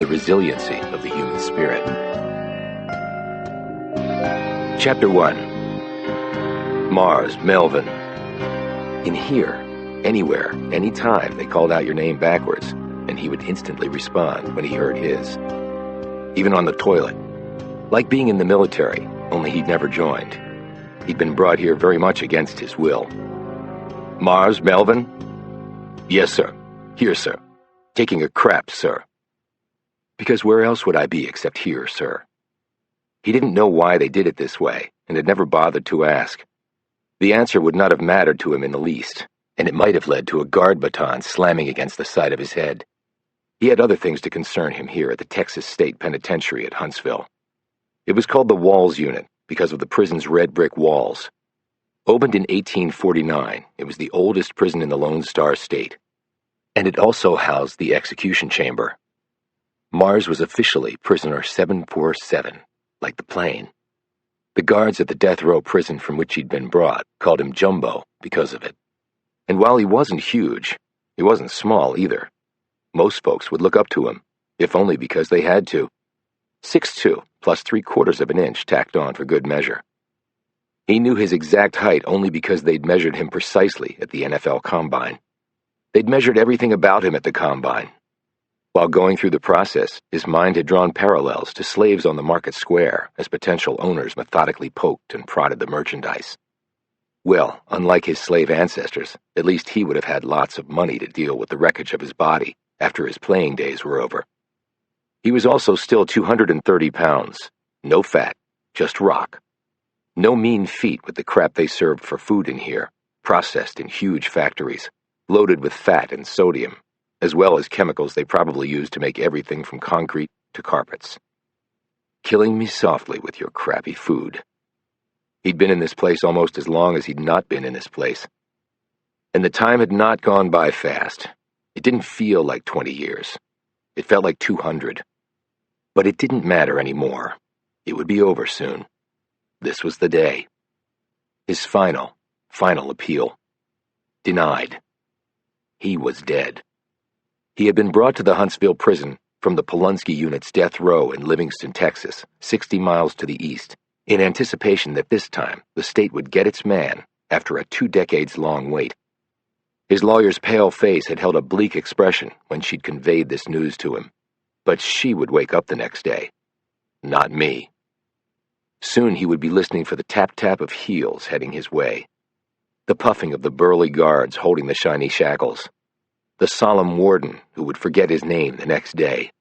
the resiliency of the human spirit. Chapter 1. Mars, Melvin. In here, anywhere, anytime, they called out your name backwards, and he would instantly respond when he heard his. Even on the toilet. Like being in the military, only he'd never joined. He'd been brought here very much against his will. Mars, Melvin? Yes, sir. Here, sir. Taking a crap, sir. Because where else would I be except here, sir? He didn't know why they did it this way, and had never bothered to ask. The answer would not have mattered to him in the least, and it might have led to a guard baton slamming against the side of his head. He had other things to concern him here at the Texas State Penitentiary at Huntsville. It was called the Walls Unit because of the prison's red brick walls. Opened in 1849, it was the oldest prison in the Lone Star State, and it also housed the execution chamber. Mars was officially prisoner 747, like the plane. The guards at the death row prison from which he'd been brought called him Jumbo because of it. And while he wasn't huge, he wasn't small either. Most folks would look up to him, if only because they had to. 6'2", plus 3/4 of an inch tacked on for good measure. He knew his exact height only because they'd measured him precisely at the NFL Combine. They'd measured everything about him at the Combine. While going through the process, his mind had drawn parallels to slaves on the market square as potential owners methodically poked and prodded the merchandise. Well, unlike his slave ancestors, at least he would have had lots of money to deal with the wreckage of his body after his playing days were over. He was also still 230 pounds. No fat, just rock. No mean feat with the crap they served for food in here, processed in huge factories, loaded with fat and sodium, as well as chemicals they probably used to make everything from concrete to carpets. Killing me softly with your crappy food. He'd been in this place almost as long as he'd not been in this place. And the time had not gone by fast. It didn't feel like 20 years. It felt like 200. But it didn't matter anymore. It would be over soon. This was the day. His final appeal. Denied. He was dead. He had been brought to the Huntsville prison from the Polunsky Unit's death row in Livingston, Texas, 60 miles to the east, in anticipation that this time the state would get its man after a 2-decades-long wait. His lawyer's pale face had held a bleak expression when she'd conveyed this news to him, but she would wake up the next day. Not me. Soon he would be listening for the tap-tap of heels heading his way, the puffing of the burly guards holding the shiny shackles, the solemn warden who would forget his name the next day,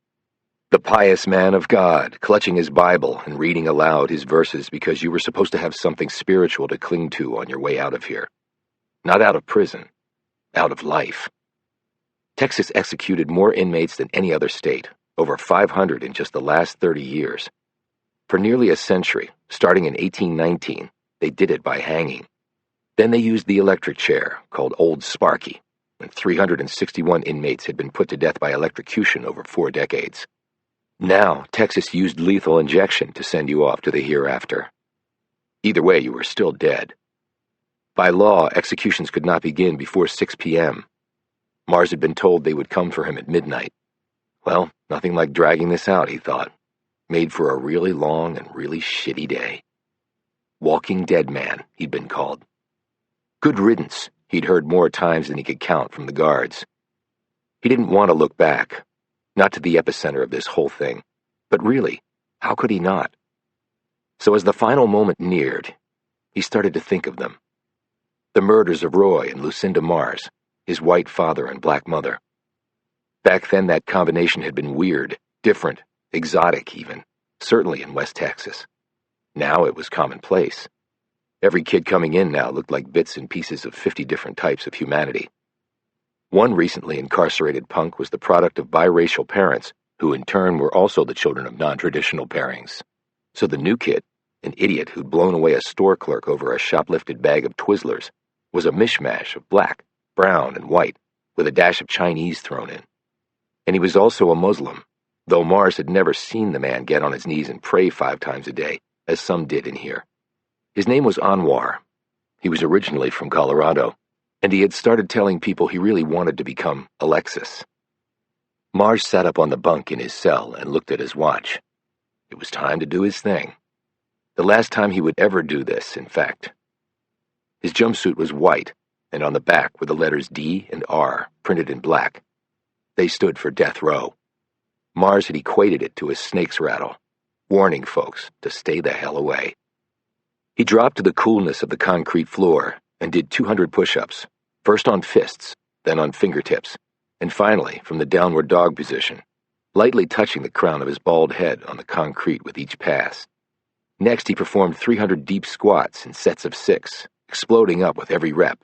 the pious man of God clutching his Bible and reading aloud his verses because you were supposed to have something spiritual to cling to on your way out of here. Not out of prison, out of life. Texas executed more inmates than any other state, over 500 in just the last 30 years. For nearly a century, starting in 1819, they did it by hanging. Then they used the electric chair, called Old Sparky, and 361 inmates had been put to death by electrocution over 4 decades. Now, Texas used lethal injection to send you off to the hereafter. Either way, you were still dead. By law, executions could not begin before 6 p.m. Mars had been told they would come for him at midnight. Well, nothing like dragging this out, he thought. Made for a really long and really shitty day. Walking Dead Man, he'd been called. Good riddance, he'd heard more times than he could count from the guards. He didn't want to look back, not to the epicenter of this whole thing. But really, how could he not? So as the final moment neared, he started to think of them. The murders of Roy and Lucinda Mars, his white father and black mother. Back then that combination had been weird, different, exotic even, certainly in West Texas. Now it was commonplace. Every kid coming in now looked like bits and pieces of 50 different types of humanity. One recently incarcerated punk was the product of biracial parents, who in turn were also the children of non-traditional pairings. So the new kid, an idiot who'd blown away a store clerk over a shoplifted bag of Twizzlers, was a mishmash of black, brown, and white, with a dash of Chinese thrown in. And he was also a Muslim, though Mars had never seen the man get on his knees and pray 5 times a day, as some did in here. His name was Anwar. He was originally from Colorado, and he had started telling people he really wanted to become Alexis. Mars sat up on the bunk in his cell and looked at his watch. It was time to do his thing. The last time he would ever do this, in fact. His jumpsuit was white, and on the back were the letters D and R printed in black. They stood for death row. Mars had equated it to a snake's rattle, warning folks to stay the hell away. He dropped to the coolness of the concrete floor and did 200 push-ups, first on fists, then on fingertips, and finally from the downward dog position, lightly touching the crown of his bald head on the concrete with each pass. Next, he performed 300 deep squats in sets of 6, exploding up with every rep.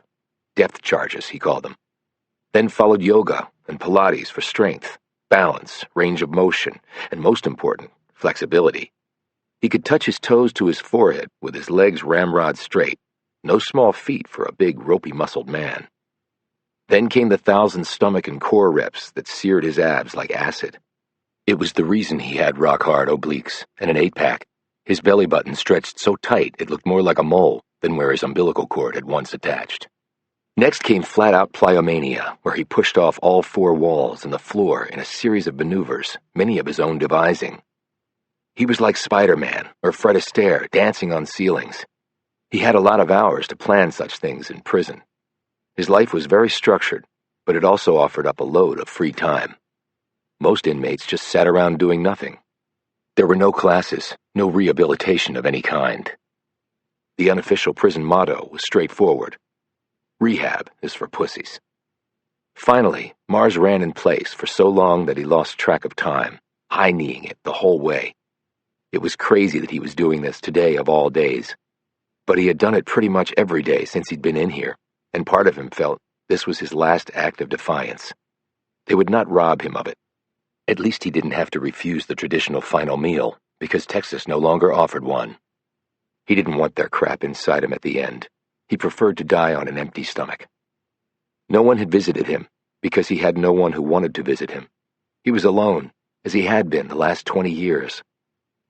Depth charges, he called them. Then followed yoga and Pilates for strength, balance, range of motion, and most important, flexibility. He could touch his toes to his forehead with his legs ramrod straight, no small feat for a big, ropey-muscled man. Then came the 1,000 stomach and core reps that seared his abs like acid. It was the reason he had rock-hard obliques and an 8-pack. His belly button stretched so tight it looked more like a mole than where his umbilical cord had once attached. Next came flat-out plyomania, where he pushed off all 4 walls and the floor in a series of maneuvers, many of his own devising. He was like Spider-Man or Fred Astaire dancing on ceilings. He had a lot of hours to plan such things in prison. His life was very structured, but it also offered up a load of free time. Most inmates just sat around doing nothing. There were no classes, no rehabilitation of any kind. The unofficial prison motto was straightforward. Rehab is for pussies. Finally, Mars ran in place for so long that he lost track of time, high-kneeing it the whole way. It was crazy that he was doing this today of all days. But he had done it pretty much every day since he'd been in here, and part of him felt this was his last act of defiance. They would not rob him of it. At least he didn't have to refuse the traditional final meal, because Texas no longer offered one. He didn't want their crap inside him at the end. He preferred to die on an empty stomach. No one had visited him, because he had no one who wanted to visit him. He was alone, as he had been the last 20 years.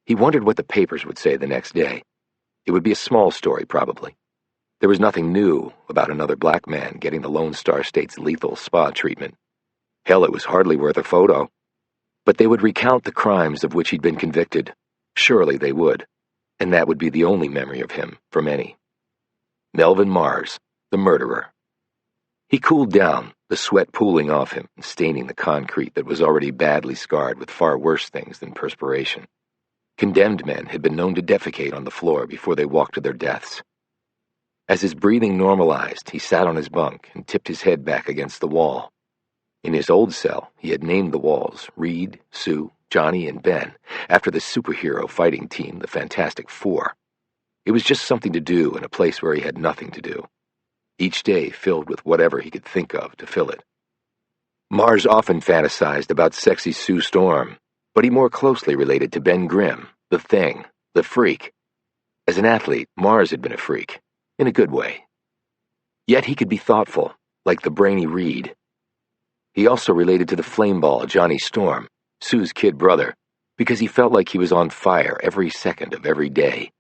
He wondered what the papers would say the next day. It would be a small story, probably. There was nothing new about another black man getting the Lone Star State's lethal spa treatment. Hell, it was hardly worth a photo. But they would recount the crimes of which he'd been convicted. Surely they would. And that would be the only memory of him for many. Melvin Mars, the murderer. He cooled down, the sweat pooling off him and staining the concrete that was already badly scarred with far worse things than perspiration. Condemned men had been known to defecate on the floor before they walked to their deaths. As his breathing normalized, he sat on his bunk and tipped his head back against the wall. In his old cell, he had named the walls Reed, Sue, Johnny, and Ben after the superhero fighting team, the Fantastic Four. It was just something to do in a place where he had nothing to do. Each day filled with whatever he could think of to fill it. Mars often fantasized about sexy Sue Storm, but he more closely related to Ben Grimm, the Thing, the Freak. As an athlete, Mars had been a freak, in a good way. Yet he could be thoughtful, like the brainy Reed. He also related to the flameball Johnny Storm, Sue's kid brother, because he felt like he was on fire every second of every day.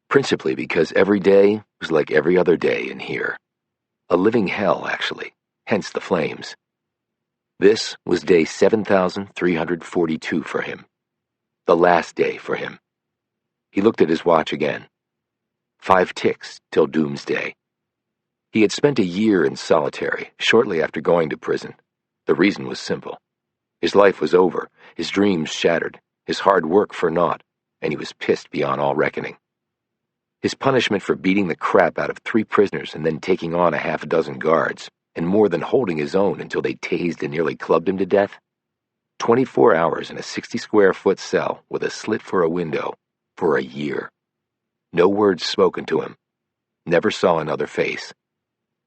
Principally because every day was like every other day in here. A living hell, actually, hence the flames. This was day 7,342 for him. The last day for him. He looked at his watch again. 5 ticks till doomsday. He had spent a year in solitary shortly after going to prison. The reason was simple. His life was over, his dreams shattered, his hard work for naught, and he was pissed beyond all reckoning. His punishment for beating the crap out of 3 prisoners and then taking on a half a dozen guards, and more than holding his own until they tased and nearly clubbed him to death? 24 hours in a 60-square-foot cell with a slit for a window for a year. No words spoken to him. Never saw another face.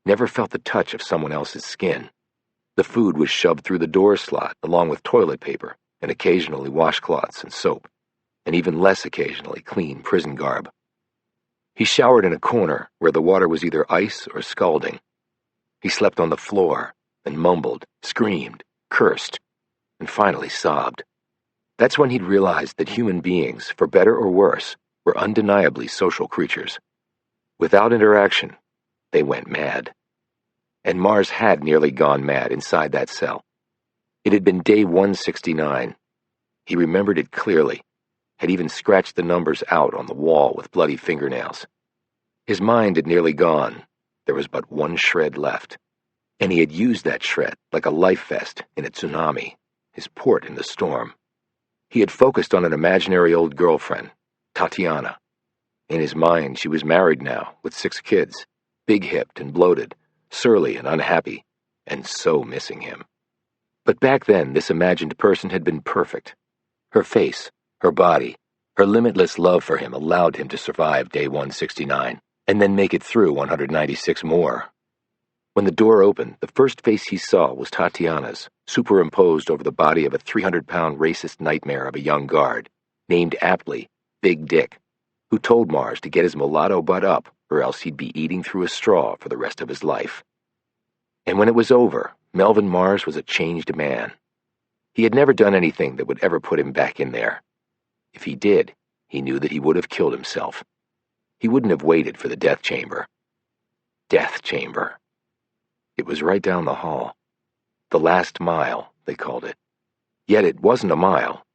Never felt the touch of someone else's skin. The food was shoved through the door slot along with toilet paper and occasionally washcloths and soap, and even less occasionally clean prison garb. He showered in a corner where the water was either ice or scalding. He slept on the floor and mumbled, screamed, cursed, and finally sobbed. That's when he'd realized that human beings, for better or worse, were undeniably social creatures. Without interaction, they went mad. And Mars had nearly gone mad inside that cell. It had been day 169. He remembered it clearly, had even scratched the numbers out on the wall with bloody fingernails. His mind had nearly gone. There was but one shred left, and he had used that shred like a life vest in a tsunami, his port in the storm. He had focused on an imaginary old girlfriend, Tatiana. In his mind, she was married now, with 6 kids, big-hipped and bloated, surly and unhappy, and so missing him. But back then, this imagined person had been perfect. Her face, her body, her limitless love for him allowed him to survive day 169, and then make it through 196 more. When the door opened, the first face he saw was Tatiana's, superimposed over the body of a 300-pound racist nightmare of a young guard, named aptly Big Dick, who told Mars to get his mulatto butt up or else he'd be eating through a straw for the rest of his life. And when it was over, Melvin Mars was a changed man. He had never done anything that would ever put him back in there. If he did, he knew that he would have killed himself. He wouldn't have waited for the death chamber. Death chamber. It was right down the hall. The last mile, they called it. Yet it wasn't a mile.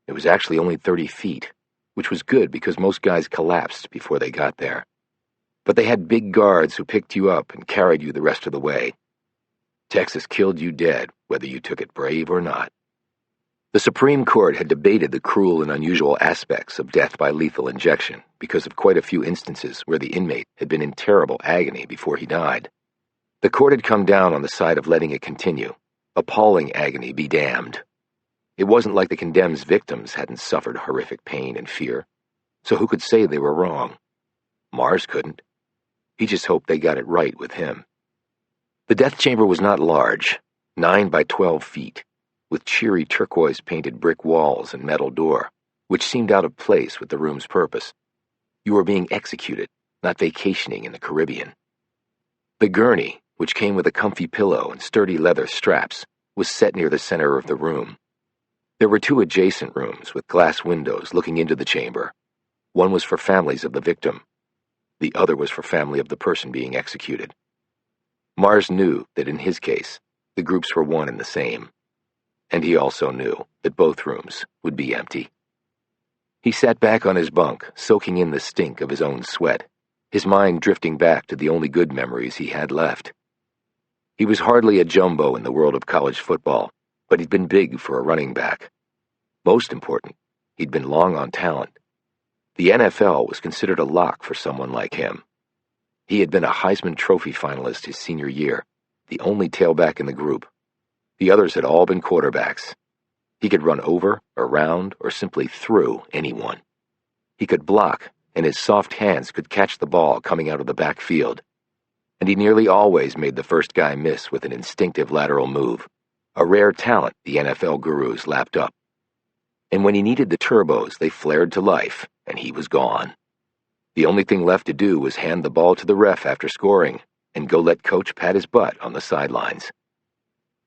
It was actually only 30 feet, which was good because most guys collapsed before they got there. But they had big guards who picked you up and carried you the rest of the way. Texas killed you dead, whether you took it brave or not. The Supreme Court had debated the cruel and unusual aspects of death by lethal injection because of quite a few instances where the inmate had been in terrible agony before he died. The court had come down on the side of letting it continue. Appalling agony be damned. It wasn't like the condemned's victims hadn't suffered horrific pain and fear, so who could say they were wrong? Mars couldn't. He just hoped they got it right with him. The death chamber was not large, 9 by 12 feet, with cheery turquoise-painted brick walls and metal door, which seemed out of place with the room's purpose. You were being executed, not vacationing in the Caribbean. The gurney, which came with a comfy pillow and sturdy leather straps, was set near the center of the room. There were 2 adjacent rooms with glass windows looking into the chamber. One was for families of the victim. The other was for family of the person being executed. Mars knew that in his case, the groups were one and the same. And he also knew that both rooms would be empty. He sat back on his bunk, soaking in the stink of his own sweat, his mind drifting back to the only good memories he had left. He was hardly a jumbo in the world of college football, but he'd been big for a running back. Most important, he'd been long on talent. The NFL was considered a lock for someone like him. He had been a Heisman Trophy finalist his senior year, the only tailback in the group. The others had all been quarterbacks. He could run over, around, or simply through anyone. He could block, and his soft hands could catch the ball coming out of the backfield. And he nearly always made the first guy miss with an instinctive lateral move, a rare talent the NFL gurus lapped up. And when he needed the turbos, they flared to life, and he was gone. The only thing left to do was hand the ball to the ref after scoring and go let coach pat his butt on the sidelines.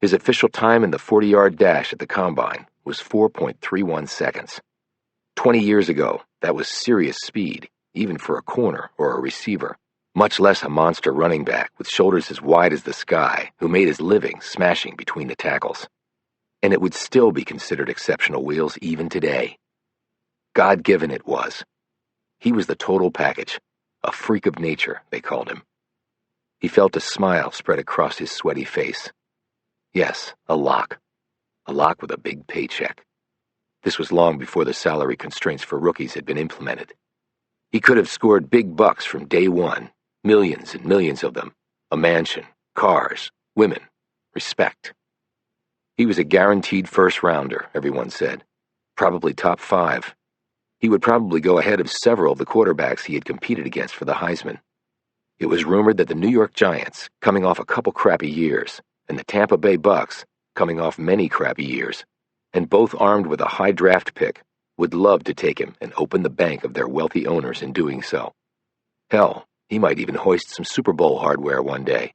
His official time in the 40-yard dash at the combine was 4.31 seconds. 20 years ago, that was serious speed, even for a corner or a receiver, much less a monster running back with shoulders as wide as the sky who made his living smashing between the tackles. And it would still be considered exceptional wheels even today. God-given it was. He was the total package, a freak of nature, they called him. He felt a smile spread across his sweaty face. Yes, a lock with a big paycheck. This was long before the salary constraints for rookies had been implemented. He could have scored big bucks from day one, millions and millions of them, a mansion, cars, women, respect. He was a guaranteed first-rounder, everyone said, probably top 5. He would probably go ahead of several of the quarterbacks he had competed against for the Heisman. It was rumored that the New York Giants, coming off a couple crappy years, and the Tampa Bay Bucks, coming off many crappy years, and both armed with a high draft pick, would love to take him and open the bank of their wealthy owners in doing so. Hell, he might even hoist some Super Bowl hardware one day.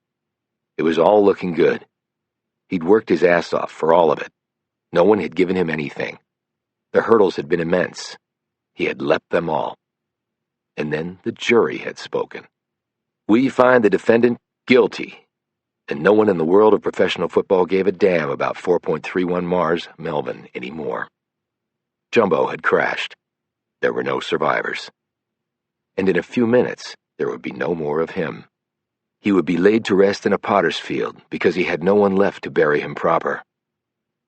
It was all looking good. He'd worked his ass off for all of it. No one had given him anything. The hurdles had been immense. He had leapt them all. And then the jury had spoken. We find the defendant guilty. and no one in the world of professional football gave a damn about 4.31 Mars, Melvin anymore. Jumbo had crashed. There were no survivors. And in a few minutes, there would be no more of him. He would be laid to rest in a potter's field because he had no one left to bury him proper.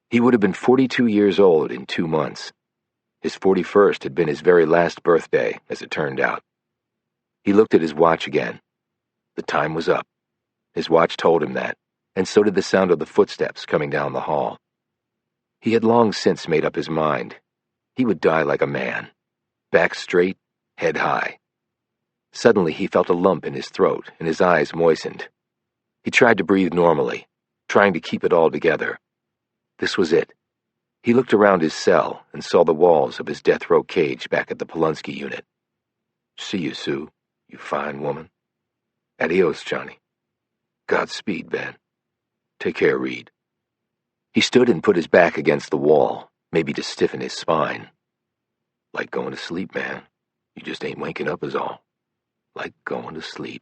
He would have been 42 years old in 2 months. His 41st had been his very last birthday, as it turned out. He looked at his watch again. The time was up. His watch told him that, and so did the sound of the footsteps coming down the hall. He had long since made up his mind. He would die like a man, back straight, head high. Suddenly he felt a lump in his throat, and his eyes moistened. He tried to breathe normally, trying to keep it all together. This was it. He looked around his cell and saw the walls of his death row cage back at the Polunsky unit. "See you, Sue, you fine woman. Adios, Johnny. Godspeed, Ben. Take care, Reed." He stood and put his back against the wall, maybe to stiffen his spine. "Like going to sleep, man. You just ain't waking up is all. Like going to sleep."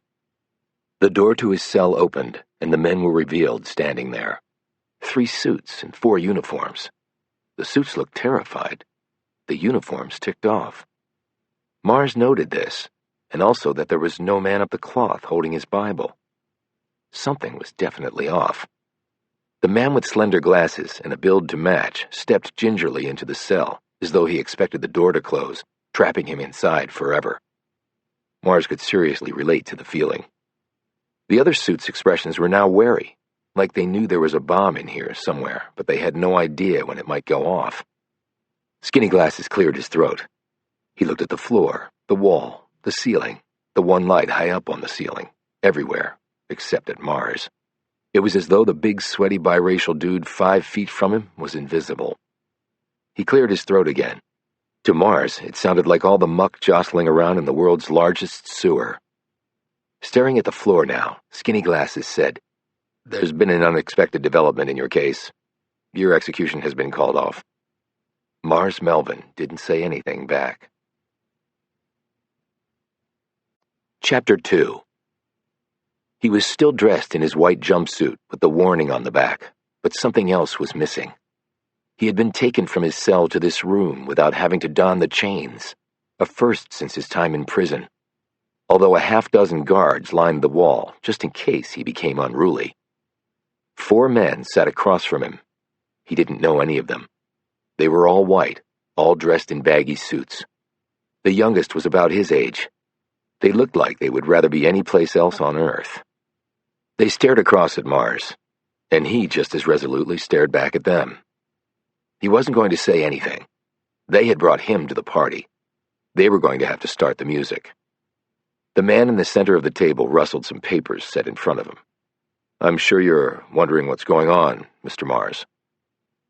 The door to his cell opened, and the men were revealed standing there. 3 suits and 4 uniforms. The suits looked terrified. The uniforms ticked off. Mars noted this, and also that there was no man up the cloth holding his Bible. Something was definitely off. The man with slender glasses and a build to match stepped gingerly into the cell, as though he expected the door to close, trapping him inside forever. Mars could seriously relate to the feeling. The other suits' expressions were now wary, like they knew there was a bomb in here somewhere, but they had no idea when it might go off. Skinny Glasses cleared his throat. He looked at the floor, the wall, the ceiling, the one light high up on the ceiling, everywhere, except at Mars. It was as though the big, sweaty, biracial dude 5 feet from him was invisible. He cleared his throat again. To Mars, it sounded like all the muck jostling around in the world's largest sewer. Staring at the floor now, Skinny Glasses said, "There's been an unexpected development in your case. Your execution has been called off." Mars Melvin didn't say anything back. Chapter 2. He was still dressed in his white jumpsuit with the warning on the back, but something else was missing. He had been taken from his cell to this room without having to don the chains, a first since his time in prison, although a half-dozen guards lined the wall just in case he became unruly. 4 men sat across from him. He didn't know any of them. They were all white, all dressed in baggy suits. The youngest was about his age. They looked like they would rather be any place else on Earth. They stared across at Mars, and he just as resolutely stared back at them. He wasn't going to say anything. They had brought him to the party. They were going to have to start the music. The man in the center of the table rustled some papers set in front of him. "I'm sure you're wondering what's going on, Mr. Mars."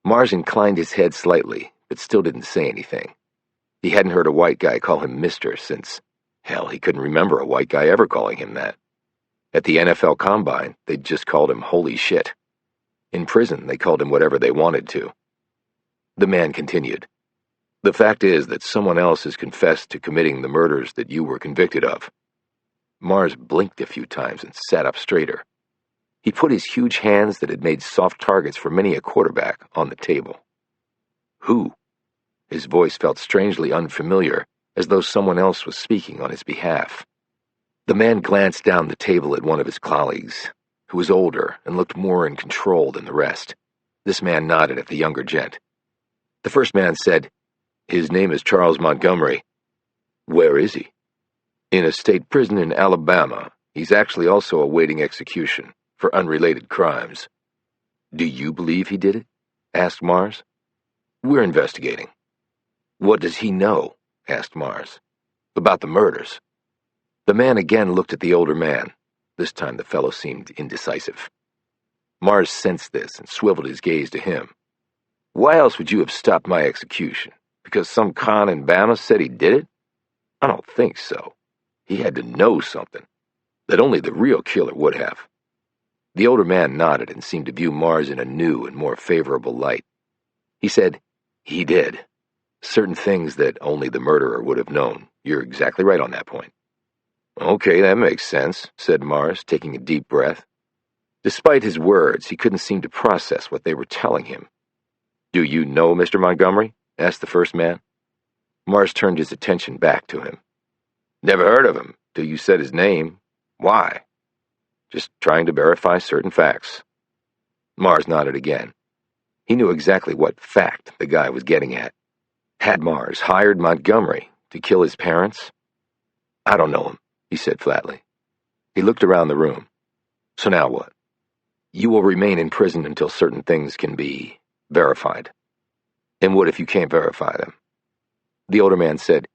Mars inclined his head slightly, but still didn't say anything. He hadn't heard a white guy call him Mr. since, hell, he couldn't remember a white guy ever calling him that. At the NFL Combine, they'd just called him holy shit. In prison, they called him whatever they wanted to. The man continued. "The fact is that someone else has confessed to committing the murders that you were convicted of." Mars blinked a few times and sat up straighter. He put his huge hands that had made soft targets for many a quarterback on the table. "Who?" His voice felt strangely unfamiliar, as though someone else was speaking on his behalf. The man glanced down the table at one of his colleagues, who was older and looked more in control than the rest. This man nodded at the younger gent. The first man said, "His name is Charles Montgomery." "Where is he?" "In a state prison in Alabama. He's actually also awaiting execution for unrelated crimes." "Do you believe he did it?" asked Mars. "We're investigating." "What does he know?" asked Mars. "About the murders." The man again looked at the older man. This time the fellow seemed indecisive. Mars sensed this and swiveled his gaze to him. "Why else would you have stopped my execution? Because some con in Bama said he did it? I don't think so. He had to know something that only the real killer would have." The older man nodded and seemed to view Mars in a new and more favorable light. He said, "He did. Certain things that only the murderer would have known. You're exactly right on that point." "Okay, that makes sense," said Mars, taking a deep breath. Despite his words, he couldn't seem to process what they were telling him. "Do you know Mr. Montgomery?" asked the first man. Mars turned his attention back to him. "Never heard of him, till you said his name. Why?" "Just trying to verify certain facts." Mars nodded again. He knew exactly what fact the guy was getting at. Had Mars hired Montgomery to kill his parents? "I don't know him," he said flatly. He looked around the room. "So now what?" "You will remain in prison until certain things can be verified." "And what if you can't verify them?" The older man said,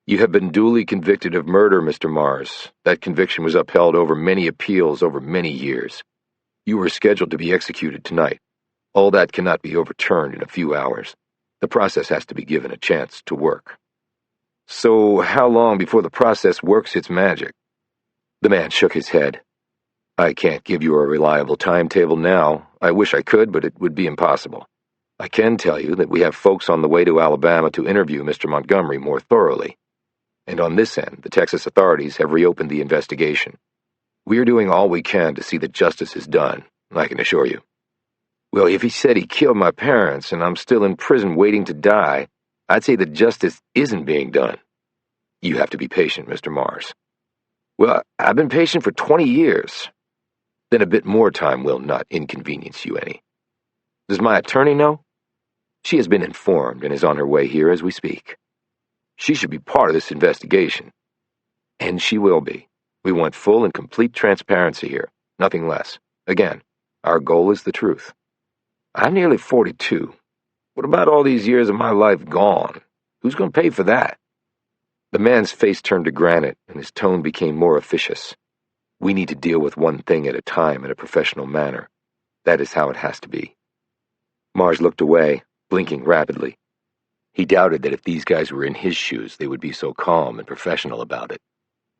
"You have been duly convicted of murder, Mr. Mars. That conviction was upheld over many appeals over many years. You were scheduled to be executed tonight. All that cannot be overturned in a few hours. The process has to be given a chance to work." "So how long before the process works its magic?" The man shook his head. "I can't give you a reliable timetable now. I wish I could, but it would be impossible. I can tell you that we have folks on the way to Alabama to interview Mr. Montgomery more thoroughly. And on this end, the Texas authorities have reopened the investigation. We are doing all we can to see that justice is done, I can assure you." "Well, if he said he killed my parents and I'm still in prison waiting to die, I'd say that justice isn't being done." "You have to be patient, Mr. Mars." "Well, I've been patient for 20 years. Then a bit more time will not inconvenience you any. Does my attorney know?" "She has been informed and is on her way here as we speak." "She should be part of this investigation." "And she will be. We want full and complete transparency here, nothing less. Again, our goal is the truth." "I'm nearly 42. What about all these years of my life gone? Who's going to pay for that?" The man's face turned to granite, and his tone became more officious. "We need to deal with one thing at a time in a professional manner. That is how it has to be." Mars looked away, blinking rapidly. He doubted that if these guys were in his shoes, they would be so calm and professional about it.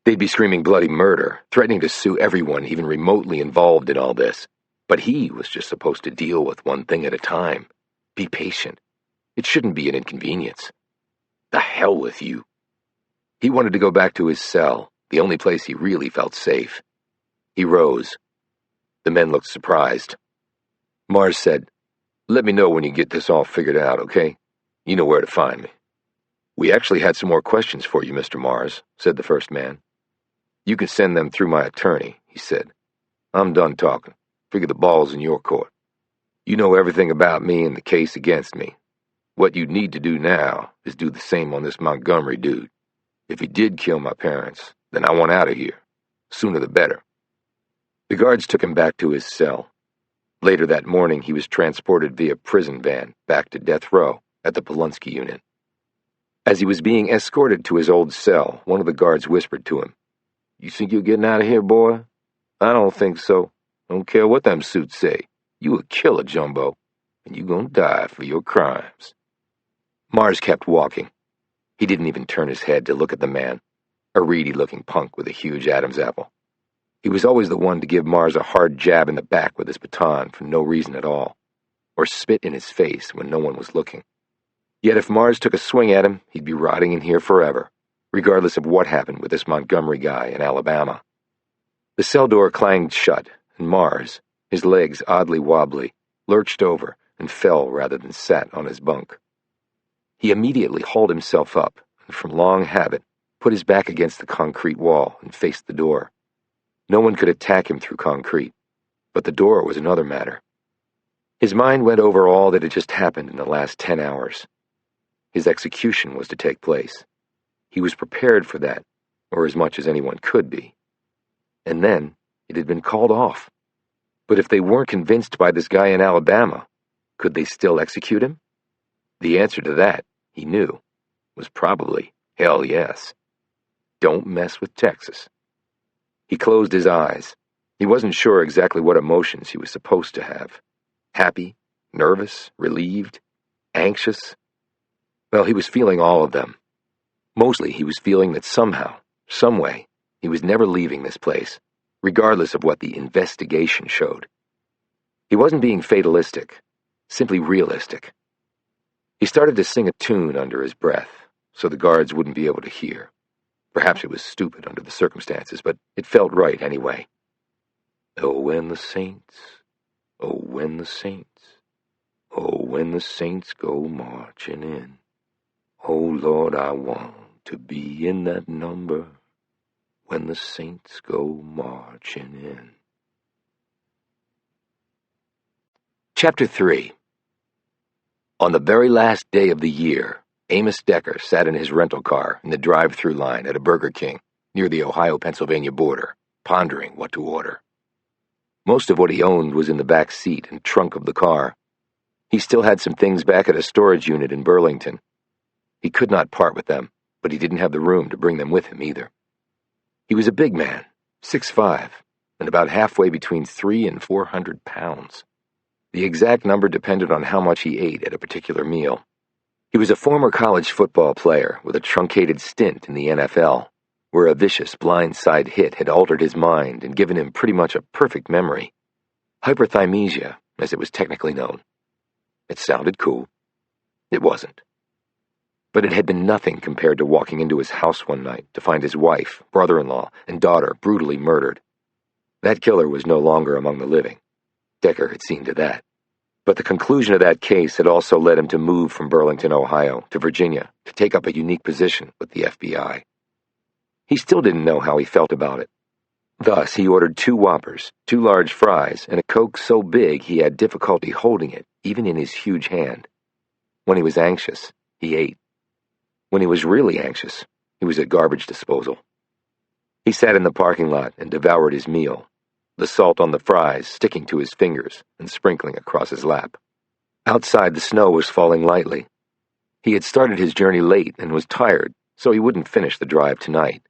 They'd be screaming bloody murder, threatening to sue everyone even remotely involved in all this. But he was just supposed to deal with one thing at a time. Be patient. It shouldn't be an inconvenience. The hell with you. He wanted to go back to his cell, the only place he really felt safe. He rose. The men looked surprised. Mars said, "Let me know when you get this all figured out, okay? You know where to find me." "We actually had some more questions for you, Mr. Mars," said the first man. "You can send them through my attorney," he said. "I'm done talking. Figure the ball's in your court. You know everything about me and the case against me. What you need to do now is do the same on this Montgomery dude. If he did kill my parents, then I want out of here. Sooner the better." The guards took him back to his cell. Later that morning, he was transported via prison van back to death row at the Polunsky unit. As he was being escorted to his old cell, one of the guards whispered to him, "You think you're getting out of here, boy?" "I don't think so. Don't care what them suits say. You a killer, Jumbo, and you gonna die for your crimes." Mars kept walking. He didn't even turn his head to look at the man, a reedy-looking punk with a huge Adam's apple. He was always the one to give Mars a hard jab in the back with his baton for no reason at all, or spit in his face when no one was looking. Yet if Mars took a swing at him, he'd be rotting in here forever, regardless of what happened with this Montgomery guy in Alabama. The cell door clanged shut, and Mars, his legs oddly wobbly, lurched over and fell rather than sat on his bunk. He immediately hauled himself up, and from long habit, put his back against the concrete wall and faced the door. No one could attack him through concrete, but the door was another matter. His mind went over all that had just happened in the last 10 hours. His execution was to take place. He was prepared for that, or as much as anyone could be. And then it had been called off. But if they weren't convinced by this guy in Alabama, could they still execute him? The answer to that, he knew, was probably hell yes. Don't mess with Texas. He closed his eyes. He wasn't sure exactly what emotions he was supposed to have. Happy, nervous, relieved, anxious. Well, he was feeling all of them. Mostly he was feeling that somehow, some way, he was never leaving this place, regardless of what the investigation showed. He wasn't being fatalistic, simply realistic. He started to sing a tune under his breath, so the guards wouldn't be able to hear. Perhaps it was stupid under the circumstances, but it felt right anyway. Oh, when the saints, oh, when the saints, oh, when the saints go marching in. Oh, Lord, I want to be in that number when the saints go marching in. Chapter 3. On the very last day of the year, Amos Decker sat in his rental car in the drive-thru line at a Burger King near the Ohio-Pennsylvania border, pondering what to order. Most of what he owned was in the back seat and trunk of the car. He still had some things back at a storage unit in Burlington. He could not part with them, but he didn't have the room to bring them with him either. He was a big man, 6'5", and about halfway between 300 and 400 pounds. The exact number depended on how much he ate at a particular meal. He was a former college football player with a truncated stint in the NFL, where a vicious blindside hit had altered his mind and given him pretty much a perfect memory. Hyperthymesia, as it was technically known. It sounded cool. It wasn't. But it had been nothing compared to walking into his house one night to find his wife, brother-in-law, and daughter brutally murdered. That killer was no longer among the living. Decker had seen to that. But the conclusion of that case had also led him to move from Burlington, Ohio, to Virginia to take up a unique position with the FBI. He still didn't know how he felt about it. Thus, he ordered 2 Whoppers, 2 large fries, and a Coke so big he had difficulty holding it, even in his huge hand. When he was anxious, he ate. When he was really anxious, he was at garbage disposal. He sat in the parking lot and devoured his meal, the salt on the fries sticking to his fingers and sprinkling across his lap. Outside, the snow was falling lightly. He had started his journey late and was tired, so he wouldn't finish the drive tonight.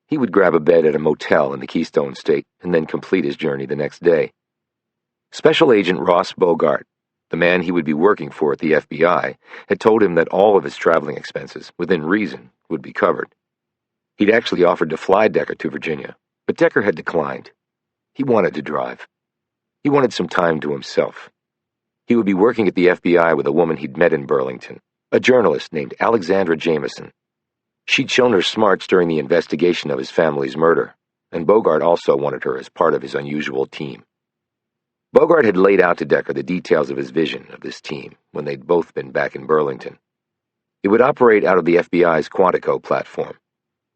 He would grab a bed at a motel in the Keystone State and then complete his journey the next day. Special Agent Ross Bogart, the man he would be working for at the FBI, had told him that all of his traveling expenses, within reason, would be covered. He'd actually offered to fly Decker to Virginia, but Decker had declined. He wanted to drive. He wanted some time to himself. He would be working at the FBI with a woman he'd met in Burlington, a journalist named Alex Jamison. She'd shown her smarts during the investigation of his family's murder, and Bogart also wanted her as part of his unusual team. Bogart had laid out to Decker the details of his vision of this team when they'd both been back in Burlington. It would operate out of the FBI's Quantico platform.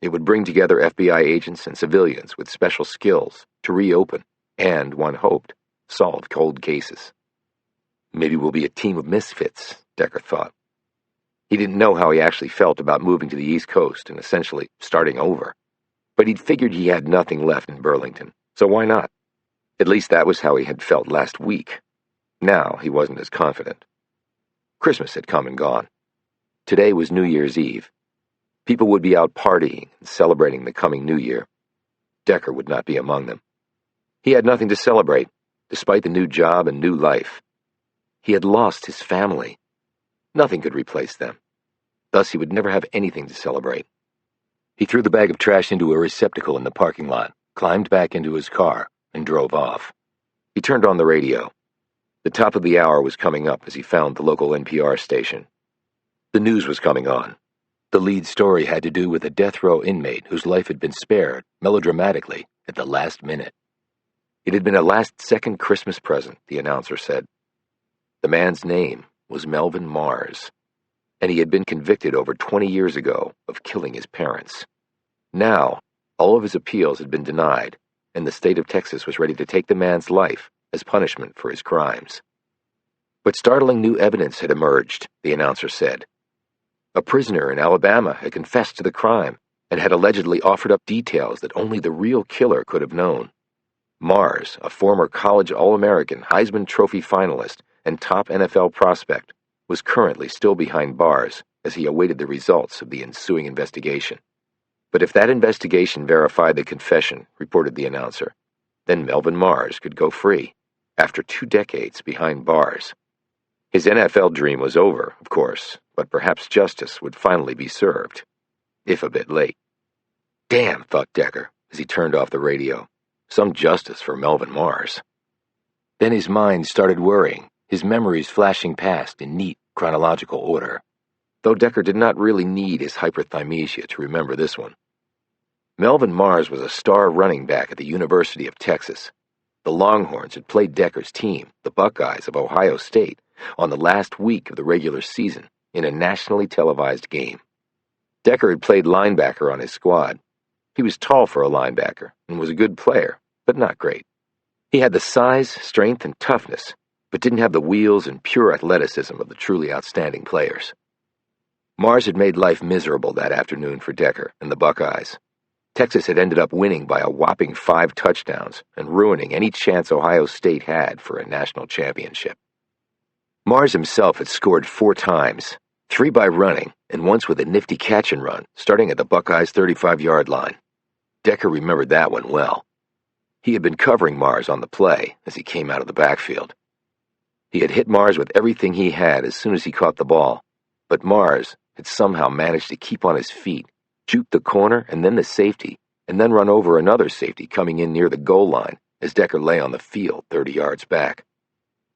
It would bring together FBI agents and civilians with special skills to reopen and, one hoped, solve cold cases. Maybe we'll be a team of misfits, Decker thought. He didn't know how he actually felt about moving to the East Coast and essentially starting over. But he'd figured he had nothing left in Burlington, so why not? At least that was how he had felt last week. Now he wasn't as confident. Christmas had come and gone. Today was New Year's Eve. People would be out partying and celebrating the coming New Year. Decker would not be among them. He had nothing to celebrate, despite the new job and new life. He had lost his family. Nothing could replace them. Thus, he would never have anything to celebrate. He threw the bag of trash into a receptacle in the parking lot, climbed back into his car, and drove off. He turned on the radio. The top of the hour was coming up as he found the local NPR station. The news was coming on. The lead story had to do with a death row inmate whose life had been spared, melodramatically, at the last minute. It had been a last-second Christmas present, the announcer said. The man's name was Melvin Mars, and he had been convicted over 20 years ago of killing his parents. Now, all of his appeals had been denied, and the state of Texas was ready to take the man's life as punishment for his crimes. But startling new evidence had emerged, the announcer said. A prisoner in Alabama had confessed to the crime and had allegedly offered up details that only the real killer could have known. Mars, a former college All-American Heisman Trophy finalist and top NFL prospect, was currently still behind bars as he awaited the results of the ensuing investigation. But if that investigation verified the confession, reported the announcer, then Melvin Mars could go free, after 2 decades behind bars. His NFL dream was over, of course, but perhaps justice would finally be served, if a bit late. Damn, thought Decker, as he turned off the radio. Some justice for Melvin Mars. Then his mind started worrying, his memories flashing past in neat, chronological order, though Decker did not really need his hyperthymesia to remember this one. Melvin Mars was a star running back at the University of Texas. the Longhorns had played Decker's team, the Buckeyes of Ohio State, on the last week of the regular season in a nationally televised game. Decker had played linebacker on his squad. He was tall for a linebacker and was a good player, but not great. He had the size, strength, and toughness, but didn't have the wheels and pure athleticism of the truly outstanding players. Mars had made life miserable that afternoon for Decker and the Buckeyes. Texas had ended up winning by a whopping 5 touchdowns and ruining any chance Ohio State had for a national championship. Mars himself had scored 4 times, 3 by running and once with a nifty catch and run, starting at the Buckeyes' 35-yard line. Decker remembered that one well. He had been covering Mars on the play as he came out of the backfield. He had hit Mars with everything he had as soon as he caught the ball, but Mars had somehow managed to keep on his feet, juke the corner and then the safety, and then run over another safety coming in near the goal line as Decker lay on the field 30 yards back.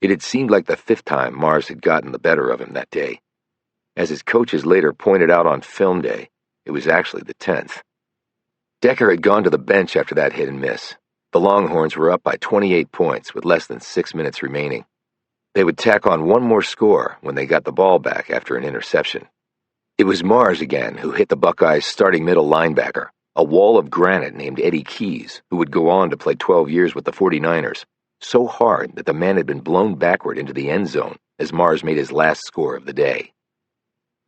It had seemed like the 5th time Mars had gotten the better of him that day. As his coaches later pointed out on film day, it was actually the 10th. Decker had gone to the bench after that hit and miss. The Longhorns were up by 28 points with less than 6 minutes remaining. They would tack on one more score when they got the ball back after an interception. It was Mars again who hit the Buckeyes' starting middle linebacker, a wall of granite named Eddie Keyes, who would go on to play 12 years with the 49ers, so hard that the man had been blown backward into the end zone as Mars made his last score of the day.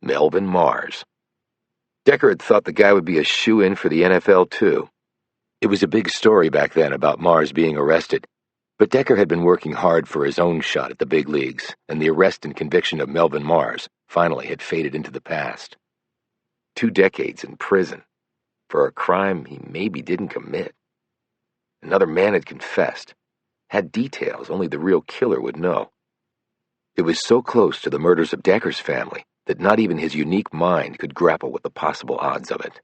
Melvin Mars. Decker had thought the guy would be a shoo-in for the NFL, too. It was a big story back then about Mars being arrested, but Decker had been working hard for his own shot at the big leagues, and the arrest and conviction of Melvin Mars finally had faded into the past. 2 decades in prison for a crime he maybe didn't commit. Another man had confessed, had details only the real killer would know. It was so close to the murders of Decker's family that not even his unique mind could grapple with the possible odds of it.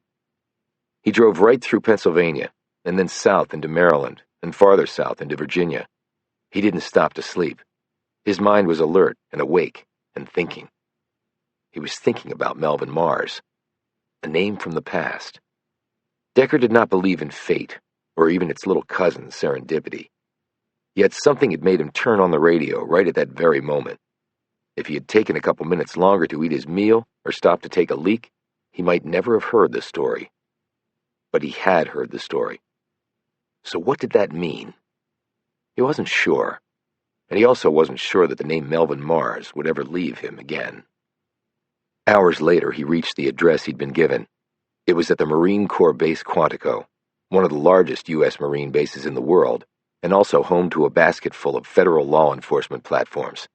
He drove right through Pennsylvania, and then south into Maryland, and farther south into Virginia. He didn't stop to sleep. His mind was alert and awake and thinking. He was thinking about Melvin Mars, a name from the past. Decker did not believe in fate, or even its little cousin, serendipity. Yet something had made him turn on the radio right at that very moment. If he had taken a couple minutes longer to eat his meal or stop to take a leak, he might never have heard the story. But he had heard the story. So what did that mean? He wasn't sure, and he also wasn't sure that the name Melvin Mars would ever leave him again. Hours later, he reached the address he'd been given. It was at the Marine Corps Base Quantico, one of the largest U.S. Marine bases in the world, and also home to a basket full of federal law enforcement platforms.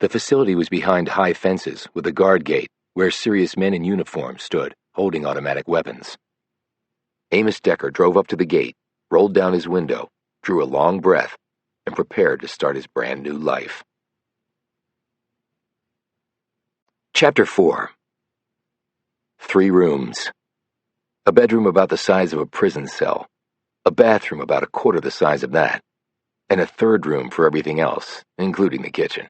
The facility was behind high fences with a guard gate where serious men in uniform stood, holding automatic weapons. Amos Decker drove up to the gate, rolled down his window, drew a long breath, and prepared to start his brand new life. Chapter 4. 3 rooms. A bedroom about the size of a prison cell, a bathroom about a quarter the size of that, and a 3rd room for everything else, including the kitchen.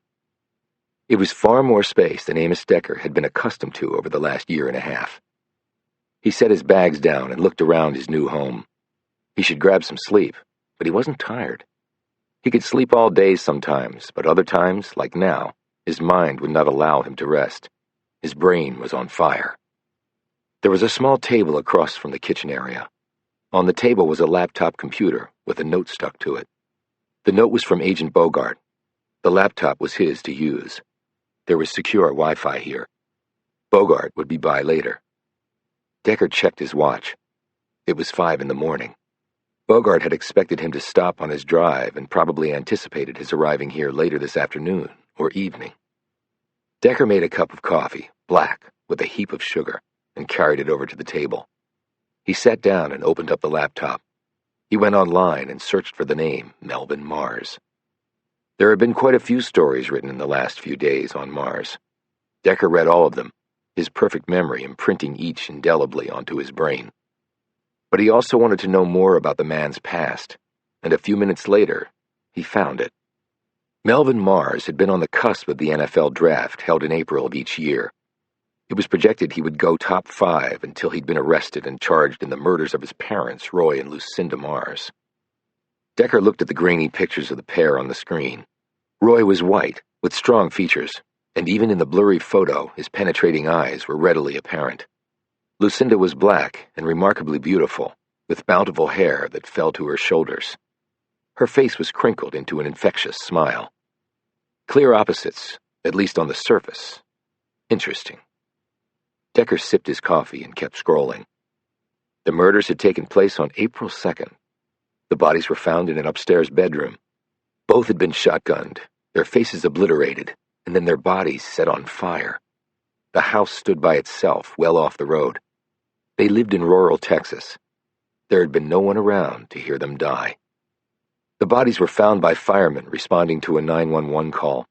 It was far more space than Amos Decker had been accustomed to over the last year and a half. He set his bags down and looked around his new home. He should grab some sleep, but he wasn't tired. He could sleep all day sometimes, but other times, like now, his mind would not allow him to rest. His brain was on fire. There was a small table across from the kitchen area. On the table was a laptop computer with a note stuck to it. The note was from Agent Bogart. The laptop was his to use. There was secure Wi-Fi here. Bogart would be by later. Decker checked his watch. It was 5 in the morning. Bogart had expected him to stop on his drive and probably anticipated his arriving here later this afternoon or evening. Decker made a cup of coffee, black, with a heap of sugar, and carried it over to the table. He sat down and opened up the laptop. He went online and searched for the name Melvin Mars. There had been quite a few stories written in the last few days on Mars. Decker read all of them, his perfect memory imprinting each indelibly onto his brain. But he also wanted to know more about the man's past, and a few minutes later, he found it. Melvin Mars had been on the cusp of the NFL draft held in April of each year. It was projected he would go top 5 until he'd been arrested and charged in the murders of his parents, Roy and Lucinda Mars. Decker looked at the grainy pictures of the pair on the screen. Roy was white, with strong features, and even in the blurry photo, his penetrating eyes were readily apparent. Lucinda was black and remarkably beautiful, with bountiful hair that fell to her shoulders. Her face was crinkled into an infectious smile. Clear opposites, at least on the surface. Interesting. Decker sipped his coffee and kept scrolling. The murders had taken place on April 2nd. The bodies were found in an upstairs bedroom. Both had been shotgunned, their faces obliterated, and then their bodies set on fire. The house stood by itself, well off the road. They lived in rural Texas. There had been no one around to hear them die. The bodies were found by firemen responding to a 911 call.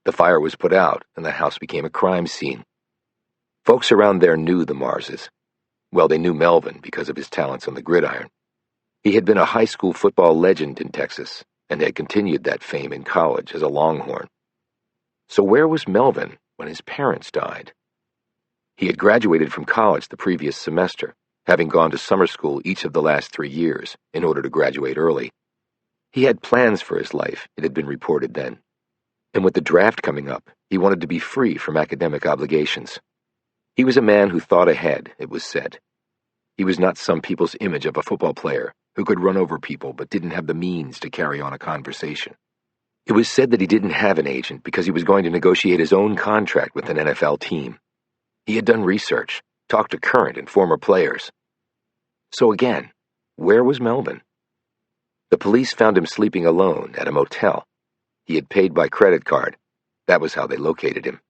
The fire was put out, and the house became a crime scene. Folks around there knew the Marses. Well, they knew Melvin because of his talents on the gridiron. He had been a high school football legend in Texas, and had continued that fame in college as a Longhorn. So where was Melvin when his parents died? He had graduated from college the previous semester, having gone to summer school each of the last 3 years in order to graduate early. He had plans for his life, it had been reported then. And with the draft coming up, he wanted to be free from academic obligations. He was a man who thought ahead, it was said. He was not some people's image of a football player who could run over people but didn't have the means to carry on a conversation. It was said that he didn't have an agent because he was going to negotiate his own contract with an NFL team. He had done research, talked to current and former players. So again, where was Melvin? The police found him sleeping alone at a motel. He had paid by credit card. That was how they located him.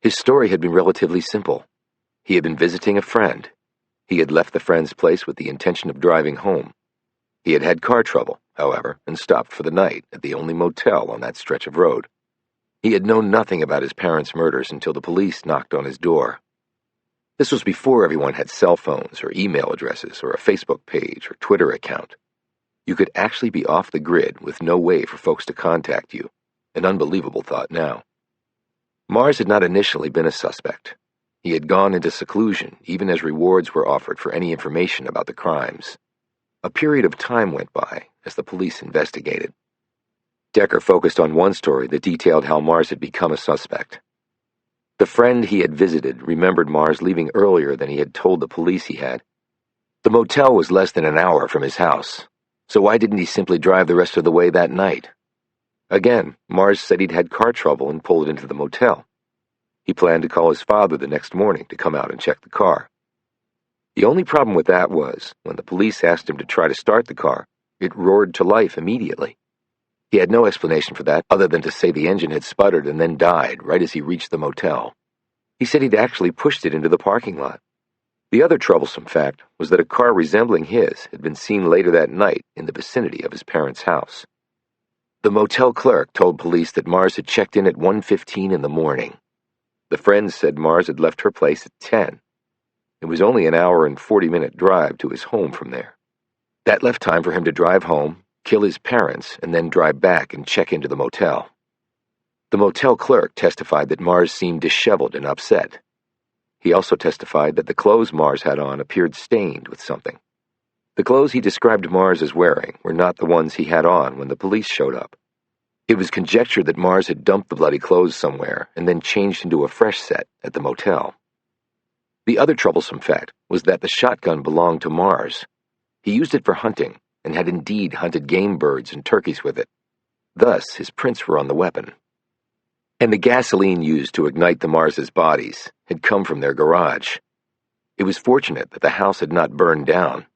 His story had been relatively simple. He had been visiting a friend. He had left the friend's place with the intention of driving home. He had had car trouble, however, and stopped for the night at the only motel on that stretch of road. He had known nothing about his parents' murders until the police knocked on his door. This was before everyone had cell phones or email addresses or a Facebook page or Twitter account. You could actually be off the grid with no way for folks to contact you, an unbelievable thought now. Mars had not initially been a suspect. He had gone into seclusion even as rewards were offered for any information about the crimes. A period of time went by as the police investigated. Decker focused on one story that detailed how Mars had become a suspect. The friend he had visited remembered Mars leaving earlier than he had told the police he had. The motel was less than an hour from his house, so why didn't he simply drive the rest of the way that night? Again, Mars said he'd had car trouble and pulled into the motel. He planned to call his father the next morning to come out and check the car. The only problem with that was, when the police asked him to try to start the car, it roared to life immediately. He had no explanation for that other than to say the engine had sputtered and then died right as he reached the motel. He said he'd actually pushed it into the parking lot. The other troublesome fact was that a car resembling his had been seen later that night in the vicinity of his parents' house. The motel clerk told police that Mars had checked in at 1:15 in the morning. The friend said Mars had left her place at 10. It was only an hour and 40-minute drive to his home from there. That left time for him to drive home, kill his parents, and then drive back and check into the motel. The motel clerk testified that Mars seemed disheveled and upset. He also testified that the clothes Mars had on appeared stained with something. The clothes he described Mars as wearing were not the ones he had on when the police showed up. It was conjectured that Mars had dumped the bloody clothes somewhere and then changed into a fresh set at the motel. The other troublesome fact was that the shotgun belonged to Mars. He used it for hunting and had indeed hunted game birds and turkeys with it. Thus, his prints were on the weapon. And the gasoline used to ignite the Marses' bodies had come from their garage. It was fortunate that the house had not burned down.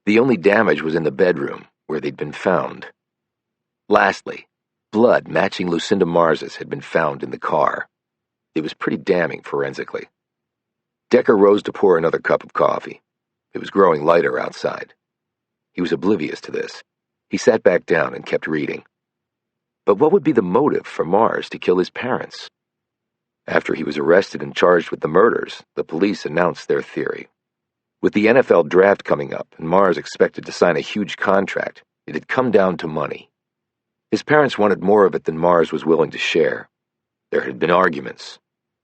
The only damage was in the bedroom, where they'd been found. Lastly, blood matching Lucinda Mars's had been found in the car. It was pretty damning forensically. Decker rose to pour another cup of coffee. It was growing lighter outside. He was oblivious to this. He sat back down and kept reading. But what would be the motive for Mars to kill his parents? After he was arrested and charged with the murders, the police announced their theory. With the NFL draft coming up and Mars expected to sign a huge contract, it had come down to money. His parents wanted more of it than Mars was willing to share. There had been arguments.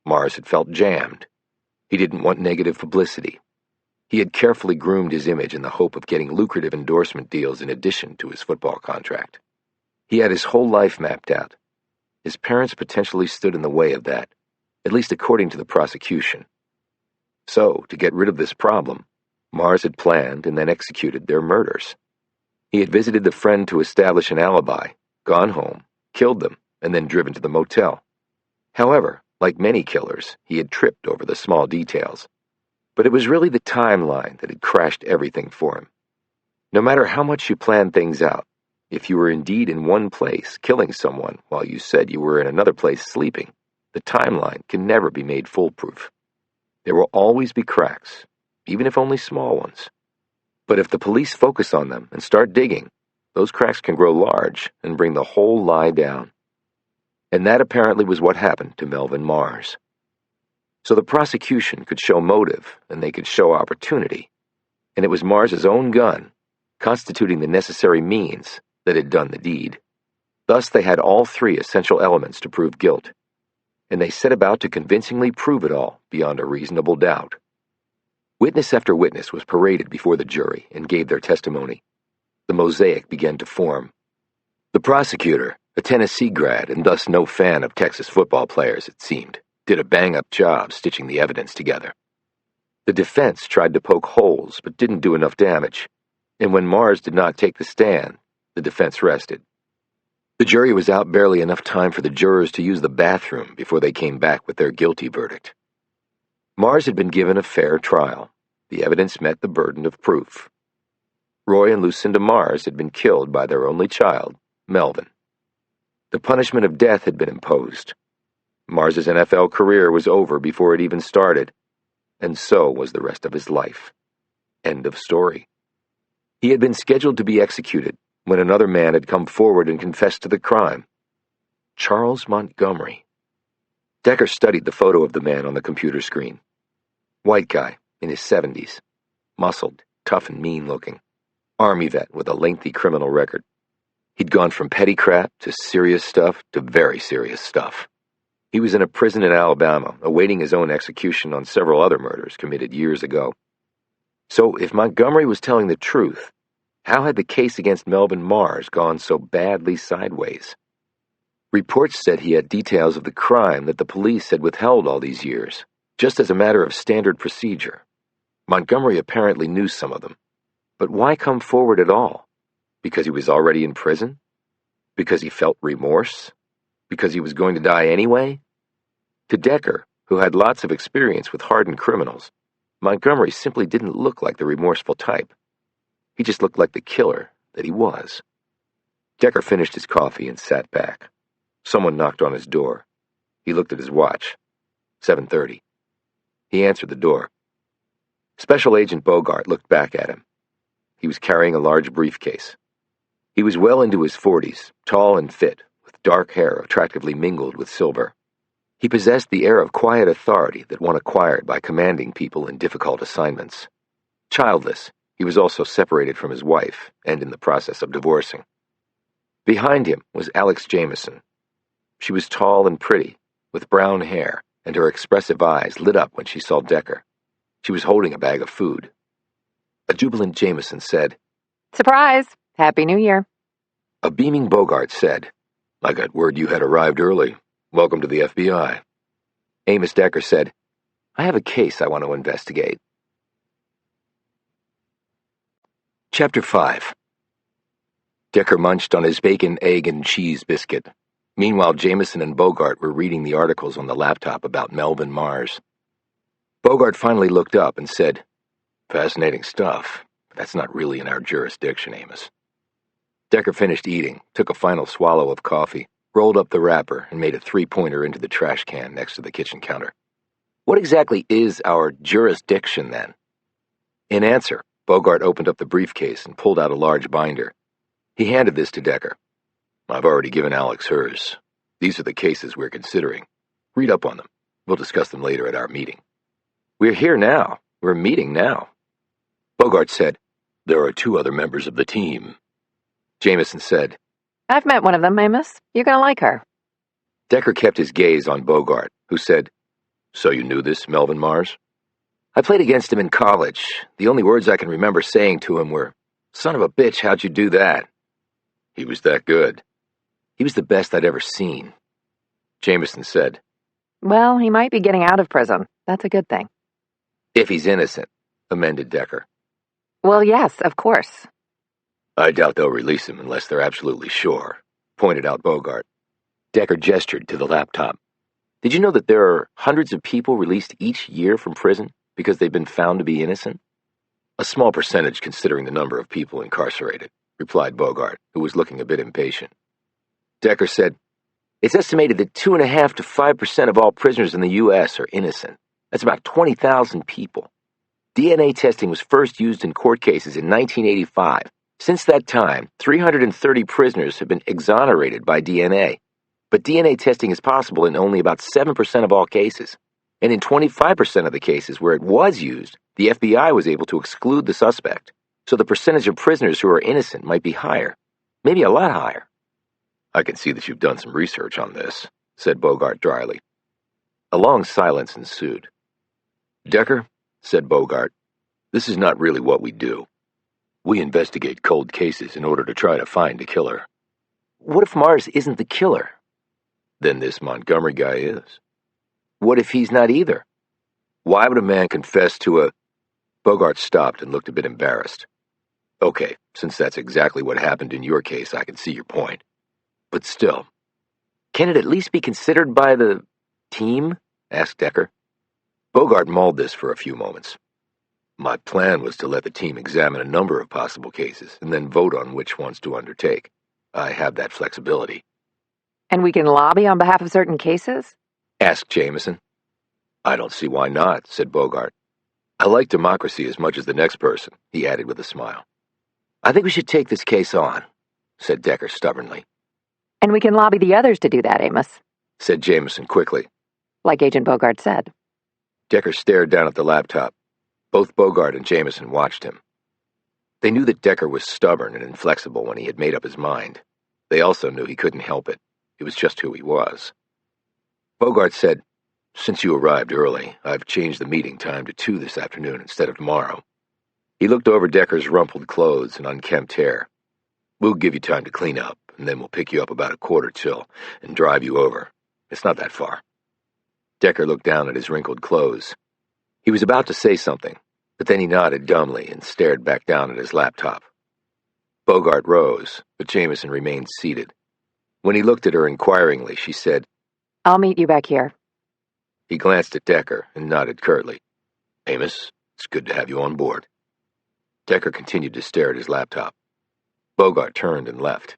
Mars had felt jammed. He didn't want negative publicity. He had carefully groomed his image in the hope of getting lucrative endorsement deals in addition to his football contract. He had his whole life mapped out. His parents potentially stood in the way of that, at least according to the prosecution. So, to get rid of this problem, Mars had planned and then executed their murders. He had visited the friend to establish an alibi, gone home, killed them, and then driven to the motel. However, like many killers, he had tripped over the small details. But it was really the timeline that had crashed everything for him. No matter how much you planned things out, if you were indeed in one place killing someone while you said you were in another place sleeping, the timeline can never be made foolproof. There will always be cracks, even if only small ones. But if the police focus on them and start digging, those cracks can grow large and bring the whole lie down. And that apparently was what happened to Melvin Mars. So the prosecution could show motive and they could show opportunity. And it was Mars's own gun, constituting the necessary means, that had done the deed. Thus they had all three essential elements to prove guilt. And they set about to convincingly prove it all beyond a reasonable doubt. Witness after witness was paraded before the jury and gave their testimony. The mosaic began to form. The prosecutor, a Tennessee grad and thus no fan of Texas football players, it seemed, did a bang-up job stitching the evidence together. The defense tried to poke holes but didn't do enough damage, and when Mars did not take the stand, the defense rested. The jury was out barely enough time for the jurors to use the bathroom before they came back with their guilty verdict. Mars had been given a fair trial. The evidence met the burden of proof. Roy and Lucinda Mars had been killed by their only child, Melvin. The punishment of death had been imposed. Mars's NFL career was over before it even started, and so was the rest of his life. End of story. He had been scheduled to be executed when another man had come forward and confessed to the crime. Charles Montgomery. Decker studied the photo of the man on the computer screen. White guy, in his 70s. Muscled, tough and mean-looking. Army vet with a lengthy criminal record. He'd gone from petty crap to serious stuff to very serious stuff. He was in a prison in Alabama, awaiting his own execution on several other murders committed years ago. So, if Montgomery was telling the truth, how had the case against Melvin Mars gone so badly sideways? Reports said he had details of the crime that the police had withheld all these years, just as a matter of standard procedure. Montgomery apparently knew some of them. But why come forward at all? Because he was already in prison? Because he felt remorse? Because he was going to die anyway? To Decker, who had lots of experience with hardened criminals, Montgomery simply didn't look like the remorseful type. He just looked like the killer that he was. Decker finished his coffee and sat back. Someone knocked on his door. He looked at his watch. 7:30. He answered the door. Special Agent Bogart looked back at him. He was carrying a large briefcase. He was well into his 40s, tall and fit, with dark hair attractively mingled with silver. He possessed the air of quiet authority that one acquired by commanding people in difficult assignments. Childless, he was also separated from his wife and in the process of divorcing. Behind him was Alex Jamison. She was tall and pretty, with brown hair, and her expressive eyes lit up when she saw Decker. She was holding a bag of food. A jubilant Jamison said, "Surprise! Happy New Year." A beaming Bogart said, "I got word you had arrived early. Welcome to the FBI." Amos Decker said, "I have a case I want to investigate." Chapter 5. Decker munched on his bacon, egg, and cheese biscuit. Meanwhile, Jamison and Bogart were reading the articles on the laptop about Melvin Mars. Bogart finally looked up and said, "Fascinating stuff, but that's not really in our jurisdiction, Amos." Decker finished eating, took a final swallow of coffee, rolled up the wrapper, and made a three-pointer into the trash can next to the kitchen counter. What exactly is our jurisdiction, then? In answer, Bogart opened up the briefcase and pulled out a large binder. He handed this to Decker. "I've already given Alex hers. These are the cases we're considering. Read up on them. We'll discuss them later at our meeting." "We're here now. We're meeting now." Bogart said, "There are 2 other members of the team." Jamison said, I've met one of them, Amos. You're going to like her. Decker kept his gaze on Bogart, who said, "So you knew this, Melvin Mars?" I played against him in college. The only words I can remember saying to him were, "Son of a bitch, how'd you do that?" He was that good. He was the best I'd ever seen. Jamison said, Well, he might be getting out of prison. That's a good thing. "If he's innocent," amended Decker. Well, yes, of course. "I doubt they'll release him unless they're absolutely sure," pointed out Bogart. Decker gestured to the laptop. "Did you know that there are hundreds of people released each year from prison because they've been found to be innocent?" "A small percentage considering the number of people incarcerated," replied Bogart, who was looking a bit impatient. Decker said, "It's estimated that 2.5% to 5% of all prisoners in the U.S. are innocent. That's about 20,000 people. DNA testing was first used in court cases in 1985. Since that time, 330 prisoners have been exonerated by DNA. But DNA testing is possible in only about 7% of all cases. And in 25% of the cases where it was used, the FBI was able to exclude the suspect. So the percentage of prisoners who are innocent might be higher, maybe a lot higher." "I can see that you've done some research on this," said Bogart dryly. A long silence ensued. "Decker," said Bogart, "this is not really what we do. We investigate cold cases in order to try to find a killer." "What if Mars isn't the killer?" "Then this Montgomery guy is." "What if he's not either?" "Why would a man confess to a—" Bogart stopped and looked a bit embarrassed. "Okay, since that's exactly what happened in your case, I can see your point. But still, can it at least be considered by the team?" asked Decker. Bogart mulled this for a few moments. "My plan was to let the team examine a number of possible cases and then vote on which ones to undertake. I have that flexibility." And we can lobby on behalf of certain cases? asked Jamison. "I don't see why not," said Bogart. "I like democracy as much as the next person," he added with a smile. "I think we should take this case on," said Decker stubbornly. And we can lobby the others to do that, Amos, said Jamison quickly. like Agent Bogart said. Decker stared down at the laptop. Both Bogart and Jamison watched him. They knew that Decker was stubborn and inflexible when he had made up his mind. They also knew he couldn't help it. It was just who he was. Bogart said, "Since you arrived early, I've changed the meeting time to 2 this afternoon instead of tomorrow." He looked over Decker's rumpled clothes and unkempt hair. "We'll give you time to clean up, and then we'll pick you up about 1:45 and drive you over. It's not that far." Decker looked down at his wrinkled clothes. He was about to say something, but then he nodded dumbly and stared back down at his laptop. Bogart rose, but Jamison remained seated. When he looked at her inquiringly, she said, "I'll meet you back here." He glanced at Decker and nodded curtly. "Amos, it's good to have you on board." Decker continued to stare at his laptop. Bogart turned and left.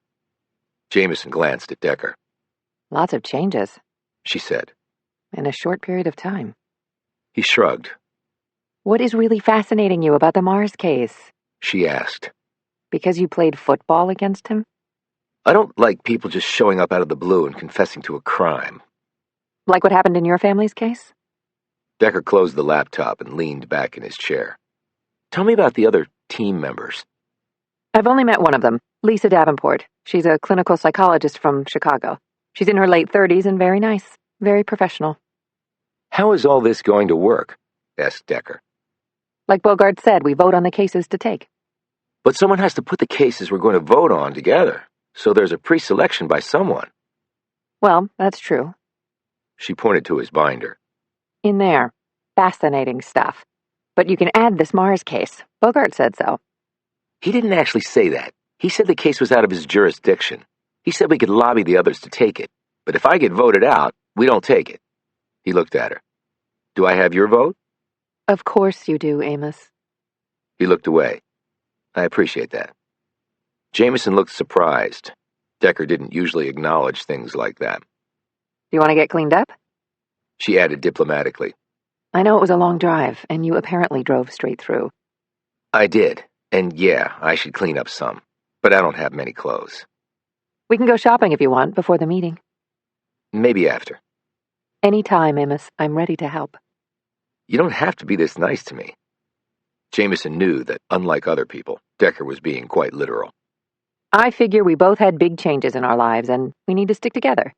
Jamison glanced at Decker. "Lots of changes," she said. "in a short period of time." He shrugged. "What is really fascinating you about the Mars case?" she asked. "Because you played football against him?" "I don't like people just showing up out of the blue and confessing to a crime." "Like what happened in your family's case?" Decker closed the laptop and leaned back in his chair. "Tell me about the other team members." "I've only met one of them, Lisa Davenport. She's a clinical psychologist from Chicago. She's in her late 30s and very nice, very professional." "How is all this going to work?" asked Decker. "Like Bogart said, we vote on the cases to take." "But someone has to put the cases we're going to vote on together, so there's a pre-selection by someone." "Well, that's true." She pointed to his binder. "In there. Fascinating stuff. But you can add this Mars case. Bogart said so." "He didn't actually say that. He said the case was out of his jurisdiction. He said we could lobby the others to take it. But if I get voted out, we don't take it." He looked at her. "Do I have your vote?" "Of course you do, Amos." He looked away. "I appreciate that." Jamison looked surprised. Decker didn't usually acknowledge things like that. "Do you want to get cleaned up?" She added diplomatically. "I know it was a long drive, and you apparently drove straight through." "I did, and yeah, I should clean up some, but I don't have many clothes." "We can go shopping if you want, before the meeting." "Maybe after." "Any time, Amos. I'm ready to help." "You don't have to be this nice to me." Jamison knew that, unlike other people, Decker was being quite literal. "I figure we both had big changes in our lives, and we need to stick together.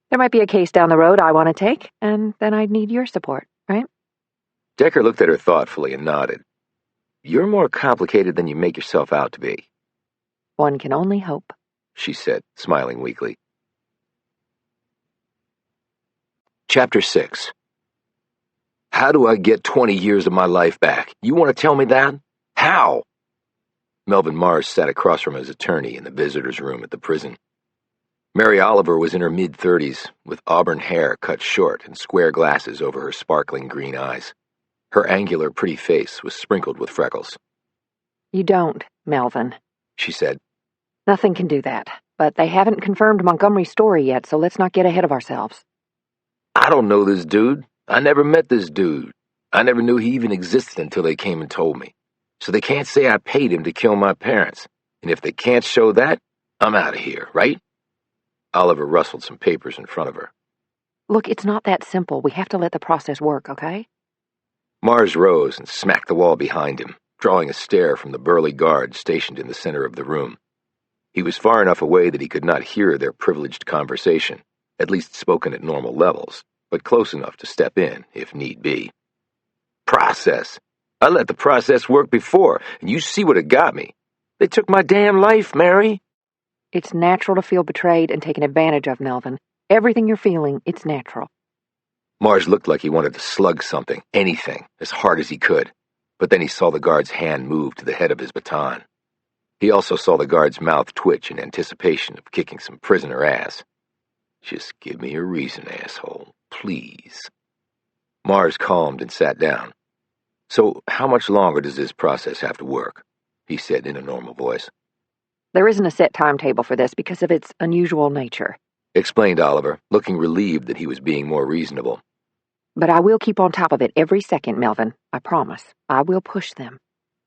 There might be a case down the road I want to take, and then I'd need your support, right?" Decker looked at her thoughtfully and nodded. You're more complicated than you make yourself out to be. One can only hope, she said, smiling weakly. Chapter 6. How do I get 20 years of my life back? You want to tell me that? How? Melvin Mars sat across from his attorney in the visitor's room at the prison. Mary Oliver was in her mid-30s, with auburn hair cut short and square glasses over her sparkling green eyes. Her angular, pretty face was sprinkled with freckles. You don't, Melvin, she said. Nothing can do that, but they haven't confirmed Montgomery's story yet, so let's not get ahead of ourselves. I don't know this dude. I never met this dude. I never knew he even existed until they came and told me. So they can't say I paid him to kill my parents. And if they can't show that, I'm out of here, right? Oliver rustled some papers in front of her. Look, it's not that simple. We have to let the process work, okay? Mars rose and smacked the wall behind him, drawing a stare from the burly guard stationed in the center of the room. He was far enough away that he could not hear their privileged conversation, at least spoken at normal levels, but close enough to step in, if need be. Process. I let the process work before, and you see what it got me. They took my damn life, Mary. It's natural to feel betrayed and taken advantage of, Melvin. Everything you're feeling, it's natural. Mars looked like he wanted to slug something, anything, as hard as he could, but then he saw the guard's hand move to the head of his baton. He also saw the guard's mouth twitch in anticipation of kicking some prisoner ass. Just give me a reason, asshole, please. Mars calmed and sat down. So how much longer does this process have to work? He said in a normal voice. There isn't a set timetable for this because of its unusual nature, explained Oliver, looking relieved that he was being more reasonable. But I will keep on top of it every second, Melvin. I promise. I will push them.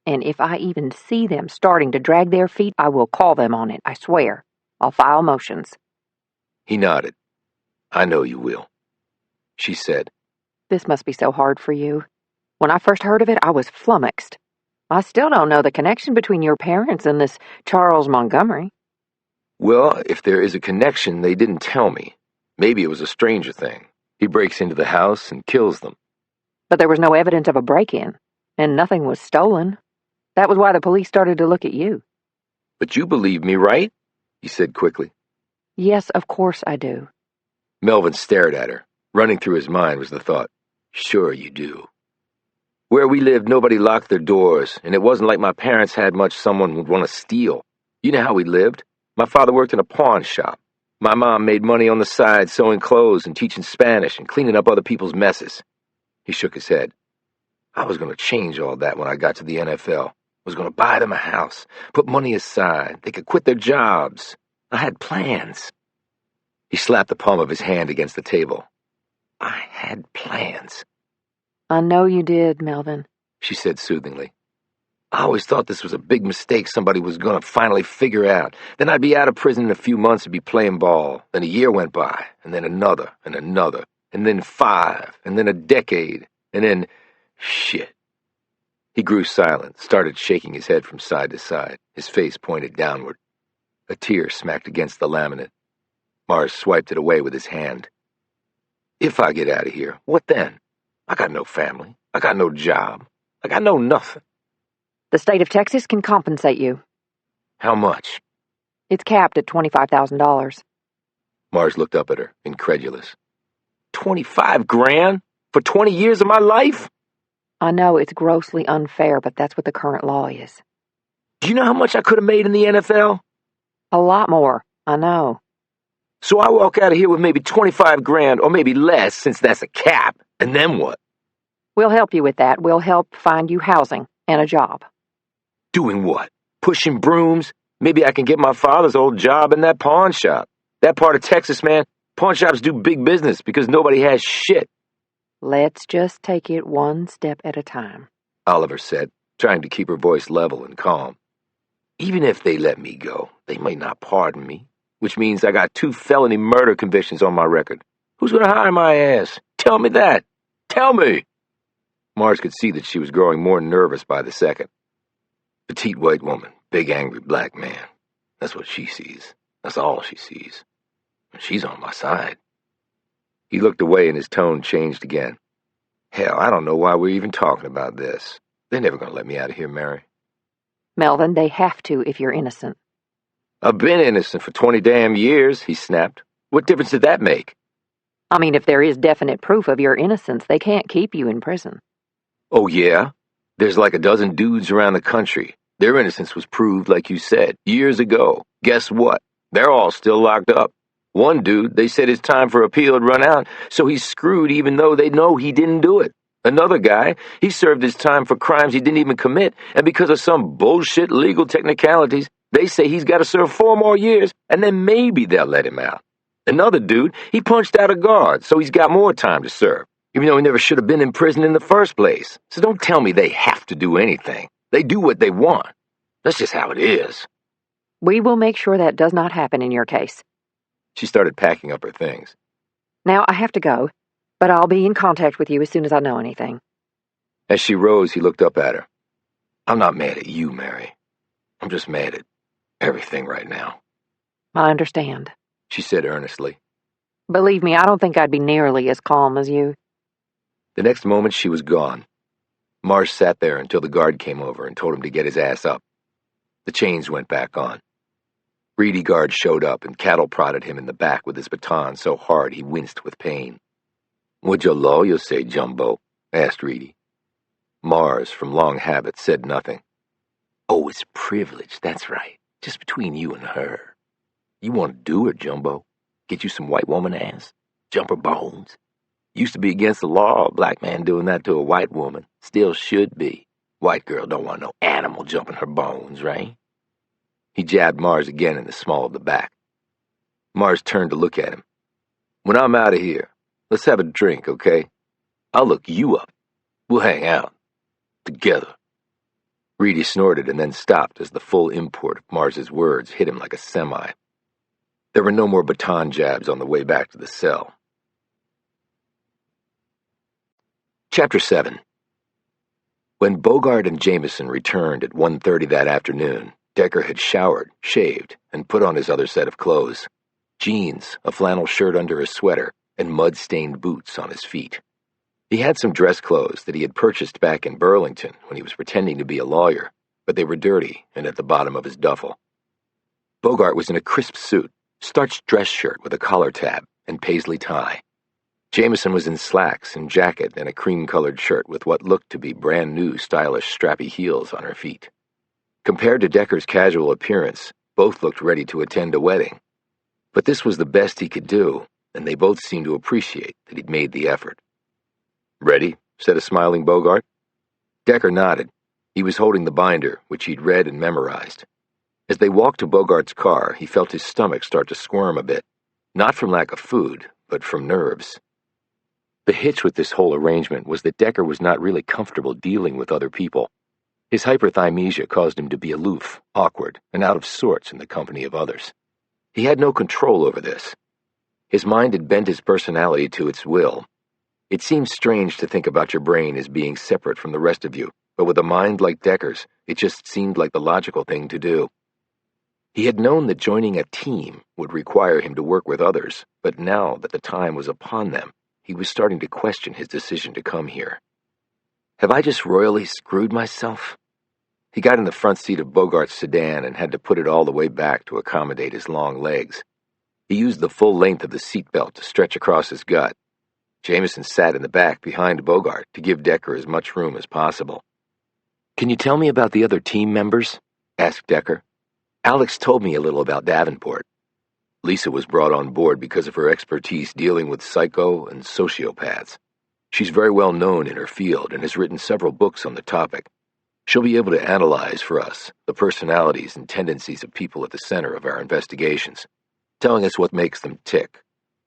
And if I even see them starting to drag their feet, I will call them on it, I swear. I'll file motions. He nodded. I know you will, she said. This must be so hard for you. When I first heard of it, I was flummoxed. I still don't know the connection between your parents and this Charles Montgomery. Well, if there is a connection, they didn't tell me. Maybe it was a stranger thing. He breaks into the house and kills them. But there was no evidence of a break-in, and nothing was stolen. That was why the police started to look at you. But you believe me, right? He said quickly. Yes, of course I do. Melvin stared at her. Running through his mind was the thought, sure you do. Where we lived, nobody locked their doors, and it wasn't like my parents had much someone would want to steal. You know how we lived. My father worked in a pawn shop. My mom made money on the side sewing clothes and teaching Spanish and cleaning up other people's messes. He shook his head. I was going to change all that when I got to the NFL. I was going to buy them a house, put money aside. They could quit their jobs. I had plans. He slapped the palm of his hand against the table. I had plans. I know you did, Melvin, she said soothingly. I always thought this was a big mistake somebody was going to finally figure out. Then I'd be out of prison in a few months and be playing ball. Then a year went by, and then another, and then 5, and then a decade, and then... shit. He grew silent, started shaking his head from side to side, his face pointed downward. A tear smacked against the laminate. Mars swiped it away with his hand. If I get out of here, what then? I got no family. I got no job. I got no nothing. The state of Texas can compensate you. How much? It's capped at $25,000. Mars looked up at her, incredulous. 25 grand? For 20 years of my life? I know it's grossly unfair, but that's what the current law is. Do you know how much I could have made in the NFL? A lot more, I know. So I walk out of here with maybe 25 grand, or maybe less, since that's a cap, and then what? We'll help you with that. We'll help find you housing and a job. Doing what? Pushing brooms? Maybe I can get my father's old job in that pawn shop. That part of Texas, man, pawn shops do big business because nobody has shit. Let's just take it one step at a time, Oliver said, trying to keep her voice level and calm. Even if they let me go, they might not pardon me, which means I got 2 felony murder convictions on my record. Who's going to hire my ass? Tell me that. Tell me. Mars could see that she was growing more nervous by the second. Petite white woman, big angry black man. That's what she sees. That's all she sees. And she's on my side. He looked away and his tone changed again. Hell, I don't know why we're even talking about this. They're never going to let me out of here, Mary. Melvin, they have to if you're innocent. I've been innocent for 20 damn years, he snapped. What difference did that make? I mean, if there is definite proof of your innocence, they can't keep you in prison. Oh, yeah? There's like a dozen dudes around the country. Their innocence was proved, like you said, years ago. Guess what? They're all still locked up. One dude, they said his time for appeal had run out, so he's screwed even though they know he didn't do it. Another guy, he served his time for crimes he didn't even commit, and because of some bullshit legal technicalities, they say he's got to serve 4 more years, and then maybe they'll let him out. Another dude, he punched out a guard, so he's got more time to serve, even though he never should have been in prison in the first place. So don't tell me they have to do anything. They do what they want. That's just how it is. We will make sure that does not happen in your case. She started packing up her things. Now I have to go, but I'll be in contact with you as soon as I know anything. As she rose, he looked up at her. I'm not mad at you, Mary. I'm just mad at everything right now. I understand, She said earnestly. Believe me, I don't think I'd be nearly as calm as you. The next moment, she was gone. Mars sat there until the guard came over and told him to get his ass up. The chains went back on. Reedy guard showed up and cattle prodded him in the back with his baton so hard he winced with pain. "What'd your lawyer say, Jumbo?" asked Reedy. Mars, from long habit, said nothing. "Oh, it's privilege, that's right. Just between you and her. You want to do her, Jumbo? Get you some white woman ass? Jump her bones? Used to be against the law, a black man doing that to a white woman. Still should be. White girl don't want no animal jumping her bones, right?" He jabbed Mars again in the small of the back. Mars turned to look at him. "When I'm out of here, let's have a drink, okay? I'll look you up. We'll hang out. Together." Reedy snorted and then stopped as the full import of Mars's words hit him like a semi. There were no more baton jabs on the way back to the cell. Chapter 7. When Bogart and Jamison returned at 1:30 that afternoon, Decker had showered, shaved, and put on his other set of clothes. Jeans, a flannel shirt under his sweater, and mud-stained boots on his feet. He had some dress clothes that he had purchased back in Burlington when he was pretending to be a lawyer, but they were dirty and at the bottom of his duffel. Bogart was in a crisp suit, starched dress shirt with a collar tab, and paisley tie. Jamison was in slacks and jacket and a cream-colored shirt with what looked to be brand-new stylish strappy heels on her feet. Compared to Decker's casual appearance, both looked ready to attend a wedding. But this was the best he could do, and they both seemed to appreciate that he'd made the effort. "Ready?" said a smiling Bogart. Decker nodded. He was holding the binder, which he'd read and memorized. As they walked to Bogart's car, he felt his stomach start to squirm a bit, not from lack of food, but from nerves. The hitch with this whole arrangement was that Decker was not really comfortable dealing with other people. His hyperthymesia caused him to be aloof, awkward, and out of sorts in the company of others. He had no control over this. His mind had bent his personality to its will. It seemed strange to think about your brain as being separate from the rest of you, but with a mind like Decker's, it just seemed like the logical thing to do. He had known that joining a team would require him to work with others, but now that the time was upon them, he was starting to question his decision to come here. Have I just royally screwed myself? He got in the front seat of Bogart's sedan and had to put it all the way back to accommodate his long legs. He used the full length of the seatbelt to stretch across his gut. Jamison sat in the back behind Bogart to give Decker as much room as possible. "Can you tell me about the other team members?" asked Decker. "Alex told me a little about Davenport. Lisa was brought on board because of her expertise dealing with psycho and sociopaths. She's very well known in her field and has written several books on the topic. She'll be able to analyze for us the personalities and tendencies of people at the center of our investigations, telling us what makes them tick.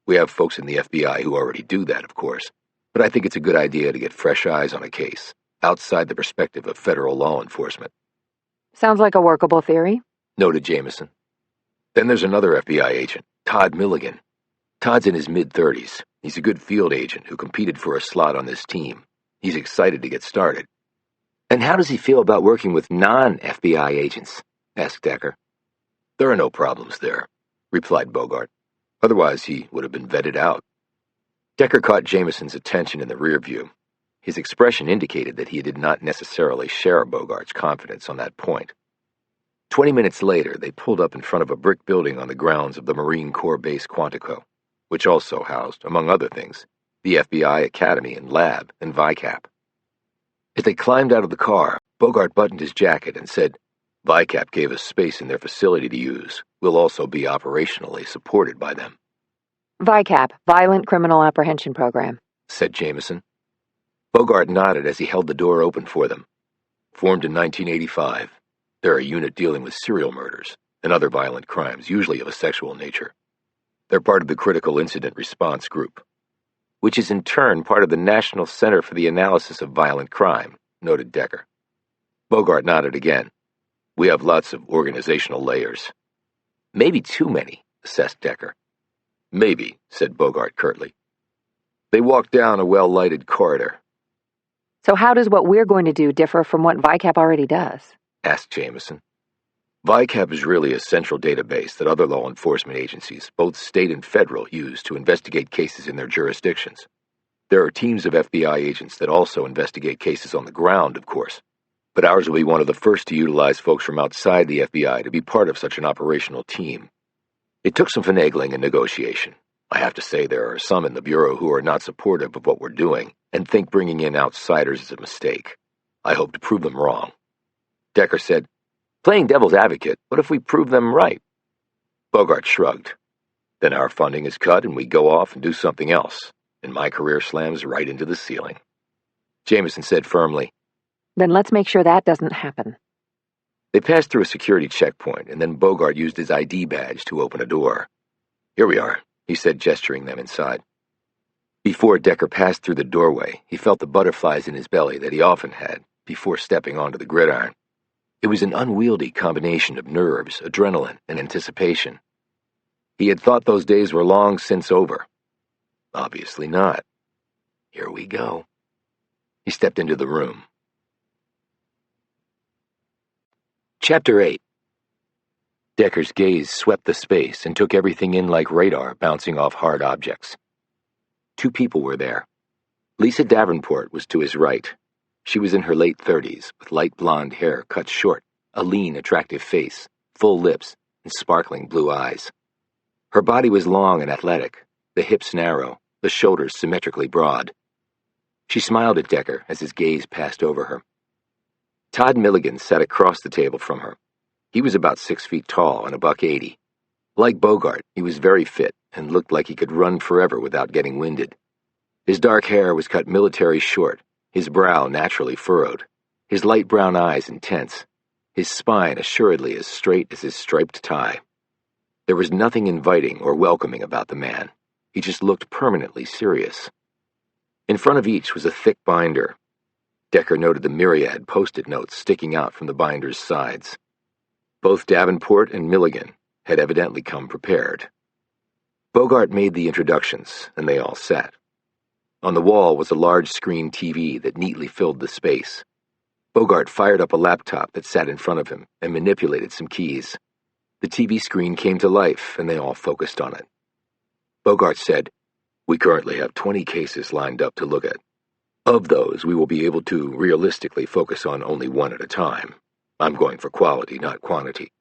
We have folks in the FBI who already do that, of course, but I think it's a good idea to get fresh eyes on a case, outside the perspective of federal law enforcement." Sounds like a workable theory, noted Jamison. "Then there's another FBI agent, Todd Milligan. Todd's in his mid-30s. He's a good field agent who competed for a slot on this team. He's excited to get started." "And how does he feel about working with non-FBI agents?" asked Decker. "There are no problems there," replied Bogart. "Otherwise, he would have been vetted out." Decker caught Jamison's attention in the rear view. His expression indicated that he did not necessarily share Bogart's confidence on that point. 20 minutes later, they pulled up in front of a brick building on the grounds of the Marine Corps Base Quantico, which also housed, among other things, the FBI Academy and Lab and VICAP. As they climbed out of the car, Bogart buttoned his jacket and said, "VICAP gave us space in their facility to use. We'll also be operationally supported by them." VICAP, Violent Criminal Apprehension Program, said Jamison. Bogart nodded as he held the door open for them. Formed in 1985, they're a unit dealing with serial murders and other violent crimes, usually of a sexual nature. They're part of the Critical Incident Response Group, which is in turn part of the National Center for the Analysis of Violent Crime, noted Decker. Bogart nodded again. We have lots of organizational layers. Maybe too many, assessed Decker. Maybe, said Bogart curtly. They walked down a well-lighted corridor. So how does what we're going to do differ from what VICAP already does? Asked Jamison. VICAP is really a central database that other law enforcement agencies, both state and federal, use to investigate cases in their jurisdictions. There are teams of FBI agents that also investigate cases on the ground, of course, but ours will be one of the first to utilize folks from outside the FBI to be part of such an operational team. It took some finagling and negotiation. I have to say there are some in the Bureau who are not supportive of what we're doing and think bringing in outsiders is a mistake. I hope to prove them wrong. Decker said, Playing devil's advocate, what if we prove them right? Bogart shrugged. Then our funding is cut and we go off and do something else, and my career slams right into the ceiling. Jamison said firmly, Then let's make sure that doesn't happen. They passed through a security checkpoint, and then Bogart used his ID badge to open a door. Here we are, he said, gesturing them inside. Before Decker passed through the doorway, he felt the butterflies in his belly that he often had before stepping onto the gridiron. It was an unwieldy combination of nerves, adrenaline, and anticipation. He had thought those days were long since over. Obviously not. Here we go. He stepped into the room. Chapter 8. Decker's gaze swept the space and took everything in like radar bouncing off hard objects. 2 people were there. Lisa Davenport was to his right. She was in her late 30s, with light blonde hair cut short, a lean, attractive face, full lips, and sparkling blue eyes. Her body was long and athletic, the hips narrow, the shoulders symmetrically broad. She smiled at Decker as his gaze passed over her. Todd Milligan sat across the table from her. He was about 6 feet tall and $180. Like Bogart, he was very fit and looked like he could run forever without getting winded. His dark hair was cut military short, his brow naturally furrowed, his light brown eyes intense, his spine assuredly as straight as his striped tie. There was nothing inviting or welcoming about the man. He just looked permanently serious. In front of each was a thick binder. Decker noted the myriad post-it notes sticking out from the binder's sides. Both Davenport and Milligan had evidently come prepared. Bogart made the introductions, and they all sat. On the wall was a large screen TV that neatly filled the space. Bogart fired up a laptop that sat in front of him and manipulated some keys. The TV screen came to life, and they all focused on it. Bogart said, We currently have 20 cases lined up to look at. Of those, we will be able to realistically focus on only one at a time. I'm going for quality, not quantity.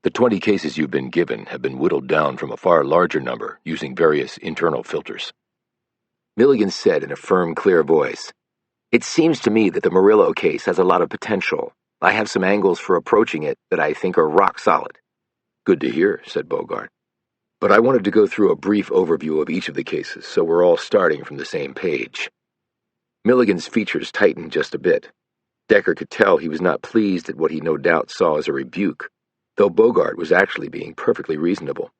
The 20 cases you've been given have been whittled down from a far larger number using various internal filters. Milligan said in a firm, clear voice, It seems to me that the Murillo case has a lot of potential. I have some angles for approaching it that I think are rock solid. Good to hear, said Bogart. But I wanted to go through a brief overview of each of the cases so we're all starting from the same page. Milligan's features tightened just a bit. Decker could tell he was not pleased at what he no doubt saw as a rebuke, though Bogart was actually being perfectly reasonable.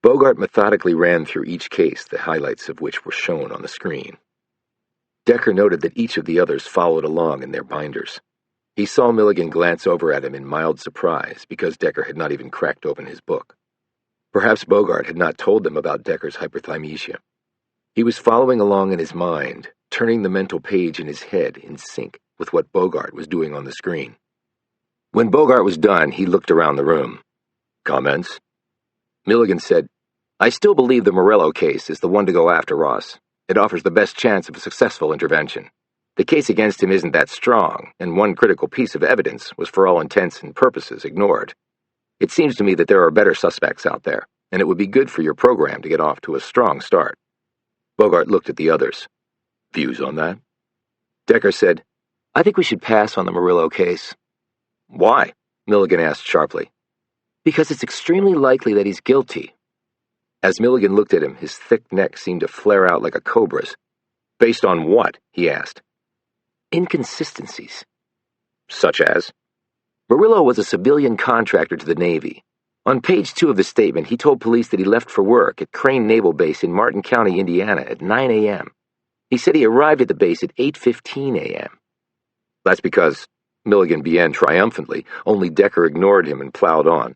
Bogart methodically ran through each case, the highlights of which were shown on the screen. Decker noted that each of the others followed along in their binders. He saw Milligan glance over at him in mild surprise because Decker had not even cracked open his book. Perhaps Bogart had not told them about Decker's hyperthymesia. He was following along in his mind, turning the mental page in his head in sync with what Bogart was doing on the screen. When Bogart was done, he looked around the room. Comments? Milligan said, I still believe the Murillo case is the one to go after, Ross. It offers the best chance of a successful intervention. The case against him isn't that strong, and one critical piece of evidence was for all intents and purposes ignored. It seems to me that there are better suspects out there, and it would be good for your program to get off to a strong start." Bogart looked at the others. "Views on that?" Decker said, "I think we should pass on the Murillo case." "Why?" Milligan asked sharply. "Because it's extremely likely that he's guilty." As Milligan looked at him, his thick neck seemed to flare out like a cobra's. "Based on what?" he asked. "Inconsistencies." "Such as?" "Murillo was a civilian contractor to the Navy. On page 2 of the statement, he told police that he left for work at Crane Naval Base in Martin County, Indiana, at 9 a.m. He said he arrived at the base at 8:15 a.m. "That's because," Milligan began triumphantly, only Decker ignored him and plowed on.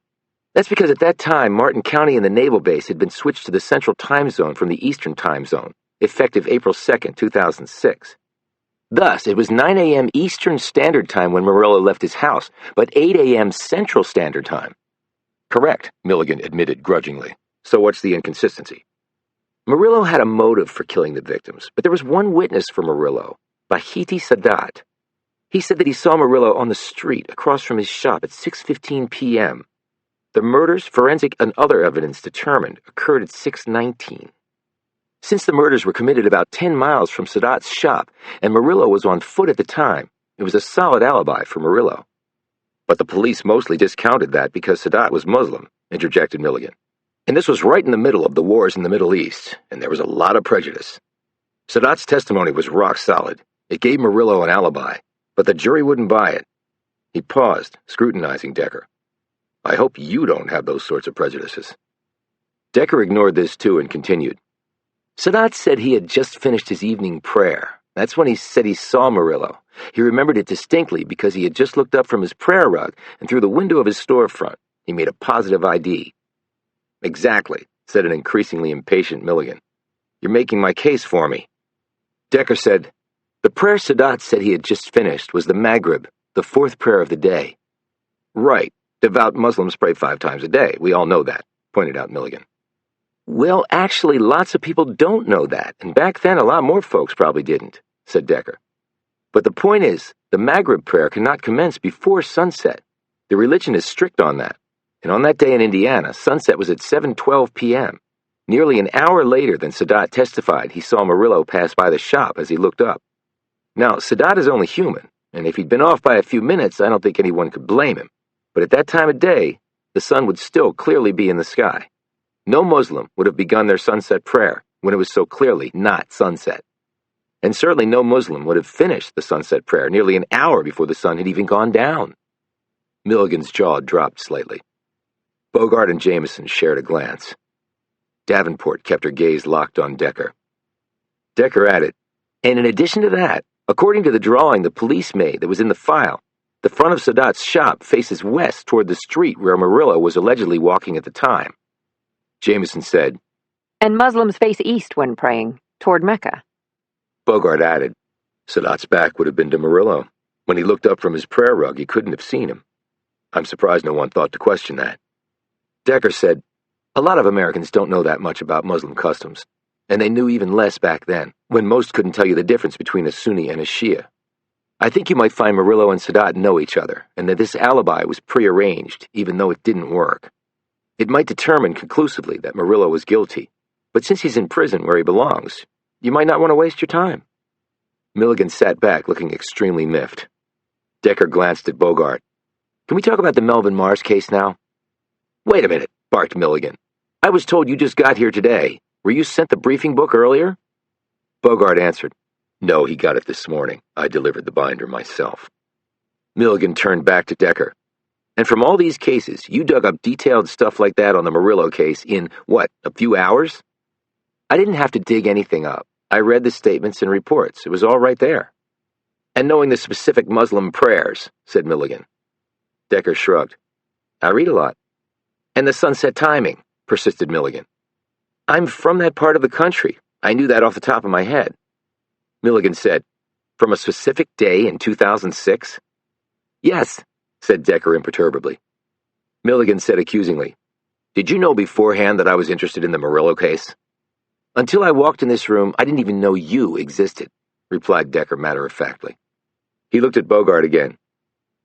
"That's because at that time, Martin County and the Naval Base had been switched to the Central Time Zone from the Eastern Time Zone, effective April 2nd, 2006. Thus, it was 9 a.m. Eastern Standard Time when Murillo left his house, but 8 a.m. Central Standard Time." "Correct," Milligan admitted grudgingly. "So what's the inconsistency?" "Murillo had a motive for killing the victims, but there was one witness for Murillo, Bahiti Sadat. He said that he saw Murillo on the street across from his shop at 6:15 p.m. The murders, forensic and other evidence determined, occurred at 6:19. Since the murders were committed about 10 miles from Sadat's shop, and Murillo was on foot at the time, it was a solid alibi for Murillo." "But the police mostly discounted that because Sadat was Muslim," interjected Milligan. "And this was right in the middle of the wars in the Middle East, and there was a lot of prejudice. Sadat's testimony was rock solid. It gave Murillo an alibi, but the jury wouldn't buy it." He paused, scrutinizing Decker. "I hope you don't have those sorts of prejudices." Decker ignored this too and continued. "Sadat said he had just finished his evening prayer. That's when he said he saw Murillo. He remembered it distinctly because he had just looked up from his prayer rug and through the window of his storefront. He made a positive ID." "Exactly," said an increasingly impatient Milligan. "You're making my case for me." Decker said, "The prayer Sadat said he had just finished was the Maghrib, the fourth prayer of the day." "Right. Devout Muslims pray 5 times a day. We all know that," pointed out Milligan. "Well, actually, lots of people don't know that, and back then a lot more folks probably didn't," said Decker. "But the point is, the Maghrib prayer cannot commence before sunset. The religion is strict on that. And on that day in Indiana, sunset was at 7:12 p.m., nearly an hour later than Sadat testified he saw Murillo pass by the shop as he looked up. Now, Sadat is only human, and if he'd been off by a few minutes, I don't think anyone could blame him. But at that time of day, the sun would still clearly be in the sky. No Muslim would have begun their sunset prayer when it was so clearly not sunset. And certainly no Muslim would have finished the sunset prayer nearly an hour before the sun had even gone down." Milligan's jaw dropped slightly. Bogart and Jamison shared a glance. Davenport kept her gaze locked on Decker. Decker added, "And in addition to that, according to the drawing the police made that was in the file, the front of Sadat's shop faces west toward the street where Murillo was allegedly walking at the time." Jamison said, "And Muslims face east when praying, toward Mecca." Bogart added, "Sadat's back would have been to Murillo. When he looked up from his prayer rug, he couldn't have seen him. I'm surprised no one thought to question that." Decker said, "A lot of Americans don't know that much about Muslim customs, and they knew even less back then, when most couldn't tell you the difference between a Sunni and a Shia. I think you might find Murillo and Sadat know each other, and that this alibi was prearranged, even though it didn't work. It might determine conclusively that Murillo was guilty, but since he's in prison where he belongs, you might not want to waste your time." Milligan sat back, looking extremely miffed. Decker glanced at Bogart. "Can we talk about the Melvin Mars case now?" "Wait a minute," barked Milligan. "I was told you just got here today. Were you sent the briefing book earlier?" Bogart answered, "No, he got it this morning. I delivered the binder myself." Milligan turned back to Decker. "And from all these cases, you dug up detailed stuff like that on the Murillo case in, what, a few hours?" "I didn't have to dig anything up. I read the statements and reports. It was all right there." "And knowing the specific Muslim prayers," said Milligan. Decker shrugged. "I read a lot." "And the sunset timing," persisted Milligan. "I'm from that part of the country. I knew that off the top of my head." Milligan said, "From a specific day in 2006? "Yes," said Decker imperturbably. Milligan said accusingly, "Did you know beforehand that I was interested in the Murillo case?" "Until I walked in this room, I didn't even know you existed." replied Decker matter-of-factly. He looked at Bogart again.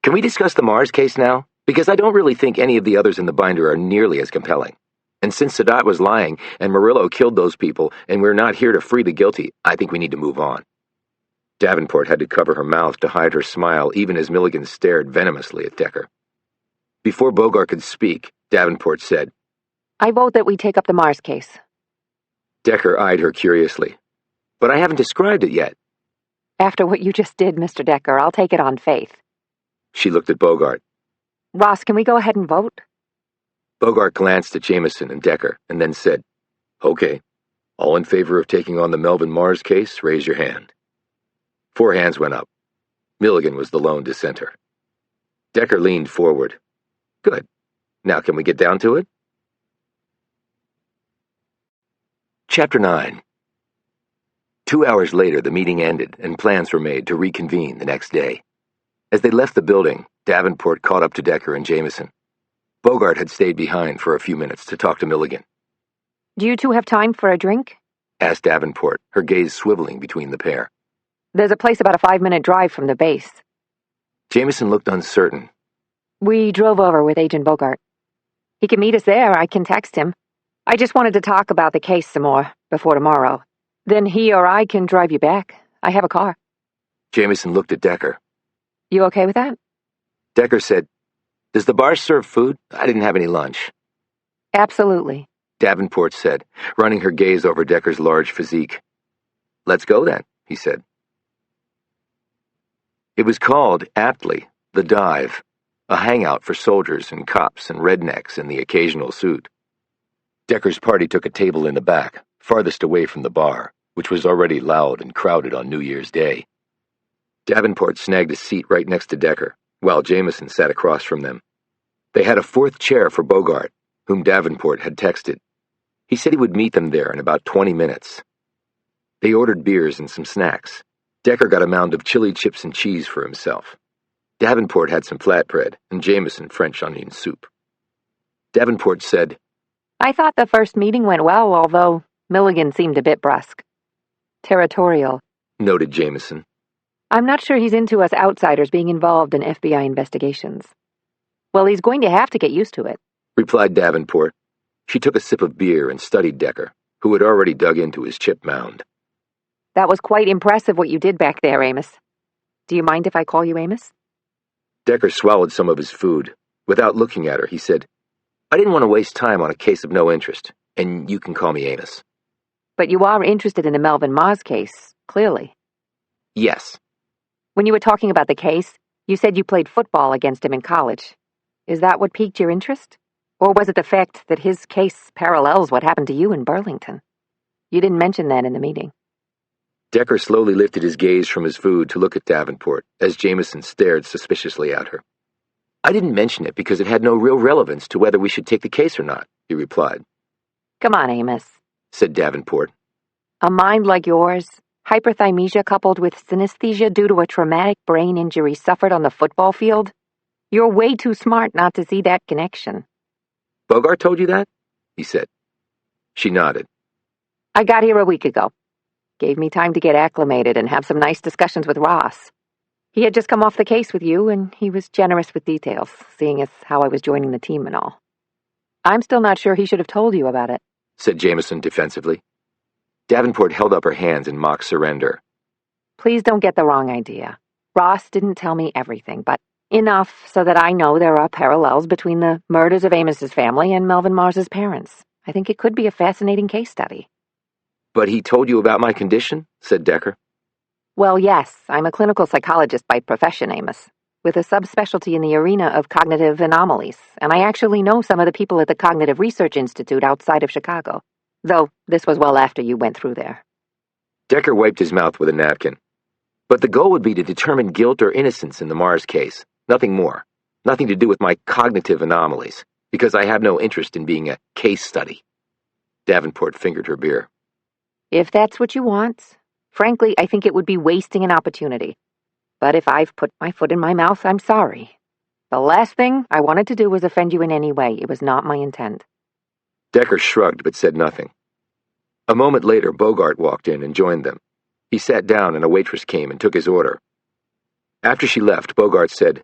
Can we discuss the Mars case now? Because I don't really think any of the others in the binder are nearly as compelling. And since Sadat was lying, and Murillo killed those people, and we're not here to free the guilty, I think we need to move on. Davenport had to cover her mouth to hide her smile, even as Milligan stared venomously at Decker. Before Bogart could speak, Davenport said, I vote that we take up the Mars case. Decker eyed her curiously. But I haven't described it yet. After what you just did, Mr. Decker, I'll take it on faith. She looked at Bogart. Ross, can we go ahead and vote? Bogart glanced at Jamison and Decker, and then said, Okay. All in favor of taking on the Melvin Mars case, raise your hand. 4 hands went up. Milligan was the lone dissenter. Decker leaned forward. Good. Now can we get down to it? Chapter 9. 2 hours later, the meeting ended, and plans were made to reconvene the next day. As they left the building, Davenport caught up to Decker and Jamison. Bogart had stayed behind for a few minutes to talk to Milligan. Do you two have time for a drink? Asked Davenport, her gaze swiveling between the pair. There's a place about a 5-minute drive from the base. Jamison looked uncertain. We drove over with Agent Bogart. He can meet us there. I can text him. I just wanted to talk about the case some more before tomorrow. Then he or I can drive you back. I have a car. Jamison looked at Decker. You okay with that? Decker said, Does the bar serve food? I didn't have any lunch. Absolutely. Davenport said, running her gaze over Decker's large physique. Let's go then, he said. It was called, aptly, the Dive, a hangout for soldiers and cops and rednecks in the occasional suit. Decker's party took a table in the back, farthest away from the bar, which was already loud and crowded on New Year's Day. Davenport snagged a seat right next to Decker, while Jamison sat across from them. They had a 4th chair for Bogart, whom Davenport had texted. He said he would meet them there in about 20 minutes. They ordered beers and some snacks. Decker got a mound of chili chips and cheese for himself. Davenport had some flatbread, and Jamison French onion soup. Davenport said, I thought the first meeting went well, although Milligan seemed a bit brusque. Territorial, noted Jamison. I'm not sure he's into us outsiders being involved in FBI investigations. Well, he's going to have to get used to it, replied Davenport. She took a sip of beer and studied Decker, who had already dug into his chip mound. That was quite impressive what you did back there, Amos. Do you mind if I call you Amos? Decker swallowed some of his food. Without looking at her, he said, I didn't want to waste time on a case of no interest, and you can call me Amos. But you are interested in the Melvin Mars case, clearly. Yes. When you were talking about the case, you said you played football against him in college. Is that what piqued your interest? Or was it the fact that his case parallels what happened to you in Burlington? You didn't mention that in the meeting. Decker slowly lifted his gaze from his food to look at Davenport as Jamison stared suspiciously at her. I didn't mention it because it had no real relevance to whether we should take the case or not, he replied. Come on, Amos, said Davenport. A mind like yours, hyperthymesia coupled with synesthesia due to a traumatic brain injury suffered on the football field? You're way too smart not to see that connection. Bogart told you that? He said. She nodded. I got here a week ago. Gave me time to get acclimated and have some nice discussions with Ross. He had just come off the case with you, and he was generous with details, seeing as how I was joining the team and all. I'm still not sure he should have told you about it, said Jamison defensively. Davenport held up her hands in mock surrender. Please don't get the wrong idea. Ross didn't tell me everything, but enough so that I know there are parallels between the murders of Amos's family and Melvin Mars's parents. I think it could be a fascinating case study. But he told you about my condition? Said Decker. Well, yes, I'm a clinical psychologist by profession, Amos, with a subspecialty in the arena of cognitive anomalies, and I actually know some of the people at the Cognitive Research Institute outside of Chicago, though this was well after you went through there. Decker wiped his mouth with a napkin. But the goal would be to determine guilt or innocence in the Mars case, nothing more. Nothing to do with my cognitive anomalies, because I have no interest in being a case study. Davenport fingered her beer. If that's what you want. Frankly, I think it would be wasting an opportunity. But if I've put my foot in my mouth, I'm sorry. The last thing I wanted to do was offend you in any way. It was not my intent. Decker shrugged but said nothing. A moment later, Bogart walked in and joined them. He sat down and a waitress came and took his order. After she left, Bogart said,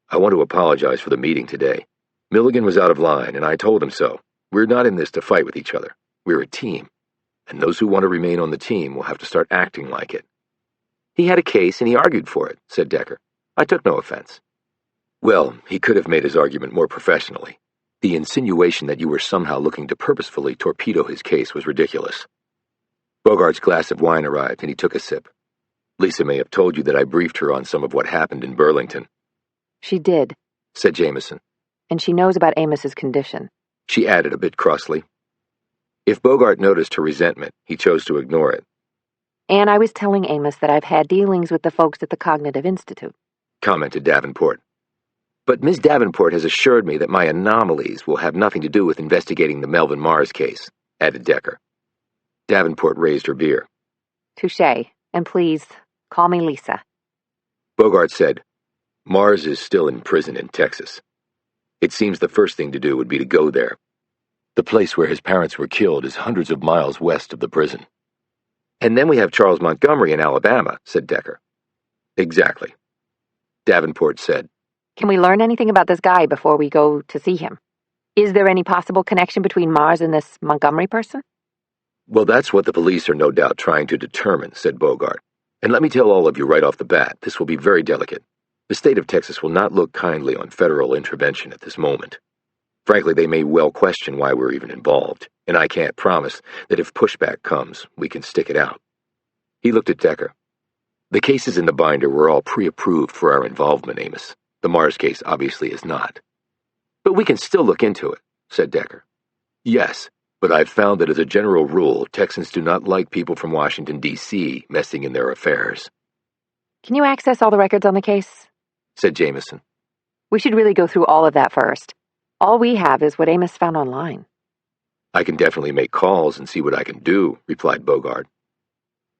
"I want to apologize for the meeting today. Milligan was out of line, and I told him so. We're not in this to fight with each other. We're a team, and those who want to remain on the team will have to start acting like it." "He had a case, and he argued for it," said Decker. "I took no offense." "Well, he could have made his argument more professionally. The insinuation that you were somehow looking to purposefully torpedo his case was ridiculous." Bogart's glass of wine arrived, and he took a sip. "Lisa may have told you that I briefed her on some of what happened in Burlington." "She did," said Jamison. "and she knows about Amos's condition." She added a bit crossly. If Bogart noticed her resentment, he chose to ignore it. "And I was telling Amos that I've had dealings with the folks at the Cognitive Institute," commented Davenport. "But Ms. Davenport has assured me that my anomalies will have nothing to do with investigating the Melvin Mars case," added Decker. Davenport raised her beer. "Touché, and please, call me Lisa." Bogart said, "Mars is still in prison in Texas. It seems the first thing to do would be to go there. The place where his parents were killed is hundreds of miles west of the prison." "And then we have Charles Montgomery in Alabama," said Decker. "Exactly." Davenport said, "Can we learn anything about this guy before we go to see him? Is there any possible connection between Mars and this Montgomery person?" "Well, that's what the police are no doubt trying to determine," said Bogart. "And let me tell all of you right off the bat, this will be very delicate. The state of Texas will not look kindly on federal intervention at this moment. Frankly, they may well question why we're even involved, and I can't promise that if pushback comes, we can stick it out." He looked at Decker. "The cases in the binder were all pre-approved for our involvement, Amos. The Mars case obviously is not." "But we can still look into it," said Decker. "Yes, but I've found that as a general rule, Texans do not like people from Washington, D.C. messing in their affairs." "Can you access all the records on the case?" said Jamison. "We should really go through all of that first. All we have is what Amos found online." "I can definitely make calls and see what I can do," replied Bogart.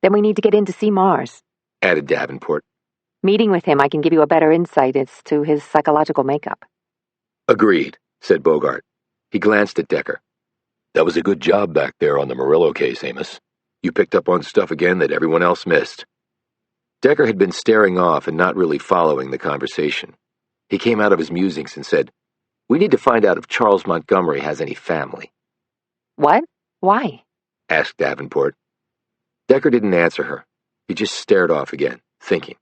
"Then we need to get in to see Mars," added Davenport. "Meeting with him, I can give you a better insight as to his psychological makeup." "Agreed," said Bogart. He glanced at Decker. "That was a good job back there on the Murillo case, Amos. You picked up on stuff again that everyone else missed." Decker had been staring off and not really following the conversation. He came out of his musings and said, "We need to find out if Charles Montgomery has any family." "What? Why?" asked Davenport. Decker didn't answer her. He just stared off again, thinking.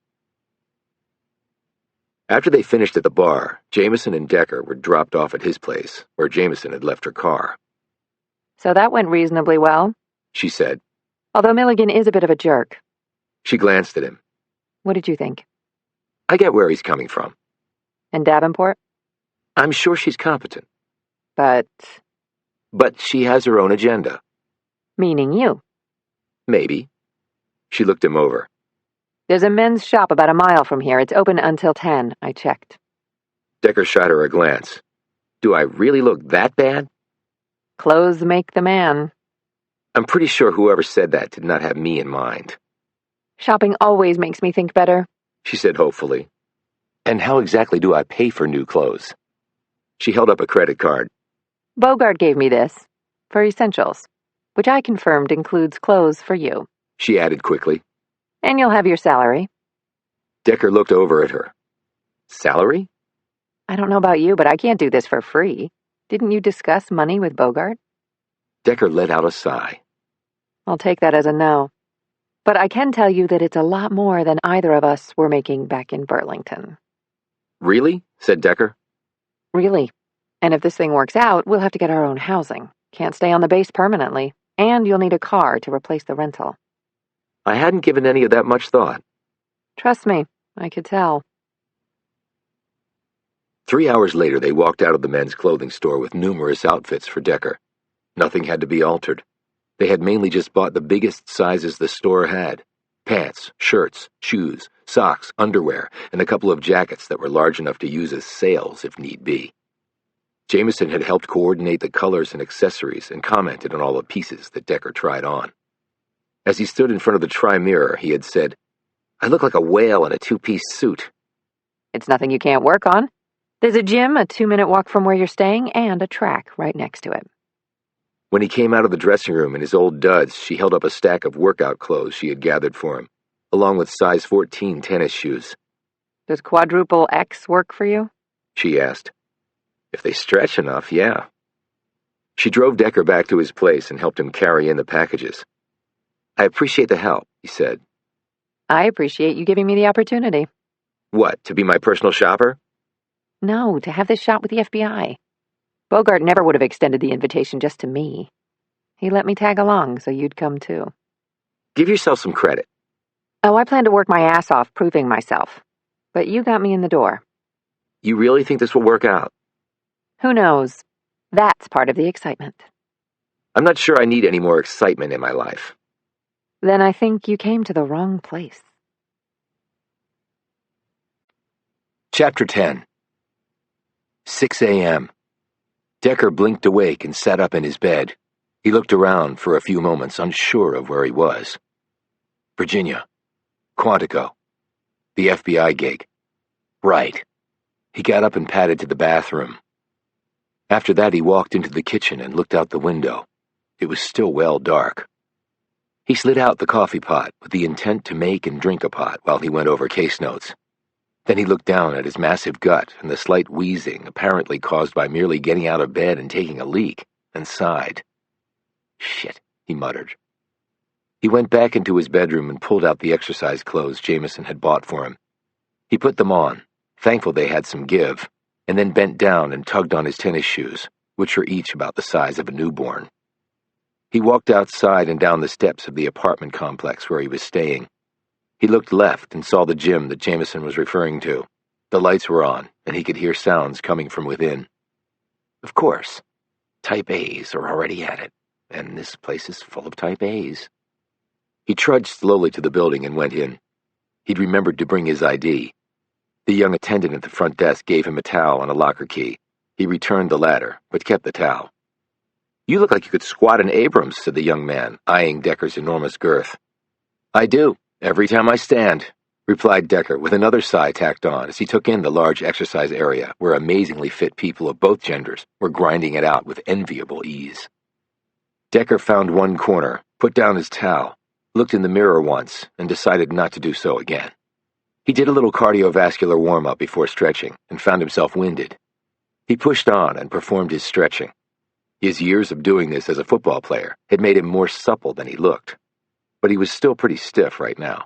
After they finished at the bar, Jamison and Decker were dropped off at his place, where Jamison had left her car. "So that went reasonably well," she said. "although Milligan is a bit of a jerk." She glanced at him. "What did you think?" "I get where he's coming from." "And Davenport?" "I'm sure she's competent." But she has her own agenda." "Meaning you?" "Maybe." She looked him over. "There's a men's shop about a mile from here. It's open until 10. I checked." Decker shot her a glance. "Do I really look that bad?" "Clothes make the man." I'm pretty sure whoever said that did not have me in mind. "Shopping always makes me think better," she said hopefully. "And how exactly do I pay for new clothes?" She held up a credit card. "Bogart gave me this, for essentials, which I confirmed includes clothes for you." She added quickly. "And you'll have your salary." Decker looked over at her. "Salary?" "I don't know about you, but I can't do this for free. Didn't you discuss money with Bogart?" Decker let out a sigh. "I'll take that as a no. But I can tell you that it's a lot more than either of us were making back in Burlington." "Really?" said Decker. "Really. And if this thing works out, we'll have to get our own housing. Can't stay on the base permanently. And you'll need a car to replace the rental." I hadn't given any of that much thought. "Trust me, I could tell." 3 hours later, they walked out of the men's clothing store with numerous outfits for Decker. Nothing had to be altered. They had mainly just bought the biggest sizes the store had. Pants, shirts, shoes, socks, underwear, and a couple of jackets that were large enough to use as sails if need be. Jamison had helped coordinate the colors and accessories and commented on all the pieces that Decker tried on. As he stood in front of the tri-mirror, he had said, "I look like a whale in a two-piece suit." "It's nothing you can't work on. There's a gym a 2-minute walk from where you're staying and a track right next to it." When he came out of the dressing room in his old duds, she held up a stack of workout clothes she had gathered for him, along with size 14 tennis shoes. Does quadruple X work for you? She asked. If they stretch enough, yeah. She drove Decker back to his place and helped him carry in the packages. I appreciate the help, he said. I appreciate you giving me the opportunity. What, to be my personal shopper? No, to have this shot with the FBI. Bogart never would have extended the invitation just to me. He let me tag along so you'd come too. Give yourself some credit. Oh, I plan to work my ass off proving myself. But you got me in the door. You really think this will work out? Who knows? That's part of the excitement. I'm not sure I need any more excitement in my life. Then I think you came to the wrong place. Chapter 10. 6 a.m. Decker blinked awake and sat up in his bed. He looked around for a few moments, unsure of where he was. Virginia. Quantico. The FBI gig. Right. He got up and padded to the bathroom. After that, he walked into the kitchen and looked out the window. It was still well dark. He slid out the coffee pot with the intent to make and drink a pot while he went over case notes. Then he looked down at his massive gut and the slight wheezing apparently caused by merely getting out of bed and taking a leak, and sighed. Shit, he muttered. He went back into his bedroom and pulled out the exercise clothes Jamison had bought for him. He put them on, thankful they had some give, and then bent down and tugged on his tennis shoes, which were each about the size of a newborn. He walked outside and down the steps of the apartment complex where he was staying. He looked left and saw the gym that Jamison was referring to. The lights were on, and he could hear sounds coming from within. Of course. Type A's are already at it, and this place is full of Type A's. He trudged slowly to the building and went in. He'd remembered to bring his ID. The young attendant at the front desk gave him a towel and a locker key. He returned the latter, but kept the towel. You look like you could squat an Abrams, said the young man, eyeing Decker's enormous girth. I do, every time I stand, replied Decker with another sigh tacked on as he took in the large exercise area where amazingly fit people of both genders were grinding it out with enviable ease. Decker found one corner, put down his towel, looked in the mirror once, and decided not to do so again. He did a little cardiovascular warm-up before stretching and found himself winded. He pushed on and performed his stretching. His years of doing this as a football player had made him more supple than he looked, but he was still pretty stiff right now.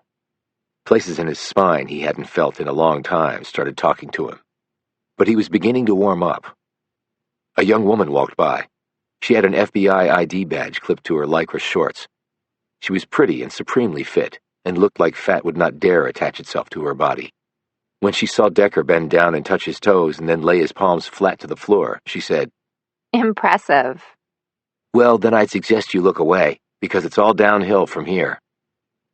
Places in his spine he hadn't felt in a long time started talking to him, but he was beginning to warm up. A young woman walked by. She had an FBI ID badge clipped to her lycra shorts. She was pretty and supremely fit, and looked like fat would not dare attach itself to her body. When she saw Decker bend down and touch his toes and then lay his palms flat to the floor, she said, Impressive. Well, then I'd suggest you look away, because it's all downhill from here.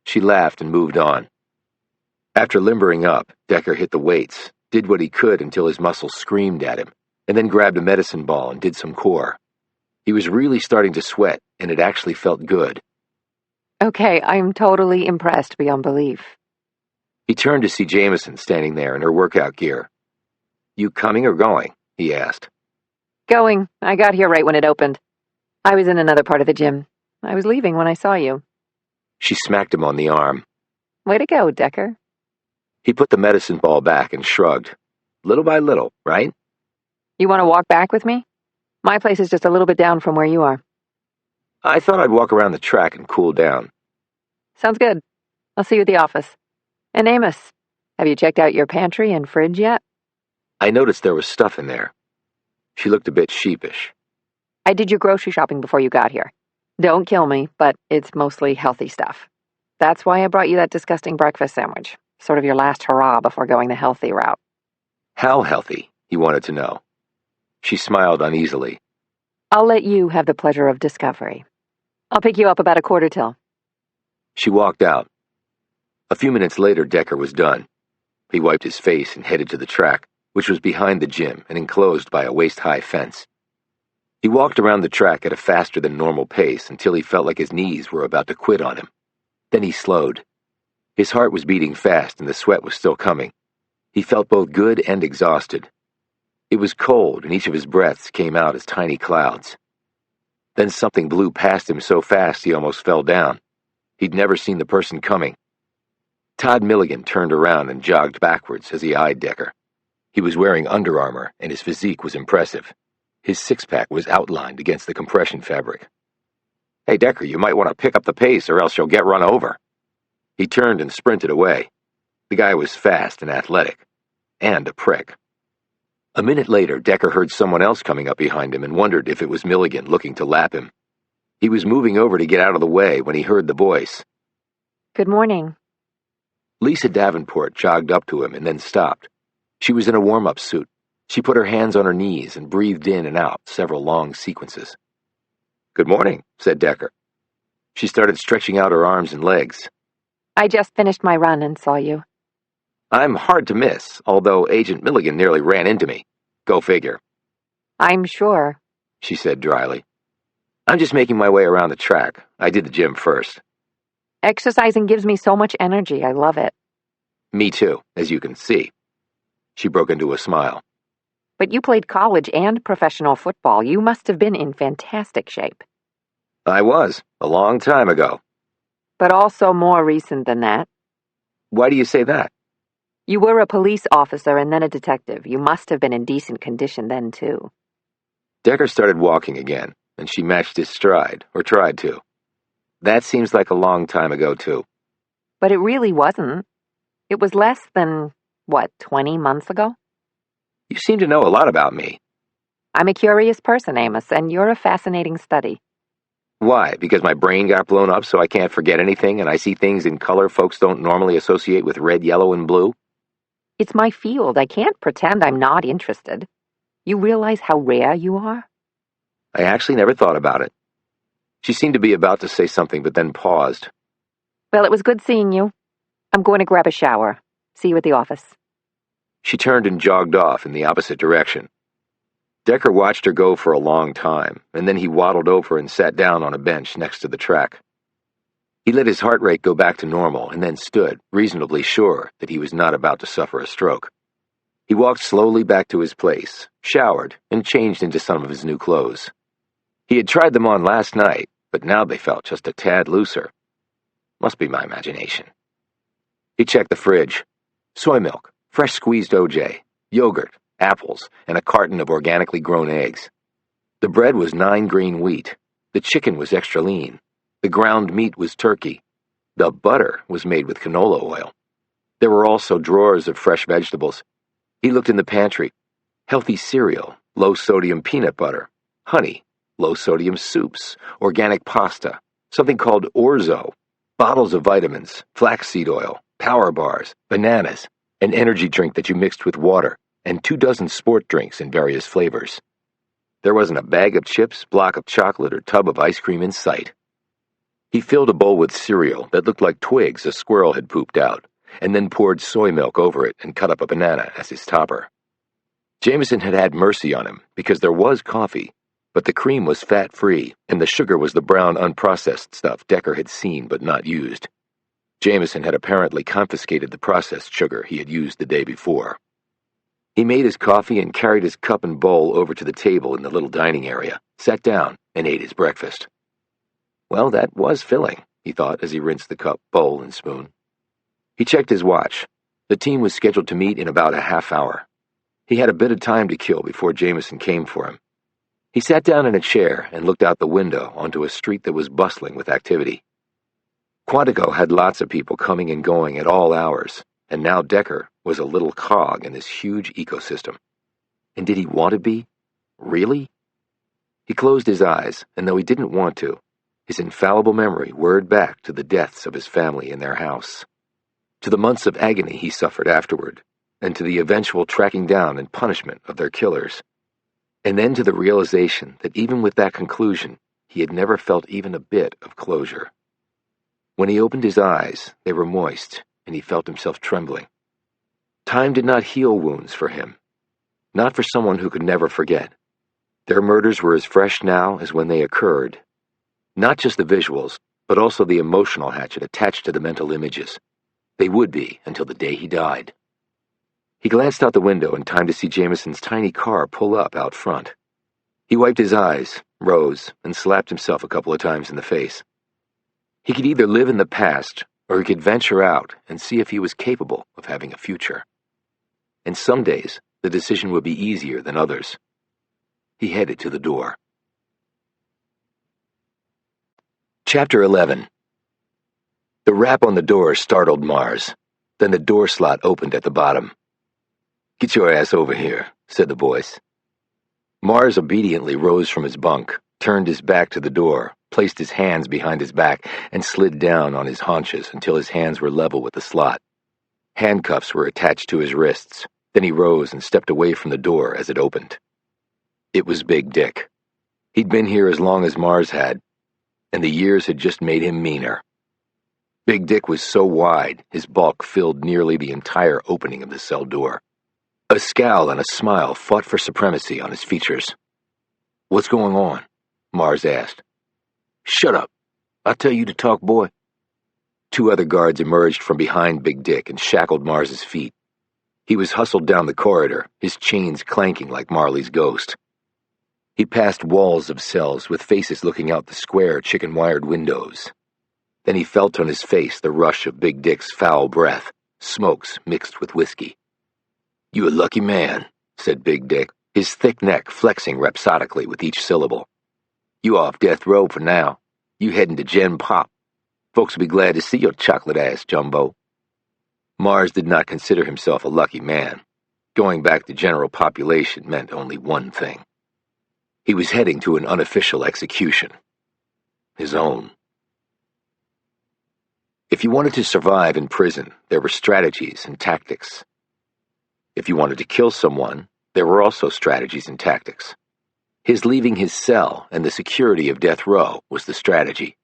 She laughed and moved on. After limbering up, Decker hit the weights, did what he could until his muscles screamed at him, and then grabbed a medicine ball and did some core. He was really starting to sweat, and it actually felt good. Okay, I'm totally impressed beyond belief. He turned to see Jamison standing there in her workout gear. You coming or going? He asked. Going. I got here right when it opened. I was in another part of the gym. I was leaving when I saw you. She smacked him on the arm. Way to go, Decker. He put the medicine ball back and shrugged. Little by little, right? You want to walk back with me? My place is just a little bit down from where you are. I thought I'd walk around the track and cool down. Sounds good. I'll see you at the office. And Amos, have you checked out your pantry and fridge yet? I noticed there was stuff in there. She looked a bit sheepish. I did your grocery shopping before you got here. Don't kill me, but it's mostly healthy stuff. That's why I brought you that disgusting breakfast sandwich. Sort of your last hurrah before going the healthy route. How healthy? He wanted to know. She smiled uneasily. I'll let you have the pleasure of discovery. I'll pick you up about 1:45. She walked out. A few minutes later, Decker was done. He wiped his face and headed to the track, which was behind the gym and enclosed by a waist-high fence. He walked around the track at a faster than normal pace until he felt like his knees were about to quit on him. Then he slowed. His heart was beating fast and the sweat was still coming. He felt both good and exhausted. It was cold and each of his breaths came out as tiny clouds. Then something blew past him so fast he almost fell down. He'd never seen the person coming. Todd Milligan turned around and jogged backwards as he eyed Decker. He was wearing Under Armour, and his physique was impressive. His six-pack was outlined against the compression fabric. "Hey, Decker, you might want to pick up the pace or else you'll get run over." He turned and sprinted away. The guy was fast and athletic, and a prick. A minute later, Decker heard someone else coming up behind him and wondered if it was Milligan looking to lap him. He was moving over to get out of the way when he heard the voice. Good morning. Lisa Davenport jogged up to him and then stopped. She was in a warm-up suit. She put her hands on her knees and breathed in and out several long sequences. "Good morning," said Decker. She started stretching out her arms and legs. I just finished my run and saw you. "I'm hard to miss, although Agent Milligan nearly ran into me. Go figure," I'm sure. she said dryly. "I'm just making my way around the track. I did the gym first." Exercising gives me so much energy. I love it. "Me too, as you can see." She broke into a smile. But you played college and professional football. You must have been in fantastic shape. "I was, a long time ago." But also more recent than that. "Why do you say that?" You were a police officer and then a detective. You must have been in decent condition then, too. Decker started walking again, and she matched his stride, or tried to. "That seems like a long time ago, too." But it really wasn't. It was less than, 20 months ago? "You seem to know a lot about me." I'm a curious person, Amos, and you're a fascinating study. "Why? Because my brain got blown up so I can't forget anything and I see things in color folks don't normally associate with red, yellow, and blue?" It's my field. I can't pretend I'm not interested. You realize how rare you are? I actually never thought about it. She seemed to be about to say something, but then paused. Well, it was good seeing you. I'm going to grab a shower. See you at the office. She turned and jogged off in the opposite direction. Decker watched her go for a long time, and then he waddled over and sat down on a bench next to the track. He let his heart rate go back to normal and then stood, reasonably sure that he was not about to suffer a stroke. He walked slowly back to his place, showered, and changed into some of his new clothes. He had tried them on last night, but now they felt just a tad looser. Must be my imagination. He checked the fridge. Soy milk, fresh squeezed OJ, yogurt, apples, and a carton of organically grown eggs. The bread was 9 grain wheat. The chicken was extra lean. The ground meat was turkey. The butter was made with canola oil. There were also drawers of fresh vegetables. He looked in the pantry. Healthy cereal, low-sodium peanut butter, honey, low-sodium soups, organic pasta, something called orzo, bottles of vitamins, flaxseed oil, power bars, bananas, an energy drink that you mixed with water, and 24 sport drinks in various flavors. There wasn't a bag of chips, block of chocolate, or tub of ice cream in sight. He filled a bowl with cereal that looked like twigs a squirrel had pooped out, and then poured soy milk over it and cut up a banana as his topper. Jamison had had mercy on him because there was coffee, but the cream was fat-free, and the sugar was the brown, unprocessed stuff Decker had seen but not used. Jamison had apparently confiscated the processed sugar he had used the day before. He made his coffee and carried his cup and bowl over to the table in the little dining area, sat down, and ate his breakfast. Well, that was filling, he thought as he rinsed the cup, bowl, and spoon. He checked his watch. The team was scheduled to meet in about a half hour. He had a bit of time to kill before Jamison came for him. He sat down in a chair and looked out the window onto a street that was bustling with activity. Quantico had lots of people coming and going at all hours, and now Decker was a little cog in this huge ecosystem. And did he want to be? Really? He closed his eyes, and though he didn't want to, his infallible memory whirred back to the deaths of his family in their house, to the months of agony he suffered afterward, and to the eventual tracking down and punishment of their killers. And then to the realization that even with that conclusion, he had never felt even a bit of closure. When he opened his eyes, they were moist, and he felt himself trembling. Time did not heal wounds for him, not for someone who could never forget. Their murders were as fresh now as when they occurred. Not just the visuals, but also the emotional hatchet attached to the mental images. They would be until the day he died. He glanced out the window in time to see Jamison's tiny car pull up out front. He wiped his eyes, rose, and slapped himself a couple of times in the face. He could either live in the past, or he could venture out and see if he was capable of having a future. And some days, the decision would be easier than others. He headed to the door. Chapter 11. The rap on the door startled Mars. Then the door slot opened at the bottom. "Get your ass over here," said the voice. Mars obediently rose from his bunk, turned his back to the door, placed his hands behind his back, and slid down on his haunches until his hands were level with the slot. Handcuffs were attached to his wrists. Then he rose and stepped away from the door as it opened. It was Big Dick. He'd been here as long as Mars had, and the years had just made him meaner. Big Dick was so wide, his bulk filled nearly the entire opening of the cell door. A scowl and a smile fought for supremacy on his features. "What's going on?" Mars asked. "Shut up. I tell you to talk, boy." Two other guards emerged from behind Big Dick and shackled Mars's feet. He was hustled down the corridor, his chains clanking like Marley's ghost. He passed walls of cells with faces looking out the square, chicken-wired windows. Then he felt on his face the rush of Big Dick's foul breath, smokes mixed with whiskey. "You a lucky man," said Big Dick, his thick neck flexing rhapsodically with each syllable. "You off death row for now. You heading to Gen Pop. Folks will be glad to see your chocolate ass, Jumbo." Mars did not consider himself a lucky man. Going back to general population meant only one thing. He was heading to an unofficial execution. His own. If you wanted to survive in prison, there were strategies and tactics. If you wanted to kill someone, there were also strategies and tactics. His leaving his cell and the security of death row was the strategy.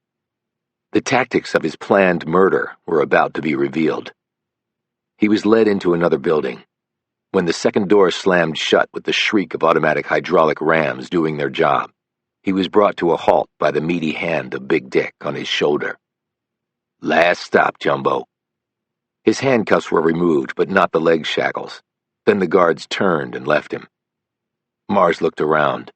The tactics of his planned murder were about to be revealed. He was led into another building. When the second door slammed shut with the shriek of automatic hydraulic rams doing their job, he was brought to a halt by the meaty hand of Big Dick on his shoulder. "Last stop, Jumbo." His handcuffs were removed, but not the leg shackles. Then the guards turned and left him. Mars looked around.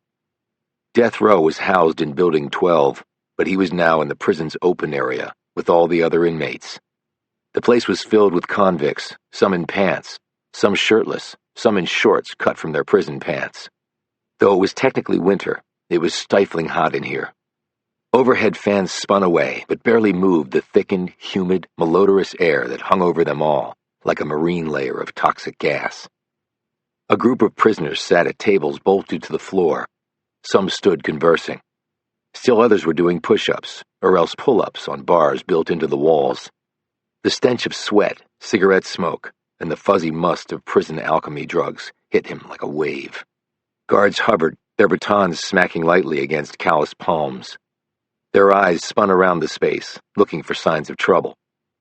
Death row was housed in Building 12, but he was now in the prison's open area with all the other inmates. The place was filled with convicts, some in pants, some shirtless, some in shorts cut from their prison pants. Though it was technically winter, it was stifling hot in here. Overhead fans spun away, but barely moved the thickened, humid, malodorous air that hung over them all, like a marine layer of toxic gas. A group of prisoners sat at tables bolted to the floor. Some stood conversing. Still others were doing push-ups, or else pull-ups on bars built into the walls. The stench of sweat, cigarette smoke, and the fuzzy must of prison alchemy drugs hit him like a wave. Guards hovered, their batons smacking lightly against calloused palms. Their eyes spun around the space, looking for signs of trouble,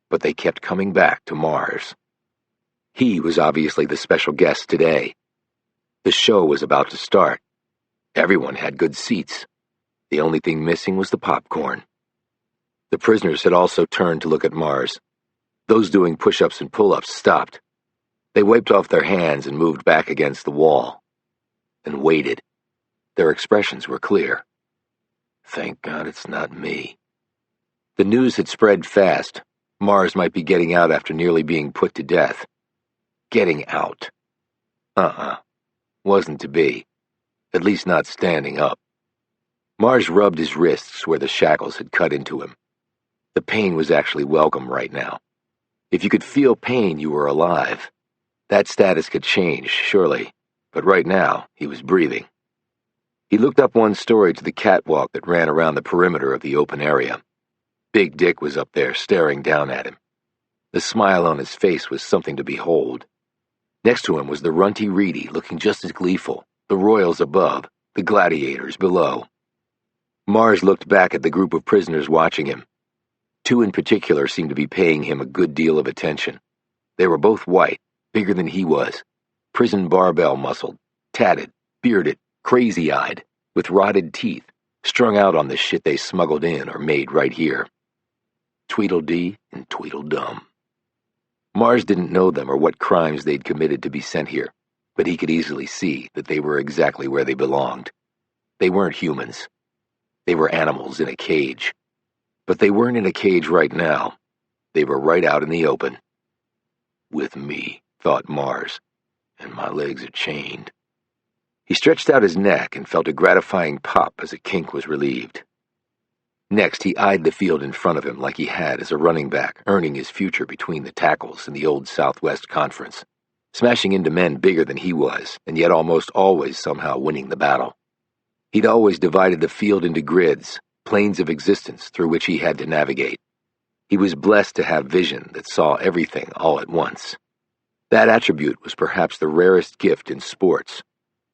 but they kept coming back to Mars. He was obviously the special guest today. The show was about to start. Everyone had good seats. The only thing missing was the popcorn. The prisoners had also turned to look at Mars. Those doing push-ups and pull-ups stopped. They wiped off their hands and moved back against the wall. And waited. Their expressions were clear. "Thank God it's not me." The news had spread fast. Mars might be getting out after nearly being put to death. Getting out. Wasn't to be. At least not standing up. Mars rubbed his wrists where the shackles had cut into him. The pain was actually welcome right now. If you could feel pain, you were alive. That status could change, surely, but right now he was breathing. He looked up one story to the catwalk that ran around the perimeter of the open area. Big Dick was up there staring down at him. The smile on his face was something to behold. Next to him was the runty Reedy, looking just as gleeful, the royals above, the gladiators below. Mars looked back at the group of prisoners watching him. Two in particular seemed to be paying him a good deal of attention. They were both white, bigger than he was, prison barbell muscled, tatted, bearded, crazy-eyed, with rotted teeth, strung out on the shit they smuggled in or made right here. Tweedledee and Tweedledum. Mars didn't know them or what crimes they'd committed to be sent here, but he could easily see that they were exactly where they belonged. They weren't humans. They were animals in a cage. But they weren't in a cage right now. They were right out in the open. With me, thought Mars, and my legs are chained. He stretched out his neck and felt a gratifying pop as a kink was relieved. Next, he eyed the field in front of him like he had as a running back, earning his future between the tackles in the old Southwest Conference, smashing into men bigger than he was, and yet almost always somehow winning the battle. He'd always divided the field into grids, planes of existence through which he had to navigate. He was blessed to have vision that saw everything all at once. That attribute was perhaps the rarest gift in sports,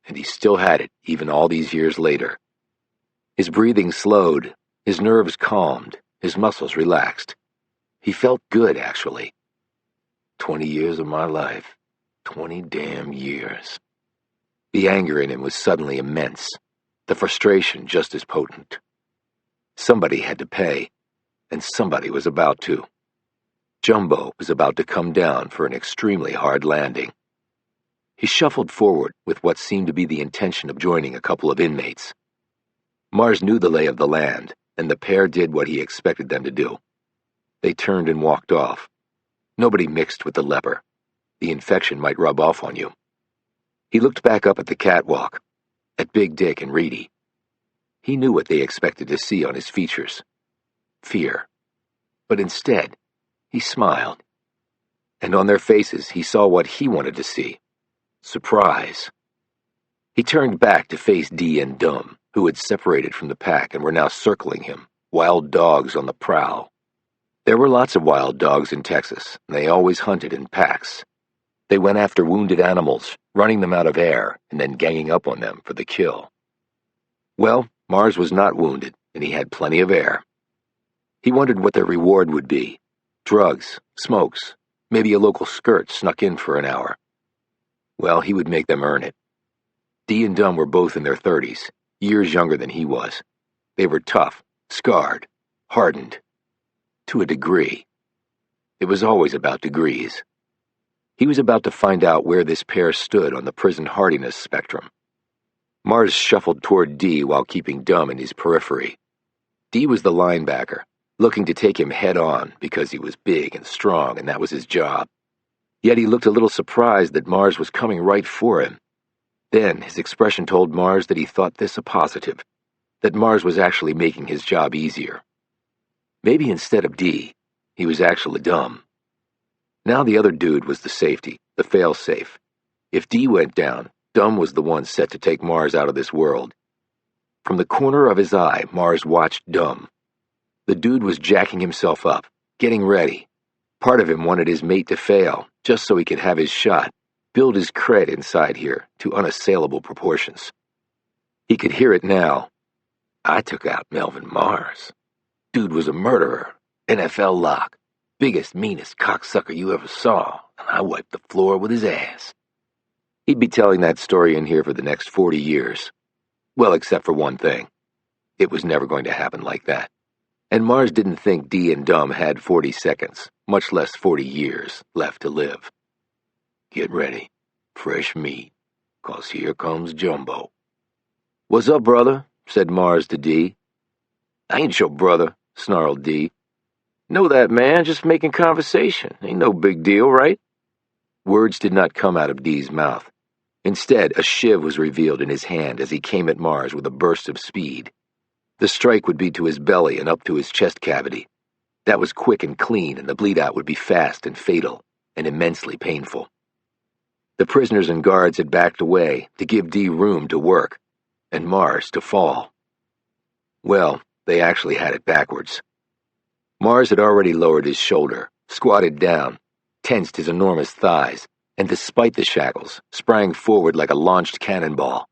and he still had it even all these years later. His breathing slowed, his nerves calmed, his muscles relaxed. He felt good, actually. 20 years of my life. 20 damn years. The anger in him was suddenly immense, the frustration just as potent. Somebody had to pay, and somebody was about to. Jumbo was about to come down for an extremely hard landing. He shuffled forward with what seemed to be the intention of joining a couple of inmates. Mars knew the lay of the land, and the pair did what he expected them to do. They turned and walked off. Nobody mixed with the leper. The infection might rub off on you. He looked back up at the catwalk, at Big Dick and Reedy. He knew what they expected to see on his features. Fear. But instead, he smiled. And on their faces, he saw what he wanted to see. Surprise. He turned back to face Dee and Dum, who had separated from the pack and were now circling him, wild dogs on the prowl. There were lots of wild dogs in Texas, and they always hunted in packs. They went after wounded animals, running them out of air, and then ganging up on them for the kill. Well, Mars was not wounded, and he had plenty of air. He wondered what their reward would be. Drugs, smokes, maybe a local skirt snuck in for an hour. Well, he would make them earn it. Dee and Dum were both in their 30s, years younger than he was. They were tough, scarred, hardened. To a degree. It was always about degrees. He was about to find out where this pair stood on the prison hardiness spectrum. Mars shuffled toward Dee while keeping Dum in his periphery. Dee was the linebacker, looking to take him head on because he was big and strong and that was his job. Yet he looked a little surprised that Mars was coming right for him. Then his expression told Mars that he thought this a positive, that Mars was actually making his job easier. Maybe instead of Dee, he was actually Dum. Now the other dude was the safety, the fail-safe. If Dee went down, Dum was the one set to take Mars out of this world. From the corner of his eye, Mars watched Dum. The dude was jacking himself up, getting ready. Part of him wanted his mate to fail, just so he could have his shot, build his cred inside here to unassailable proportions. He could hear it now. I took out Melvin Mars. Dude was a murderer, NFL lock, biggest, meanest cocksucker you ever saw, and I wiped the floor with his ass. He'd be telling that story in here for the next 40 years. Well, except for one thing. It was never going to happen like that. And Mars didn't think Dee and Dum had 40 seconds, much less 40 years, left to live. Get ready. Fresh meat. 'Cause here comes Jumbo. What's up, brother? Said Mars to Dee. I ain't your brother, snarled Dee. Know that, man, just making conversation. Ain't no big deal, right? Words did not come out of Dee's mouth. Instead, a shiv was revealed in his hand as he came at Mars with a burst of speed. The strike would be to his belly and up to his chest cavity. That was quick and clean, and the bleed-out would be fast and fatal, and immensely painful. The prisoners and guards had backed away to give Dee room to work, and Mars to fall. Well, they actually had it backwards. Mars had already lowered his shoulder, squatted down, tensed his enormous thighs, and despite the shackles, sprang forward like a launched cannonball.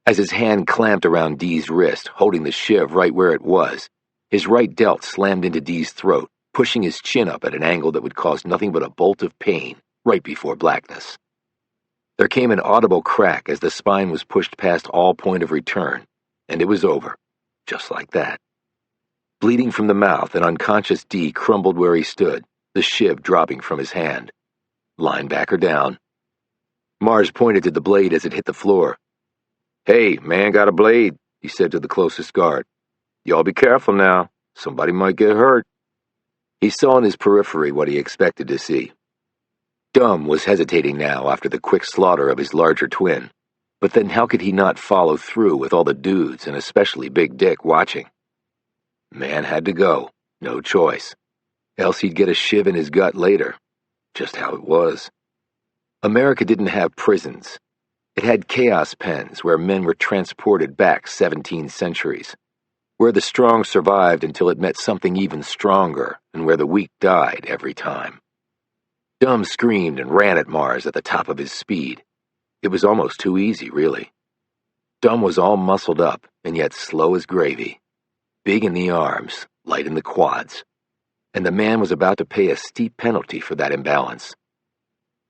As his hand clamped around Dee's wrist, holding the shiv right where it was, his right delt slammed into Dee's throat, pushing his chin up at an angle that would cause nothing but a bolt of pain right before blackness. There came an audible crack as the spine was pushed past all point of return, and it was over, just like that. Bleeding from the mouth, an unconscious Dee crumbled where he stood, the shiv dropping from his hand. Linebacker down. Mars pointed to the blade as it hit the floor. Hey, man got a blade, he said to the closest guard. Y'all be careful now. Somebody might get hurt. He saw in his periphery what he expected to see. Dumb was hesitating now after the quick slaughter of his larger twin. But then how could he not follow through with all the dudes, and especially Big Dick, watching? Man had to go. No choice. Else he'd get a shiv in his gut later. Just how it was. America didn't have prisons. It had chaos pens where men were transported back 17 centuries, where the strong survived until it met something even stronger, and where the weak died every time. Dumb screamed and ran at Mars at the top of his speed. It was almost too easy, really. Dumb was all muscled up, and yet slow as gravy. Big in the arms, light in the quads. And the man was about to pay a steep penalty for that imbalance.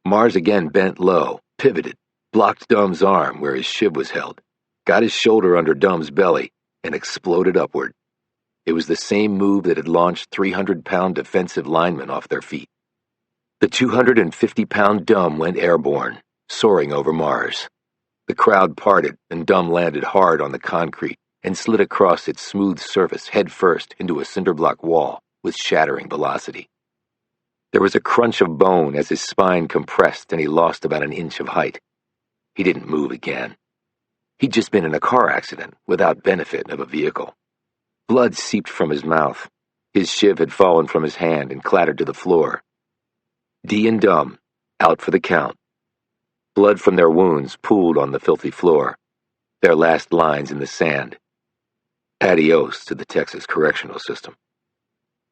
Mars again bent low, pivoted, blocked Dumb's arm where his shiv was held, got his shoulder under Dumb's belly, and exploded upward. It was the same move that had launched 300-pound defensive linemen off their feet. The 250-pound Dumb went airborne, soaring over Mars. The crowd parted, and Dumb landed hard on the concrete and slid across its smooth surface headfirst into a cinderblock wall with shattering velocity. There was a crunch of bone as his spine compressed and he lost about an inch of height. He didn't move again. He'd just been in a car accident without benefit of a vehicle. Blood seeped from his mouth. His shiv had fallen from his hand and clattered to the floor. Dee and Dumb, out for the count. Blood from their wounds pooled on the filthy floor, their last lines in the sand. Adios to the Texas correctional system.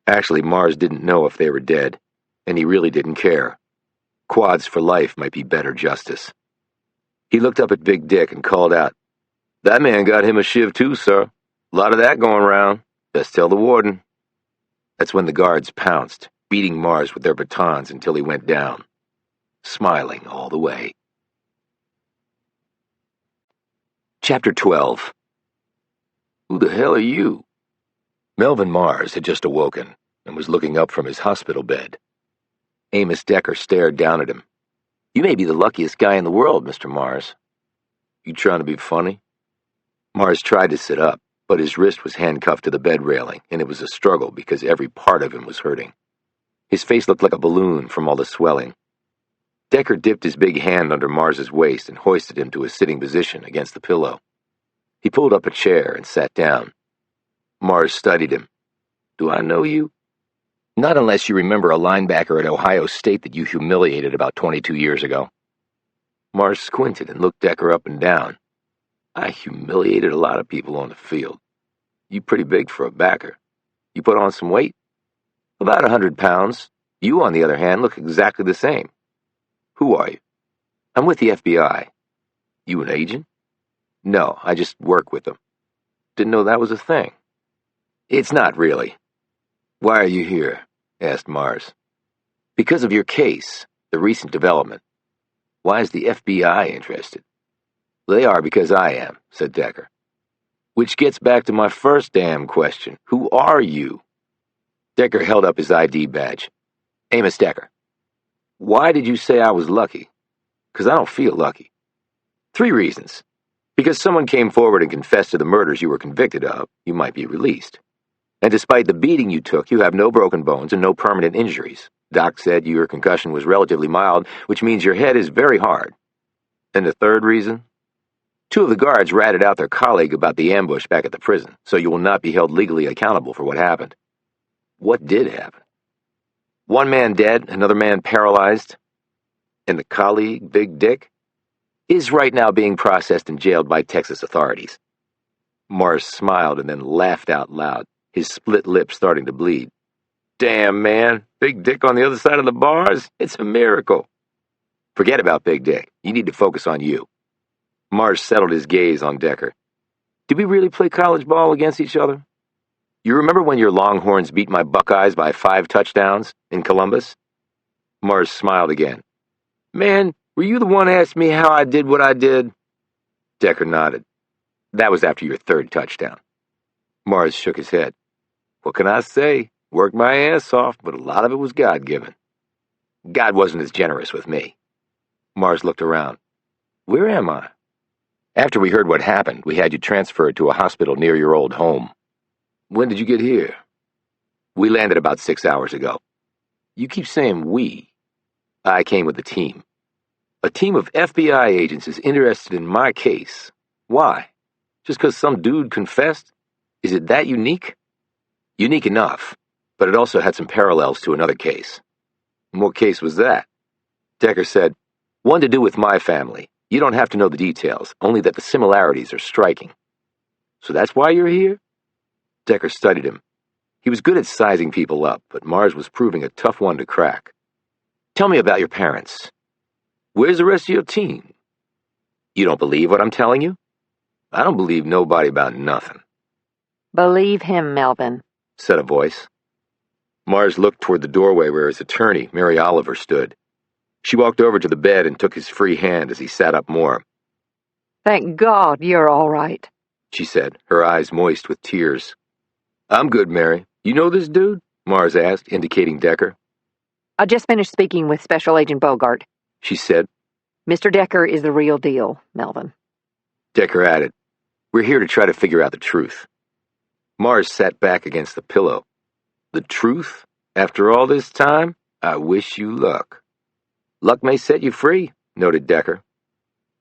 Actually, Mars didn't know if they were dead, and he really didn't care. Quads for life might be better justice. He looked up at Big Dick and called out, "That man got him a shiv too, sir. A lot of that going round. Best tell the warden." That's when the guards pounced, beating Mars with their batons until he went down, smiling all the way. Chapter 12. Who the hell are you? Melvin Mars had just awoken and was looking up from his hospital bed. Amos Decker stared down at him. "You may be the luckiest guy in the world, Mr. Mars." "You trying to be funny?" Mars tried to sit up, but his wrist was handcuffed to the bed railing, and it was a struggle because every part of him was hurting. His face looked like a balloon from all the swelling. Decker dipped his big hand under Mars's waist and hoisted him to a sitting position against the pillow. He pulled up a chair and sat down. Mars studied him. "Do I know you?" "Not unless you remember a linebacker at Ohio State that you humiliated about 22 years ago." Mars squinted and looked Decker up and down. "I humiliated a lot of people on the field. You pretty big for a backer. You put on some weight?" "About 100 pounds. You, on the other hand, look exactly the same." "Who are you?" "I'm with the FBI." "You an agent?" "No, I just work with them." "Didn't know that was a thing." "It's not really." "Why are you here?" asked Mars. "Because of your case, the recent development." "Why is the FBI interested?" "They are because I am," said Decker. "Which gets back to my first damn question. Who are you?" Decker held up his ID badge. "Amos Decker." "Why did you say I was lucky?" "'Cause I don't feel lucky." "3 reasons. Because someone came forward and confessed to the murders you were convicted of, you might be released. And despite the beating you took, you have no broken bones and no permanent injuries. Doc said your concussion was relatively mild, which means your head is very hard. And the 3rd reason? 2 of the guards ratted out their colleague about the ambush back at the prison, so you will not be held legally accountable for what happened." "What did happen?" "1 man dead, another man paralyzed. And the colleague, Big Dick, is right now being processed and jailed by Texas authorities." Mars smiled and then laughed out loud, his split lips starting to bleed. "Damn, man, Big Dick on the other side of the bars? It's a miracle." "Forget about Big Dick. You need to focus on you." Mars settled his gaze on Decker. "Did we really play college ball against each other? You remember when your Longhorns beat my Buckeyes by 5 touchdowns in Columbus?" Mars smiled again. "Man, were you the one who asked me how I did what I did?" Decker nodded. "That was after your 3rd touchdown." Mars shook his head. "What can I say? Worked my ass off, but a lot of it was God-given." "God wasn't as generous with me." Mars looked around. "Where am I?" "After we heard what happened, we had you transferred to a hospital near your old home." When did you get here? We landed about 6 hours ago. You keep saying we. I came with a team. A team of FBI agents is interested in my case. Why? Just because some dude confessed? Is it that unique? Unique enough, but it also had some parallels to another case. And what case was that? Decker said, one to do with my family. You don't have to know the details, only that the similarities are striking. So that's why you're here? Decker studied him. He was good at sizing people up, but Mars was proving a tough one to crack. Tell me about your parents. Where's the rest of your team? You don't believe what I'm telling you? I don't believe nobody about nothing. Believe him, Melvin, said a voice. Mars looked toward the doorway where his attorney, Mary Oliver, stood. She walked over to the bed and took his free hand as he sat up more. Thank God you're all right, she said, her eyes moist with tears. I'm good, Mary. You know this dude? Mars asked, indicating Decker. I just finished speaking with Special Agent Bogart, she said. Mr. Decker is the real deal, Melvin. Decker added, we're here to try to figure out the truth. Mars sat back against the pillow. The truth? After all this time? I wish you luck. Luck may set you free, noted Decker.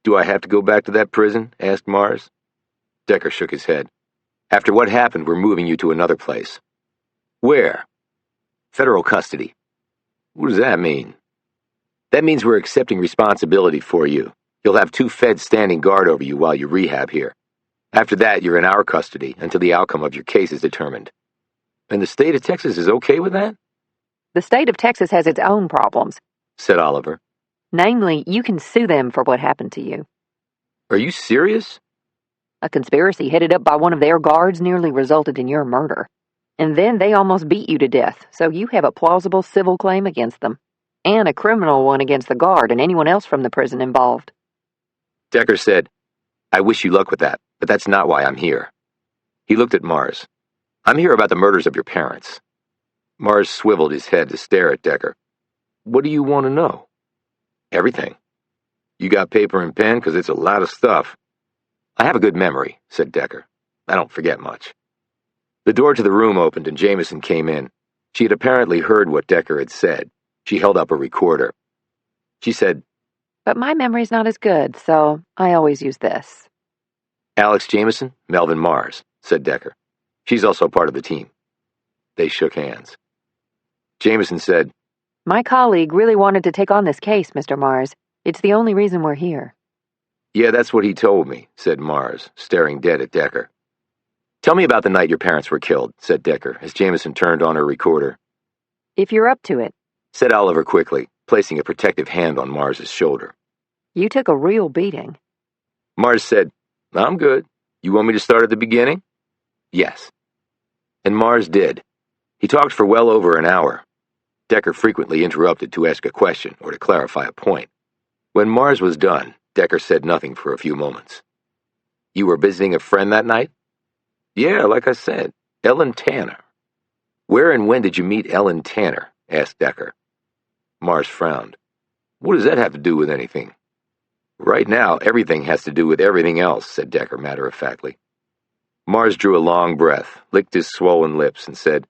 Do I have to go back to that prison? Asked Mars. Decker shook his head. After what happened, we're moving you to another place. Where? Federal custody. What does that mean? That means we're accepting responsibility for you. You'll have 2 feds standing guard over you while you rehab here. After that, you're in our custody until the outcome of your case is determined. And the state of Texas is okay with that? The state of Texas has its own problems, said Oliver. Namely, you can sue them for what happened to you. Are you serious? A conspiracy headed up by one of their guards nearly resulted in your murder. And then they almost beat you to death, so you have a plausible civil claim against them, and a criminal one against the guard and anyone else from the prison involved. Decker said, I wish you luck with that, but that's not why I'm here. He looked at Mars. I'm here about the murders of your parents. Mars swiveled his head to stare at Decker. What do you want to know? Everything. You got paper and pen, because it's a lot of stuff. I have a good memory, said Decker. I don't forget much. The door to the room opened and Jamison came in. She had apparently heard what Decker had said. She held up a recorder. She said, But my memory's not as good, so I always use this. Alex Jamison, Melvin Mars, said Decker. She's also part of the team. They shook hands. Jamison said, My colleague really wanted to take on this case, Mr. Mars. It's the only reason we're here. Yeah, that's what he told me, said Mars, staring dead at Decker. Tell me about the night your parents were killed, said Decker, as Jamison turned on her recorder. If you're up to it, said Oliver quickly, placing a protective hand on Mars's shoulder. You took a real beating. Mars said, I'm good. You want me to start at the beginning? Yes. And Mars did. He talked for well over an hour. Decker frequently interrupted to ask a question or to clarify a point. When Mars was done, Decker said nothing for a few moments. You were visiting a friend that night? Yeah, like I said, Ellen Tanner. Where and when did you meet Ellen Tanner? Asked Decker. Mars frowned. What does that have to do with anything? Right now, everything has to do with everything else, said Decker matter-of-factly. Mars drew a long breath, licked his swollen lips, and said,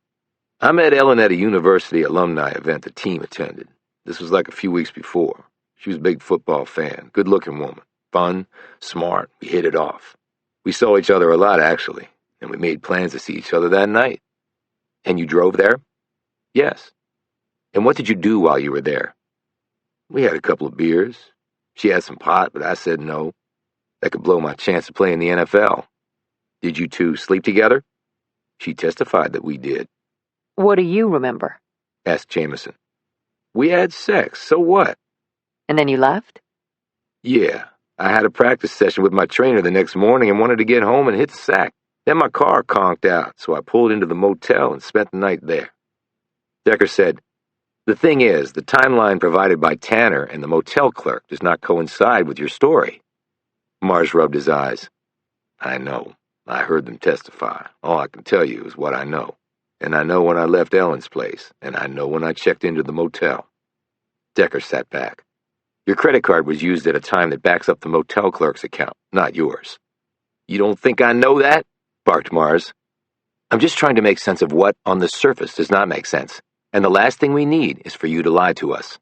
I met Ellen at a university alumni event the team attended. This was like a few weeks before. She was a big football fan, good-looking woman, fun, smart. We hit it off. We saw each other a lot, actually, and we made plans to see each other that night. And you drove there? Yes. And what did you do while you were there? We had a couple of beers. She had some pot, but I said no. That could blow my chance to play in the NFL. Did you two sleep together? She testified that we did. What do you remember? Asked Jamison. We had sex, so what? And then you left? Yeah, I had a practice session with my trainer the next morning and wanted to get home and hit the sack. Then my car conked out, so I pulled into the motel and spent the night there. Decker said, The thing is, the timeline provided by Tanner and the motel clerk does not coincide with your story. Mars rubbed his eyes. I know. I heard them testify. All I can tell you is what I know. And I know when I left Ellen's place, and I know when I checked into the motel. Decker sat back. Your credit card was used at a time that backs up the motel clerk's account, not yours. You don't think I know that? Barked Mars. I'm just trying to make sense of what, on the surface, does not make sense, and the last thing we need is for you to lie to us."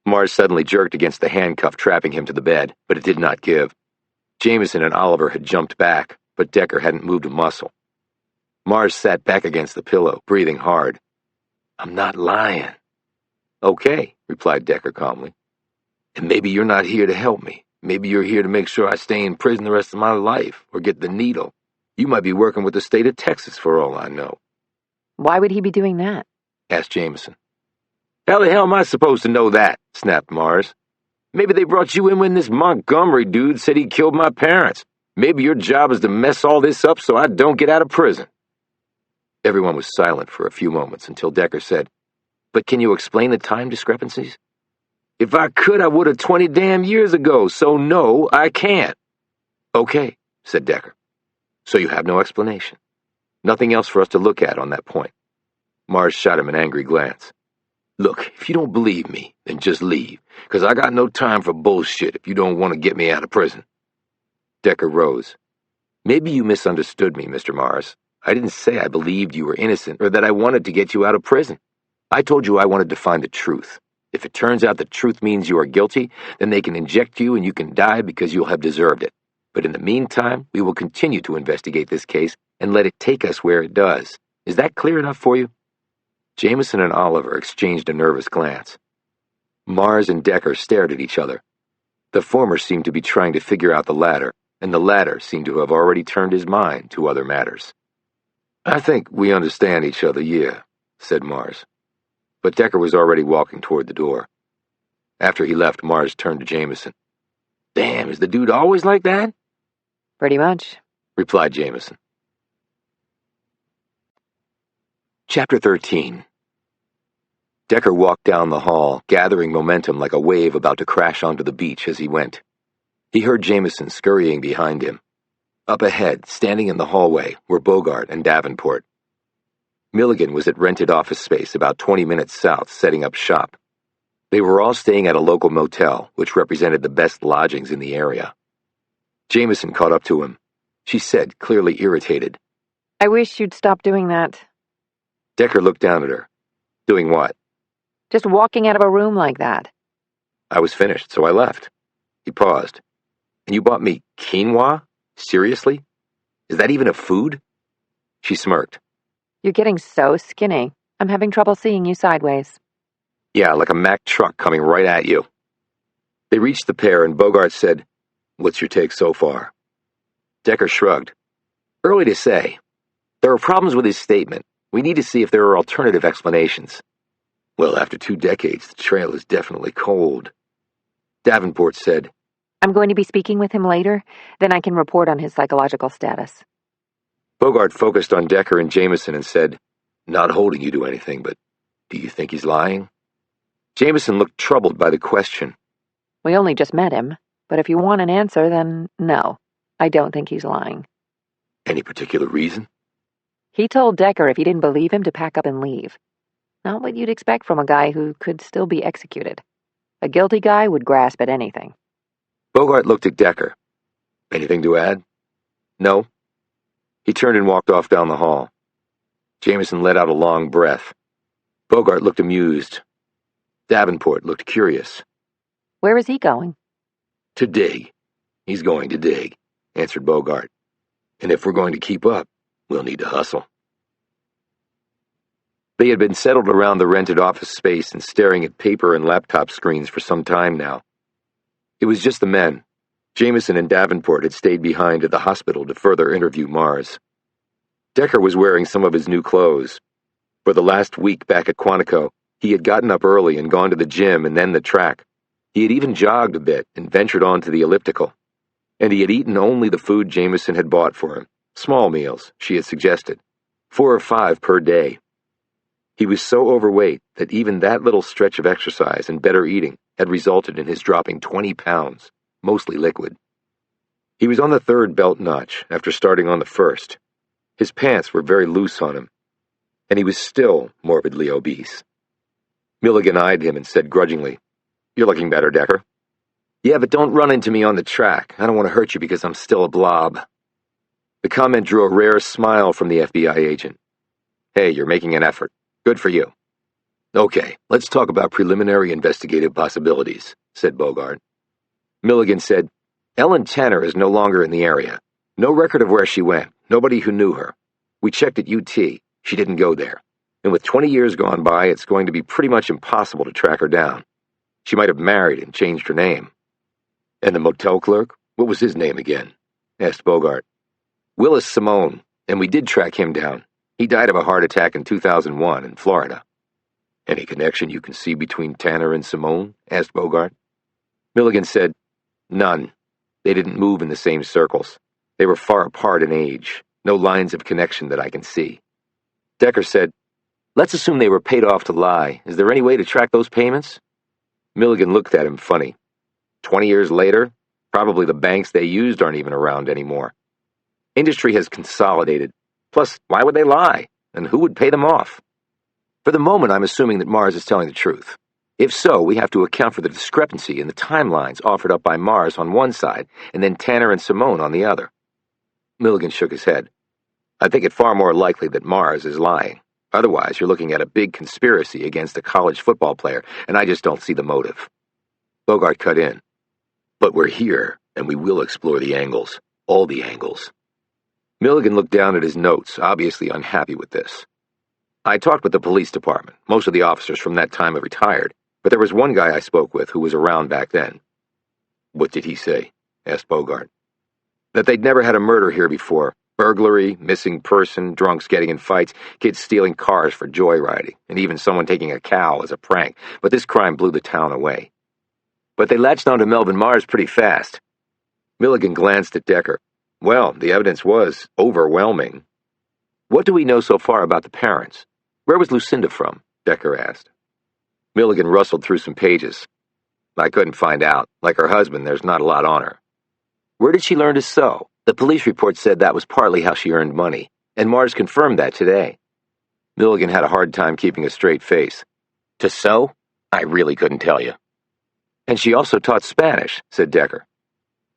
Mars suddenly jerked against the handcuff trapping him to the bed, but it did not give. Jamison and Oliver had jumped back, but Decker hadn't moved a muscle. Mars sat back against the pillow, breathing hard. "I'm not lying." "Okay," replied Decker calmly. "And maybe you're not here to help me. Maybe you're here to make sure I stay in prison the rest of my life, or get the needle. You might be working with the state of Texas for all I know." Why would he be doing that? asked Jamison. "How the hell am I supposed to know that?" snapped Mars. "Maybe they brought you in when this Montgomery dude said he killed my parents. Maybe your job is to mess all this up so I don't get out of prison." Everyone was silent for a few moments until Decker said, "But can you explain the time discrepancies?" "If I could, I would have 20 damn years ago, so no, I can't." "Okay," said Decker. "So you have no explanation. Nothing else for us to look at on that point." Mars shot him an angry glance. "Look, if you don't believe me, then just leave, because I got no time for bullshit if you don't want to get me out of prison." Decker rose. "Maybe you misunderstood me, Mr. Mars. I didn't say I believed you were innocent or that I wanted to get you out of prison. I told you I wanted to find the truth. If it turns out the truth means you are guilty, then they can inject you and you can die because you'll have deserved it. But in the meantime, we will continue to investigate this case and let it take us where it does. Is that clear enough for you?" Jamison and Oliver exchanged a nervous glance. Mars and Decker stared at each other. The former seemed to be trying to figure out the latter, and the latter seemed to have already turned his mind to other matters. "I think we understand each other, yeah," said Mars. But Decker was already walking toward the door. After he left, Mars turned to Jamison. "Damn, is the dude always like that?" Pretty much, replied Jamison. Chapter 13. Decker walked down the hall, gathering momentum like a wave about to crash onto the beach as he went. He heard Jamison scurrying behind him. Up ahead, standing in the hallway, were Bogart and Davenport. Milligan was at rented office space about 20 minutes south, setting up shop. They were all staying at a local motel, which represented the best lodgings in the area. Jamison caught up to him. She said, clearly irritated, "I wish you'd stop doing that." Decker looked down at her. "Doing what?" Just walking out of a room like that. "I was finished, so I left." He paused. "And you bought me quinoa? Seriously? Is that even a food?" She smirked. You're getting so skinny. I'm having trouble seeing you sideways. "Yeah, like a Mack truck coming right at you." They reached the pair, and Bogart said, "What's your take so far?" Decker shrugged. "Early to say. There are problems with his statement. We need to see if there are alternative explanations." "Well, after 2 decades, the trail is definitely cold." Davenport said, I'm going to be speaking with him later, then I can report on his psychological status. Bogart focused on Decker and Jamison and said, "Not holding you to anything, but do you think he's lying?" Jamison looked troubled by the question. We only just met him, but if you want an answer, then no. I don't think he's lying. "Any particular reason?" He told Decker if he didn't believe him to pack up and leave. Not what you'd expect from a guy who could still be executed. A guilty guy would grasp at anything. Bogart looked at Decker. "Anything to add?" "No." He turned and walked off down the hall. Jamison let out a long breath. Bogart looked amused. Davenport looked curious. Where is he going? "To dig. He's going to dig," answered Bogart. "And if we're going to keep up, we'll need to hustle." They had been settled around the rented office space and staring at paper and laptop screens for some time now. It was just the men. Jamison and Davenport had stayed behind at the hospital to further interview Mars. Decker was wearing some of his new clothes. For the last week back at Quantico, he had gotten up early and gone to the gym and then the track. He had even jogged a bit and ventured onto the elliptical. And he had eaten only the food Jamison had bought for him. Small meals, she had suggested. 4 or 5 per day. He was so overweight that even that little stretch of exercise and better eating had resulted in his dropping 20 pounds, mostly liquid. He was on the 3rd belt notch after starting on the 1st. His pants were very loose on him, and he was still morbidly obese. Milligan eyed him and said grudgingly, "You're looking better, Decker." "Yeah, but don't run into me on the track. I don't want to hurt you because I'm still a blob." The comment drew a rare smile from the FBI agent. Hey, you're making an effort. Good for you. Okay, let's talk about preliminary investigative possibilities, said Bogart. Milligan said, Ellen Tanner is no longer in the area. No record of where she went. Nobody who knew her. We checked at UT. She didn't go there. And with 20 years gone by, it's going to be pretty much impossible to track her down. She might have married and changed her name. And the motel clerk? What was his name again? Asked Bogart. Willis Simone, and we did track him down. He died of a heart attack in 2001 in Florida. Any connection you can see between Tanner and Simone? Asked Bogart. Milligan said, None. They didn't move in the same circles. They were far apart in age. No lines of connection that I can see. Decker said, Let's assume they were paid off to lie. Is there any way to track those payments? Milligan looked at him funny. 20 years later, probably the banks they used aren't even around anymore. Industry has consolidated. Plus, why would they lie? And who would pay them off? For the moment, I'm assuming that Mars is telling the truth. If so, we have to account for the discrepancy in the timelines offered up by Mars on one side and then Tanner and Simone on the other. Milligan shook his head. I think it far more likely that Mars is lying. Otherwise, you're looking at a big conspiracy against a college football player, and I just don't see the motive. Bogart cut in. But we're here, and we will explore the angles. All the angles. Milligan looked down at his notes, obviously unhappy with this. I talked with the police department. Most of the officers from that time have retired, but there was one guy I spoke with who was around back then. What did he say? Asked Bogart. That they'd never had a murder here before. Burglary, missing person, drunks getting in fights, kids stealing cars for joyriding, and even someone taking a cow as a prank, but this crime blew the town away. But they latched onto Melvin Mars pretty fast. Milligan glanced at Decker. Well, the evidence was overwhelming. What do we know so far about the parents? Where was Lucinda from? Decker asked. Milligan rustled through some pages. I couldn't find out. Like her husband, there's not a lot on her. Where did she learn to sew? The police report said that was partly how she earned money, and Mars confirmed that today. Milligan had a hard time keeping a straight face. To sew? I really couldn't tell you. And she also taught Spanish, said Decker.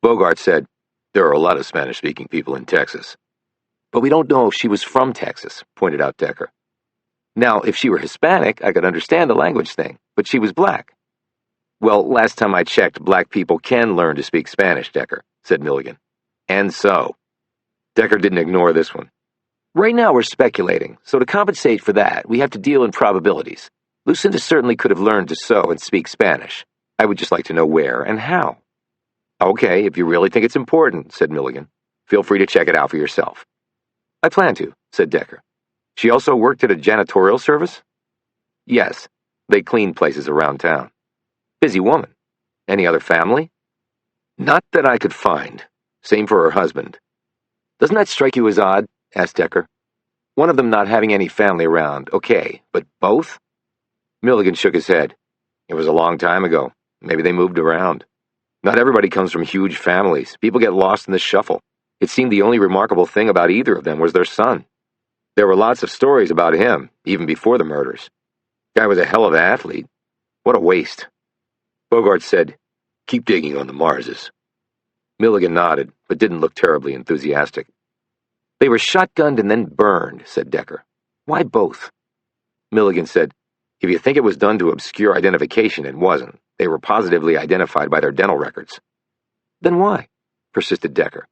Bogart said, There are a lot of Spanish-speaking people in Texas. But we don't know if she was from Texas, pointed out Decker. Now, if she were Hispanic, I could understand the language thing, but she was black. Well, last time I checked, black people can learn to speak Spanish, Decker, said Milligan. And so. Decker didn't ignore this one. Right now we're speculating, so to compensate for that, we have to deal in probabilities. Lucinda certainly could have learned to sew and speak Spanish. I would just like to know where and how. Okay, if you really think it's important, said Milligan. Feel free to check it out for yourself. I plan to, said Decker. She also worked at a janitorial service? Yes, they cleaned places around town. Busy woman. Any other family? Not that I could find. Same for her husband. Doesn't that strike you as odd? Asked Decker. One of them not having any family around, okay, but both? Milligan shook his head. It was a long time ago. Maybe they moved around. Not everybody comes from huge families. People get lost in the shuffle. It seemed the only remarkable thing about either of them was their son. There were lots of stories about him, even before the murders. Guy was a hell of an athlete. What a waste. Bogart said, Keep digging on the Marses. Milligan nodded, but didn't look terribly enthusiastic. They were shotgunned and then burned, said Decker. Why both? Milligan said, If you think it was done to obscure identification, it wasn't. They were positively identified by their dental records. Then why? Persisted Decker.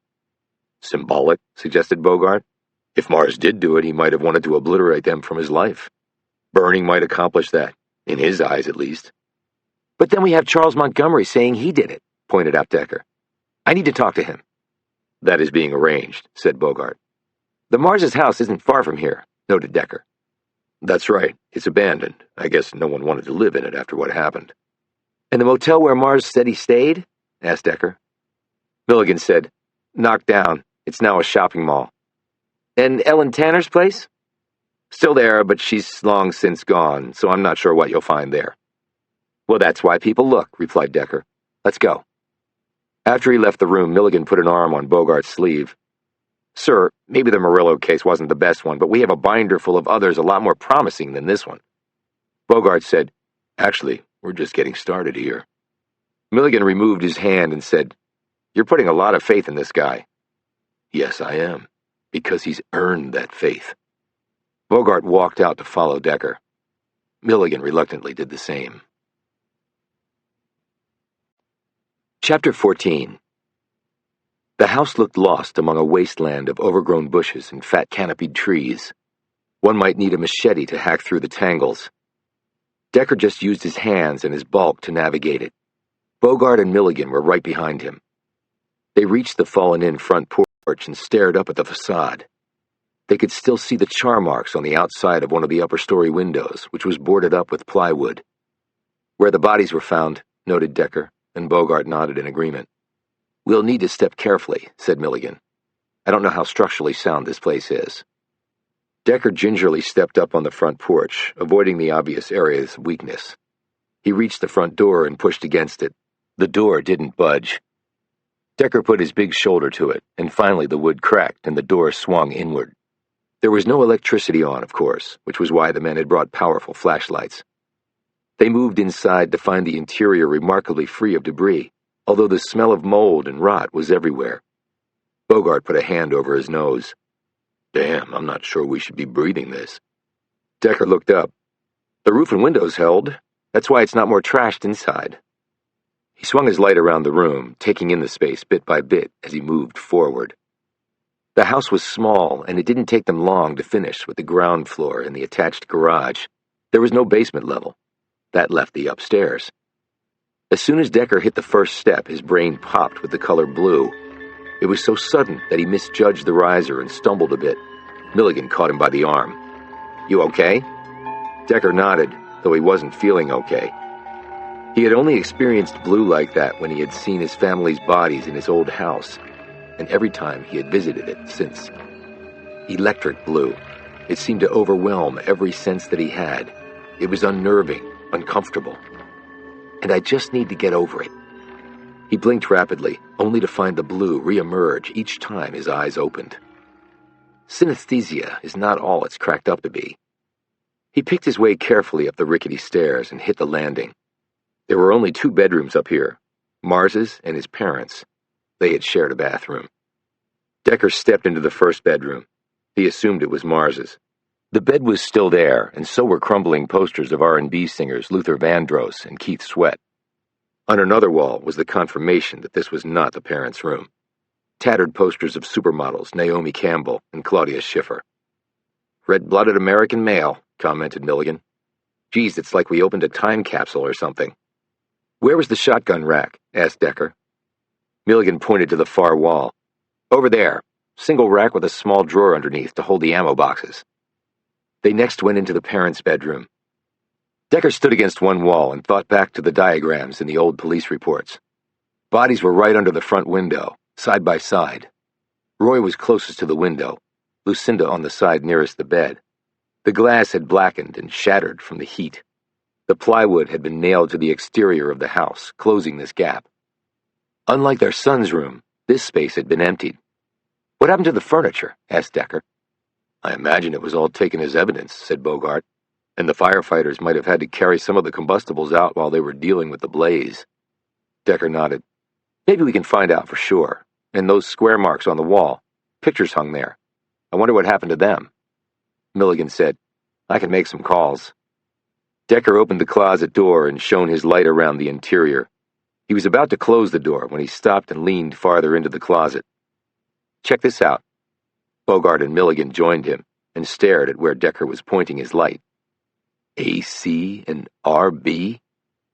Symbolic, suggested Bogart. If Mars did do it, he might have wanted to obliterate them from his life. Burning might accomplish that, in his eyes at least. But then we have Charles Montgomery saying he did it, pointed out Decker. I need to talk to him. That is being arranged, said Bogart. The Mars's house isn't far from here, noted Decker. That's right, it's abandoned. I guess no one wanted to live in it after what happened. And the motel where Mars said he stayed? Asked Decker. Milligan said, Knocked down. It's now a shopping mall. And Ellen Tanner's place? Still there, but she's long since gone, so I'm not sure what you'll find there. Well, that's why people look, replied Decker. Let's go. After he left the room, Milligan put an arm on Bogart's sleeve. Sir, maybe the Murillo case wasn't the best one, but we have a binder full of others a lot more promising than this one. Bogart said, Actually, we're just getting started here. Milligan removed his hand and said, You're putting a lot of faith in this guy. Yes, I am. because he's earned that faith. Bogart walked out to follow Decker. Milligan reluctantly did the same. Chapter 14. The house looked lost among a wasteland of overgrown bushes and fat canopied trees. One might need a machete to hack through the tangles. Decker just used his hands and his bulk to navigate it. Bogart and Milligan were right behind him. They reached the fallen-in front porch and stared up at the facade. They could still see the char marks on the outside of one of the upper-story windows, which was boarded up with plywood. Where the bodies were found, noted Decker, and Bogart nodded in agreement. "We'll need to step carefully," said Milligan. "I don't know how structurally sound this place is." Decker gingerly stepped up on the front porch, avoiding the obvious areas of weakness. He reached the front door and pushed against it. The door didn't budge. Decker put his big shoulder to it, and finally the wood cracked and the door swung inward. There was no electricity on, of course, which was why the men had brought powerful flashlights. They moved inside to find the interior remarkably free of debris, although the smell of mold and rot was everywhere. Bogart put a hand over his nose. "Damn, I'm not sure we should be breathing this." Decker looked up. "The roof and windows held. That's why it's not more trashed inside." He swung his light around the room, taking in the space bit by bit as he moved forward. The house was small, and it didn't take them long to finish with the ground floor and the attached garage. There was no basement level. That left the upstairs. As soon as Decker hit the first step, his brain popped with the color blue. It was so sudden that he misjudged the riser and stumbled a bit. Milligan caught him by the arm. "You okay?" Decker nodded, though he wasn't feeling okay. He had only experienced blue like that when he had seen his family's bodies in his old house, and every time he had visited it since. Electric blue. It seemed to overwhelm every sense that he had. It was unnerving, uncomfortable. "And I just need to get over it." He blinked rapidly, only to find the blue reemerge each time his eyes opened. Synesthesia is not all it's cracked up to be. He picked his way carefully up the rickety stairs and hit the landing. There were only 2 bedrooms up here, Mars's and his parents'. They had shared a bathroom. Decker stepped into the first bedroom. He assumed it was Mars's. The bed was still there, and so were crumbling posters of R&B singers Luther Vandross and Keith Sweat. On another wall was the confirmation that this was not the parents' room. Tattered posters of supermodels Naomi Campbell and Claudia Schiffer. "Red-blooded American male," commented Milligan. "Geez, it's like we opened a time capsule or something." "Where was the shotgun rack?" asked Decker. Milligan pointed to the far wall. "Over there. Single rack with a small drawer underneath to hold the ammo boxes." They next went into the parents' bedroom. Decker stood against one wall and thought back to the diagrams in the old police reports. Bodies were right under the front window, side by side. Roy was closest to the window, Lucinda on the side nearest the bed. The glass had blackened and shattered from the heat. The plywood had been nailed to the exterior of the house, closing this gap. Unlike their son's room, this space had been emptied. "What happened to the furniture?" asked Decker. "I imagine it was all taken as evidence," said Bogart, "and the firefighters might have had to carry some of the combustibles out while they were dealing with the blaze." Decker nodded. "Maybe we can find out for sure. And those square marks on the wall, pictures hung there. I wonder what happened to them." Milligan said, "I can make some calls." Decker opened the closet door and shone his light around the interior. He was about to close the door when he stopped and leaned farther into the closet. "Check this out." Bogart and Milligan joined him and stared at where Decker was pointing his light. "AC and RB?"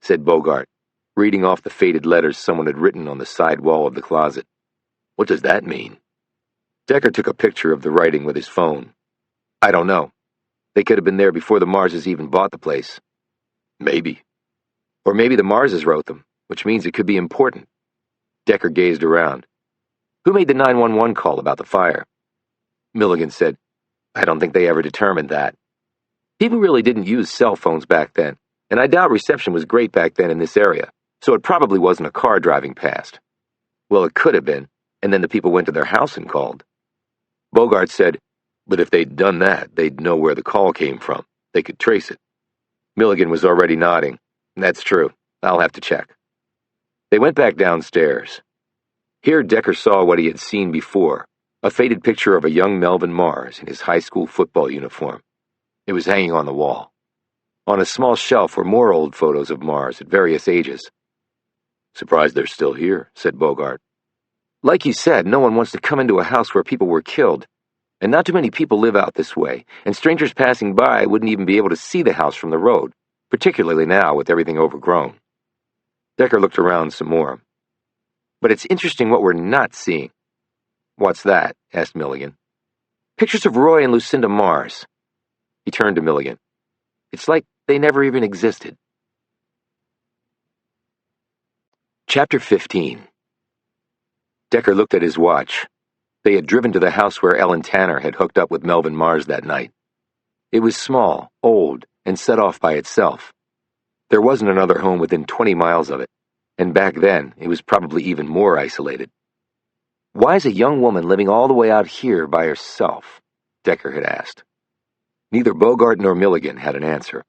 said Bogart, reading off the faded letters someone had written on the side wall of the closet. "What does that mean?" Decker took a picture of the writing with his phone. "I don't know. They could have been there before the Marses even bought the place." "Maybe. Or maybe the Marses wrote them, which means it could be important." Decker gazed around. "Who made the 911 call about the fire?" Milligan said, "I don't think they ever determined that. People really didn't use cell phones back then, and I doubt reception was great back then in this area, so it probably wasn't a car driving past." "Well, it could have been, and then the people went to their house and called." Bogart said, "But if they'd done that, they'd know where the call came from. They could trace it." Milligan was already nodding. "That's true. I'll have to check." They went back downstairs. Here Decker saw what he had seen before, A faded picture of a young Melvin Mars in his high school football uniform. It was hanging on the wall. On a small shelf were more old photos of Mars at various ages. "Surprised they're still here," said Bogart. "Like you said, no one wants to come into a house where people were killed. And not too many people live out this way, and strangers passing by wouldn't even be able to see the house from the road, particularly now with everything overgrown." Decker looked around some more. "But it's interesting what we're not seeing." "What's that?" asked Milligan. "Pictures of Roy and Lucinda Mars." He turned to Milligan. "It's like they never even existed." Chapter 15. Decker looked at his watch. They had driven to the house where Ellen Tanner had hooked up with Melvin Mars that night. It was small, old, and set off by itself. There wasn't another home within 20 miles of it, and back then it was probably even more isolated. "Why is a young woman living all the way out here by herself?" Decker had asked. Neither Bogart nor Milligan had an answer.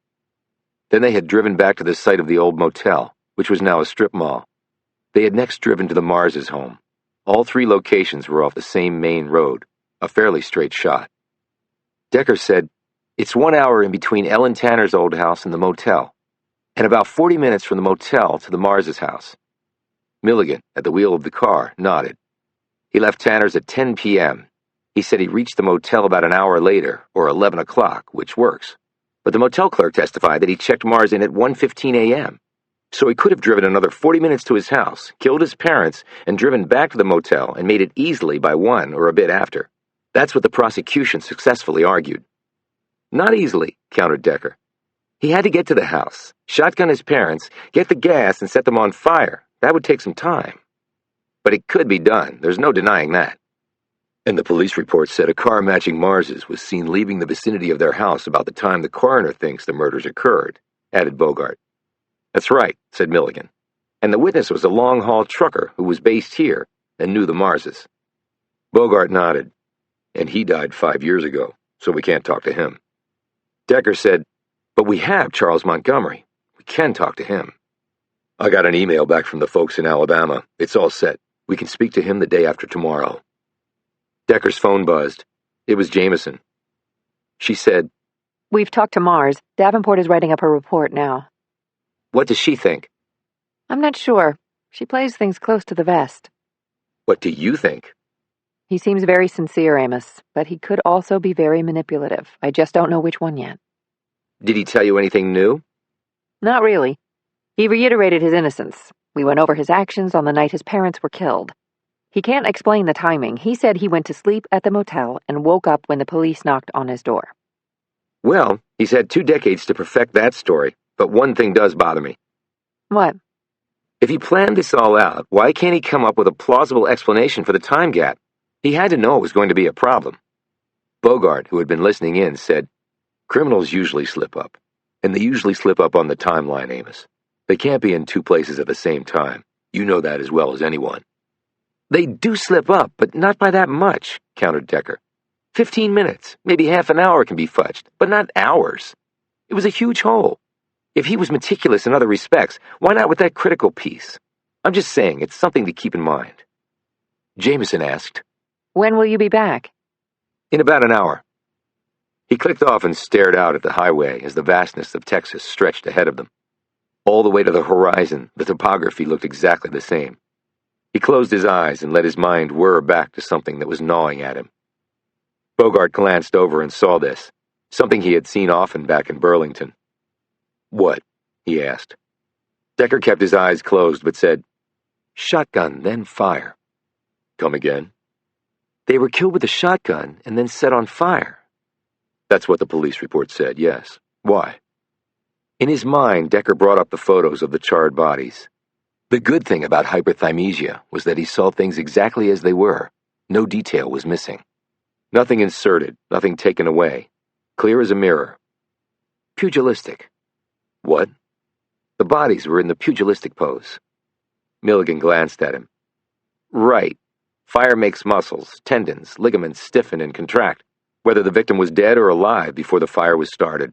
Then they had driven back to the site of the old motel, which was now a strip mall. They had next driven to the Mars' home. All three locations were off the same main road, a fairly straight shot. Decker said, "It's 1 hour in between Ellen Tanner's old house and the motel, and about 40 minutes from the motel to the Mars' house." Milligan, at the wheel of the car, nodded. "He left Tanner's at 10 p.m. He said he reached the motel about an hour later, or 11 o'clock, which works. But the motel clerk testified that he checked Mars in at 1:15 a.m., so he could have driven another 40 minutes to his house, killed his parents, and driven back to the motel and made it easily by 1 or a bit after. That's what the prosecution successfully argued." "Not easily," countered Decker. "He had to get to the house, shotgun his parents, get the gas, and set them on fire. That would take some time. But it could be done. There's no denying that." "And the police report said a car matching Mars's was seen leaving the vicinity of their house about the time the coroner thinks the murders occurred," added Bogart. "That's right," said Milligan. "And the witness was a long-haul trucker who was based here and knew the Marses." Bogart nodded. "And he died 5 years ago, so we can't talk to him." Decker said, "But we have Charles Montgomery. We can talk to him." "I got an email back from the folks in Alabama. It's all set. We can speak to him the day after tomorrow." Decker's phone buzzed. It was Jamison. She said, "We've talked to Mars. Davenport is writing up her report now." "What does she think?" "I'm not sure. She plays things close to the vest." "What do you think?" "He seems very sincere, Amos, but he could also be very manipulative. I just don't know which one yet." "Did he tell you anything new?" "Not really. He reiterated his innocence. We went over his actions on the night his parents were killed. He can't explain the timing. He said he went to sleep at the motel and woke up when the police knocked on his door." "Well, he's had 2 decades to perfect that story, but one thing does bother me. "What?" If he planned this all out, why can't he come up with a plausible explanation for the time gap? He had to know it was going to be a problem." Bogart, who had been listening in, said, "Criminals usually slip up, and they usually slip up on the timeline, Amos. They can't be in 2 places at the same time. You know that as well as anyone." "They do slip up, but not by that much," countered Decker. 15 minutes, maybe half an hour can be fudged, but not hours. It was a huge hole. If he was meticulous in other respects, why not with that critical piece? I'm just saying, it's something to keep in mind." Jamison asked, "When will you be back?" "In about an hour." He clicked off and stared out at the highway as the vastness of Texas stretched ahead of them. All the way to the horizon, the topography looked exactly the same. He closed his eyes and let his mind whir back to something that was gnawing at him. Bogart glanced over and saw this, something he had seen often back in Burlington. "What?" he asked. Decker kept his eyes closed but said, "Shotgun, then fire." "Come again?" "They were killed with a shotgun and then set on fire." "That's what the police report said, yes. Why?" In his mind, Decker brought up the photos of the charred bodies. The good thing about hyperthymesia was that he saw things exactly as they were. No detail was missing. Nothing inserted, nothing taken away. Clear as a mirror. Pugilistic. What? The bodies were in the pugilistic pose. Milligan glanced at him. Right. Fire makes muscles, tendons, ligaments stiffen and contract, whether the victim was dead or alive before the fire was started.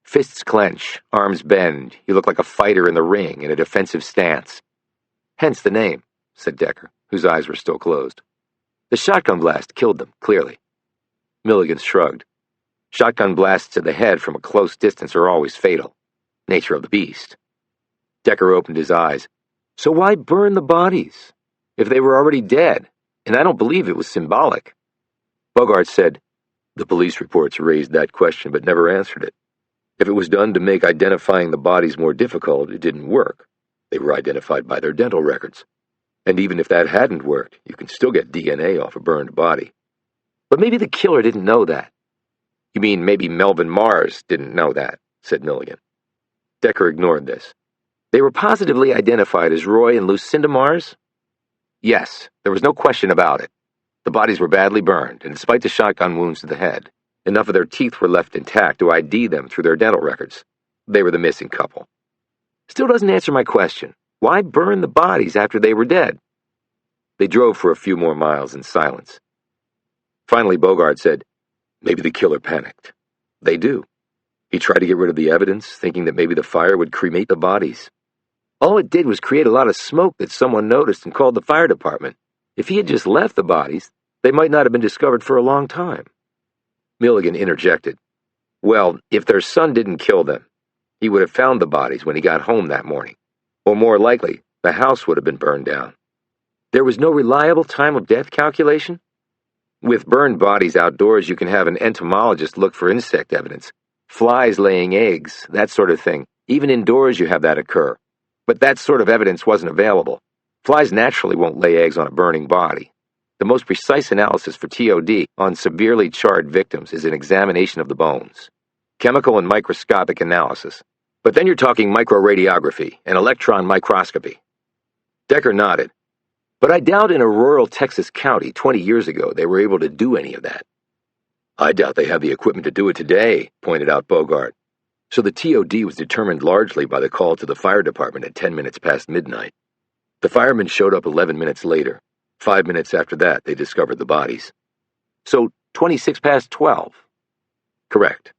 Fists clench, arms bend, you look like a fighter in the ring in a defensive stance. Hence the name, said Decker, whose eyes were still closed. The shotgun blast killed them, clearly. Milligan shrugged. Shotgun blasts to the head from a close distance are always fatal. Nature of the beast. Decker opened his eyes. So why burn the bodies? If they were already dead, and I don't believe it was symbolic. Bogart said, the police reports raised that question but never answered it. If it was done to make identifying the bodies more difficult, it didn't work. They were identified by their dental records. And even if that hadn't worked, you can still get DNA off a burned body. But maybe the killer didn't know that. You mean maybe Melvin Mars didn't know that, said Milligan. Decker ignored this. They were positively identified as Roy and Lucinda Mars? Yes, there was no question about it. The bodies were badly burned, and despite the shotgun wounds to the head, enough of their teeth were left intact to ID them through their dental records. They were the missing couple. Still doesn't answer my question. Why burn the bodies after they were dead? They drove for a few more miles in silence. Finally, Bogart said, maybe the killer panicked. They do. He tried to get rid of the evidence, thinking that maybe the fire would cremate the bodies. All it did was create a lot of smoke that someone noticed and called the fire department. If he had just left the bodies, they might not have been discovered for a long time. Milligan interjected. Well, if their son didn't kill them, he would have found the bodies when he got home that morning. Or more likely, the house would have been burned down. There was no reliable time of death calculation? With burned bodies outdoors, you can have an entomologist look for insect evidence. Flies laying eggs, that sort of thing. Even indoors you have that occur. But that sort of evidence wasn't available. Flies naturally won't lay eggs on a burning body. The most precise analysis for TOD on severely charred victims is an examination of the bones. Chemical and microscopic analysis. But then you're talking microradiography and electron microscopy. Decker nodded. But I doubt in a rural Texas county 20 years ago they were able to do any of that. I doubt they have the equipment to do it today, pointed out Bogart. So the TOD was determined largely by the call to the fire department at 10 minutes past midnight. The firemen showed up 11 minutes later. 5 minutes after that, they discovered the bodies. So 26 past 12. Correct.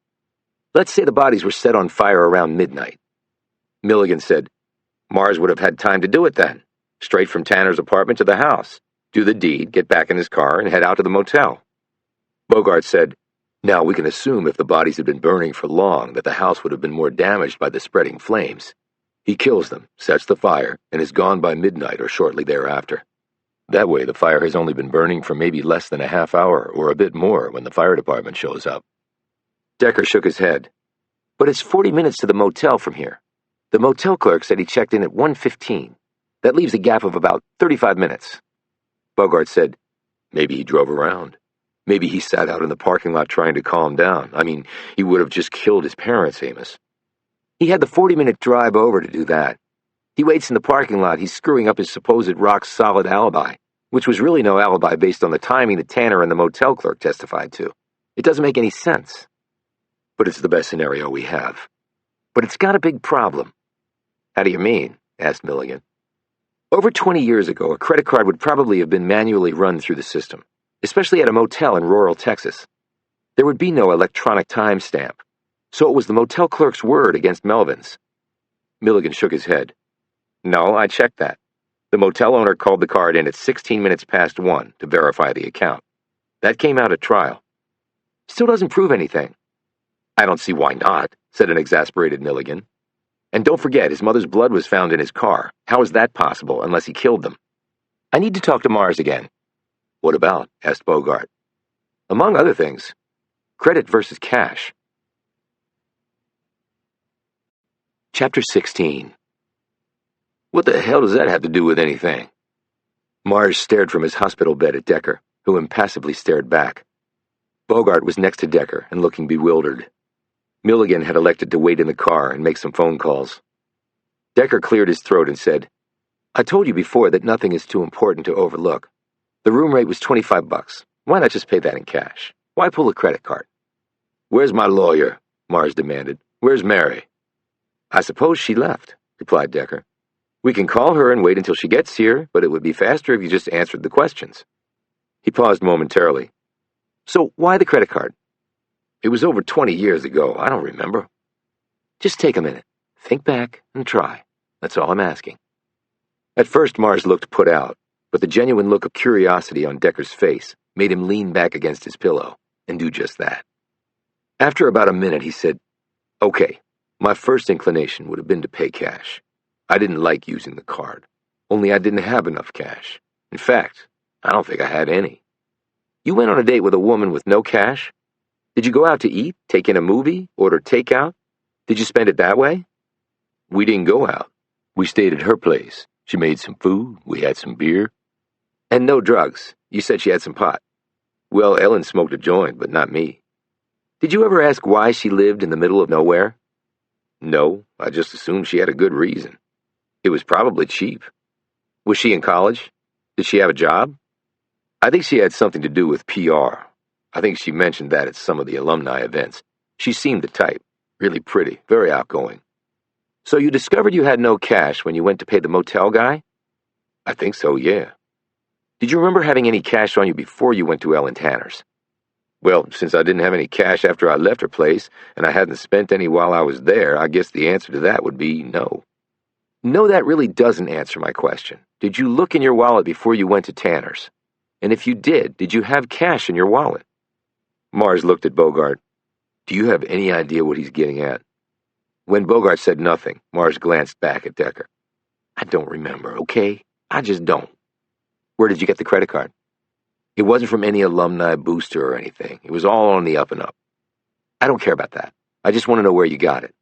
Let's say the bodies were set on fire around midnight. Milligan said, Mars would have had time to do it then. Straight from Tanner's apartment to the house. Do the deed, get back in his car, and head out to the motel. Bogart said, now we can assume if the bodies had been burning for long that the house would have been more damaged by the spreading flames. He kills them, sets the fire, and is gone by midnight or shortly thereafter. That way the fire has only been burning for maybe less than a half hour or a bit more when the fire department shows up. Decker shook his head. But it's 40 minutes to the motel from here. The motel clerk said he checked in at 1:15. That leaves a gap of about 35 minutes. Bogart said, maybe he drove around. Maybe he sat out in the parking lot trying to calm down. I mean, he would have just killed his parents, Amos. He had the 40-minute drive over to do that. He waits in the parking lot. He's screwing up his supposed rock-solid alibi, which was really no alibi based on the timing that Tanner and the motel clerk testified to. It doesn't make any sense. But it's the best scenario we have. But it's got a big problem. How do you mean? Asked Milligan. Over 20 years ago, a credit card would probably have been manually run through the system, especially at a motel in rural Texas. There would be no electronic timestamp, so it was the motel clerk's word against Melvin's. Milligan shook his head. No, I checked that. The motel owner called the card in at 16 minutes past 1 to verify the account. That came out at trial. Still doesn't prove anything. I don't see why not, said an exasperated Milligan. And don't forget, his mother's blood was found in his car. How is that possible, unless he killed them? I need to talk to Mars again. What about? Asked Bogart. Among other things, credit versus cash. Chapter 16. What the hell does that have to do with anything? Mars stared from his hospital bed at Decker, who impassively stared back. Bogart was next to Decker and looking bewildered. Milligan had elected to wait in the car and make some phone calls. Decker cleared his throat and said, I told you before that nothing is too important to overlook. The room rate was $25. Why not just pay that in cash? Why pull a credit card? Where's my lawyer? Mars demanded. Where's Mary? I suppose she left, replied Decker. We can call her and wait until she gets here, but it would be faster if you just answered the questions. He paused momentarily. So why the credit card? It was over 20 years ago. I don't remember. Just take a minute. Think back and try. That's all I'm asking. At first, Mars looked put out. but the genuine look of curiosity on Decker's face made him lean back against his pillow and do just that. After about a minute, he said, "Okay, my first inclination would have been to pay cash. I didn't like using the card, only I didn't have enough cash. In fact, I don't think I had any." "You went on a date with a woman with no cash? Did you go out to eat, take in a movie, order takeout? Did you spend it that way?" "We didn't go out. We stayed at her place. She made some food, we had some beer." "And no drugs? You said she had some pot." "Well, Ellen smoked a joint, but not me." "Did you ever ask why she lived in the middle of nowhere?" "No, I just assumed she had a good reason. It was probably cheap." "Was she in college? Did she have a job?" "I think she had something to do with PR. I think she mentioned that at some of the alumni events. She seemed the type, really pretty, very outgoing." "So you discovered you had no cash when you went to pay the motel guy?" "I think so, yeah." "Did you remember having any cash on you before you went to Ellen Tanner's?" "Well, since I didn't have any cash after I left her place, and I hadn't spent any while I was there, I guess the answer to that would be no." "No, that really doesn't answer my question. Did you look in your wallet before you went to Tanner's? And if you did you have cash in your wallet?" Mars looked at Bogart. "Do you have any idea what he's getting at?" When Bogart said nothing, Mars glanced back at Decker. "I don't remember, okay? I just don't." "Where did you get the credit card?" "It wasn't from any alumni booster or anything. It was all on the up and up." "I don't care about that. I just want to know where you got it."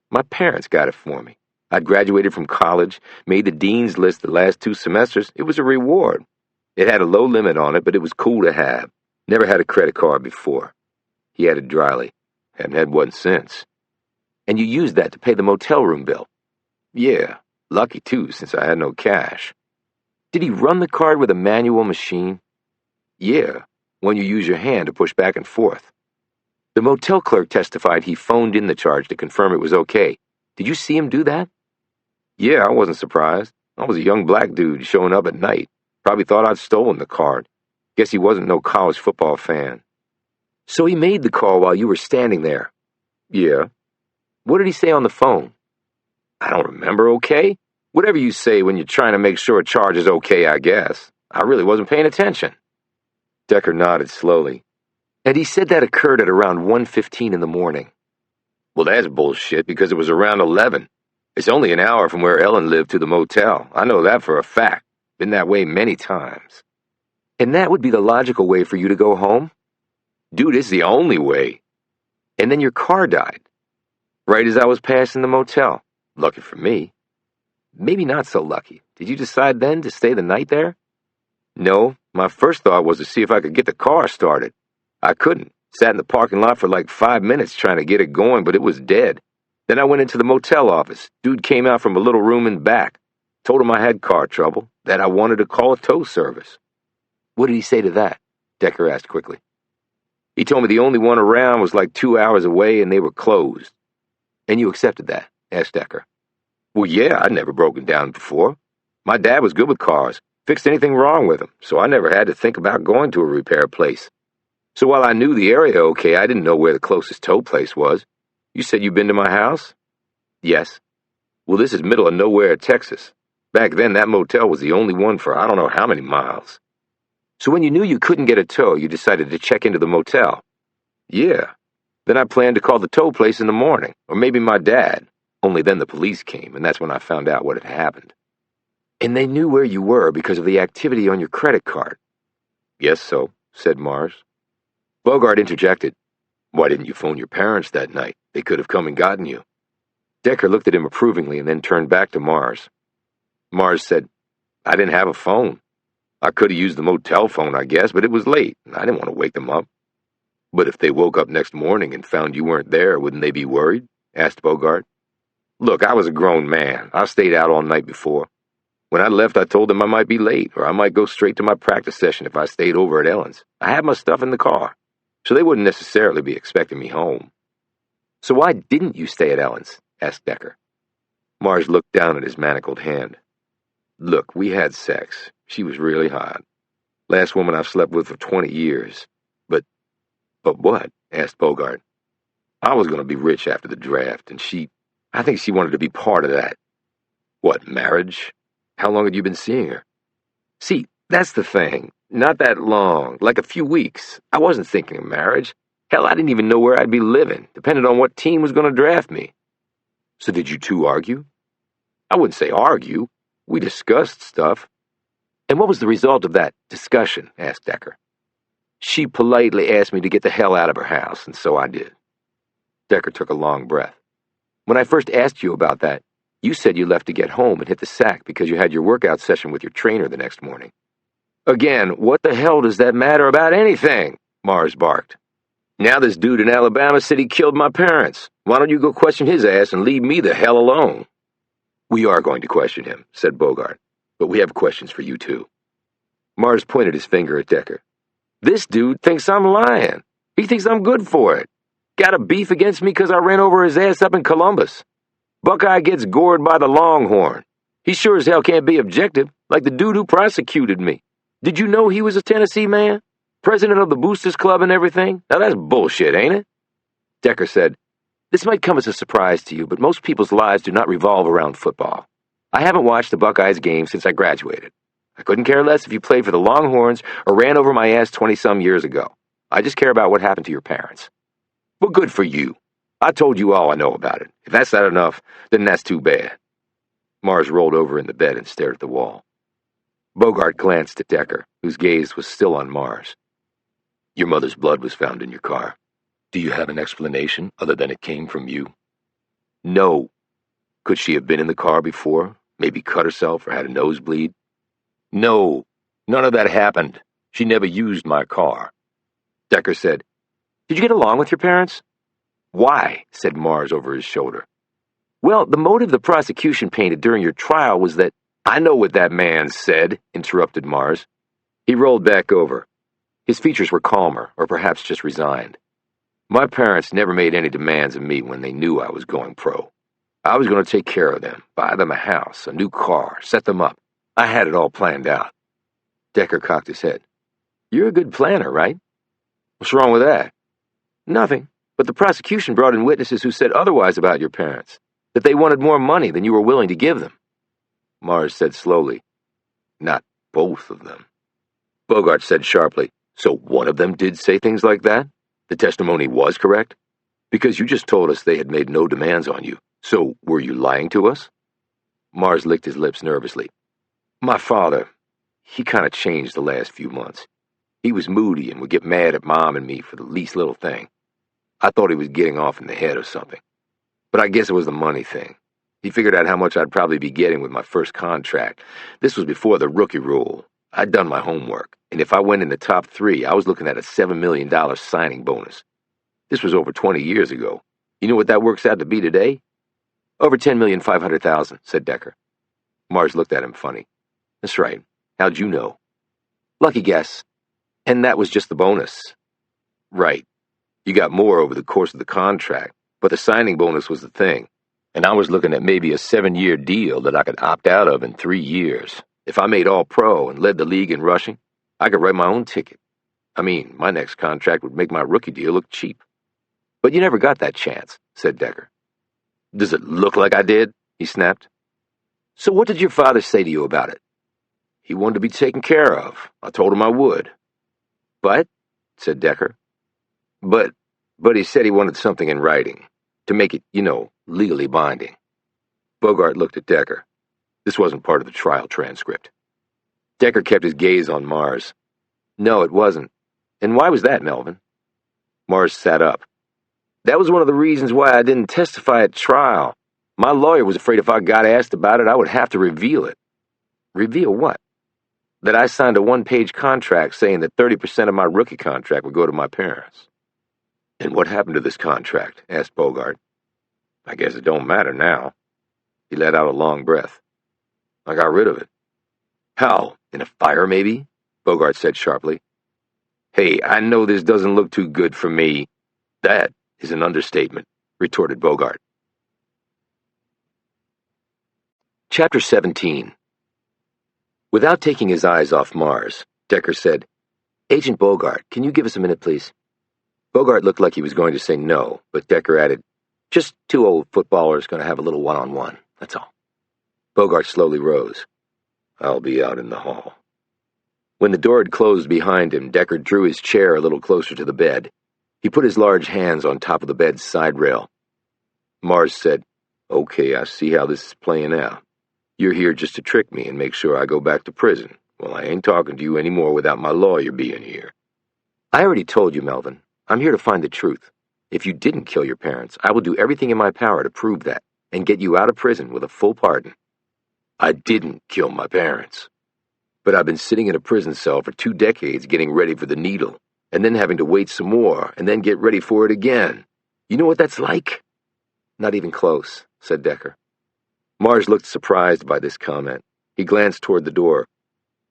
"My parents got it for me. I'd graduated from college, made the dean's list the last 2 semesters. It was a reward. It had a low limit on it, but it was cool to have. Never had a credit card before." He added dryly, "Haven't had one since." "And you used that to pay the motel room bill?" "Yeah, lucky too, since I had no cash." "Did he run the card with a manual machine?" "Yeah, when you use your hand to push back and forth." "The motel clerk testified he phoned in the charge to confirm it was okay. Did you see him do that?" "Yeah, I wasn't surprised. I was a young black dude showing up at night. Probably thought I'd stolen the card. Guess he wasn't no college football fan." "So he made the call while you were standing there?" "Yeah." "What did he say on the phone?" "I don't remember, okay? Whatever you say when you're trying to make sure a charge is okay, I guess. I really wasn't paying attention." Decker nodded slowly. "And he said that occurred at around 1:15 in the morning." "Well, that's bullshit because it was around 11. It's only an hour from where Ellen lived to the motel. I know that for a fact. Been that way many times." "And that would be the logical way for you to go home?" "Dude, it's the only way." "And then your car died right as I was passing the motel. Lucky for me." "Maybe not so lucky. Did you decide then to stay the night there?" "No, my first thought was to see if I could get the car started. I couldn't. Sat in the parking lot for like 5 minutes trying to get it going, but it was dead. Then I went into the motel office. Dude came out from a little room in back. Told him I had car trouble, that I wanted to call a tow service." "What did he say to that?" Decker asked quickly. "He told me the only one around was like 2 hours away and they were closed." "And you accepted that?" asked Decker. "Well, yeah, I'd never broken down before. My dad was good with cars, fixed anything wrong with them, so I never had to think about going to a repair place. So while I knew the area okay, I didn't know where the closest tow place was. You said you've been to my house?" "Yes." "Well, this is middle of nowhere, Texas. Back then, that motel was the only one for I don't know how many miles." "So when you knew you couldn't get a tow, you decided to check into the motel?" "Yeah. Then I planned to call the tow place in the morning, or maybe my dad. Only then the police came, and that's when I found out what had happened." "And they knew where you were because of the activity on your credit card?" "Yes, so," said Mars. Bogart interjected. "Why didn't you phone your parents that night? They could have come and gotten you." Decker looked at him approvingly and then turned back to Mars. Mars said, "I didn't have a phone. I could have used the motel phone, I guess, but it was late, and I didn't want to wake them up." "But if they woke up next morning and found you weren't there, wouldn't they be worried?" asked Bogart. "Look, I was a grown man. I stayed out all night before. When I left, I told them I might be late, or I might go straight to my practice session if I stayed over at Ellen's. I had my stuff in the car, so they wouldn't necessarily be expecting me home." "So why didn't you stay at Ellen's?" asked Decker. Mars looked down at his manacled hand. "Look, we had sex. She was really hot. Last woman I've slept with for 20 years. But what?" asked Bogart. "I was going to be rich after the draft, and I think she wanted to be part of that." "What, marriage? How long had you been seeing her?" See, that's the thing. Not that long, like a few weeks. I wasn't thinking of marriage. Hell, I didn't even know where I'd be living, depending on what team was going to draft me. So did you two argue? I wouldn't say argue. We discussed stuff. And what was the result of that discussion? Asked Decker. She politely asked me to get the hell out of her house, and so I did. Decker took a long breath. When I first asked you about that, you said you left to get home and hit the sack because you had your workout session with your trainer the next morning. Again, what the hell does that matter about anything? Mars barked. Now this dude in Alabama said he killed my parents. Why don't you go question his ass and leave me the hell alone? We are going to question him, said Bogart, but we have questions for you too. Mars pointed his finger at Decker. This dude thinks I'm lying. He thinks I'm good for it. Got a beef against me because I ran over his ass up in Columbus. Buckeye gets gored by the Longhorn. He sure as hell can't be objective, like the dude who prosecuted me. Did you know he was a Tennessee man? President of the Boosters Club and everything? Now that's bullshit, ain't it? Decker said, This might come as a surprise to you, but most people's lives do not revolve around football. I haven't watched the Buckeyes game since I graduated. I couldn't care less if you played for the Longhorns or ran over my ass 20-some years ago. I just care about what happened to your parents. Well, good for you. I told you all I know about it. If that's not enough, then that's too bad. Mars rolled over in the bed and stared at the wall. Bogart glanced at Decker, whose gaze was still on Mars. Your mother's blood was found in your car. Do you have an explanation other than it came from you? No. Could she have been in the car before? Maybe cut herself or had a nosebleed? No. None of that happened. She never used my car. Decker said, Did you get along with your parents? Why? Said Mars over his shoulder. Well, the motive the prosecution painted during your trial was that... I know what that man said, interrupted Mars. He rolled back over. His features were calmer, or perhaps just resigned. My parents never made any demands of me when they knew I was going pro. I was going to take care of them, buy them a house, a new car, set them up. I had it all planned out. Decker cocked his head. You're a good planner, right? What's wrong with that? Nothing, but the prosecution brought in witnesses who said otherwise about your parents, that they wanted more money than you were willing to give them. Mars said slowly, Not both of them. Bogart said sharply, So one of them did say things like that? The testimony was correct? Because you just told us they had made no demands on you. So were you lying to us? Mars licked his lips nervously. My father, he kind of changed the last few months. He was moody and would get mad at Mom and me for the least little thing. I thought he was getting off in the head or something. But I guess it was the money thing. He figured out how much I'd probably be getting with my first contract. This was before the rookie rule. I'd done my homework, and if I went in the top 3, I was looking at a $7 million signing bonus. This was over 20 years ago. You know what that works out to be today? Over $10,500,000, said Decker. Mars looked at him funny. That's right. How'd you know? Lucky guess. And that was just the bonus. Right. You got more over the course of the contract, but the signing bonus was the thing. And I was looking at maybe a 7-year deal that I could opt out of in 3 years. If I made All-Pro and led the league in rushing, I could write my own ticket. I mean, my next contract would make my rookie deal look cheap. But you never got that chance, said Decker. Does it look like I did? He snapped. So what did your father say to you about it? He wanted to be taken care of. I told him I would. But, said Decker. But he said he wanted something in writing, to make it, legally binding. Bogart looked at Decker. This wasn't part of the trial transcript. Decker kept his gaze on Mars. No, it wasn't. And why was that, Melvin? Mars sat up. That was one of the reasons why I didn't testify at trial. My lawyer was afraid if I got asked about it, I would have to reveal it. Reveal what? That I signed a 1-page contract saying that 30% of my rookie contract would go to my parents. And what happened to this contract? Asked Bogart. I guess it don't matter now. He let out a long breath. I got rid of it. How? In a fire, maybe? Bogart said sharply. Hey, I know this doesn't look too good for me. That is an understatement, retorted Bogart. Chapter 17. Without taking his eyes off Mars, Decker said, Agent Bogart, can you give us a minute, please? Bogart looked like he was going to say no, but Decker added, Just 2 old footballers going to have a little one-on-one, that's all. Bogart slowly rose. I'll be out in the hall. When the door had closed behind him, Decker drew his chair a little closer to the bed. He put his large hands on top of the bed's side rail. Mars said, "Okay, I see how this is playing out. You're here just to trick me and make sure I go back to prison. Well, I ain't talking to you anymore without my lawyer being here." "I already told you, Melvin. I'm here to find the truth. If you didn't kill your parents, I will do everything in my power to prove that and get you out of prison with a full pardon." "I didn't kill my parents. But I've been sitting in a prison cell for 2 decades getting ready for the needle, and then having to wait some more, and then get ready for it again. You know what that's like?" "Not even close," said Decker. Mars looked surprised by this comment. He glanced toward the door.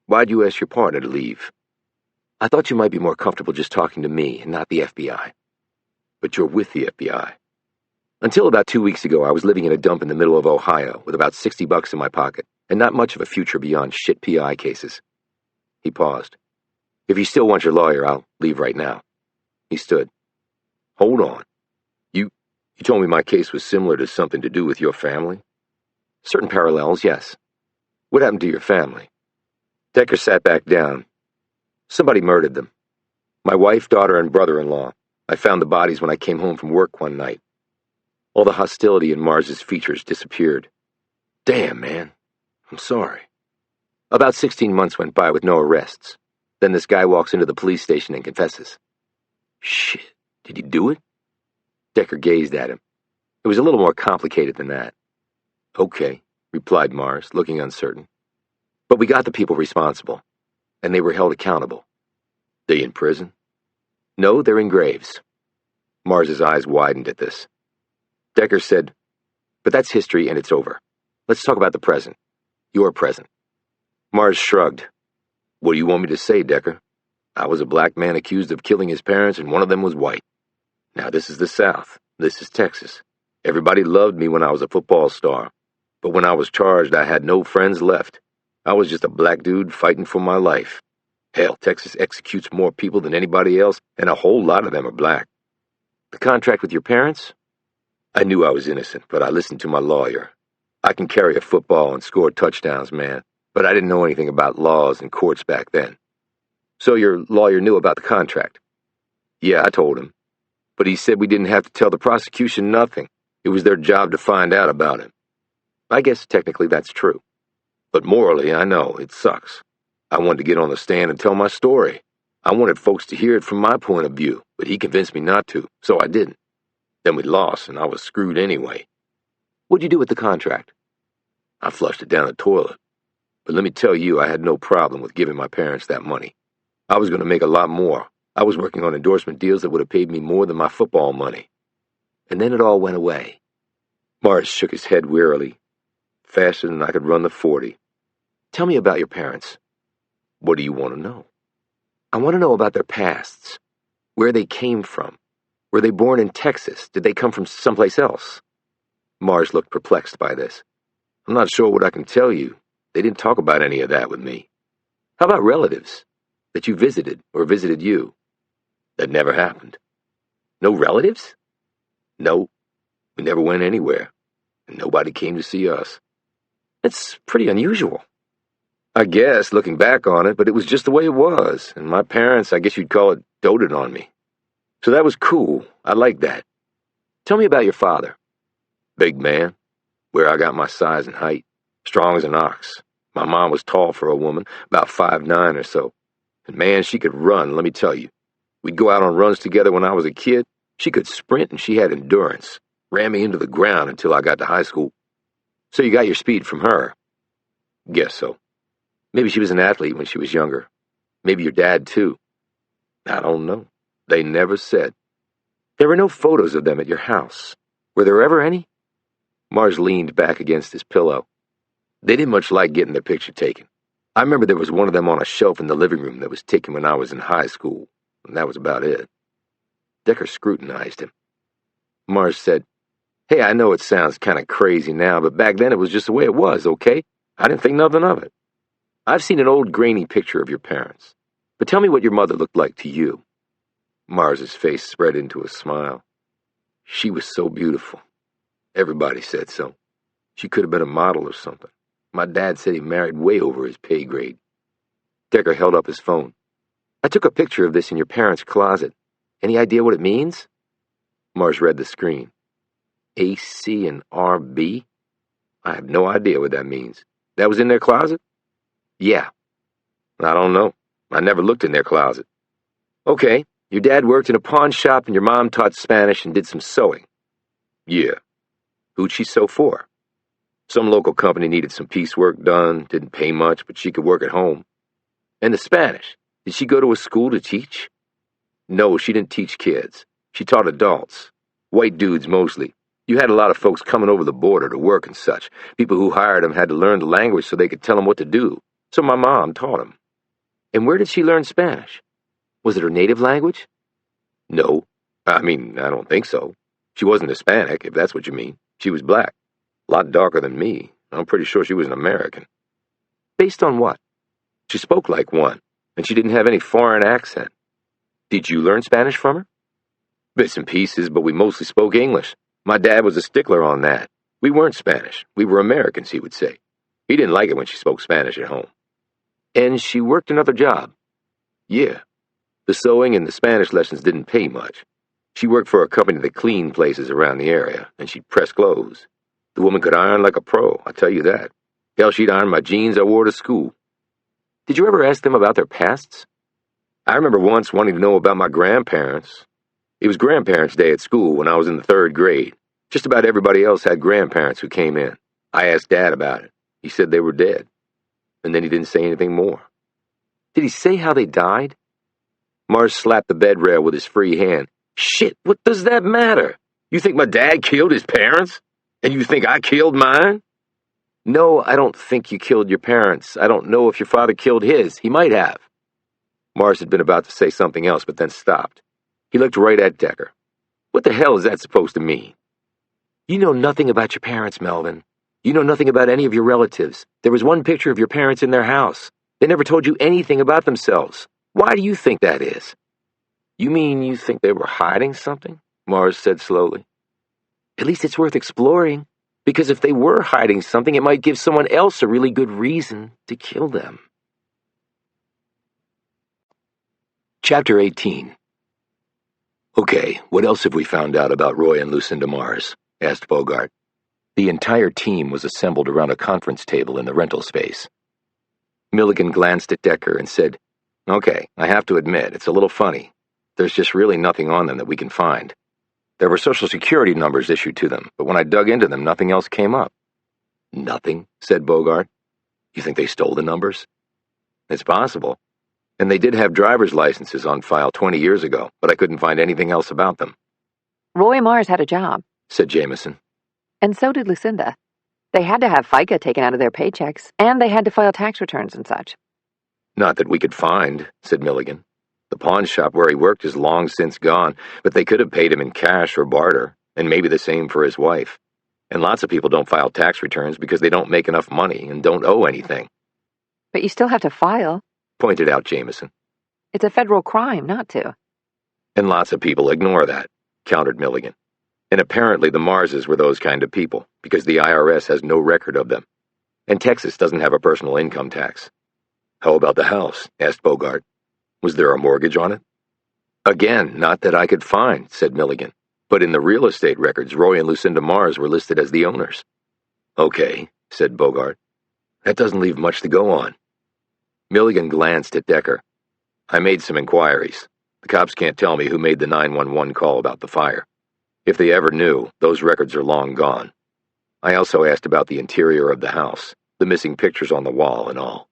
"Why'd you ask your partner to leave?" "I thought you might be more comfortable just talking to me and not the FBI." "But you're with the FBI." "Until about 2 weeks ago, I was living in a dump in the middle of Ohio with about $60 in my pocket and not much of a future beyond shit PI cases." He paused. "If you still want your lawyer, I'll leave right now." He stood. "Hold on. You told me my case was similar to something to do with your family?" "Certain parallels, yes." "What happened to your family?" Decker sat back down. "Somebody murdered them. My wife, daughter, and brother-in-law. I found the bodies when I came home from work one night." All the hostility in Mars's features disappeared. "Damn, man. I'm sorry." About 16 months went by with no arrests. Then this guy walks into the police station and confesses. "Shit, did you do it?" Decker gazed at him. It was a little more complicated than that. "Okay," replied Mars, looking uncertain. "But we got the people responsible, and they were held accountable." "They in prison?" "No, they're in graves." Mars's eyes widened at this. Decker said, "But that's history and it's over. Let's talk about the present. Your present." Mars shrugged. "What do you want me to say, Decker? I was a black man accused of killing his parents, and one of them was white. Now, this is the South. This is Texas. Everybody loved me when I was a football star. But when I was charged, I had no friends left. I was just a black dude fighting for my life. Hell, Texas executes more people than anybody else, and a whole lot of them are black." "The contract with your parents?" "I knew I was innocent, but I listened to my lawyer. I can carry a football and score touchdowns, man, but I didn't know anything about laws and courts back then." "So your lawyer knew about the contract?" "Yeah, I told him. But he said we didn't have to tell the prosecution nothing. It was their job to find out about it." "I guess technically that's true. But morally, I know, it sucks. I wanted to get on the stand and tell my story. I wanted folks to hear it from my point of view, but he convinced me not to, so I didn't. Then we lost, and I was screwed anyway." "What'd you do with the contract?" "I flushed it down the toilet. But let me tell you, I had no problem with giving my parents that money. I was going to make a lot more. I was working on endorsement deals that would have paid me more than my football money." "And then it all went away." Mars shook his head wearily. "Faster than I could run the 40. "Tell me about your parents." "What do you want to know?" "I want to know about their pasts. Where they came from. Were they born in Texas? Did they come from someplace else?" Mars looked perplexed by this. "I'm not sure what I can tell you. They didn't talk about any of that with me." "How about relatives? That you visited or visited you?" "That never happened." "No relatives?" "No. We never went anywhere. And nobody came to see us." "It's pretty unusual." "I guess, looking back on it, but it was just the way it was, and my parents, I guess you'd call it, doted on me. So that was cool. I liked that." "Tell me about your father." "Big man. Where I got my size and height. Strong as an ox. My mom was tall for a woman, about 5'9" or so. And man, she could run, let me tell you. We'd go out on runs together when I was a kid. She could sprint and she had endurance. Ran me into the ground until I got to high school." "So you got your speed from her?" "Guess so." "Maybe she was an athlete when she was younger. Maybe your dad, too." "I don't know. They never said." "There were no photos of them at your house. Were there ever any?" Mars leaned back against his pillow. "They didn't much like getting their picture taken. I remember there was one of them on a shelf in the living room that was taken when I was in high school, and that was about it." Decker scrutinized him. Mars said, "Hey, I know it sounds kind of crazy now, but back then it was just the way it was, okay? I didn't think nothing of it. I've seen an old grainy picture of your parents. But tell me what your mother looked like to you." Mars's face spread into a smile. "She was so beautiful. Everybody said so. She could have been a model or something. My dad said he married way over his pay grade." Decker held up his phone. I took a picture of this in your parents' closet. Any idea what it means? Mars read the screen. AC and RB? I have no idea what that means. That was in their closet? Yeah. I don't know. I never looked in their closet. Okay, your dad worked in a pawn shop and your mom taught Spanish and did some sewing. Yeah. Who'd she sew for? Some local company needed some piecework done, didn't pay much, but she could work at home. And the Spanish, did she go to a school to teach? No, she didn't teach kids. She taught adults. White dudes mostly. You had a lot of folks coming over the border to work and such. People who hired them had to learn the language so they could tell them what to do. So my mom taught them. And where did she learn Spanish? Was it her native language? No. I don't think so. She wasn't Hispanic, if that's what you mean. She was black. A lot darker than me. I'm pretty sure she was an American. Based on what? She spoke like one, and she didn't have any foreign accent. Did you learn Spanish from her? Bits and pieces, but we mostly spoke English. My dad was a stickler on that. We weren't Spanish. We were Americans, he would say. He didn't like it when she spoke Spanish at home. And she worked another job. Yeah. The sewing and the Spanish lessons didn't pay much. She worked for a company that cleaned places around the area, and she'd press clothes. The woman could iron like a pro, I tell you that. Hell, she'd iron my jeans I wore to school. Did you ever ask them about their pasts? I remember once wanting to know about my grandparents. It was Grandparents' Day at school when I was in the 3rd grade. Just about everybody else had grandparents who came in. I asked Dad about it. He said they were dead. And then he didn't say anything more. Did he say how they died? Mars slapped the bed rail with his free hand. Shit, what does that matter? You think my dad killed his parents? And you think I killed mine? No, I don't think you killed your parents. I don't know if your father killed his. He might have. Mars had been about to say something else, but then stopped. He looked right at Decker. What the hell is that supposed to mean? You know nothing about your parents, Melvin. You know nothing about any of your relatives. There was one picture of your parents in their house. They never told you anything about themselves. Why do you think that is? You mean you think they were hiding something? Mars said slowly. At least it's worth exploring, because if they were hiding something, it might give someone else a really good reason to kill them. Chapter 18. Okay, what else have we found out about Roy and Lucinda Mars? Asked Bogart. The entire team was assembled around a conference table in the rental space. Milligan glanced at Decker and said, Okay, I have to admit, it's a little funny. There's just really nothing on them that we can find. There were Social Security numbers issued to them, but when I dug into them, nothing else came up. Nothing, said Bogart. You think they stole the numbers? It's possible. And they did have driver's licenses on file 20 years ago, but I couldn't find anything else about them. Roy Mars had a job, said Jamison. And so did Lucinda. They had to have FICA taken out of their paychecks, and they had to file tax returns and such. Not that we could find, said Milligan. The pawn shop where he worked is long since gone, but they could have paid him in cash or barter, and maybe the same for his wife. And lots of people don't file tax returns because they don't make enough money and don't owe anything. But you still have to file, pointed out Jamison. It's a federal crime not to. And lots of people ignore that, countered Milligan. And apparently the Marses were those kind of people, because the IRS has no record of them. And Texas doesn't have a personal income tax. How about the house? Asked Bogart. Was there a mortgage on it? Again, not that I could find, said Milligan. But in the real estate records, Roy and Lucinda Mars were listed as the owners. Okay, said Bogart. That doesn't leave much to go on. Milligan glanced at Decker. I made some inquiries. The cops can't tell me who made the 911 call about the fire. If they ever knew, those records are long gone. I also asked about the interior of the house, the missing pictures on the wall and all.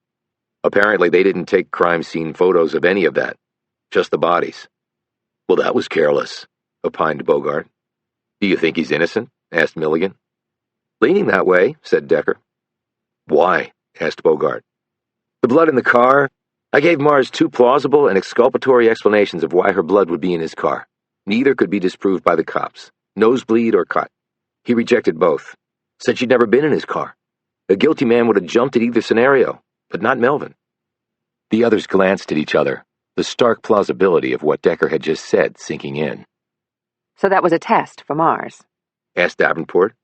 Apparently they didn't take crime scene photos of any of that, just the bodies. Well, that was careless, opined Bogart. Do you think he's innocent? Asked Milligan. Leaning that way, said Decker. Why? Asked Bogart. The blood in the car? I gave Mars 2 plausible and exculpatory explanations of why her blood would be in his car. Neither could be disproved by the cops. Nosebleed or cut. He rejected both. Said she'd never been in his car. A guilty man would have jumped at either scenario, but not Melvin. The others glanced at each other, the stark plausibility of what Decker had just said sinking in. So that was a test for Mars? Asked Davenport.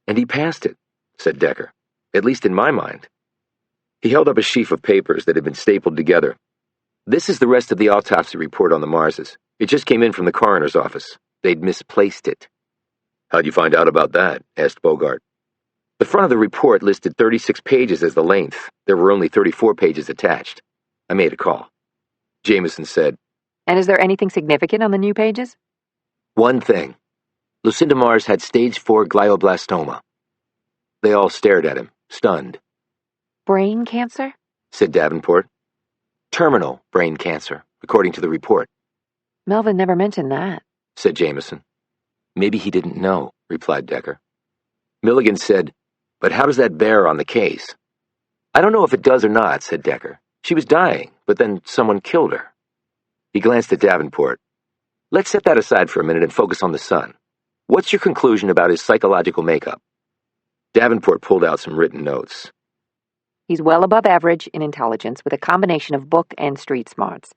And he passed it, said Decker. At least in my mind. He held up a sheaf of papers that had been stapled together. "This is the rest of the autopsy report on the Marses. It just came in from the coroner's office. They'd misplaced it." "How'd you find out about that?" asked Bogart. "The front of the report listed 36 pages as the length. There were only 34 pages attached. I made a call." Jamison said, "And is there anything significant on the new pages?" "One thing. Lucinda Mars had stage 4 glioblastoma." They all stared at him, stunned. "Brain cancer?" said Davenport. "Terminal brain cancer, according to the report," Melvin never mentioned that, said Jamison. "Maybe he didn't know," replied Decker. Milligan said, "But how does that bear on the case?" "I don't know if it does or not," said Decker. "She was dying, but then someone killed her." He glanced at Davenport. "Let's set that aside for a minute and focus on the son. What's your conclusion about his psychological makeup?" Davenport pulled out some written notes. "He's well above average in intelligence with a combination of book and street smarts.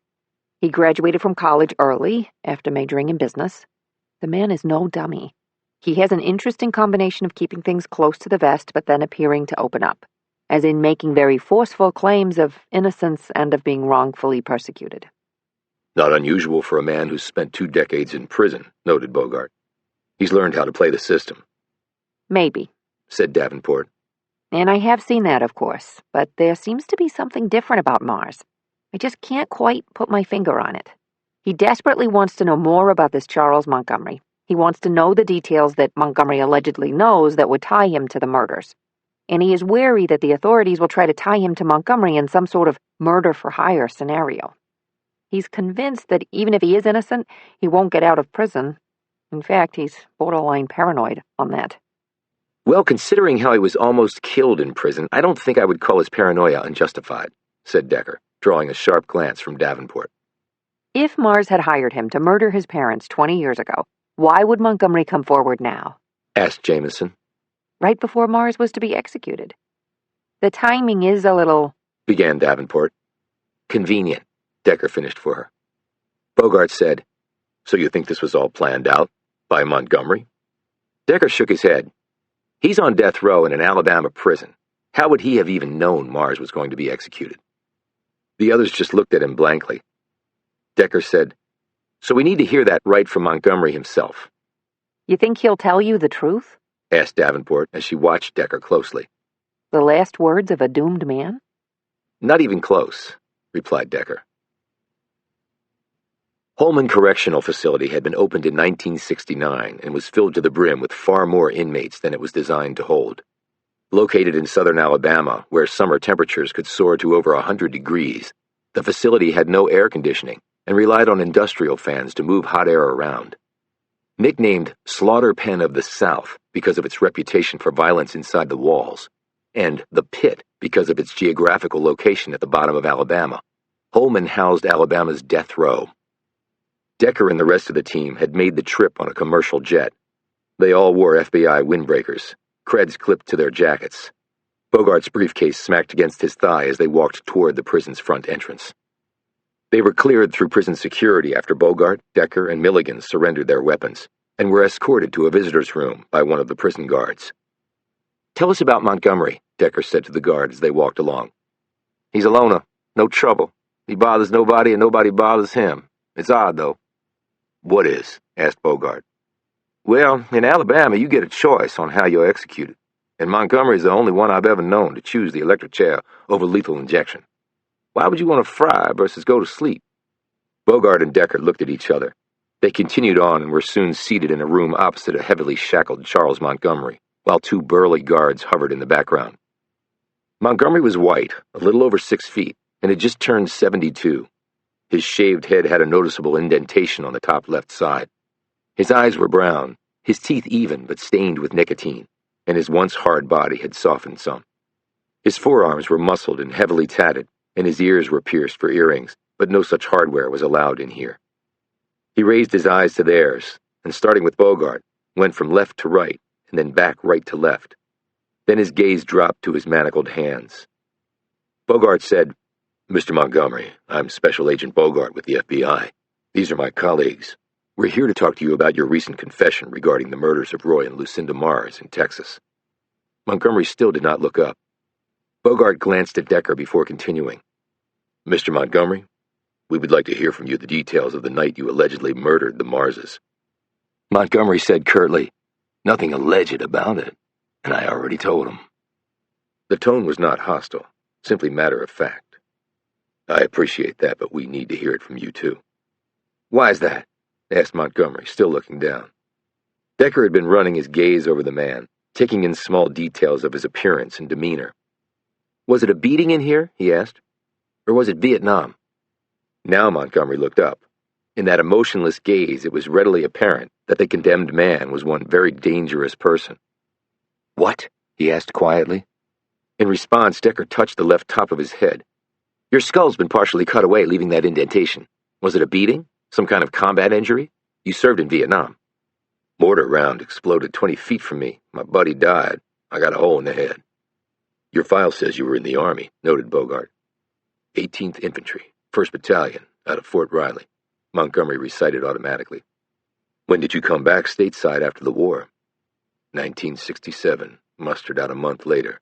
He graduated from college early, after majoring in business. The man is no dummy. He has an interesting combination of keeping things close to the vest but then appearing to open up, as in making very forceful claims of innocence and of being wrongfully persecuted." "Not unusual for a man who's spent 2 decades in prison," noted Bogart. "He's learned how to play the system." "Maybe," said Davenport. "and I have seen that, of course, but there seems to be something different about Mars. I just can't quite put my finger on it. He desperately wants to know more about this Charles Montgomery. He wants to know the details that Montgomery allegedly knows that would tie him to the murders. And he is wary that the authorities will try to tie him to Montgomery in some sort of murder-for-hire scenario. He's convinced that even if he is innocent, he won't get out of prison. In fact, he's borderline paranoid on that." "Well, considering how he was almost killed in prison, I don't think I would call his paranoia unjustified," said Decker, drawing a sharp glance from Davenport. If Mars had hired him to murder his parents 20 years ago, why would Montgomery come forward now? asked Jamison. Right before Mars was to be executed. The timing is a little... began Davenport. "Convenient," Decker finished for her. Bogart said, "So you think this was all planned out? By Montgomery?" Decker shook his head. "He's on death row in an Alabama prison. How would he have even known Mars was going to be executed?" The others just looked at him blankly. Decker said, "So we need to hear that right from Montgomery himself." You think he'll tell you the truth? asked Davenport as she watched Decker closely. The last words of a doomed man? "Not even close," replied Decker. Holman Correctional Facility had been opened in 1969 and was filled to the brim with far more inmates than it was designed to hold. Located in southern Alabama, where summer temperatures could soar to over 100 degrees, the facility had no air conditioning and relied on industrial fans to move hot air around. Nicknamed Slaughter Pen of the South because of its reputation for violence inside the walls, and the Pit because of its geographical location at the bottom of Alabama, Holman housed Alabama's death row. Decker and the rest of the team had made the trip on a commercial jet. They all wore FBI windbreakers, creds clipped to their jackets. Bogart's briefcase smacked against his thigh as they walked toward the prison's front entrance. They were cleared through prison security after Bogart, Decker, and Milligan surrendered their weapons and were escorted to a visitor's room by one of the prison guards. "Tell us about Montgomery," Decker said to the guard as they walked along. "He's a loner, no trouble. He bothers nobody and nobody bothers him. It's odd, though." "What is?" asked Bogart. "Well, in Alabama, you get a choice on how you're executed, and Montgomery's the only one I've ever known to choose the electric chair over lethal injection. Why would you want to fry versus go to sleep?" Bogart and Decker looked at each other. They continued on and were soon seated in a room opposite a heavily shackled Charles Montgomery, while 2 burly guards hovered in the background. Montgomery was white, a little over 6 feet, and had just turned 72. His shaved head had a noticeable indentation on the top left side. His eyes were brown, his teeth even but stained with nicotine, and his once hard body had softened some. His forearms were muscled and heavily tatted, and his ears were pierced for earrings, but no such hardware was allowed in here. He raised his eyes to theirs, and starting with Bogart, went from left to right, and then back right to left. Then his gaze dropped to his manacled hands. Bogart said, "Mr. Montgomery, I'm Special Agent Bogart with the FBI. These are my colleagues. We're here to talk to you about your recent confession regarding the murders of Roy and Lucinda Mars in Texas." Montgomery still did not look up. Bogart glanced at Decker before continuing. Mr. Montgomery, we would like to hear from you the details of the night you allegedly murdered the Marses. Montgomery said curtly, nothing alleged about it, and I already told him. The tone was not hostile, simply matter of fact. I appreciate that, but we need to hear it from you too. Why is that? Asked Montgomery, still looking down. Decker had been running his gaze over the man, taking in small details of his appearance and demeanor. Was it a beating in here, he asked, or was it Vietnam? Now Montgomery looked up. In that emotionless gaze, it was readily apparent that the condemned man was one very dangerous person. What? He asked quietly. In response, Decker touched the left top of his head. Your skull's been partially cut away, leaving that indentation. Was it a beating? Some kind of combat injury? You served in Vietnam. Mortar round exploded 20 feet from me. My buddy died. I got a hole in the head. Your file says you were in the Army, noted Bogart. 18th Infantry, 1st Battalion, out of Fort Riley. Montgomery recited automatically. When did you come back stateside after the war? 1967, mustered out a month later.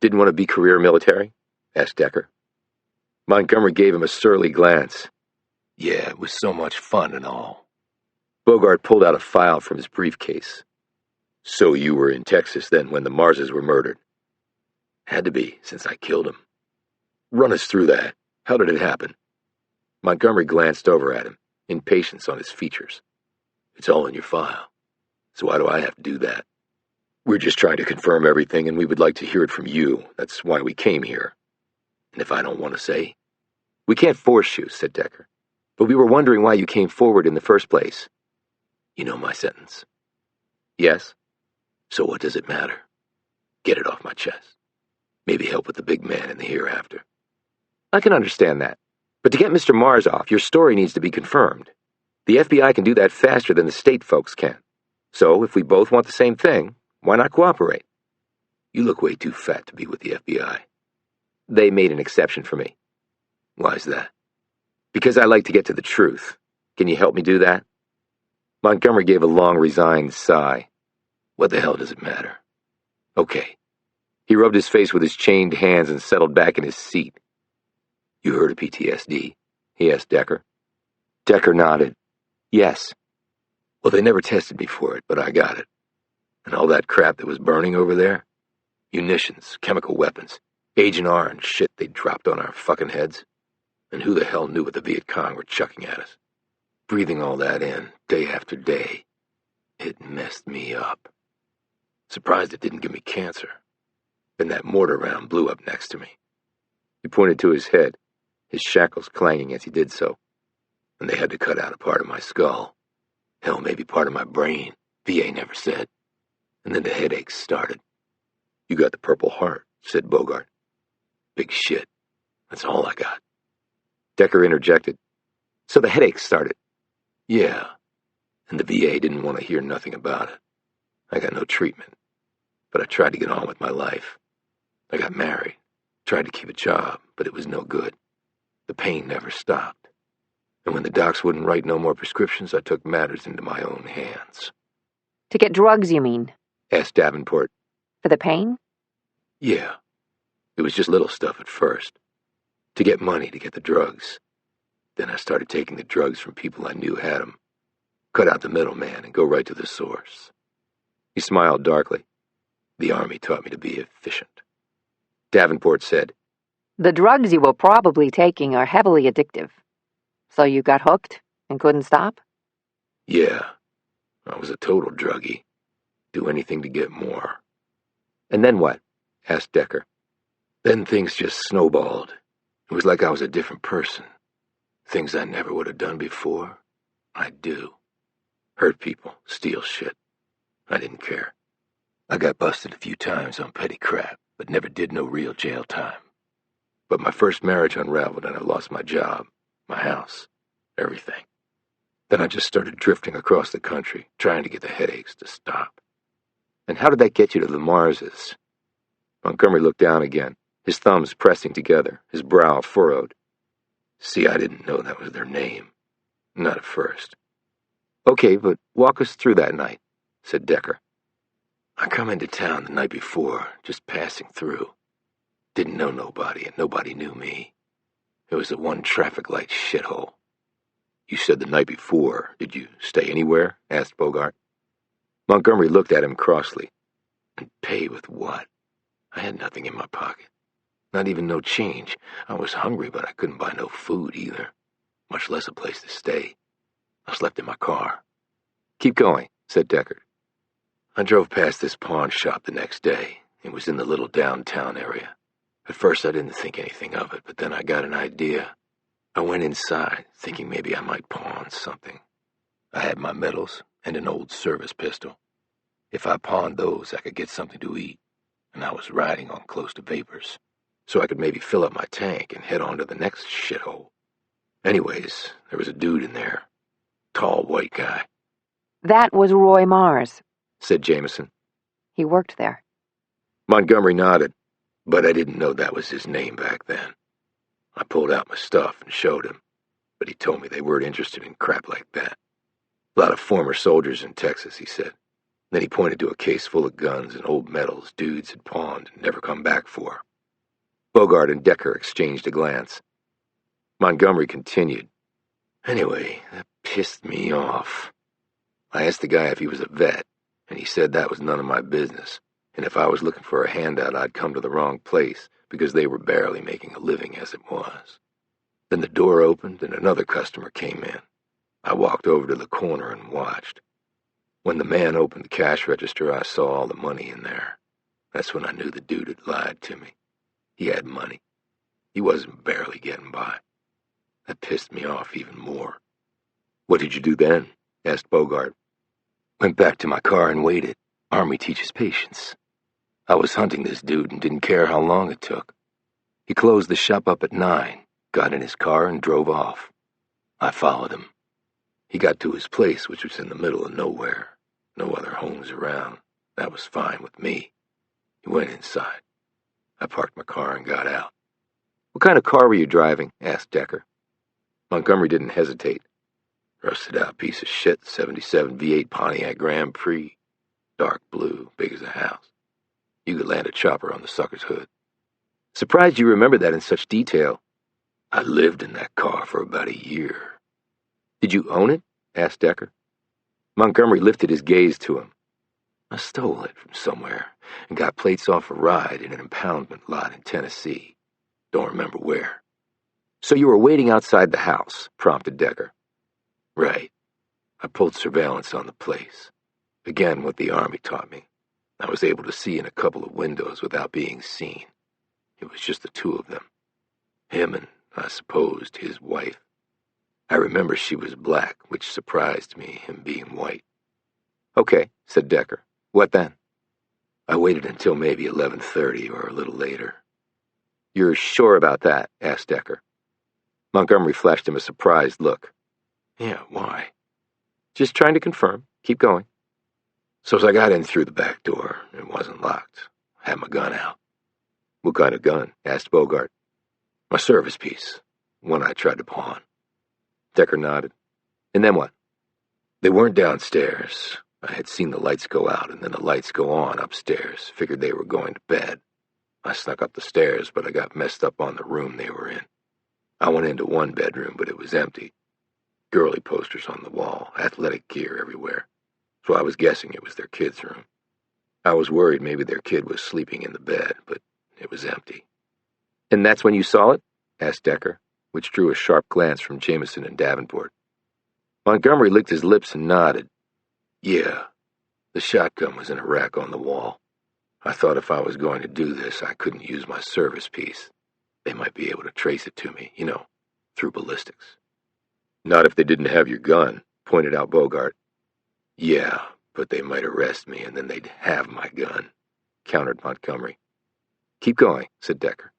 Didn't want to be career military? Asked Decker. Montgomery gave him a surly glance. Yeah, it was so much fun and all. Bogart pulled out a file from his briefcase. So you were in Texas then when the Marses were murdered? Had to be, since I killed him. Run us through that. How did it happen? Montgomery glanced over at him, impatience on his features. It's all in your file. So why do I have to do that? We're just trying to confirm everything, and we would like to hear it from you. That's why we came here. And if I don't want to say? We can't force you, said Decker. But we were wondering why you came forward in the first place. You know my sentence. Yes? So what does it matter? Get it off my chest. Maybe help with the big man in the hereafter. I can understand that. But to get Mr. Mars off, your story needs to be confirmed. The FBI can do that faster than the state folks can. So if we both want the same thing, why not cooperate? You look way too fat to be with the FBI. They made an exception for me. Why's that? Because I like to get to the truth. Can you help me do that? Montgomery gave a long, resigned sigh. What the hell does it matter? Okay. He rubbed his face with his chained hands and settled back in his seat. You heard of PTSD? He asked Decker. Decker nodded. Yes. Well, they never tested me for it, but I got it. And all that crap that was burning over there? Munitions, chemical weapons, Agent R and shit they dropped on our fucking heads. And who the hell knew what the Viet Cong were chucking at us? Breathing all that in, day after day. It messed me up. Surprised it didn't give me cancer. Then that mortar round blew up next to me. He pointed to his head, his shackles clanging as he did so. And they had to cut out a part of my skull. Hell, maybe part of my brain. VA never said. And then the headaches started. You got the Purple Heart, said Bogart. Big shit. That's all I got. Decker interjected. So the headaches started? Yeah. And the VA didn't want to hear nothing about it. I got no treatment. But I tried to get on with my life. I got married. Tried to keep a job, but it was no good. The pain never stopped. And when the docs wouldn't write no more prescriptions, I took matters into my own hands. To get drugs, you mean? Asked Davenport. For the pain? Yeah. It was just little stuff at first. To get money to get the drugs. Then I started taking the drugs from people I knew had them. Cut out the middleman and go right to the source. He smiled darkly. The Army taught me to be efficient. Davenport said, The drugs you were probably taking are heavily addictive. So you got hooked and couldn't stop? Yeah. I was a total druggie. Do anything to get more. And then what? Asked Decker. Then things just snowballed. It was like I was a different person. Things I never would have done before, I'd do. Hurt people, steal shit. I didn't care. I got busted a few times on petty crap, but never did no real jail time. But my first marriage unraveled and I lost my job, my house, everything. Then I just started drifting across the country, trying to get the headaches to stop. And how did that get you to the Marses? Montgomery looked down again, his thumbs pressing together, his brow furrowed. See, I didn't know that was their name. Not at first. Okay, but walk us through that night, said Decker. I come into town the night before, just passing through. Didn't know nobody, and nobody knew me. It was a one traffic light shithole. You said the night before. Did you stay anywhere? Asked Bogart. Montgomery looked at him crossly. And pay with what? I had nothing in my pocket. Not even no change. I was hungry, but I couldn't buy no food either, much less a place to stay. I slept in my car. Keep going, said Decker. I drove past this pawn shop the next day. It was in the little downtown area. At first I didn't think anything of it, but then I got an idea. I went inside, thinking maybe I might pawn something. I had my medals and an old service pistol. If I pawned those, I could get something to eat, and I was riding on close to vapors, so I could maybe fill up my tank and head on to the next shithole. Anyways, there was a dude in there. Tall white guy. That was Roy Mars, said Jamison. He worked there. Montgomery nodded, but I didn't know that was his name back then. I pulled out my stuff and showed him, but he told me they weren't interested in crap like that. A lot of former soldiers in Texas, he said. Then he pointed to a case full of guns and old medals dudes had pawned and never come back for. Bogart and Decker exchanged a glance. Montgomery continued. Anyway, that pissed me off. I asked the guy if he was a vet, and he said that was none of my business, and if I was looking for a handout, I'd come to the wrong place, because they were barely making a living as it was. Then the door opened, and another customer came in. I walked over to the corner and watched. When the man opened the cash register, I saw all the money in there. That's when I knew the dude had lied to me. He had money. He wasn't barely getting by. That pissed me off even more. What did you do then? Asked Bogart. Went back to my car and waited. Army teaches patience. I was hunting this dude and didn't care how long it took. He closed the shop up at 9, got in his car and drove off. I followed him. He got to his place, which was in the middle of nowhere. No other homes around. That was fine with me. He went inside. I parked my car and got out. What kind of car were you driving? Asked Decker. Montgomery didn't hesitate. Rusted out piece of shit, 77 V8 Pontiac Grand Prix. Dark blue, big as a house. You could land a chopper on the sucker's hood. Surprised you remember that in such detail. I lived in that car for about a year. Did you own it? Asked Decker. Montgomery lifted his gaze to him. I stole it from somewhere and got plates off a ride in an impoundment lot in Tennessee. Don't remember where. So you were waiting outside the house, prompted Decker. Right. I pulled surveillance on the place. Again, what the Army taught me. I was able to see in a couple of windows without being seen. It was just the two of them. Him and, I supposed, his wife. I remember she was black, which surprised me, him being white. Okay, said Decker. What then? I waited until maybe 11:30 or a little later. You're sure about that? Asked Decker. Montgomery flashed him a surprised look. Yeah, why? Just trying to confirm. Keep going. So as I got in through the back door, it wasn't locked. I had my gun out. What kind of gun? Asked Bogart. My service piece. One I tried to pawn. Decker nodded. And then what? They weren't downstairs. I had seen the lights go out and then the lights go on upstairs. Figured they were going to bed. I snuck up the stairs, but I got messed up on the room they were in. I went into one bedroom, but it was empty. Girly posters on the wall, athletic gear everywhere. So I was guessing it was their kid's room. I was worried maybe their kid was sleeping in the bed, but it was empty. And that's when you saw it? Asked Decker, which drew a sharp glance from Jamison and Davenport. Montgomery licked his lips and nodded. Yeah, the shotgun was in a rack on the wall. I thought if I was going to do this, I couldn't use my service piece. They might be able to trace it to me, through ballistics. Not if they didn't have your gun, pointed out Bogart. Yeah, but they might arrest me and then they'd have my gun, countered Montgomery. Keep going, said Decker.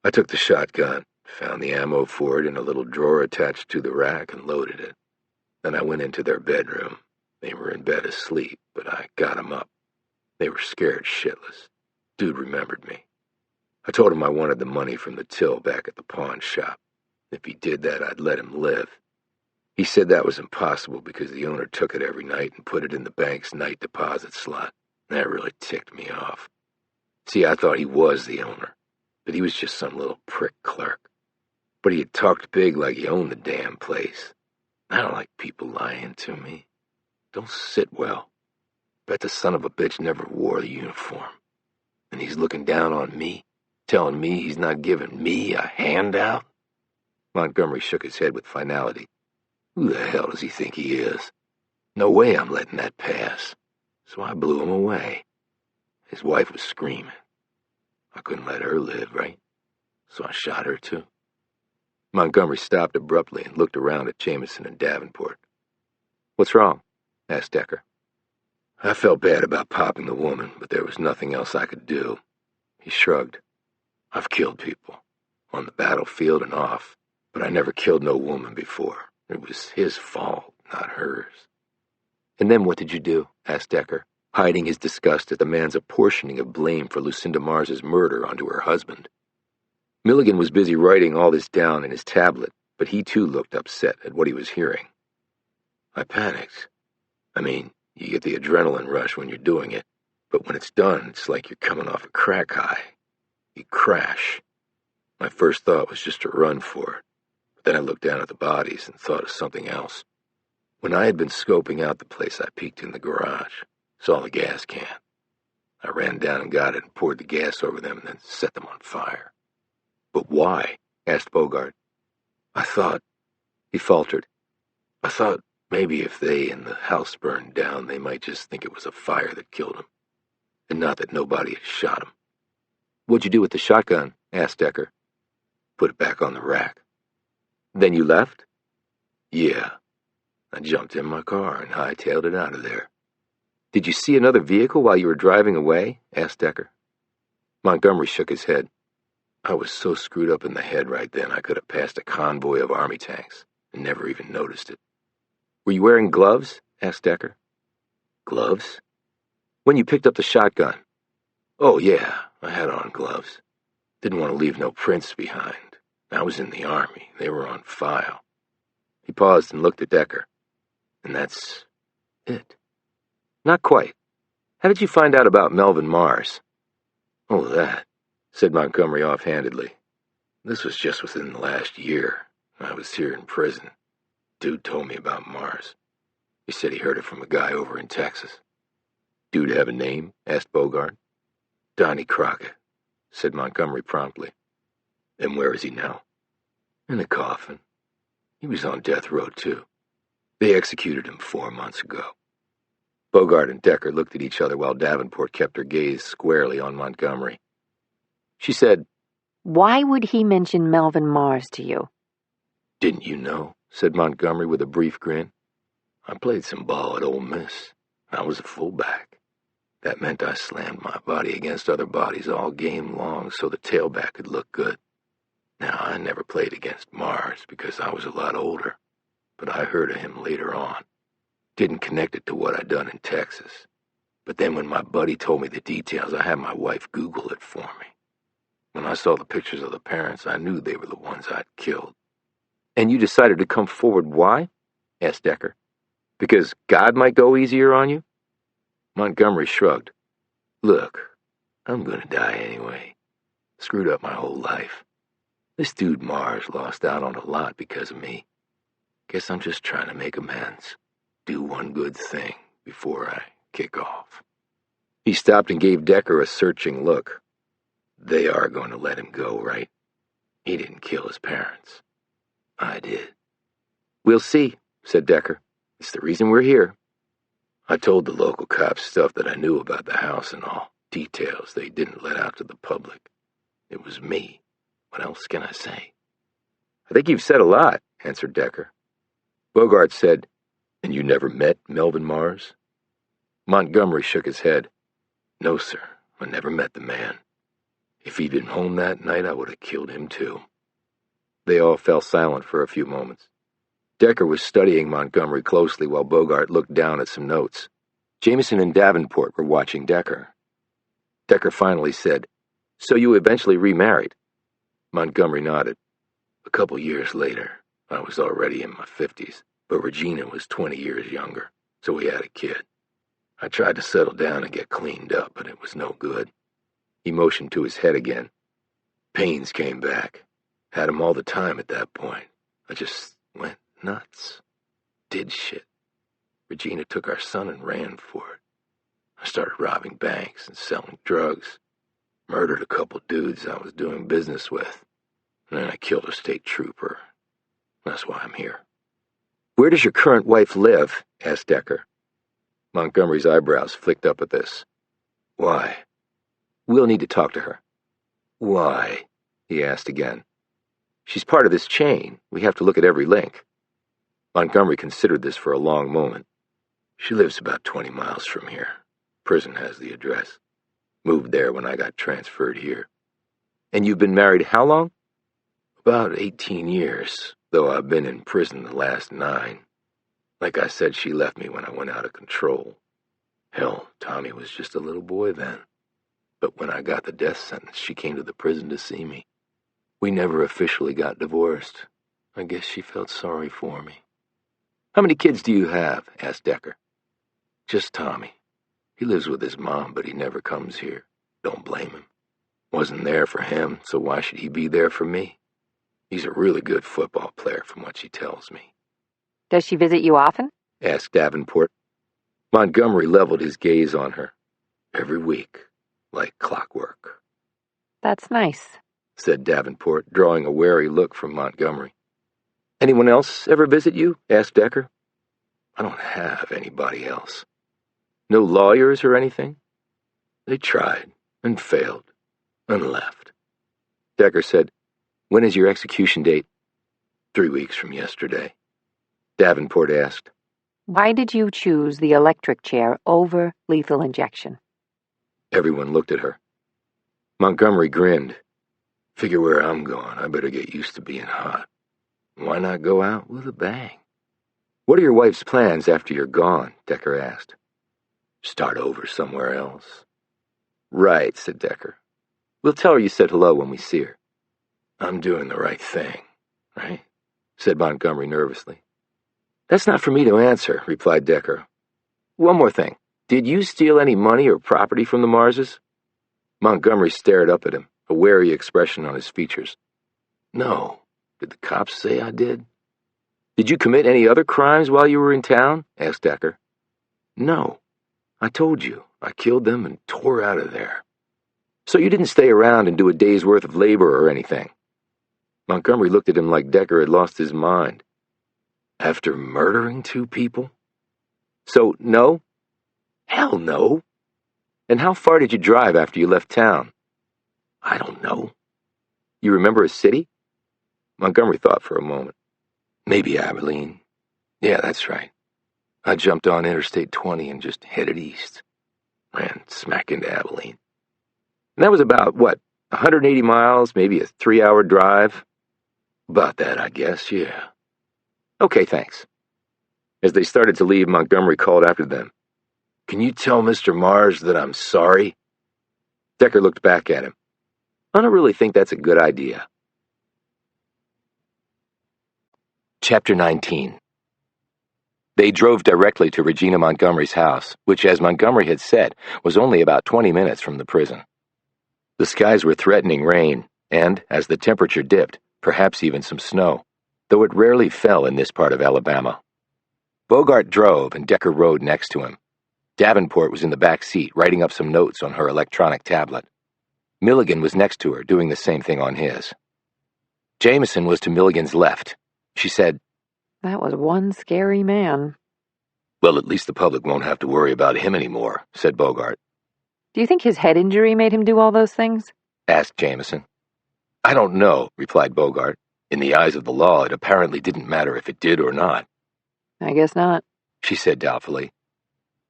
I took the shotgun, found the ammo for it in a little drawer attached to the rack and loaded it. Then I went into their bedroom. They were in bed asleep, but I got them up. They were scared shitless. Dude remembered me. I told him I wanted the money from the till back at the pawn shop. If he did that, I'd let him live. He said that was impossible because the owner took it every night and put it in the bank's night deposit slot. That really ticked me off. See, I thought he was the owner. but he was just some little prick clerk. But he had talked big like he owned the damn place. I don't like people lying to me. Don't sit well. Bet the son of a bitch never wore the uniform. And he's looking down on me, telling me he's not giving me a handout? Montgomery shook his head with finality. Who the hell does he think he is? No way I'm letting that pass. So I blew him away. His wife was screaming. I couldn't let her live, right? So I shot her too. Montgomery stopped abruptly and looked around at Jamison and Davenport. What's wrong? Asked Decker. I felt bad about popping the woman, but there was nothing else I could do. He shrugged. I've killed people, on the battlefield and off, but I never killed no woman before. It was his fault, not hers. And then what did you do? Asked Decker, hiding his disgust at the man's apportioning of blame for Lucinda Mars's murder onto her husband. Milligan was busy writing all this down in his tablet, but he too looked upset at what he was hearing. I panicked. I mean, you get the adrenaline rush when you're doing it, but when it's done, it's like you're coming off a crack high. You crash. My first thought was just to run for it, but then I looked down at the bodies and thought of something else. When I had been scoping out the place, I peeked in the garage, saw the gas can. I ran down and got it and poured the gas over them and then set them on fire. But why? Asked Bogart. I thought, he faltered. I thought maybe if they and the house burned down, they might just think it was a fire that killed him, and not that nobody had shot him. What'd you do with the shotgun? Asked Decker. Put it back on the rack. Then you left? Yeah. I jumped in my car and hightailed it out of there. Did you see another vehicle while you were driving away? Asked Decker. Montgomery shook his head. I was so screwed up in the head right then I could have passed a convoy of army tanks and never even noticed it. Were you wearing gloves? Asked Decker. Gloves? When you picked up the shotgun. Oh, yeah, I had on gloves. Didn't want to leave no prints behind. I was in the army. They were on file. He paused and looked at Decker. And that's it. Not quite. How did you find out about Melvin Mars? Oh, that, said Montgomery offhandedly. This was just within the last year. I was here in prison. Dude told me about Mars. He said he heard it from a guy over in Texas. Dude have a name? Asked Bogart. Donnie Crockett, said Montgomery promptly. And where is he now? In a coffin. He was on death row, too. They executed him 4 months ago. Bogart and Decker looked at each other while Davenport kept her gaze squarely on Montgomery. She said, Why would he mention Melvin Mars to you? Didn't you know? Said Montgomery with a brief grin. I played some ball at Ole Miss. I was a fullback. That meant I slammed my body against other bodies all game long so the tailback could look good. Now, I never played against Mars because I was a lot older, but I heard of him later on. Didn't connect it to what I'd done in Texas. But then when my buddy told me the details, I had my wife Google it for me. When I saw the pictures of the parents, I knew they were the ones I'd killed. And you decided to come forward why? Asked Decker. Because God might go easier on you? Montgomery shrugged. Look, I'm gonna die anyway. Screwed up my whole life. This dude Mars lost out on a lot because of me. Guess I'm just trying to make amends. Do one good thing before I kick off. He stopped and gave Decker a searching look. They are going to let him go, right? He didn't kill his parents. I did. We'll see, said Decker. It's the reason we're here. I told the local cops stuff that I knew about the house and all. Details they didn't let out to the public. It was me. What else can I say? I think you've said a lot, answered Decker. Bogart said, And you never met Melvin Mars? Montgomery shook his head. No, sir, I never met the man. If he'd been home that night, I would have killed him too. They all fell silent for a few moments. Decker was studying Montgomery closely while Bogart looked down at some notes. Jamison and Davenport were watching Decker. Decker finally said, So you eventually remarried? Montgomery nodded. A couple years later, I was already in my 50s, but Regina was 20 years younger, so we had a kid. I tried to settle down and get cleaned up, but it was no good. He motioned to his head again. Pains came back. Had 'em all the time at that point. I just went nuts. Did shit. Regina took our son and ran for it. I started robbing banks and selling drugs. Murdered a couple dudes I was doing business with. And then I killed a state trooper. That's why I'm here. Where does your current wife live? Asked Decker. Montgomery's eyebrows flicked up at this. Why? We'll need to talk to her. Why? He asked again. She's part of this chain. We have to look at every link. Montgomery considered this for a long moment. She lives about 20 miles from here. Prison has the address. Moved there when I got transferred here. And you've been married how long? About 18 years, though I've been in prison the last 9. Like I said, she left me when I went out of control. Hell, Tommy was just a little boy then. But when I got the death sentence, she came to the prison to see me. We never officially got divorced. I guess she felt sorry for me. How many kids do you have? Asked Decker. Just Tommy. He lives with his mom, but he never comes here. Don't blame him. Wasn't there for him, so why should he be there for me? He's a really good football player from what she tells me. Does she visit you often? Asked Davenport. Montgomery leveled his gaze on her. Every week, like clockwork. That's nice, said Davenport, drawing a wary look from Montgomery. Anyone else ever visit you? Asked Decker. I don't have anybody else. No lawyers or anything? They tried and failed and left. Decker said, When is your execution date? 3 weeks from yesterday. Davenport asked, Why did you choose the electric chair over lethal injection? Everyone looked at her. Montgomery grinned. Figure where I'm going, I better get used to being hot. Why not go out with a bang? What are your wife's plans after you're gone? Decker asked. Start over somewhere else. Right, said Decker. We'll tell her you said hello when we see her. I'm doing the right thing, right? Said Montgomery nervously. That's not for me to answer, replied Decker. One more thing. Did you steal any money or property from the Marses? Montgomery stared up at him, a wary expression on his features. No. Did the cops say I did? Did you commit any other crimes while you were in town? Asked Decker. No. I told you. I killed them and tore out of there. So you didn't stay around and do a day's worth of labor or anything? Montgomery looked at him like Decker had lost his mind. After murdering 2 people? So, no? Hell no. And how far did you drive after you left town? I don't know. You remember a city? Montgomery thought for a moment. Maybe Abilene. Yeah, that's right. I jumped on Interstate 20 and just headed east. Ran smack into Abilene. And that was about, 180 miles, maybe a 3-hour drive? About that, I guess, yeah. Okay, thanks. As they started to leave, Montgomery called after them. Can you tell Mr. Mars that I'm sorry? Decker looked back at him. I don't really think that's a good idea. Chapter 19. They drove directly to Regina Montgomery's house, which, as Montgomery had said, was only about 20 minutes from the prison. The skies were threatening rain, and, as the temperature dipped, perhaps even some snow, though it rarely fell in this part of Alabama. Bogart drove, and Decker rode next to him. Davenport was in the back seat, writing up some notes on her electronic tablet. Milligan was next to her, doing the same thing on his. Jamison was to Milligan's left. She said, That was one scary man. Well, at least the public won't have to worry about him anymore, said Bogart. Do you think his head injury made him do all those things? Asked Jamison. I don't know, replied Bogart. In the eyes of the law, it apparently didn't matter if it did or not. I guess not, she said doubtfully.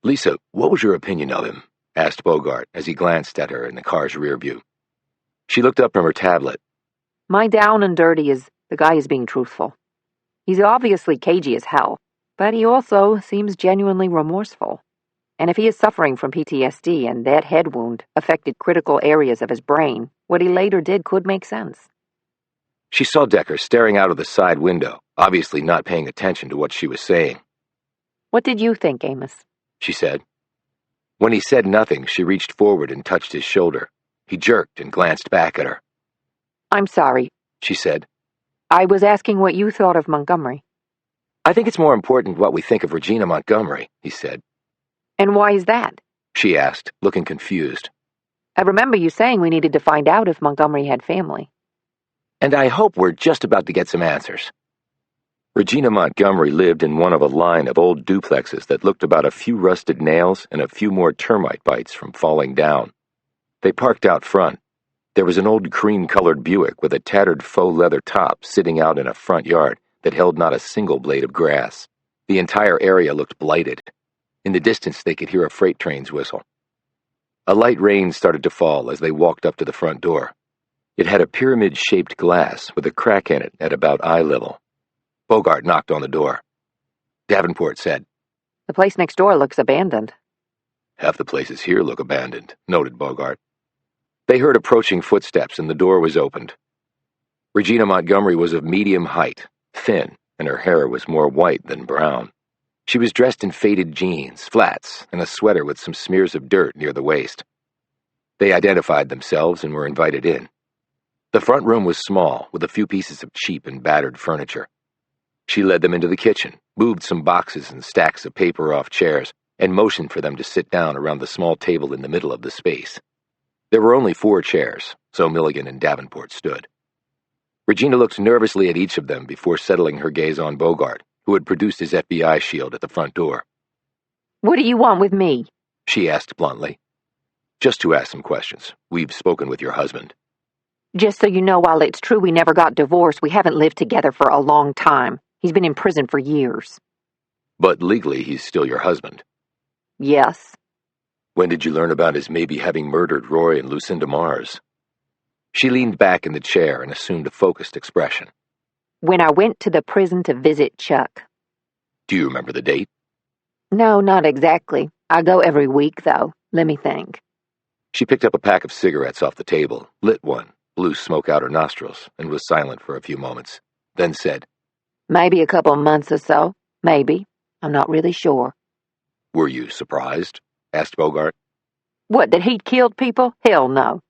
Lisa, what was your opinion of him? Asked Bogart as he glanced at her in the car's rear view. She looked up from her tablet. My down and dirty is the guy is being truthful. He's obviously cagey as hell, but he also seems genuinely remorseful. And if he is suffering from PTSD and that head wound affected critical areas of his brain, what he later did could make sense. She saw Decker staring out of the side window, obviously not paying attention to what she was saying. What did you think, Amos? She said. When he said nothing, she reached forward and touched his shoulder. He jerked and glanced back at her. I'm sorry, she said. I was asking what you thought of Montgomery. I think it's more important what we think of Regina Montgomery, he said. And why is that? She asked, looking confused. I remember you saying we needed to find out if Montgomery had family. And I hope we're just about to get some answers. Regina Montgomery lived in one of a line of old duplexes that looked about a few rusted nails and a few more termite bites from falling down. They parked out front. There was an old cream-colored Buick with a tattered faux leather top sitting out in a front yard that held not a single blade of grass. The entire area looked blighted. In the distance, they could hear a freight train's whistle. A light rain started to fall as they walked up to the front door. It had a pyramid-shaped glass with a crack in it at about eye level. Bogart knocked on the door. Davenport said, The place next door looks abandoned. Half the places here look abandoned, noted Bogart. They heard approaching footsteps and the door was opened. Regina Montgomery was of medium height, thin, and her hair was more white than brown. She was dressed in faded jeans, flats, and a sweater with some smears of dirt near the waist. They identified themselves and were invited in. The front room was small, with a few pieces of cheap and battered furniture. She led them into the kitchen, moved some boxes and stacks of paper off chairs, and motioned for them to sit down around the small table in the middle of the space. There were only 4 chairs, so Milligan and Davenport stood. Regina looked nervously at each of them before settling her gaze on Bogart, who had produced his FBI shield at the front door. What do you want with me? She asked bluntly. Just to ask some questions. We've spoken with your husband. Just so you know, while it's true we never got divorced, we haven't lived together for a long time. He's been in prison for years. But legally, he's still your husband. Yes. When did you learn about his maybe having murdered Roy and Lucinda Mars? She leaned back in the chair and assumed a focused expression. When I went to the prison to visit Chuck. Do you remember the date? No, not exactly. I go every week, though. Let me think. She picked up a pack of cigarettes off the table, lit one, blew smoke out her nostrils, and was silent for a few moments, then said, Maybe a couple of months or so. Maybe. I'm not really sure. Were you surprised? Asked Bogart. What, that he'd killed people? Hell no.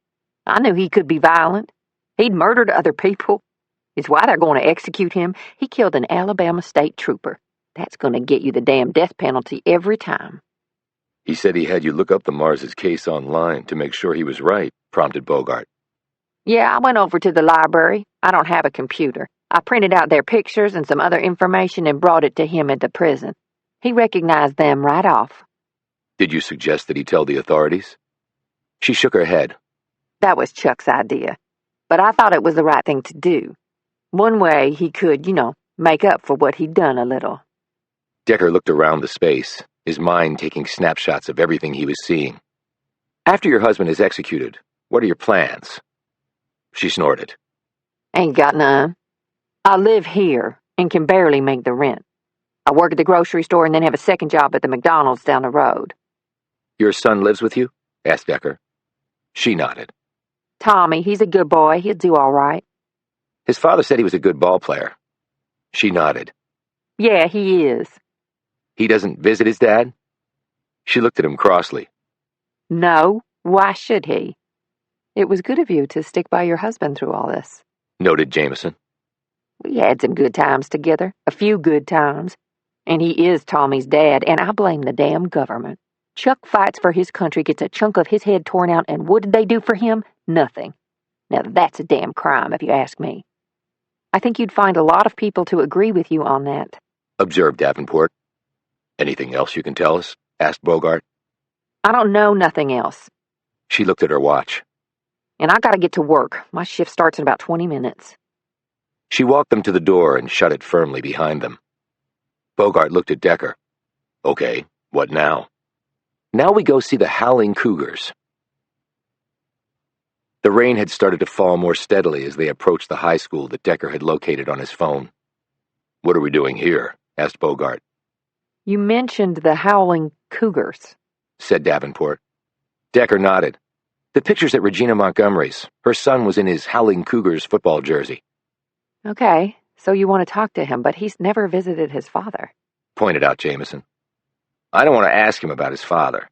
I knew he could be violent. He'd murdered other people. It's why they're going to execute him. He killed an Alabama state trooper. That's going to get you the damn death penalty every time. He said he had you look up the Mars's case online to make sure he was right, prompted Bogart. Yeah, I went over to the library. I don't have a computer. I printed out their pictures and some other information and brought it to him at the prison. He recognized them right off. Did you suggest that he tell the authorities? She shook her head. That was Chuck's idea. But I thought it was the right thing to do. One way he could, make up for what he'd done a little. Decker looked around the space, his mind taking snapshots of everything he was seeing. After your husband is executed, what are your plans? She snorted. Ain't got none. I live here and can barely make the rent. I work at the grocery store and then have a second job at the McDonald's down the road. Your son lives with you? Asked Decker. She nodded. Tommy, he's a good boy. He'll do all right. His father said he was a good ball player. She nodded. Yeah, he is. He doesn't visit his dad? She looked at him crossly. No, why should he? It was good of you to stick by your husband through all this, Noted Jamison. We had some good times together, a few good times. And he is Tommy's dad, and I blame the damn government. Chuck fights for his country, gets a chunk of his head torn out, and what did they do for him? Nothing. Now that's a damn crime, if you ask me. I think you'd find a lot of people to agree with you on that, Observed Davenport. Anything else you can tell us? Asked Bogart. I don't know nothing else. She looked at her watch. And I gotta get to work. My shift starts in about 20 minutes. She walked them to the door and shut it firmly behind them. Bogart looked at Decker. Okay, what now? Now we go see the Howling Cougars. The rain had started to fall more steadily as they approached the high school that Decker had located on his phone. What are we doing here? Asked Bogart. You mentioned the Howling Cougars, Said Davenport. Decker nodded. The picture's at Regina Montgomery's. Her son was in his Howling Cougars football jersey. Okay, so you want to talk to him, but he's never visited his father, Pointed out Jamison. I don't want to ask him about his father.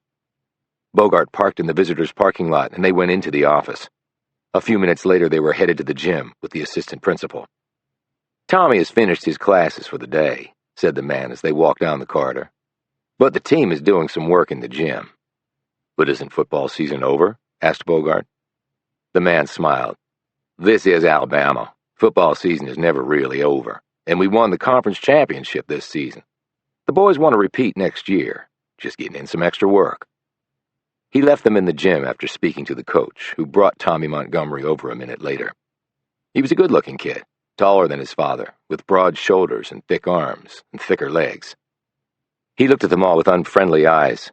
Bogart parked in the visitors' parking lot and they went into the office. A few minutes later, they were headed to the gym with the assistant principal. "Tommy has finished his classes for the day," said the man as they walked down the corridor. "But the team is doing some work in the gym." "But isn't football season over?" asked Bogart. The man smiled. "This is Alabama. Football season is never really over, and we won the conference championship this season. The boys want to repeat next year, just getting in some extra work." He left them in the gym after speaking to the coach, who brought Tommy Montgomery over a minute later. He was a good-looking kid, taller than his father, with broad shoulders and thick arms and thicker legs. He looked at them all with unfriendly eyes.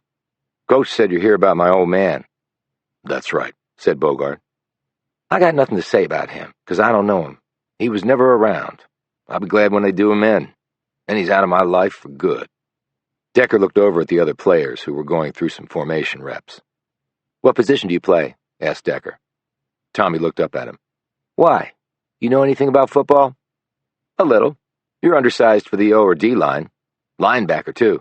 "Coach said you're here about my old man." "That's right," said Bogart. "I got nothing to say about him, because I don't know him. He was never around. I'll be glad when they do him in. And he's out of my life for good." Decker looked over at the other players who were going through some formation reps. "What position do you play?" asked Decker. Tommy looked up at him. "Why? You know anything about football?" "A little. You're undersized for the O or D line. Linebacker, too.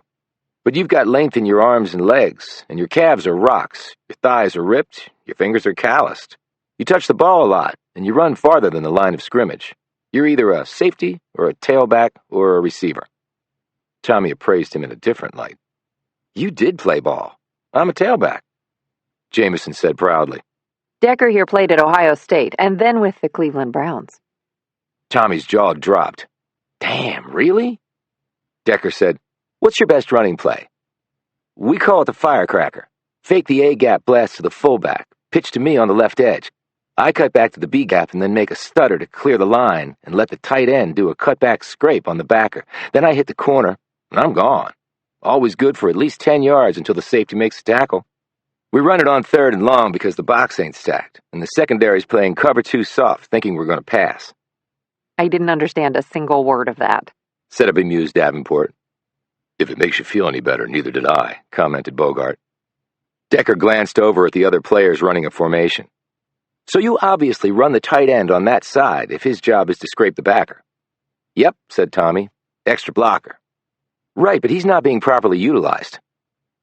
But you've got length in your arms and legs, and your calves are rocks, your thighs are ripped, your fingers are calloused. You touch the ball a lot, and you run farther than the line of scrimmage. You're either a safety or a tailback or a receiver." Tommy appraised him in a different light. "You did play ball. I'm a tailback." Jamison said proudly. Decker here played at Ohio State, and then with the Cleveland Browns. Tommy's jaw dropped. "Damn, really?" Decker said, "What's your best running play?" "We call it the firecracker. Fake the A-gap blast to the fullback, pitch to me on the left edge. I cut back to the B-gap and then make a stutter to clear the line and let the tight end do a cutback scrape on the backer. Then I hit the corner, and I'm gone. Always good for at least 10 yards until the safety makes a tackle. We run it on third and long because the box ain't stacked, and the secondary's playing cover 2 soft, thinking we're going to pass." I didn't understand a single word of that, said a bemused Davenport. "If it makes you feel any better, neither did I," commented Bogart. Decker glanced over at the other players running a formation. "So you obviously run the tight end on that side if his job is to scrape the backer." "Yep," said Tommy. "Extra blocker." "Right, but he's not being properly utilized."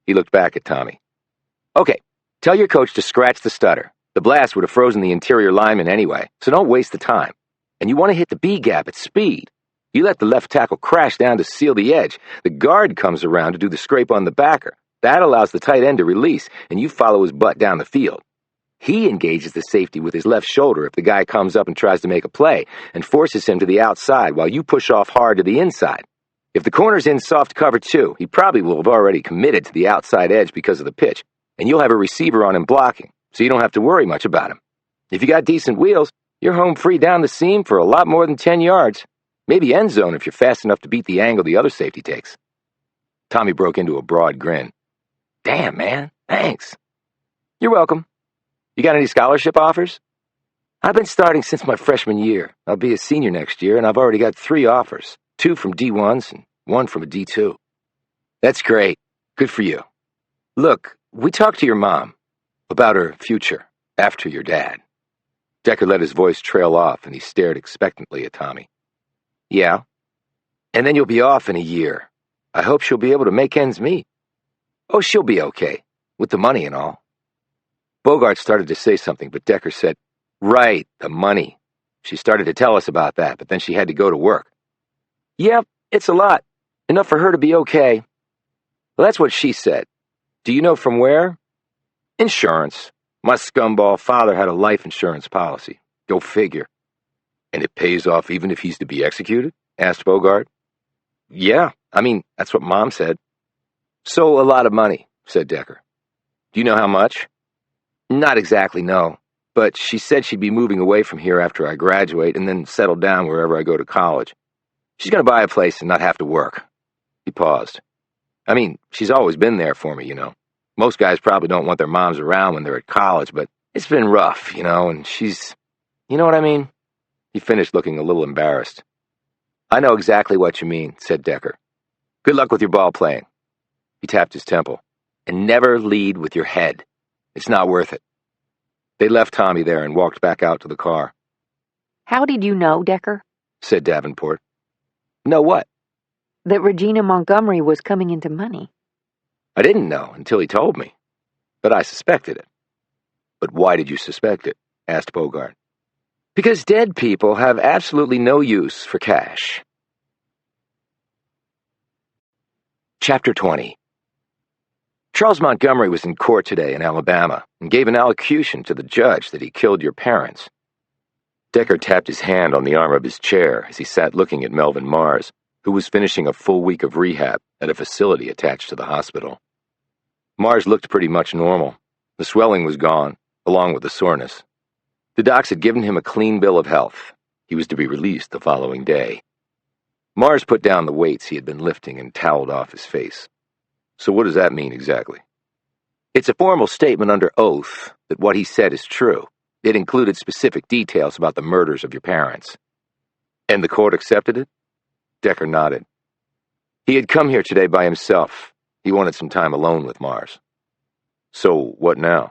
He looked back at Tommy. "Okay, tell your coach to scratch the stutter. The blast would have frozen the interior lineman anyway, so don't waste the time. And you want to hit the B-gap at speed. You let the left tackle crash down to seal the edge. The guard comes around to do the scrape on the backer. That allows the tight end to release, and you follow his butt down the field. He engages the safety with his left shoulder if the guy comes up and tries to make a play, and forces him to the outside while you push off hard to the inside. If the corner's in soft cover 2, he probably will have already committed to the outside edge because of the pitch, and you'll have a receiver on him blocking, so you don't have to worry much about him. If you got decent wheels, you're home free down the seam for a lot more than 10 yards. Maybe end zone if you're fast enough to beat the angle the other safety takes." Tommy broke into a broad grin. "Damn, man, thanks." "You're welcome. You got any scholarship offers?" "I've been starting since my freshman year. I'll be a senior next year, and I've already got 3 offers, 2 from D1s and 1 from a D2. "That's great. Good for you. Look, we talked to your mom about her future after your dad." Decker let his voice trail off, and he stared expectantly at Tommy. "Yeah? And then you'll be off in a year. I hope she'll be able to make ends meet." "Oh, she'll be okay, with the money and all." Bogart started to say something, but Decker said, "Right, the money. She started to tell us about that, but then she had to go to work." "Yep, it's a lot. Enough for her to be okay." "Well, that's what she said. Do you know from where?" "Insurance. My scumball father had a life insurance policy. Go figure." "And it pays off even if he's to be executed?" asked Bogart. "Yeah, I mean, that's what Mom said." "So a lot of money," said Decker. "Do you know how much?" "Not exactly, no. But she said she'd be moving away from here after I graduate and then settle down wherever I go to college. She's going to buy a place and not have to work." He paused. "I mean, she's always been there for me, you know. Most guys probably don't want their moms around when they're at college, but it's been rough, you know, and she's... You know what I mean?" He finished looking a little embarrassed. "I know exactly what you mean," said Decker. "Good luck with your ball playing." He tapped his temple. "And never lead with your head. It's not worth it." They left Tommy there and walked back out to the car. How did you know, Decker? Said Davenport. "Know what?" That Regina Montgomery was coming into money. "I didn't know until he told me, but I suspected it." "But why did you suspect it?" asked Bogart. Because dead people have absolutely no use for cash. Chapter 20. Charles Montgomery was in court today in Alabama and gave an allocution to the judge that he killed your parents. Decker tapped his hand on the arm of his chair as he sat looking at Melvin Mars, who was finishing a full week of rehab at a facility attached to the hospital. Mars looked pretty much normal. The swelling was gone, along with the soreness. The docs had given him a clean bill of health. He was to be released the following day. Mars put down the weights he had been lifting and toweled off his face. So what does that mean exactly? It's a formal statement under oath that what he said is true. It included specific details about the murders of your parents. And the court accepted it? Decker nodded. He had come here today by himself. He wanted some time alone with Mars. So what now?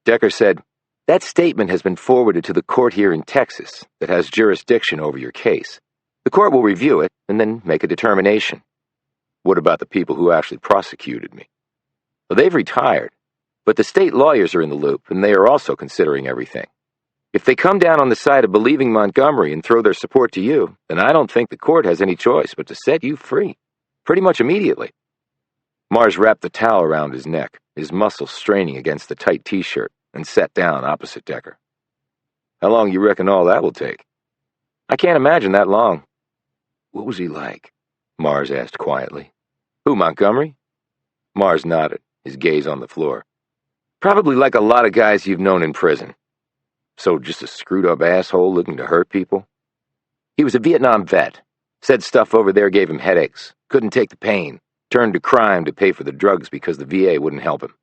Decker said, that statement has been forwarded to the court here in Texas that has jurisdiction over your case. The court will review it and then make a determination. What about the people who actually prosecuted me? Well, they've retired, but the state lawyers are in the loop, and they are also considering everything. If they come down on the side of believing Montgomery and throw their support to you, then I don't think the court has any choice but to set you free, pretty much immediately. Mars wrapped the towel around his neck, his muscles straining against the tight t-shirt, and sat down opposite Decker. How long you reckon all that will take? I can't imagine that long. What was he like? Mars asked quietly. Who, Montgomery? Mars nodded, his gaze on the floor. Probably like a lot of guys you've known in prison. So just a screwed-up asshole looking to hurt people? He was a Vietnam vet. Said stuff over there gave him headaches. Couldn't take the pain. Turned to crime to pay for the drugs because the VA wouldn't help him.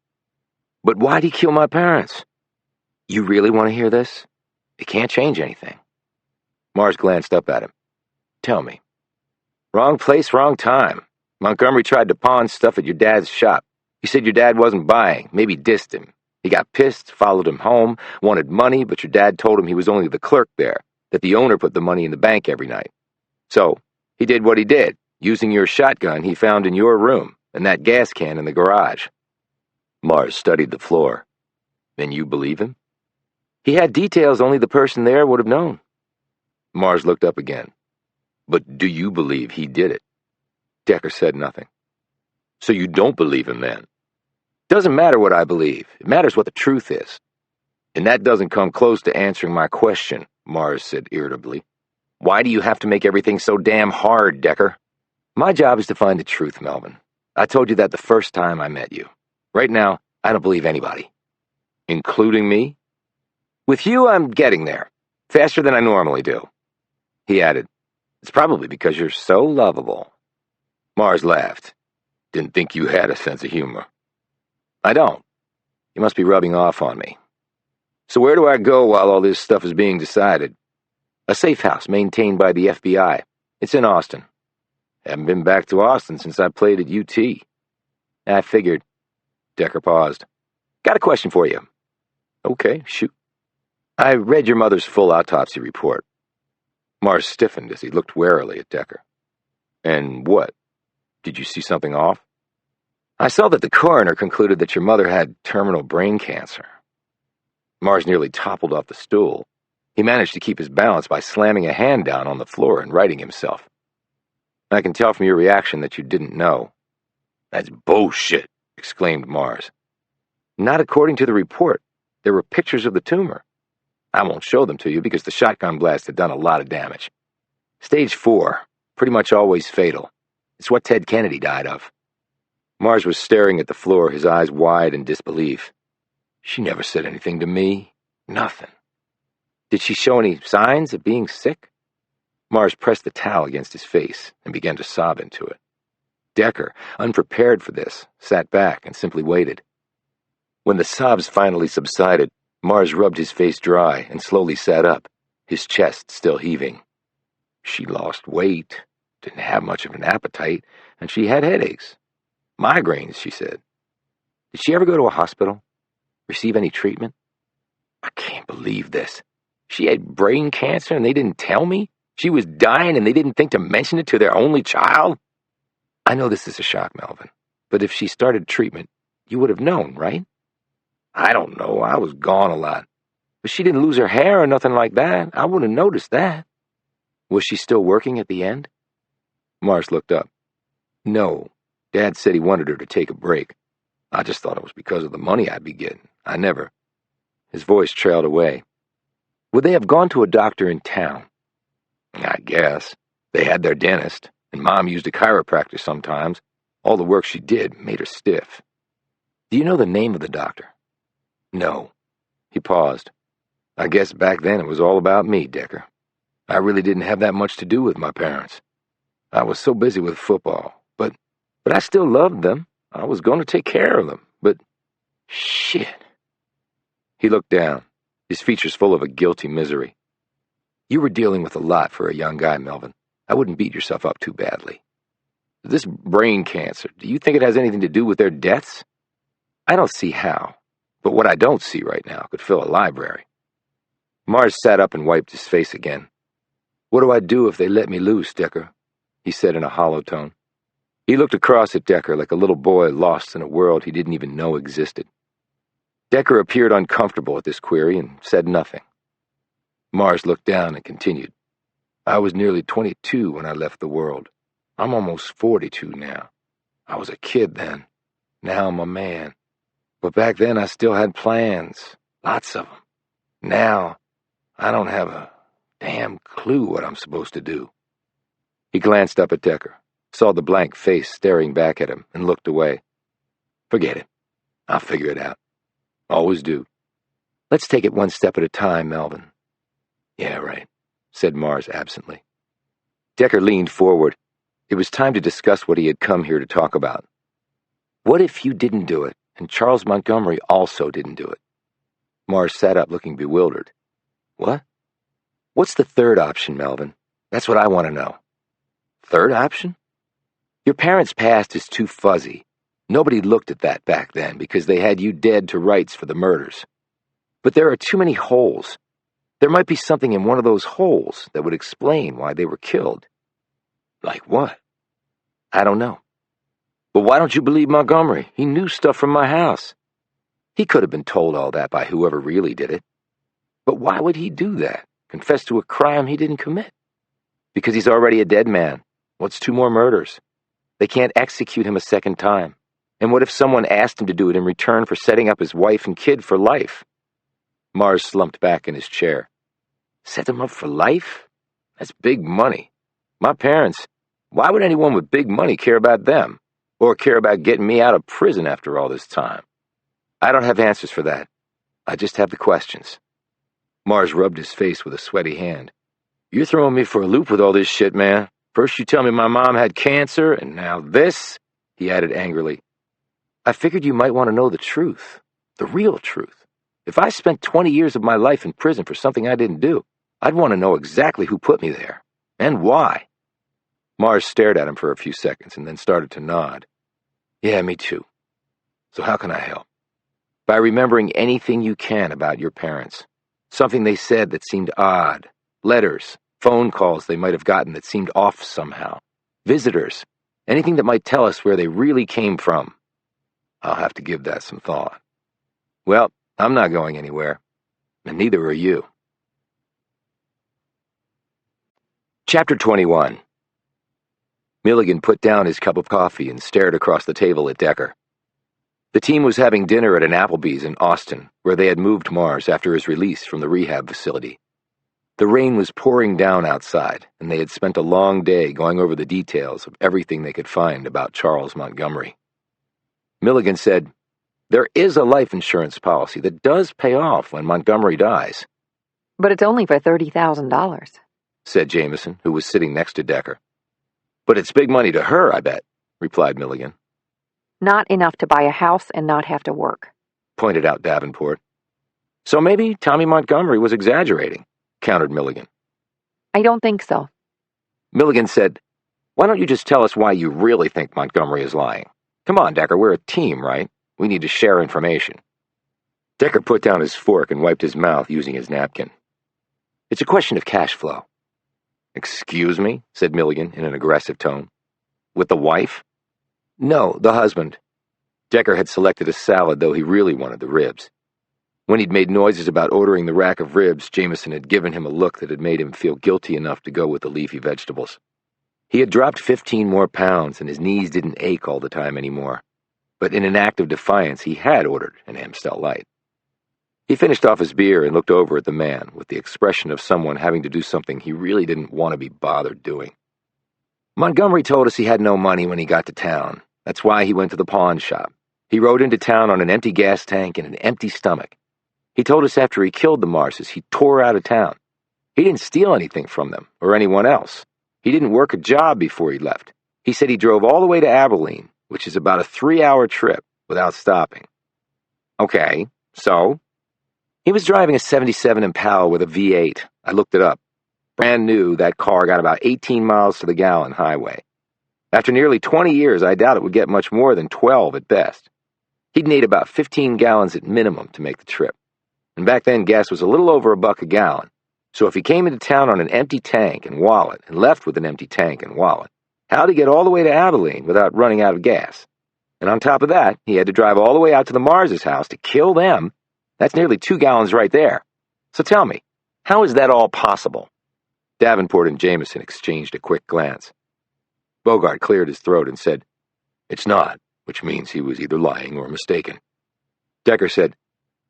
But why'd he kill my parents? You really want to hear this? It can't change anything. Mars glanced up at him. Tell me. Wrong place, wrong time. Montgomery tried to pawn stuff at your dad's shop. He said your dad wasn't buying, maybe dissed him. He got pissed, followed him home, wanted money, but your dad told him he was only the clerk there, that the owner put the money in the bank every night. So, he did what he did, using your shotgun he found in your room and that gas can in the garage. Mars studied the floor. Then you believe him? He had details only the person there would have known. Mars looked up again. But do you believe he did it? Decker said nothing. So you don't believe him then? Doesn't matter what I believe. It matters what the truth is. And that doesn't come close to answering my question, Mars said irritably. Why do you have to make everything so damn hard, Decker? My job is to find the truth, Melvin. I told you that the first time I met you. Right now, I don't believe anybody. Including me? With you, I'm getting there. Faster than I normally do. He added, It's probably because you're so lovable. Mars laughed. Didn't think you had a sense of humor. I don't. You must be rubbing off on me. So where do I go while all this stuff is being decided? A safe house maintained by the FBI. It's in Austin. Haven't been back to Austin since I played at UT. I figured. Decker paused. Got a question for you. Okay, shoot. I read your mother's full autopsy report. Mars stiffened as he looked warily at Decker. And what? Did you see something off? I saw that the coroner concluded that your mother had terminal brain cancer. Mars nearly toppled off the stool. He managed to keep his balance by slamming a hand down on the floor and righting himself. I can tell from your reaction that you didn't know. That's bullshit, exclaimed Mars. Not according to the report. There were pictures of the tumor. I won't show them to you because the shotgun blast had done a lot of damage. Stage 4, pretty much always fatal. It's what Ted Kennedy died of. Mars was staring at the floor, his eyes wide in disbelief. She never said anything to me. Nothing. Did she show any signs of being sick? Mars pressed the towel against his face and began to sob into it. Decker, unprepared for this, sat back and simply waited. When the sobs finally subsided, Mars rubbed his face dry and slowly sat up, his chest still heaving. She lost weight, didn't have much of an appetite, and she had headaches. Migraines, she said. Did she ever go to a hospital? Receive any treatment? I can't believe this. She had brain cancer and they didn't tell me? She was dying and they didn't think to mention it to their only child? I know this is a shock, Melvin, but if she started treatment, you would have known, right? I don't know. I was gone a lot. But she didn't lose her hair or nothing like that. I wouldn't have noticed that. Was she still working at the end? Mars looked up. No. Dad said he wanted her to take a break. I just thought it was because of the money I'd be getting. I never. His voice trailed away. Would they have gone to a doctor in town? I guess. They had their dentist, and Mom used a chiropractor sometimes. All the work she did made her stiff. Do you know the name of the doctor? No. He paused. I guess back then it was all about me, Decker. I really didn't have that much to do with my parents. I was so busy with football, but I still loved them. I was going to take care of them, but shit. He looked down, his features full of a guilty misery. You were dealing with a lot for a young guy, Melvin. I wouldn't beat yourself up too badly. This brain cancer, do you think it has anything to do with their deaths? I don't see how, but what I don't see right now could fill a library. Mars sat up and wiped his face again. What do I do if they let me loose, Decker? He said in a hollow tone. He looked across at Decker like a little boy lost in a world he didn't even know existed. Decker appeared uncomfortable at this query and said nothing. Mars looked down and continued. I was nearly 22 when I left the world. I'm almost 42 now. I was a kid then. Now I'm a man. But back then I still had plans. Lots of them. Now, I don't have a damn clue what I'm supposed to do. He glanced up at Decker, saw the blank face staring back at him, and looked away. Forget it. I'll figure it out. Always do. Let's take it one step at a time, Melvin. Yeah, right, said Mars absently. Decker leaned forward. It was time to discuss what he had come here to talk about. What if you didn't do it, and Charles Montgomery also didn't do it? Mars sat up looking bewildered. What? What's the third option, Melvin? That's what I want to know. Third option? Your parents' past is too fuzzy. Nobody looked at that back then because they had you dead to rights for the murders. But there are too many holes. There might be something in one of those holes that would explain why they were killed. Like what? I don't know. But why don't you believe Montgomery? He knew stuff from my house. He could have been told all that by whoever really did it. But why would he do that? Confess to a crime he didn't commit? Because he's already a dead man. What's 2 more murders? They can't execute him a second time. And what if someone asked him to do it in return for setting up his wife and kid for life? Mars slumped back in his chair. Set them up for life? That's big money. My parents, why would anyone with big money care about them? Or care about getting me out of prison after all this time? I don't have answers for that. I just have the questions. Mars rubbed his face with a sweaty hand. You're throwing me for a loop with all this shit, man. First you tell me my mom had cancer, and now this, he added angrily. I figured you might want to know the truth. The real truth. If I spent 20 years of my life in prison for something I didn't do, I'd want to know exactly who put me there. And why. Mars stared at him for a few seconds and then started to nod. Yeah, me too. So how can I help? By remembering anything you can about your parents. Something they said that seemed odd. Letters, phone calls they might have gotten that seemed off somehow. Visitors. Anything that might tell us where they really came from. I'll have to give that some thought. Well, I'm not going anywhere. And neither are you. Chapter 21. Milligan put down his cup of coffee and stared across the table at Decker. The team was having dinner at an Applebee's in Austin, where they had moved Mars after his release from the rehab facility. The rain was pouring down outside, and they had spent a long day going over the details of everything they could find about Charles Montgomery. Milligan said, There is a life insurance policy that does pay off when Montgomery dies. But it's only for $30,000, said Jamison, who was sitting next to Decker. But it's big money to her, I bet, replied Milligan. Not enough to buy a house and not have to work, pointed out Davenport. So maybe Tommy Montgomery was exaggerating, countered Milligan. I don't think so. Milligan said, Why don't you just tell us why you really think Montgomery is lying? Come on, Decker, we're a team, right? We need to share information. Decker put down his fork and wiped his mouth using his napkin. It's a question of cash flow. Excuse me, said Milligan in an aggressive tone. With the wife? No, the husband. Decker had selected a salad, though he really wanted the ribs. When he'd made noises about ordering the rack of ribs, Jamison had given him a look that had made him feel guilty enough to go with the leafy vegetables. He had dropped 15 more pounds, and his knees didn't ache all the time anymore. But in an act of defiance, he had ordered an Amstel Light. He finished off his beer and looked over at the man with the expression of someone having to do something he really didn't want to be bothered doing. Montgomery told us he had no money when he got to town. That's why he went to the pawn shop. He rode into town on an empty gas tank and an empty stomach. He told us after he killed the Marses, he tore out of town. He didn't steal anything from them or anyone else. He didn't work a job before he left. He said he drove all the way to Abilene, which is about a 3-hour trip, without stopping. Okay, so? He was driving a 77 Impala with a V8. I looked it up. Brand new, that car got about 18 miles to the gallon highway. After nearly 20 years, I doubt it would get much more than 12 at best. He'd need about 15 gallons at minimum to make the trip. And back then, gas was a little over $1 a gallon. So if he came into town on an empty tank and wallet and left with an empty tank and wallet, how'd he get all the way to Abilene without running out of gas? And on top of that, he had to drive all the way out to the Marses' house to kill them. That's nearly 2 gallons right there. So tell me, how is that all possible? Davenport and Jamison exchanged a quick glance. Bogart cleared his throat and said, "It's not," which means he was either lying or mistaken. Decker said,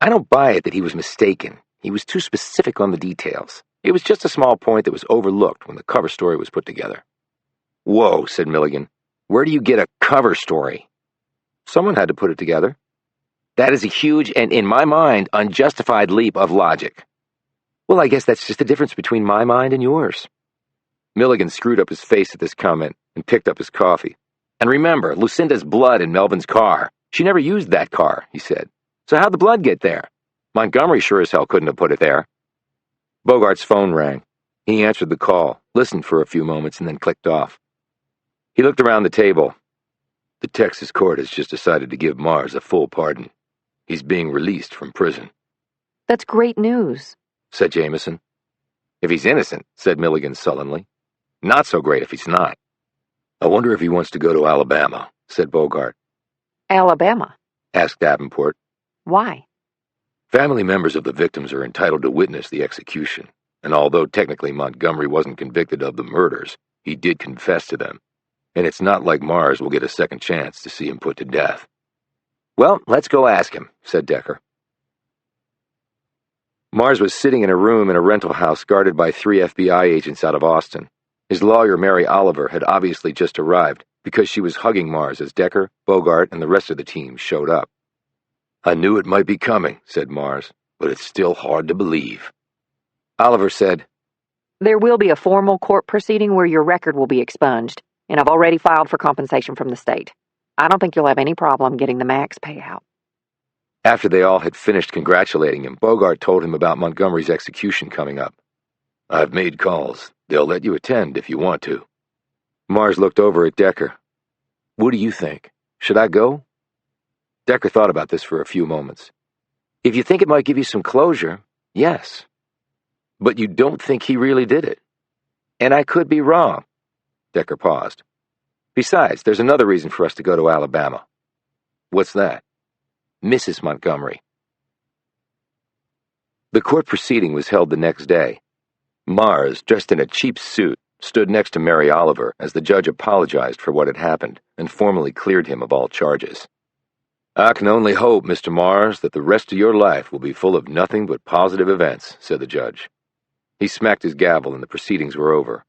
"I don't buy it that he was mistaken. He was too specific on the details. It was just a small point that was overlooked when the cover story was put together." "Whoa," said Milligan. "Where do you get a cover story?" "Someone had to put it together." "That is a huge and, in my mind, unjustified leap of logic." "Well, I guess that's just the difference between my mind and yours." Milligan screwed up his face at this comment and picked up his coffee. "And remember, Lucinda's blood in Melvin's car. She never used that car," he said. "So how'd the blood get there? Montgomery sure as hell couldn't have put it there." Bogart's phone rang. He answered the call, listened for a few moments, and then clicked off. He looked around the table. "The Texas court has just decided to give Mars a full pardon. He's being released from prison." That's great news, said Jamison. "If he's innocent," said Milligan sullenly. "Not so great if he's not." "I wonder if he wants to go to Alabama," said Bogart. Alabama? Asked Davenport. Why? "Family members of the victims are entitled to witness the execution, and although technically Montgomery wasn't convicted of the murders, he did confess to them, and it's not like Mars will get a second chance to see him put to death." "Well, let's go ask him," said Decker. Mars was sitting in a room in a rental house guarded by 3 FBI agents out of Austin. His lawyer, Mary Oliver, had obviously just arrived because she was hugging Mars as Decker, Bogart, and the rest of the team showed up. "I knew it might be coming," said Mars, "but it's still hard to believe." Oliver said, There will be a formal court proceeding where your record will be expunged, and I've already filed for compensation from the state. I don't think you'll have any problem getting the max payout. After they all had finished congratulating him, Bogart told him about Montgomery's execution coming up. "I've made calls. They'll let you attend if you want to." Mars looked over at Decker. "What do you think? Should I go?" Decker thought about this for a few moments. "If you think it might give you some closure, yes. But you don't think he really did it. And I could be wrong." Decker paused. "Besides, there's another reason for us to go to Alabama." "What's that?" "Mrs. Montgomery." The court proceeding was held the next day. Mars, dressed in a cheap suit, stood next to Mary Oliver as the judge apologized for what had happened and formally cleared him of all charges. "I can only hope, Mr. Mars, that the rest of your life will be full of nothing but positive events," said the judge. He smacked his gavel and the proceedings were over.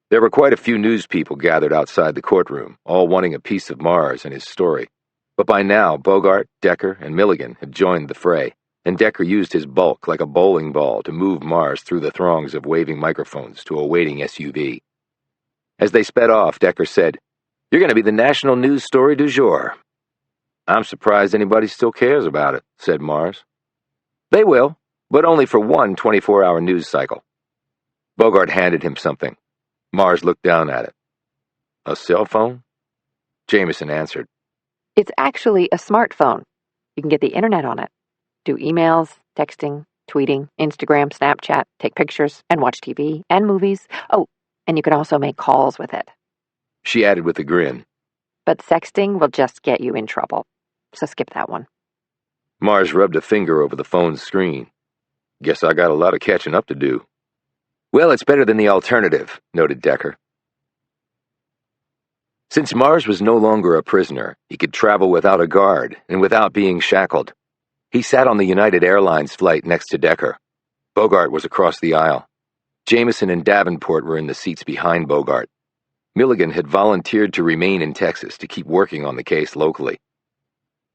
There were quite a few news people gathered outside the courtroom, all wanting a piece of Mars and his story. But by now, Bogart, Decker, and Milligan had joined the fray, and Decker used his bulk like a bowling ball to move Mars through the throngs of waving microphones to a waiting SUV. As they sped off, Decker said, "You're going to be the national news story du jour." "I'm surprised anybody still cares about it," said Mars. "They will, but only for one 24-hour news cycle." Bogart handed him something. Mars looked down at it. "A cell phone?" Jamison answered. It's actually a smartphone. You can get the internet on it. Do emails, texting, tweeting, Instagram, Snapchat, take pictures, and watch TV and movies. Oh, and you can also make calls with it. She added with a grin. But sexting will just get you in trouble. So skip that one. Mars rubbed a finger over the phone's screen. Guess I got a lot of catching up to do. Well, it's better than the alternative, noted Decker. Since Mars was no longer a prisoner, he could travel without a guard and without being shackled. He sat on the United Airlines flight next to Decker. Bogart was across the aisle. Jamison and Davenport were in the seats behind Bogart. Milligan had volunteered to remain in Texas to keep working on the case locally.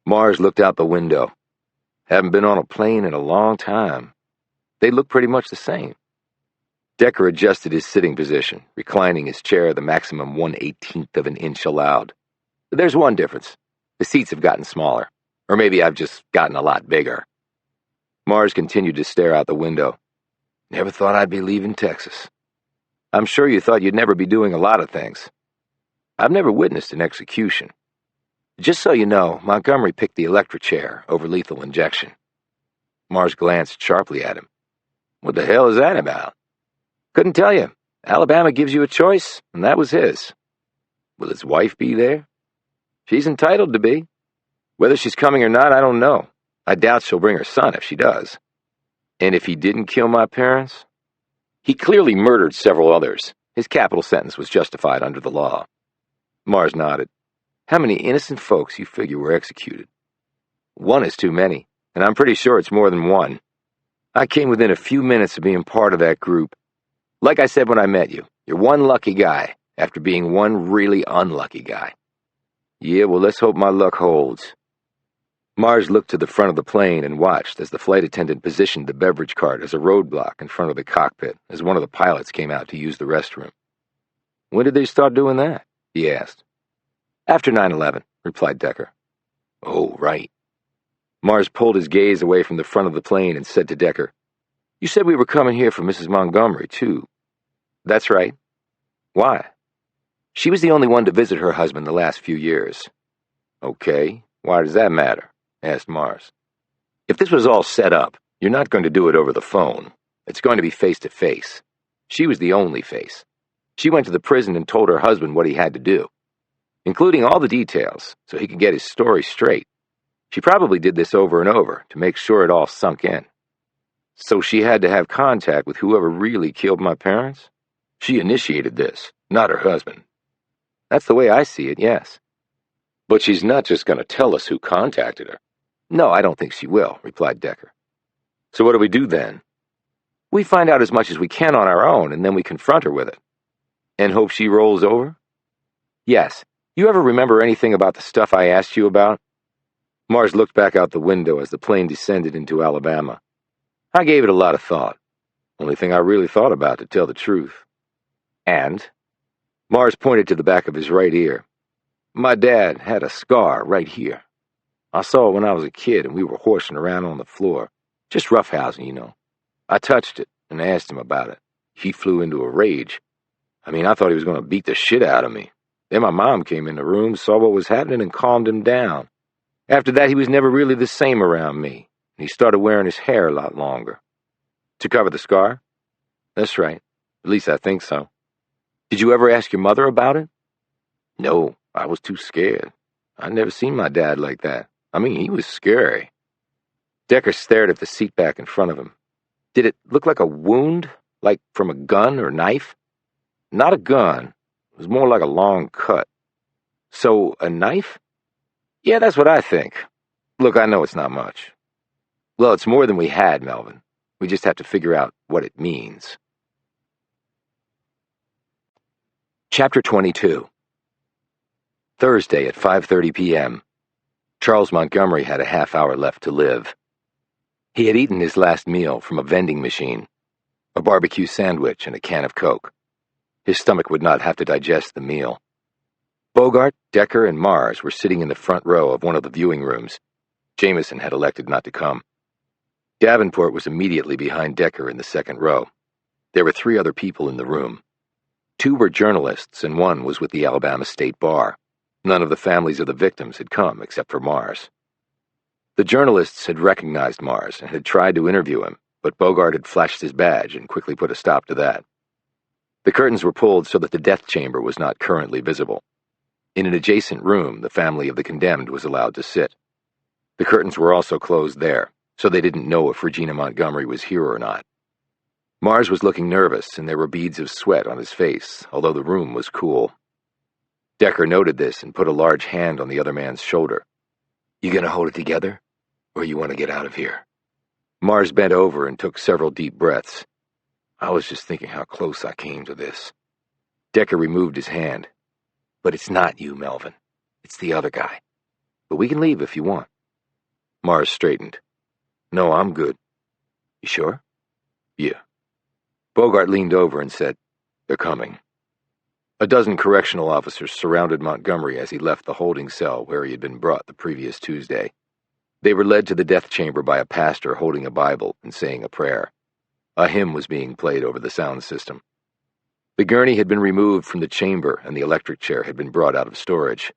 Mars looked out the window. Haven't been on a plane in a long time. They look pretty much the same. Decker adjusted his sitting position, reclining his chair the maximum 1/18th of an inch allowed. There's one difference. The seats have gotten smaller. Or maybe I've just gotten a lot bigger. Mars continued to stare out the window. Never thought I'd be leaving Texas. I'm sure you thought you'd never be doing a lot of things. I've never witnessed an execution. Just so you know, Montgomery picked the electric chair over lethal injection. Mars glanced sharply at him. What the hell is that about? Couldn't tell you. Alabama gives you a choice, and that was his. Will his wife be there? She's entitled to be. Whether she's coming or not, I don't know. I doubt she'll bring her son if she does. And if he didn't kill my parents? He clearly murdered several others. His capital sentence was justified under the law. Mars nodded. How many innocent folks you figure were executed? One is too many, and I'm pretty sure it's more than one. I came within a few minutes of being part of that group. Like I said when I met you, you're one lucky guy after being one really unlucky guy. Yeah, well, let's hope my luck holds. Mars looked to the front of the plane and watched as the flight attendant positioned the beverage cart as a roadblock in front of the cockpit as one of the pilots came out to use the restroom. When did they start doing that? He asked. After 9/11, replied Decker. Oh, right. Mars pulled his gaze away from the front of the plane and said to Decker, You said we were coming here for Mrs. Montgomery, too. That's right. Why? She was the only one to visit her husband the last few years. Okay, why does that matter? Asked Mars. If this was all set up, you're not going to do it over the phone. It's going to be face-to-face. She was the only face. She went to the prison and told her husband what he had to do, including all the details, so he could get his story straight. She probably did this over and over to make sure it all sunk in. So she had to have contact with whoever really killed my parents? She initiated this, not her husband. That's the way I see it, yes. But she's not just going to tell us who contacted her. No, I don't think she will, replied Decker. So what do we do then? We find out as much as we can on our own, and then we confront her with it. And hope she rolls over? Yes. You ever remember anything about the stuff I asked you about? Mars looked back out the window as the plane descended into Alabama. I gave it a lot of thought. Only thing I really thought about, to tell the truth. And? Mars pointed to the back of his right ear. My dad had a scar right here. I saw it when I was a kid and we were horsing around on the floor. Just roughhousing, you know. I touched it and asked him about it. He flew into a rage. I thought he was going to beat the shit out of me. Then my mom came in the room, saw what was happening, and calmed him down. After that, he was never really the same around me, and he started wearing his hair a lot longer. To cover the scar? That's right. At least I think so. Did you ever ask your mother about it? No, I was too scared. I'd never seen my dad like that. He was scary. Decker stared at the seat back in front of him. Did it look like a wound? Like from a gun or knife? Not a gun. It was more like a long cut. So, a knife? Yeah, that's what I think. Look, I know it's not much. Well, it's more than we had, Melvin. We just have to figure out what it means. Chapter 22. Thursday at 5:30 p.m. Charles Montgomery had a half hour left to live. He had eaten his last meal from a vending machine, a barbecue sandwich and a can of Coke. His stomach would not have to digest the meal. Bogart, Decker, and Mars were sitting in the front row of one of the viewing rooms. Jamison had elected not to come. Davenport was immediately behind Decker in the second row. There were 3 other people in the room. 2 were journalists and 1 was with the Alabama State Bar. None of the families of the victims had come except for Mars. The journalists had recognized Mars and had tried to interview him, but Bogart had flashed his badge and quickly put a stop to that. The curtains were pulled so that the death chamber was not currently visible. In an adjacent room, the family of the condemned was allowed to sit. The curtains were also closed there, so they didn't know if Regina Montgomery was here or not. Mars was looking nervous, and there were beads of sweat on his face, although the room was cool. Decker noted this and put a large hand on the other man's shoulder. "You gonna hold it together, or you want to get out of here?" Mars bent over and took several deep breaths. "I was just thinking how close I came to this." Decker removed his hand. "But it's not you, Melvin. It's the other guy. But we can leave if you want." Mars straightened. "No, I'm good." "You sure?" "Yeah." Bogart leaned over and said, "They're coming." A dozen correctional officers surrounded Montgomery as he left the holding cell where he had been brought the previous Tuesday. They were led to the death chamber by a pastor holding a Bible and saying a prayer. A hymn was being played over the sound system. The gurney had been removed from the chamber and the electric chair had been brought out of storage.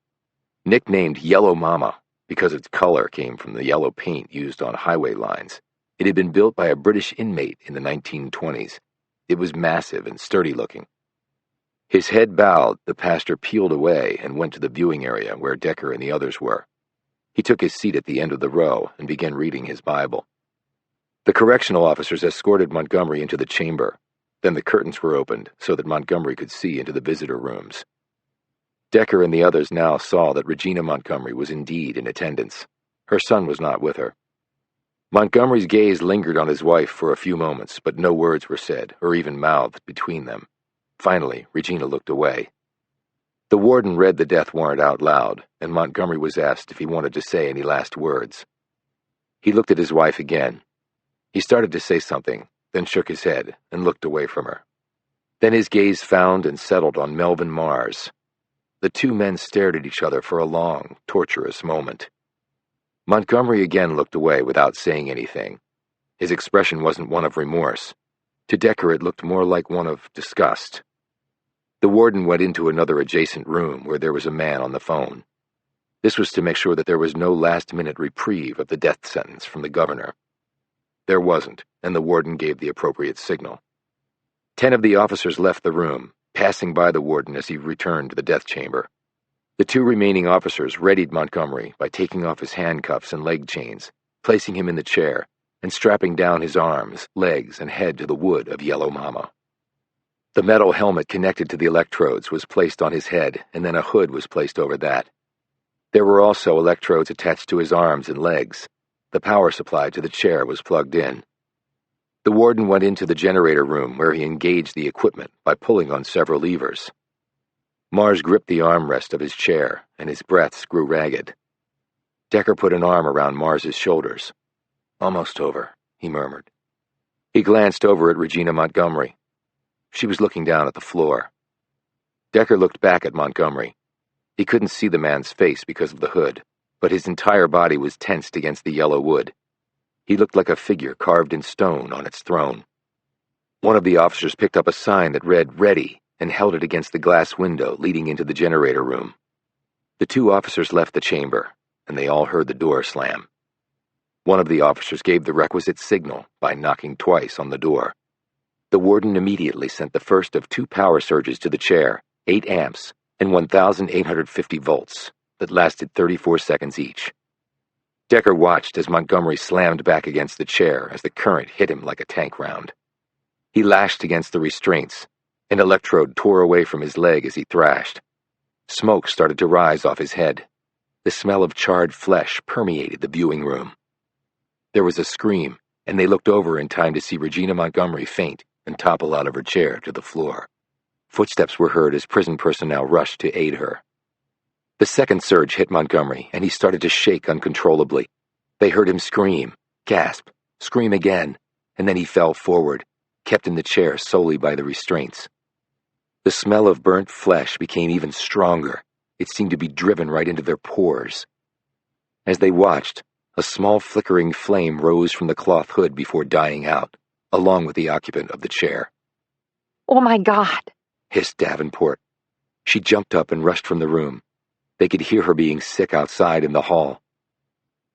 Nicknamed Yellow Mama because its color came from the yellow paint used on highway lines, it had been built by a British inmate in the 1920s. It was massive and sturdy-looking. His head bowed, the pastor peeled away and went to the viewing area where Decker and the others were. He took his seat at the end of the row and began reading his Bible. The correctional officers escorted Montgomery into the chamber. Then the curtains were opened so that Montgomery could see into the visitor rooms. Decker and the others now saw that Regina Montgomery was indeed in attendance. Her son was not with her. Montgomery's gaze lingered on his wife for a few moments, but no words were said, or even mouthed between them. Finally, Regina looked away. The warden read the death warrant out loud, and Montgomery was asked if he wanted to say any last words. He looked at his wife again. He started to say something, then shook his head and looked away from her. Then his gaze found and settled on Melvin Mars. The two men stared at each other for a long, torturous moment. Montgomery again looked away without saying anything. His expression wasn't one of remorse. To Decker it looked more like one of disgust. The warden went into another adjacent room where there was a man on the phone. This was to make sure that there was no last-minute reprieve of the death sentence from the governor. There wasn't, and the warden gave the appropriate signal. 10 of the officers left the room, passing by the warden as he returned to the death chamber. The 2 remaining officers readied Montgomery by taking off his handcuffs and leg chains, placing him in the chair, and strapping down his arms, legs, and head to the wood of Yellow Mama. The metal helmet connected to the electrodes was placed on his head, and then a hood was placed over that. There were also electrodes attached to his arms and legs. The power supply to the chair was plugged in. The warden went into the generator room where he engaged the equipment by pulling on several levers. Mars gripped the armrest of his chair, and his breaths grew ragged. Decker put an arm around Mars's shoulders. "Almost over," he murmured. He glanced over at Regina Montgomery. She was looking down at the floor. Decker looked back at Montgomery. He couldn't see the man's face because of the hood, but his entire body was tensed against the yellow wood. He looked like a figure carved in stone on its throne. One of the officers picked up a sign that read "Ready" and held it against the glass window leading into the generator room. The 2 officers left the chamber, and they all heard the door slam. One of the officers gave the requisite signal by knocking twice on the door. The warden immediately sent the first of 2 power surges to the chair, 8 amps and 1,850 volts, that lasted 34 seconds each. Decker watched as Montgomery slammed back against the chair as the current hit him like a tank round. He lashed against the restraints. An electrode tore away from his leg as he thrashed. Smoke started to rise off his head. The smell of charred flesh permeated the viewing room. There was a scream, and they looked over in time to see Regina Montgomery faint and topple out of her chair to the floor. Footsteps were heard as prison personnel rushed to aid her. The second surge hit Montgomery, and he started to shake uncontrollably. They heard him scream, gasp, scream again, and then he fell forward, kept in the chair solely by the restraints. The smell of burnt flesh became even stronger. It seemed to be driven right into their pores. As they watched, a small flickering flame rose from the cloth hood before dying out, along with the occupant of the chair. "Oh my God!" hissed Davenport. She jumped up and rushed from the room. They could hear her being sick outside in the hall.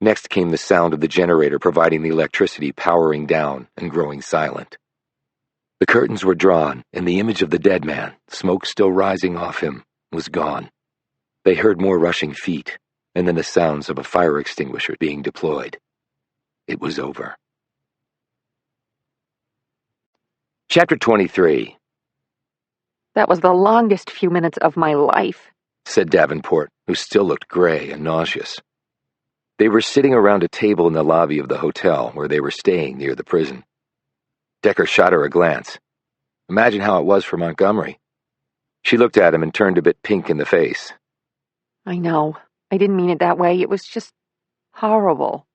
Next came the sound of the generator providing the electricity powering down and growing silent. The curtains were drawn, and the image of the dead man, smoke still rising off him, was gone. They heard more rushing feet. and then the sounds of a fire extinguisher being deployed. It was over. Chapter 23. That was the longest few minutes of my life, said Davenport, who still looked gray and nauseous. They were sitting around a table in the lobby of the hotel where they were staying near the prison. Decker shot her a glance. Imagine how it was for Montgomery. She looked at him and turned a bit pink in the face. I know. I didn't mean it that way. It was just horrible.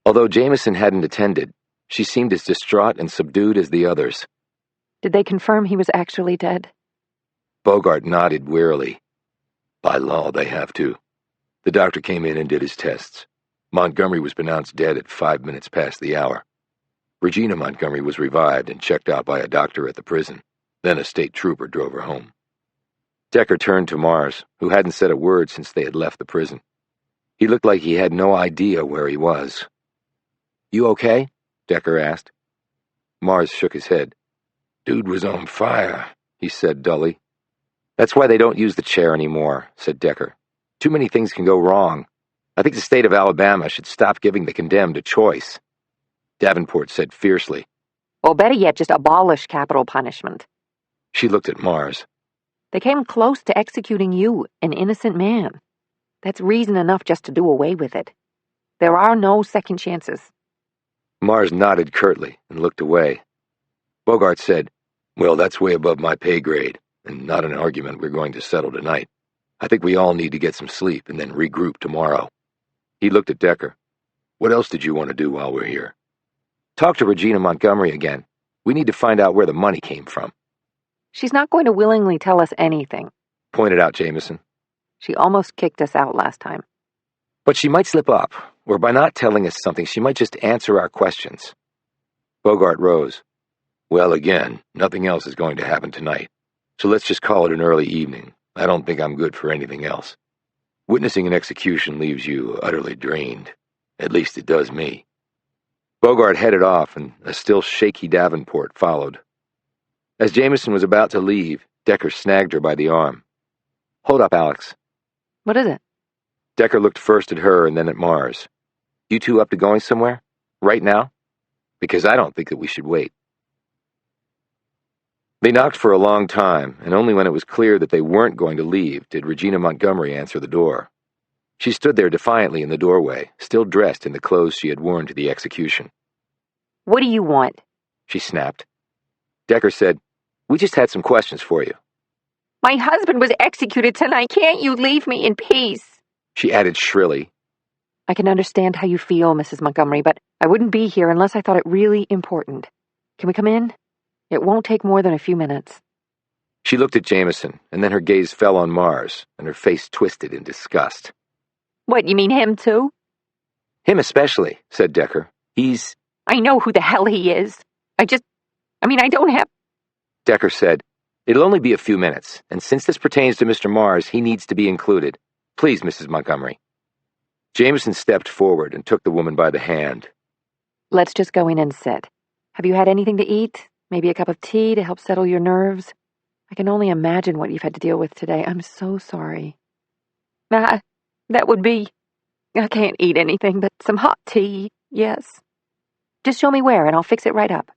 Although Jamison hadn't attended, she seemed as distraught and subdued as the others. Did they confirm he was actually dead? Bogart nodded wearily. By law, they have to. The doctor came in and did his tests. Montgomery was pronounced dead at 5 minutes past the hour. Regina Montgomery was revived and checked out by a doctor at the prison. Then a state trooper drove her home. Decker turned to Mars, who hadn't said a word since they had left the prison. He looked like he had no idea where he was. You okay? Decker asked. Mars shook his head. Dude was on fire, he said dully. That's why they don't use the chair anymore, said Decker. Too many things can go wrong. I think the state of Alabama should stop giving the condemned a choice. Davenport said fiercely. Well, better yet, just abolish capital punishment. She looked at Mars. They came close to executing you, an innocent man. That's reason enough just to do away with it. There are no second chances. Mars nodded curtly and looked away. Bogart said, Well, that's way above my pay grade, and not an argument we're going to settle tonight. I think we all need to get some sleep and then regroup tomorrow. He looked at Decker. What else did you want to do while we're here? Talk to Regina Montgomery again. We need to find out where the money came from. She's not going to willingly tell us anything, pointed out Jamison. She almost kicked us out last time. But she might slip up, or by not telling us something, she might just answer our questions. Bogart rose. Well, again, nothing else is going to happen tonight, so let's just call it an early evening. I don't think I'm good for anything else. Witnessing an execution leaves you utterly drained. At least it does me. Bogart headed off, and a still shaky Davenport followed. As Jamison was about to leave, Decker snagged her by the arm. Hold up, Alex. What is it? Decker looked first at her and then at Mars. You two up to going somewhere? Right now? Because I don't think that we should wait. They knocked for a long time, and only when it was clear that they weren't going to leave did Regina Montgomery answer the door. She stood there defiantly in the doorway, still dressed in the clothes she had worn to the execution. What do you want? She snapped. Decker said, We just had some questions for you. My husband was executed tonight. Can't you leave me in peace? She added shrilly. I can understand how you feel, Mrs. Montgomery, but I wouldn't be here unless I thought it really important. Can we come in? It won't take more than a few minutes. She looked at Jamison, and then her gaze fell on Mars, and her face twisted in disgust. What, you mean him too? Him especially, said Decker. He's... I know who the hell he is. I don't have... Decker said, It'll only be a few minutes, and since this pertains to Mr. Mars, he needs to be included. Please, Mrs. Montgomery. Jamison stepped forward and took the woman by the hand. Let's just go in and sit. Have you had anything to eat? Maybe a cup of tea to help settle your nerves? I can only imagine what you've had to deal with today. I'm so sorry. That would be... I can't eat anything but some hot tea, yes. Just show me where, and I'll fix it right up.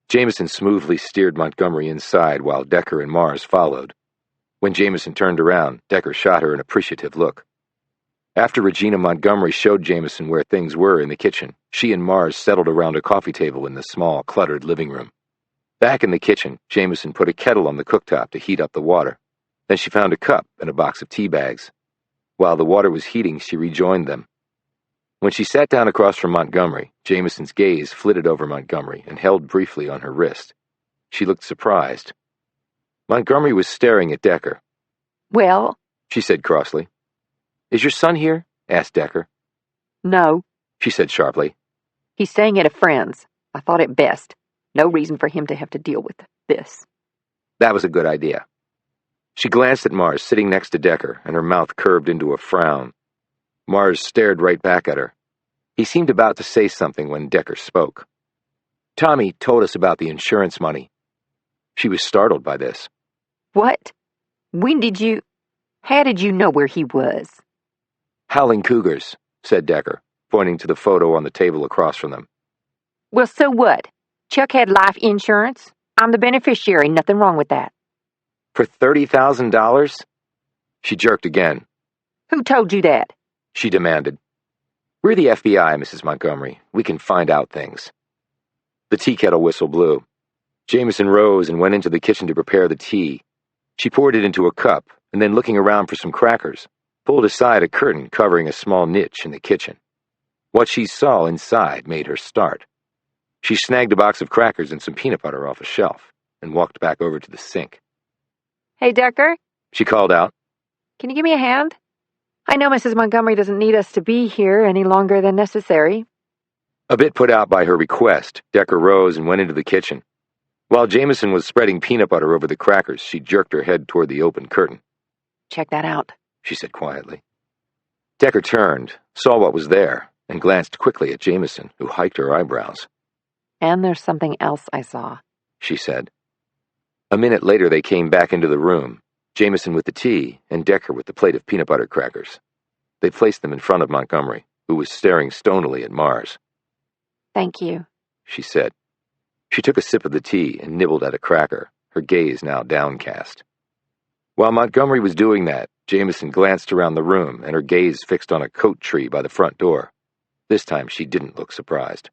Jamison smoothly steered Montgomery inside while Decker and Mars followed. When Jamison turned around, Decker shot her an appreciative look. After Regina Montgomery showed Jamison where things were in the kitchen, she and Mars settled around a coffee table in the small, cluttered living room. Back in the kitchen, Jamison put a kettle on the cooktop to heat up the water. Then she found a cup and a box of tea bags. While the water was heating, she rejoined them. When she sat down across from Montgomery, Jamison's gaze flitted over Montgomery and held briefly on her wrist. She looked surprised. Montgomery was staring at Decker. Well, she said crossly. Is your son here? Asked Decker. No, she said sharply. He's staying at a friend's. I thought it best. No reason for him to have to deal with this. That was a good idea. She glanced at Mars sitting next to Decker, and her mouth curved into a frown. Mars stared right back at her. He seemed about to say something when Decker spoke. Tommy told us about the insurance money. She was startled by this. What? How did you know where he was? Howling cougars, said Decker, pointing to the photo on the table across from them. Well, so what? Chuck had life insurance. I'm the beneficiary, nothing wrong with that. For $30,000? She jerked again. Who told you that? She demanded. We're the FBI, Mrs. Montgomery. We can find out things. The tea kettle whistle blew. Jamison rose and went into the kitchen to prepare the tea. She poured it into a cup, and then looking around for some crackers, pulled aside a curtain covering a small niche in the kitchen. What she saw inside made her start. She snagged a box of crackers and some peanut butter off a shelf and walked back over to the sink. Hey, Decker, She called out. can you give me a hand? I know Mrs. Montgomery doesn't need us to be here any longer than necessary. A bit put out by her request, Decker rose and went into the kitchen. While Jamison was spreading peanut butter over the crackers, she jerked her head toward the open curtain. Check that out, She said quietly. Decker turned, saw what was there, and glanced quickly at Jamison, who hiked her eyebrows. And there's something else I saw, She said. A minute later they came back into the room, Jamison with the tea and Decker with the plate of peanut butter crackers. They placed them in front of Montgomery, who was staring stonily at Mars. Thank you, She said. She took a sip of the tea and nibbled at a cracker, her gaze now downcast. While Montgomery was doing that, Jamison glanced around the room and her gaze fixed on a coat tree by the front door. This time she didn't look surprised.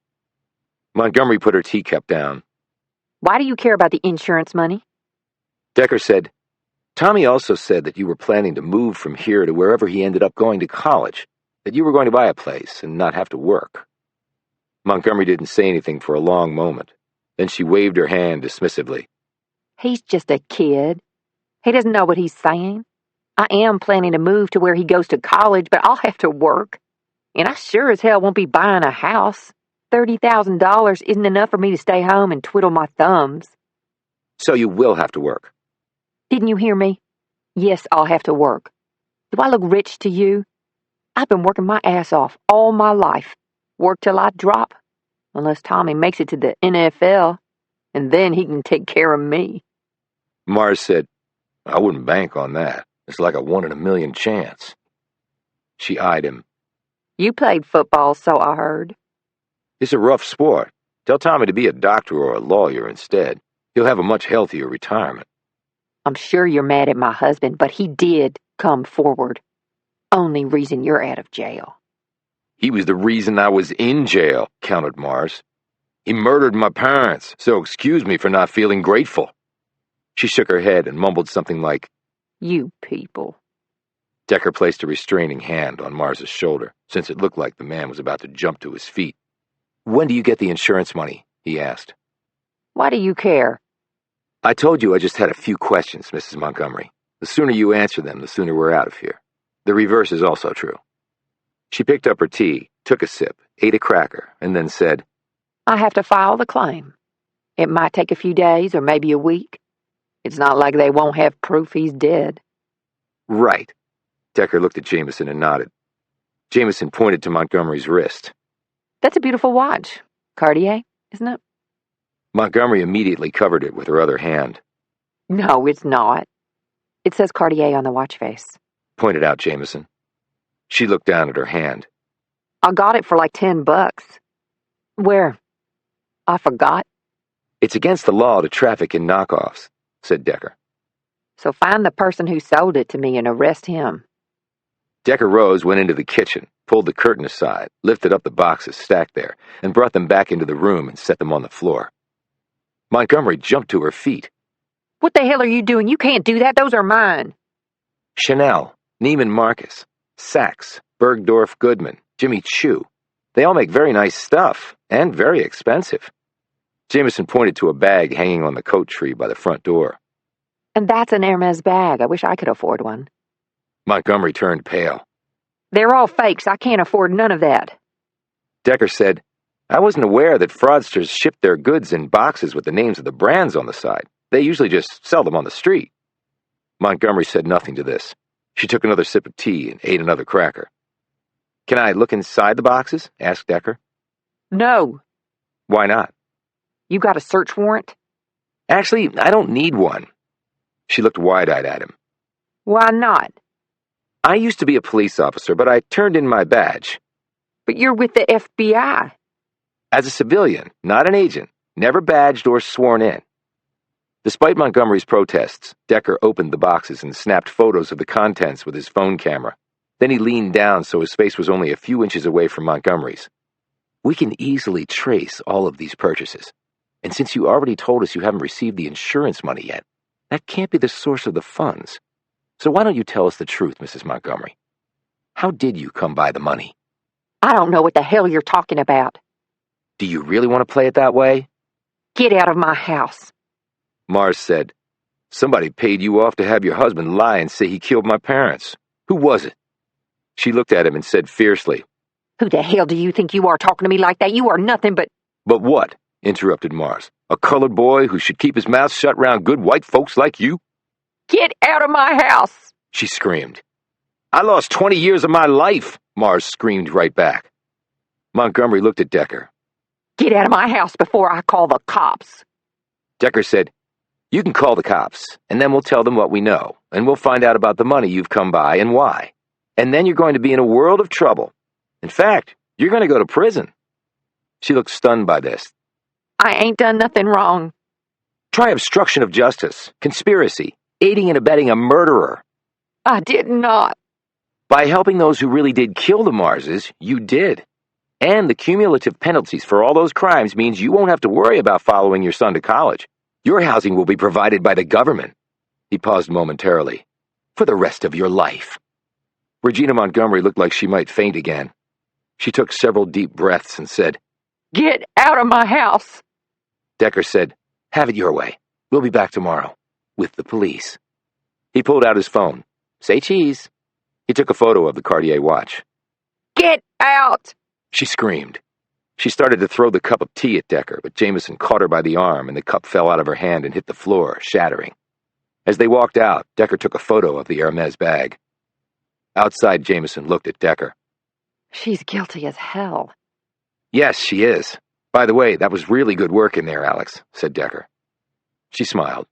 Montgomery put her teacup down. Why do you care about the insurance money? Decker said, Tommy also said that you were planning to move from here to wherever he ended up going to college, that you were going to buy a place and not have to work. Montgomery didn't say anything for a long moment. Then she waved her hand dismissively. He's just a kid. He doesn't know what he's saying. I am planning to move to where he goes to college, but I'll have to work. And I sure as hell won't be buying a house. $30,000 isn't enough for me to stay home and twiddle my thumbs. So you will have to work. Didn't you hear me? Yes, I'll have to work. Do I look rich to you? I've been working my ass off all my life. Work till I drop. Unless Tommy makes it to the NFL, and then he can take care of me. Mars said, I wouldn't bank on that. It's like a 1 in a million chance. She eyed him. You played football, so I heard. It's a rough sport. Tell Tommy to be a doctor or a lawyer instead. He'll have a much healthier retirement. I'm sure you're mad at my husband, but he did come forward. Only reason you're out of jail. He was the reason I was in jail, countered Mars. He murdered my parents, so excuse me for not feeling grateful. She shook her head and mumbled something like, You people. Decker placed a restraining hand on Mars's shoulder, since it looked like the man was about to jump to his feet. When do you get the insurance money? He asked. Why do you care? I told you I just had a few questions, Mrs. Montgomery. The sooner you answer them, the sooner we're out of here. The reverse is also true. She picked up her tea, took a sip, ate a cracker, and then said, I have to file the claim. It might take a few days or maybe a week. It's not like they won't have proof he's dead. Right. Decker looked at Jamison and nodded. Jamison pointed to Montgomery's wrist. That's a beautiful watch. Cartier, isn't it? Montgomery immediately covered it with her other hand. No, it's not. It says Cartier on the watch face. Pointed out Jamison. She looked down at her hand. I got it for like $10. Where? I forgot. It's against the law to traffic in knockoffs, said Decker. So find the person who sold it to me and arrest him. Decker rose, went into the kitchen, pulled the curtain aside, lifted up the boxes stacked there, and brought them back into the room and set them on the floor. Montgomery jumped to her feet. What the hell are you doing? You can't do that. Those are mine. Chanel, Neiman Marcus, Saks, Bergdorf Goodman, Jimmy Choo. They all make very nice stuff, and very expensive. Jamison pointed to a bag hanging on the coat tree by the front door. And that's an Hermes bag. I wish I could afford one. Montgomery turned pale. They're all fakes. I can't afford none of that. Decker said, I wasn't aware that fraudsters ship their goods in boxes with the names of the brands on the side. They usually just sell them on the street. Montgomery said nothing to this. She took another sip of tea and ate another cracker. Can I look inside the boxes? Asked Decker. No. Why not? You got a search warrant? Actually, I don't need one. She looked wide-eyed at him. Why not? I used to be a police officer, but I turned in my badge. But you're with the FBI. As a civilian, not an agent, never badged or sworn in. Despite Montgomery's protests, Decker opened the boxes and snapped photos of the contents with his phone camera. Then he leaned down so his face was only a few inches away from Montgomery's. We can easily trace all of these purchases. And since you already told us you haven't received the insurance money yet, that can't be the source of the funds. So why don't you tell us the truth, Mrs. Montgomery? How did you come by the money? I don't know what the hell you're talking about. Do you really want to play it that way? Get out of my house. Mars said, Somebody paid you off to have your husband lie and say he killed my parents. Who was it? She looked at him and said fiercely, Who the hell do you think you are talking to me like that? You are nothing but... But what? Interrupted Mars. A colored boy who should keep his mouth shut round good white folks like you? Get out of my house! She screamed. I lost 20 years of my life, Mars screamed right back. Montgomery looked at Decker. Get out of my house before I call the cops. Decker said, You can call the cops, and then we'll tell them what we know, and we'll find out about the money you've come by and why. And then you're going to be in a world of trouble. In fact, you're going to go to prison. She looked stunned by this. I ain't done nothing wrong. Try obstruction of justice, conspiracy, aiding and abetting a murderer. I did not. By helping those who really did kill the Marses, you did. And the cumulative penalties for all those crimes means you won't have to worry about following your son to college. Your housing will be provided by the government. He paused momentarily. For the rest of your life. Regina Montgomery looked like she might faint again. She took several deep breaths and said, Get out of my house. Decker said, Have it your way. We'll be back tomorrow. With the police. He pulled out his phone. Say cheese. He took a photo of the Cartier watch. Get out! She screamed. She started to throw the cup of tea at Decker, but Jamison caught her by the arm and the cup fell out of her hand and hit the floor, shattering. As they walked out, Decker took a photo of the Hermes bag. Outside, Jamison looked at Decker. She's guilty as hell. Yes, she is. By the way, that was really good work in there, Alex, said Decker. She smiled.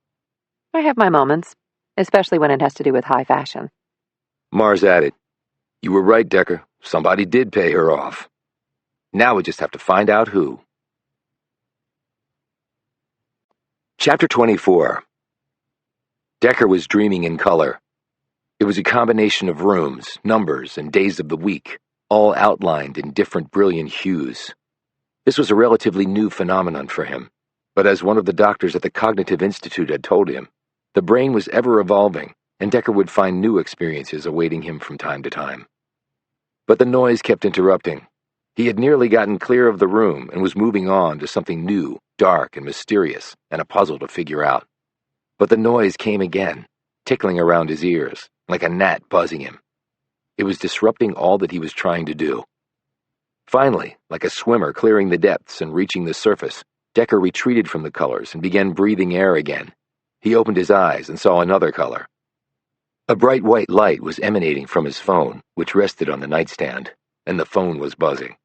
I have my moments, especially when it has to do with high fashion. Mars added, You were right, Decker. Somebody did pay her off. Now we just have to find out who. Chapter 24. Decker was dreaming in color. It was a combination of rooms, numbers, and days of the week, all outlined in different brilliant hues. This was a relatively new phenomenon for him, but as one of the doctors at the Cognitive Institute had told him, the brain was ever evolving, and Decker would find new experiences awaiting him from time to time. But the noise kept interrupting. He had nearly gotten clear of the room and was moving on to something new, dark and mysterious, and a puzzle to figure out. But the noise came again, tickling around his ears, like a gnat buzzing him. It was disrupting all that he was trying to do. Finally, like a swimmer clearing the depths and reaching the surface, Decker retreated from the colors and began breathing air again. He opened his eyes and saw another color. A bright white light was emanating from his phone, which rested on the nightstand, and the phone was buzzing.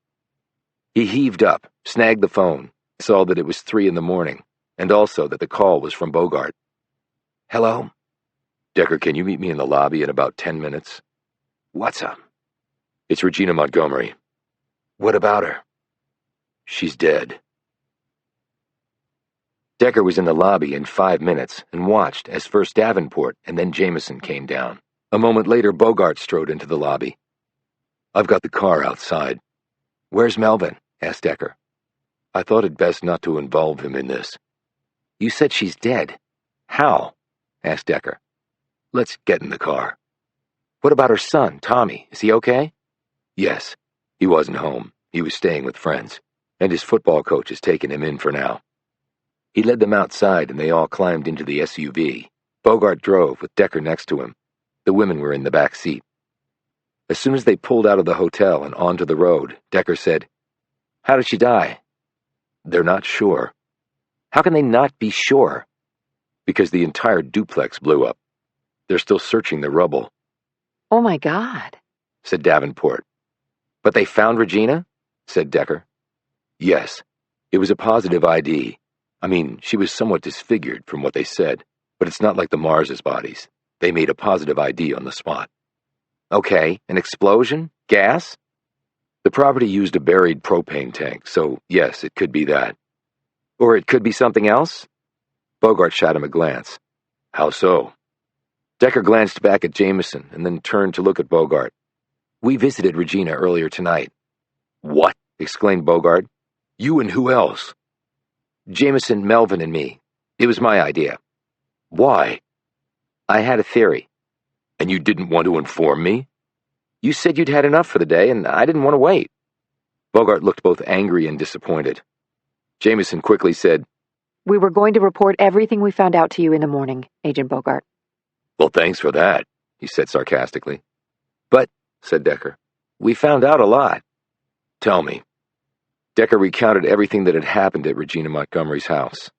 He heaved up, snagged the phone, saw that it was 3 a.m, and also that the call was from Bogart. Hello? Decker, can you meet me in the lobby in about 10 minutes? What's up? It's Regina Montgomery. What about her? She's dead. Decker was in the lobby in 5 minutes and watched as first Davenport and then Jamison came down. A moment later, Bogart strode into the lobby. I've got the car outside. Where's Melvin? Asked Decker. I thought it best not to involve him in this. You said she's dead. How? Asked Decker. Let's get in the car. What about her son, Tommy? Is he okay? Yes. He wasn't home. He was staying with friends, and his football coach has taken him in for now. He led them outside, and they all climbed into the SUV. Bogart drove, with Decker next to him. The women were in the back seat. As soon as they pulled out of the hotel and onto the road, Decker said, How did she die? They're not sure. How can they not be sure? Because the entire duplex blew up. They're still searching the rubble. Oh my God, said Davenport. But they found Regina? Said Decker. Yes. It was a positive ID. I mean, she was somewhat disfigured from what they said, but it's not like the Marses' bodies. They made a positive ID on the spot. Okay, an explosion? Gas? The property used a buried propane tank, so yes, it could be that. Or it could be something else? Bogart shot him a glance. How so? Decker glanced back at Jamison and then turned to look at Bogart. We visited Regina earlier tonight. What? Exclaimed Bogart. You and who else? Jamison, Melvin, and me. It was my idea. Why? I had a theory. And you didn't want to inform me? You said you'd had enough for the day, and I didn't want to wait. Bogart looked both angry and disappointed. Jamison quickly said, We were going to report everything we found out to you in the morning, Agent Bogart. Well, thanks for that, he said sarcastically. But, said Decker, we found out a lot. Tell me. Decker recounted everything that had happened at Regina Montgomery's house.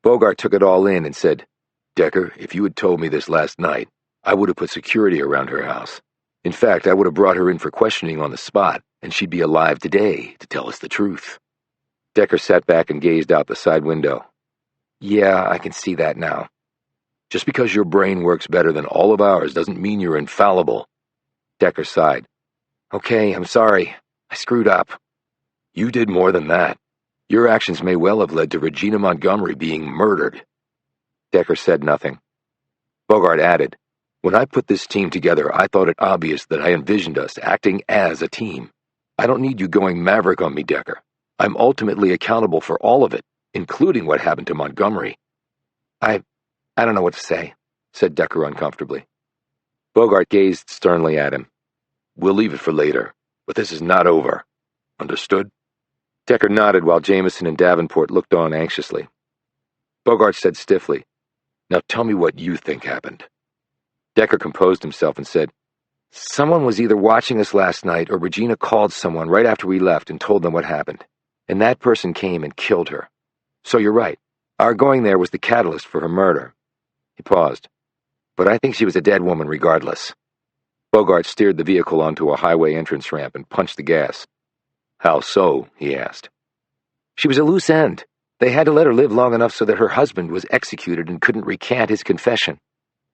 Bogart took it all in and said, Decker, if you had told me this last night, I would have put security around her house. In fact, I would have brought her in for questioning on the spot, and she'd be alive today to tell us the truth. Decker sat back and gazed out the side window. Yeah, I can see that now. Just because your brain works better than all of ours doesn't mean you're infallible. Decker sighed. Okay, I'm sorry. I screwed up. You did more than that. Your actions may well have led to Regina Montgomery being murdered. Decker said nothing. Bogart added, When I put this team together, I thought it obvious that I envisioned us acting as a team. I don't need you going maverick on me, Decker. I'm ultimately accountable for all of it, including what happened to Montgomery. I don't know what to say, said Decker uncomfortably. Bogart gazed sternly at him. We'll leave it for later, but this is not over. Understood? Decker nodded while Jamison and Davenport looked on anxiously. Bogart said stiffly, Now tell me what you think happened. Decker composed himself and said, Someone was either watching us last night or Regina called someone right after we left and told them what happened. And that person came and killed her. So you're right. Our going there was the catalyst for her murder. He paused. But I think she was a dead woman regardless. Bogart steered the vehicle onto a highway entrance ramp and punched the gas. How so? He asked. She was a loose end. They had to let her live long enough so that her husband was executed and couldn't recant his confession.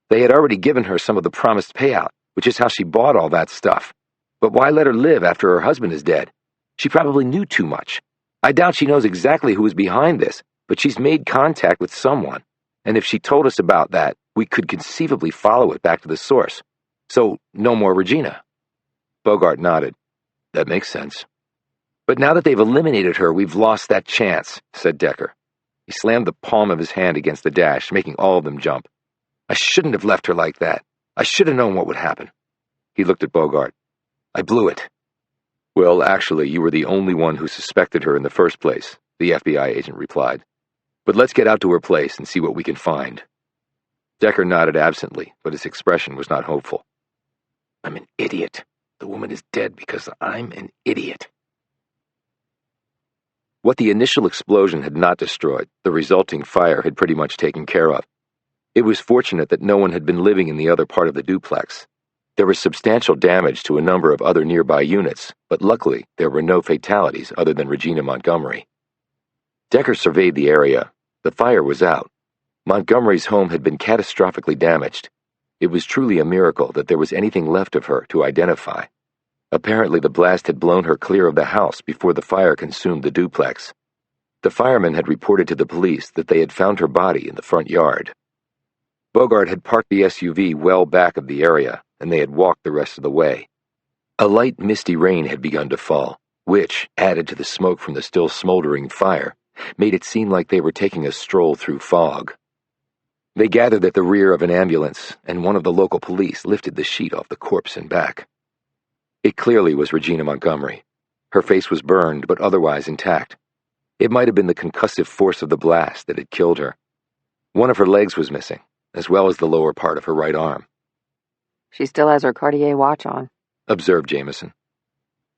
They had already given her some of the promised payout, which is how she bought all that stuff. But why let her live after her husband is dead? She probably knew too much. I doubt she knows exactly who is behind this, but she's made contact with someone. And if she told us about that, we could conceivably follow it back to the source. So, no more Regina. Bogart nodded. That makes sense. But now that they've eliminated her, we've lost that chance, said Decker. He slammed the palm of his hand against the dash, making all of them jump. I shouldn't have left her like that. I should have known what would happen. He looked at Bogart. I blew it. Well, actually, you were the only one who suspected her in the first place, the FBI agent replied. But let's get out to her place and see what we can find. Decker nodded absently, but his expression was not hopeful. I'm an idiot. The woman is dead because I'm an idiot. What the initial explosion had not destroyed, the resulting fire had pretty much taken care of. It was fortunate that no one had been living in the other part of the duplex. There was substantial damage to a number of other nearby units, but luckily there were no fatalities other than Regina Montgomery. Decker surveyed the area. The fire was out. Montgomery's home had been catastrophically damaged. It was truly a miracle that there was anything left of her to identify. Apparently the blast had blown her clear of the house before the fire consumed the duplex. The firemen had reported to the police that they had found her body in the front yard. Bogart had parked the SUV well back of the area, and they had walked the rest of the way. A light, misty rain had begun to fall, which, added to the smoke from the still smoldering fire, made it seem like they were taking a stroll through fog. They gathered at the rear of an ambulance, and one of the local police lifted the sheet off the corpse and back. It clearly was Regina Montgomery. Her face was burned, but otherwise intact. It might have been the concussive force of the blast that had killed her. One of her legs was missing, as well as the lower part of her right arm. She still has her Cartier watch on, observed Jamison.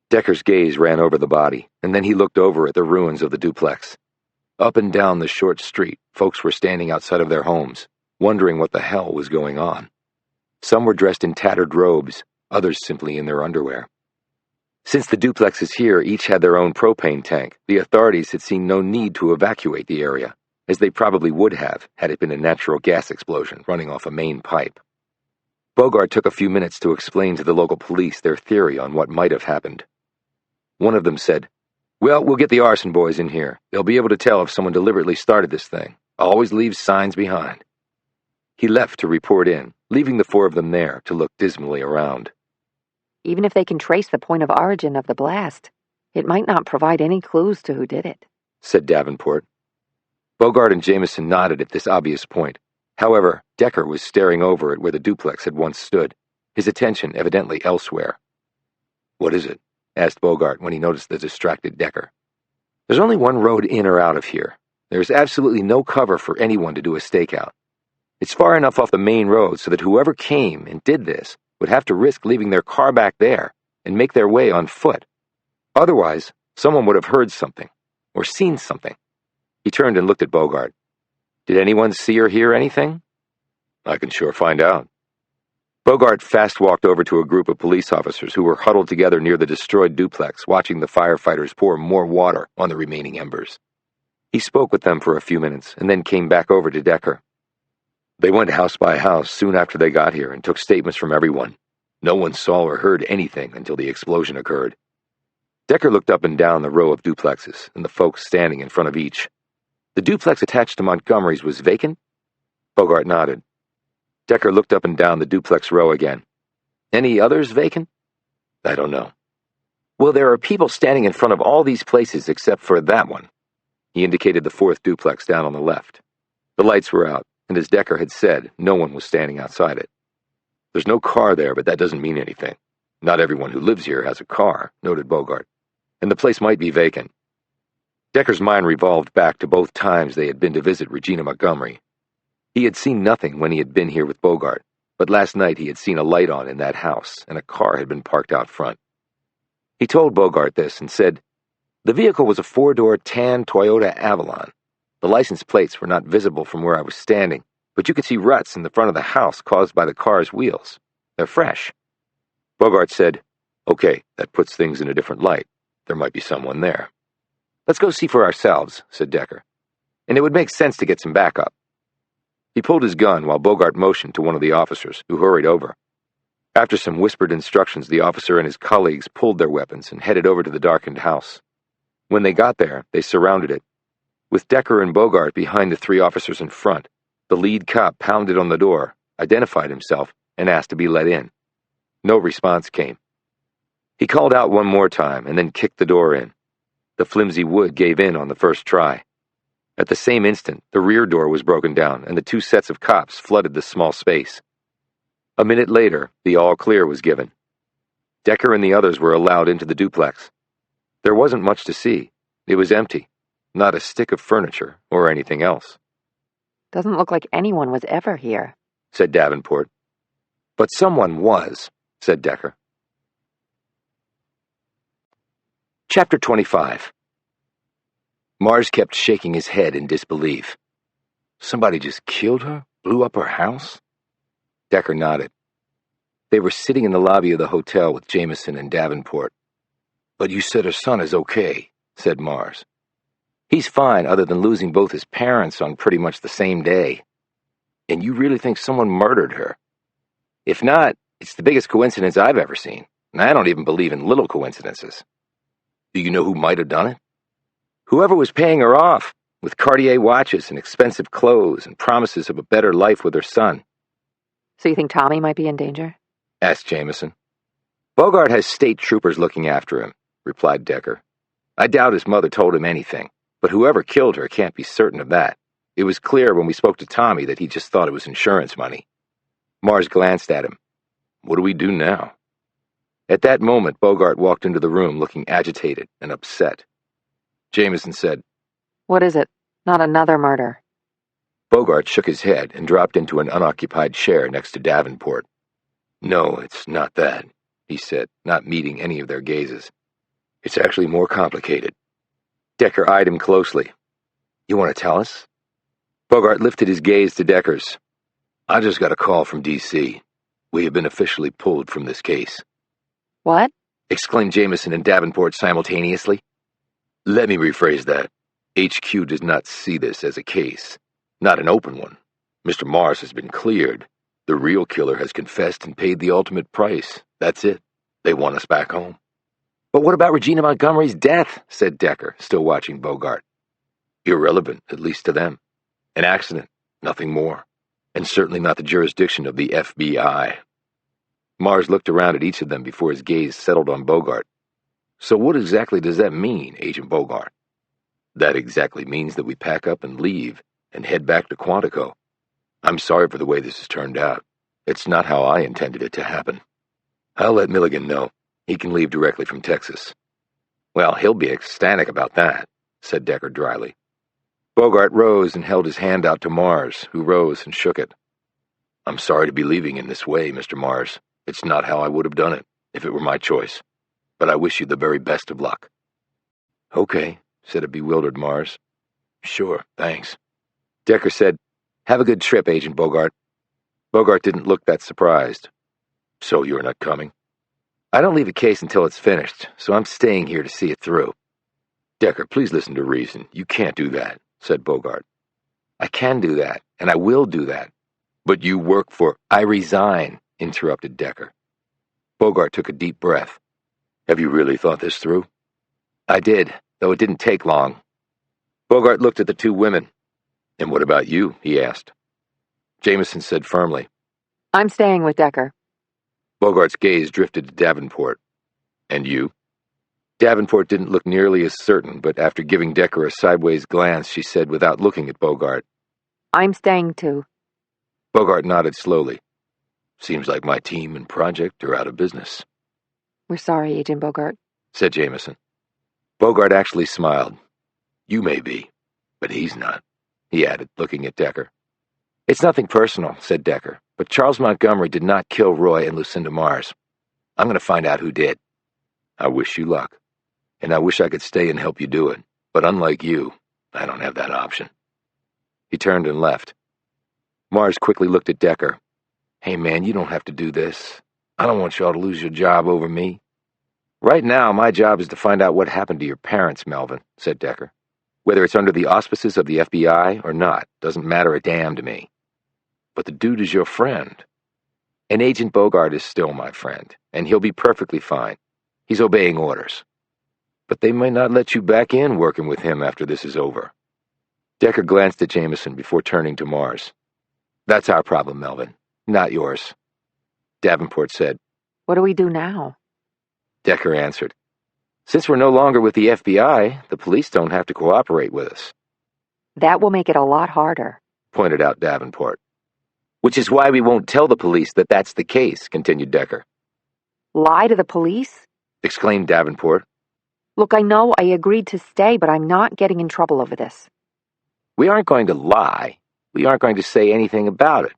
Decker's gaze ran over the body, and then he looked over at the ruins of the duplex. Up and down the short street, folks were standing outside of their homes, wondering what the hell was going on. Some were dressed in tattered robes, others simply in their underwear. Since the duplexes here each had their own propane tank, the authorities had seen no need to evacuate the area, as they probably would have had it been a natural gas explosion running off a main pipe. Bogart took a few minutes to explain to the local police their theory on what might have happened. One of them said, "Well, we'll get the arson boys in here. They'll be able to tell if someone deliberately started this thing. Always leaves signs behind." He left to report in, leaving the four of them there to look dismally around. Even if they can trace the point of origin of the blast, it might not provide any clues to who did it, said Davenport. Bogart and Jamison nodded at this obvious point. However, Decker was staring over at where the duplex had once stood, his attention evidently elsewhere. "What is it?" asked Bogart when he noticed the distracted Decker. "There's only one road in or out of here. There's absolutely no cover for anyone to do a stakeout. It's far enough off the main road so that whoever came and did this would have to risk leaving their car back there and make their way on foot. Otherwise, someone would have heard something, or seen something." He turned and looked at Bogart. "Did anyone see or hear anything?" "I can sure find out." Bogart fast-walked over to a group of police officers who were huddled together near the destroyed duplex, watching the firefighters pour more water on the remaining embers. He spoke with them for a few minutes, and then came back over to Decker. "They went house by house soon after they got here and took statements from everyone. No one saw or heard anything until the explosion occurred." Decker looked up and down the row of duplexes and the folks standing in front of each. "The duplex attached to Montgomery's was vacant?" Bogart nodded. Decker looked up and down the duplex row again. "Any others vacant?" "I don't know." "Well, there are people standing in front of all these places except for that one." He indicated the fourth duplex down on the left. The lights were out, and as Decker had said, no one was standing outside it. "There's no car there, but that doesn't mean anything. Not everyone who lives here has a car," noted Bogart. "And the place might be vacant." Decker's mind revolved back to both times they had been to visit Regina Montgomery. He had seen nothing when he had been here with Bogart, but last night he had seen a light on in that house, and a car had been parked out front. He told Bogart this and said, "The vehicle was a four-door tan Toyota Avalon. The license plates were not visible from where I was standing, but you could see ruts in the front of the house caused by the car's wheels. They're fresh." Bogart said, "Okay, that puts things in a different light. There might be someone there." "Let's go see for ourselves," said Decker. "And it would make sense to get some backup." He pulled his gun while Bogart motioned to one of the officers, who hurried over. After some whispered instructions, the officer and his colleagues pulled their weapons and headed over to the darkened house. When they got there, they surrounded it. With Decker and Bogart behind the three officers in front, the lead cop pounded on the door, identified himself, and asked to be let in. No response came. He called out one more time and then kicked the door in. The flimsy wood gave in on the first try. At the same instant, the rear door was broken down and the two sets of cops flooded the small space. A minute later, the all-clear was given. Decker and the others were allowed into the duplex. There wasn't much to see. It was empty. Not a stick of furniture or anything else. Doesn't look like anyone was ever here, said Davenport. But someone was, said Decker. Chapter 25. Mars kept shaking his head in disbelief. Somebody just killed her? Blew up her house? Decker nodded. They were sitting in the lobby of the hotel with Jamison and Davenport. But you said her son is okay, said Mars. He's fine other than losing both his parents on pretty much the same day. And you really think someone murdered her? If not, it's the biggest coincidence I've ever seen, and I don't even believe in little coincidences. Do you know who might have done it? Whoever was paying her off, with Cartier watches and expensive clothes and promises of a better life with her son. So you think Tommy might be in danger? Asked Jamison. Bogart has state troopers looking after him, replied Decker. I doubt his mother told him anything, but whoever killed her can't be certain of that. It was clear when we spoke to Tommy that he just thought it was insurance money. Mars glanced at him. What do we do now? At that moment, Bogart walked into the room looking agitated and upset. Jamison said, What is it? Not another murder. Bogart shook his head and dropped into an unoccupied chair next to Davenport. No, it's not that, he said, not meeting any of their gazes. It's actually more complicated. Decker eyed him closely. You want to tell us? Bogart lifted his gaze to Decker's. I just got a call from D.C. We have been officially pulled from this case. What? Exclaimed Jamison and Davenport simultaneously. Let me rephrase that. HQ does not see this as a case. Not an open one. Mr. Mars has been cleared. The real killer has confessed and paid the ultimate price. That's it. They want us back home. But what about Regina Montgomery's death? Said Decker, still watching Bogart. Irrelevant, at least to them. An accident, nothing more. And certainly not the jurisdiction of the FBI. Mars looked around at each of them before his gaze settled on Bogart. So what exactly does that mean, Agent Bogart? That exactly means that we pack up and leave and head back to Quantico. I'm sorry for the way this has turned out. It's not how I intended it to happen. I'll let Milligan know. He can leave directly from Texas. Well, he'll be ecstatic about that, said Decker dryly. Bogart rose and held his hand out to Mars, who rose and shook it. I'm sorry to be leaving in this way, Mr. Mars. It's not how I would have done it, if it were my choice. But I wish you the very best of luck. Okay, said a bewildered Mars. Sure, thanks. Decker said, Have a good trip, Agent Bogart. Bogart didn't look that surprised. So you're not coming? I don't leave a case until it's finished, so I'm staying here to see it through. Decker, please listen to reason. You can't do that, said Bogart. I can do that, and I will do that. But you work for... I resign, interrupted Decker. Bogart took a deep breath. Have you really thought this through? I did, though it didn't take long. Bogart looked at the two women. And what about you? He asked. Jamison said firmly, I'm staying with Decker. Bogart's gaze drifted to Davenport. And you? Davenport didn't look nearly as certain, but after giving Decker a sideways glance, she said without looking at Bogart, I'm staying too. Bogart nodded slowly. Seems like my team and project are out of business. We're sorry, Agent Bogart, said Jamison. Bogart actually smiled. You may be, but he's not, he added, looking at Decker. It's nothing personal, said Decker, but Charles Montgomery did not kill Roy and Lucinda Mars. I'm going to find out who did. I wish you luck, and I wish I could stay and help you do it, but unlike you, I don't have that option. He turned and left. Mars quickly looked at Decker. Hey man, you don't have to do this. I don't want y'all to lose your job over me. Right now, my job is to find out what happened to your parents, Melvin, said Decker. Whether it's under the auspices of the FBI or not, doesn't matter a damn to me. But the dude is your friend. And Agent Bogart is still my friend, and he'll be perfectly fine. He's obeying orders. But they may not let you back in working with him after this is over. Decker glanced at Jamison before turning to Mars. That's our problem, Melvin, not yours. Davenport said, What do we do now? Decker answered, Since we're no longer with the FBI, the police don't have to cooperate with us. That will make it a lot harder, pointed out Davenport. Which is why we won't tell the police that that's the case, continued Decker. Lie to the police? Exclaimed Davenport. Look, I know I agreed to stay, but I'm not getting in trouble over this. We aren't going to lie. We aren't going to say anything about it.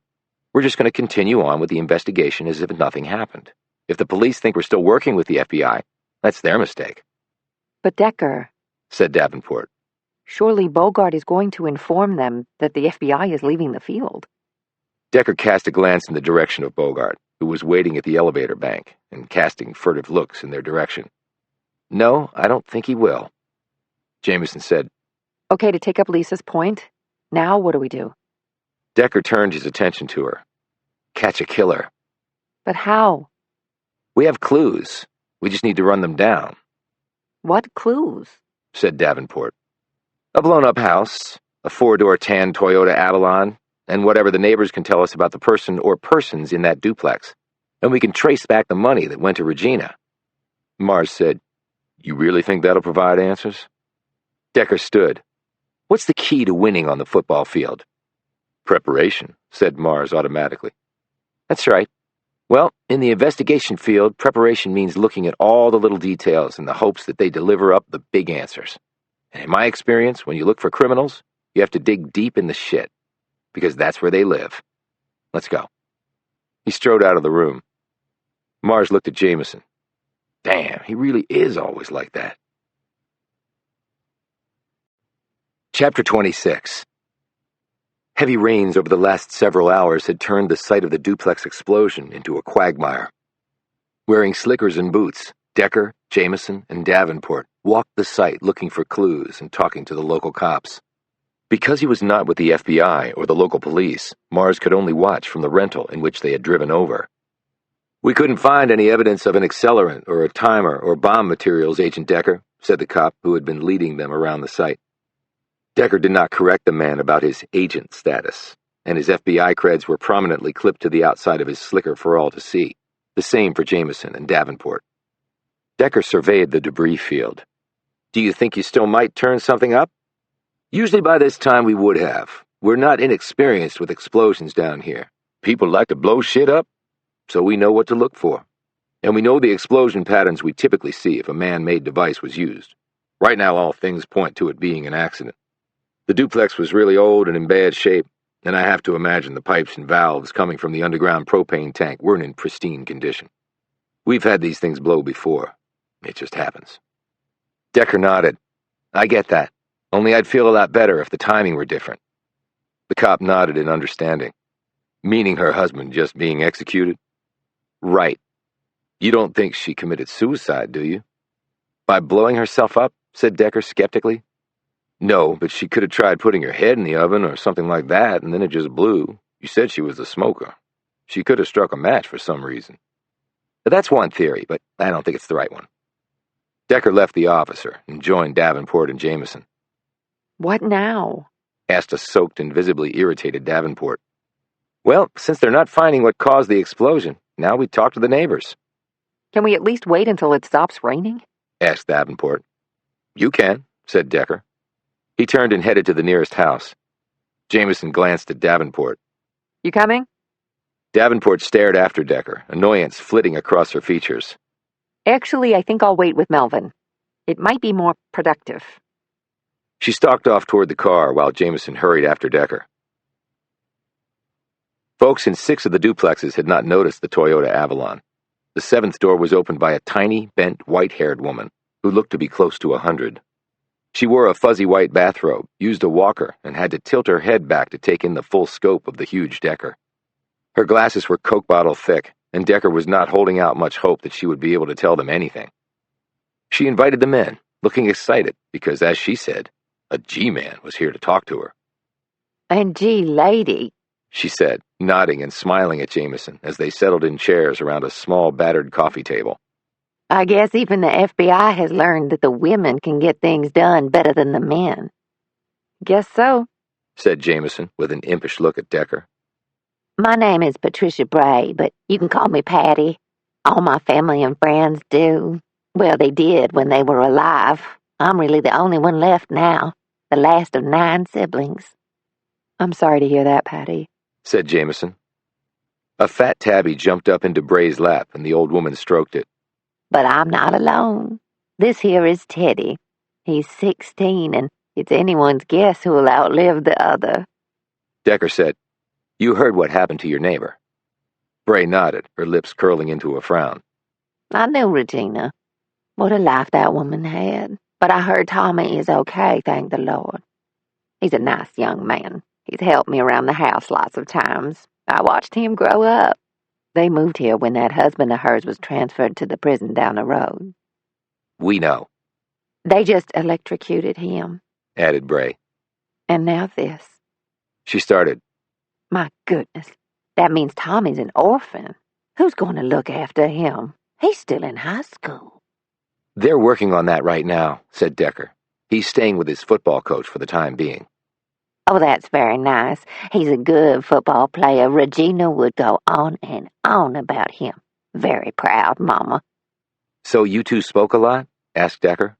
We're just going to continue on with the investigation as if nothing happened. If the police think we're still working with the FBI, that's their mistake. But Decker, said Davenport. Surely Bogart is going to inform them that the FBI is leaving the field. Decker cast a glance in the direction of Bogart, who was waiting at the elevator bank and casting furtive looks in their direction. No, I don't think he will. Jamison said, Okay, to take up Lisa's point, now what do we do? Decker turned his attention to her. Catch a killer. But how? We have clues. We just need to run them down. What clues? Said Davenport. A blown-up house, a 4-door tan Toyota Avalon, and whatever the neighbors can tell us about the person or persons in that duplex. And we can trace back the money that went to Regina. Mars said, You really think that'll provide answers? Decker stood. What's the key to winning on the football field? Preparation, said Mars automatically. That's right. Well, in the investigation field, preparation means looking at all the little details in the hopes that they deliver up the big answers. And in my experience, when you look for criminals, you have to dig deep in the shit, because that's where they live. Let's go. He strode out of the room. Mars looked at Jamison. Damn, he really is always like that. Chapter 26. Heavy rains over the last several hours had turned the site of the duplex explosion into a quagmire. Wearing slickers and boots, Decker, Jamison, and Davenport walked the site looking for clues and talking to the local cops. Because he was not with the FBI or the local police, Mars could only watch from the rental in which they had driven over. "We couldn't find any evidence of an accelerant or a timer or bomb materials, Agent Decker," said the cop who had been leading them around the site. Decker did not correct the man about his agent status, and his FBI creds were prominently clipped to the outside of his slicker for all to see, the same for Jamison and Davenport. Decker surveyed the debris field. "Do you think you still might turn something up?" "Usually by this time we would have. We're not inexperienced with explosions down here. People like to blow shit up, so we know what to look for. And we know the explosion patterns we typically see if a man-made device was used. Right now all things point to it being an accident. The duplex was really old and in bad shape, and I have to imagine the pipes and valves coming from the underground propane tank weren't in pristine condition. We've had these things blow before. It just happens." Decker nodded. "I get that. Only I'd feel a lot better if the timing were different." The cop nodded in understanding. "Meaning her husband just being executed?" "Right. You don't think she committed suicide, do you?" "By blowing herself up?" said Decker skeptically. "No, but she could have tried putting her head in the oven or something like that, and then it just blew. You said she was a smoker. She could have struck a match for some reason." "But that's one theory, but I don't think it's the right one." Decker left the officer and joined Davenport and Jamison. What now? Asked a soaked and visibly irritated Davenport. "Well, since they're not finding what caused the explosion, now we talk to the neighbors." Can we at least wait until it stops raining? Asked Davenport. "You can," said Decker. He turned and headed to the nearest house. Jamison glanced at Davenport. You coming? Davenport stared after Decker, annoyance flitting across her features. Actually, I think I'll wait with Melvin. It might be more productive. She stalked off toward the car while Jamison hurried after Decker. Folks in 6 of the duplexes had not noticed the Toyota Avalon. The 7th door was opened by a tiny, bent, white-haired woman who looked to be close to 100. She wore a fuzzy white bathrobe, used a walker, and had to tilt her head back to take in the full scope of the huge Decker. Her glasses were Coke bottle thick, and Decker was not holding out much hope that she would be able to tell them anything. She invited them in, looking excited because, as she said, a G-man was here to talk to her. And gee, lady, she said, nodding and smiling at Jamison as they settled in chairs around a small battered coffee table. I guess even the FBI has learned that the women can get things done better than the men. Guess so, said Jamison with an impish look at Decker. My name is Patricia Bray, but you can call me Patty. All my family and friends do. Well, they did when they were alive. I'm really the only one left now, the last of 9 siblings. I'm sorry to hear that, Patty, said Jamison. A fat tabby jumped up into Bray's lap, and the old woman stroked it. But I'm not alone. This here is Teddy. He's 16, and it's anyone's guess who'll outlive the other. Decker said, You heard what happened to your neighbor. Bray nodded, her lips curling into a frown. I knew Regina. What a life that woman had. But I heard Tommy is okay, thank the Lord. He's a nice young man. He's helped me around the house lots of times. I watched him grow up. They moved here when that husband of hers was transferred to the prison down the road. We know. They just electrocuted him, added Bray. And now this. She started. My goodness, that means Tommy's an orphan. Who's going to look after him? He's still in high school. They're working on that right now, said Decker. He's staying with his football coach for the time being. Oh, that's very nice. He's a good football player. Regina would go on and on about him. Very proud, Mama. So you two spoke a lot? Asked Decker.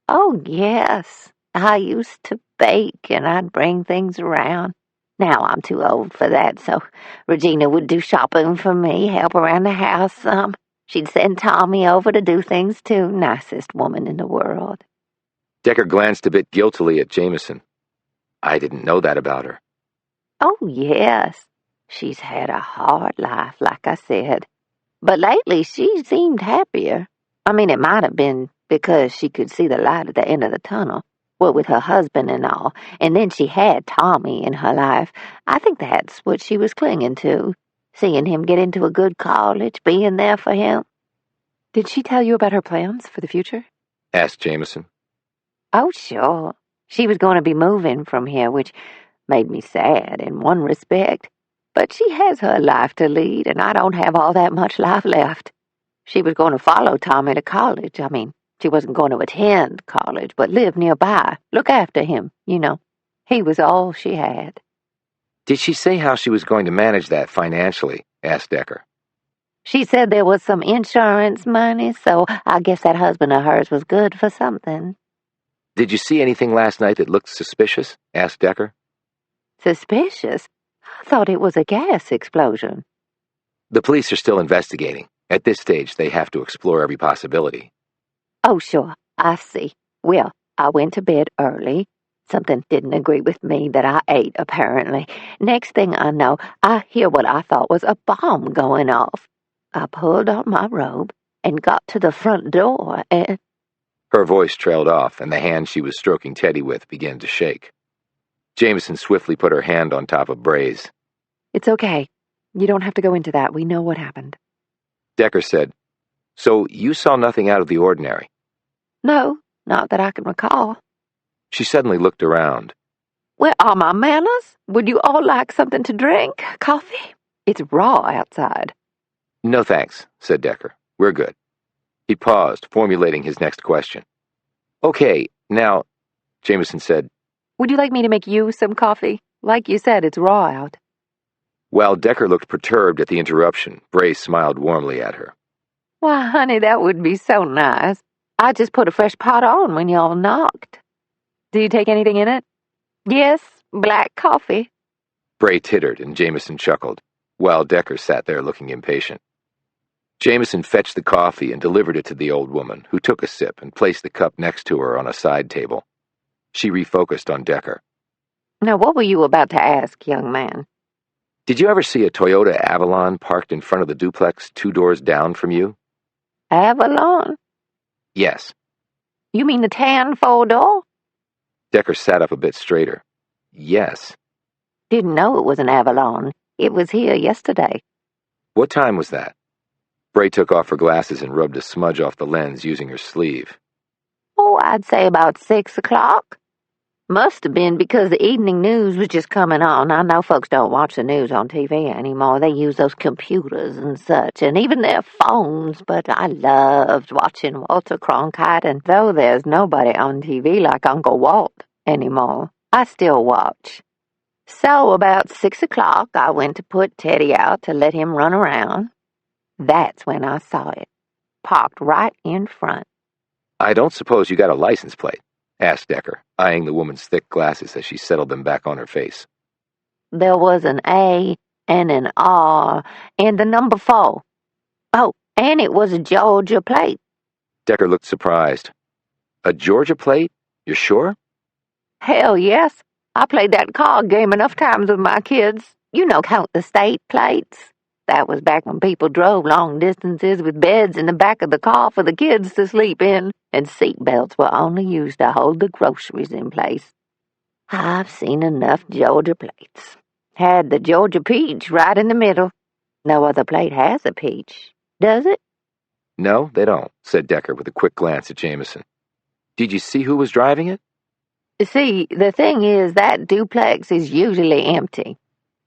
Oh, yes. I used to bake, and I'd bring things around. Now I'm too old for that, so Regina would do shopping for me, help around the house some. She'd send Tommy over to do things too. Nicest woman in the world. Decker glanced a bit guiltily at Jamison. I didn't know that about her. Oh, yes. She's had a hard life, like I said. But lately she seemed happier. I mean, it might have been because she could see the light at the end of the tunnel. Well, with her husband and all. And then she had Tommy in her life. I think that's what she was clinging to. Seeing him get into a good college, being there for him. Did she tell you about her plans for the future? Asked Jamison. Oh, sure. She was going to be moving from here, which made me sad in one respect. But she has her life to lead, and I don't have all that much life left. She was going to follow Tommy to college. I mean, she wasn't going to attend college, but live nearby, look after him, you know. He was all she had. Did she say how she was going to manage that financially? Asked Decker. She said there was some insurance money, so I guess that husband of hers was good for something. Did you see anything last night that looked suspicious? Asked Decker. Suspicious? I thought it was a gas explosion. The police are still investigating. At this stage, they have to explore every possibility. Oh, sure, I see. Well, I went to bed early. Something didn't agree with me that I ate, apparently. Next thing I know, I hear what I thought was a bomb going off. I pulled on my robe and got to the front door and... Her voice trailed off, and the hand she was stroking Teddy with began to shake. Jamison swiftly put her hand on top of Bray's. It's okay. You don't have to go into that. We know what happened. Decker said, So you saw nothing out of the ordinary? No, not that I can recall. She suddenly looked around. Where are my manners? Would you all like something to drink? Coffee? It's raw outside. No thanks, said Decker. We're good. He paused, formulating his next question. Okay, now, Jamison said, Would you like me to make you some coffee? Like you said, it's raw out. While Decker looked perturbed at the interruption, Bray smiled warmly at her. Why, honey, that would be so nice. I just put a fresh pot on when y'all knocked. Do you take anything in it? Yes, black coffee. Bray tittered and Jamison chuckled, while Decker sat there looking impatient. Jamison fetched the coffee and delivered it to the old woman, who took a sip and placed the cup next to her on a side table. She refocused on Decker. Now, what were you about to ask, young man? Did you ever see a Toyota Avalon parked in front of the duplex 2 doors down from you? Avalon? Yes. You mean the tan four-door? Decker sat up a bit straighter. Yes. Didn't know it was an Avalon. It was here yesterday. What time was that? Bray took off her glasses and rubbed a smudge off the lens using her sleeve. Oh, I'd say about 6 o'clock. Must have been because the evening news was just coming on. I know folks don't watch the news on TV anymore. They use those computers and such, and even their phones, but I loved watching Walter Cronkite, and though there's nobody on TV like Uncle Walt anymore, I still watch. So about 6 o'clock, I went to put Teddy out to let him run around. That's when I saw it, parked right in front. I don't suppose you got a license plate? Asked Decker, eyeing the woman's thick glasses as she settled them back on her face. There was an A and an R and the number 4. Oh, and it was a Georgia plate. Decker looked surprised. A Georgia plate? You're sure? Hell yes. I played that card game enough times with my kids. You know, count the state plates. That was back when people drove long distances with beds in the back of the car for the kids to sleep in, and seat belts were only used to hold the groceries in place. I've seen enough Georgia plates. Had the Georgia peach right in the middle. No other plate has a peach, does it? No, they don't, said Decker with a quick glance at Jamison. Did you see who was driving it? See, the thing is that duplex is usually empty.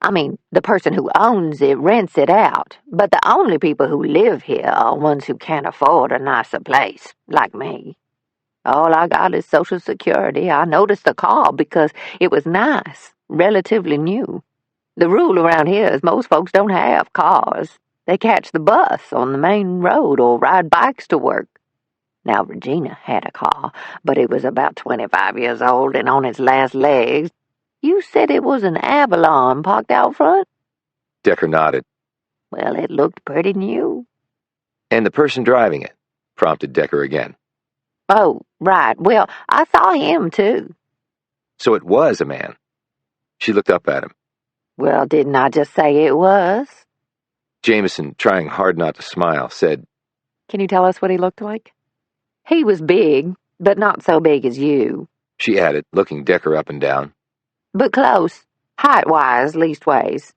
I mean, the person who owns it rents it out, but the only people who live here are ones who can't afford a nicer place, like me. All I got is Social Security. I noticed the car because it was nice, relatively new. The rule around here is most folks don't have cars. They catch the bus on the main road or ride bikes to work. Now, Regina had a car, but it was about 25 years old and on its last legs. You said it was an Avalon parked out front? Decker nodded. Well, it looked pretty new. And the person driving it? Prompted Decker again. Oh, right. Well, I saw him, too. So it was a man. She looked up at him. Well, didn't I just say it was? Jamison, trying hard not to smile, said, Can you tell us what he looked like? He was big, but not so big as you. She added, looking Decker up and down. But close, height-wise, leastways.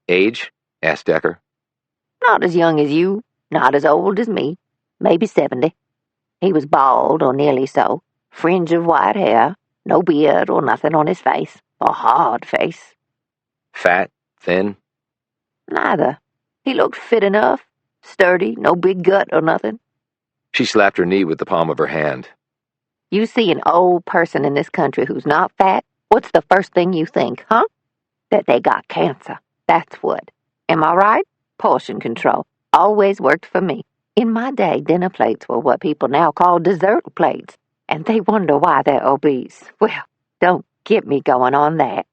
Age? Asked Decker. Not as young as you, not as old as me, maybe 70. He was bald, or nearly so, fringe of white hair, No beard or nothing on his face. A hard face. Fat? Thin? Neither. He looked fit enough. Sturdy, no big gut or nothing. She slapped her knee with the palm of her hand. You see an old person in this country who's not fat, what's the first thing you think, huh? That they got cancer. That's what. Am I right? Portion control. Always worked for me. In my day, dinner plates were what people now call dessert plates, and they wonder why they're obese. Well, don't get me going on that.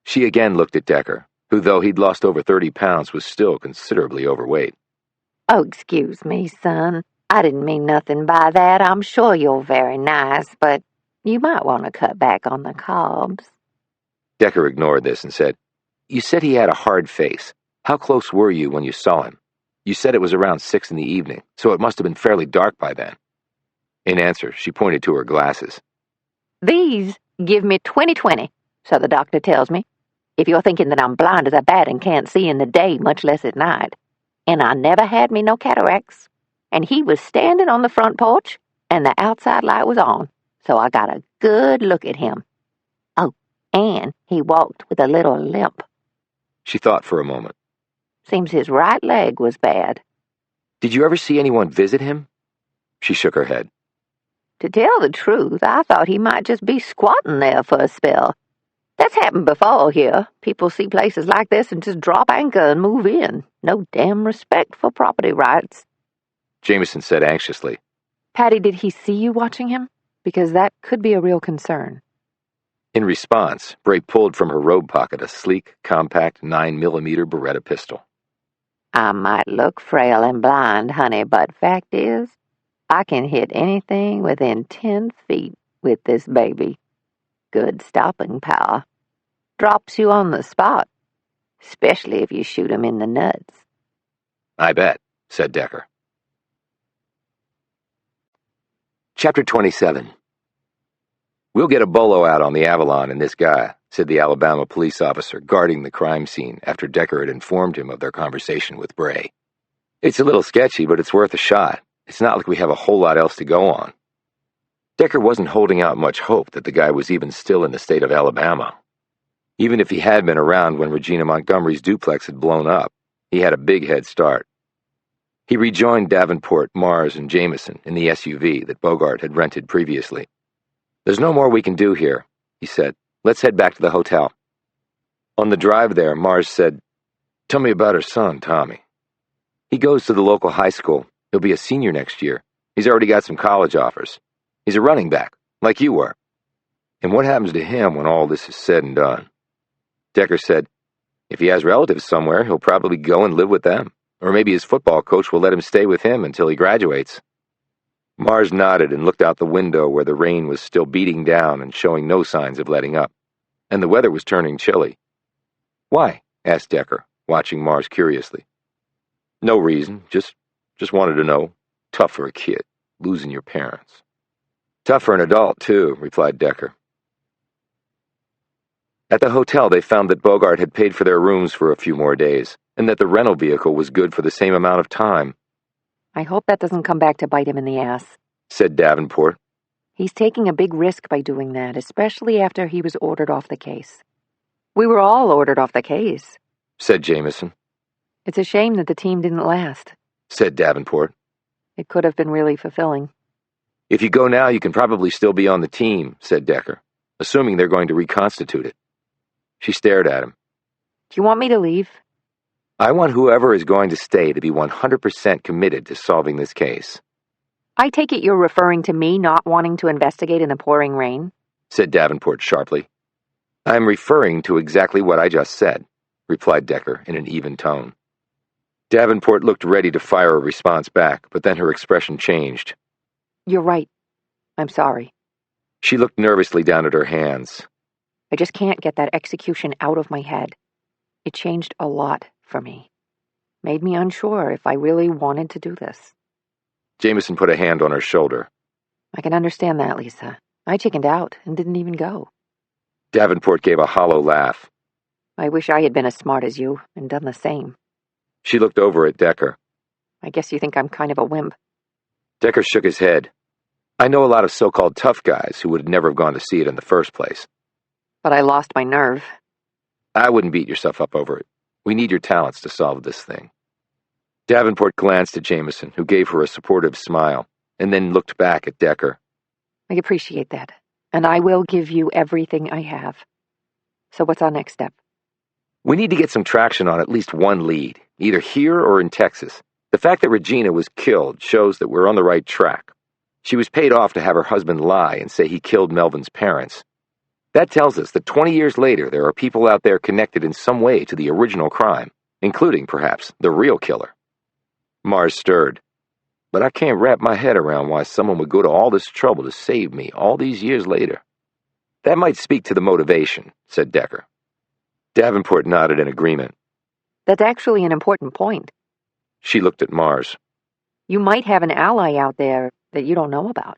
She again looked at Decker, who, though he'd lost over 30 pounds, was still considerably overweight. Oh, excuse me, son. I didn't mean nothing by that. I'm sure you're very nice, but you might want to cut back on the carbs. Decker ignored this and said, "You said he had a hard face. How close were you when you saw him? You said it was around 6 in the evening, so it must have been fairly dark by then." In answer, she pointed to her glasses. These give me 20/20, so the doctor tells me, if you're thinking that I'm blind as a bat and can't see in the day, much less at night. And I never had me no cataracts. And he was standing on the front porch, and the outside light was on, so I got a good look at him. Oh, and he walked with a little limp. She thought for a moment. Seems his right leg was bad. "Did you ever see anyone visit him?" She shook her head. To tell the truth, I thought he might just be squatting there for a spell. That's happened before here. People see places like this and just drop anchor and move in. No damn respect for property rights. Jamison said anxiously. Patty, did he see you watching him? Because that could be a real concern. In response, Bray pulled from her robe pocket a sleek, compact 9mm Beretta pistol. I might look frail and blind, honey, but fact is, I can hit anything within 10 feet with this baby. Good stopping power. Drops you on the spot, especially if you shoot him in the nuts. "I bet," said Decker. Chapter 27. "We'll get a bolo out on the Avalon and this guy," said the Alabama police officer guarding the crime scene after Decker had informed him of their conversation with Bray. "It's a little sketchy, but it's worth a shot. It's not like we have a whole lot else to go on." Decker wasn't holding out much hope that the guy was even still in the state of Alabama. Even if he had been around when Regina Montgomery's duplex had blown up, he had a big head start. He rejoined Davenport, Mars, and Jamison in the SUV that Bogart had rented previously. "There's no more we can do here," he said. "Let's head back to the hotel." On the drive there, Mars said, "Tell me about her son, Tommy." "He goes to the local high school. He'll be a senior next year. He's already got some college offers. He's a running back, like you were." "And what happens to him when all this is said and done?" Decker said, "If he has relatives somewhere, he'll probably go and live with them. Or maybe his football coach will let him stay with him until he graduates." Mars nodded and looked out the window where the rain was still beating down and showing no signs of letting up, and the weather was turning chilly. "Why?" asked Decker, watching Mars curiously. "No reason, just wanted to know. Tough for a kid, losing your parents." "Tough for an adult, too," replied Decker. At the hotel, they found that Bogart had paid for their rooms for a few more days, and that the rental vehicle was good for the same amount of time. I hope that doesn't come back to bite him in the ass, said Davenport. He's taking a big risk by doing that, especially after he was ordered off the case. We were all ordered off the case, said Jamison. It's a shame that the team didn't last, said Davenport. It could have been really fulfilling. If you go now, you can probably still be on the team, said Decker, assuming they're going to reconstitute it. She stared at him. Do you want me to leave? I want whoever is going to stay to be 100% committed to solving this case. I take it you're referring to me not wanting to investigate in the pouring rain? Said Davenport sharply. I'm referring to exactly what I just said, replied Decker in an even tone. Davenport looked ready to fire a response back, but then her expression changed. You're right. I'm sorry. She looked nervously down at her hands. I just can't get that execution out of my head. It changed a lot for me. Made me unsure if I really wanted to do this. Jamison put a hand on her shoulder. I can understand that, Lisa. I chickened out and didn't even go. Davenport gave a hollow laugh. I wish I had been as smart as you and done the same. She looked over at Decker. I guess you think I'm kind of a wimp. Decker shook his head. I know a lot of so-called tough guys who would never have gone to see it in the first place. But I lost my nerve. I wouldn't beat yourself up over it. We need your talents to solve this thing. Davenport glanced at Jamison, who gave her a supportive smile, and then looked back at Decker. I appreciate that, and I will give you everything I have. So what's our next step? We need to get some traction on at least one lead, either here or in Texas. The fact that Regina was killed shows that we're on the right track. She was paid off to have her husband lie and say he killed Melvin's parents. That tells us that 20 years later there are people out there connected in some way to the original crime, including, perhaps, the real killer. Mars stirred. But I can't wrap my head around why someone would go to all this trouble to save me all these years later. That might speak to the motivation, said Decker. Davenport nodded in agreement. That's actually an important point. She looked at Mars. You might have an ally out there that you don't know about.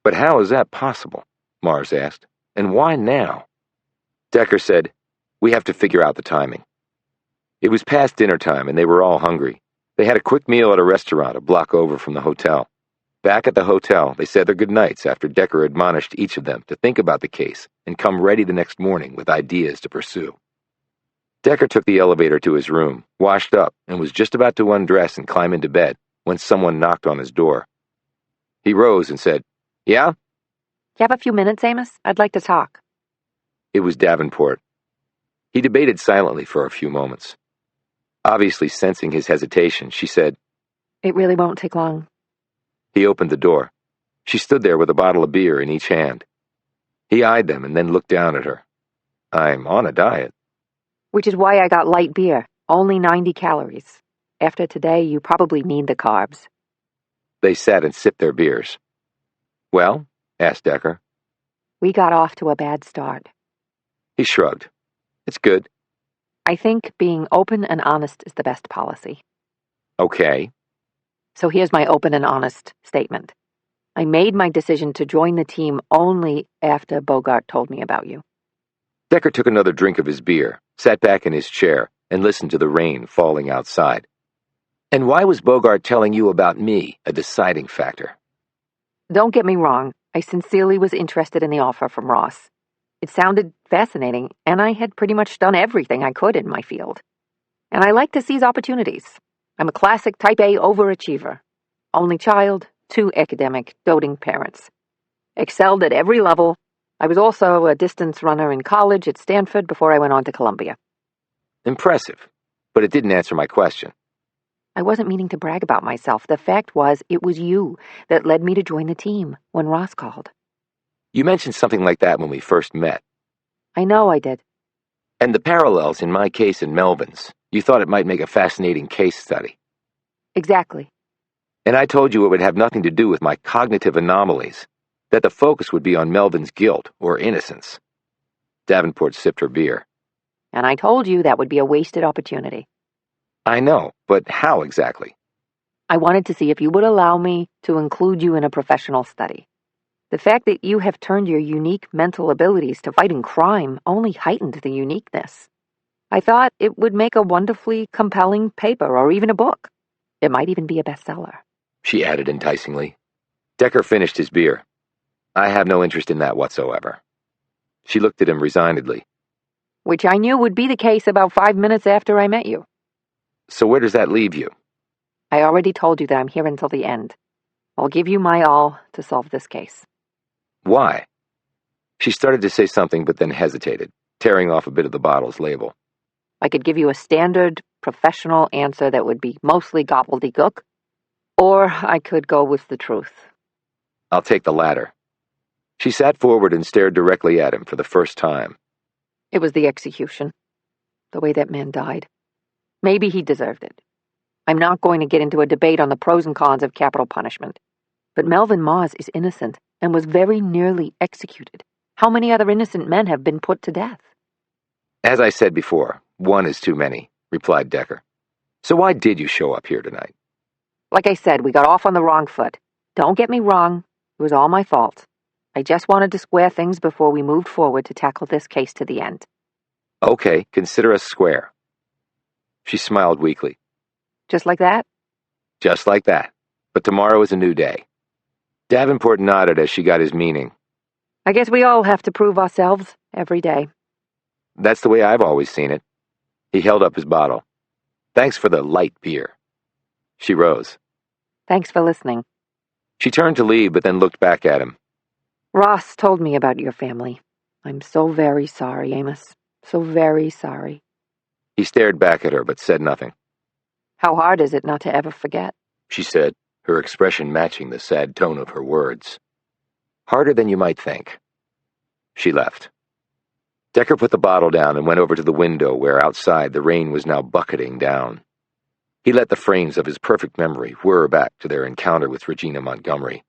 But how is that possible? Mars asked. And why now? Decker said, we have to figure out the timing. It was past dinner time and they were all hungry. They had a quick meal at a restaurant a block over from the hotel. Back at the hotel, they said their goodnights after Decker admonished each of them to think about the case and come ready the next morning with ideas to pursue. Decker took the elevator to his room, washed up, and was just about to undress and climb into bed when someone knocked on his door. He rose and said, Yeah? You have a few minutes, Amos? I'd like to talk. It was Davenport. He debated silently for a few moments. Obviously sensing his hesitation, she said, It really won't take long. He opened the door. She stood there with a bottle of beer in each hand. He eyed them and then looked down at her. I'm on a diet. Which is why I got light beer, only 90 calories. After today, you probably need the carbs. They sat and sipped their beers. Well? Asked Decker. We got off to a bad start. He shrugged. It's good. I think being open and honest is the best policy. Okay. So here's my open and honest statement. I made my decision to join the team only after Bogart told me about you. Decker took another drink of his beer, sat back in his chair, and listened to the rain falling outside. And why was Bogart telling you about me a deciding factor? Don't get me wrong. I sincerely was interested in the offer from Ross. It sounded fascinating, and I had pretty much done everything I could in my field. And I like to seize opportunities. I'm a classic type A overachiever. Only child, 2 academic, doting parents. Excelled at every level. I was also a distance runner in college at Stanford before I went on to Columbia. Impressive, but it didn't answer my question. I wasn't meaning to brag about myself. The fact was, it was you that led me to join the team when Ross called. You mentioned something like that when we first met. I know I did. And the parallels in my case and Melvin's. You thought it might make a fascinating case study. Exactly. And I told you it would have nothing to do with my cognitive anomalies, that the focus would be on Melvin's guilt or innocence. Davenport sipped her beer. And I told you that would be a wasted opportunity. I know, but how exactly? I wanted to see if you would allow me to include you in a professional study. The fact that you have turned your unique mental abilities to fighting crime only heightened the uniqueness. I thought it would make a wonderfully compelling paper or even a book. It might even be a bestseller. She added enticingly. Decker finished his beer. I have no interest in that whatsoever. She looked at him resignedly. Which I knew would be the case about 5 minutes after I met you. So where does that leave you? I already told you that I'm here until the end. I'll give you my all to solve this case. Why? She started to say something but then hesitated, tearing off a bit of the bottle's label. I could give you a standard, professional answer that would be mostly gobbledygook, or I could go with the truth. I'll take the latter. She sat forward and stared directly at him for the first time. It was the execution. The way that man died. Maybe he deserved it. I'm not going to get into a debate on the pros and cons of capital punishment. But Melvin Mars is innocent and was very nearly executed. How many other innocent men have been put to death? As I said before, one is too many, replied Decker. So why did you show up here tonight? Like I said, we got off on the wrong foot. Don't get me wrong. It was all my fault. I just wanted to square things before we moved forward to tackle this case to the end. Okay, consider us square. She smiled weakly. Just like that? Just like that. But tomorrow is a new day. Davenport nodded as she got his meaning. I guess we all have to prove ourselves every day. That's the way I've always seen it. He held up his bottle. Thanks for the light beer. She rose. Thanks for listening. She turned to leave, but then looked back at him. Ross told me about your family. I'm so very sorry, Amos. So very sorry. He stared back at her, but said nothing. How hard is it not to ever forget? She said, her expression matching the sad tone of her words. Harder than you might think. She left. Decker put the bottle down and went over to the window where outside the rain was now bucketing down. He let the frames of his perfect memory whir back to their encounter with Regina Montgomery.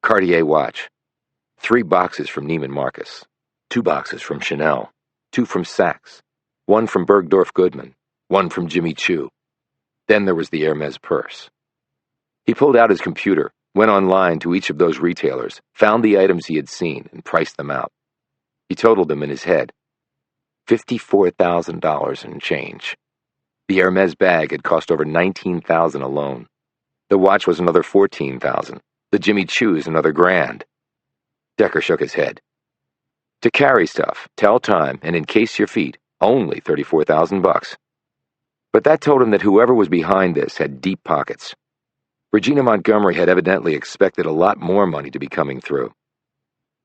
Cartier watch. 3 boxes from Neiman Marcus. 2 boxes from Chanel. 2 from Saks. 1 from Bergdorf Goodman. 1 from Jimmy Choo. Then there was the Hermes purse. He pulled out his computer, went online to each of those retailers, found the items he had seen, and priced them out. He totaled them in his head. $54,000 and change. The Hermes bag had cost over $19,000 alone. The watch was another $14,000. The Jimmy Choo's another $1,000. Decker shook his head. To carry stuff, tell time, and encase your feet, only $34,000. But that told him that whoever was behind this had deep pockets. Regina Montgomery had evidently expected a lot more money to be coming through.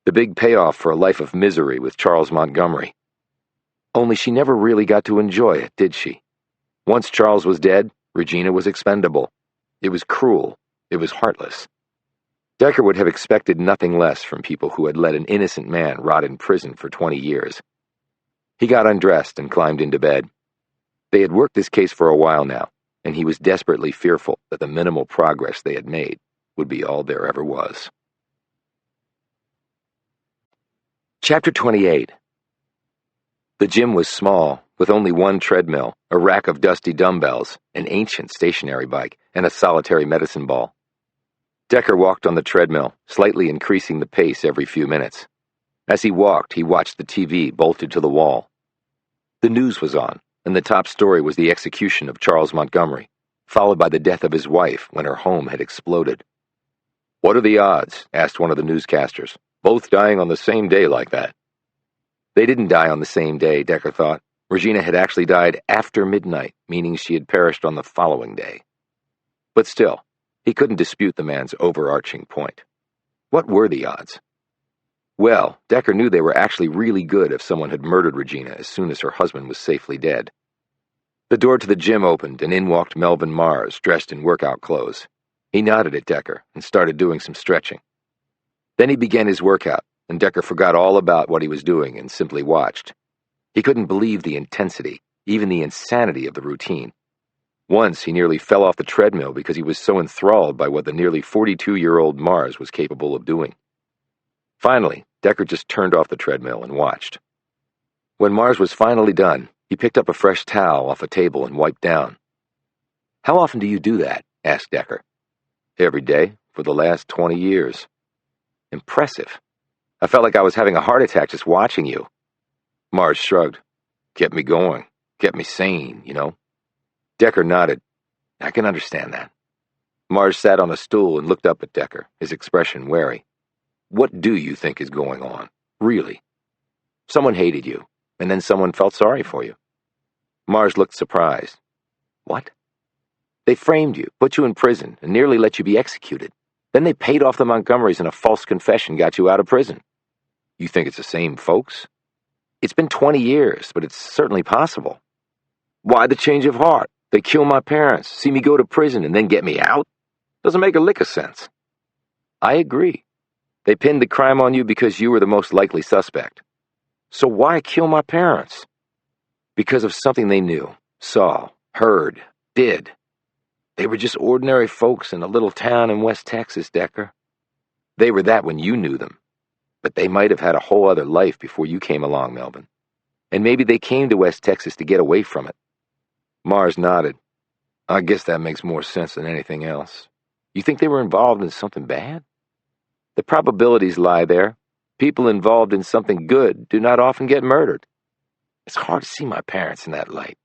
The big payoff for a life of misery with Charles Montgomery. Only she never really got to enjoy it, did she? Once Charles was dead, Regina was expendable. It was cruel. It was heartless. Decker would have expected nothing less from people who had let an innocent man rot in prison for 20 years. He got undressed and climbed into bed. They had worked this case for a while now, and he was desperately fearful that the minimal progress they had made would be all there ever was. Chapter 28. The gym was small, with only 1 treadmill, a rack of dusty dumbbells, an ancient stationary bike, and a solitary medicine ball. Decker walked on the treadmill, slightly increasing the pace every few minutes. As he walked, he watched the TV bolted to the wall. The news was on, and the top story was the execution of Charles Montgomery, followed by the death of his wife when her home had exploded. "What are the odds?" asked one of the newscasters, "both dying on the same day like that?" They didn't die on the same day, Decker thought. Regina had actually died after midnight, meaning she had perished on the following day. But still, he couldn't dispute the man's overarching point. What were the odds? Well, Decker knew they were actually really good if someone had murdered Regina as soon as her husband was safely dead. The door to the gym opened, and in walked Melvin Mars, dressed in workout clothes. He nodded at Decker and started doing some stretching. Then he began his workout, and Decker forgot all about what he was doing and simply watched. He couldn't believe the intensity, even the insanity of the routine. Once he nearly fell off the treadmill because he was so enthralled by what the nearly 42-year-old Mars was capable of doing. Finally, Decker just turned off the treadmill and watched. When Mars was finally done, he picked up a fresh towel off a table and wiped down. "How often do you do that?" asked Decker. "Every day, for the last 20 years. "Impressive. I felt like I was having a heart attack just watching you." Mars shrugged. "Kept me going. Kept me sane, you know." Decker nodded. "I can understand that." Mars sat on a stool and looked up at Decker, his expression wary. "What do you think is going on? Really?" "Someone hated you, and then someone felt sorry for you." Mars looked surprised. "What?" "They framed you, put you in prison, and nearly let you be executed. Then they paid off the Montgomerys and a false confession got you out of prison." "You think it's the same folks?" "It's been 20 years, but it's certainly possible." "Why the change of heart? They kill my parents, see me go to prison, and then get me out? Doesn't make a lick of sense." "I agree. They pinned the crime on you because you were the most likely suspect." "So why kill my parents?" "Because of something they knew, saw, heard, did. They were just ordinary folks in a little town in West Texas, Decker. They were that when you knew them. But they might have had a whole other life before you came along, Melvin. And maybe they came to West Texas to get away from it." Mars nodded. "I guess that makes more sense than anything else. You think they were involved in something bad?" "The probabilities lie there. People involved in something good do not often get murdered. It's hard to see my parents in that light."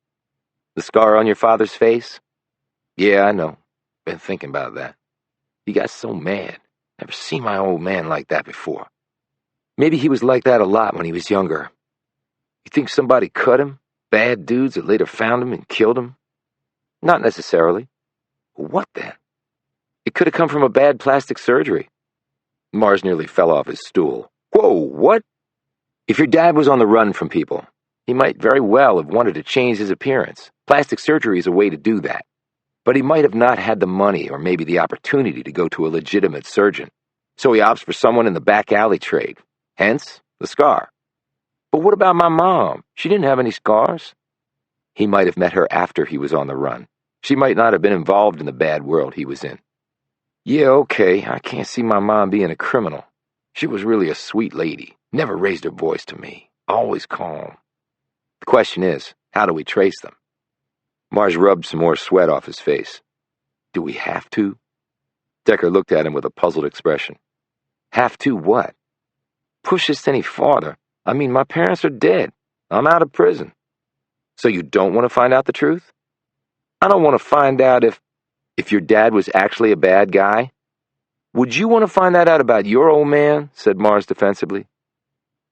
"The scar on your father's face?" "Yeah, I know. Been thinking about that. He got so mad. Never seen my old man like that before. Maybe he was like that a lot when he was younger. You think somebody cut him? Bad dudes that later found him and killed him? Not necessarily. What then? It could have come from a bad plastic surgery. Mars nearly fell off his stool. Whoa, what? If your dad was on the run from people, he might very well have wanted to change his appearance. Plastic surgery is a way to do that. But he might have not had the money or maybe the opportunity to go to a legitimate surgeon. So he opts for someone in the back alley trade. Hence, the scar. But what about my mom? She didn't have any scars. He might have met her after he was on the run. She might not have been involved in the bad world he was in. Yeah, okay, I can't see my mom being a criminal. She was really a sweet lady. Never raised her voice to me. Always calm. The question is, how do we trace them? Mars rubbed some more sweat off his face. Do we have to? Decker looked at him with a puzzled expression. Have to what? Push this any farther. I mean, my parents are dead. I'm out of prison. So you don't want to find out the truth? I don't want to find out if your dad was actually a bad guy. Would you want to find that out about your old man? Said Mars defensively.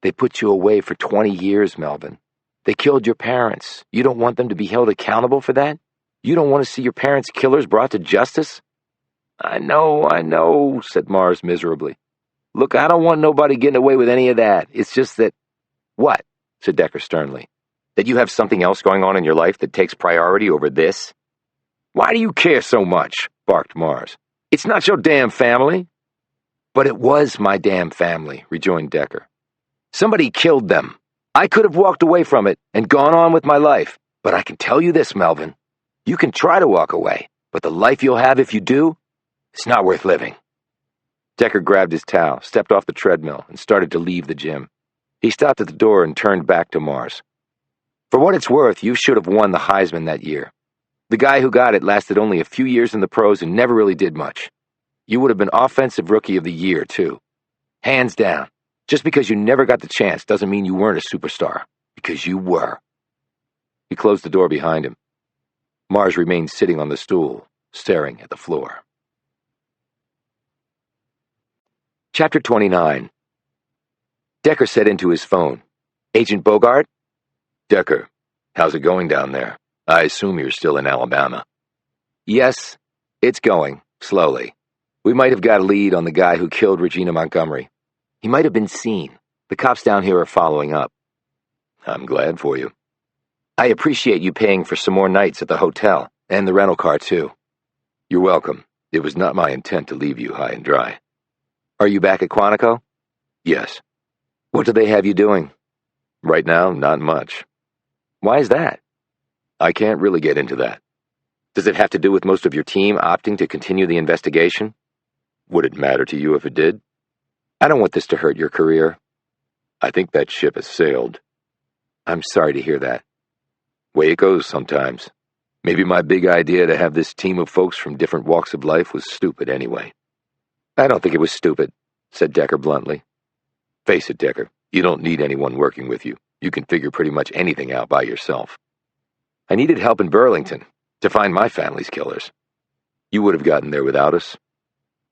They put you away for 20 years, Melvin. They killed your parents. You don't want them to be held accountable for that? You don't want to see your parents' killers brought to justice? I know, said Mars miserably. Look, I don't want nobody getting away with any of that. It's just that... What? Said Decker sternly. That you have something else going on in your life that takes priority over this? Why do you care so much? Barked Mars. It's not your damn family. But it was my damn family, rejoined Decker. Somebody killed them. I could have walked away from it and gone on with my life. But I can tell you this, Melvin. You can try to walk away, but the life you'll have if you do, it's not worth living. Decker grabbed his towel, stepped off the treadmill, and started to leave the gym. He stopped at the door and turned back to Mars. For what it's worth, you should have won the Heisman that year. The guy who got it lasted only a few years in the pros and never really did much. You would have been Offensive Rookie of the Year, too. Hands down. Just because you never got the chance doesn't mean you weren't a superstar. Because you were. He closed the door behind him. Mars remained sitting on the stool, staring at the floor. Chapter 29. Decker said into his phone, Agent Bogart? Decker, how's it going down there? I assume you're still in Alabama. Yes, it's going, slowly. We might have got a lead on the guy who killed Regina Montgomery. He might have been seen. The cops down here are following up. I'm glad for you. I appreciate you paying for some more nights at the hotel, and the rental car, too. You're welcome. It was not my intent to leave you high and dry. Are you back at Quantico? Yes. What do they have you doing? Right now, not much. Why is that? I can't really get into that. Does it have to do with most of your team opting to continue the investigation? Would it matter to you if it did? I don't want this to hurt your career. I think that ship has sailed. I'm sorry to hear that. Way it goes sometimes. Maybe my big idea to have this team of folks from different walks of life was stupid anyway. I don't think it was stupid, said Decker bluntly. Face it, Decker, you don't need anyone working with you. You can figure pretty much anything out by yourself. I needed help in Burlington to find my family's killers. You would have gotten there without us.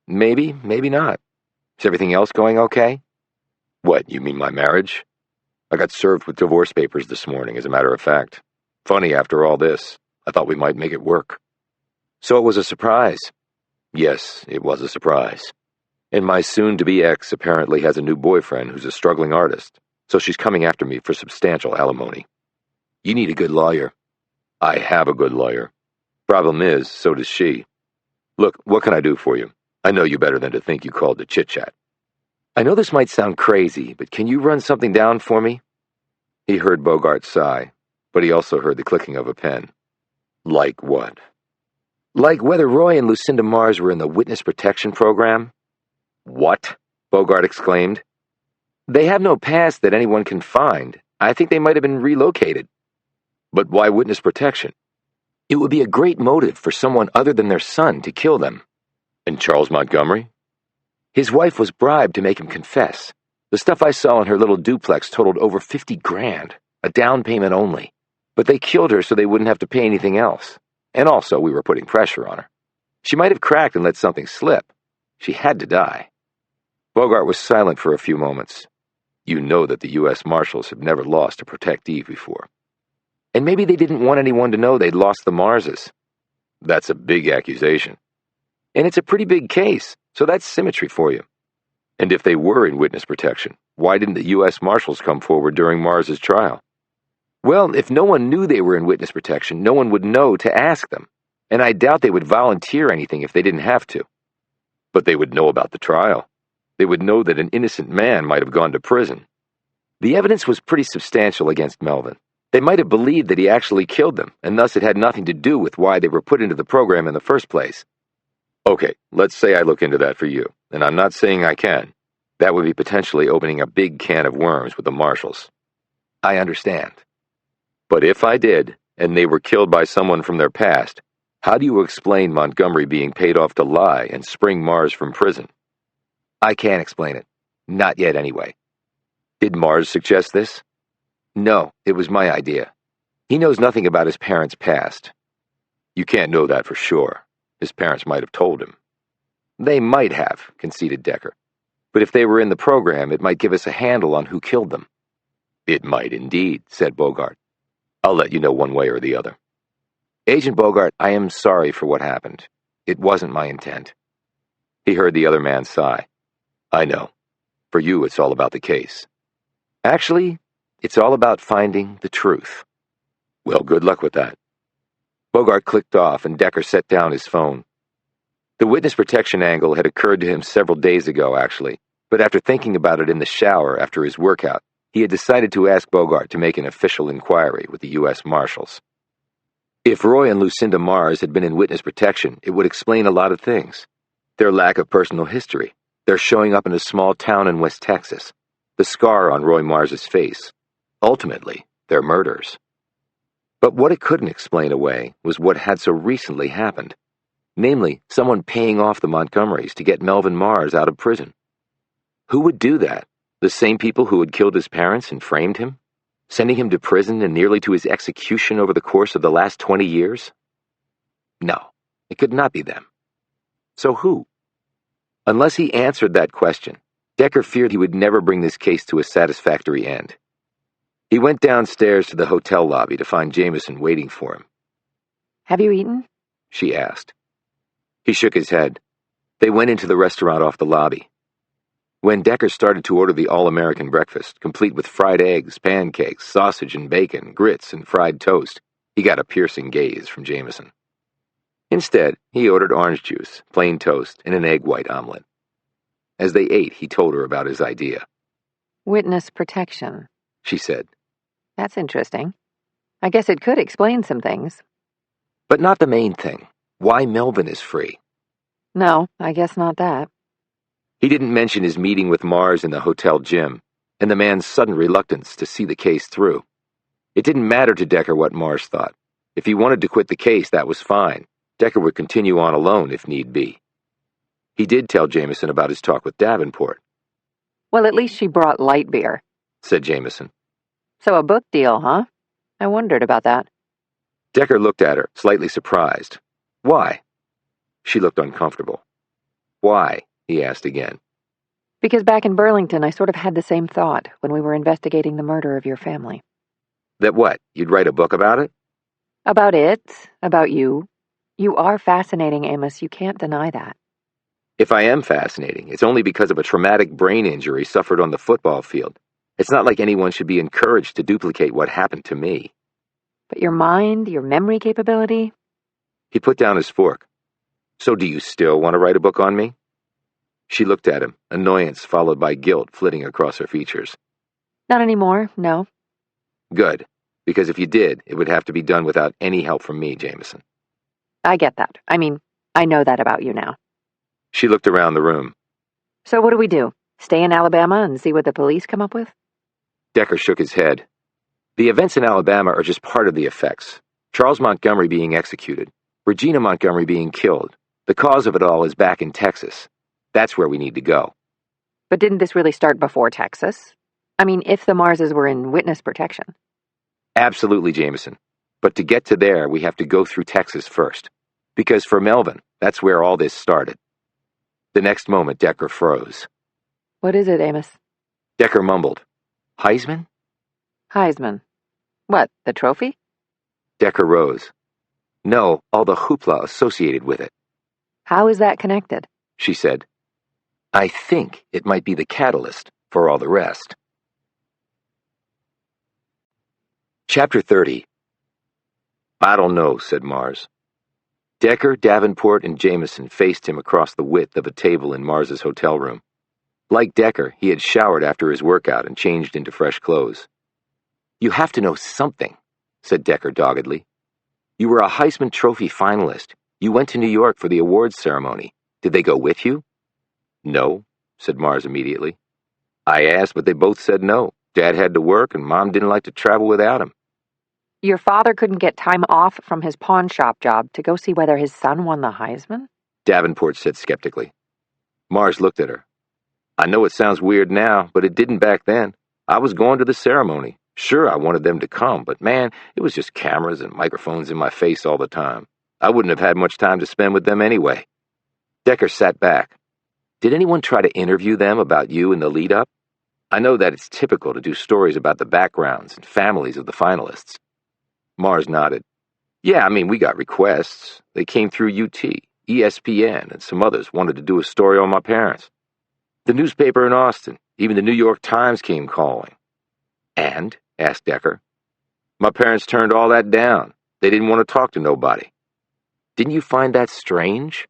Maybe, maybe not. Is everything else going okay? What, you mean my marriage? I got served with divorce papers this morning, as a matter of fact. Funny, after all this, I thought we might make it work. So it was a surprise. Yes, it was a surprise. And my soon-to-be ex apparently has a new boyfriend who's a struggling artist, so she's coming after me for substantial alimony. You need a good lawyer. I have a good lawyer. Problem is, so does she. Look, what can I do for you? I know you better than to think you called to chit-chat. I know this might sound crazy, but can you run something down for me? He heard Bogart sigh, but he also heard the clicking of a pen. Like what? Like whether Roy and Lucinda Mars were in the witness protection program. What? Bogart exclaimed. They have no past that anyone can find. I think they might have been relocated. But why witness protection? It would be a great motive for someone other than their son to kill them. And Charles Montgomery? His wife was bribed to make him confess. The stuff I saw in her little duplex totaled over $50,000, a down payment only. But they killed her so they wouldn't have to pay anything else. And also, we were putting pressure on her. She might have cracked and let something slip. She had to die. Bogart was silent for a few moments. You know that the U.S. Marshals have never lost a protectee before. And maybe they didn't want anyone to know they'd lost the Marses. That's a big accusation. And it's a pretty big case, so that's symmetry for you. And if they were in witness protection, why didn't the U.S. Marshals come forward during Mars's trial? Well, if no one knew they were in witness protection, no one would know to ask them. And I doubt they would volunteer anything if they didn't have to. But they would know about the trial. They would know that an innocent man might have gone to prison. The evidence was pretty substantial against Melvin. They might have believed that he actually killed them, and thus it had nothing to do with why they were put into the program in the first place. Okay, let's say I look into that for you, and I'm not saying I can. That would be potentially opening a big can of worms with the Marshals. I understand. But if I did, and they were killed by someone from their past, how do you explain Montgomery being paid off to lie and spring Mars from prison? I can't explain it. Not yet, anyway. Did Mars suggest this? No, it was my idea. He knows nothing about his parents' past. You can't know that for sure. His parents might have told him. They might have, conceded Decker. But if they were in the program, it might give us a handle on who killed them. It might indeed, said Bogart. I'll let you know one way or the other. Agent Bogart, I am sorry for what happened. It wasn't my intent. He heard the other man sigh. I know. For you, it's all about the case. Actually, it's all about finding the truth. Well, good luck with that. Bogart clicked off and Decker set down his phone. The witness protection angle had occurred to him several days ago, actually, but after thinking about it in the shower after his workout, he had decided to ask Bogart to make an official inquiry with the U.S. Marshals. If Roy and Lucinda Mars had been in witness protection, it would explain a lot of things. Their lack of personal history, their showing up in a small town in West Texas, the scar on Roy Mars's face, ultimately, their murders. But what it couldn't explain away was what had so recently happened, namely, someone paying off the Montgomerys to get Melvin Mars out of prison. Who would do that? The same people who had killed his parents and framed him? Sending him to prison and nearly to his execution over the course of the last 20 years? No, it could not be them. So who? Unless he answered that question, Decker feared he would never bring this case to a satisfactory end. He went downstairs to the hotel lobby to find Jamison waiting for him. Have you eaten? She asked. He shook his head. They went into the restaurant off the lobby. When Decker started to order the all-American breakfast, complete with fried eggs, pancakes, sausage and bacon, grits, and fried toast, he got a piercing gaze from Jamison. Instead, he ordered orange juice, plain toast, and an egg white omelet. As they ate, he told her about his idea. Witness protection, she said. That's interesting. I guess it could explain some things. But not the main thing. Why Melvin is free. No, I guess not that. He didn't mention his meeting with Mars in the hotel gym, and the man's sudden reluctance to see the case through. It didn't matter to Decker what Mars thought. If he wanted to quit the case, that was fine. Decker would continue on alone if need be. He did tell Jamison about his talk with Davenport. Well, at least she brought light beer, said Jamison. So a book deal, huh? I wondered about that. Decker looked at her, slightly surprised. Why? She looked uncomfortable. Why? He asked again. Because back in Burlington, I sort of had the same thought when we were investigating the murder of your family. That what? You'd write a book about it? About it, about you. You are fascinating, Amos. You can't deny that. If I am fascinating, it's only because of a traumatic brain injury suffered on the football field. It's not like anyone should be encouraged to duplicate what happened to me. But your mind, your memory capability? He put down his fork. So do you still want to write a book on me? She looked at him, annoyance followed by guilt flitting across her features. Not anymore, no. Good, because if you did, it would have to be done without any help from me, Jamison. I get that. I mean, I know that about you now. She looked around the room. So what do we do? Stay in Alabama and see what the police come up with? Decker shook his head. The events in Alabama are just part of the effects. Charles Montgomery being executed, Regina Montgomery being killed. The cause of it all is back in Texas. That's where we need to go. But didn't this really start before Texas? I mean, if the Marses were in witness protection. Absolutely, Jamison. But to get to there, we have to go through Texas first. Because for Melvin, that's where all this started. The next moment, Decker froze. What is it, Amos? Decker mumbled. Heisman? Heisman. What, the trophy? Decker rose. No, all the hoopla associated with it. How is that connected? She said. I think it might be the catalyst for all the rest. Chapter 30. I don't know, said Mars. Decker, Davenport, and Jamison faced him across the width of a table in Mars's hotel room. Like Decker, he had showered after his workout and changed into fresh clothes. You have to know something, said Decker doggedly. You were a Heisman Trophy finalist. You went to New York for the awards ceremony. Did they go with you? No, said Mars immediately. I asked, but they both said no. Dad had to work, and Mom didn't like to travel without him. Your father couldn't get time off from his pawn shop job to go see whether his son won the Heisman? Davenport said skeptically. Mars looked at her. I know it sounds weird now, but it didn't back then. I was going to the ceremony. Sure, I wanted them to come, but man, it was just cameras and microphones in my face all the time. I wouldn't have had much time to spend with them anyway. Decker sat back. Did anyone try to interview them about you in the lead-up? I know that it's typical to do stories about the backgrounds and families of the finalists. Mars nodded. Yeah, we got requests. They came through UT, ESPN, and some others wanted to do a story on my parents. The newspaper in Austin, even the New York Times came calling. And? Asked Decker. My parents turned all that down. They didn't want to talk to nobody. Didn't you find that strange?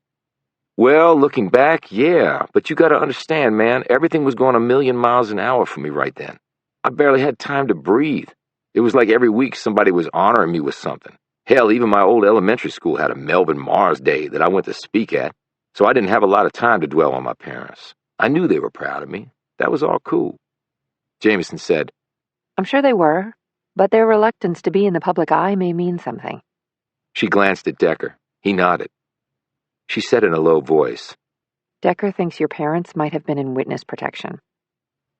Well, looking back, yeah, but you gotta understand, man, everything was going a million miles an hour for me right then. I barely had time to breathe. It was like every week somebody was honoring me with something. Hell, even my old elementary school had a Melvin Mars Day that I went to speak at, so I didn't have a lot of time to dwell on my parents. I knew they were proud of me. That was all cool. Jamison said, I'm sure they were, but their reluctance to be in the public eye may mean something. She glanced at Decker. He nodded. She said in a low voice, Decker thinks your parents might have been in witness protection.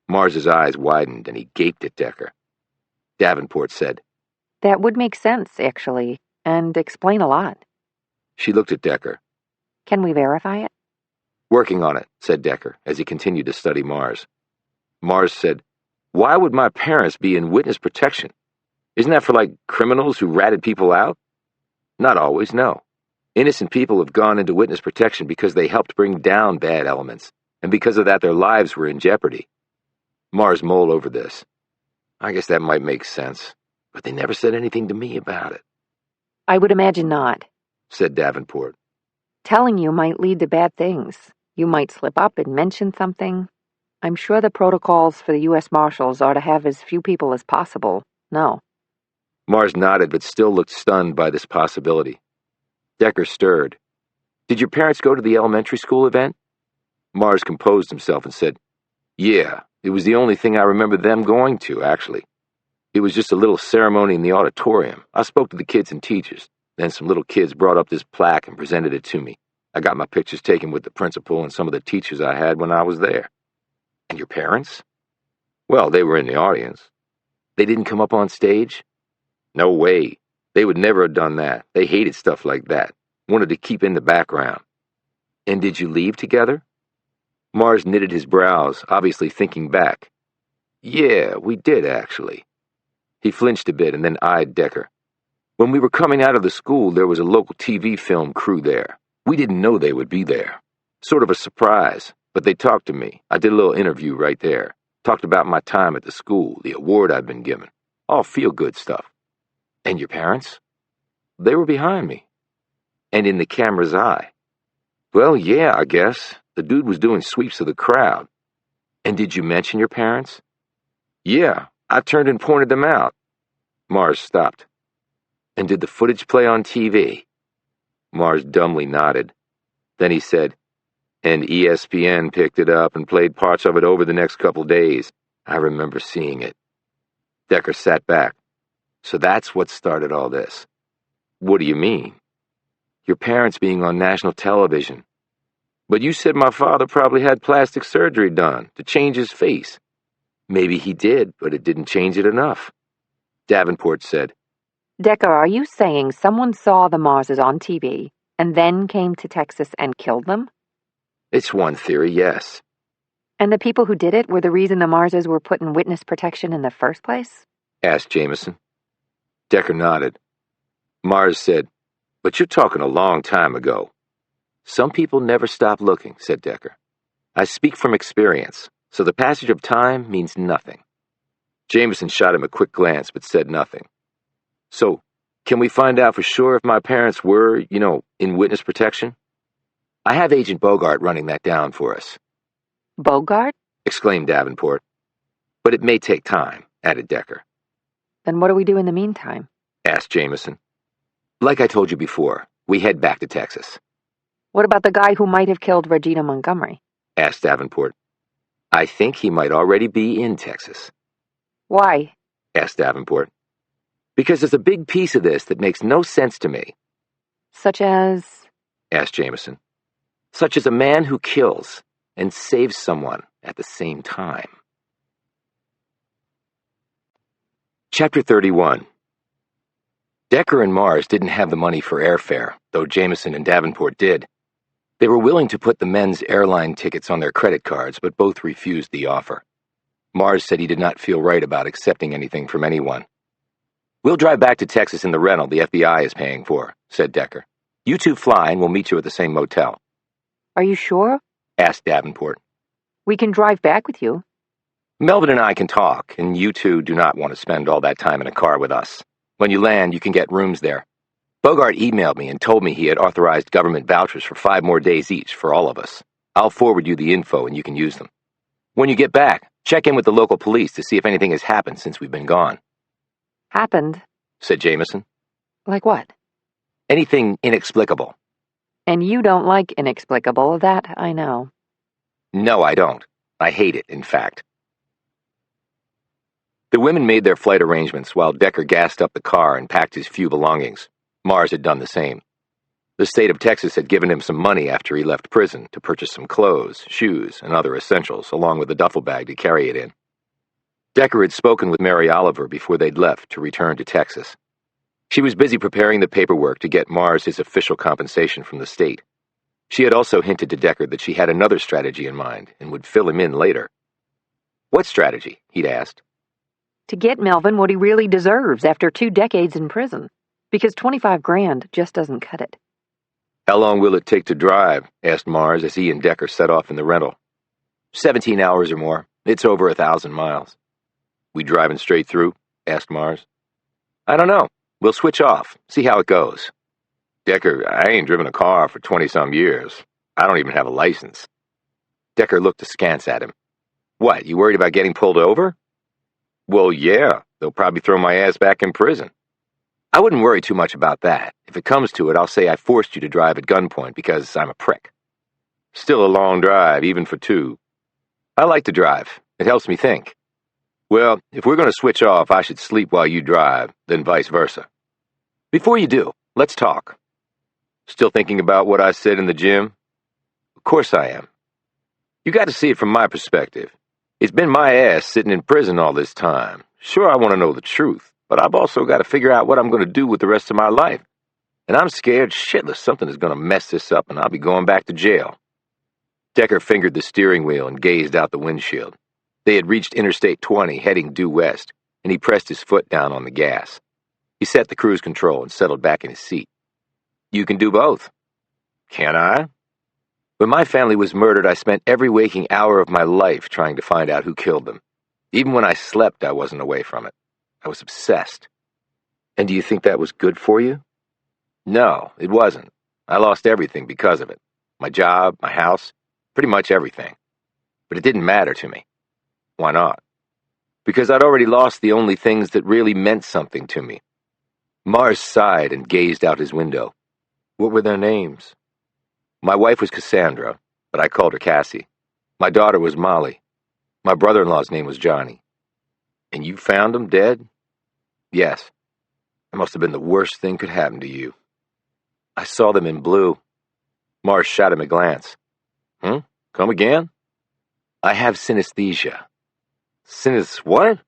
Mars's eyes widened and he gaped at Decker. Davenport said, That would make sense, actually, and explain a lot. She looked at Decker. Can we verify it? Working on it, said Decker, as he continued to study Mars. Mars said, Why would my parents be in witness protection? Isn't that for, criminals who ratted people out? Not always, no. Innocent people have gone into witness protection because they helped bring down bad elements, and because of that their lives were in jeopardy. Mars mulled over this. I guess that might make sense, but they never said anything to me about it. I would imagine not, said Davenport. Telling you might lead to bad things. You might slip up and mention something. I'm sure the protocols for the U.S. Marshals are to have as few people as possible. No. Mars nodded but still looked stunned by this possibility. Decker stirred. Did your parents go to the elementary school event? Mars composed himself and said, Yeah, it was the only thing I remember them going to, actually. It was just a little ceremony in the auditorium. I spoke to the kids and teachers. Then some little kids brought up this plaque and presented it to me. I got my pictures taken with the principal and some of the teachers I had when I was there. And your parents? Well, they were in the audience. They didn't come up on stage? No way. They would never have done that. They hated stuff like that. Wanted to keep in the background. And did you leave together? Mars knitted his brows, obviously thinking back. Yeah, we did, actually. He flinched a bit and then eyed Decker. When we were coming out of the school, there was a local TV film crew there. We didn't know they would be there. Sort of a surprise, but they talked to me. I did a little interview right there. Talked about my time at the school, the award I'd been given. All feel-good stuff. And your parents? They were behind me. And in the camera's eye. Well, yeah, I guess. The dude was doing sweeps of the crowd. And did you mention your parents? Yeah, I turned and pointed them out. Mars stopped. And did the footage play on TV? Mars dumbly nodded. Then he said, and ESPN picked it up and played parts of it over the next couple days. I remember seeing it. Decker sat back. So that's what started all this. What do you mean? Your parents being on national television. But you said my father probably had plastic surgery done to change his face. Maybe he did, but it didn't change it enough. Davenport said, Decker, are you saying someone saw the Marses on TV and then came to Texas and killed them? It's one theory, yes. And the people who did it were the reason the Marses were put in witness protection in the first place? Asked Jamison. Decker nodded. Mars said, "But you're talking a long time ago." "Some people never stop looking," said Decker. "I speak from experience, so the passage of time means nothing." Jamison shot him a quick glance but said nothing. "So, can we find out for sure if my parents were, in witness protection?" "I have Agent Bogart running that down for us." Bogart? Exclaimed Davenport. "But it may take time," added Decker. Then what do we do in the meantime? Asked Jamison. "Like I told you before, we head back to Texas." What about the guy who might have killed Regina Montgomery? Asked Davenport. "I think he might already be in Texas." Why? Asked Davenport. "Because there's a big piece of this that makes no sense to me." Such as? Asked Jamison. "Such as a man who kills and saves someone at the same time." Chapter 31. Decker and Mars didn't have the money for airfare, though Jamison and Davenport did. They were willing to put the men's airline tickets on their credit cards, but both refused the offer. Mars said he did not feel right about accepting anything from anyone. "We'll drive back to Texas in the rental the FBI is paying for," said Decker. "You two fly and we'll meet you at the same motel." Are you sure? Asked Davenport. We can drive back with you. "Melvin and I can talk, and you two do not want to spend all that time in a car with us. When you land, you can get rooms there. Bogart emailed me and told me he had authorized government vouchers for 5 more days each for all of us. I'll forward you the info and you can use them. When you get back, check in with the local police to see if anything has happened since we've been gone." Happened? Said Jamison. Like what? "Anything inexplicable." And you don't like inexplicable, that I know. "No, I don't. I hate it, in fact." The women made their flight arrangements while Decker gassed up the car and packed his few belongings. Mars had done the same. The state of Texas had given him some money after he left prison to purchase some clothes, shoes, and other essentials, along with a duffel bag to carry it in. Decker had spoken with Mary Oliver before they'd left to return to Texas. She was busy preparing the paperwork to get Mars his official compensation from the state. She had also hinted to Decker that she had another strategy in mind and would fill him in later. "What strategy?" he'd asked. To get Melvin what he really deserves after 2 decades in prison, because 25 grand just doesn't cut it. "How long will it take to drive?" asked Mars as he and Decker set off in the rental. 17 hours or more. It's over 1,000 miles. "We driving straight through?" asked Mars. "I don't know. We'll switch off, see how it goes." "Decker, I ain't driven a car for 20-some years. I don't even have a license." Decker looked askance at him. "What, you worried about getting pulled over?" "Well, yeah. They'll probably throw my ass back in prison." "I wouldn't worry too much about that. If it comes to it, I'll say I forced you to drive at gunpoint because I'm a prick." "Still a long drive, even for 2. "I like to drive. It helps me think." "Well, if we're going to switch off, I should sleep while you drive, then vice versa." "Before you do, let's talk." "Still thinking about what I said in the gym?" "Of course I am. You got to see it from my perspective. It's been my ass sitting in prison all this time. Sure, I want to know the truth, but I've also got to figure out what I'm going to do with the rest of my life. And I'm scared shitless something is going to mess this up and I'll be going back to jail." Decker fingered the steering wheel and gazed out the windshield. They had reached Interstate 20, heading due west, and he pressed his foot down on the gas. He set the cruise control and settled back in his seat. "You can do both." "Can I?" "When my family was murdered, I spent every waking hour of my life trying to find out who killed them. Even when I slept, I wasn't away from it. I was obsessed." "And do you think that was good for you?" "No, it wasn't. I lost everything because of it. My job, my house, pretty much everything. But it didn't matter to me." "Why not?" "Because I'd already lost the only things that really meant something to me." Mars sighed and gazed out his window. "What were their names?" "My wife was Cassandra, but I called her Cassie. My daughter was Molly. My brother-in-law's name was Johnny." "And you found them dead?" "Yes. It must have been the worst thing could happen to you." "I saw them in blue." Mars shot him a glance. Come again?" "I have synesthesia." What?"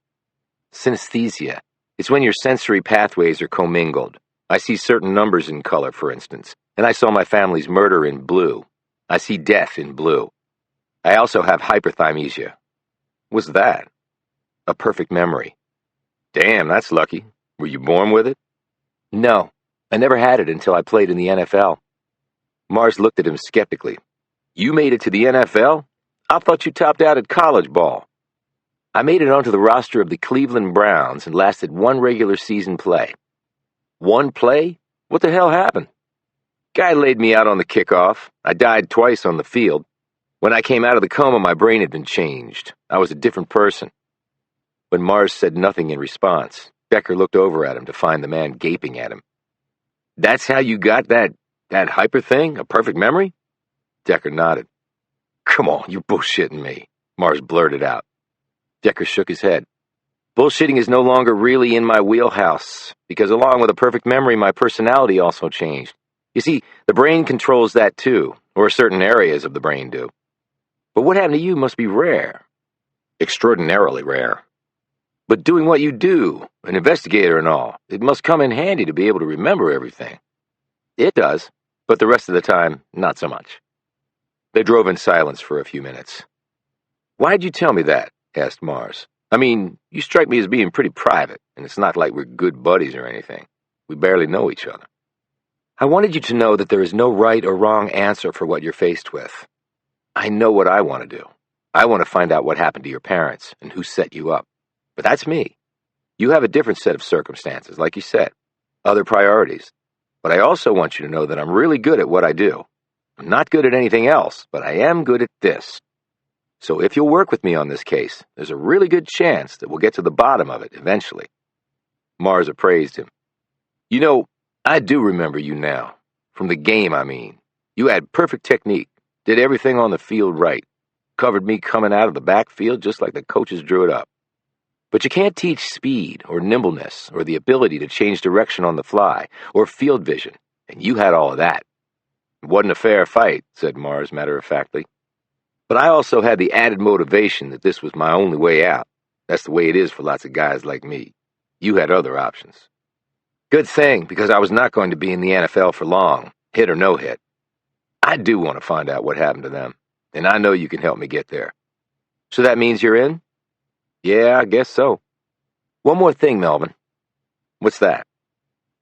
"Synesthesia. It's when your sensory pathways are commingled. I see certain numbers in color, for instance, and I saw my family's murder in blue. I see death in blue. I also have hyperthymesia. What's that? A perfect memory. Damn, that's lucky. Were you born with it? No, I never had it until I played in the NFL. Mars looked at him skeptically. You made it to the NFL? I thought you topped out at college ball. I made it onto the roster of the Cleveland Browns and lasted one regular season play. One play? What the hell happened? Guy laid me out on the kickoff. I died twice on the field. When I came out of the coma, my brain had been changed. I was a different person. When Mars said nothing in response, Decker looked over at him to find the man gaping at him. That's how you got that hyper thing? A perfect memory? Decker nodded. Come on, you're bullshitting me, Mars blurted out. Decker shook his head. Bullshitting is no longer really in my wheelhouse, because along with a perfect memory, my personality also changed. You see, the brain controls that too, or certain areas of the brain do. But what happened to you must be rare. Extraordinarily rare. But doing what you do, an investigator and all, it must come in handy to be able to remember everything. It does, but the rest of the time, not so much. They drove in silence for a few minutes. Why'd you tell me that? Asked Mars. I mean, you strike me as being pretty private, and it's not like we're good buddies or anything. We barely know each other. I wanted you to know that there is no right or wrong answer for what you're faced with. I know what I want to do. I want to find out what happened to your parents and who set you up. But that's me. You have a different set of circumstances, like you said, other priorities. But I also want you to know that I'm really good at what I do. I'm not good at anything else, but I am good at this. So if you'll work with me on this case, there's a really good chance that we'll get to the bottom of it eventually. Mars appraised him. You know, I do remember you now. From the game, I mean. You had perfect technique, did everything on the field right, covered me coming out of the backfield just like the coaches drew it up. But you can't teach speed or nimbleness or the ability to change direction on the fly or field vision, and you had all of that. It wasn't a fair fight, said Mars matter-of-factly. But I also had the added motivation that this was my only way out. That's the way it is for lots of guys like me. You had other options. Good thing, because I was not going to be in the NFL for long, hit or no hit. I do want to find out what happened to them, and I know you can help me get there. So that means you're in? Yeah, I guess so. One more thing, Melvin. What's that?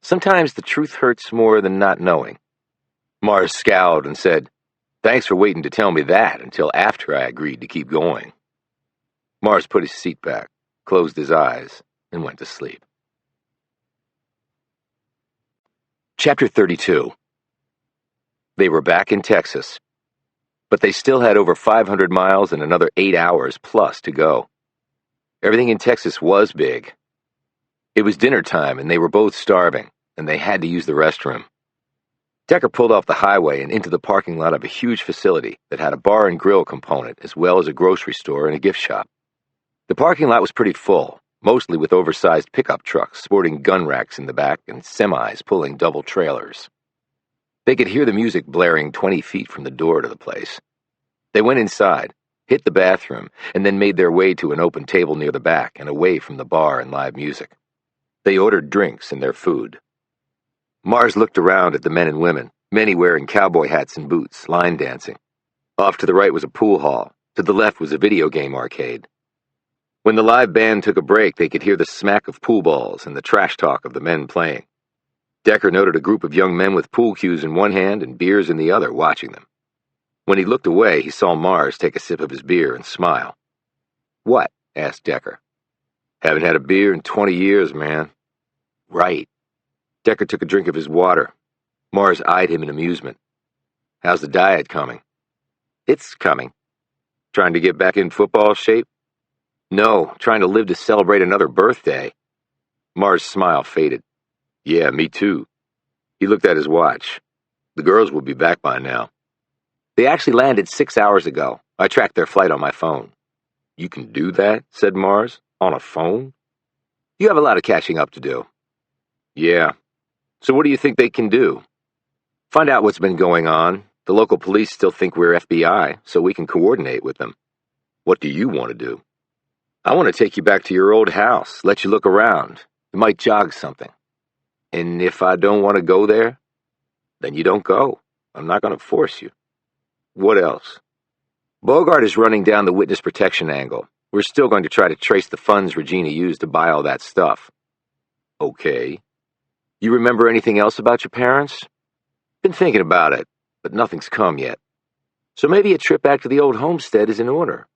Sometimes the truth hurts more than not knowing. Mars scowled and said, Thanks for waiting to tell me that until after I agreed to keep going. Mars put his seat back, closed his eyes, and went to sleep. Chapter 32. They were back in Texas, but they still had over 500 miles and another 8 hours plus to go. Everything in Texas was big. It was dinner time, and they were both starving, and they had to use the restroom. Decker pulled off the highway and into the parking lot of a huge facility that had a bar and grill component as well as a grocery store and a gift shop. The parking lot was pretty full, mostly with oversized pickup trucks sporting gun racks in the back and semis pulling double trailers. They could hear the music blaring 20 feet from the door to the place. They went inside, hit the bathroom, and then made their way to an open table near the back and away from the bar and live music. They ordered drinks and their food. Mars looked around at the men and women, many wearing cowboy hats and boots, line dancing. Off to the right was a pool hall. To the left was a video game arcade. When the live band took a break, they could hear the smack of pool balls and the trash talk of the men playing. Decker noted a group of young men with pool cues in one hand and beers in the other watching them. When he looked away, he saw Mars take a sip of his beer and smile. What? Asked Decker. Haven't had a beer in 20 years, man. Right. Decker took a drink of his water. Mars eyed him in amusement. How's the diet coming? It's coming. Trying to get back in football shape? No, trying to live to celebrate another birthday. Mars' smile faded. Yeah, me too. He looked at his watch. The girls will be back by now. They actually landed 6 hours ago. I tracked their flight on my phone. You can do that? Said Mars. On a phone? You have a lot of catching up to do. Yeah. So what do you think they can do? Find out what's been going on. The local police still think we're FBI, so we can coordinate with them. What do you want to do? I want to take you back to your old house, let you look around. It might jog something. And if I don't want to go there, then you don't go. I'm not going to force you. What else? Bogart is running down the witness protection angle. We're still going to try to trace the funds Regina used to buy all that stuff. Okay. You remember anything else about your parents? Been thinking about it, but nothing's come yet. So maybe a trip back to the old homestead is in order.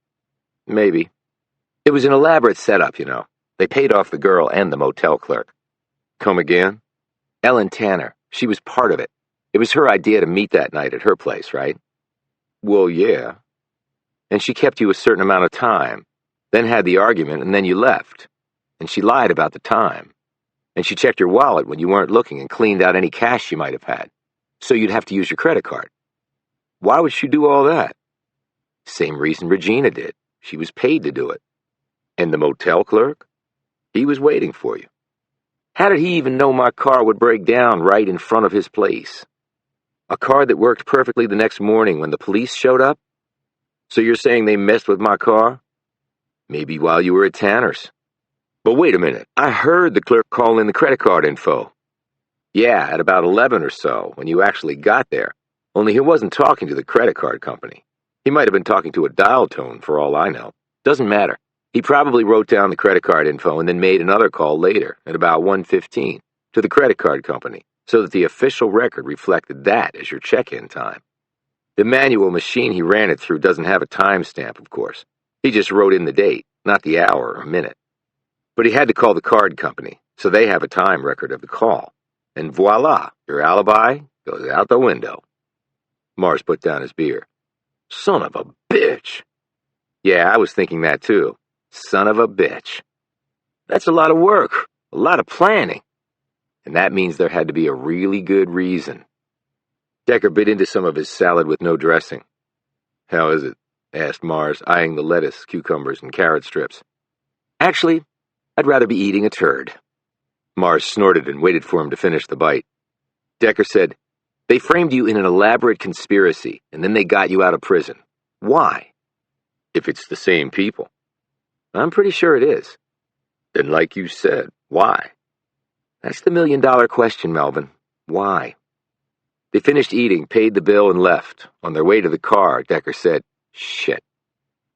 Maybe. It was an elaborate setup, you know. They paid off the girl and the motel clerk. Come again? Ellen Tanner. She was part of it. It was her idea to meet that night at her place, right? Well, yeah. And she kept you a certain amount of time, then had the argument, and then you left. And she lied about the time. And she checked your wallet when you weren't looking and cleaned out any cash you might have had. So you'd have to use your credit card. Why would she do all that? Same reason Regina did. She was paid to do it. And the motel clerk? He was waiting for you. How did he even know my car would break down right in front of his place? A car that worked perfectly the next morning when the police showed up? So you're saying they messed with my car? Maybe while you were at Tanner's. But wait a minute. I heard the clerk call in the credit card info. Yeah, at about 11 or so, when you actually got there. Only he wasn't talking to the credit card company. He might have been talking to a dial tone, for all I know. Doesn't matter. He probably wrote down the credit card info and then made another call later, at about 1:15, to the credit card company, so that the official record reflected that as your check-in time. The manual machine he ran it through doesn't have a timestamp, of course. He just wrote in the date, not the hour or minute. But he had to call the card company, so they have a time record of the call. And voila, your alibi goes out the window. Mars put down his beer. Son of a bitch. Yeah, I was thinking that too. Son of a bitch. That's a lot of work, a lot of planning. And that means there had to be a really good reason. Decker bit into some of his salad with no dressing. How is it? Asked Mars, eyeing the lettuce, cucumbers, and carrot strips. Actually, I'd rather be eating a turd. Mars snorted and waited for him to finish the bite. Decker said, They framed you in an elaborate conspiracy, and then they got you out of prison. Why? If it's the same people. I'm pretty sure it is. Then like you said, why? That's the million-dollar question, Melvin. Why? They finished eating, paid the bill, and left. On their way to the car, Decker said, Shit.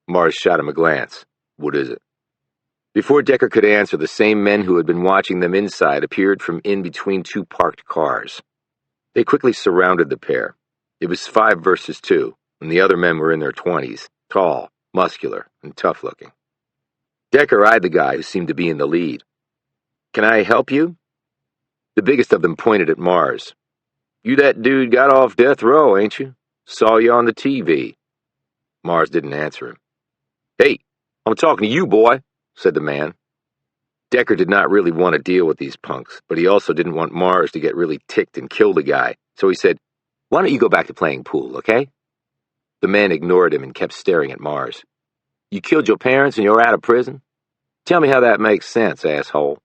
Mars shot him a glance. What is it? Before Decker could answer, the same men who had been watching them inside appeared from in between two parked cars. They quickly surrounded the pair. It was 5 versus 2, and the other men were in their 20s, tall, muscular, and tough-looking. Decker eyed the guy who seemed to be in the lead. Can I help you? The biggest of them pointed at Mars. You that dude got off death row, ain't you? Saw you on the TV. Mars didn't answer him. Hey, I'm talking to you, boy, said the man. Decker did not really want to deal with these punks, but he also didn't want Mars to get really ticked and kill the guy, so he said, Why don't you go back to playing pool, okay? The man ignored him and kept staring at Mars. You killed your parents and you're out of prison? Tell me how that makes sense, asshole.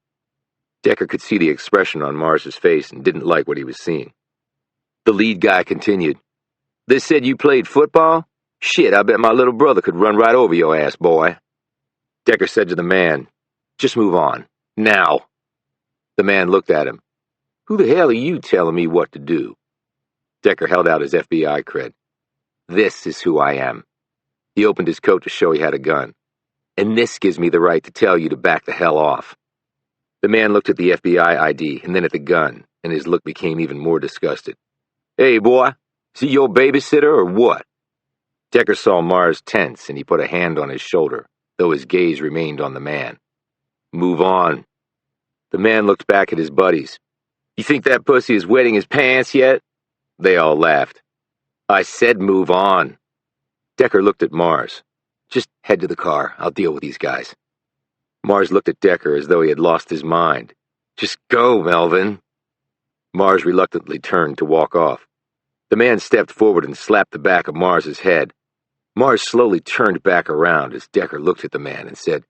Decker could see the expression on Mars's face and didn't like what he was seeing. The lead guy continued. They said you played football? Shit, I bet my little brother could run right over your ass, boy. Decker said to the man, Just move on. Now. The man looked at him. Who the hell are you telling me what to do? Decker held out his FBI cred. This is who I am. He opened his coat to show he had a gun. And this gives me the right to tell you to back the hell off. The man looked at the FBI ID and then at the gun, and his look became even more disgusted. Hey, boy, is he your babysitter or what? Decker saw Mars tense, and he put a hand on his shoulder, though his gaze remained on the man. Move on. The man looked back at his buddies. You think that pussy is wetting his pants yet? They all laughed. I said move on. Decker looked at Mars. Just head to the car. I'll deal with these guys. Mars looked at Decker as though he had lost his mind. Just go, Melvin. Mars reluctantly turned to walk off. The man stepped forward and slapped the back of Mars's head. Mars slowly turned back around as Decker looked at the man and said,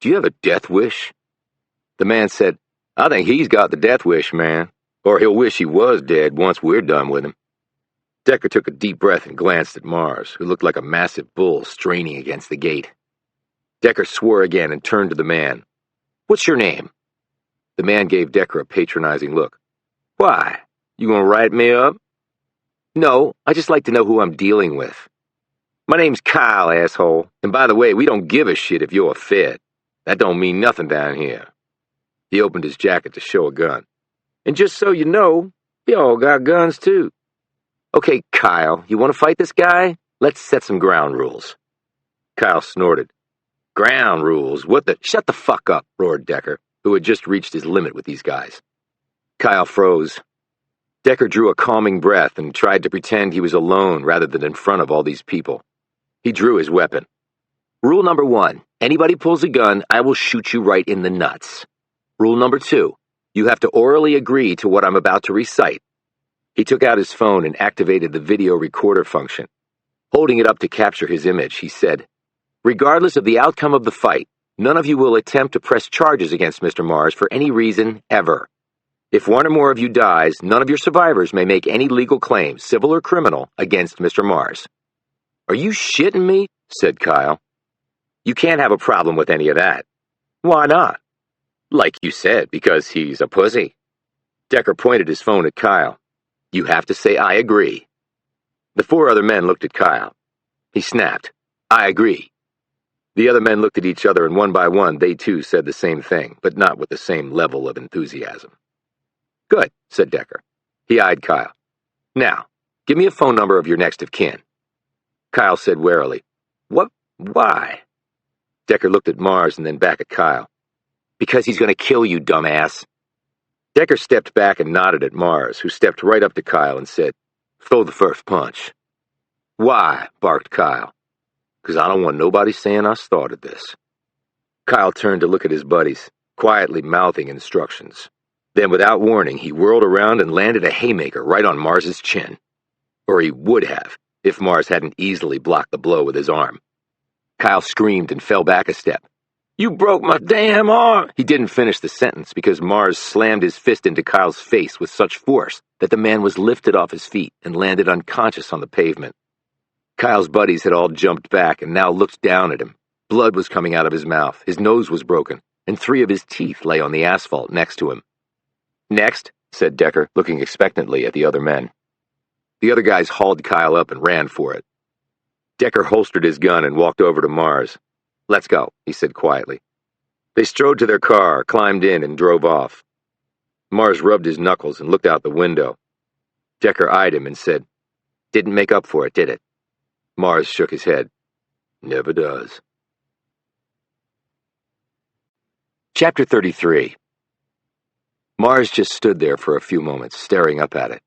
Do you have a death wish? The man said, I think he's got the death wish, man. Or he'll wish he was dead once we're done with him. Decker took a deep breath and glanced at Mars, who looked like a massive bull straining against the gate. Decker swore again and turned to the man. What's your name? The man gave Decker a patronizing look. Why? You gonna write me up? No, I just like to know who I'm dealing with. My name's Kyle, asshole. And by the way, we don't give a shit if you're a Fed. That don't mean nothing down here. He opened his jacket to show a gun. And just so you know, we all got guns too. Okay, Kyle, you want to fight this guy? Let's set some ground rules. Kyle snorted. Ground rules? What the— Shut the fuck up, roared Decker, who had just reached his limit with these guys. Kyle froze. Decker drew a calming breath and tried to pretend he was alone rather than in front of all these people. He drew his weapon. Rule number 1, anybody pulls a gun, I will shoot you right in the nuts. Rule number 2, you have to orally agree to what I'm about to recite. He took out his phone and activated the video recorder function. Holding it up to capture his image, he said, regardless of the outcome of the fight, none of you will attempt to press charges against Mr. Mars for any reason, ever. If one or more of you dies, none of your survivors may make any legal claim, civil or criminal, against Mr. Mars. Are you shitting me? Said Kyle. You can't have a problem with any of that. Why not? Like you said, because he's a pussy. Decker pointed his phone at Kyle. You have to say, I agree. The 4 other men looked at Kyle. He snapped, I agree. The other men looked at each other, and one by one, they too said the same thing, but not with the same level of enthusiasm. Good, said Decker. He eyed Kyle. Now, give me a phone number of your next of kin. Kyle said warily, What? Why? Decker looked at Mars and then back at Kyle. Because he's going to kill you, dumbass. Decker stepped back and nodded at Mars, who stepped right up to Kyle and said, Throw the first punch. Why? Barked Kyle. Because I don't want nobody saying I started this. Kyle turned to look at his buddies, quietly mouthing instructions. Then, without warning, he whirled around and landed a haymaker right on Mars's chin. Or he would have, if Mars hadn't easily blocked the blow with his arm. Kyle screamed and fell back a step. You broke my damn arm! He didn't finish the sentence because Mars slammed his fist into Kyle's face with such force that the man was lifted off his feet and landed unconscious on the pavement. Kyle's buddies had all jumped back and now looked down at him. Blood was coming out of his mouth, his nose was broken, and 3 of his teeth lay on the asphalt next to him. Next, said Decker, looking expectantly at the other men. The other guys hauled Kyle up and ran for it. Decker holstered his gun and walked over to Mars. Let's go, he said quietly. They strode to their car, climbed in, and drove off. Mars rubbed his knuckles and looked out the window. Decker eyed him and said, Didn't make up for it, did it? Mars shook his head. Never does. Chapter 33. Mars just stood there for a few moments, staring up at it.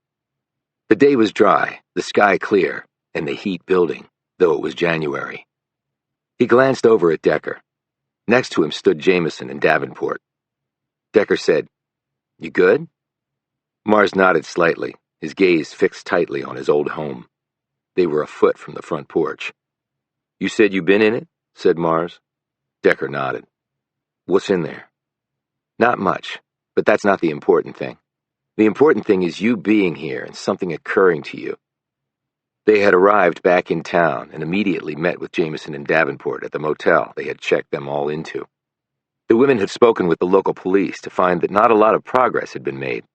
The day was dry, the sky clear, and the heat building, though it was January. He glanced over at Decker. Next to him stood Jamison and Davenport. Decker said, You good? Mars nodded slightly, his gaze fixed tightly on his old home. They were a foot from the front porch. You said you been in it? Said Mars. Decker nodded. What's in there? Not much, but that's not the important thing. The important thing is you being here and something occurring to you. They had arrived back in town and immediately met with Jamison and Davenport at the motel they had checked them all into. The women had spoken with the local police to find that not a lot of progress had been made.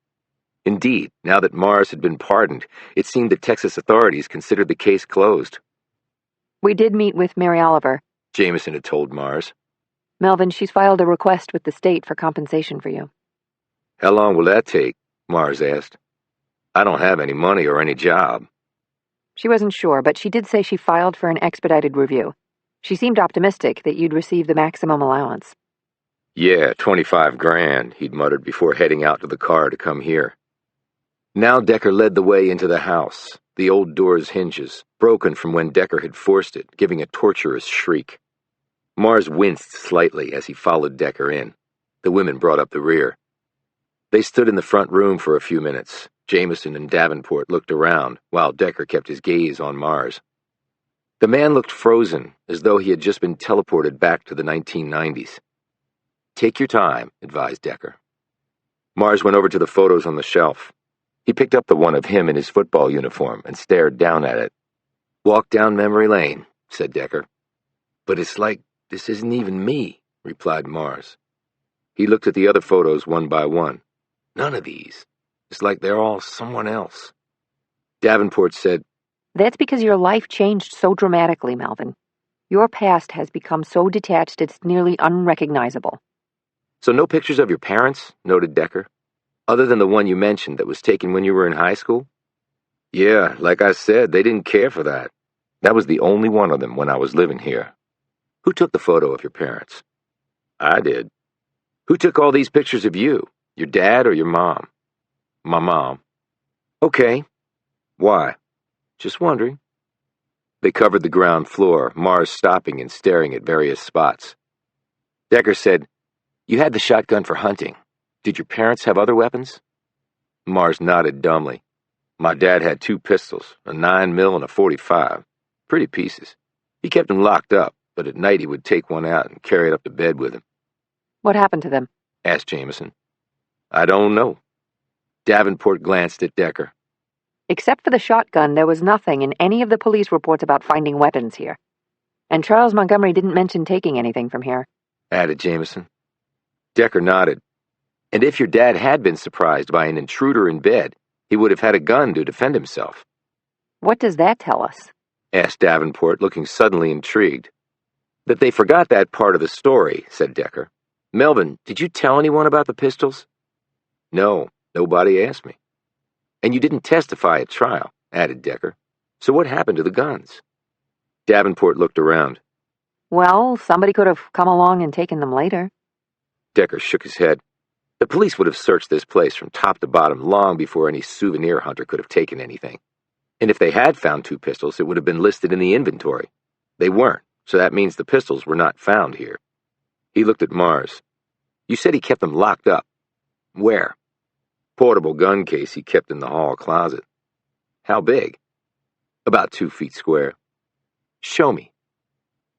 Indeed, now that Mars had been pardoned, it seemed that Texas authorities considered the case closed. We did meet with Mary Oliver, Jamison had told Mars. Melvin, she's filed a request with the state for compensation for you. How long will that take? Mars asked. I don't have any money or any job. She wasn't sure, but she did say she filed for an expedited review. She seemed optimistic that you'd receive the maximum allowance. Yeah, 25 grand, he'd muttered before heading out to the car to come here. Now Decker led the way into the house, the old door's hinges, broken from when Decker had forced it, giving a torturous shriek. Mars winced slightly as he followed Decker in. The women brought up the rear. They stood in the front room for a few minutes. Jamison and Davenport looked around, while Decker kept his gaze on Mars. The man looked frozen, as though he had just been teleported back to the 1990s. Take your time, advised Decker. Mars went over to the photos on the shelf. He picked up the one of him in his football uniform and stared down at it. Walk down memory lane, said Decker. But it's like this isn't even me, replied Mars. He looked at the other photos one by one. None of these. It's like they're all someone else. Davenport said, That's because your life changed so dramatically, Melvin. Your past has become so detached it's nearly unrecognizable. So no pictures of your parents, noted Decker, other than the one you mentioned that was taken when you were in high school? Yeah, like I said, they didn't care for that. That was the only one of them when I was living here. Who took the photo of your parents? I did. Who took all these pictures of you? Your dad or your mom? My mom. Okay. Why? Just wondering. They covered the ground floor, Mars stopping and staring at various spots. Decker said, "You had the shotgun for hunting. Did your parents have other weapons?" Mars nodded dumbly. My dad had 2 pistols, a 9mm and a .45. Pretty pieces. He kept them locked up, but at night he would take one out and carry it up to bed with him. What happened to them? Asked Jamison. I don't know. Davenport glanced at Decker. Except for the shotgun, there was nothing in any of the police reports about finding weapons here. And Charles Montgomery didn't mention taking anything from here, Added Jamison. Decker nodded. And if your dad had been surprised by an intruder in bed, he would have had a gun to defend himself. What does that tell us? Asked Davenport, looking suddenly intrigued. That they forgot that part of the story, said Decker. Melvin, did you tell anyone about the pistols? No, nobody asked me. And you didn't testify at trial, added Decker. So what happened to the guns? Davenport looked around. Well, somebody could have come along and taken them later. Decker shook his head. The police would have searched this place from top to bottom long before any souvenir hunter could have taken anything. And if they had found 2 pistols, it would have been listed in the inventory. They weren't, so that means the pistols were not found here. He looked at Mars. You said he kept them locked up. Where? Portable gun case he kept in the hall closet. How big? About 2 feet square. Show me.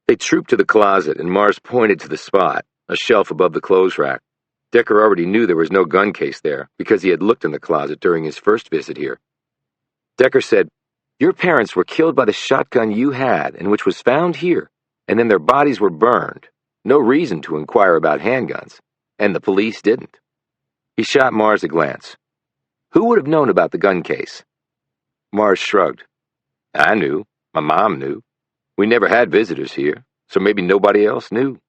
They trooped to the closet, and Mars pointed to the spot, a shelf above the clothes rack. Decker already knew there was no gun case there, because he had looked in the closet during his first visit here. Decker said, Your parents were killed by the shotgun you had, and which was found here, and then their bodies were burned. No reason to inquire about handguns, and the police didn't. He shot Mars a glance. Who would have known about the gun case? Mars shrugged. I knew. My mom knew. We never had visitors here, so maybe nobody else knew.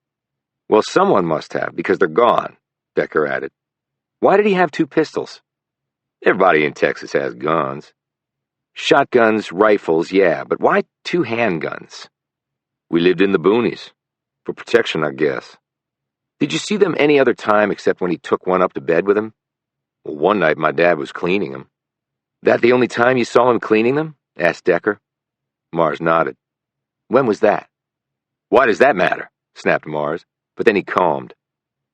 Well, someone must have, because they're gone, Decker added. Why did he have 2 pistols? Everybody in Texas has guns. Shotguns, rifles, yeah, but why 2 handguns? We lived in the boonies. For protection, I guess. Did you see them any other time except when he took one up to bed with him? Well, one night my dad was cleaning them. That the only time you saw him cleaning them? Asked Decker. Mars nodded. When was that? Why does that matter? Snapped Mars, but then he calmed.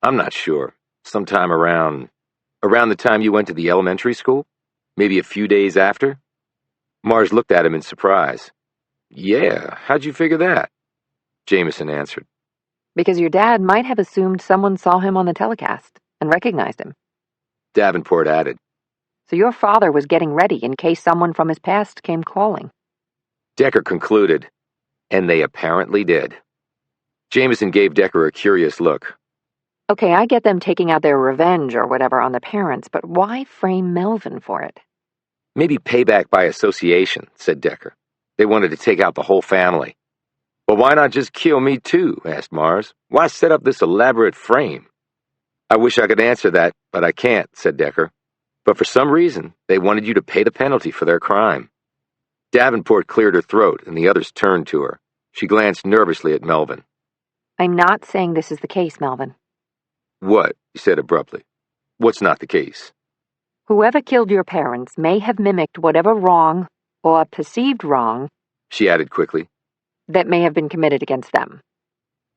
I'm not sure. Sometime around the time you went to the elementary school? Maybe a few days after? Mars looked at him in surprise. Yeah, how'd you figure that? Jamison answered. Because your dad might have assumed someone saw him on the telecast and recognized him. Davenport added. So your father was getting ready in case someone from his past came calling. Decker concluded, and they apparently did. Jamison gave Decker a curious look. Okay, I get them taking out their revenge or whatever on the parents, but why frame Melvin for it? Maybe payback by association, said Decker. They wanted to take out the whole family. Well, why not just kill me too? Asked Mars. Why set up this elaborate frame? I wish I could answer that, but I can't, said Decker. But for some reason, they wanted you to pay the penalty for their crime. Davenport cleared her throat, and the others turned to her. She glanced nervously at Melvin. I'm not saying this is the case, Melvin. What? He said abruptly. What's not the case? Whoever killed your parents may have mimicked whatever wrong, or perceived wrong, She added quickly. that may have been committed against them.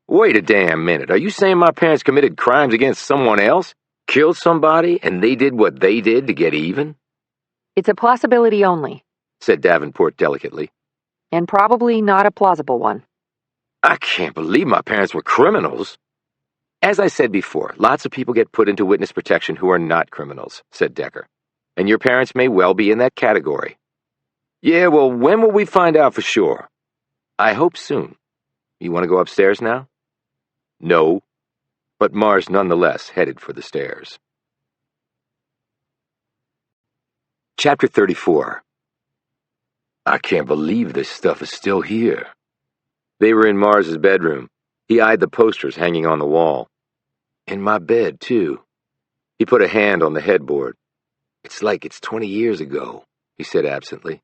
Wait a damn minute. Are you saying my parents committed crimes against someone else? Killed somebody, and they did what they did to get even? It's a possibility only, Said Davenport delicately. and probably not a plausible one. I can't believe my parents were criminals. As I said before, lots of people get put into witness protection who are not criminals, said Decker. And your parents may well be in that category. Yeah, well, when will we find out for sure? I hope soon. You want to go upstairs now? No. But Mars nonetheless headed for the stairs. Chapter 34. I can't believe this stuff is still here. They were in Mars's bedroom. He eyed the posters hanging on the wall. In my bed, too. He put a hand on the headboard. It's like it's 20 years ago, he said absently.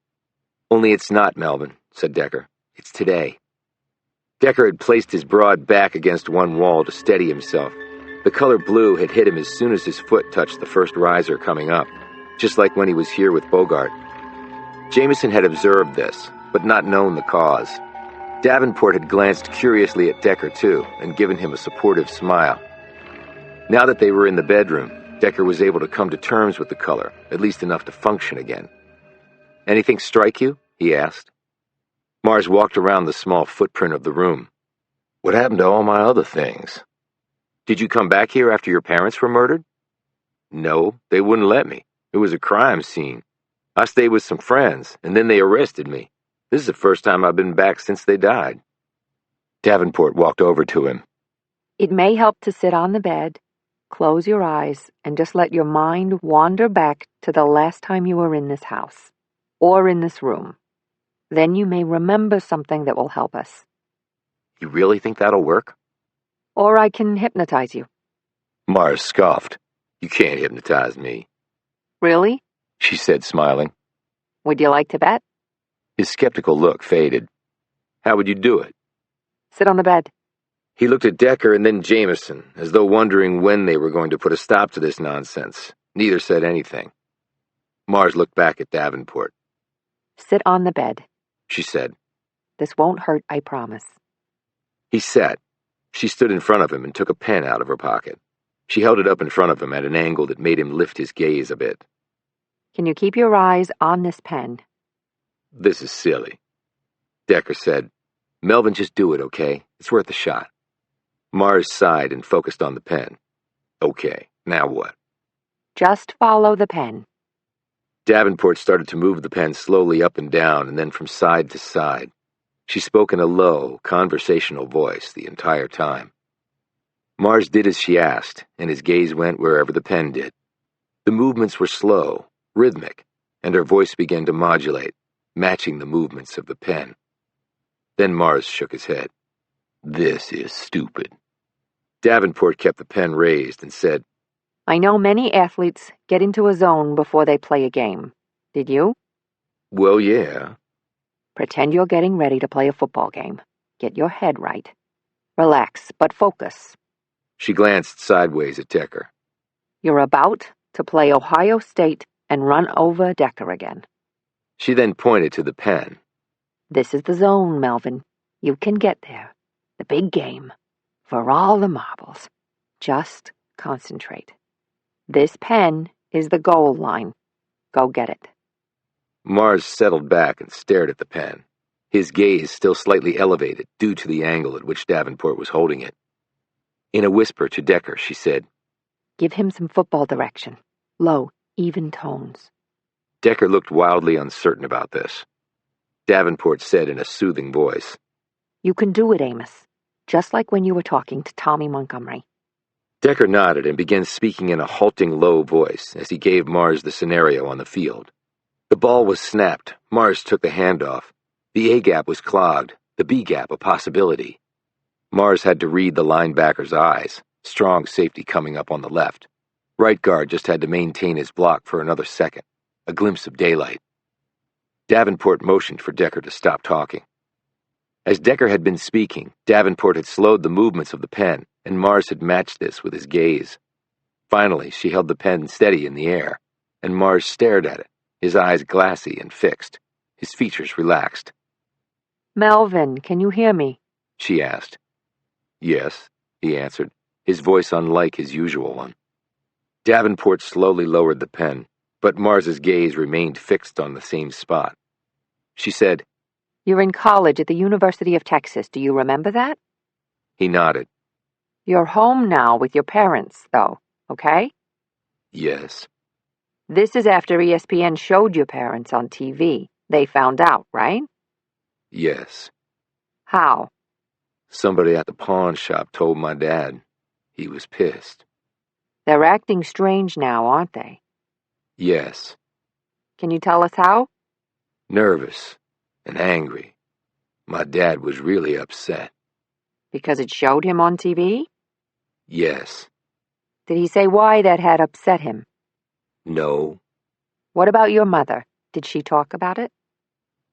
Only it's not, Melvin, said Decker. It's today. Decker had placed his broad back against one wall to steady himself. The color blue had hit him as soon as his foot touched the first riser coming up, just like when he was here with Bogart. Jamison had observed this, but not known the cause. Davenport had glanced curiously at Decker, too, and given him a supportive smile. Now that they were in the bedroom, Decker was able to come to terms with the color, at least enough to function again. Anything strike you? He asked. Mars walked around the small footprint of the room. What happened to all my other things? Did you come back here after your parents were murdered? No, they wouldn't let me. It was a crime scene. I stayed with some friends, and then they arrested me. This is the first time I've been back since they died. Davenport walked over to him. It may help to sit on the bed, close your eyes, and just let your mind wander back to the last time you were in this house, or in this room. Then you may remember something that will help us. You really think that'll work? Or I can hypnotize you. Mars scoffed. You can't hypnotize me. Really? She said, smiling. Would you like to bet? His skeptical look faded. How would you do it? Sit on the bed. He looked at Decker and then Jamison, as though wondering when they were going to put a stop to this nonsense. Neither said anything. Mars looked back at Davenport. Sit on the bed, she said. This won't hurt, I promise. He sat. She stood in front of him and took a pen out of her pocket. She held it up in front of him at an angle that made him lift his gaze a bit. Can you keep your eyes on this pen? This is silly. Decker said, Melvin, just do it, okay? It's worth a shot. Mars sighed and focused on the pen. Okay, now what? Just follow the pen. Davenport started to move the pen slowly up and down and then from side to side. She spoke in a low, conversational voice the entire time. Mars did as she asked, and his gaze went wherever the pen did. The movements were slow, rhythmic, and her voice began to modulate, matching the movements of the pen. Then Mars shook his head. This is stupid. Davenport kept the pen raised and said, I know many athletes get into a zone before they play a game. Did you? Well, yeah. Pretend you're getting ready to play a football game. Get your head right. Relax, but focus. She glanced sideways at Decker. You're about to play Ohio State and run over Decker again. She then pointed to the pen. This is the zone, Melvin. You can get there. The big game. For all the marbles. Just concentrate. This pen is the goal line. Go get it. Mars settled back and stared at the pen, his gaze still slightly elevated due to the angle at which Davenport was holding it. In a whisper to Decker, she said, Give him some football direction. Low, even tones. Decker looked wildly uncertain about this. Davenport said in a soothing voice, You can do it, Amos. Just like when you were talking to Tommy Montgomery. Decker nodded and began speaking in a halting, low voice as he gave Mars the scenario on the field. The ball was snapped. Mars took the handoff. The A gap was clogged, the B gap a possibility. Mars had to read the linebacker's eyes, strong safety coming up on the left. Right guard just had to maintain his block for another second, a glimpse of daylight. Davenport motioned for Decker to stop talking. As Decker had been speaking, Davenport had slowed the movements of the pen, and Mars had matched this with his gaze. Finally, she held the pen steady in the air, and Mars stared at it, his eyes glassy and fixed, his features relaxed. Melvin, can you hear me? She asked. Yes, he answered, his voice unlike his usual one. Davenport slowly lowered the pen, but Mars's gaze remained fixed on the same spot. She said, You're in college at the University of Texas. Do you remember that? He nodded. You're home now with your parents, though, okay? Yes. This is after ESPN showed your parents on TV. They found out, right? Yes. How? Somebody at the pawn shop told my dad. He was pissed. They're acting strange now, aren't they? Yes. Can you tell us how? Nervous. and angry. My dad was really upset. Because it showed him on TV? Yes. Did he say why that had upset him? No. What about your mother? Did she talk about it?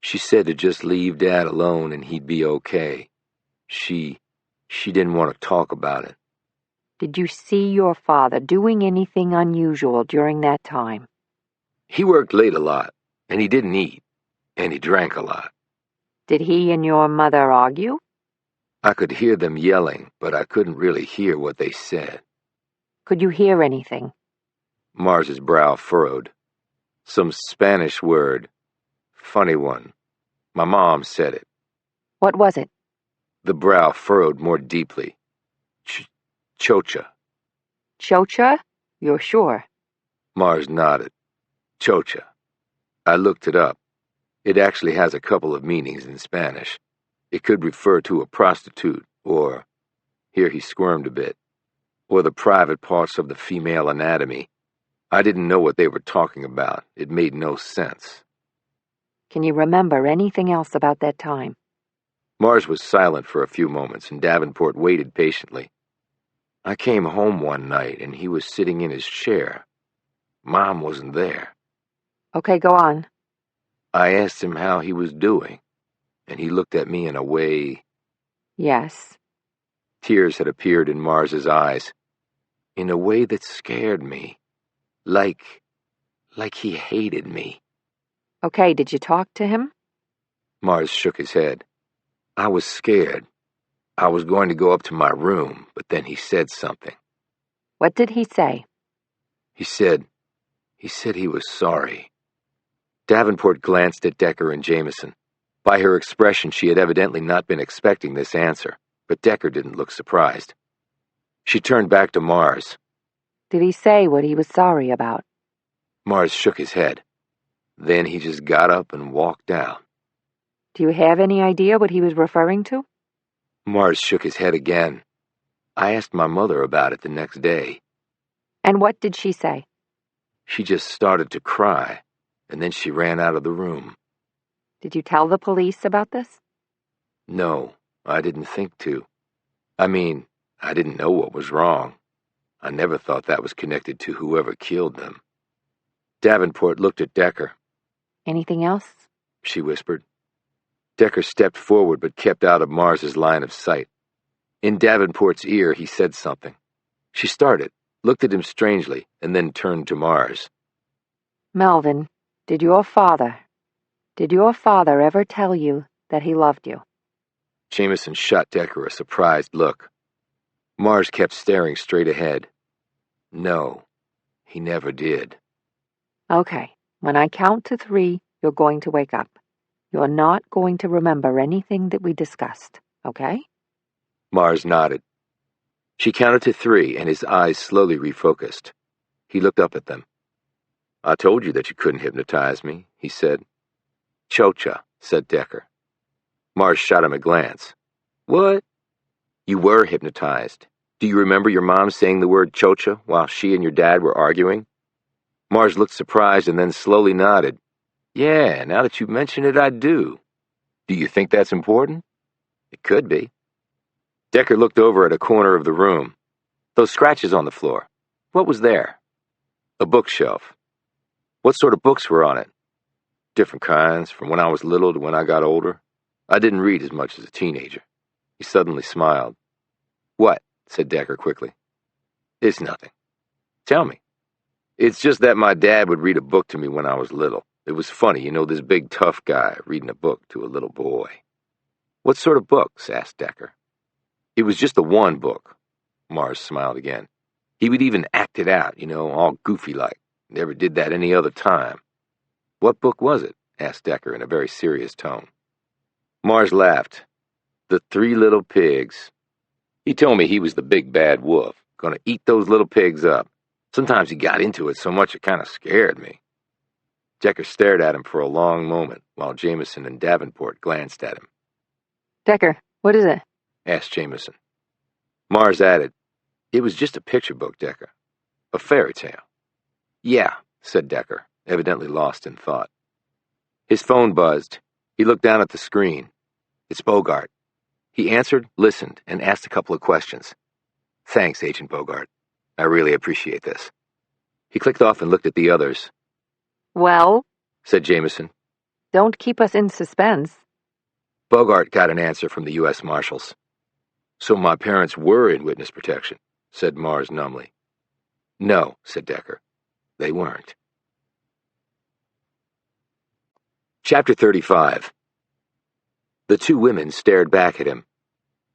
She said to just leave Dad alone and he'd be okay. She didn't want to talk about it. Did you see your father doing anything unusual during that time? He worked late a lot, and he didn't eat, and he drank a lot. Did he and your mother argue? I could hear them yelling, but I couldn't really hear what they said. Could you hear anything? Mars's brow furrowed. Some Spanish word. Funny one. My mom said it. What was it? The brow furrowed more deeply. Chocha. Chocha? You're sure? Mars nodded. Chocha. I looked it up. It actually has a couple of meanings in Spanish. It could refer to a prostitute, or, here he squirmed a bit, or the private parts of the female anatomy. I didn't know what they were talking about. It made no sense. Can you remember anything else about that time? Mars was silent for a few moments, and Davenport waited patiently. I came home one night, and he was sitting in his chair. Mom wasn't there. Okay, go on. I asked him how he was doing, and he looked at me in a way. Yes. Tears had appeared in Mars's eyes, in a way that scared me, like he hated me. Okay, did you talk to him? Mars shook his head. I was scared. I was going to go up to my room, but then he said something. What did he say? He said he was sorry. Davenport glanced at Decker and Jamison. By her expression, she had evidently not been expecting this answer, but Decker didn't look surprised. She turned back to Mars. Did he say what he was sorry about? Mars shook his head. Then he just got up and walked out. Do you have any idea what he was referring to? Mars shook his head again. I asked my mother about it the next day. And what did she say? She just started to cry, and then she ran out of the room. Did you tell the police about this? No, I didn't think to. I mean, I didn't know what was wrong. I never thought that was connected to whoever killed them. Davenport looked at Decker. Anything else? She whispered. Decker stepped forward but kept out of Mars's line of sight. In Davenport's ear, he said something. She started, looked at him strangely, and then turned to Mars. Melvin, did your father ever tell you that he loved you? Jamison shot Decker a surprised look. Mars kept staring straight ahead. No, he never did. Okay, when I count to 3, you're going to wake up. You're not going to remember anything that we discussed, okay? Mars nodded. She counted to 3, and his eyes slowly refocused. He looked up at them. I told you that you couldn't hypnotize me, he said. Chocha, said Decker. Mars shot him a glance. What? You were hypnotized. Do you remember your mom saying the word chocha while she and your dad were arguing? Mars looked surprised and then slowly nodded. Yeah, now that you mention it, I do. Do you think that's important? It could be. Decker looked over at a corner of the room. Those scratches on the floor. What was there? A bookshelf. What sort of books were on it? Different kinds, from when I was little to when I got older. I didn't read as much as a teenager. He suddenly smiled. What? Said Decker quickly. It's nothing. Tell me. It's just that my dad would read a book to me when I was little. It was funny, this big tough guy reading a book to a little boy. What sort of books? Asked Decker. It was just the one book. Mars smiled again. He would even act it out, all goofy-like. Never did that any other time. What book was it? Asked Decker in a very serious tone. Mars laughed. The 3 Little Pigs. He told me he was the big bad wolf, gonna eat those little pigs up. Sometimes he got into it so much it kind of scared me. Decker stared at him for a long moment, while Jamison and Davenport glanced at him. Decker, what is it? Asked Jamison. Mars added, It was just a picture book, Decker. A fairy tale. Yeah, said Decker, evidently lost in thought. His phone buzzed. He looked down at the screen. It's Bogart. He answered, listened, and asked a couple of questions. Thanks, Agent Bogart. I really appreciate this. He clicked off and looked at the others. Well, Said Jamison. don't keep us in suspense. Bogart got an answer from the U.S. Marshals. So my parents were in witness protection, said Mars numbly. No, said Decker. They weren't. Chapter 35. The two women stared back at him.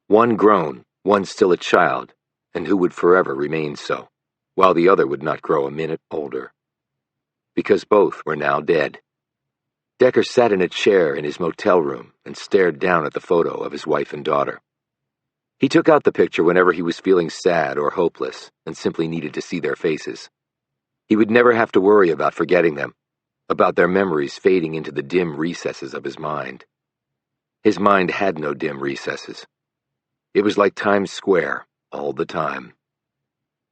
One grown, one still a child, and who would forever remain so, while the other would not grow a minute older. Because both were now dead. Decker sat in a chair in his motel room and stared down at the photo of his wife and daughter. He took out the picture whenever he was feeling sad or hopeless and simply needed to see their faces. He would never have to worry about forgetting them, about their memories fading into the dim recesses of his mind. His mind had no dim recesses. It was like Times Square all the time.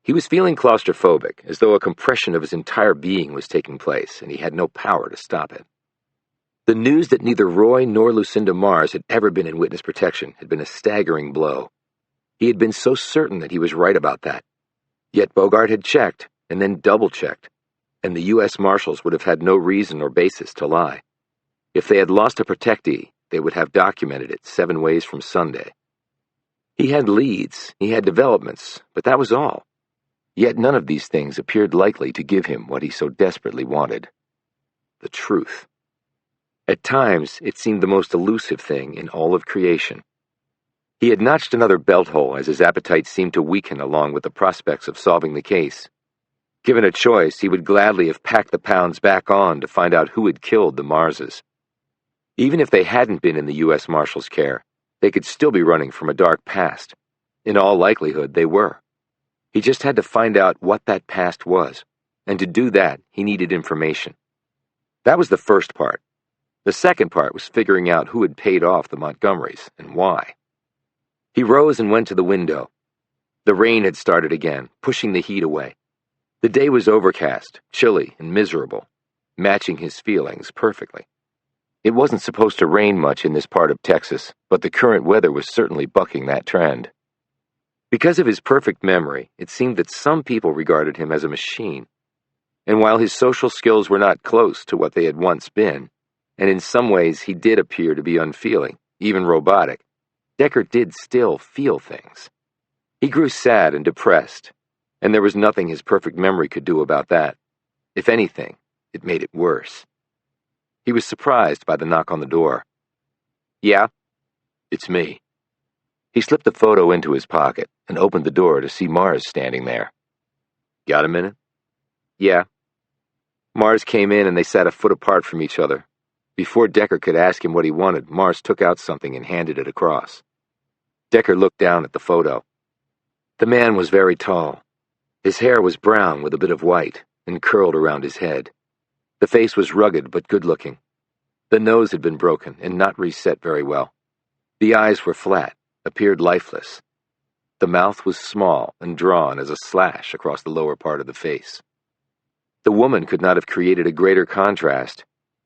He was feeling claustrophobic, as though a compression of his entire being was taking place, and he had no power to stop it. The news that neither Roy nor Lucinda Mars had ever been in witness protection had been a staggering blow. He had been so certain that he was right about that. Yet Bogart had checked, and then double-checked, and the U.S. Marshals would have had no reason or basis to lie. If they had lost a protectee, they would have documented it 7 ways from Sunday. He had leads, he had developments, but that was all. Yet none of these things appeared likely to give him what he so desperately wanted. The truth. At times, it seemed the most elusive thing in all of creation. He had notched another belt hole as his appetite seemed to weaken along with the prospects of solving the case. Given a choice, he would gladly have packed the pounds back on to find out who had killed the Marses. Even if they hadn't been in the U.S. Marshals' care, they could still be running from a dark past. In all likelihood, they were. He just had to find out what that past was, and to do that, he needed information. That was the first part. The second part was figuring out who had paid off the Montgomerys and why. He rose and went to the window. The rain had started again, pushing the heat away. The day was overcast, chilly, and miserable, matching his feelings perfectly. It wasn't supposed to rain much in this part of Texas, but the current weather was certainly bucking that trend. Because of his perfect memory, it seemed that some people regarded him as a machine. And while his social skills were not close to what they had once been, and in some ways he did appear to be unfeeling, even robotic, Decker did still feel things. He grew sad and depressed, and there was nothing his perfect memory could do about that. If anything, it made it worse. He was surprised by the knock on the door. Yeah? It's me. He slipped the photo into his pocket and opened the door to see Mars standing there. Got a minute? Yeah. Mars came in and they sat a foot apart from each other. Before Decker could ask him what he wanted, Mars took out something and handed it across. Decker looked down at the photo. The man was very tall. His hair was brown with a bit of white and curled around his head. The face was rugged but good-looking. The nose had been broken and not reset very well. The eyes were flat, appeared lifeless. The mouth was small and drawn as a slash across the lower part of the face. The woman could not have created a greater contrast.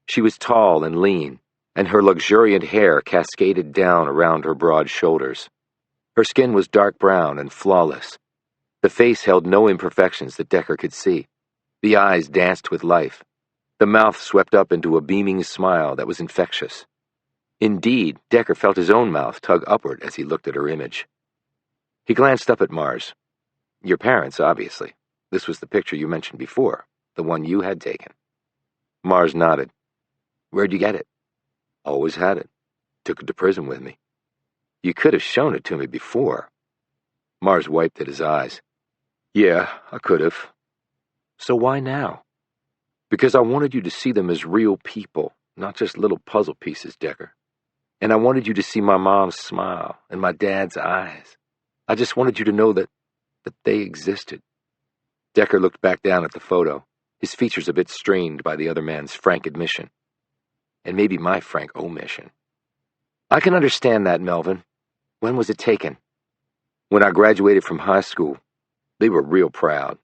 She was tall and lean, and her luxuriant hair cascaded down around her broad shoulders. Her skin was dark brown and flawless. The face held no imperfections that Decker could see. The eyes danced with life. The mouth swept up into a beaming smile that was infectious. Indeed, Decker felt his own mouth tug upward as he looked at her image. He glanced up at Mars. Your parents, obviously. This was the picture you mentioned before, the one you had taken. Mars nodded. Where'd you get it? Always had it. Took it to prison with me. You could have shown it to me before. Mars wiped at his eyes. Yeah, I could have. So why now? Because I wanted you to see them as real people, not just little puzzle pieces, Decker. And I wanted you to see my mom's smile and my dad's eyes. I just wanted you to know that they existed. Decker looked back down at the photo, his features a bit strained by the other man's frank admission. And maybe my frank omission. I can understand that, Melvin. When was it taken? When I graduated from high school. They were real proud.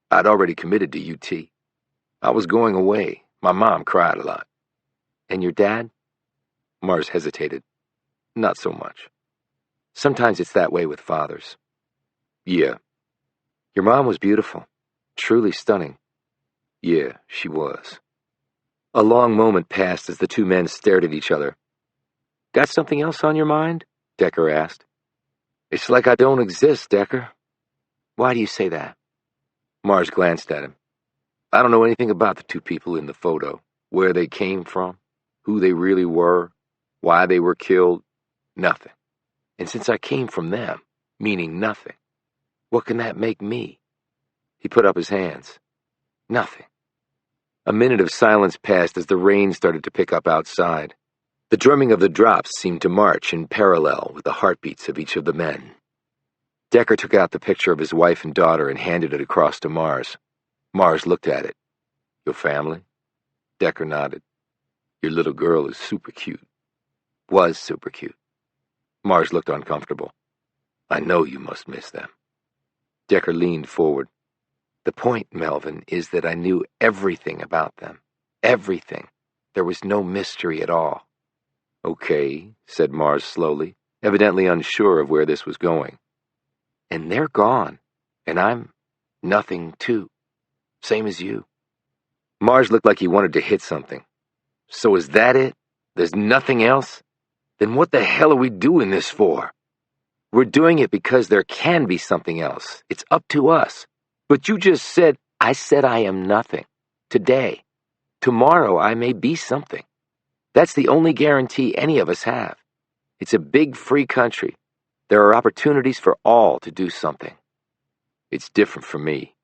I'd already committed to UT. I was going away. My mom cried a lot. And your dad? Mars hesitated. Not so much. Sometimes it's that way with fathers. Yeah. Your mom was beautiful. Truly stunning. Yeah, she was. A long moment passed as the two men stared at each other. Got something else on your mind? Decker asked. It's like I don't exist, Decker. Why do you say that? Mars glanced at him. I don't know anything about the two people in the photo. Where they came from, who they really were, why they were killed. Nothing. And since I came from them, meaning nothing, what can that make me? He put up his hands. Nothing. A minute of silence passed as the rain started to pick up outside. The drumming of the drops seemed to march in parallel with the heartbeats of each of the men. Decker took out the picture of his wife and daughter and handed it across to Mars. Mars looked at it. Your family? Decker nodded. Your little girl is super cute. Was super cute. Mars looked uncomfortable. I know you must miss them. Decker leaned forward. The point, Melvin, is that I knew everything about them. Everything. There was no mystery at all. Okay, said Mars slowly, evidently unsure of where this was going. And they're gone, and I'm nothing too. Same as you. Mars looked like he wanted to hit something. So is that it? There's nothing else? Then what the hell are we doing this for? We're doing it because there can be something else. It's up to us. But you just said, I said I am nothing. Today. Tomorrow I may be something. That's the only guarantee any of us have. It's a big free country. There are opportunities for all to do something. It's different for me.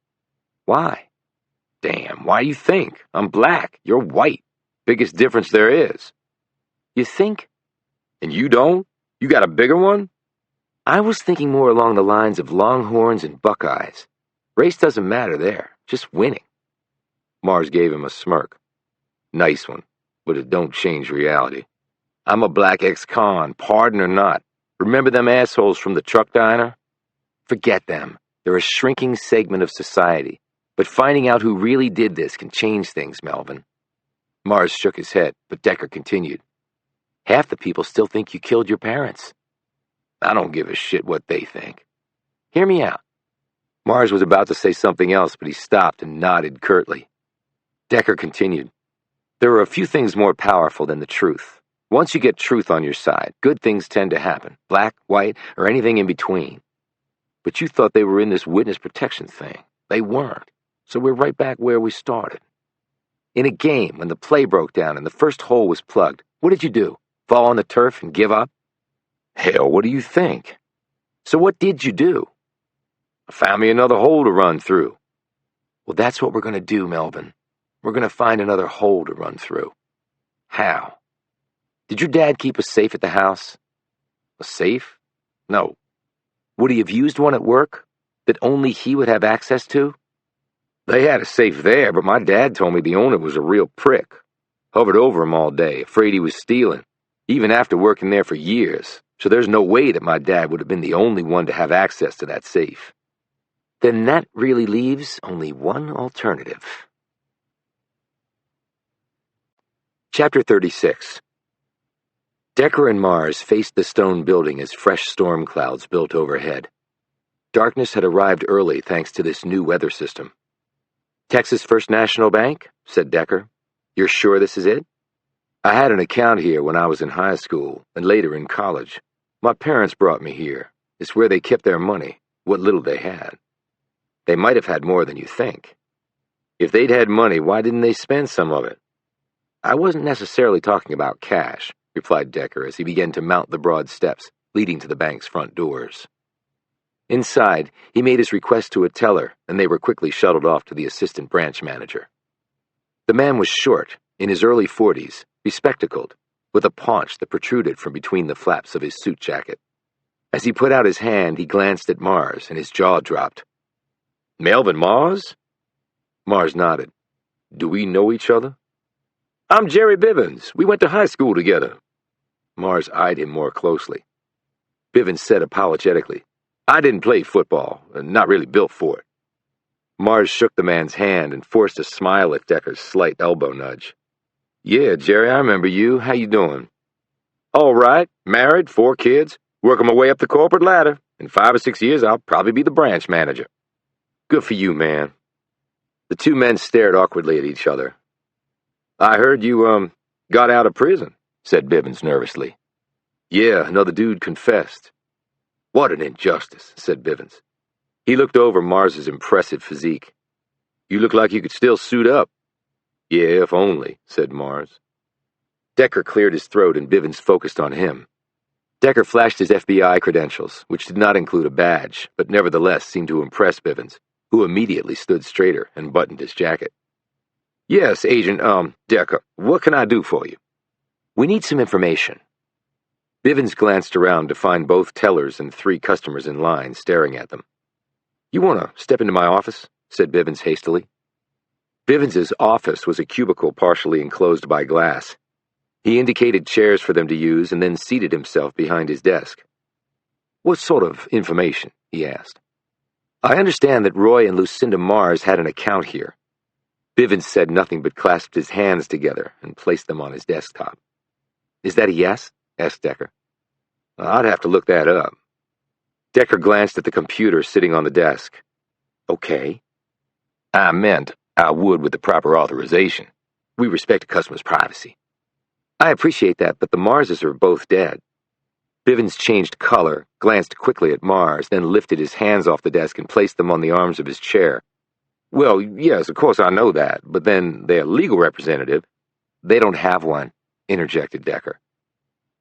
Why? Damn, why do you think? I'm black. You're white. Biggest difference there is. You think? And you don't? You got a bigger one? I was thinking more along the lines of Longhorns and Buckeyes. Race doesn't matter there, just winning. Mars gave him a smirk. Nice one, but it don't change reality. I'm a black ex-con, pardon or not. Remember them assholes from the truck diner? Forget them. They're a shrinking segment of society. But finding out who really did this can change things, Melvin. Mars shook his head, but Decker continued. Half the people still think you killed your parents. I don't give a shit what they think. Hear me out. Mars was about to say something else, but he stopped and nodded curtly. Decker continued. There are a few things more powerful than the truth. Once you get truth on your side, good things tend to happen, black, white, or anything in between. But you thought they were in this witness protection thing. They weren't. So we're right back where we started. In a game, when the play broke down and the first hole was plugged, what did you do? Fall on the turf and give up? Hell, what do you think? So what did you do? I found me another hole to run through. Well, that's what we're going to do, Melvin. We're going to find another hole to run through. How? Did your dad keep a safe at the house? A safe? No. Would he have used one at work that only he would have access to? They had a safe there, but my dad told me the owner was a real prick. Hovered over him all day, afraid he was stealing, even after working there for years, so there's no way that my dad would have been the only one to have access to that safe. Then that really leaves only one alternative. Chapter 36. Decker and Mars faced the stone building as fresh storm clouds built overhead. Darkness had arrived early thanks to this new weather system. Texas First National Bank? Said Decker. You're sure this is it? I had an account here when I was in high school and later in college. My parents brought me here. It's where they kept their money, what little they had. They might have had more than you think. If they'd had money, why didn't they spend some of it? I wasn't necessarily talking about cash, replied Decker as he began to mount the broad steps leading to the bank's front doors. Inside, he made his request to a teller, and they were quickly shuttled off to the assistant branch manager. The man was short, in his early 40s, bespectacled, with a paunch that protruded from between the flaps of his suit jacket. As he put out his hand, he glanced at Mars, and his jaw dropped. Melvin Mars? Mars nodded. Do we know each other? I'm Jerry Bivens. We went to high school together. Mars eyed him more closely. Bivens said apologetically, I didn't play football, not really built for it. Mars shook the man's hand and forced a smile at Decker's slight elbow nudge. Yeah, Jerry, I remember you. How you doing? All right, married, 4 kids, working my way up the corporate ladder. In 5 or 6 years, I'll probably be the branch manager. Good for you, man. The two men stared awkwardly at each other. I heard you, got out of prison, said Bivens nervously. Yeah, another dude confessed. What an injustice, said Bivens. He looked over Mars's impressive physique. You look like you could still suit up. Yeah, if only, said Mars. Decker cleared his throat and Bivens focused on him. Decker flashed his FBI credentials, which did not include a badge, but nevertheless seemed to impress Bivens, who immediately stood straighter and buttoned his jacket. Yes, Agent, Decker, what can I do for you? We need some information. Bivens glanced around to find both tellers and 3 customers in line staring at them. You want to step into my office? Said Bivens hastily. Bivens's office was a cubicle partially enclosed by glass. He indicated chairs for them to use and then seated himself behind his desk. What sort of information? He asked. I understand that Roy and Lucinda Mars had an account here. Bivens said nothing but clasped his hands together and placed them on his desktop. Is that a yes? Asked Decker. I'd have to look that up. Decker glanced at the computer sitting on the desk. Okay. I meant I would with the proper authorization. We respect a customer's privacy. I appreciate that, but the Marses are both dead. Bivens changed color, glanced quickly at Mars, then lifted his hands off the desk and placed them on the arms of his chair. Well, yes, of course I know that, but then their legal representative. They don't have one, interjected Decker.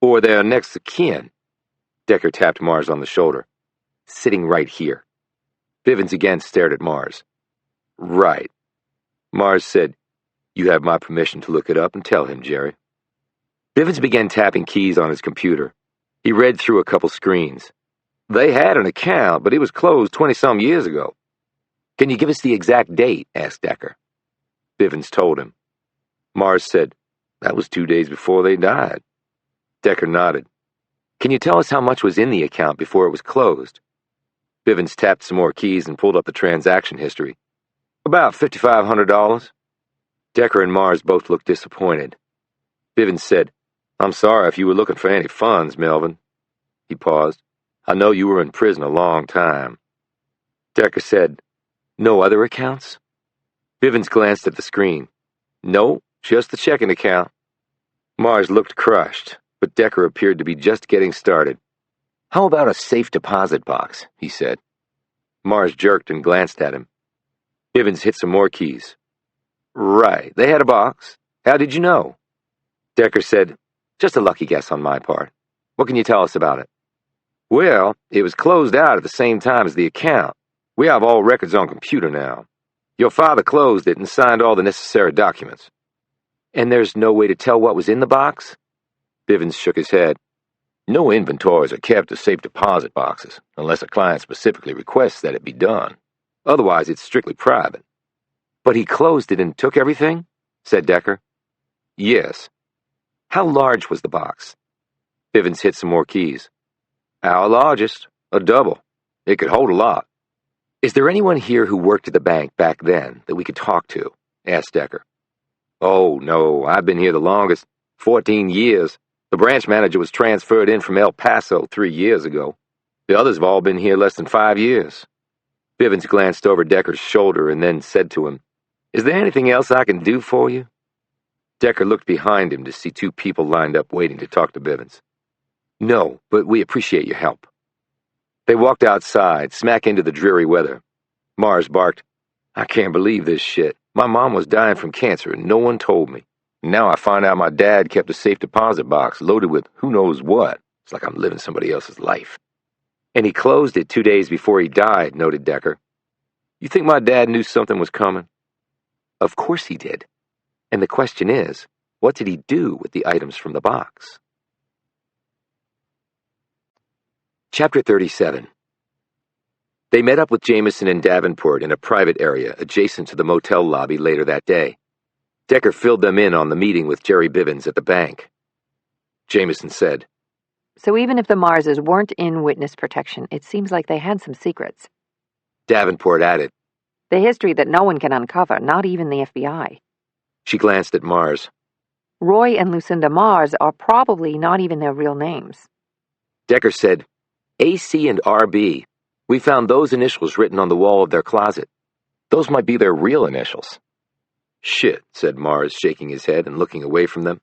Or their next of kin. Decker tapped Mars on the shoulder. Sitting right here. Bivens again stared at Mars. Right. Mars said, You have my permission to look it up and tell him, Jerry. Bivens began tapping keys on his computer. He read through a couple screens. They had an account, but it was closed 20-some years ago. Can you give us the exact date? Asked Decker. Bivens told him. Mars said, That was 2 days before they died. Decker nodded. Can you tell us how much was in the account before it was closed? Bivens tapped some more keys and pulled up the transaction history. About $5,500. Decker and Mars both looked disappointed. Bivens said, I'm sorry if you were looking for any funds, Melvin. He paused. I know you were in prison a long time. Decker said, No other accounts? Bivens glanced at the screen. No, just the checking account. Mars looked crushed, but Decker appeared to be just getting started. How about a safe deposit box? He said. Mars jerked and glanced at him. Bivens hit some more keys. Right, they had a box. How did you know? Decker said, Just a lucky guess on my part. What can you tell us about it? Well, it was closed out at the same time as the account. We have all records on computer now. Your father closed it and signed all the necessary documents. And there's no way to tell what was in the box? Bivens shook his head. No inventories are kept as safe deposit boxes, unless a client specifically requests that it be done. Otherwise, it's strictly private. But he closed it and took everything? Said Decker. Yes. How large was the box? Bivens hit some more keys. Our largest, a double. It could hold a lot. Is there anyone here who worked at the bank back then that we could talk to? Asked Decker. Oh, no, I've been here the longest, 14 years. The branch manager was transferred in from El Paso 3 years ago. The others have all been here less than 5 years. Bivens glanced over Decker's shoulder and then said to him, Is there anything else I can do for you? Decker looked behind him to see 2 people lined up waiting to talk to Bivens. No, but we appreciate your help. They walked outside, smack into the dreary weather. Mars barked, I can't believe this shit. My mom was dying from cancer and no one told me. Now I find out my dad kept a safe deposit box loaded with who knows what. It's like I'm living somebody else's life. And he closed it 2 days before he died, noted Decker. You think my dad knew something was coming? Of course he did. And the question is, what did he do with the items from the box? Chapter 37. They met up with Jamison and Davenport in a private area adjacent to the motel lobby later that day. Decker filled them in on the meeting with Jerry Bivens at the bank. Jamison said, So even if the Marses weren't in witness protection, it seems like they had some secrets. Davenport added, The history that no one can uncover, not even the FBI. She glanced at Mars. Roy and Lucinda Mars are probably not even their real names. Decker said, AC and RB. We found those initials written on the wall of their closet. Those might be their real initials. Shit, said Mars, shaking his head and looking away from them.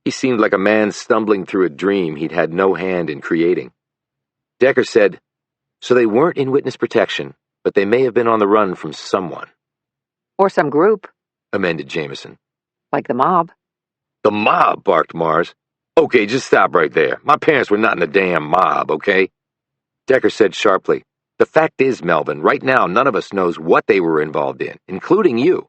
He seemed like a man stumbling through a dream he'd had no hand in creating. Decker said, so they weren't in witness protection, but they may have been on the run from someone. Or some group, Amended Jamison. like the mob. The mob, barked Mars. Okay, just stop right there. My parents were not in a damn mob, okay? Decker said sharply, the fact is, Melvin, right now none of us knows what they were involved in, including you.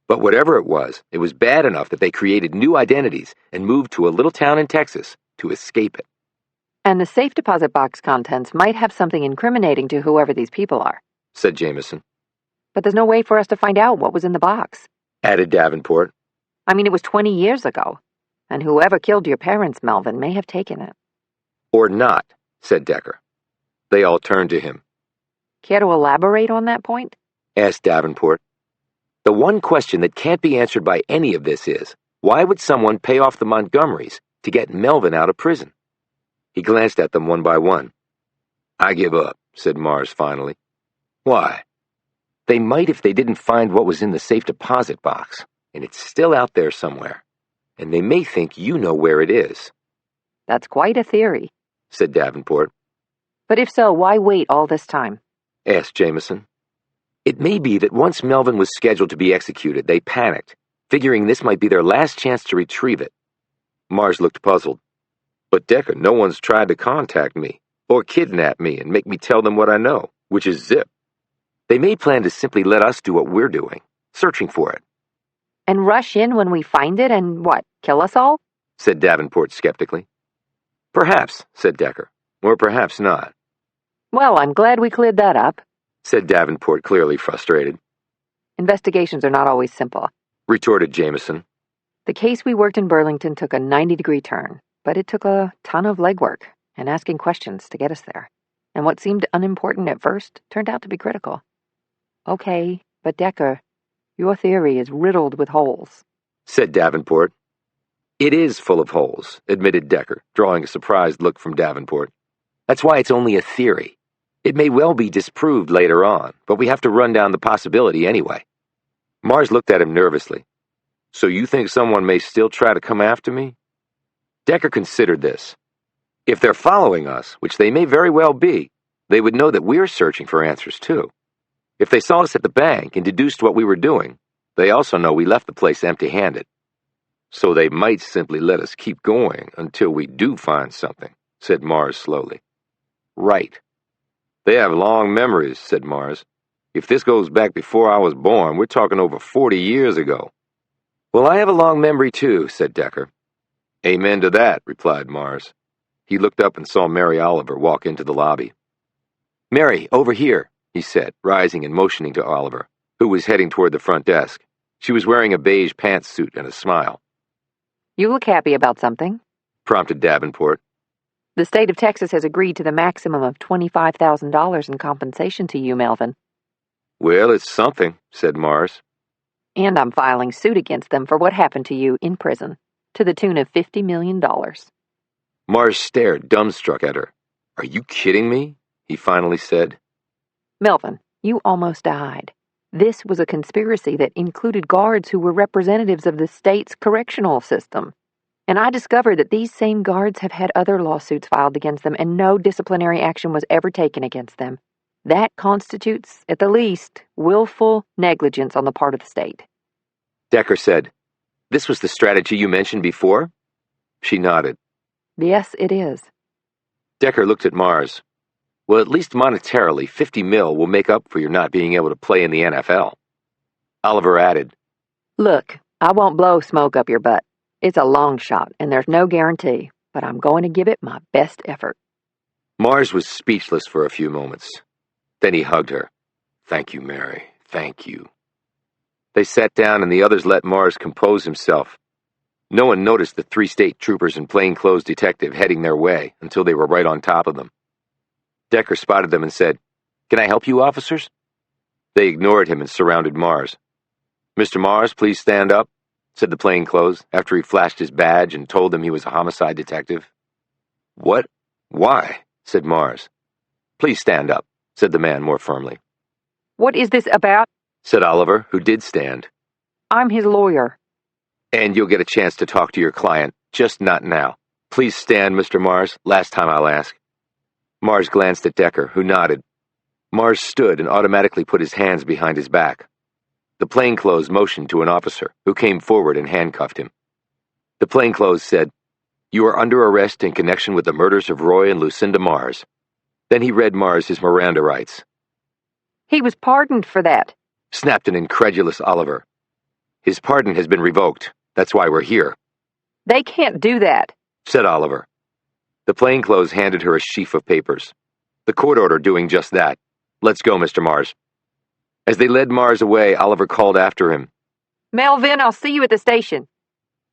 But whatever it was bad enough that they created new identities and moved to a little town in Texas to escape it. And the safe deposit box contents might have something incriminating to whoever these people are, said Jamison. But there's no way for us to find out what was in the box, added Davenport. I mean, it was 20 years ago, and whoever killed your parents, Melvin, may have taken it. Or not, said Decker. They all turned to him. Care to elaborate on that point? Asked Davenport. The one question that can't be answered by any of this is, why would someone pay off the Montgomerys to get Melvin out of prison? He glanced at them one by one. I give up, said Mars finally. Why? They might if they didn't find what was in the safe deposit box, and it's still out there somewhere. And they may think you know where it is. That's quite a theory, said Davenport. But if so, why wait all this time? Asked Jamison. It may be that once Melvin was scheduled to be executed, they panicked, figuring this might be their last chance to retrieve it. Mars looked puzzled. But Decker, no one's tried to contact me, or kidnap me and make me tell them what I know, which is zip. They may plan to simply let us do what we're doing, searching for it. And rush in when we find it and what, kill us all? Said Davenport skeptically. Perhaps, said Decker, or perhaps not. Well, I'm glad we cleared that up, said Davenport, clearly frustrated. Investigations are not always simple, retorted Jamison. The case we worked in Burlington took a 90-degree turn, but it took a ton of legwork and asking questions to get us there. And what seemed unimportant at first turned out to be critical. Okay, but Decker, your theory is riddled with holes, said Davenport. It is full of holes, admitted Decker, drawing a surprised look from Davenport. That's why it's only a theory. It may well be disproved later on, but we have to run down the possibility anyway. Mars looked at him nervously. So you think someone may still try to come after me? Decker considered this. If they're following us, which they may very well be, they would know that we're searching for answers too. If they saw us at the bank and deduced what we were doing, they also know we left the place empty-handed. So they might simply let us keep going until we do find something, said Mars slowly. Right. They have long memories, said Mars. If this goes back before I was born, we're talking over 40 years ago. Well, I have a long memory too, said Decker. Amen to that, replied Mars. He looked up and saw Mary Oliver walk into the lobby. Mary, over here, he said, rising and motioning to Oliver, who was heading toward the front desk. She was wearing a beige pantsuit and a smile. You look happy about something, prompted Davenport. The state of Texas has agreed to the maximum of $25,000 in compensation to you, Melvin. Well, it's something, said Mars. And I'm filing suit against them for what happened to you in prison, to the tune of $50 million. Mars stared, dumbstruck at her. Are you kidding me? He finally said. Melvin, you almost died. This was a conspiracy that included guards who were representatives of the state's correctional system. And I discovered that these same guards have had other lawsuits filed against them and no disciplinary action was ever taken against them. That constitutes, at the least, willful negligence on the part of the state. Decker said, This was the strategy you mentioned before? She nodded. Yes, it is. Decker looked at Mars. Well, at least monetarily, $50 million will make up for your not being able to play in the NFL. Oliver added, Look, I won't blow smoke up your butt. It's a long shot, and there's no guarantee, but I'm going to give it my best effort. Mars was speechless for a few moments. Then he hugged her. Thank you, Mary. Thank you. They sat down and the others let Mars compose himself. No one noticed the 3 state troopers and plainclothes detective heading their way until they were right on top of them. Decker spotted them and said, Can I help you, officers? They ignored him and surrounded Mars. Mr. Mars, please stand up, said the plainclothes after he flashed his badge and told them he was a homicide detective. What? Why? Said Mars. Please stand up, said the man more firmly. What is this about? Said Oliver, who did stand. I'm his lawyer. And you'll get a chance to talk to your client, just not now. Please stand, Mr. Mars. Last time I'll ask. Mars glanced at Decker, who nodded. Mars stood and automatically put his hands behind his back. The plainclothes motioned to an officer, who came forward and handcuffed him. The plainclothes said, "You are under arrest in connection with the murders of Roy and Lucinda Mars." Then he read Mars his Miranda rights. He was pardoned for that, Snapped an incredulous Oliver. His pardon has been revoked. That's why we're here, They can't do that. said Oliver. The plainclothes handed her a sheaf of papers. The court order doing just that. Let's go, Mr. Mars. As they led Mars away, Oliver called after him. Melvin, I'll see you at the station.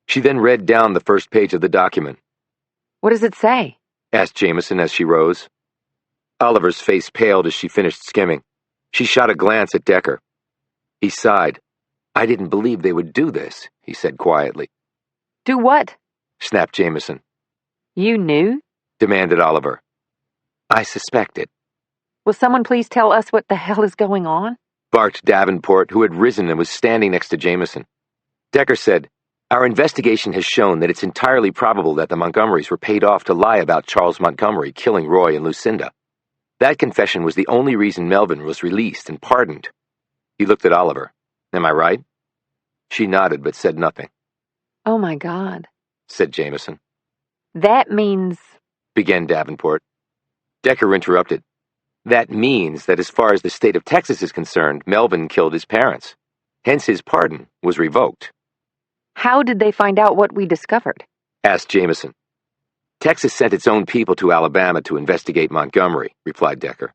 She then read down the first page of the document. What does it say? Asked Jamison as she rose. Oliver's face paled as she finished skimming. She shot a glance at Decker. He sighed. "I didn't believe they would do this," he said quietly. Do what? Snapped Jamison. You knew? Demanded Oliver. "I suspected," Will someone please tell us what the hell is going on? barked Davenport, who had risen and was standing next to Jamison. Decker said, "Our investigation has shown that it's entirely probable that the Montgomerys were paid off to lie about Charles Montgomery killing Roy and Lucinda. That confession was the only reason Melvin was released and pardoned." He looked at Oliver. "Am I right?" She nodded but said nothing. Oh my God. Said Jamison. That means... Began Davenport. Decker interrupted. "That means that as far as the state of Texas is concerned, Melvin killed his parents. Hence his pardon was revoked." How did they find out what we discovered? Asked Jamison. "Texas sent its own people to Alabama to investigate Montgomery," replied Decker.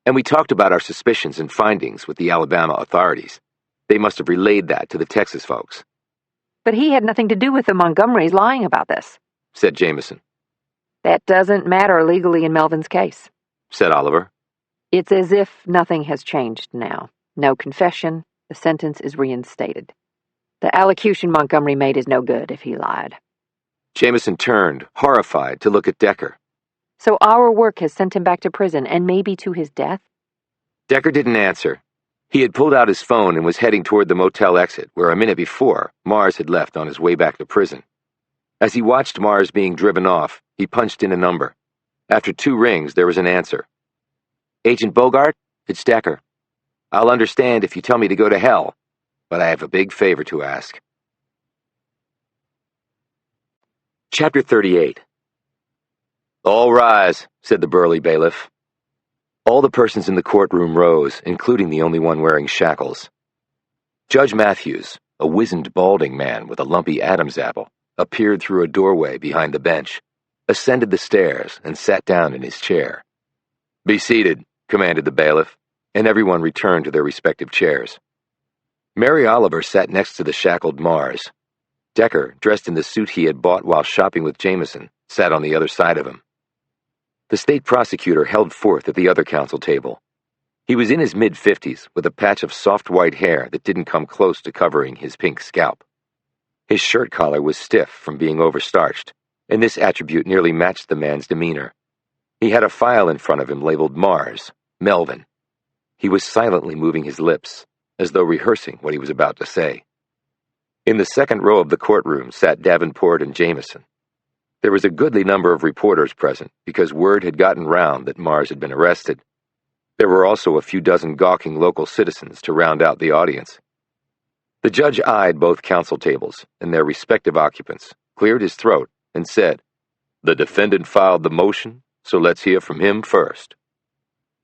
"And we talked about our suspicions and findings with the Alabama authorities. They must have relayed that to the Texas folks." But he had nothing to do with the Montgomerys lying about this. Said Jamison. That doesn't matter legally in Melvin's case. Said Oliver. It's as if nothing has changed now. No confession. The sentence is reinstated. The allocution Montgomery made is no good if he lied. Jamison turned, horrified, to look at Decker. So our work has sent him back to prison and maybe to his death? Decker didn't answer. He had pulled out his phone and was heading toward the motel exit, where a minute before, Mars had left on his way back to prison. As he watched Mars being driven off, he punched in a number. After 2 rings, there was an answer. "Agent Bogart, it's Decker. I'll understand if you tell me to go to hell, but I have a big favor to ask." Chapter 38. "All rise," said the burly bailiff. All the persons in the courtroom rose, including the only one wearing shackles. Judge Matthews, a wizened balding man with a lumpy Adam's apple, appeared through a doorway behind the bench, ascended the stairs, and sat down in his chair. "Be seated," commanded the bailiff, and everyone returned to their respective chairs. Mary Oliver sat next to the shackled Mars. Decker, dressed in the suit he had bought while shopping with Jamison, sat on the other side of him. The state prosecutor held forth at the other counsel table. He was in his mid-50s, with a patch of soft white hair that didn't come close to covering his pink scalp. His shirt collar was stiff from being overstarched, and this attribute nearly matched the man's demeanor. He had a file in front of him labeled Mars, Melvin. He was silently moving his lips, as though rehearsing what he was about to say. In the second row of the courtroom sat Davenport and Jamison. There was a goodly number of reporters present, because word had gotten round that Mars had been arrested. There were also a few dozen gawking local citizens to round out the audience. The judge eyed both counsel tables and their respective occupants, cleared his throat, and said, "The defendant filed the motion, so let's hear from him first."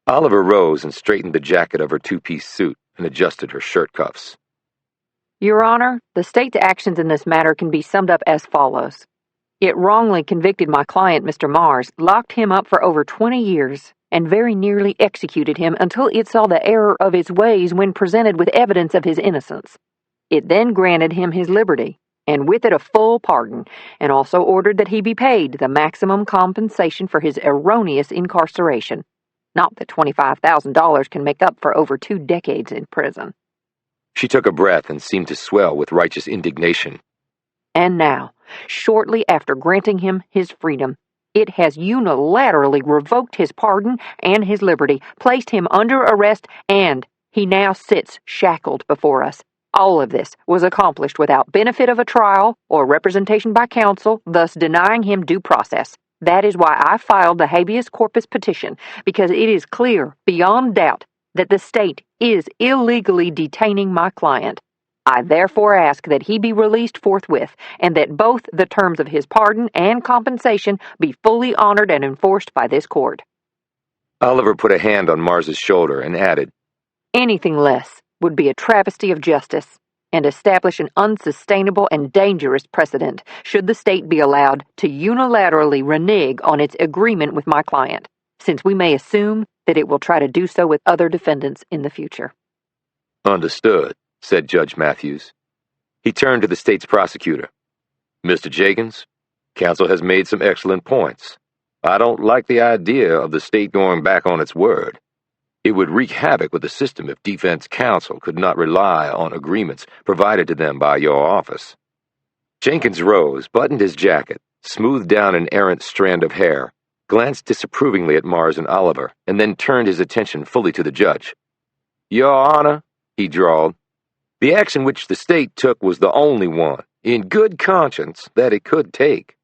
Oliver rose and straightened the jacket of her 2-piece suit and adjusted her shirt cuffs. Your Honor, the state's actions in this matter can be summed up as follows. It wrongly convicted my client, Mr. Mars, locked him up for over 20 years, and very nearly executed him until it saw the error of its ways when presented with evidence of his innocence. It then granted him his liberty, and with it a full pardon, and also ordered that he be paid the maximum compensation for his erroneous incarceration. Not that $25,000 can make up for over 2 decades in prison. She took a breath and seemed to swell with righteous indignation, And now, shortly after granting him his freedom, it has unilaterally revoked his pardon and his liberty, placed him under arrest, and he now sits shackled before us. All of this was accomplished without benefit of a trial or representation by counsel, thus denying him due process. That is why I filed the habeas corpus petition, because it is clear, beyond doubt, that the state is illegally detaining my client. I therefore ask that he be released forthwith, and that both the terms of his pardon and compensation be fully honored and enforced by this court. Oliver put a hand on Mars's shoulder and added, Anything less would be a travesty of justice and establish an unsustainable and dangerous precedent should the state be allowed to unilaterally renege on its agreement with my client, since we may assume that it will try to do so with other defendants in the future. Understood, said Judge Matthews. He turned to the state's prosecutor. Mr. Jenkins, counsel has made some excellent points. I don't like the idea of the state going back on its word. It would wreak havoc with the system if defense counsel could not rely on agreements provided to them by your office. Jenkins rose, buttoned his jacket, smoothed down an errant strand of hair, glanced disapprovingly at Mars and Oliver, and then turned his attention fully to the judge. Your Honor, he drawled, the action which the state took was the only one, in good conscience, that it could take.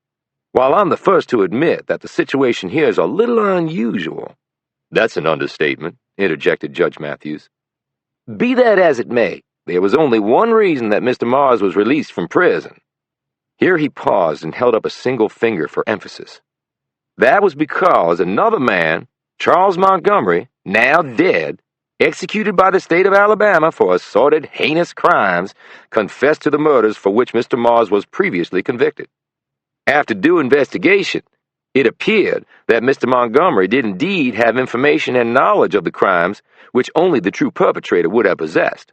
While I'm the first to admit that the situation here is a little unusual. That's an understatement, interjected Judge Matthews. Be that as it may, there was only one reason that Mr. Mars was released from prison. Here he paused and held up a single finger for emphasis. That was because another man, Charles Montgomery, now dead, executed by the state of Alabama for assorted heinous crimes, confessed to the murders for which Mr. Mars was previously convicted. After due investigation, it appeared that Mr. Montgomery did indeed have information and knowledge of the crimes which only the true perpetrator would have possessed.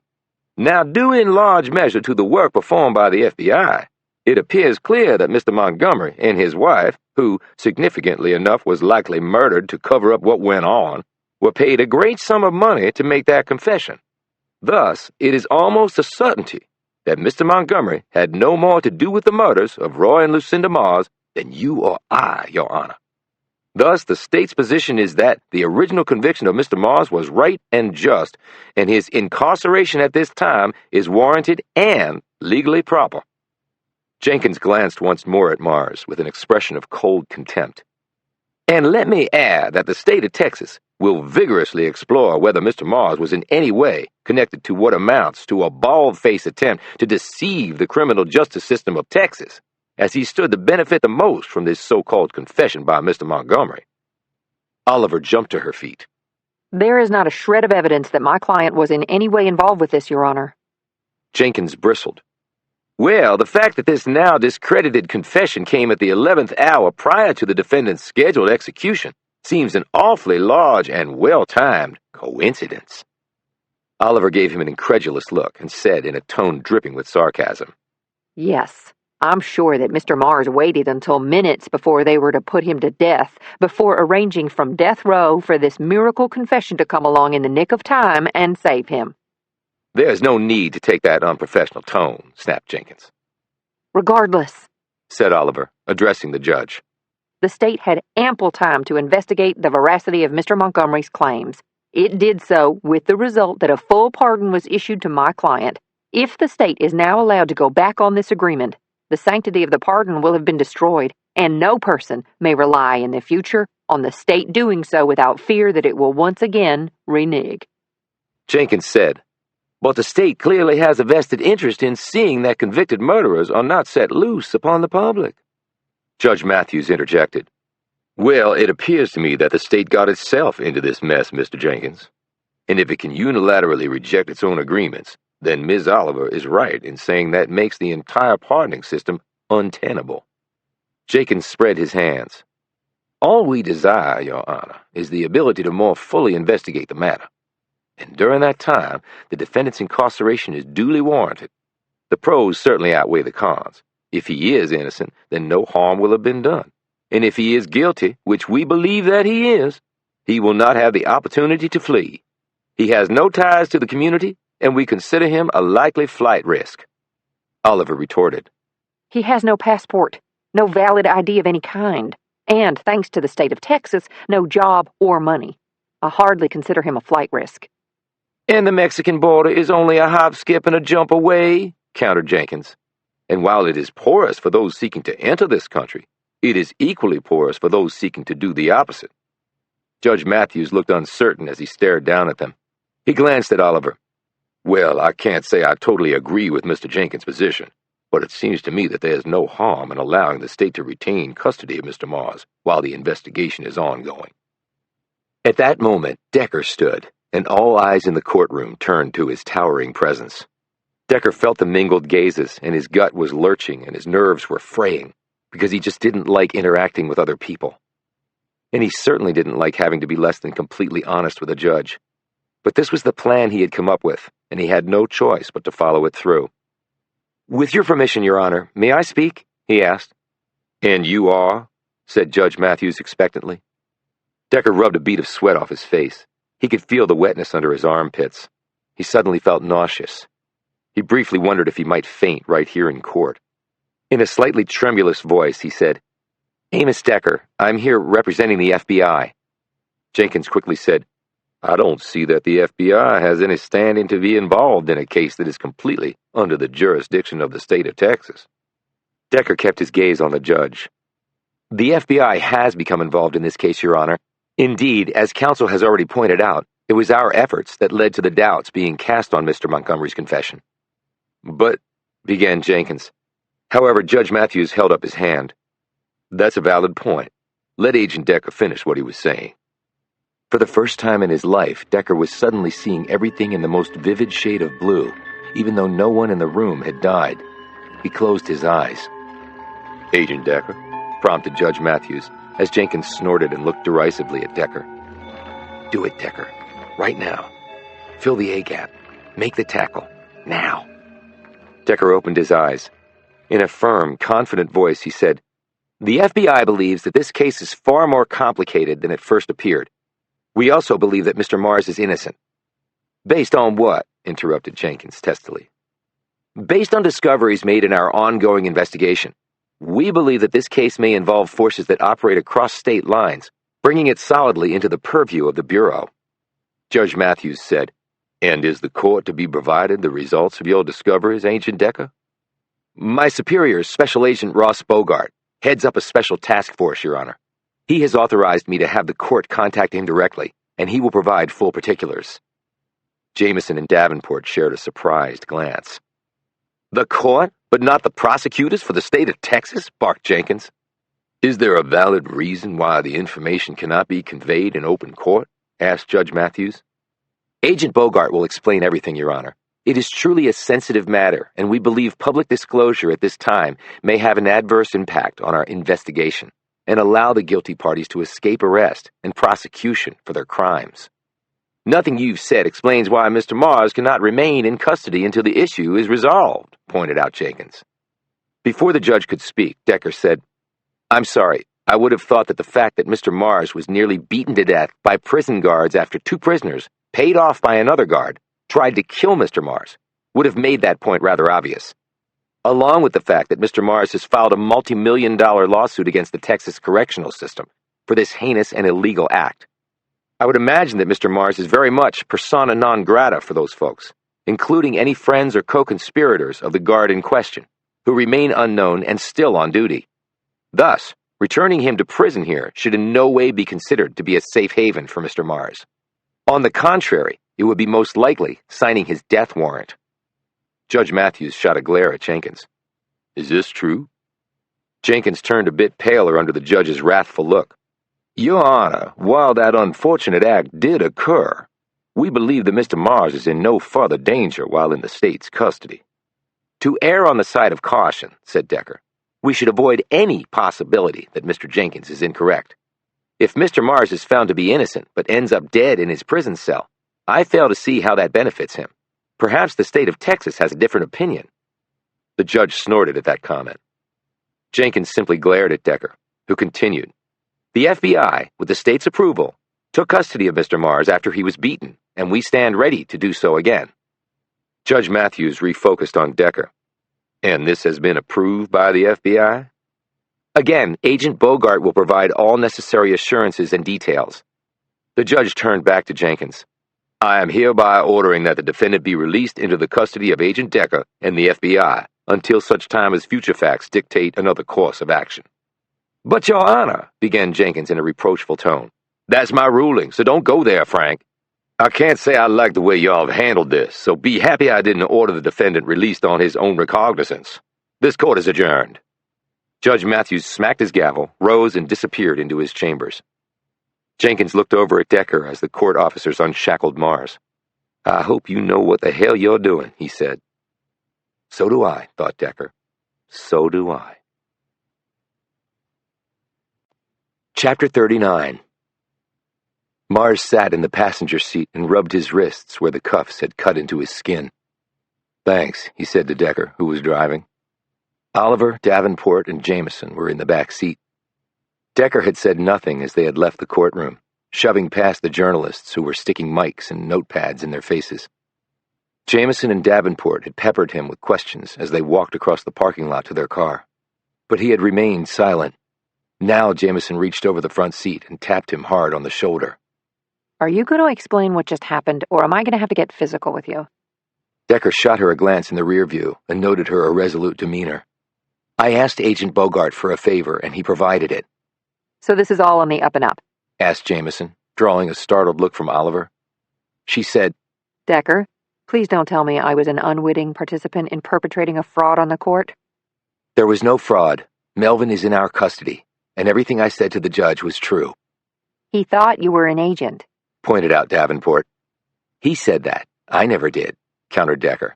Now, due in large measure to the work performed by the FBI, it appears clear that Mr. Montgomery and his wife, who, significantly enough, was likely murdered to cover up what went on, were paid a great sum of money to make that confession. Thus, it is almost a certainty that Mr. Montgomery had no more to do with the murders of Roy and Lucinda Mars than you or I, Your Honor. Thus, the state's position is that the original conviction of Mr. Mars was right and just, and his incarceration at this time is warranted and legally proper. Jenkins glanced once more at Mars with an expression of cold contempt. And let me add that the state of Texas will vigorously explore whether Mr. Mars was in any way connected to what amounts to a bald-faced attempt to deceive the criminal justice system of Texas, as he stood to benefit the most from this so-called confession by Mr. Montgomery. Oliver jumped to her feet. There is not a shred of evidence that my client was in any way involved with this, Your Honor. Jenkins bristled. Well, the fact that this now discredited confession came at the 11th hour prior to the defendant's scheduled execution seems an awfully large and well-timed coincidence. Oliver gave him an incredulous look and said in a tone dripping with sarcasm, Yes, I'm sure that Mr. Mars waited until minutes before they were to put him to death, before arranging from death row for this miracle confession to come along in the nick of time and save him. There's no need to take that unprofessional tone, snapped Jenkins. Regardless, said Oliver, addressing the judge. The state had ample time to investigate the veracity of Mr. Montgomery's claims. It did so with the result that a full pardon was issued to my client. If the state is now allowed to go back on this agreement, the sanctity of the pardon will have been destroyed, and no person may rely in the future on the state doing so without fear that it will once again renege. Jenkins said, But the state clearly has a vested interest in seeing that convicted murderers are not set loose upon the public. Judge Matthews interjected. Well, it appears to me that the state got itself into this mess, Mr. Jenkins. And if it can unilaterally reject its own agreements, then Ms. Oliver is right in saying that makes the entire pardoning system untenable. Jenkins spread his hands. All we desire, Your Honor, is the ability to more fully investigate the matter. And during that time, the defendant's incarceration is duly warranted. The pros certainly outweigh the cons. If he is innocent, then no harm will have been done. And if he is guilty, which we believe that he is, he will not have the opportunity to flee. He has no ties to the community, and we consider him a likely flight risk. Oliver retorted. He has no passport, no valid ID of any kind, and, thanks to the state of Texas, no job or money. I hardly consider him a flight risk. And the Mexican border is only a hop, skip, and a jump away, countered Jenkins. And while it is porous for those seeking to enter this country, it is equally porous for those seeking to do the opposite. Judge Matthews looked uncertain as he stared down at them. He glanced at Oliver. Well, I can't say I totally agree with Mr. Jenkins' position, but it seems to me that there is no harm in allowing the state to retain custody of Mr. Mars while the investigation is ongoing. At that moment, Decker stood, and all eyes in the courtroom turned to his towering presence. Decker felt the mingled gazes, and his gut was lurching and his nerves were fraying, because he just didn't like interacting with other people. And he certainly didn't like having to be less than completely honest with a judge. But this was the plan he had come up with, and he had no choice but to follow it through. With your permission, Your Honor, may I speak? He asked. And you are? Said Judge Matthews expectantly. Decker rubbed a bead of sweat off his face. He could feel the wetness under his armpits. He suddenly felt nauseous. He briefly wondered if he might faint right here in court. In a slightly tremulous voice, he said, Amos Decker, I'm here representing the FBI. Jenkins quickly said, I don't see that the FBI has any standing to be involved in a case that is completely under the jurisdiction of the state of Texas. Decker kept his gaze on the judge. The FBI has become involved in this case, Your Honor. Indeed, as counsel has already pointed out, it was our efforts that led to the doubts being cast on Mr. Montgomery's confession. But, began Jenkins. However, Judge Matthews held up his hand. That's a valid point. Let Agent Decker finish what he was saying. For the first time in his life, Decker was suddenly seeing everything in the most vivid shade of blue, even though no one in the room had died. He closed his eyes. Agent Decker, prompted Judge Matthews, as Jenkins snorted and looked derisively at Decker. Do it, Decker. Right now. Fill the A-gap. Make the tackle. Now. Decker opened his eyes. In a firm, confident voice, he said, The FBI believes that this case is far more complicated than it first appeared. We also believe that Mr. Mars is innocent. Based on what? Interrupted Jenkins testily. Based on discoveries made in our ongoing investigation. We believe that this case may involve forces that operate across state lines, bringing it solidly into the purview of the Bureau. Judge Matthews said, And is the court to be provided the results of your discoveries, Agent Decker? My superior is Special Agent Ross Bogart, heads up a special task force, Your Honor. He has authorized me to have the court contact him directly, and he will provide full particulars. Jamison and Davenport shared a surprised glance. The court, but not the prosecutors for the state of Texas? Barked Jenkins. Is there a valid reason why the information cannot be conveyed in open court? Asked Judge Matthews. Agent Bogart will explain everything, Your Honor. It is truly a sensitive matter, and we believe public disclosure at this time may have an adverse impact on our investigation and allow the guilty parties to escape arrest and prosecution for their crimes. Nothing you've said explains why Mr. Mars cannot remain in custody until the issue is resolved, pointed out Jenkins. Before the judge could speak, Decker said, I'm sorry, I would have thought that the fact that Mr. Mars was nearly beaten to death by prison guards after two prisoners, paid off by another guard, tried to kill Mr. Mars, would have made that point rather obvious. Along with the fact that Mr. Mars has filed a multi-million-dollar lawsuit against the Texas correctional system for this heinous and illegal act. I would imagine that Mr. Mars is very much persona non grata for those folks, including any friends or co-conspirators of the guard in question, who remain unknown and still on duty. Thus, returning him to prison here should in no way be considered to be a safe haven for Mr. Mars. On the contrary, it would be most likely signing his death warrant. Judge Matthews shot a glare at Jenkins. Is this true? Jenkins turned a bit paler under the judge's wrathful look. Your Honor, while that unfortunate act did occur, we believe that Mr. Mars is in no further danger while in the state's custody. To err on the side of caution, said Decker, we should avoid any possibility that Mr. Jenkins is incorrect. If Mr. Mars is found to be innocent but ends up dead in his prison cell, I fail to see how that benefits him. Perhaps the state of Texas has a different opinion. The judge snorted at that comment. Jenkins simply glared at Decker, who continued. The FBI, with the state's approval, took custody of Mr. Mars after he was beaten, and we stand ready to do so again. Judge Matthews refocused on Decker. And this has been approved by the FBI? Again, Agent Bogart will provide all necessary assurances and details. The judge turned back to Jenkins. I am hereby ordering that the defendant be released into the custody of Agent Decker and the FBI until such time as future facts dictate another course of action. But, Your Honor, began Jenkins in a reproachful tone. That's my ruling, so don't go there, Frank. I can't say I like the way y'all have handled this, so be happy I didn't order the defendant released on his own recognizance. This court is adjourned. Judge Matthews smacked his gavel, rose, and disappeared into his chambers. Jenkins looked over at Decker as the court officers unshackled Mars. I hope you know what the hell you're doing, he said. So do I, thought Decker. So do I. Chapter 39. Mars sat in the passenger seat and rubbed his wrists where the cuffs had cut into his skin. Thanks, he said to Decker, who was driving. Oliver, Davenport, and Jamison were in the back seat. Decker had said nothing as they had left the courtroom, shoving past the journalists who were sticking mics and notepads in their faces. Jamison and Davenport had peppered him with questions as they walked across the parking lot to their car. But he had remained silent. Now Jamison reached over the front seat and tapped him hard on the shoulder. Are you going to explain what just happened, or am I going to have to get physical with you? Decker shot her a glance in the rear view and noted her irresolute demeanor. I asked Agent Bogart for a favor, and he provided it. So this is all on the up and up? Asked Jamison, drawing a startled look from Oliver. She said, Decker, please don't tell me I was an unwitting participant in perpetrating a fraud on the court. There was no fraud. Melvin is in our custody, and everything I said to the judge was true. He thought you were an agent, pointed out Davenport. He said that. I never did, countered Decker.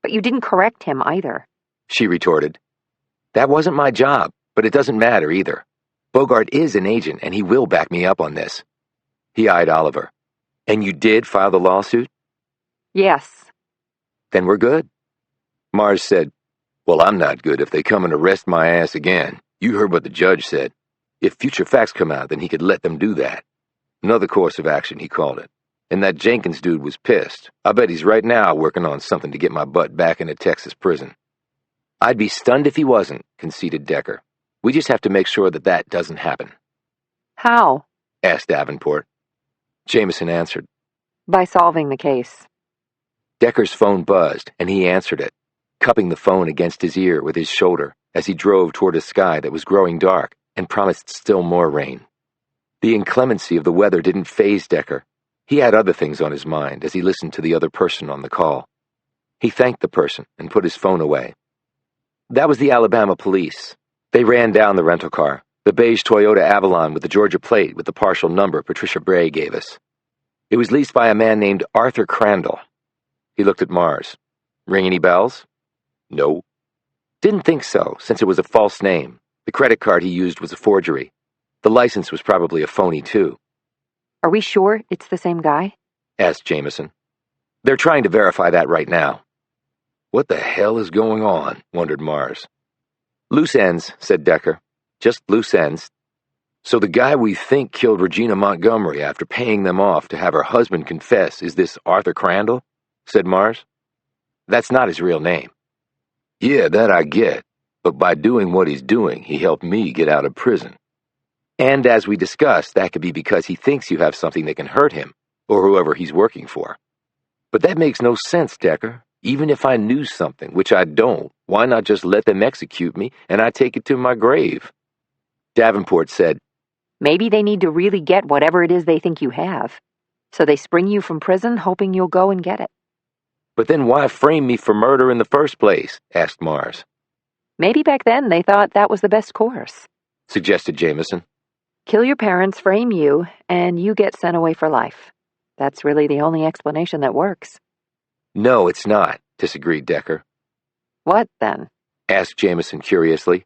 But you didn't correct him either, she retorted. That wasn't my job, but it doesn't matter either. Bogart is an agent, and he will back me up on this. He eyed Oliver. And you did file the lawsuit? Yes. Then we're good. Mars said, Well, I'm not good if they come and arrest my ass again. You heard what the judge said. If future facts come out, then he could let them do that. Another course of action, he called it. And that Jenkins dude was pissed. I bet he's right now working on something to get my butt back in a Texas prison. I'd be stunned if he wasn't, conceded Decker. We just have to make sure that that doesn't happen. How? Asked Davenport. Jamison answered. By solving the case. Decker's phone buzzed, and he answered it, cupping the phone against his ear with his shoulder as he drove toward a sky that was growing dark and promised still more rain. The inclemency of the weather didn't faze Decker. He had other things on his mind as he listened to the other person on the call. He thanked the person and put his phone away. That was the Alabama police. They ran down the rental car, the beige Toyota Avalon with the Georgia plate with the partial number Patricia Bray gave us. It was leased by a man named Arthur Crandall. He looked at Mars. Ring any bells? No. Didn't think so, since it was a false name. The credit card he used was a forgery. The license was probably a phony, too. Are we sure it's the same guy? Asked Jamison. They're trying to verify that right now. What the hell is going on? Wondered Mars. Loose ends, said Decker. Just loose ends. So the guy we think killed Regina Montgomery after paying them off to have her husband confess is this Arthur Crandall? Said Mars. That's not his real name. Yeah, that I get. But by doing what he's doing, he helped me get out of prison. And as we discussed, that could be because he thinks you have something that can hurt him, or whoever he's working for. But that makes no sense, Decker. Even if I knew something, which I don't, why not just let them execute me and I take it to my grave? Davenport said, Maybe they need to really get whatever it is they think you have. So they spring you from prison hoping you'll go and get it. But then why frame me for murder in the first place? Asked Mars. Maybe back then they thought that was the best course, Suggested Jamison. Kill your parents, frame you, and you get sent away for life. That's really the only explanation that works. No, it's not, disagreed Decker. What then? Asked Jamison curiously.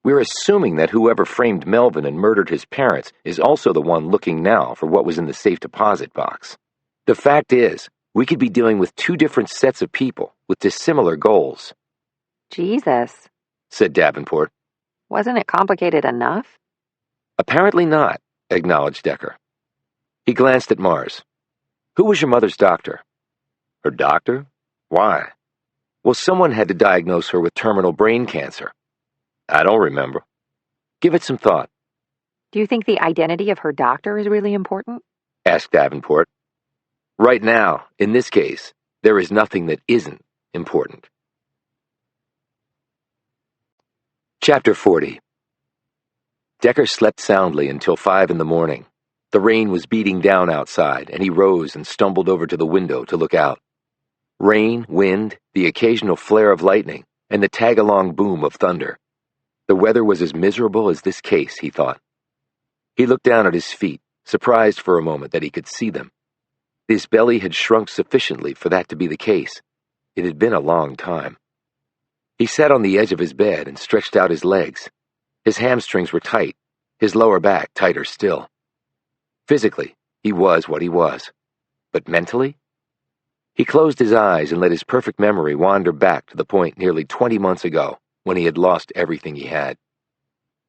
We're assuming that whoever framed Melvin and murdered his parents is also the one looking now for what was in the safe deposit box. The fact is, we could be dealing with two different sets of people with dissimilar goals. Jesus, said Davenport. Wasn't it complicated enough? Apparently not, acknowledged Decker. He glanced at Mars. Who was your mother's doctor? Her doctor? Why? Well, someone had to diagnose her with terminal brain cancer. I don't remember. Give it some thought, Do you think the identity of her doctor is really important? asked Davenport. Right now, in this case, there is nothing that isn't important. Chapter 40. Decker slept soundly until 5 in the morning. The rain was beating down outside, and he rose and stumbled over to the window to look out. Rain, wind, the occasional flare of lightning, and the tag-along boom of thunder. The weather was as miserable as this case, he thought. He looked down at his feet, surprised for a moment that he could see them. His belly had shrunk sufficiently for that to be the case. It had been a long time. He sat on the edge of his bed and stretched out his legs. His hamstrings were tight, his lower back tighter still. Physically, he was what he was. But mentally? He closed his eyes and let his perfect memory wander back to the point nearly 20 months ago when he had lost everything he had.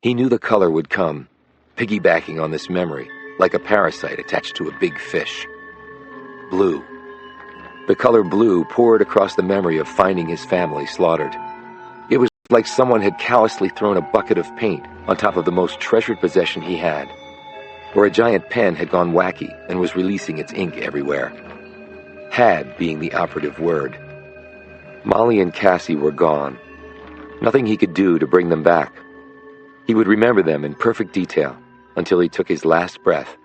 He knew the color would come, piggybacking on this memory, like a parasite attached to a big fish. Blue. The color blue poured across the memory of finding his family slaughtered. It was like someone had callously thrown a bucket of paint on top of the most treasured possession he had, or a giant pen had gone wacky and was releasing its ink everywhere. Had being the operative word. Molly and Cassie were gone. Nothing he could do to bring them back. He would remember them in perfect detail until he took his last breath,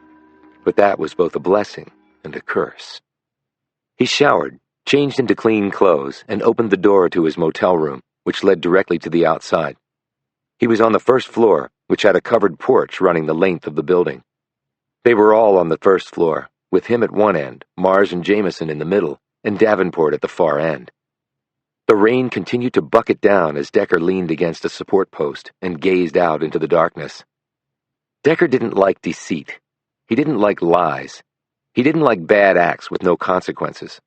but that was both a blessing and a curse. He showered, changed into clean clothes, and opened the door to his motel room, which led directly to the outside. He was on the first floor, which had a covered porch running the length of the building. They were all on the first floor, with him at one end, Mars and Jamison in the middle, and Davenport at the far end. The rain continued to bucket down as Decker leaned against a support post and gazed out into the darkness. Decker didn't like deceit. He didn't like lies. He didn't like bad acts with no consequences.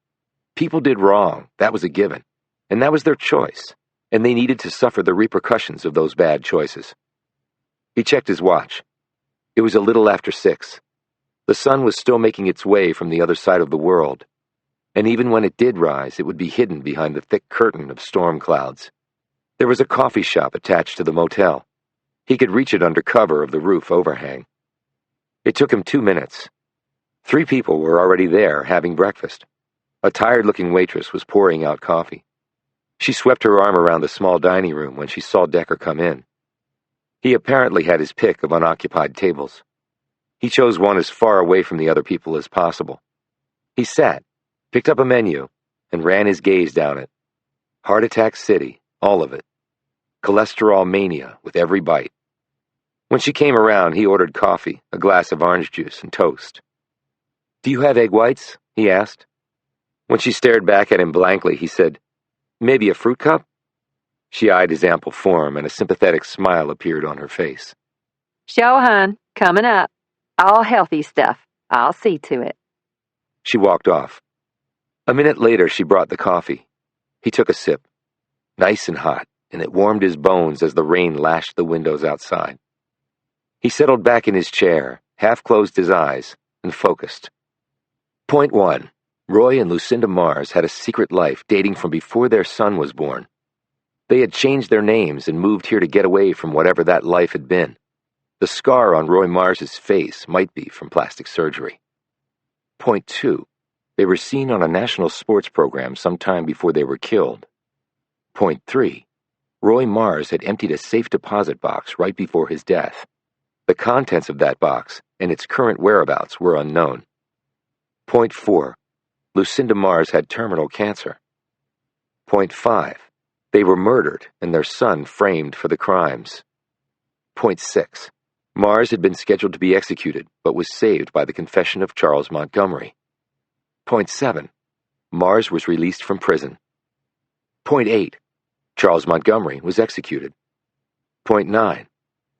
People did wrong, that was a given, and that was their choice, and they needed to suffer the repercussions of those bad choices. He checked his watch. It was a little after 6. The sun was still making its way from the other side of the world, and even when it did rise, it would be hidden behind the thick curtain of storm clouds. There was a coffee shop attached to the motel. He could reach it under cover of the roof overhang. It took him 2 minutes. 3 people were already there having breakfast. A tired-looking waitress was pouring out coffee. She swept her arm around the small dining room when she saw Decker come in. He apparently had his pick of unoccupied tables. He chose one as far away from the other people as possible. He sat, picked up a menu, and ran his gaze down it. Heart Attack City, all of it. Cholesterol mania with every bite. When she came around, he ordered coffee, a glass of orange juice, and toast. "Do you have egg whites?" he asked. When she stared back at him blankly, he said, "Maybe a fruit cup?" She eyed his ample form, and a sympathetic smile appeared on her face. Show, hun. Coming up. All healthy stuff. I'll see to it. She walked off. A minute later, she brought the coffee. He took a sip. Nice and hot, and it warmed his bones as the rain lashed the windows outside. He settled back in his chair, half-closed his eyes, and focused. Point 1. Roy and Lucinda Mars had a secret life dating from before their son was born. They had changed their names and moved here to get away from whatever that life had been. The scar on Roy Mars's face might be from plastic surgery. Point 2. They were seen on a national sports program sometime before they were killed. Point 3. Roy Mars had emptied a safe deposit box right before his death. The contents of that box and its current whereabouts were unknown. Point 4. Lucinda Mars had terminal cancer. Point 5. They were murdered and their son framed for the crimes. Point 6. Mars had been scheduled to be executed, but was saved by the confession of Charles Montgomery. Point 7. Mars was released from prison. Point 8. Charles Montgomery was executed. Point 9.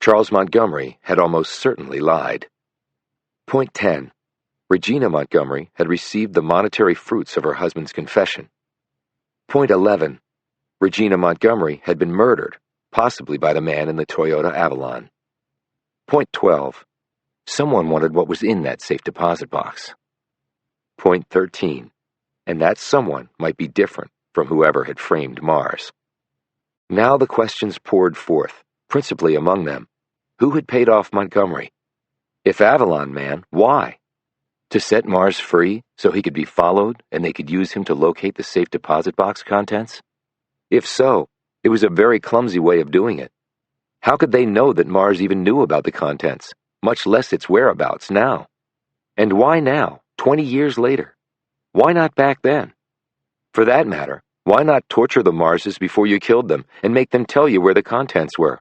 Charles Montgomery had almost certainly lied. Point 10. Regina Montgomery had received the monetary fruits of her husband's confession. Point 11. Regina Montgomery had been murdered, possibly by the man in the Toyota Avalon. Point 12. Someone wanted what was in that safe deposit box. Point 13. And that someone might be different from whoever had framed Mars. Now the questions poured forth, principally among them. Who had paid off Montgomery? If Avalon Man, why? To set Mars free so he could be followed and they could use him to locate the safe deposit box contents? If so, it was a very clumsy way of doing it. How could they know that Mars even knew about the contents, much less its whereabouts now? And why now, 20 years later? Why not back then? For that matter, why not torture the Marses before you killed them and make them tell you where the contents were?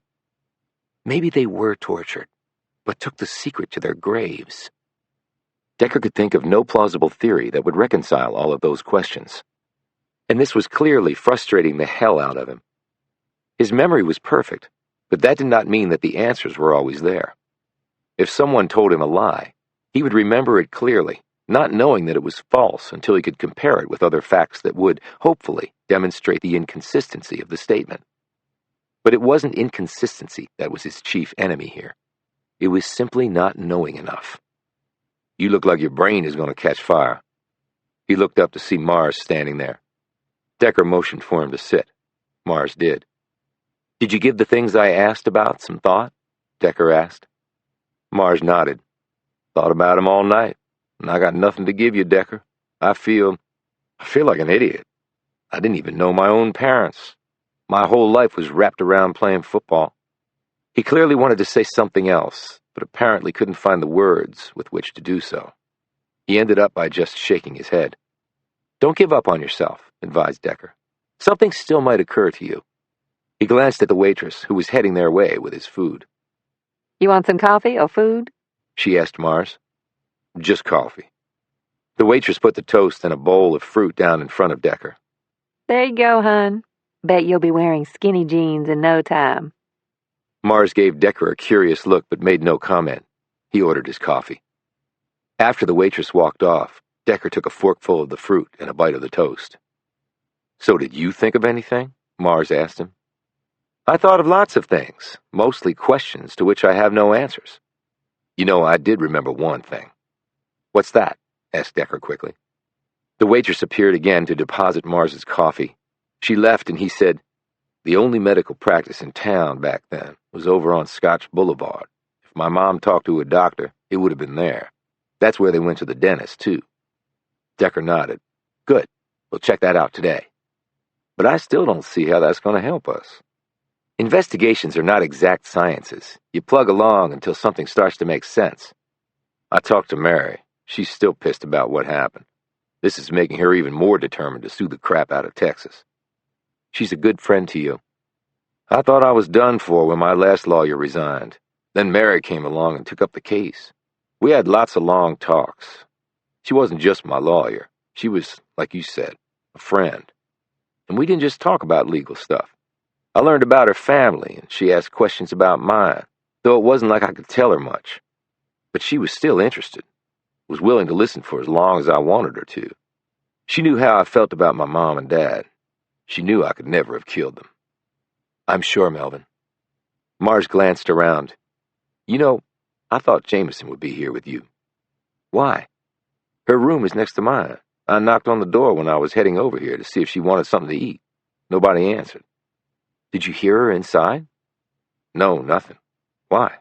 Maybe they were tortured, but took the secret to their graves. Decker could think of no plausible theory that would reconcile all of those questions. And this was clearly frustrating the hell out of him. His memory was perfect, but that did not mean that the answers were always there. If someone told him a lie, he would remember it clearly, not knowing that it was false until he could compare it with other facts that would, hopefully, demonstrate the inconsistency of the statement. But it wasn't inconsistency that was his chief enemy here. It was simply not knowing enough. You look like your brain is going to catch fire. He looked up to see Mars standing there. Decker motioned for him to sit. Mars did. Did you give the things I asked about some thought? Decker asked. Mars nodded. Thought about him all night, and I got nothing to give you, Decker. I feel like an idiot. I didn't even know my own parents. My whole life was wrapped around playing football. He clearly wanted to say something else, but apparently couldn't find the words with which to do so. He ended up by just shaking his head. Don't give up on yourself, advised Decker. Something still might occur to you. He glanced at the waitress, who was heading their way with his food. You want some coffee or food? She asked Mars. Just coffee. The waitress put the toast and a bowl of fruit down in front of Decker. There you go, hon. Bet you'll be wearing skinny jeans in no time. Mars gave Decker a curious look but made no comment. He ordered his coffee. After the waitress walked off, Decker took a forkful of the fruit and a bite of the toast. So did you think of anything? Mars asked him. I thought of lots of things, mostly questions to which I have no answers. You know, I did remember one thing. What's that? Asked Decker quickly. The waitress appeared again to deposit Mars's coffee. She left and he said, the only medical practice in town back then was over on Scotch Boulevard. If my mom talked to a doctor, it would have been there. That's where they went to the dentist, too. Decker nodded. Good. We'll check that out today. But I still don't see how that's going to help us. Investigations are not exact sciences. You plug along until something starts to make sense. I talked to Mary. She's still pissed about what happened. This is making her even more determined to sue the crap out of Texas. She's a good friend to you. I thought I was done for when my last lawyer resigned. Then Mary came along and took up the case. We had lots of long talks. She wasn't just my lawyer. She was, like you said, a friend. And we didn't just talk about legal stuff. I learned about her family, and she asked questions about mine, though it wasn't like I could tell her much. But she was still interested, was willing to listen for as long as I wanted her to. She knew how I felt about my mom and dad. She knew I could never have killed them. I'm sure, Melvin. Mars glanced around. You know, I thought Jamison would be here with you. Why? Her room is next to mine. I knocked on the door when I was heading over here to see if she wanted something to eat. Nobody answered. Did you hear her inside? No, nothing. Why?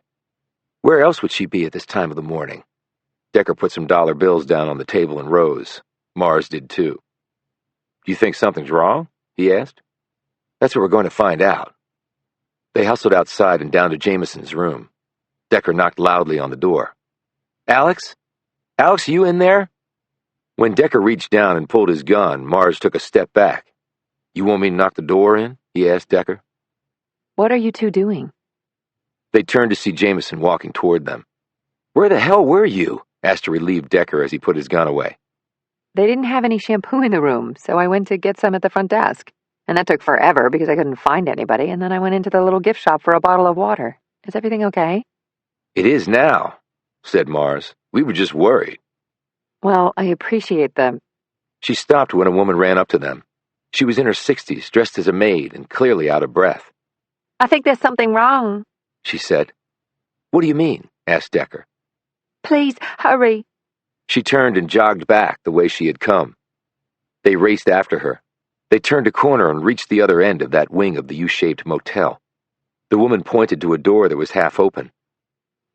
Where else would she be at this time of the morning? Decker put some dollar bills down on the table and rose. Mars did too. Do you think something's wrong? He asked. That's what we're going to find out. They hustled outside and down to Jamison's room. Decker knocked loudly on the door. Alex? Alex, you in there? When Decker reached down and pulled his gun, Mars took a step back. You want me to knock the door in? He asked Decker. What are you two doing? They turned to see Jamison walking toward them. Where the hell were you? Asked a relieved Decker as he put his gun away. They didn't have any shampoo in the room, so I went to get some at the front desk. And that took forever because I couldn't find anybody, and then I went into the little gift shop for a bottle of water. Is everything okay? It is now, said Mars. We were just worried. Well, I appreciate the... She stopped when a woman ran up to them. She was in her 60s, dressed as a maid and clearly out of breath. I think there's something wrong, she said. What do you mean? Asked Decker. Please, hurry. She turned and jogged back the way she had come. They raced after her. They turned a corner and reached the other end of that wing of the U-shaped motel. The woman pointed to a door that was half open.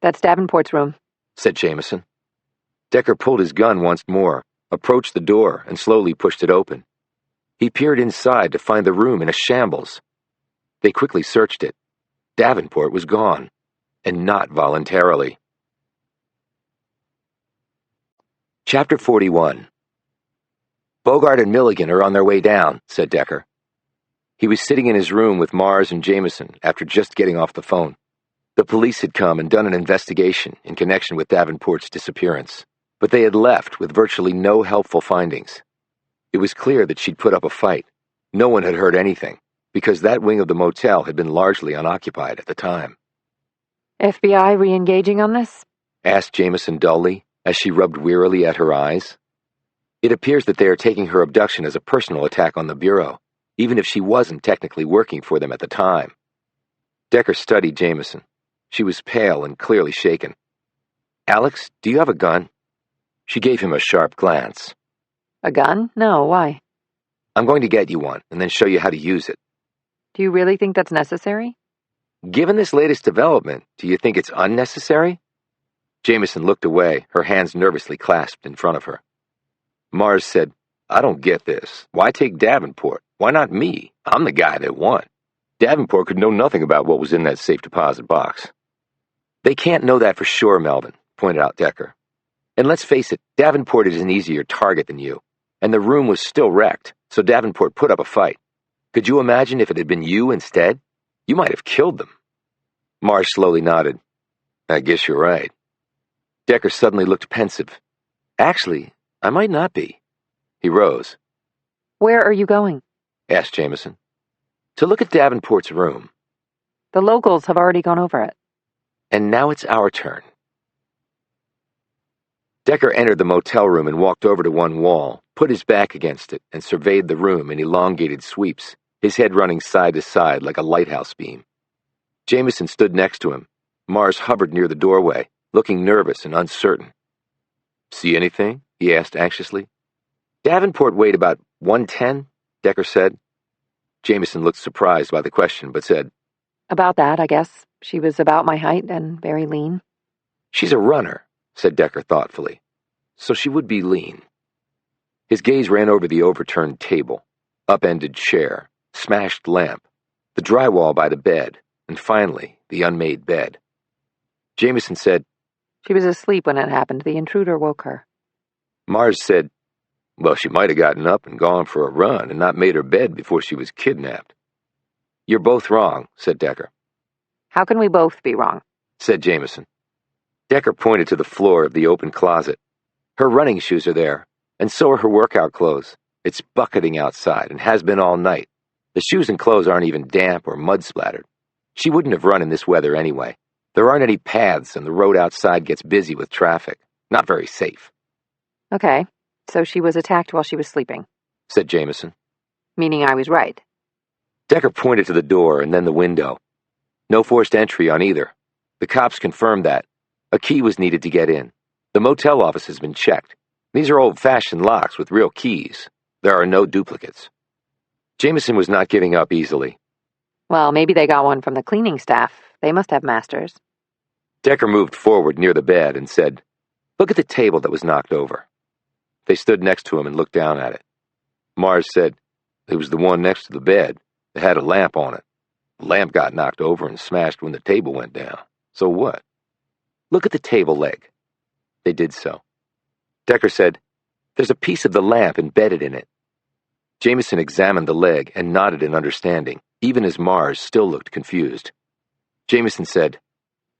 That's Davenport's room, said Jamison. Decker pulled his gun once more, approached the door, and slowly pushed it open. He peered inside to find the room in a shambles. They quickly searched it. Davenport was gone, and not voluntarily. Chapter 41. Bogart and Milligan are on their way down, said Decker. He was sitting in his room with Mars and Jamison after just getting off the phone. The police had come and done an investigation in connection with Davenport's disappearance, but they had left with virtually no helpful findings. It was clear that she'd put up a fight. No one had heard anything, because that wing of the motel had been largely unoccupied at the time. FBI re-engaging on this? Asked Jamison dully, as she rubbed wearily at her eyes. It appears that they are taking her abduction as a personal attack on the Bureau, even if she wasn't technically working for them at the time. Decker studied Jamison. She was pale and clearly shaken. Alex, do you have a gun? She gave him a sharp glance. A gun? No, why? I'm going to get you one, and then show you how to use it. Do you really think that's necessary? Given this latest development, do you think it's unnecessary? Jamison looked away, her hands nervously clasped in front of her. Mars said, I don't get this. Why take Davenport? Why not me? I'm the guy that won. Davenport could know nothing about what was in that safe deposit box. They can't know that for sure, Melvin, pointed out Decker. And let's face it, Davenport is an easier target than you, and the room was still wrecked, so Davenport put up a fight. Could you imagine if it had been you instead? You might have killed them. Mars slowly nodded. I guess you're right. Decker suddenly looked pensive. Actually, I might not be. He rose. Where are you going? Asked Jamison. To look at Davenport's room. The locals have already gone over it. And now it's our turn. Decker entered the motel room and walked over to one wall, put his back against it, and surveyed the room in elongated sweeps, his head running side to side like a lighthouse beam. Jamison stood next to him. Mars hovered near the doorway, looking nervous and uncertain. See anything? He asked anxiously. Davenport weighed about 110, Decker said. Jamison looked surprised by the question, but said, About that, I guess. She was about my height and very lean. She's a runner, said Decker thoughtfully, so she would be lean. His gaze ran over the overturned table, upended chair, smashed lamp, the drywall by the bed, and finally, the unmade bed. Jamison said, She was asleep when it happened. The intruder woke her. Mars said, Well, she might have gotten up and gone for a run and not made her bed before she was kidnapped. You're both wrong, said Decker. How can we both be wrong? Said Jamison. Decker pointed to the floor of the open closet. Her running shoes are there, and so are her workout clothes. It's bucketing outside and has been all night. The shoes and clothes aren't even damp or mud-splattered. She wouldn't have run in this weather anyway. There aren't any paths, and the road outside gets busy with traffic. Not very safe. Okay, so she was attacked while she was sleeping. Said Jamison. Meaning I was right. Decker pointed to the door and then the window. No forced entry on either. The cops confirmed that. A key was needed to get in. The motel office has been checked. These are old-fashioned locks with real keys. There are no duplicates. Jamison was not giving up easily. Well, maybe they got one from the cleaning staff. They must have masters. Decker moved forward near the bed and said, Look at the table that was knocked over. They stood next to him and looked down at it. Mars said, It was the one next to the bed. It had a lamp on it. The lamp got knocked over and smashed when the table went down. So what? Look at the table leg. They did so. Decker said, There's a piece of the lamp embedded in it. Jamison examined the leg and nodded in understanding, even as Mars still looked confused. Jamison said,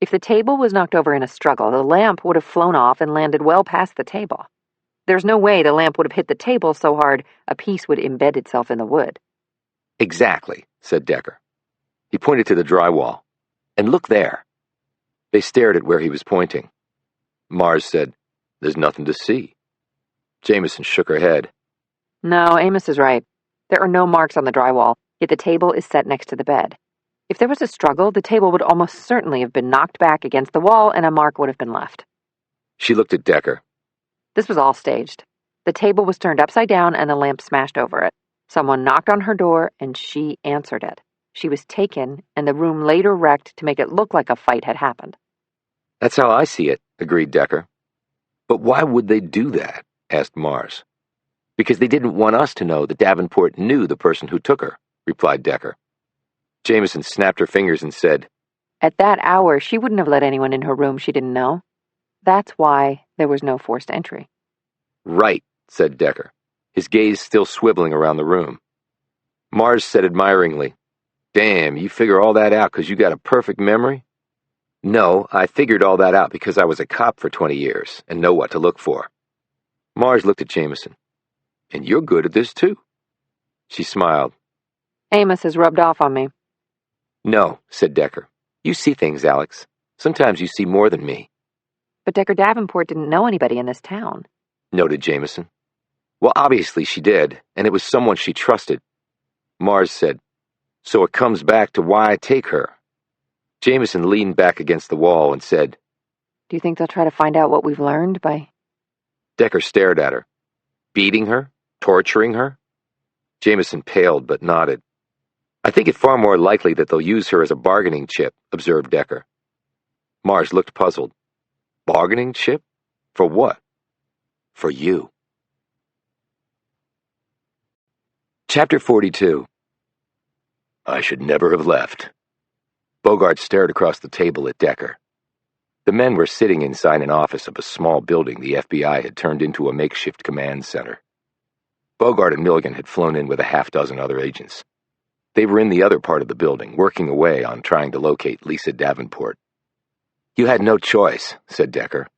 If the table was knocked over in a struggle, the lamp would have flown off and landed well past the table. There's no way the lamp would have hit the table so hard a piece would embed itself in the wood. Exactly, said Decker. He pointed to the drywall. And look there. They stared at where he was pointing. Mars said, There's nothing to see. Jamison shook her head. No, Amos is right. There are no marks on the drywall, yet the table is set next to the bed. If there was a struggle, the table would almost certainly have been knocked back against the wall and a mark would have been left. She looked at Decker. This was all staged. The table was turned upside down and the lamp smashed over it. Someone knocked on her door, and she answered it. She was taken, and the room later wrecked to make it look like a fight had happened. That's how I see it, agreed Decker. But why would they do that? Asked Mars. Because they didn't want us to know that Davenport knew the person who took her, replied Decker. Jamison snapped her fingers and said, At that hour, she wouldn't have let anyone in her room she didn't know. That's why there was no forced entry. Right, said Decker, his gaze still swiveling around the room. Mars said admiringly, Damn, you figure all that out because you got a perfect memory? No, I figured all that out because I was a cop for 20 years and know what to look for. Mars looked at Jamison. And you're good at this too. She smiled. Amos has rubbed off on me. No, said Decker. You see things, Alex. Sometimes you see more than me. But Decker Davenport didn't know anybody in this town, noted Jamison. Well, obviously she did, and it was someone she trusted. Mars said, So it comes back to why I take her. Jamison leaned back against the wall and said, Do you think they'll try to find out what we've learned by... Decker stared at her. Beating her? Torturing her? Jamison paled but nodded. I think it far more likely that they'll use her as a bargaining chip, observed Decker. Mars looked puzzled. Bargaining chip? For what? For you. Chapter 42. I should never have left. Bogart stared across the table at Decker. The men were sitting inside an office of a small building the FBI had turned into a makeshift command center. Bogart and Milligan had flown in with a half-dozen other agents. They were in the other part of the building, working away on trying to locate Lisa Davenport. You had no choice, said Decker.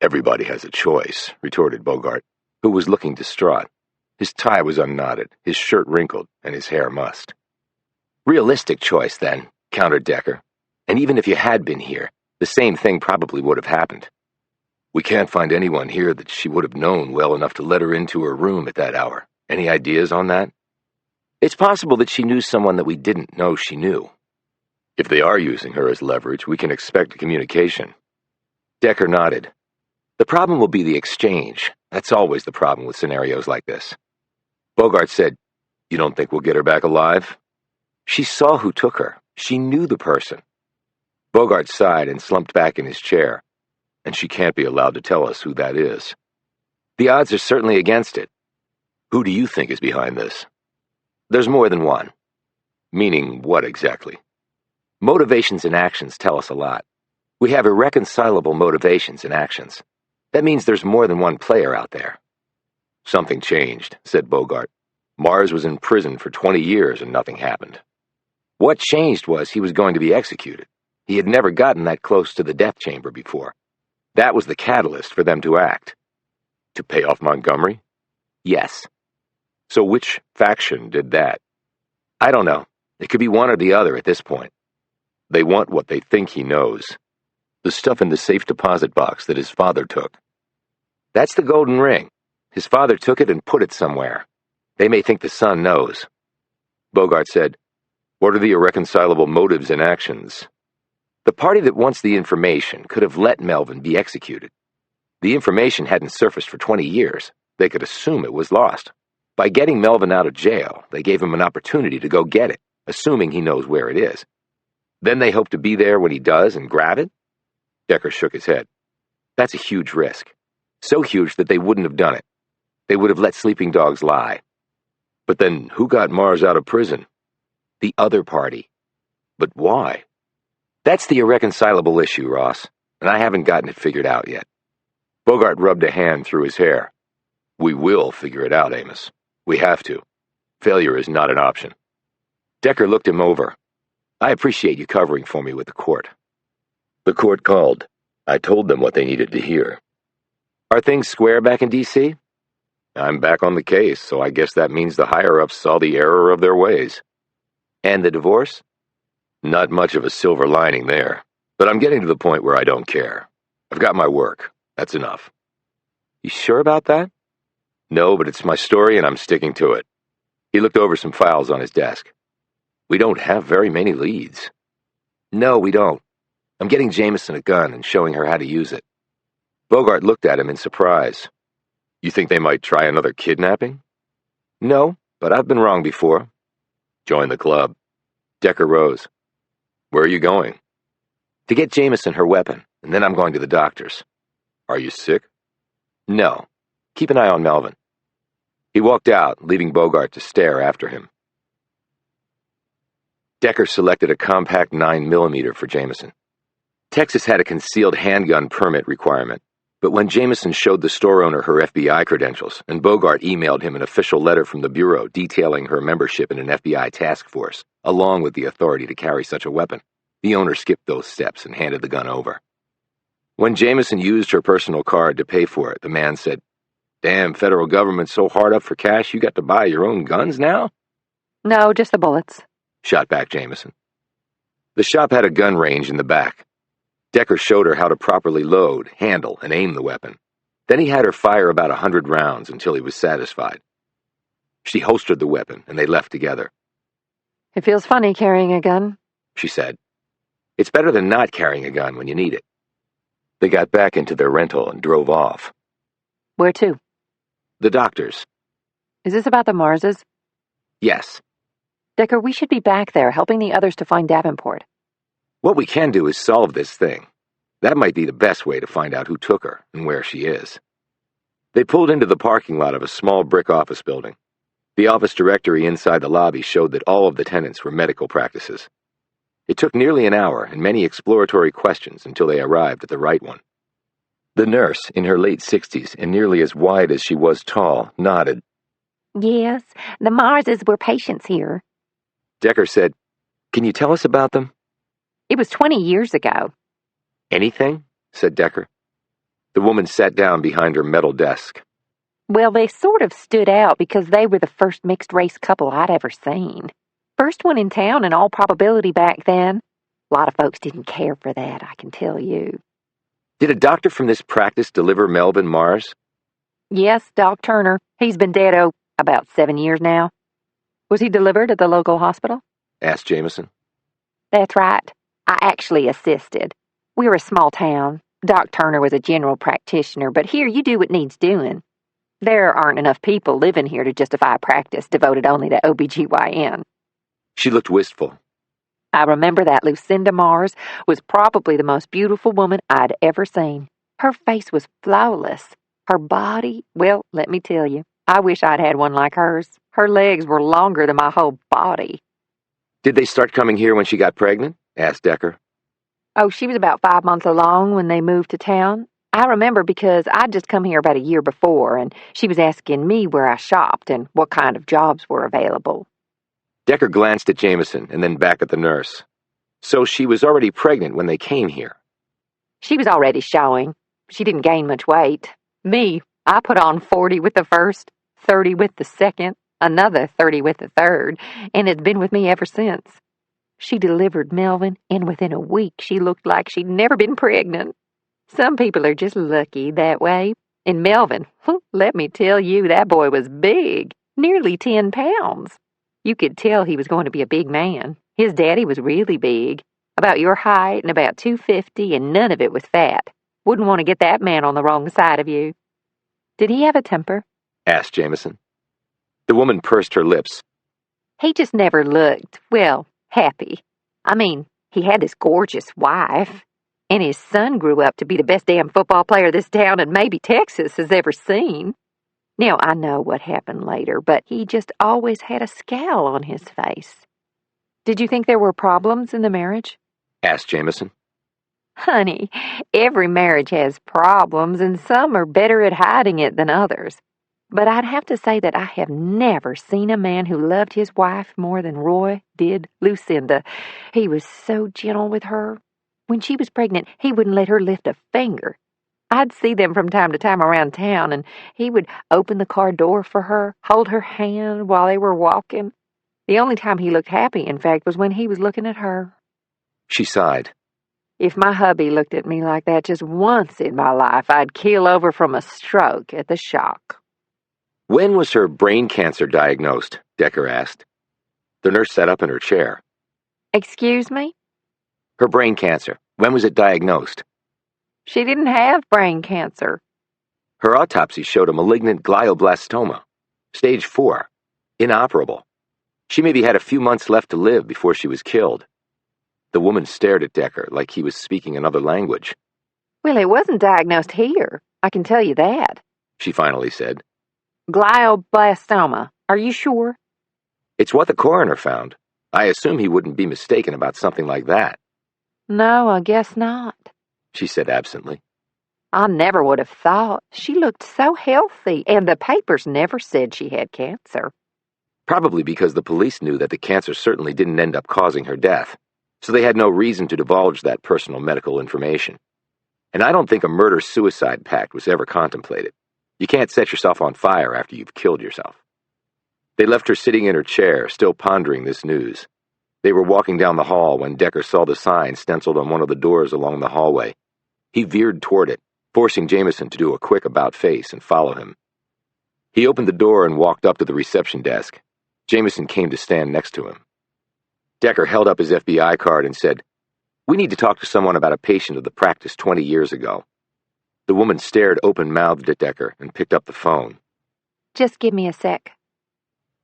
Everybody has a choice, retorted Bogart, who was looking distraught. His tie was unknotted, his shirt wrinkled, and his hair mussed. Realistic choice, then, countered Decker. And even if you had been here, the same thing probably would have happened. We can't find anyone here that she would have known well enough to let her into her room at that hour. Any ideas on that? It's possible that she knew someone that we didn't know she knew. If they are using her as leverage, we can expect communication. Decker nodded. The problem will be the exchange. That's always the problem with scenarios like this. Bogart said, You don't think we'll get her back alive? She saw who took her. She knew the person. Bogart sighed and slumped back in his chair. And she can't be allowed to tell us who that is. The odds are certainly against it. Who do you think is behind this? There's more than one. Meaning what exactly? Motivations and actions tell us a lot. We have irreconcilable motivations and actions. That means there's more than one player out there. Something changed, said Bogart. Mars was in prison for 20 years and nothing happened. What changed was he was going to be executed. He had never gotten that close to the death chamber before. That was the catalyst for them to act. To pay off Montgomery? Yes. So which faction did that? I don't know. It could be one or the other at this point. They want what they think he knows. The stuff in the safe deposit box that his father took. That's the golden ring. His father took it and put it somewhere. They may think the son knows. Bogart said, What are the irreconcilable motives and actions? The party that wants the information could have let Melvin be executed. The information hadn't surfaced for 20 years. They could assume it was lost. By getting Melvin out of jail, they gave him an opportunity to go get it, assuming he knows where it is. Then they hope to be there when he does and grab it? Decker shook his head. That's a huge risk. So huge that they wouldn't have done it. They would have let sleeping dogs lie. But then who got Mars out of prison? The other party. But why? That's the irreconcilable issue, Ross, and I haven't gotten it figured out yet. Bogart rubbed a hand through his hair. We will figure it out, Amos. We have to. Failure is not an option. Decker looked him over. I appreciate you covering for me with the court. The court called. I told them what they needed to hear. Are things square back in D.C.? I'm back on the case, so I guess that means the higher-ups saw the error of their ways. And the divorce? Not much of a silver lining there, but I'm getting to the point where I don't care. I've got my work. That's enough. You sure about that? No, but it's my story and I'm sticking to it. He looked over some files on his desk. We don't have very many leads. No, we don't. I'm getting Jamison a gun and showing her how to use it. Bogart looked at him in surprise. You think they might try another kidnapping? No, but I've been wrong before. Join the club. Decker rose. Where are you going? To get Jamison her weapon, and then I'm going to the doctor's. Are you sick? No. Keep an eye on Melvin. He walked out, leaving Bogart to stare after him. Decker selected a compact 9mm for Jamison. Texas had a concealed handgun permit requirement, but when Jamison showed the store owner her FBI credentials, and Bogart emailed him an official letter from the Bureau detailing her membership in an FBI task force, along with the authority to carry such a weapon, the owner skipped those steps and handed the gun over. When Jamison used her personal card to pay for it, the man said, Damn, federal government's so hard up for cash you got to buy your own guns now? No, just the bullets. Shot back Jamison. The shop had a gun range in the back. Decker showed her how to properly load, handle, and aim the weapon. Then he had her fire about 100 rounds until he was satisfied. She holstered the weapon, and they left together. It feels funny carrying a gun, She said. It's better than not carrying a gun when you need it. They got back into their rental and drove off. Where to? The doctor's. Is this about the Marses? Yes. Decker, we should be back there helping the others to find Davenport. What we can do is solve this thing. That might be the best way to find out who took her and where she is. They pulled into the parking lot of a small brick office building. The office directory inside the lobby showed that all of the tenants were medical practices. It took nearly an hour and many exploratory questions until they arrived at the right one. The nurse, in her late 60s and nearly as wide as she was tall, nodded. Yes, the Marses were patients here. Decker said, Can you tell us about them? It was 20 years ago. Anything? Said Decker. The woman sat down behind her metal desk. Well, they sort of stood out because they were the first mixed-race couple I'd ever seen. First one in town in all probability back then. A lot of folks didn't care for that, I can tell you. Did a doctor from this practice deliver Melvin Mars? Yes, Doc Turner. He's been dead, about 7 years now. Was he delivered at the local hospital? Asked Jamison. That's right. I actually assisted. We're a small town. Doc Turner was a general practitioner, but here you do what needs doing. There aren't enough people living here to justify a practice devoted only to OBGYN. She looked wistful. I remember that Lucinda Mars was probably the most beautiful woman I'd ever seen. Her face was flawless. Her body, well, let me tell you, I wish I'd had one like hers. Her legs were longer than my whole body. Did they start coming here when she got pregnant? Asked Decker. Oh, she was about 5 months along when they moved to town. I remember because I'd just come here about a year before, and she was asking me where I shopped and what kind of jobs were available. Decker glanced at Jamison and then back at the nurse. So she was already pregnant when they came here. She was already showing. She didn't gain much weight. Me, I put on 40 with the first, 30 with the second, another 30 with the third, and it's been with me ever since. She delivered Melvin, and within a week she looked like she'd never been pregnant. Some people are just lucky that way. And Melvin, let me tell you, that boy was big, nearly 10 pounds. You could tell he was going to be a big man. His daddy was really big, about your height and about 250, and none of it was fat. Wouldn't want to get that man on the wrong side of you. Did he have a temper? Asked Jamison. The woman pursed her lips. He just never looked, well, happy. I mean, he had this gorgeous wife, and his son grew up to be the best damn football player this town and maybe Texas has ever seen. Now, I know what happened later, but he just always had a scowl on his face. Did you think there were problems in the marriage? Asked Jamison. Honey, every marriage has problems, and some are better at hiding it than others. But I'd have to say that I have never seen a man who loved his wife more than Roy did Lucinda. He was so gentle with her. When she was pregnant, he wouldn't let her lift a finger. I'd see them from time to time around town, and he would open the car door for her, hold her hand while they were walking. The only time he looked happy, in fact, was when he was looking at her. She sighed. If my hubby looked at me like that just once in my life, I'd keel over from a stroke at the shock. When was her brain cancer diagnosed? Decker asked. The nurse sat up in her chair. Excuse me? Her brain cancer. When was it diagnosed? She didn't have brain cancer. Her autopsy showed a malignant glioblastoma. Stage 4. Inoperable. She maybe had a few months left to live before she was killed. The woman stared at Decker like he was speaking another language. Well, it wasn't diagnosed here. I can tell you that. She finally said. Glioblastoma. Are you sure? It's what the coroner found. I assume he wouldn't be mistaken about something like that. No, I guess not. She said absently. I never would have thought. She looked so healthy, and the papers never said she had cancer. Probably because the police knew that the cancer certainly didn't end up causing her death, so they had no reason to divulge that personal medical information. And I don't think a murder-suicide pact was ever contemplated. You can't set yourself on fire after you've killed yourself. They left her sitting in her chair, still pondering this news. They were walking down the hall when Decker saw the sign stenciled on one of the doors along the hallway. He veered toward it, forcing Jamison to do a quick about-face and follow him. He opened the door and walked up to the reception desk. Jamison came to stand next to him. Decker held up his FBI card and said, "We need to talk to someone about a patient of the practice 20 years ago." The woman stared open-mouthed at Decker and picked up the phone. Just give me a sec.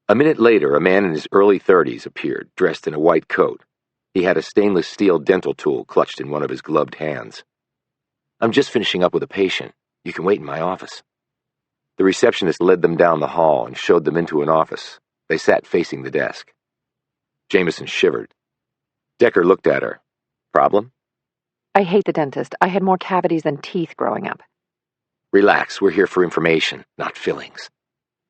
A minute later, a man in his early 30s appeared, dressed in a white coat. He had a stainless steel dental tool clutched in one of his gloved hands. "I'm just finishing up with a patient. You can wait in my office." The receptionist led them down the hall and showed them into an office. They sat facing the desk. Jamison shivered. Decker looked at her. "Problem?" I hate the dentist. I had more cavities than teeth growing up. "Relax, we're here for information, not fillings."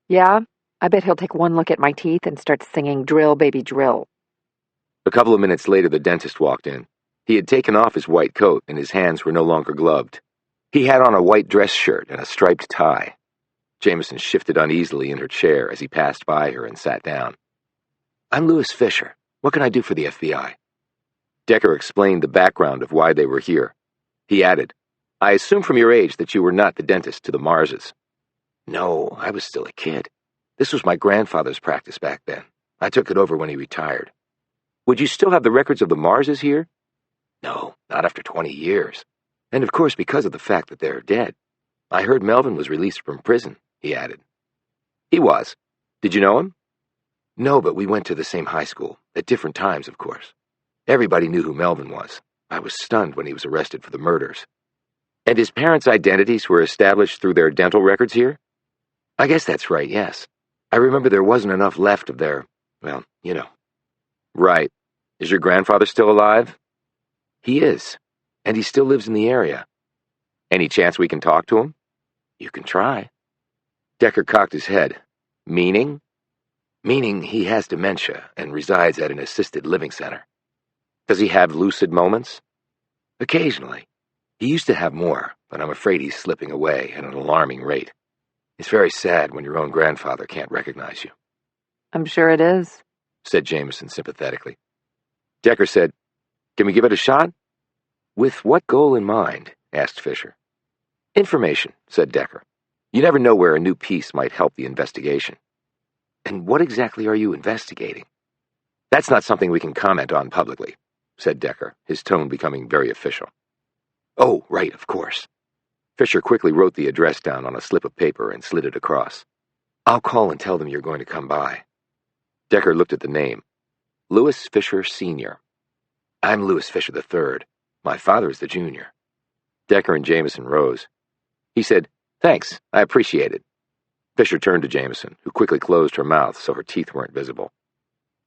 Yeah? I bet he'll take one look at my teeth and start singing Drill, Baby, Drill. A couple of minutes later, the dentist walked in. He had taken off his white coat and his hands were no longer gloved. He had on a white dress shirt and a striped tie. Jamison shifted uneasily in her chair as he passed by her and sat down. "I'm Louis Fisher. What can I do for the FBI?" Decker explained the background of why they were here. He added, "I assume from your age that you were not the dentist to the Marses." "No, I was still a kid. This was my grandfather's practice back then. I took it over when he retired." "Would you still have the records of the Marses here?" "No, not after 20 years. And of course because of the fact that they're dead. I heard Melvin was released from prison," he added. "He was. Did you know him?" "No, but we went to the same high school, at different times, of course. Everybody knew who Melvin was. I was stunned when he was arrested for the murders." "And his parents' identities were established through their dental records here?" "I guess that's right, yes. I remember there wasn't enough left of their, well, you know." "Right. Is your grandfather still alive?" "He is, and he still lives in the area." "Any chance we can talk to him?" "You can try." Decker cocked his head. "Meaning?" "Meaning he has dementia and resides at an assisted living center." "Does he have lucid moments?" "Occasionally. He used to have more, but I'm afraid he's slipping away at an alarming rate. It's very sad when your own grandfather can't recognize you." I'm sure it is, said Jamison sympathetically. Decker said, "Can we give it a shot?" "With what goal in mind?" asked Fisher. "Information," said Decker. "You never know where a new piece might help the investigation." "And what exactly are you investigating?" "That's not something we can comment on publicly," said Decker, his tone becoming very official. "Oh, right, of course." Fisher quickly wrote the address down on a slip of paper and slid it across. "I'll call and tell them you're going to come by." Decker looked at the name. Louis Fisher Sr. "I'm Louis Fisher III. My father is the junior." Decker and Jamison rose. He said, "Thanks, I appreciate it." Fisher turned to Jamison, who quickly closed her mouth so her teeth weren't visible.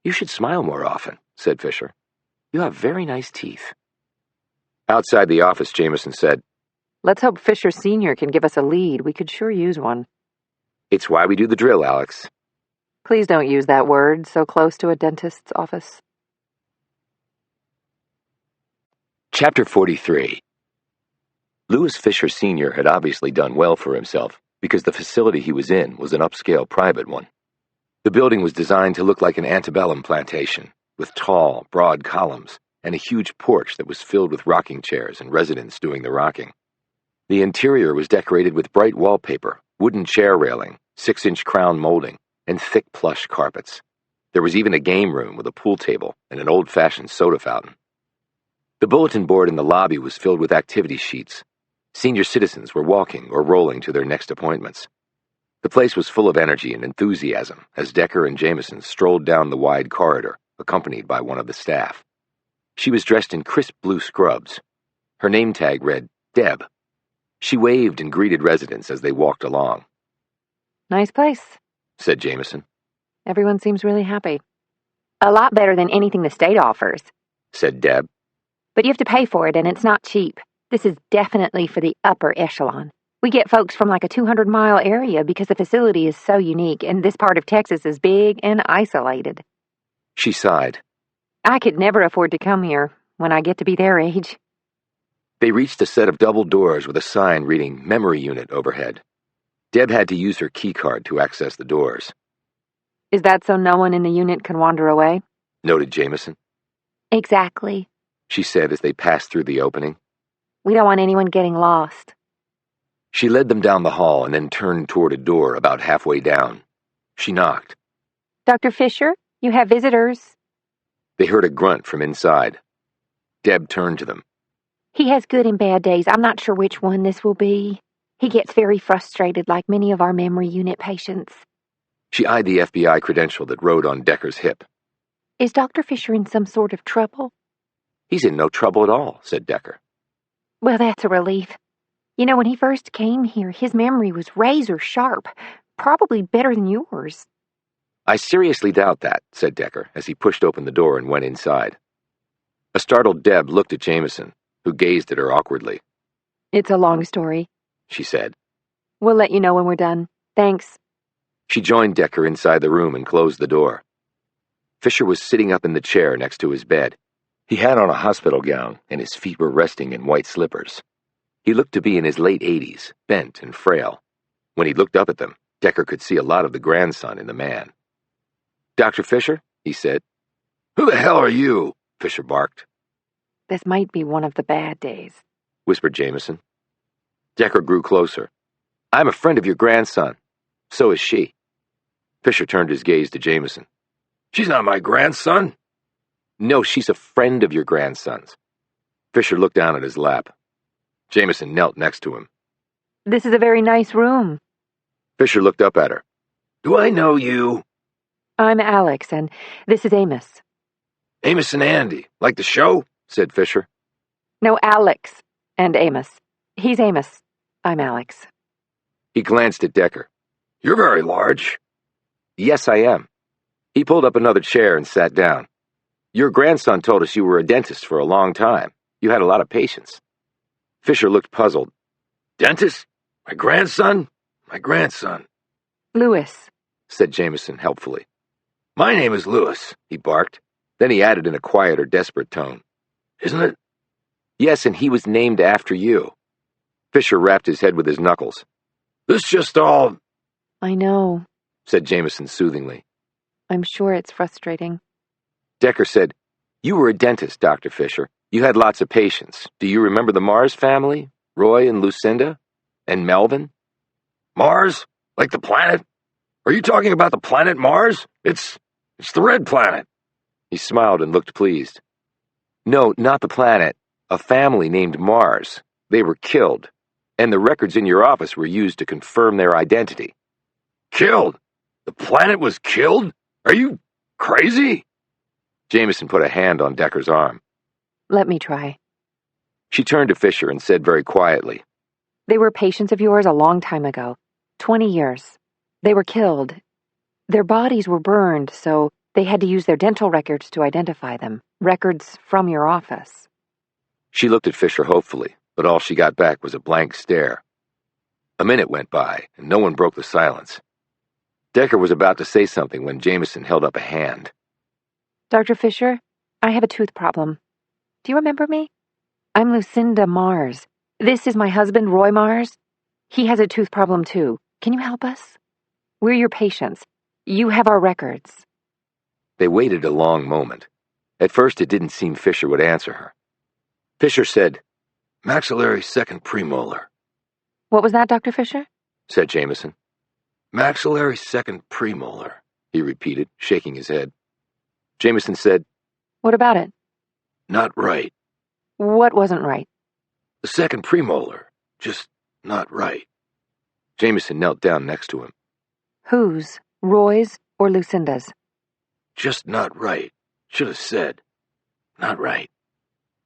"You should smile more often," said Fisher. "You have very nice teeth." Outside the office, Jamison said, Let's hope Fisher Sr. can give us a lead. We could sure use one. "It's why we do the drill, Alex." Please don't use that word so close to a dentist's office. Chapter 43. Louis Fisher Sr. had obviously done well for himself because the facility he was in was an upscale private one. The building was designed to look like an antebellum plantation, with tall, broad columns and a huge porch that was filled with rocking chairs and residents doing the rocking. The interior was decorated with bright wallpaper, wooden chair railing, 6-inch crown molding, and thick plush carpets. There was even a game room with a pool table and an old-fashioned soda fountain. The bulletin board in the lobby was filled with activity sheets. Senior citizens were walking or rolling to their next appointments. The place was full of energy and enthusiasm as Decker and Jamison strolled down the wide corridor, accompanied by one of the staff. She was dressed in crisp blue scrubs. Her name tag read, Deb. She waved and greeted residents as they walked along. Nice place, said Jamison. Everyone seems really happy. A lot better than anything the state offers, said Deb. But you have to pay for it, and it's not cheap. This is definitely for the upper echelon. We get folks from like a 200-mile area because the facility is so unique, and this part of Texas is big and isolated. She sighed. I could never afford to come here when I get to be their age. They reached a set of double doors with a sign reading Memory Unit overhead. Deb had to use her key card to access the doors. Is that so no one in the unit can wander away? Noted Jamison. Exactly, she said as they passed through the opening. We don't want anyone getting lost. She led them down the hall and then turned toward a door about halfway down. She knocked. Dr. Fisher, you have visitors. They heard a grunt from inside. Deb turned to them. He has good and bad days. I'm not sure which one this will be. He gets very frustrated like many of our memory unit patients. She eyed the FBI credential that rode on Decker's hip. Is Dr. Fisher in some sort of trouble? He's in no trouble at all, said Decker. Well, that's a relief. You know, when he first came here, his memory was razor sharp, probably better than yours. I seriously doubt that, said Decker as he pushed open the door and went inside. A startled Deb looked at Jamison, who gazed at her awkwardly. It's a long story, she said. We'll let you know when we're done. Thanks. She joined Decker inside the room and closed the door. Fisher was sitting up in the chair next to his bed. He had on a hospital gown, and his feet were resting in white slippers. He looked to be in his late 80s, bent and frail. When he looked up at them, Decker could see a lot of the grandson in the man. Dr. Fisher, he said. Who the hell are you? Fisher barked. This might be one of the bad days, whispered Jamison. Decker grew closer. I'm a friend of your grandson. So is she. Fisher turned his gaze to Jamison. She's not my grandson. No, she's a friend of your grandson's. Fisher looked down at his lap. Jamison knelt next to him. This is a very nice room. Fisher looked up at her. Do I know you? I'm Alex, and this is Amos. Amos and Andy, like the show? Said Fisher. No, Alex and Amos. He's Amos. I'm Alex. He glanced at Decker. You're very large. Yes, I am. He pulled up another chair and sat down. Your grandson told us you were a dentist for a long time. You had a lot of patients. Fisher looked puzzled. Dentist? My grandson? My grandson. Lewis, said Jamison helpfully. My name is Lewis, he barked. Then he added in a quieter, desperate tone. Isn't it? Yes, and he was named after you. Fisher rapped his head with his knuckles. This just all... I know, said Jamison soothingly. I'm sure it's frustrating. Decker said, You were a dentist, Dr. Fisher. You had lots of patients. Do you remember the Mars family? Roy and Lucinda? And Melvin? Mars? Like the planet? Are you talking about the planet Mars? It's the red planet. He smiled and looked pleased. No, not the planet. A family named Mars. They were killed. And the records in your office were used to confirm their identity. Killed? The planet was killed? Are you crazy? Jamison put a hand on Decker's arm. Let me try. She turned to Fisher and said very quietly, They were patients of yours a long time ago. 20 years. They were killed. Their bodies were burned, so they had to use their dental records to identify them. Records from your office. She looked at Fisher hopefully, but all she got back was a blank stare. A minute went by, and no one broke the silence. Decker was about to say something when Jamison held up a hand. Dr. Fisher, I have a tooth problem. Do you remember me? I'm Lucinda Mars. This is my husband, Roy Mars. He has a tooth problem too. Can you help us? We're your patients. You have our records. They waited a long moment. At first it didn't seem Fisher would answer her. Fisher said, Maxillary second premolar. What was that, Dr. Fisher? Said Jamison. Maxillary second premolar, he repeated, shaking his head. Jamison said, What about it? Not right. What wasn't right? The second premolar. Just not right. Jamison knelt down next to him. Whose? Roy's or Lucinda's? Just not right. Should have said. Not right.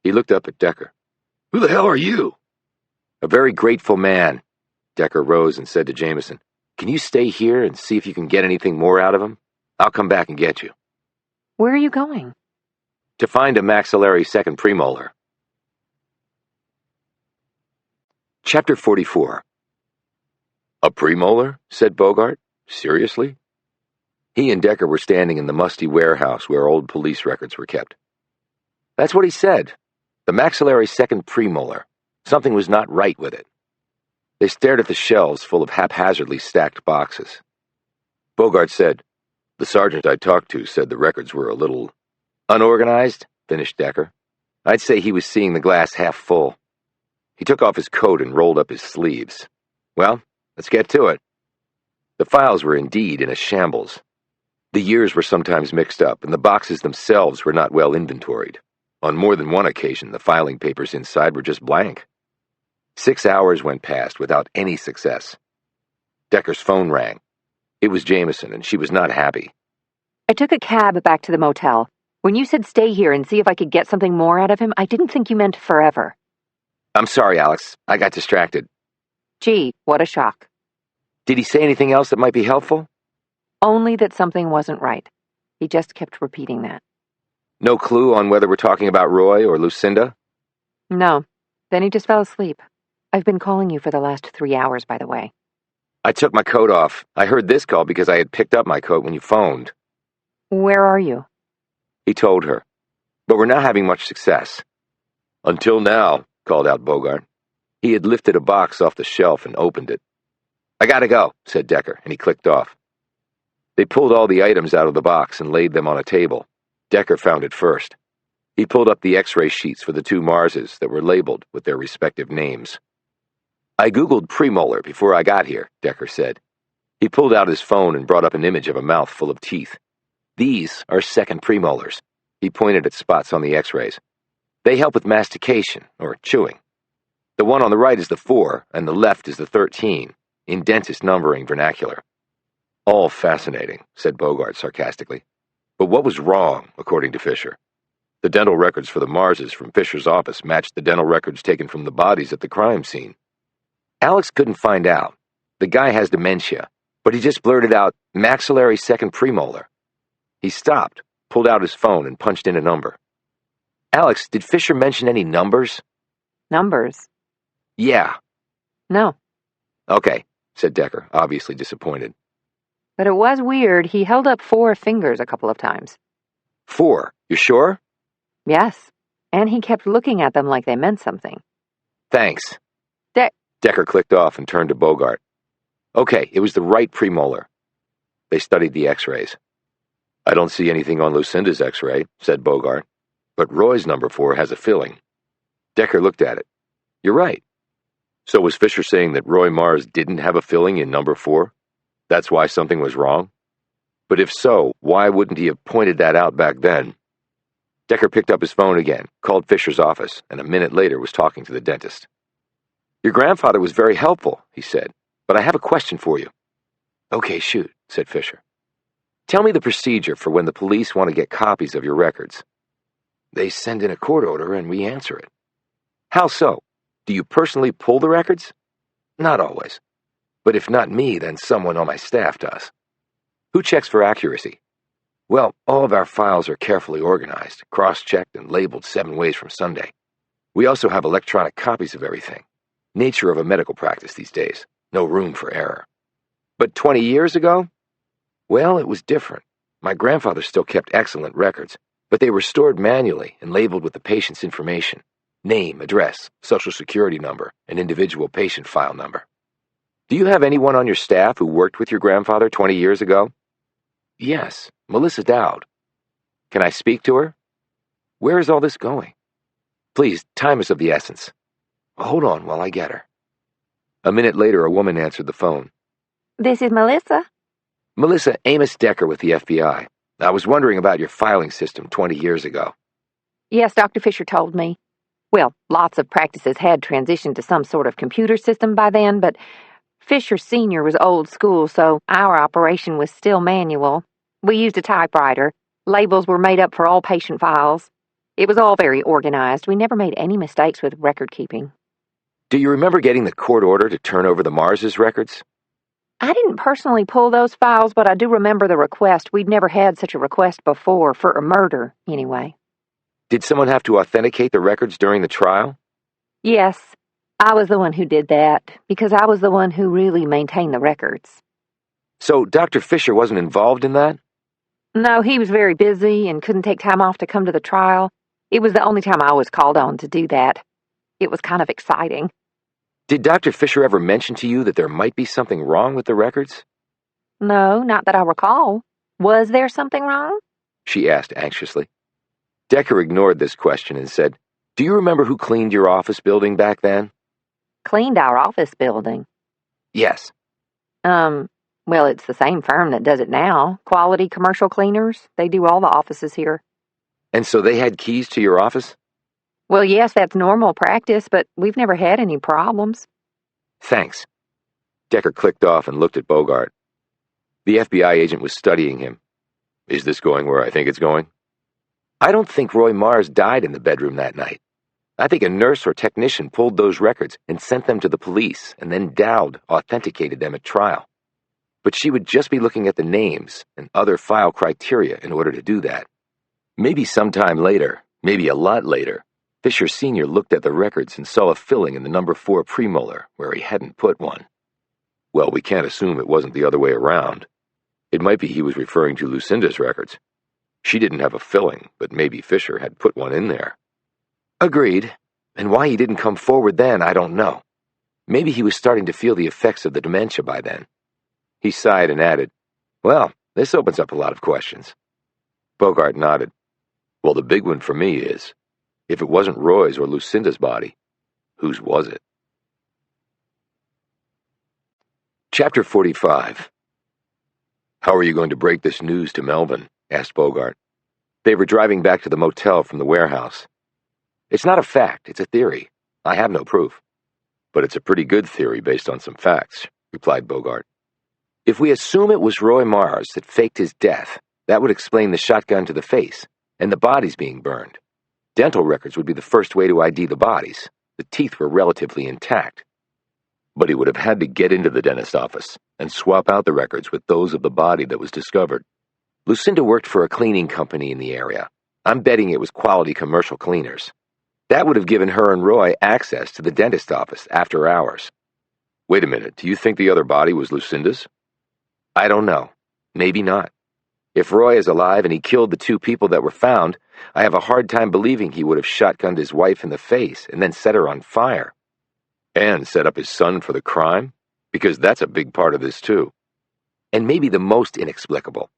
He looked up at Decker. Who the hell are you? A very grateful man. Decker rose and said to Jamison, Can you stay here and see if you can get anything more out of him? I'll come back and get you. Where are you going? To find a maxillary second premolar. Chapter 44. A premolar? Said Bogart. Seriously? He and Decker were standing in the musty warehouse where old police records were kept. That's what he said. The maxillary second premolar. Something was not right with it. They stared at the shelves full of haphazardly stacked boxes. Bogart said, The sergeant I talked to said the records were a little unorganized, finished Decker. I'd say he was seeing the glass half full. He took off his coat and rolled up his sleeves. Well, let's get to it. The files were indeed in a shambles. The years were sometimes mixed up, and the boxes themselves were not well inventoried. On more than one occasion, the filing papers inside were just blank. 6 hours went past without any success. Decker's phone rang. It was Jamison, and she was not happy. I took a cab back to the motel. When you said stay here and see if I could get something more out of him, I didn't think you meant forever. I'm sorry, Alex. I got distracted. Gee, what a shock. Did he say anything else that might be helpful? Only that something wasn't right. He just kept repeating that. No clue on whether we're talking about Roy or Lucinda? No. Then he just fell asleep. I've been calling you for the last 3 hours, by the way. I took my coat off. I heard this call because I had picked up my coat when you phoned. Where are you? He told her. But we're not having much success. Until now, called out Bogart. He had lifted a box off the shelf and opened it. I gotta go, said Decker, and he clicked off. They pulled all the items out of the box and laid them on a table. Decker found it first. He pulled up the x-ray sheets for the 2 Marses that were labeled with their respective names. I Googled premolar before I got here, Decker said. He pulled out his phone and brought up an image of a mouth full of teeth. These are second premolars. He pointed at spots on the x-rays. They help with mastication, or chewing. The one on the right is the 4, and the left is the 13, in dentist numbering vernacular. All fascinating, said Bogart sarcastically. But what was wrong, according to Fisher? The dental records for the Marses from Fisher's office matched the dental records taken from the bodies at the crime scene. Alex couldn't find out. The guy has dementia, but he just blurted out, maxillary second premolar. He stopped, pulled out his phone, and punched in a number. Alex, did Fisher mention any numbers? Numbers? Yeah. No. Okay, said Decker, obviously disappointed. But it was weird. He held up 4 fingers a couple of times. 4? You sure? Yes. And he kept looking at them like they meant something. Thanks. Decker clicked off and turned to Bogart. Okay, it was the right premolar. They studied the x-rays. I don't see anything on Lucinda's x-ray, said Bogart. But Roy's number 4 has a filling. Decker looked at it. You're right. So was Fisher saying that Roy Mars didn't have a filling in number 4? That's why something was wrong? But if so, why wouldn't he have pointed that out back then? Decker picked up his phone again, called Fisher's office, and a minute later was talking to the dentist. Your grandfather was very helpful, he said, but I have a question for you. Okay, shoot, said Fisher. Tell me the procedure for when the police want to get copies of your records. They send in a court order and we answer it. How so? Do you personally pull the records? Not always. But if not me, then someone on my staff does. Who checks for accuracy? Well, all of our files are carefully organized, cross-checked, and labeled 7 ways from Sunday. We also have electronic copies of everything. Nature of a medical practice these days. No room for error. But 20 years ago? Well, it was different. My grandfather still kept excellent records, but they were stored manually and labeled with the patient's information. Name, address, social security number, and individual patient file number. Do you have anyone on your staff who worked with your grandfather 20 years ago? Yes, Melissa Dowd. Can I speak to her? Where is all this going? Please, time is of the essence. Hold on while I get her. A minute later, a woman answered the phone. This is Melissa. Melissa, Amos Decker with the FBI. I was wondering about your filing system 20 years ago. Yes, Dr. Fisher told me. Well, lots of practices had transitioned to some sort of computer system by then, but Fisher Sr. was old school, so our operation was still manual. We used a typewriter. Labels were made up for all patient files. It was all very organized. We never made any mistakes with record keeping. Do you remember getting the court order to turn over the Mars's records? I didn't personally pull those files, but I do remember the request. We'd never had such a request before, for a murder, anyway. Did someone have to authenticate the records during the trial? Yes, I was the one who did that, because I was the one who really maintained the records. So Dr. Fisher wasn't involved in that? No, he was very busy and couldn't take time off to come to the trial. It was the only time I was called on to do that. It was kind of exciting. Did Dr. Fisher ever mention to you that there might be something wrong with the records? No, not that I recall. Was there something wrong? She asked anxiously. Decker ignored this question and said, "Do you remember who cleaned your office building back then?" Cleaned our office building. Yes. Well, it's the same firm that does it now. Quality Commercial Cleaners. They do all the offices here. And so they had keys to your office? Well, yes, that's normal practice, but we've never had any problems. Thanks. Decker clicked off and looked at Bogart. The FBI agent was studying him. Is this going where I think it's going? I don't think Roy Mars died in the bedroom that night. I think a nurse or technician pulled those records and sent them to the police, and then Dowd authenticated them at trial. But she would just be looking at the names and other file criteria in order to do that. Maybe sometime later, maybe a lot later, Fisher Sr. looked at the records and saw a filling in the number 4 premolar where he hadn't put one. Well, we can't assume it wasn't the other way around. It might be he was referring to Lucinda's records. She didn't have a filling, but maybe Fisher had put one in there. Agreed. And why he didn't come forward then, I don't know. Maybe he was starting to feel the effects of the dementia by then. He sighed and added, "Well, this opens up a lot of questions." Bogart nodded. Well, the big one for me is, if it wasn't Roy's or Lucinda's body, whose was it? Chapter 45. How are you going to break this news to Melvin? Asked Bogart. They were driving back to the motel from the warehouse. It's not a fact, it's a theory. I have no proof. But it's a pretty good theory based on some facts, replied Bogart. If we assume it was Roy Mars that faked his death, that would explain the shotgun to the face and the bodies being burned. Dental records would be the first way to ID the bodies. The teeth were relatively intact. But he would have had to get into the dentist office and swap out the records with those of the body that was discovered. Lucinda worked for a cleaning company in the area. I'm betting it was Quality Commercial Cleaners. That would have given her and Roy access to the dentist office after hours. Wait a minute, do you think the other body was Lucinda's? I don't know. Maybe not. If Roy is alive and he killed the 2 people that were found, I have a hard time believing he would have shotgunned his wife in the face and then set her on fire. And set up his son for the crime? Because that's a big part of this too. And maybe the most inexplicable.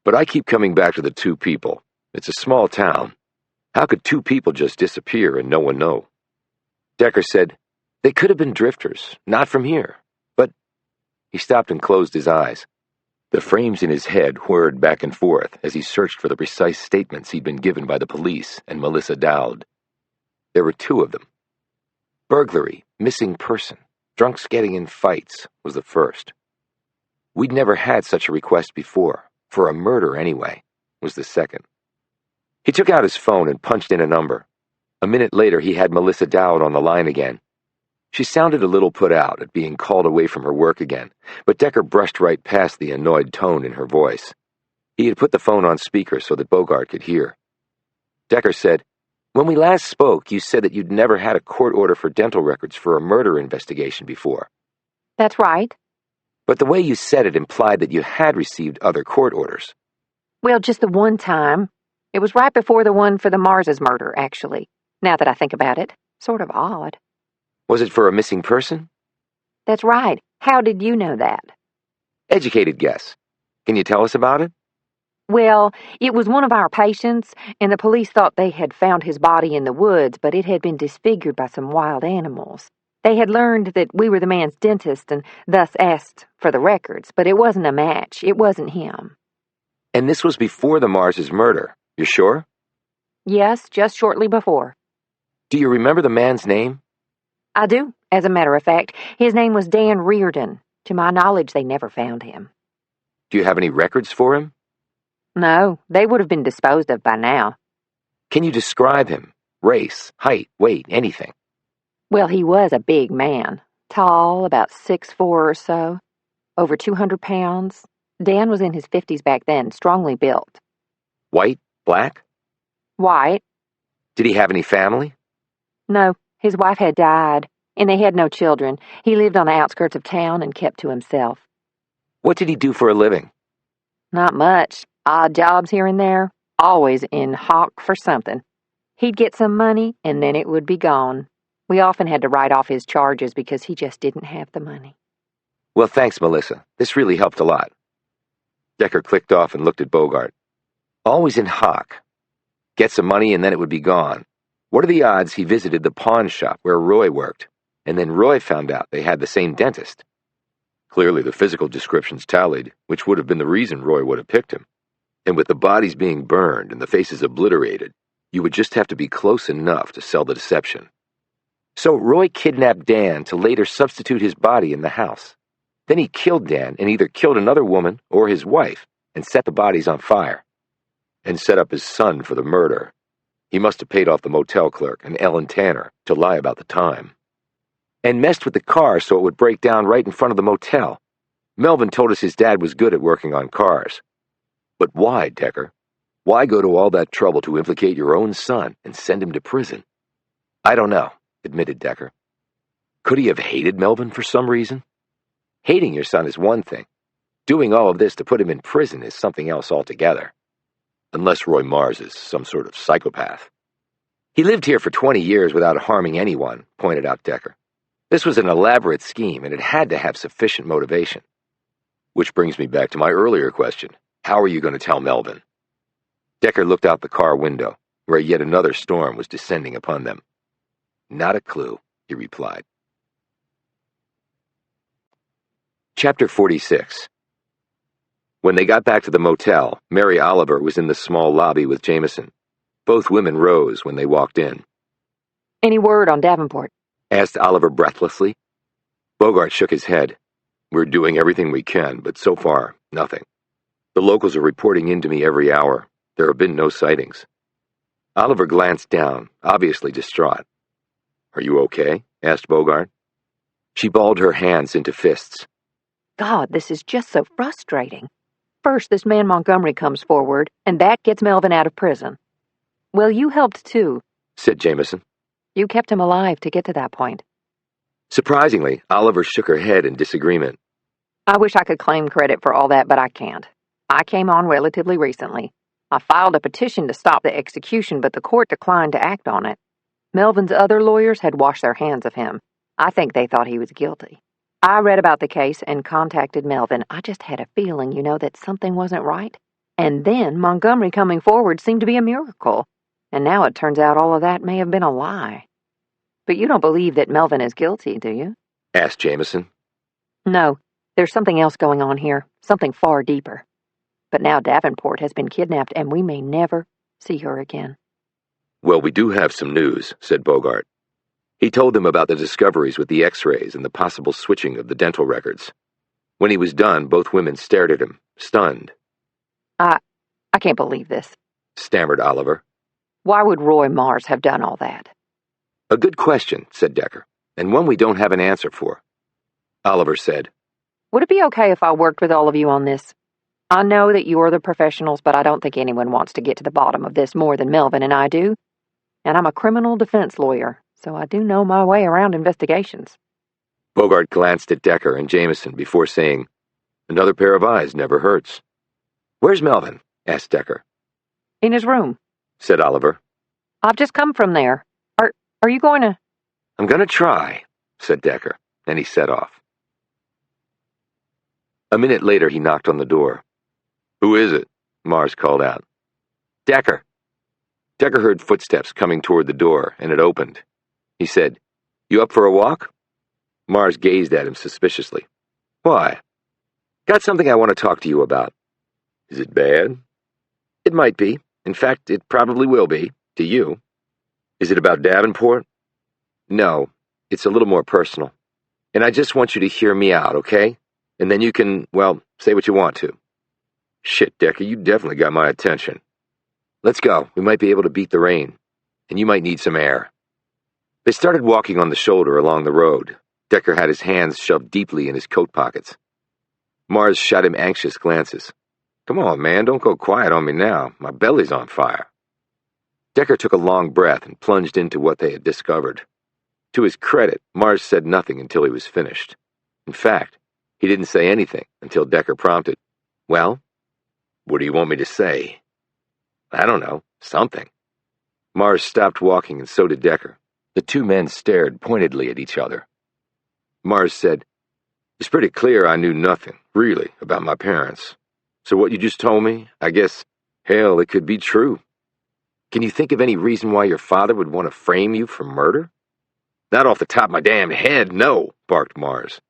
But I keep coming back to the 2 people. It's a small town. How could 2 people just disappear and no one know? Decker said, they could have been drifters, not from here. But he stopped and closed his eyes. The frames in his head whirred back and forth as he searched for the precise statements he'd been given by the police and Melissa Dowd. There were 2 of them. Burglary, missing person, drunks getting in fights was the first. We'd never had such a request before, for a murder anyway, was the second. He took out his phone and punched in a number. A minute later, he had Melissa Dowd on the line again. She sounded a little put out at being called away from her work again, but Decker brushed right past the annoyed tone in her voice. He had put the phone on speaker so that Bogart could hear. Decker said, when we last spoke, you said that you'd never had a court order for dental records for a murder investigation before. That's right. But the way you said it implied that you had received other court orders. Well, just the one time. It was right before the one for the Mars's murder, actually. Now that I think about it, sort of odd. Was it for a missing person? That's right. How did you know that? Educated guess. Can you tell us about it? Well, it was one of our patients, and the police thought they had found his body in the woods, but it had been disfigured by some wild animals. They had learned that we were the man's dentist and thus asked for the records, but it wasn't a match. It wasn't him. And this was before the Mars's murder. You're sure? Yes, just shortly before. Do you remember the man's name? I do. As a matter of fact, his name was Dan Reardon. To my knowledge, they never found him. Do you have any records for him? No, they would have been disposed of by now. Can you describe him? Race, height, weight, anything? Well, he was a big man. Tall, about 6'4" or so. Over 200 pounds. Dan was in his 50s back then, strongly built. White? Black? White. Did he have any family? No, his wife had died, and they had no children. He lived on the outskirts of town and kept to himself. What did he do for a living? Not much. Odd jobs here and there. Always in hock for something. He'd get some money, and then it would be gone. We often had to write off his charges because he just didn't have the money. Well, thanks, Melissa. This really helped a lot. Decker clicked off and looked at Bogart. Always in hock. Get some money and then it would be gone. What are the odds he visited the pawn shop where Roy worked, and then Roy found out they had the same dentist? Clearly the physical descriptions tallied, which would have been the reason Roy would have picked him. And with the bodies being burned and the faces obliterated, you would just have to be close enough to sell the deception. So Roy kidnapped Dan to later substitute his body in the house. Then he killed Dan and either killed another woman or his wife and set the bodies on fire. And set up his son for the murder. He must have paid off the motel clerk and Ellen Tanner to lie about the time. And messed with the car so it would break down right in front of the motel. Melvin told us his dad was good at working on cars. But why, Decker? Why go to all that trouble to implicate your own son and send him to prison? I don't know, admitted Decker. Could he have hated Melvin for some reason? Hating your son is one thing. Doing all of this to put him in prison is something else altogether. Unless Roy Mars is some sort of psychopath. He lived here for 20 years without harming anyone, pointed out Decker. This was an elaborate scheme, and it had to have sufficient motivation. Which brings me back to my earlier question. How are you going to tell Melvin? Decker looked out the car window, where yet another storm was descending upon them. Not a clue, he replied. Chapter 46. When they got back to the motel, Mary Oliver was in the small lobby with Jamison. Both women rose when they walked in. Any word on Davenport? Asked Oliver breathlessly. Bogart shook his head. We're doing everything we can, but so far, nothing. The locals are reporting in to me every hour. There have been no sightings. Oliver glanced down, obviously distraught. Are you okay? Asked Bogart. She balled her hands into fists. God, this is just so frustrating. First, this man Montgomery comes forward, and that gets Melvin out of prison. Well, you helped too, said Jamison. You kept him alive to get to that point. Surprisingly, Oliver shook her head in disagreement. I wish I could claim credit for all that, but I can't. I came on relatively recently. I filed a petition to stop the execution, but the court declined to act on it. Melvin's other lawyers had washed their hands of him. I think they thought he was guilty. I read about the case and contacted Melvin. I just had a feeling, that something wasn't right. And then Montgomery coming forward seemed to be a miracle. And now it turns out all of that may have been a lie. But you don't believe that Melvin is guilty, do you? Asked Jamison. No, there's something else going on here, something far deeper. But now Davenport has been kidnapped and we may never see her again. Well, we do have some news, said Bogart. He told them about the discoveries with the x-rays and the possible switching of the dental records. When he was done, both women stared at him, stunned. I can't believe this, stammered Oliver. Why would Roy Mars have done all that? A good question, said Decker, and one we don't have an answer for. Oliver said, Would it be okay if I worked with all of you on this? I know that you're the professionals, but I don't think anyone wants to get to the bottom of this more than Melvin and I do. And I'm a criminal defense lawyer, so I do know my way around investigations. Bogart glanced at Decker and Jamison before saying, Another pair of eyes never hurts. Where's Melvin? Asked Decker. In his room, said Oliver. I've just come from there. Are you going to? I'm going to try, said Decker, and he set off. A minute later, he knocked on the door. Who is it? Mars called out. Decker. Decker heard footsteps coming toward the door, and it opened. He said, You up for a walk? Mars gazed at him suspiciously. Why? Got something I want to talk to you about. Is it bad? It might be. In fact, it probably will be, to you. Is it about Davenport? No. It's a little more personal. And I just want you to hear me out, okay? And then you can, well, say what you want to. Shit, Decker, you definitely got my attention. Let's go. We might be able to beat the rain. And you might need some air. They started walking on the shoulder along the road. Decker had his hands shoved deeply in his coat pockets. Mars shot him anxious glances. Come on, man, don't go quiet on me now. My belly's on fire. Decker took a long breath and plunged into what they had discovered. To his credit, Mars said nothing until he was finished. In fact, he didn't say anything until Decker prompted. Well, what do you want me to say? I don't know, something. Mars stopped walking and so did Decker. The two men stared pointedly at each other. Mars said, It's pretty clear I knew nothing, really, about my parents. So what you just told me, I guess, hell, it could be true. Can you think of any reason why your father would want to frame you for murder? Not off the top of my damn head, no, barked Mars.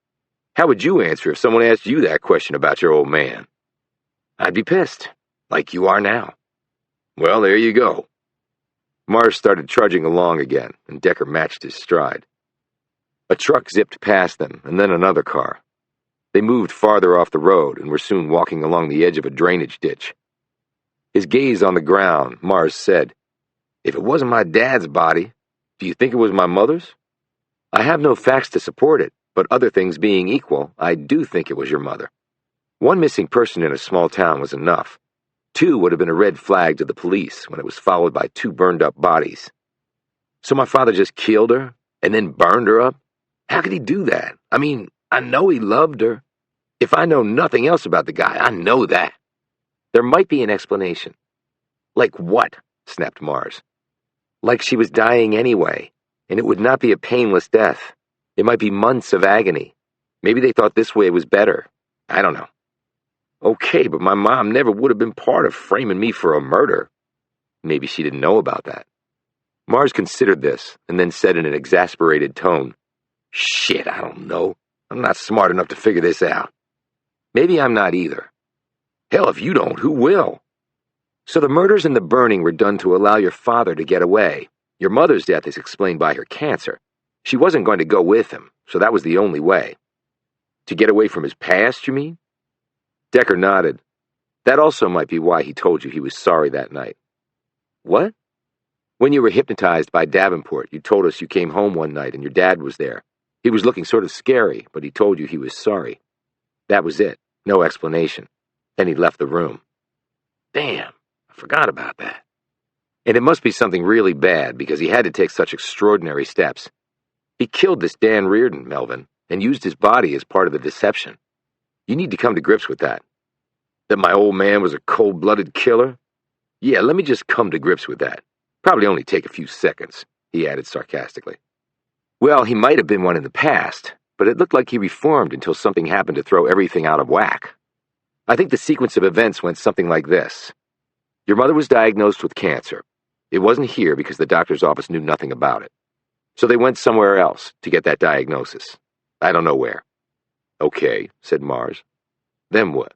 How would you answer if someone asked you that question about your old man? I'd be pissed, like you are now. Well, there you go. Mars started trudging along again, and Decker matched his stride. A truck zipped past them, and then another car. They moved farther off the road and were soon walking along the edge of a drainage ditch. His gaze on the ground, Mars said, If it wasn't my dad's body, do you think it was my mother's? I have no facts to support it, but other things being equal, I do think it was your mother. One missing person in a small town was enough. 2 would have been a red flag to the police when it was followed by 2 burned-up bodies. So my father just killed her and then burned her up? How could he do that? I mean, I know he loved her. If I know nothing else about the guy, I know that. There might be an explanation. Like what? Snapped Mars. Like she was dying anyway, and it would not be a painless death. It might be months of agony. Maybe they thought this way was better. I don't know. Okay, but my mom never would have been part of framing me for a murder. Maybe she didn't know about that. Mars considered this, and then said in an exasperated tone, Shit, I don't know. I'm not smart enough to figure this out. Maybe I'm not either. Hell, if you don't, who will? So the murders and the burning were done to allow your father to get away. Your mother's death is explained by her cancer. She wasn't going to go with him, so that was the only way. To get away from his past, you mean? Decker nodded. That also might be why he told you he was sorry that night. What? When you were hypnotized by Davenport, you told us you came home one night and your dad was there. He was looking sort of scary, but he told you he was sorry. That was it. No explanation. Then he left the room. Damn, I forgot about that. And it must be something really bad because he had to take such extraordinary steps. He killed this Dan Reardon, Melvin, and used his body as part of the deception. You need to come to grips with that. That my old man was a cold-blooded killer? Yeah, let me just come to grips with that. Probably only take a few seconds, he added sarcastically. Well, he might have been one in the past, but it looked like he reformed until something happened to throw everything out of whack. I think the sequence of events went something like this. Your mother was diagnosed with cancer. It wasn't here because the doctor's office knew nothing about it. So they went somewhere else to get that diagnosis. I don't know where. Okay, said Mars. Then what?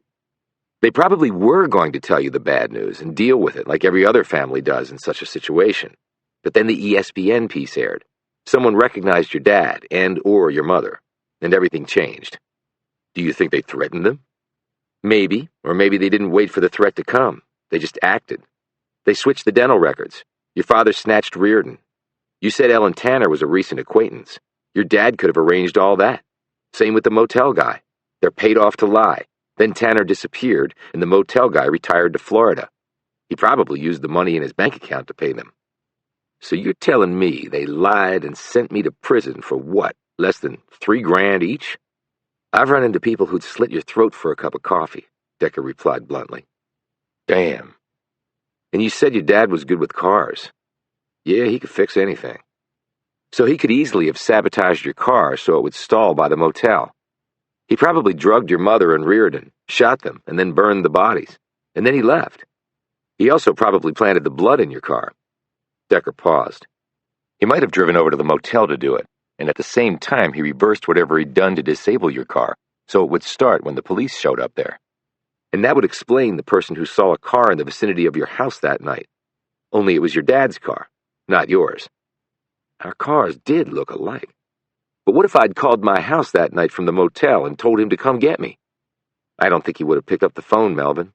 They probably were going to tell you the bad news and deal with it like every other family does in such a situation. But then the ESPN piece aired. Someone recognized your dad and/or your mother, and everything changed. Do you think they threatened them? Maybe, or maybe they didn't wait for the threat to come. They just acted. They switched the dental records. Your father snatched Reardon. You said Ellen Tanner was a recent acquaintance. Your dad could have arranged all that. Same with the motel guy. They're paid off to lie. Then Tanner disappeared, and the motel guy retired to Florida. He probably used the money in his bank account to pay them. So you're telling me they lied and sent me to prison for what, less than $3,000 each? I've run into people who'd slit your throat for a cup of coffee, Decker replied bluntly. Damn. And you said your dad was good with cars. Yeah, he could fix anything. So he could easily have sabotaged your car so it would stall by the motel. He probably drugged your mother and Reardon, shot them, and then burned the bodies. And then he left. He also probably planted the blood in your car. Decker paused. He might have driven over to the motel to do it, and at the same time he reversed whatever he'd done to disable your car, so it would start when the police showed up there. And that would explain the person who saw a car in the vicinity of your house that night. Only it was your dad's car, not yours. Our cars did look alike. But what if I'd called my house that night from the motel and told him to come get me? I don't think he would have picked up the phone, Melvin,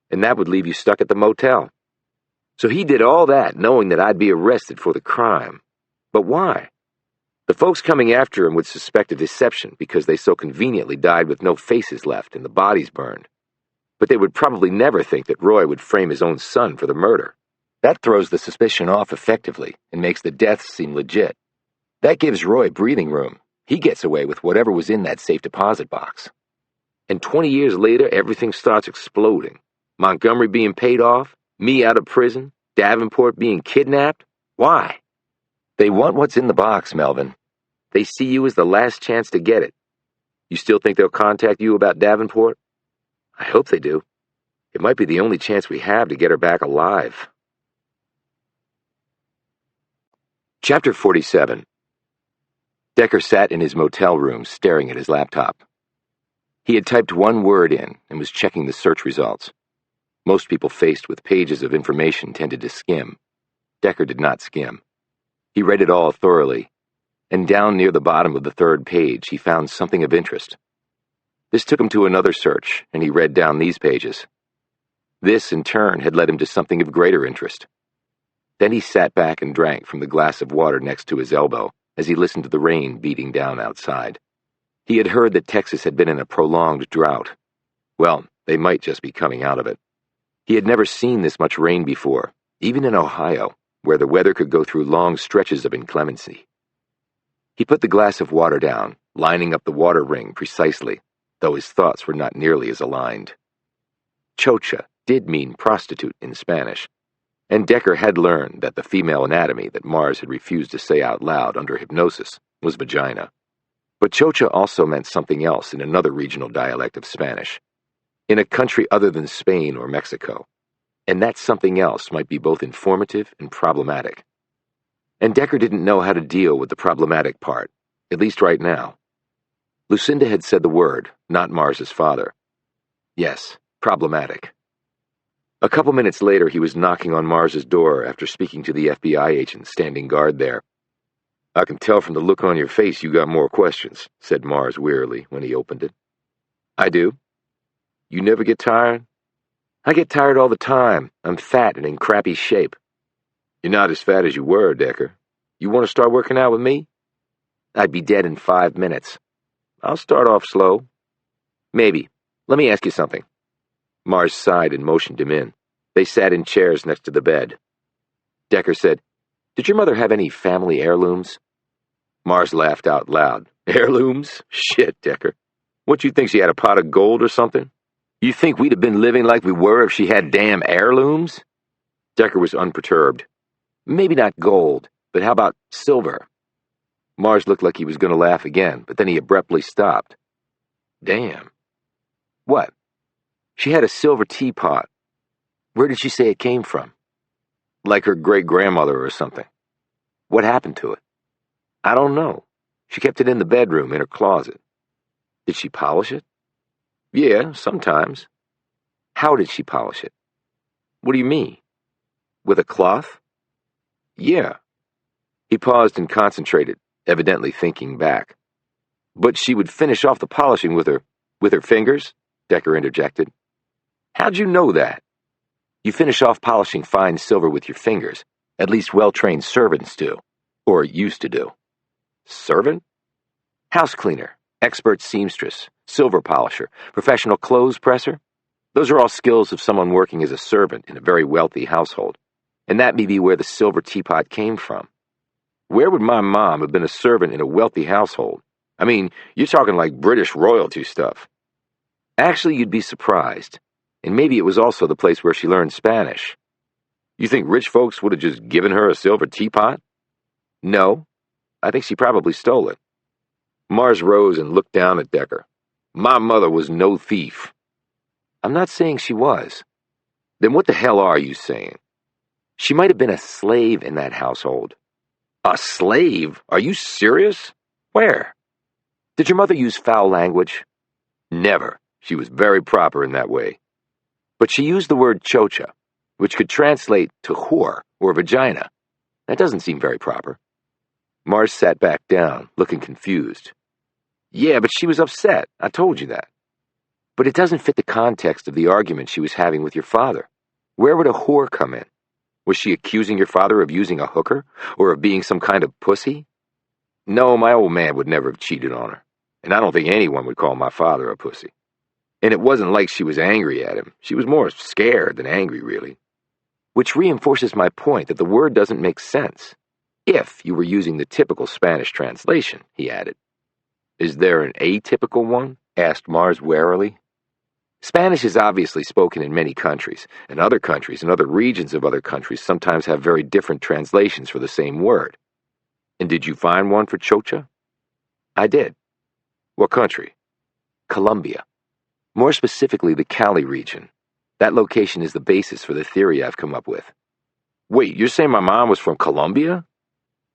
and that would leave you stuck at the motel. So he did all that knowing that I'd be arrested for the crime. But why? The folks coming after him would suspect a deception because they so conveniently died with no faces left and the bodies burned. But they would probably never think that Roy would frame his own son for the murder. That throws the suspicion off effectively and makes the deaths seem legit. That gives Roy breathing room. He gets away with whatever was in that safe deposit box. And 20 years later, everything starts exploding. Montgomery being paid off, me out of prison, Davenport being kidnapped. Why? They want what's in the box, Melvin. They see you as the last chance to get it. You still think they'll contact you about Davenport? I hope they do. It might be the only chance we have to get her back alive. Chapter 47. Decker sat in his motel room staring at his laptop. He had typed one word in and was checking the search results. Most people faced with pages of information tended to skim. Decker did not skim. He read it all thoroughly, and down near the bottom of the third page he found something of interest. This took him to another search, and he read down these pages. This, in turn, had led him to something of greater interest. Then he sat back and drank from the glass of water next to his elbow as he listened to the rain beating down outside. He had heard that Texas had been in a prolonged drought. Well, they might just be coming out of it. He had never seen this much rain before, even in Ohio, where the weather could go through long stretches of inclemency. He put the glass of water down, lining up the water ring precisely, though his thoughts were not nearly as aligned. Chocha did mean prostitute in Spanish, and Decker had learned that the female anatomy that Mars had refused to say out loud under hypnosis was vagina. But chocha also meant something else in another regional dialect of Spanish, in a country other than Spain or Mexico, and that something else might be both informative and problematic. And Decker didn't know how to deal with the problematic part, at least right now. Lucinda had said the word, not Mars's father. Yes, problematic. A couple minutes later, he was knocking on Mars's door after speaking to the FBI agent standing guard there. I can tell from the look on your face you got more questions, said Mars wearily when he opened it. I do. You never get tired? I get tired all the time. I'm fat and in crappy shape. You're not as fat as you were, Decker. You want to start working out with me? I'd be dead in 5 minutes. I'll start off slow. Maybe. Let me ask you something. Mars sighed and motioned him in. They sat in chairs next to the bed. Decker said, Did your mother have any family heirlooms? Mars laughed out loud. Heirlooms? Shit, Decker. What, you think she had a pot of gold or something? You think we'd have been living like we were if she had damn heirlooms? Decker was unperturbed. Maybe not gold, but how about silver? Mars looked like he was going to laugh again, but then he abruptly stopped. Damn. What? She had a silver teapot. Where did she say it came from? Like her great-grandmother or something. What happened to it? I don't know. She kept it in the bedroom in her closet. Did she polish it? Yeah, sometimes. How did she polish it? What do you mean? With a cloth? Yeah. He paused and concentrated, evidently thinking back. But she would finish off the polishing with her fingers? Decker interjected. How'd you know that? You finish off polishing fine silver with your fingers. At least well-trained servants do. Or used to do. Servant? House cleaner, expert seamstress, silver polisher, professional clothes presser. Those are all skills of someone working as a servant in a very wealthy household. And that may be where the silver teapot came from. Where would my mom have been a servant in a wealthy household? I mean, you're talking like British royalty stuff. Actually, you'd be surprised. And maybe it was also the place where she learned Spanish. You think rich folks would have just given her a silver teapot? No. I think she probably stole it. Mars rose and looked down at Decker. My mother was no thief. I'm not saying she was. Then what the hell are you saying? She might have been a slave in that household. A slave? Are you serious? Where? Did your mother use foul language? Never. She was very proper in that way. But she used the word chocha, which could translate to whore or vagina. That doesn't seem very proper. Mars sat back down, looking confused. Yeah, but she was upset. I told you that. But it doesn't fit the context of the argument she was having with your father. Where would a whore come in? Was she accusing your father of using a hooker, or of being some kind of pussy? No, my old man would never have cheated on her, and I don't think anyone would call my father a pussy. And it wasn't like she was angry at him. She was more scared than angry, really. Which reinforces my point that the word doesn't make sense. If you were using the typical Spanish translation, he added. Is there an atypical one? Asked Mars warily. Spanish is obviously spoken in many countries, and other countries and other regions of other countries sometimes have very different translations for the same word. And did you find one for chocha? I did. What country? Colombia. More specifically, the Cali region. That location is the basis for the theory I've come up with. Wait, you're saying my mom was from Colombia?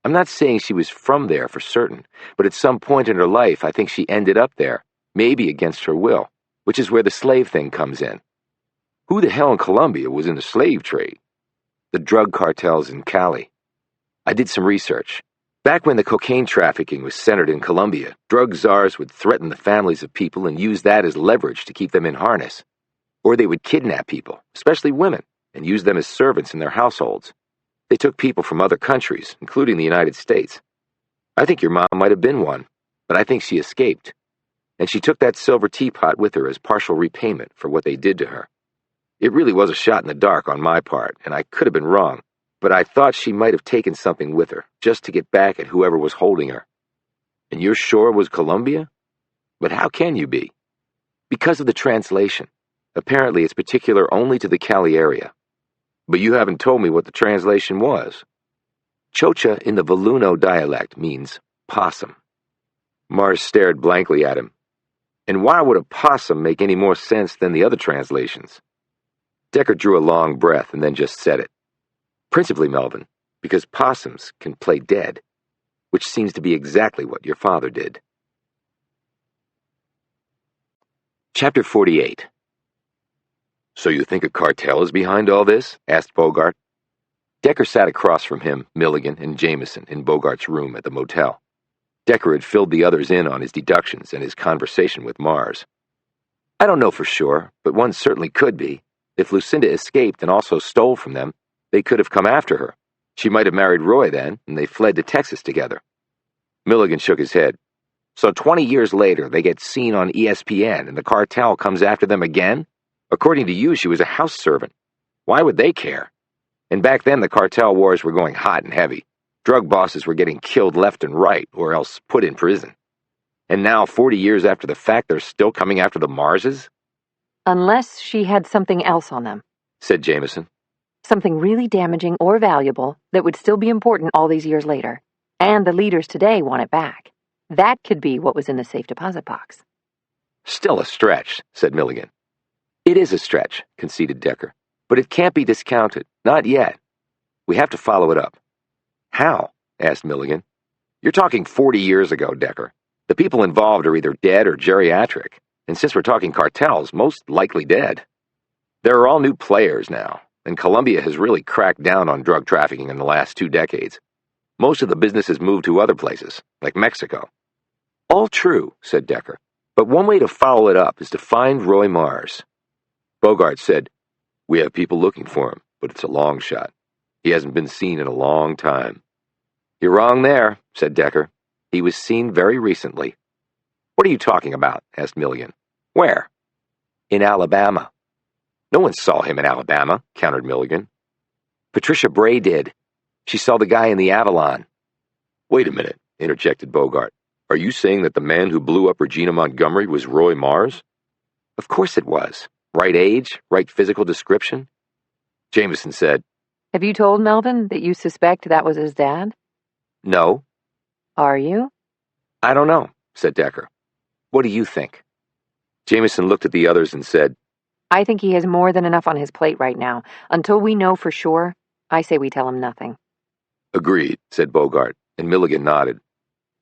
I'm not saying she was from there for certain, but at some point in her life I think she ended up there, maybe against her will, which is where the slave thing comes in. Who the hell in Colombia was in the slave trade? The drug cartels in Cali. I did some research. Back when the cocaine trafficking was centered in Colombia, drug czars would threaten the families of people and use that as leverage to keep them in harness. Or they would kidnap people, especially women, and use them as servants in their households. They took people from other countries, including the United States. I think your mom might have been one, but I think she escaped. And she took that silver teapot with her as partial repayment for what they did to her. It really was a shot in the dark on my part, and I could have been wrong, but I thought she might have taken something with her, just to get back at whoever was holding her. And you're sure it was Colombia? But how can you be? Because of the translation. Apparently it's particular only to the Cali area. But you haven't told me what the translation was. Chocha in the Voluno dialect means possum. Mars stared blankly at him. And why would a possum make any more sense than the other translations? Decker drew a long breath and then just said it. Principally, Melvin, because possums can play dead, which seems to be exactly what your father did. Chapter 48. So you think a cartel is behind all this? Asked Bogart. Decker sat across from him, Milligan, and Jamison in Bogart's room at the motel. Decker had filled the others in on his deductions and his conversation with Mars. I don't know for sure, but one certainly could be. If Lucinda escaped and also stole from them, they could have come after her. She might have married Roy then, and they fled to Texas together. Milligan shook his head. So 20 years later, they get seen on ESPN, and the cartel comes after them again? According to you, she was a house servant. Why would they care? And back then, the cartel wars were going hot and heavy. Drug bosses were getting killed left and right, or else put in prison. And now, 40 years after the fact, they're still coming after the Marses? Unless she had something else on them, Said Jamison. something really damaging or valuable that would still be important all these years later. And the leaders today want it back. That could be what was in the safe deposit box. Still a stretch, said Milligan. It is a stretch, conceded Decker. But it can't be discounted. Not yet. We have to follow it up. How? Asked Milligan. You're talking 40 years ago, Decker. The people involved are either dead or geriatric. And since we're talking cartels, most likely dead. There are all new players now, and Colombia has really cracked down on drug trafficking in the last 2 decades. Most of the business has moved to other places, like Mexico. All true, said Decker. But one way to follow it up is to find Roy Mars. Bogart said, We have people looking for him, but it's a long shot. He hasn't been seen in a long time. You're wrong there, said Decker. He was seen very recently. What are you talking about? Asked Milligan. Where? In Alabama. No one saw him in Alabama, countered Milligan. Patricia Bray did. She saw the guy in the Avalon. Wait a minute, interjected Bogart. Are you saying that the man who blew up Regina Montgomery was Roy Mars? Of course it was. Right age, right physical description. Jamison said, Have you told Melvin that you suspect that was his dad? No. Are you? I don't know, said Decker. What do you think? Jamison looked at the others and said, I think he has more than enough on his plate right now. Until we know for sure, I say we tell him nothing. Agreed, said Bogart, and Milligan nodded.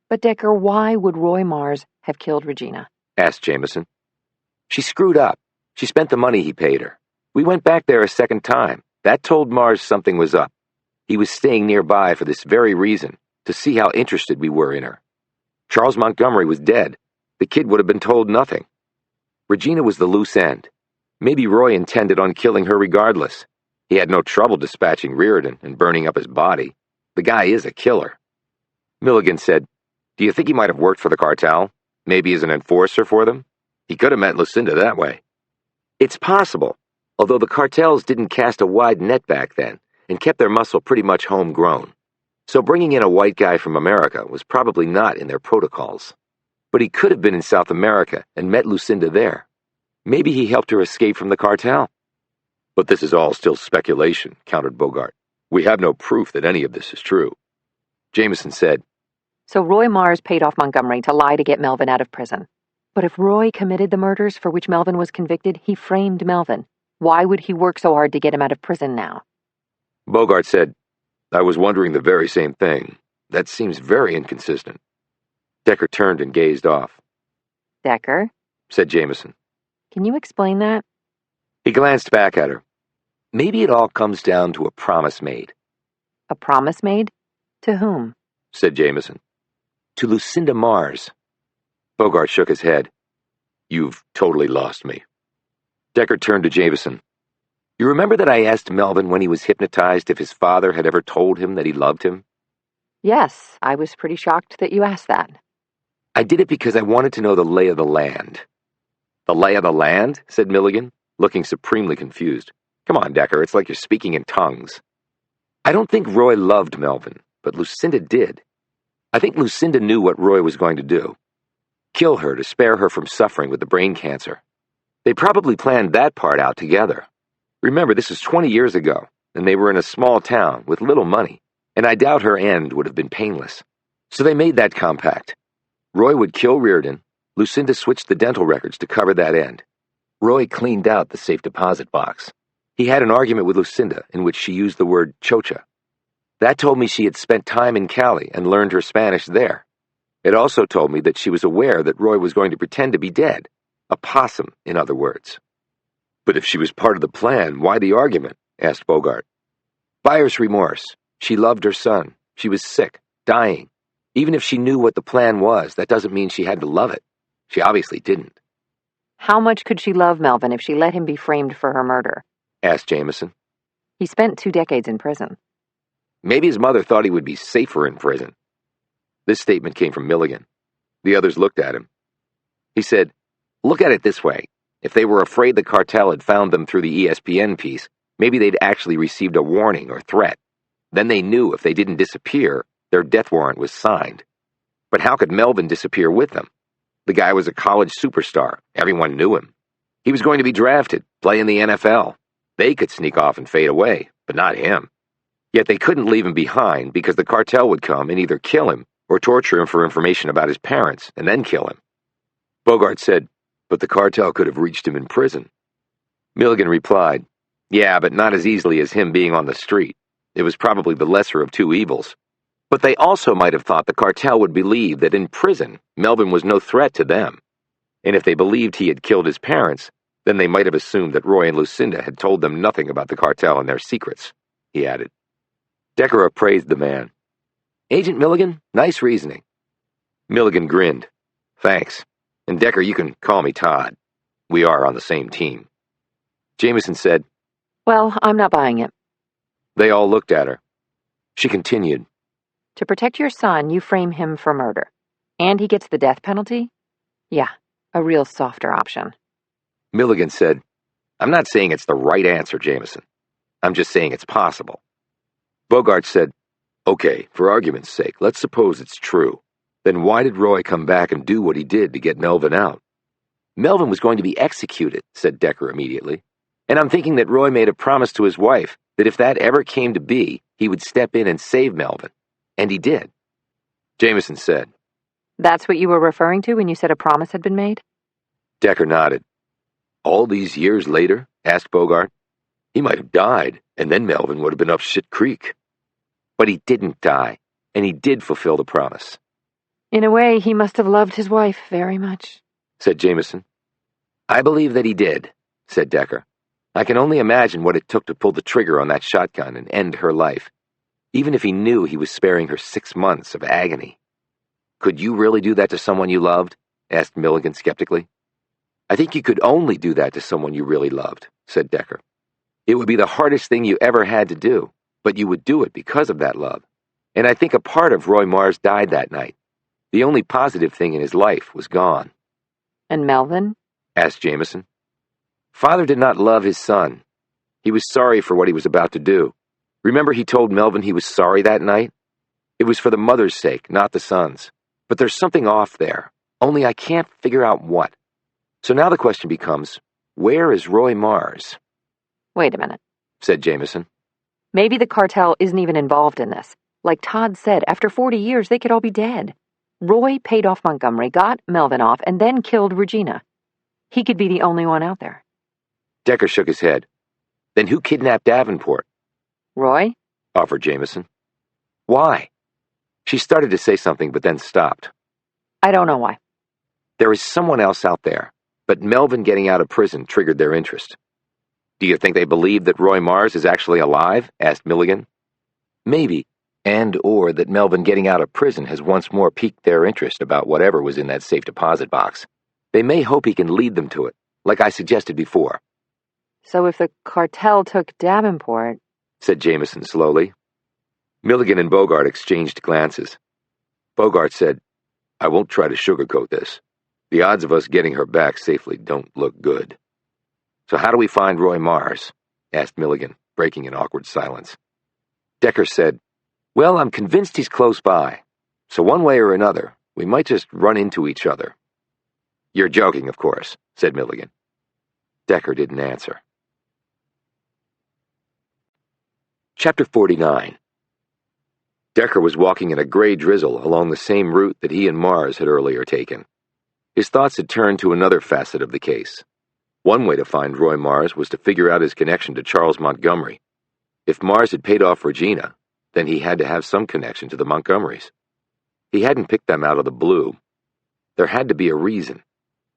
But Decker, why would Roy Mars have killed Regina? Asked Jamison. She screwed up. She spent the money he paid her. We went back there a second time. That told Mars something was up. He was staying nearby for this very reason, to see how interested we were in her. Charles Montgomery was dead. The kid would have been told nothing. Regina was the loose end. Maybe Roy intended on killing her regardless. He had no trouble dispatching Reardon and burning up his body. The guy is a killer. Milligan said, "Do you think he might have worked for the cartel? Maybe as an enforcer for them? He could have met Lucinda that way." "It's possible, although the cartels didn't cast a wide net back then and kept their muscle pretty much homegrown. So bringing in a white guy from America was probably not in their protocols. But he could have been in South America and met Lucinda there. Maybe he helped her escape from the cartel." "But this is all still speculation," countered Bogart. "We have no proof that any of this is true." Jamison said, So Roy Mars paid off Montgomery to lie to get Melvin out of prison. But if Roy committed the murders for which Melvin was convicted, he framed Melvin. Why would he work so hard to get him out of prison now? Bogart said, "I was wondering the very same thing. That seems very inconsistent." Decker turned and gazed off. Decker, Said Jamison. can you explain that? He glanced back at her. "Maybe it all comes down to a promise made," A promise made? To whom? said Jamison. "To Lucinda Mars." Bogart shook his head. "You've totally lost me." Decker turned to Jamison. "You remember that I asked Melvin when he was hypnotized if his father had ever told him that he loved him? Yes, I was pretty shocked that you asked that. I did it because I wanted to know the lay of the land." "The lay of the land?" said Milligan, looking supremely confused. "Come on, Decker, it's like you're speaking in tongues." "I don't think Roy loved Melvin, but Lucinda did. I think Lucinda knew what Roy was going to do. Kill her to spare her from suffering with the brain cancer. They probably planned that part out together. Remember, this was 20 years ago, and they were in a small town with little money, and I doubt her end would have been painless. So they made that compact. Roy would kill Reardon. Lucinda switched the dental records to cover that end. Roy cleaned out the safe deposit box. He had an argument with Lucinda in which she used the word chocha. That told me she had spent time in Cali and learned her Spanish there. It also told me that she was aware that Roy was going to pretend to be dead. A possum, in other words." "But if she was part of the plan, why the argument?" asked Bogart. "Buyer's remorse. She loved her son. She was sick, dying. Even if she knew what the plan was, that doesn't mean she had to love it. She obviously didn't." How much could she love Melvin if she let him be framed for her murder? asked Jamison. He spent 2 decades in prison. "Maybe his mother thought he would be safer in prison." This statement came from Milligan. The others looked at him. He said, "Look at it this way. If they were afraid the cartel had found them through the ESPN piece, maybe they'd actually received a warning or threat. Then they knew if they didn't disappear, their death warrant was signed. But how could Melvin disappear with them? The guy was a college superstar. Everyone knew him. He was going to be drafted, play in the NFL. They could sneak off and fade away, but not him. Yet they couldn't leave him behind because the cartel would come and either kill him or torture him for information about his parents and then kill him." Bogart said, "But the cartel could have reached him in prison." Milligan replied, "Yeah, but not as easily as him being on the street. It was probably the lesser of two evils. But they also might have thought the cartel would believe that in prison, Melvin was no threat to them. And if they believed he had killed his parents, then they might have assumed that Roy and Lucinda had told them nothing about the cartel and their secrets," he added. Decker appraised the man. "Agent Milligan, nice reasoning." Milligan grinned. "Thanks. And Decker, you can call me Todd. We are on the same team." Jamison said, Well, I'm not buying it. They all looked at her. She continued, To protect your son, you frame him for murder. And he gets the death penalty? Yeah, a real softer option. Milligan said, "I'm not saying it's the right answer, Jamison. I'm just saying it's possible." Bogart said, "Okay, for argument's sake, let's suppose it's true. Then why did Roy come back and do what he did to get Melvin out?" "Melvin was going to be executed," said Decker immediately. "And I'm thinking that Roy made a promise to his wife that if that ever came to be, he would step in and save Melvin. And he did." Jamison said, That's what you were referring to when you said a promise had been made? Decker nodded. "All these years later?" asked Bogart. "He might have died, and then Melvin would have been up shit creek." "But he didn't die, and he did fulfill the promise," In a way, he must have loved his wife very much. said Jamison. "I believe that he did," said Decker. "I can only imagine what it took to pull the trigger on that shotgun and end her life. even if he knew he was sparing her 6 months of agony. "Could you really do that to someone you loved?" asked Milligan skeptically. "I think you could only do that to someone you really loved," said Decker. "It would be the hardest thing you ever had to do, but you would do it because of that love. And I think a part of Roy Mars died that night. The only positive thing in his life was gone." And Melvin? Asked Jamison. "Father did not love his son. He was sorry for what he was about to do. Remember he told Melvin he was sorry that night? It was for the mother's sake, not the son's. But there's something off there, only I can't figure out what. So now the question becomes, where is Roy Mars?" Wait a minute, said Jamison. Maybe the cartel isn't even involved in this. Like Todd said, after 40 years, they could all be dead. Roy paid off Montgomery, got Melvin off, and then killed Regina. He could be the only one out there. Decker shook his head. "Then who kidnapped Davenport?" Roy? Offered Jamison. "Why?" She started to say something, but then stopped. I don't know why. "There is someone else out there, but Melvin getting out of prison triggered their interest." "Do you think they believe that Roy Mars is actually alive?" asked Milligan. "Maybe, or that Melvin getting out of prison has once more piqued their interest about whatever was in that safe deposit box. They may hope he can lead them to it, like I suggested before." So if the cartel took Davenport... said Jamison slowly. Milligan and Bogart exchanged glances. Bogart said, "I won't try to sugarcoat this. The odds of us getting her back safely don't look good." "So how do we find Roy Mars?" asked Milligan, breaking an awkward silence. Decker said, "Well, I'm convinced he's close by. So one way or another, we might just run into each other." "You're joking, of course," said Milligan. Decker didn't answer. Chapter 49. Decker was walking in a gray drizzle along the same route that he and Mars had earlier taken. His thoughts had turned to another facet of the case. One way to find Roy Mars was to figure out his connection to Charles Montgomery. If Mars had paid off Regina, then he had to have some connection to the Montgomerys. He hadn't picked them out of the blue. There had to be a reason,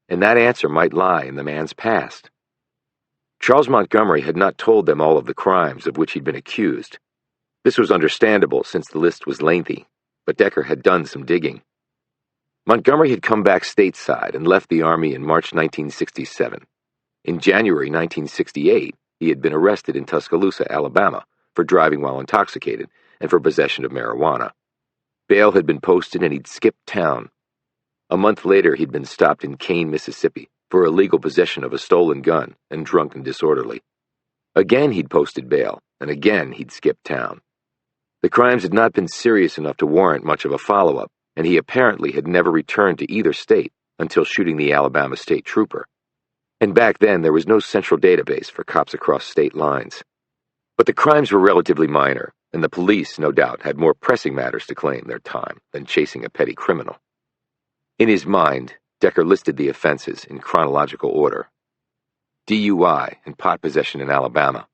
and that answer might lie in the man's past. Charles Montgomery had not told them all of the crimes of which he'd been accused. This was understandable since the list was lengthy, but Decker had done some digging. Montgomery had come back stateside and left the Army in March 1967. In January 1968, he had been arrested in Tuscaloosa, Alabama, for driving while intoxicated and for possession of marijuana. Bail had been posted and he'd skipped town. A month later, he'd been stopped in Kane, Mississippi, for illegal possession of a stolen gun and drunk and disorderly. Again he'd posted bail, and again he'd skipped town. The crimes had not been serious enough to warrant much of a follow-up, and he apparently had never returned to either state until shooting the Alabama state trooper. And back then there was no central database for cops across state lines. But the crimes were relatively minor, and the police, no doubt, had more pressing matters to claim their time than chasing a petty criminal. In his mind, Decker listed the offenses in chronological order. DUI and pot possession in Alabama.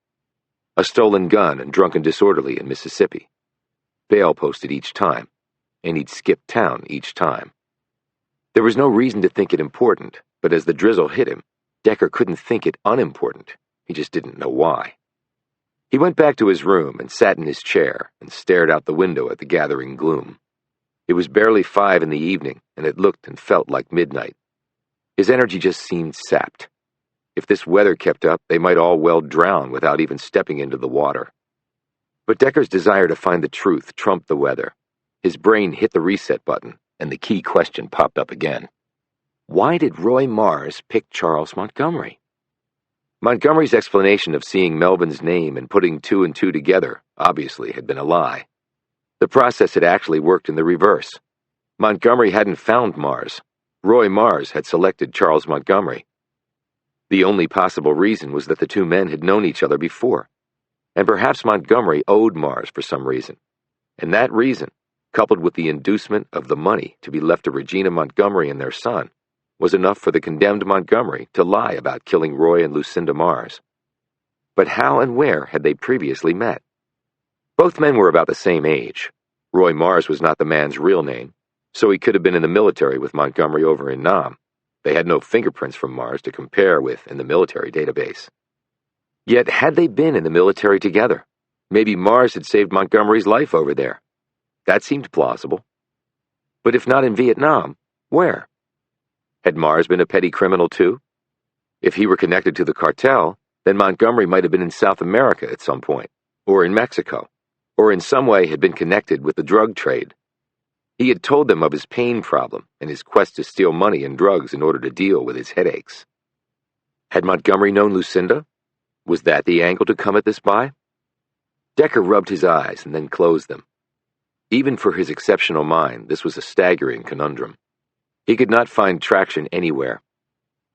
A stolen gun and drunken disorderly in Mississippi. Bail posted each time, and he'd skipped town each time. There was no reason to think it important, but as the drizzle hit him, Decker couldn't think it unimportant. He just didn't know why. He went back to his room and sat in his chair and stared out the window at the gathering gloom. It was barely 5 in the evening, and it looked and felt like midnight. His energy just seemed sapped. If this weather kept up, they might all well drown without even stepping into the water. But Decker's desire to find the truth trumped the weather. His brain hit the reset button, and the key question popped up again. Why did Roy Mars pick Charles Montgomery? Montgomery's explanation of seeing Melvin's name and putting 2 and 2 together obviously had been a lie. The process had actually worked in the reverse. Montgomery hadn't found Mars. Roy Mars had selected Charles Montgomery. The only possible reason was that the 2 men had known each other before, and perhaps Montgomery owed Mars for some reason. And that reason, coupled with the inducement of the money to be left to Regina Montgomery and their son, was enough for the condemned Montgomery to lie about killing Roy and Lucinda Mars. But how and where had they previously met? Both men were about the same age. Roy Mars was not the man's real name, so he could have been in the military with Montgomery over in Nam. They had no fingerprints from Mars to compare with in the military database. Yet had they been in the military together? Maybe Mars had saved Montgomery's life over there. That seemed plausible. But if not in Vietnam, where? Had Mars been a petty criminal too? If he were connected to the cartel, then Montgomery might have been in South America at some point, or in Mexico, or in some way had been connected with the drug trade. He had told them of his pain problem and his quest to steal money and drugs in order to deal with his headaches. Had Montgomery known Lucinda? Was that the angle to come at this by? Decker rubbed his eyes and then closed them. Even for his exceptional mind, this was a staggering conundrum. He could not find traction anywhere.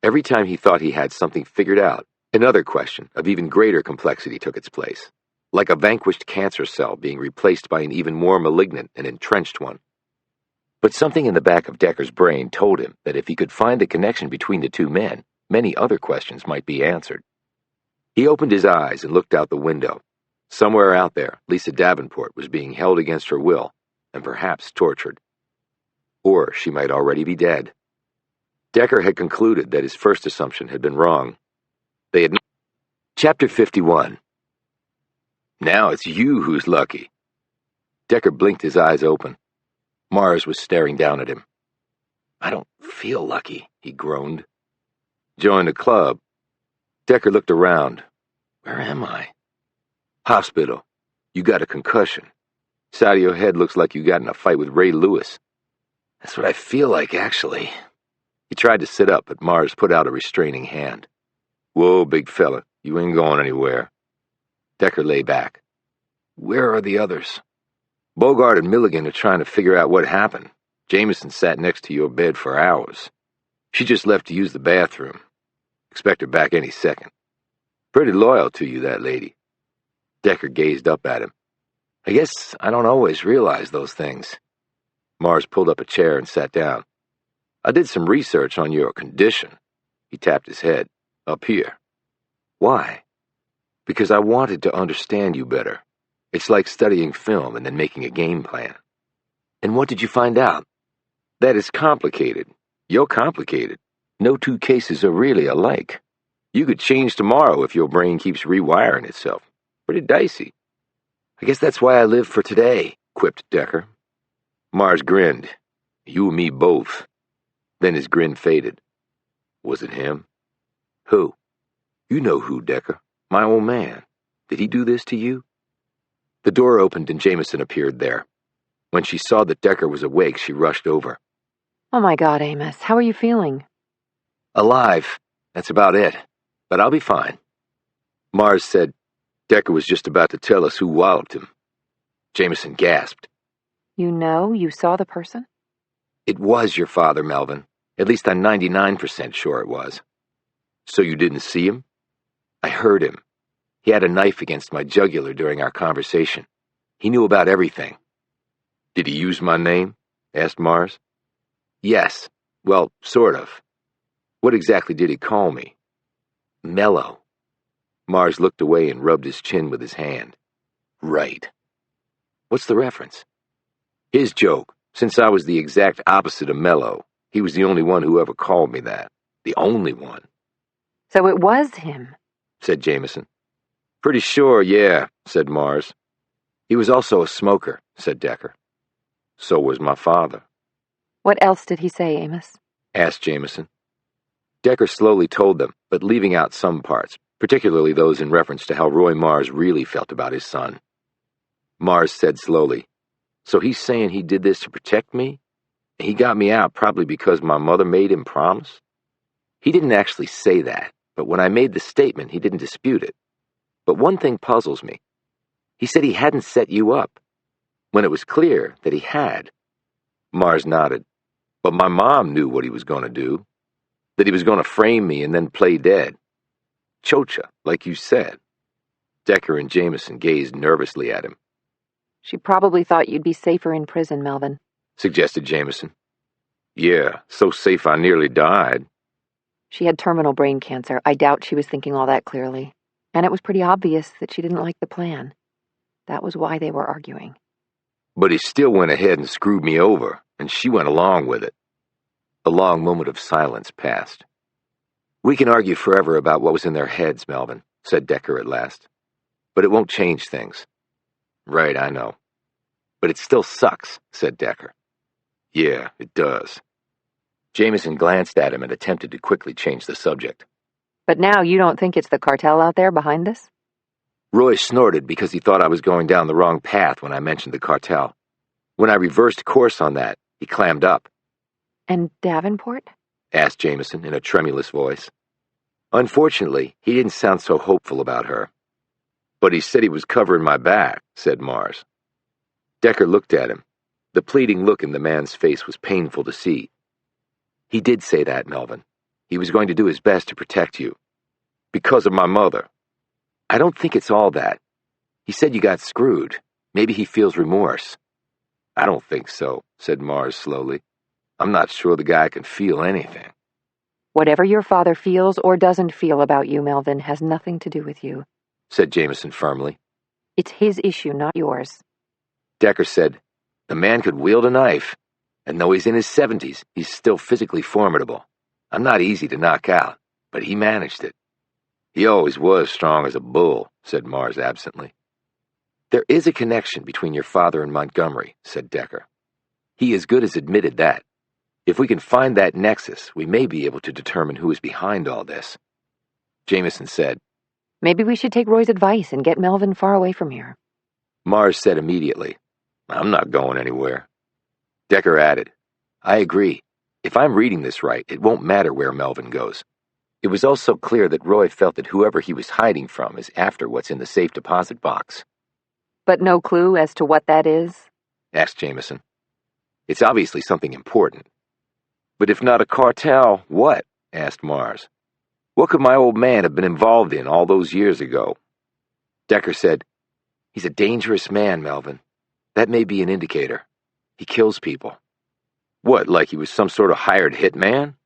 Every time he thought he had something figured out, another question of even greater complexity took its place, like a vanquished cancer cell being replaced by an even more malignant and entrenched one. But something in the back of Decker's brain told him that if he could find the connection between the two men, many other questions might be answered. He opened his eyes and looked out the window. Somewhere out there, Lisa Davenport was being held against her will, and perhaps tortured. Or she might already be dead. Decker had concluded that his first assumption had been wrong. They had... Chapter 51. Now it's you who's lucky. Decker blinked his eyes open. Mars was staring down at him. I don't feel lucky, he groaned. Join the club. Decker looked around. Where am I? Hospital. You got a concussion. Side of your head looks like you got in a fight with Ray Lewis. That's what I feel like, actually. He tried to sit up, but Mars put out a restraining hand. Whoa, big fella, you ain't going anywhere. Decker lay back. Where are the others? Bogart and Milligan are trying to figure out what happened. Jamison sat next to your bed for hours. She just left to use the bathroom. Expect her back any second. Pretty loyal to you, that lady. Decker gazed up at him. I guess I don't always realize those things. Mars pulled up a chair and sat down. I did some research on your condition. He tapped his head. Up here. Why? Because I wanted to understand you better. It's like studying film and then making a game plan. And what did you find out? That it's complicated. You're complicated. No two cases are really alike. You could change tomorrow if your brain keeps rewiring itself. Pretty dicey. I guess that's why I live for today, quipped Decker. Mars grinned. You and me both. Then his grin faded. Was it him? Who? You know who, Decker. My old man. Did he do this to you? The door opened and Jamison appeared there. When she saw that Decker was awake, she rushed over. Oh my God, Amos, how are you feeling? Alive. That's about it. But I'll be fine. Mars said Decker was just about to tell us who walloped him. Jamison gasped. You know you saw the person? It was your father, Melvin. At least I'm 99% sure it was. So you didn't see him? I heard him. He had a knife against my jugular during our conversation. He knew about everything. Did he use my name? Asked Mars. Yes. Well, sort of. What exactly did he call me? Mellow. Mars looked away and rubbed his chin with his hand. Right. What's the reference? His joke. Since I was the exact opposite of mellow, he was the only one who ever called me that. The only one. So it was him, said Jamison. Pretty sure, yeah, said Mars. He was also a smoker, said Decker. So was my father. What else did he say, Amos? Asked Jamison. Decker slowly told them, but leaving out some parts, particularly those in reference to how Roy Mars really felt about his son. Mars said slowly, So he's saying he did this to protect me? He got me out probably because my mother made him promise? He didn't actually say that, but when I made the statement, he didn't dispute it. But one thing puzzles me. He said he hadn't set you up, when it was clear that he had. Mars nodded. But my mom knew what he was going to do, that he was going to frame me and then play dead. Chocha, like you said. Decker and Jamison gazed nervously at him. She probably thought you'd be safer in prison, Melvin, suggested Jamison. Yeah, so safe I nearly died. She had terminal brain cancer. I doubt she was thinking all that clearly. And it was pretty obvious that she didn't like the plan. That was why they were arguing. But he still went ahead and screwed me over, and she went along with it. A long moment of silence passed. We can argue forever about what was in their heads, Melvin, said Decker at last. But it won't change things. Right, I know. But it still sucks, said Decker. Yeah, it does. Jamison glanced at him and attempted to quickly change the subject. But now you don't think it's the cartel out there behind this? Roy snorted because he thought I was going down the wrong path when I mentioned the cartel. When I reversed course on that, he clammed up. And Davenport? Asked Jamison in a tremulous voice. Unfortunately, he didn't sound so hopeful about her. But he said he was covering my back, said Mars. Decker looked at him. The pleading look in the man's face was painful to see. He did say that, Melvin. He was going to do his best to protect you. Because of my mother. I don't think it's all that. He said you got screwed. Maybe he feels remorse. I don't think so, said Mars slowly. I'm not sure the guy can feel anything. Whatever your father feels or doesn't feel about you, Melvin, has nothing to do with you, said Jamison firmly. It's his issue, not yours. Decker said, the man could wield a knife, and though he's in his 70s, he's still physically formidable. I'm not easy to knock out, but he managed it. He always was strong as a bull, said Mars absently. There is a connection between your father and Montgomery, said Decker. He as good as admitted that. If we can find that nexus, we may be able to determine who is behind all this. Jamison said, Maybe we should take Roy's advice and get Melvin far away from here. Mars said immediately, I'm not going anywhere. Decker added, I agree. If I'm reading this right, it won't matter where Melvin goes. It was also clear that Roy felt that whoever he was hiding from is after what's in the safe deposit box. But no clue as to what that is? Asked Jamison. It's obviously something important. But if not a cartel, what? Asked Mars. What could my old man have been involved in all those years ago? Decker said, He's a dangerous man, Melvin. That may be an indicator. He kills people. What, like he was some sort of hired hitman?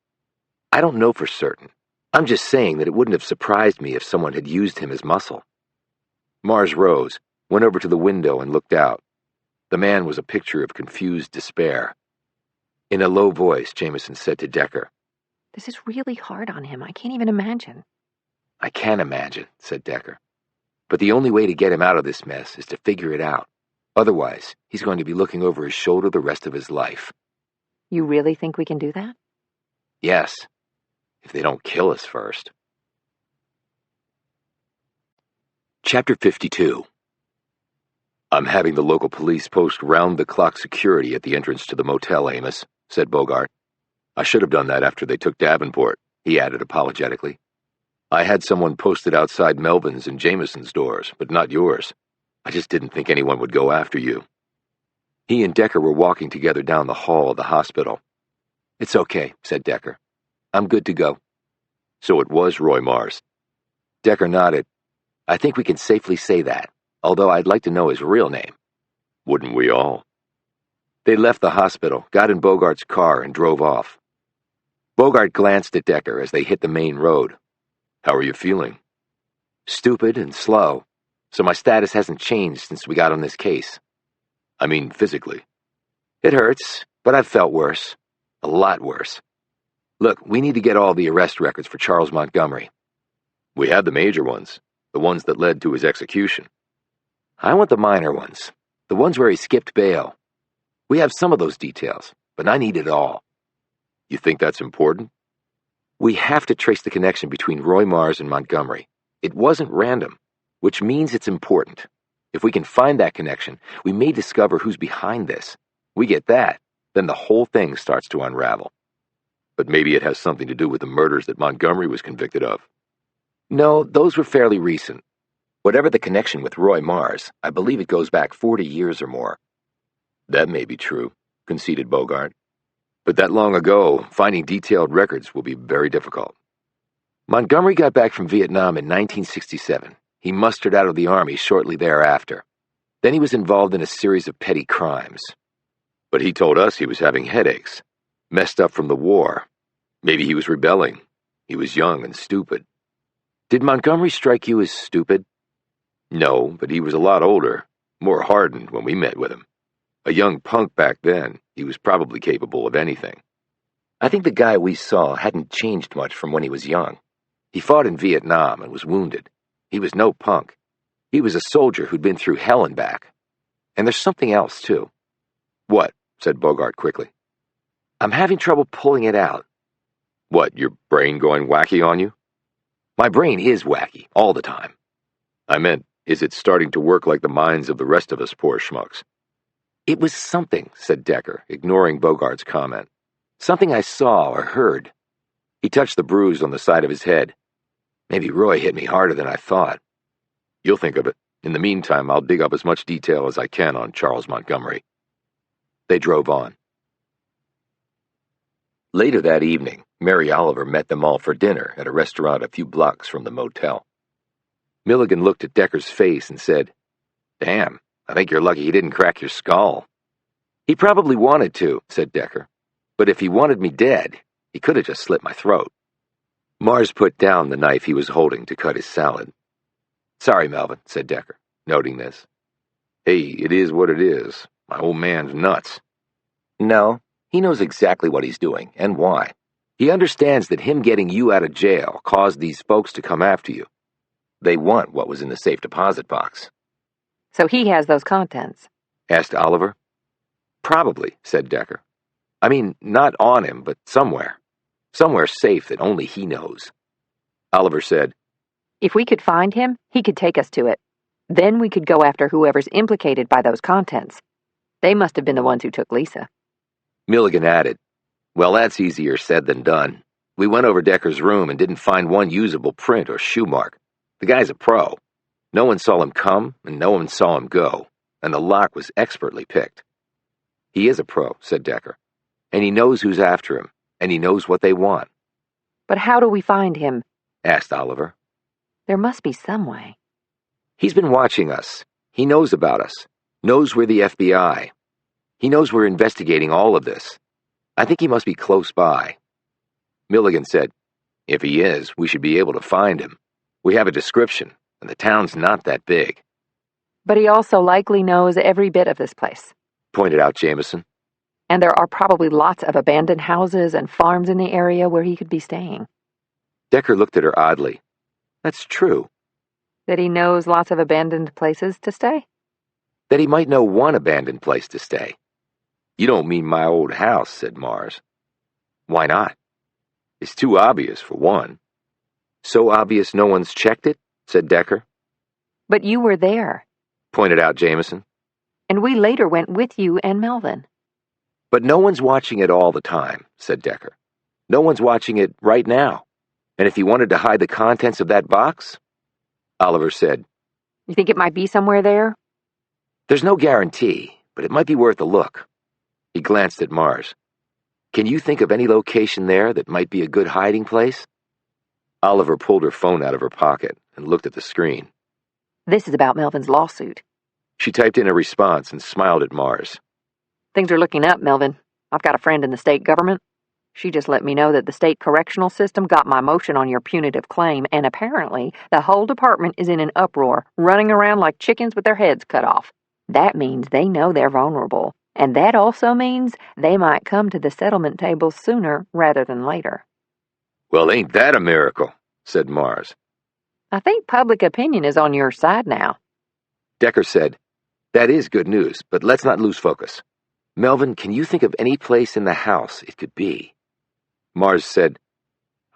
I don't know for certain. I'm just saying that it wouldn't have surprised me if someone had used him as muscle. Mars rose, went over to the window and looked out. The man was a picture of confused despair. In a low voice, Jamison said to Decker, This is really hard on him. I can't even imagine. I can imagine, said Decker. But the only way to get him out of this mess is to figure it out. Otherwise, he's going to be looking over his shoulder the rest of his life. You really think we can do that? Yes, if they don't kill us first. Chapter 52. I'm having the local police post round-the-clock security at the entrance to the motel, Amos, said Bogart. I should have done that after they took Davenport, he added apologetically. I had someone posted outside Melvin's and Jamison's doors, but not yours. I just didn't think anyone would go after you. He and Decker were walking together down the hall of the hospital. It's okay, said Decker. I'm good to go. So it was Roy Mars. Decker nodded. I think we can safely say that, although I'd like to know his real name. Wouldn't we all? They left the hospital, got in Bogart's car, and drove off. Bogart glanced at Decker as they hit the main road. How are you feeling? Stupid and slow, so my status hasn't changed since we got on this case. I mean, physically. It hurts, but I've felt worse. A lot worse. Look, we need to get all the arrest records for Charles Montgomery. We have the major ones, the ones that led to his execution. I want the minor ones, the ones where he skipped bail. We have some of those details, but I need it all. You think that's important? We have to trace the connection between Roy Mars and Montgomery. It wasn't random, which means it's important. If we can find that connection, we may discover who's behind this. We get that, then the whole thing starts to unravel. But maybe it has something to do with the murders that Montgomery was convicted of. No, those were fairly recent. Whatever the connection with Roy Mars, I believe it goes back 40 years or more. That may be true, conceded Bogart. But that long ago, finding detailed records will be very difficult. Montgomery got back from Vietnam in 1967. He mustered out of the Army shortly thereafter. Then he was involved in a series of petty crimes. But he told us he was having headaches, messed up from the war. Maybe he was rebelling. He was young and stupid. Did Montgomery strike you as stupid? No, but he was a lot older, more hardened when we met with him. A young punk back then, he was probably capable of anything. I think the guy we saw hadn't changed much from when he was young. He fought in Vietnam and was wounded. He was no punk. He was a soldier who'd been through hell and back. And there's something else, too. What? Said Bogart quickly. I'm having trouble pulling it out. What, your brain going wacky on you? My brain is wacky, all the time. I meant, is it starting to work like the minds of the rest of us poor schmucks? It was something, said Decker, ignoring Bogart's comment. Something I saw or heard. He touched the bruise on the side of his head. Maybe Roy hit me harder than I thought. You'll think of it. In the meantime, I'll dig up as much detail as I can on Charles Montgomery. They drove on. Later that evening, Mary Oliver met them all for dinner at a restaurant a few blocks from the motel. Milligan looked at Decker's face and said, Damn, I think you're lucky he didn't crack your skull. He probably wanted to, said Decker. But if he wanted me dead, he could have just slit my throat. Mars put down the knife he was holding to cut his salad. Sorry, Melvin, said Decker, noting this. Hey, it is what it is. My old man's nuts. No, he knows exactly what he's doing and why. He understands that him getting you out of jail caused these folks to come after you. They want what was in the safe deposit box. So he has those contents? Asked Oliver. Probably, said Decker. I mean, not on him, but somewhere. Somewhere safe that only he knows. Oliver said, If we could find him, he could take us to it. Then we could go after whoever's implicated by those contents. They must have been the ones who took Lisa. Milligan added, Well, that's easier said than done. We went over Decker's room and didn't find one usable print or shoe mark. The guy's a pro. No one saw him come, and no one saw him go, and the lock was expertly picked. He is a pro, said Decker, and he knows who's after him, and he knows what they want. But how do we find him? Asked Oliver. There must be some way. He's been watching us. He knows about us. Knows we're the FBI. He knows we're investigating all of this. I think he must be close by. Milligan said, If he is, we should be able to find him. We have a description, and the town's not that big. But he also likely knows every bit of this place, Pointed out Jamison. And there are probably lots of abandoned houses and farms in the area where he could be staying. Decker looked at her oddly. That's true. That he knows lots of abandoned places to stay? That he might know one abandoned place to stay. You don't mean my old house, said Mars. Why not? It's too obvious, for one. So obvious no one's checked it, said Decker. But you were there. Pointed out Jamison. And we later went with you and Melvin. But no one's watching it all the time, said Decker. No one's watching it right now. And if he wanted to hide the contents of that box? Oliver said, You think it might be somewhere there? There's no guarantee, but it might be worth a look. He glanced at Mars. Can you think of any location there that might be a good hiding place? Oliver pulled her phone out of her pocket and looked at the screen. This is about Melvin's lawsuit. She typed in a response and smiled at Mars. Things are looking up, Melvin. I've got a friend in the state government. She just let me know that the state correctional system got my motion on your punitive claim, and apparently the whole department is in an uproar, running around like chickens with their heads cut off. That means they know they're vulnerable, and that also means they might come to the settlement table sooner rather than later. Well, ain't that a miracle, said Mars. I think public opinion is on your side now. Decker said, That is good news, but let's not lose focus. Melvin, can you think of any place in the house it could be? Mars said,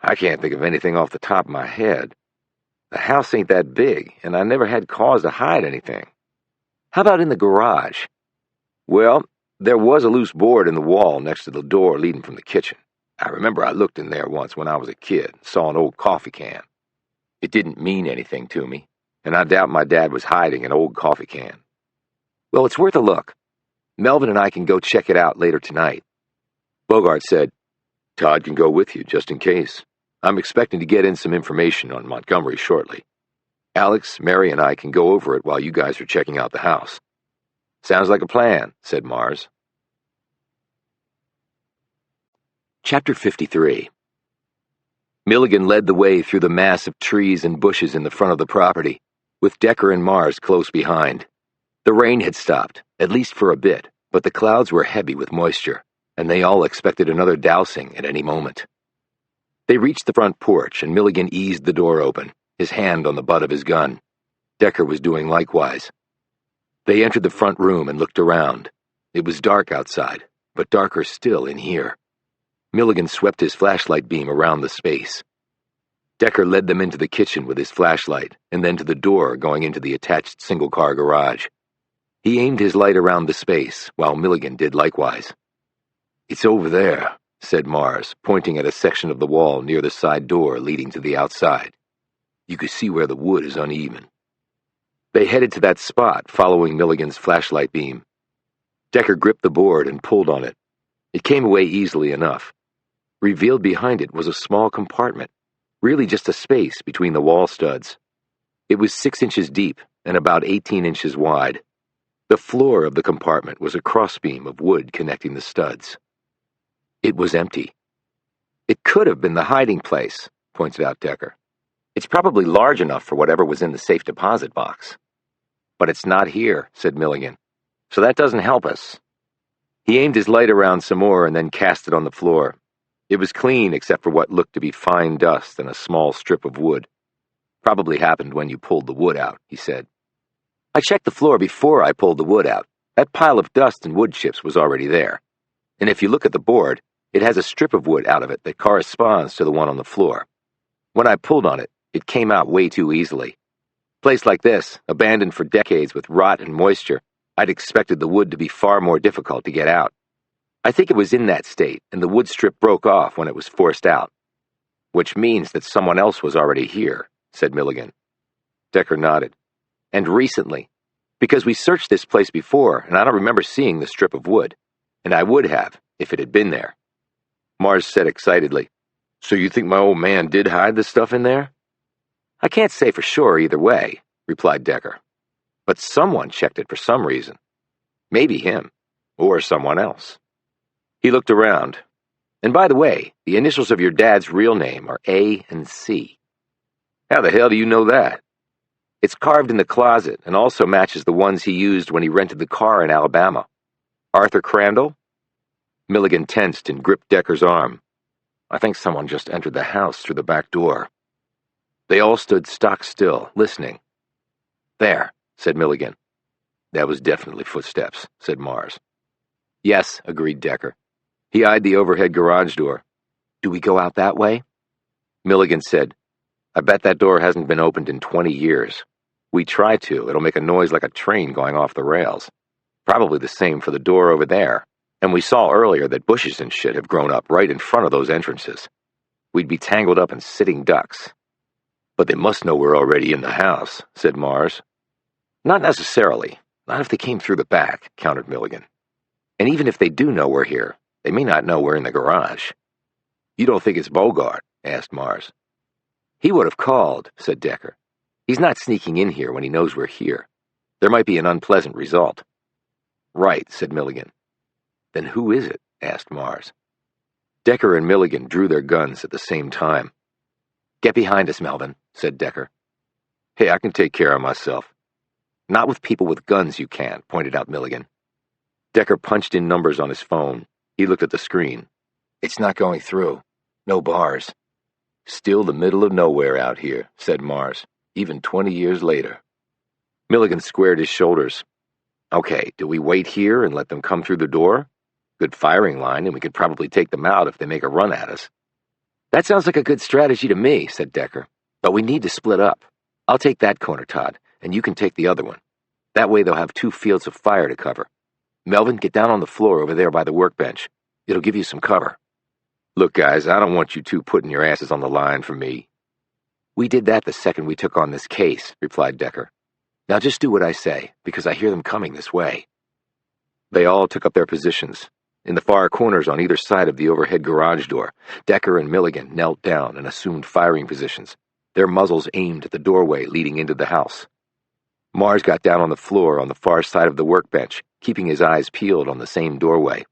I can't think of anything off the top of my head. The house ain't that big, and I never had cause to hide anything. How about in the garage? Well, there was a loose board in the wall next to the door leading from the kitchen. I remember I looked in there once when I was a kid and saw an old coffee can. It didn't mean anything to me, and I doubt my dad was hiding an old coffee can. Well, it's worth a look. Melvin and I can go check it out later tonight. Bogart said, Todd can go with you, just in case. I'm expecting to get in some information on Montgomery shortly. Alex, Mary, and I can go over it while you guys are checking out the house. Sounds like a plan, said Mars. Chapter 53. Milligan led the way through the mass of trees and bushes in the front of the property, with Decker and Mars close behind. The rain had stopped, at least for a bit, but the clouds were heavy with moisture, and they all expected another dousing at any moment. They reached the front porch, and Milligan eased the door open, his hand on the butt of his gun. Decker was doing likewise. They entered the front room and looked around. It was dark outside, but darker still in here. Milligan swept his flashlight beam around the space. Decker led them into the kitchen with his flashlight, and then to the door going into the attached single-car garage. He aimed his light around the space, while Milligan did likewise. "It's over there," said Mars, pointing at a section of the wall near the side door leading to the outside. "You can see where the wood is uneven." They headed to that spot, following Milligan's flashlight beam. Decker gripped the board and pulled on it. It came away easily enough. Revealed behind it was a small compartment, really just a space between the wall studs. It was 6 inches deep and about 18 inches wide. The floor of the compartment was a crossbeam of wood connecting the studs. It was empty. "It could have been the hiding place," pointed out Decker. "It's probably large enough for whatever was in the safe deposit box." "But it's not here," said Milligan. "So that doesn't help us." He aimed his light around some more and then cast it on the floor. It was clean except for what looked to be fine dust and a small strip of wood. "Probably happened when you pulled the wood out," he said. "I checked the floor before I pulled the wood out. That pile of dust and wood chips was already there. And if you look at the board, it has a strip of wood out of it that corresponds to the one on the floor. When I pulled on it, it came out way too easily. Place like this, abandoned for decades with rot and moisture, I'd expected the wood to be far more difficult to get out. I think it was in that state, and the wood strip broke off when it was forced out." "Which means that someone else was already here," said Milligan. Decker nodded. "And recently. Because we searched this place before, and I don't remember seeing the strip of wood. And I would have, if it had been there." Mars said excitedly, "So you think my old man did hide the stuff in there?" "I can't say for sure either way," replied Decker. "But someone checked it for some reason. Maybe him, or someone else." He looked around. "And by the way, the initials of your dad's real name are A and C." "How the hell do you know that?" "It's carved in the closet and also matches the ones he used when he rented the car in Alabama. Arthur Crandall?" Milligan tensed and gripped Decker's arm. "I think someone just entered the house through the back door." They all stood stock still, listening. "There," said Milligan. "That was definitely footsteps," said Mars. "Yes," agreed Decker. He eyed the overhead garage door. "Do we go out that way?" Milligan said, "I bet that door hasn't been opened in 20 years. We try to, it'll make a noise like a train going off the rails. Probably the same for the door over there. And we saw earlier that bushes and shit have grown up right in front of those entrances. We'd be tangled up in sitting ducks." "But they must know we're already in the house," said Mars. "Not necessarily. Not if they came through the back," countered Milligan. "And even if they do know we're here, they may not know we're in the garage." "You don't think it's Bogart?" asked Mars. "He would have called," said Decker. "He's not sneaking in here when he knows we're here. There might be an unpleasant result." "Right," said Milligan. "Then who is it?" asked Mars. Decker and Milligan drew their guns at the same time. "Get behind us, Melvin," said Decker. "Hey, I can take care of myself." "Not with people with guns you can't," pointed out Milligan. Decker punched in numbers on his phone. He looked at the screen. "It's not going through. No bars." "Still the middle of nowhere out here," said Mars, "even 20 years later." Milligan squared his shoulders. "Okay, do we wait here and let them come through the door? Good firing line, and we could probably take them out if they make a run at us." "That sounds like a good strategy to me," said Decker. "But we need to split up. I'll take that corner, Todd, and you can take the other one. That way they'll have 2 fields of fire to cover. Melvin, get down on the floor over there by the workbench. It'll give you some cover." "Look, guys, I don't want you two putting your asses on the line for me." "We did that the second we took on this case," replied Decker. "Now just do what I say, because I hear them coming this way." They all took up their positions. In the far corners on either side of the overhead garage door, Decker and Milligan knelt down and assumed firing positions, their muzzles aimed at the doorway leading into the house. Mars got down on the floor on the far side of the workbench, keeping his eyes peeled on the same doorway.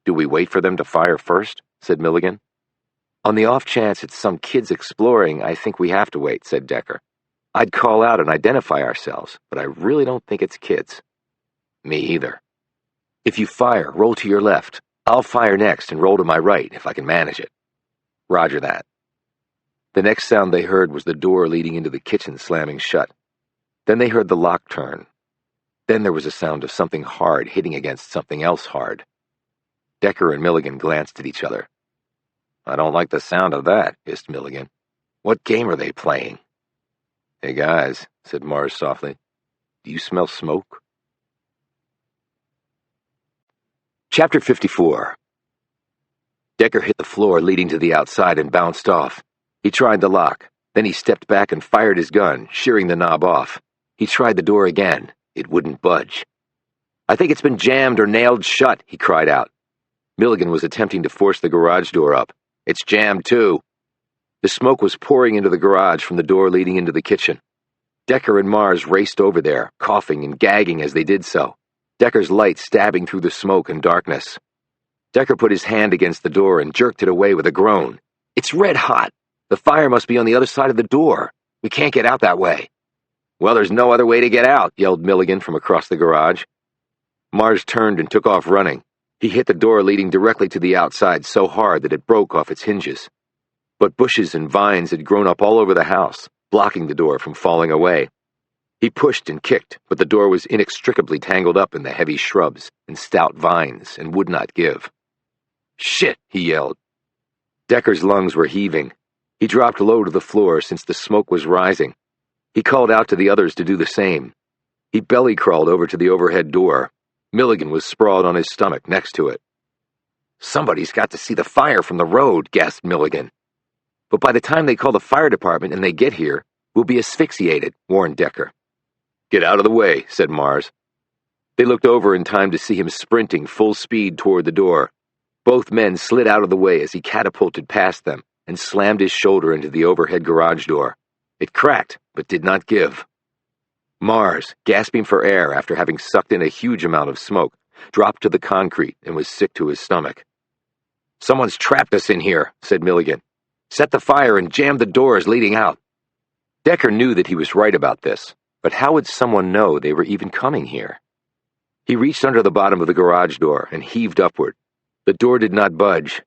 "Do we wait for them to fire first?" said Milligan. "On the off chance it's some kids exploring, I think we have to wait," said Decker. "I'd call out and identify ourselves, but I really don't think it's kids." "Me either." "If you fire, roll to your left. I'll fire next and roll to my right if I can manage it." "Roger that." The next sound they heard was the door leading into the kitchen slamming shut. Then they heard the lock turn. Then there was a sound of something hard hitting against something else hard. Decker and Milligan glanced at each other. "I don't like the sound of that," hissed Milligan. "What game are they playing?" "Hey guys," said Mars softly. "Do you smell smoke?" Chapter 54. Decker hit the floor leading to the outside and bounced off. He tried the lock. Then he stepped back and fired his gun, shearing the knob off. He tried the door again. It wouldn't budge. "I think it's been jammed or nailed shut," he cried out. Milligan was attempting to force the garage door up. "It's jammed, too." The smoke was pouring into the garage from the door leading into the kitchen. Decker and Mars raced over there, coughing and gagging as they did so, Decker's light stabbing through the smoke and darkness. Decker put his hand against the door and jerked it away with a groan. "It's red hot! The fire must be on the other side of the door. We can't get out that way." "Well, there's no other way to get out," yelled Milligan from across the garage. Mars turned and took off running. He hit the door leading directly to the outside so hard that it broke off its hinges. But bushes and vines had grown up all over the house, blocking the door from falling away. He pushed and kicked, but the door was inextricably tangled up in the heavy shrubs and stout vines and would not give. "Shit!" he yelled. Decker's lungs were heaving. He dropped low to the floor since the smoke was rising. He called out to the others to do the same. He belly crawled over to the overhead door. Milligan was sprawled on his stomach next to it. "Somebody's got to see the fire from the road," gasped Milligan. "But by the time they call the fire department and they get here, we'll be asphyxiated," warned Decker. "Get out of the way," said Mars. They looked over in time to see him sprinting full speed toward the door. Both men slid out of the way as he catapulted past them and slammed his shoulder into the overhead garage door. It cracked, but did not give. Mars, gasping for air after having sucked in a huge amount of smoke, dropped to the concrete and was sick to his stomach. "Someone's trapped us in here," said Milligan. "Set the fire and jam the doors leading out." Decker knew that he was right about this, but how would someone know they were even coming here? He reached under the bottom of the garage door and heaved upward. The door did not budge.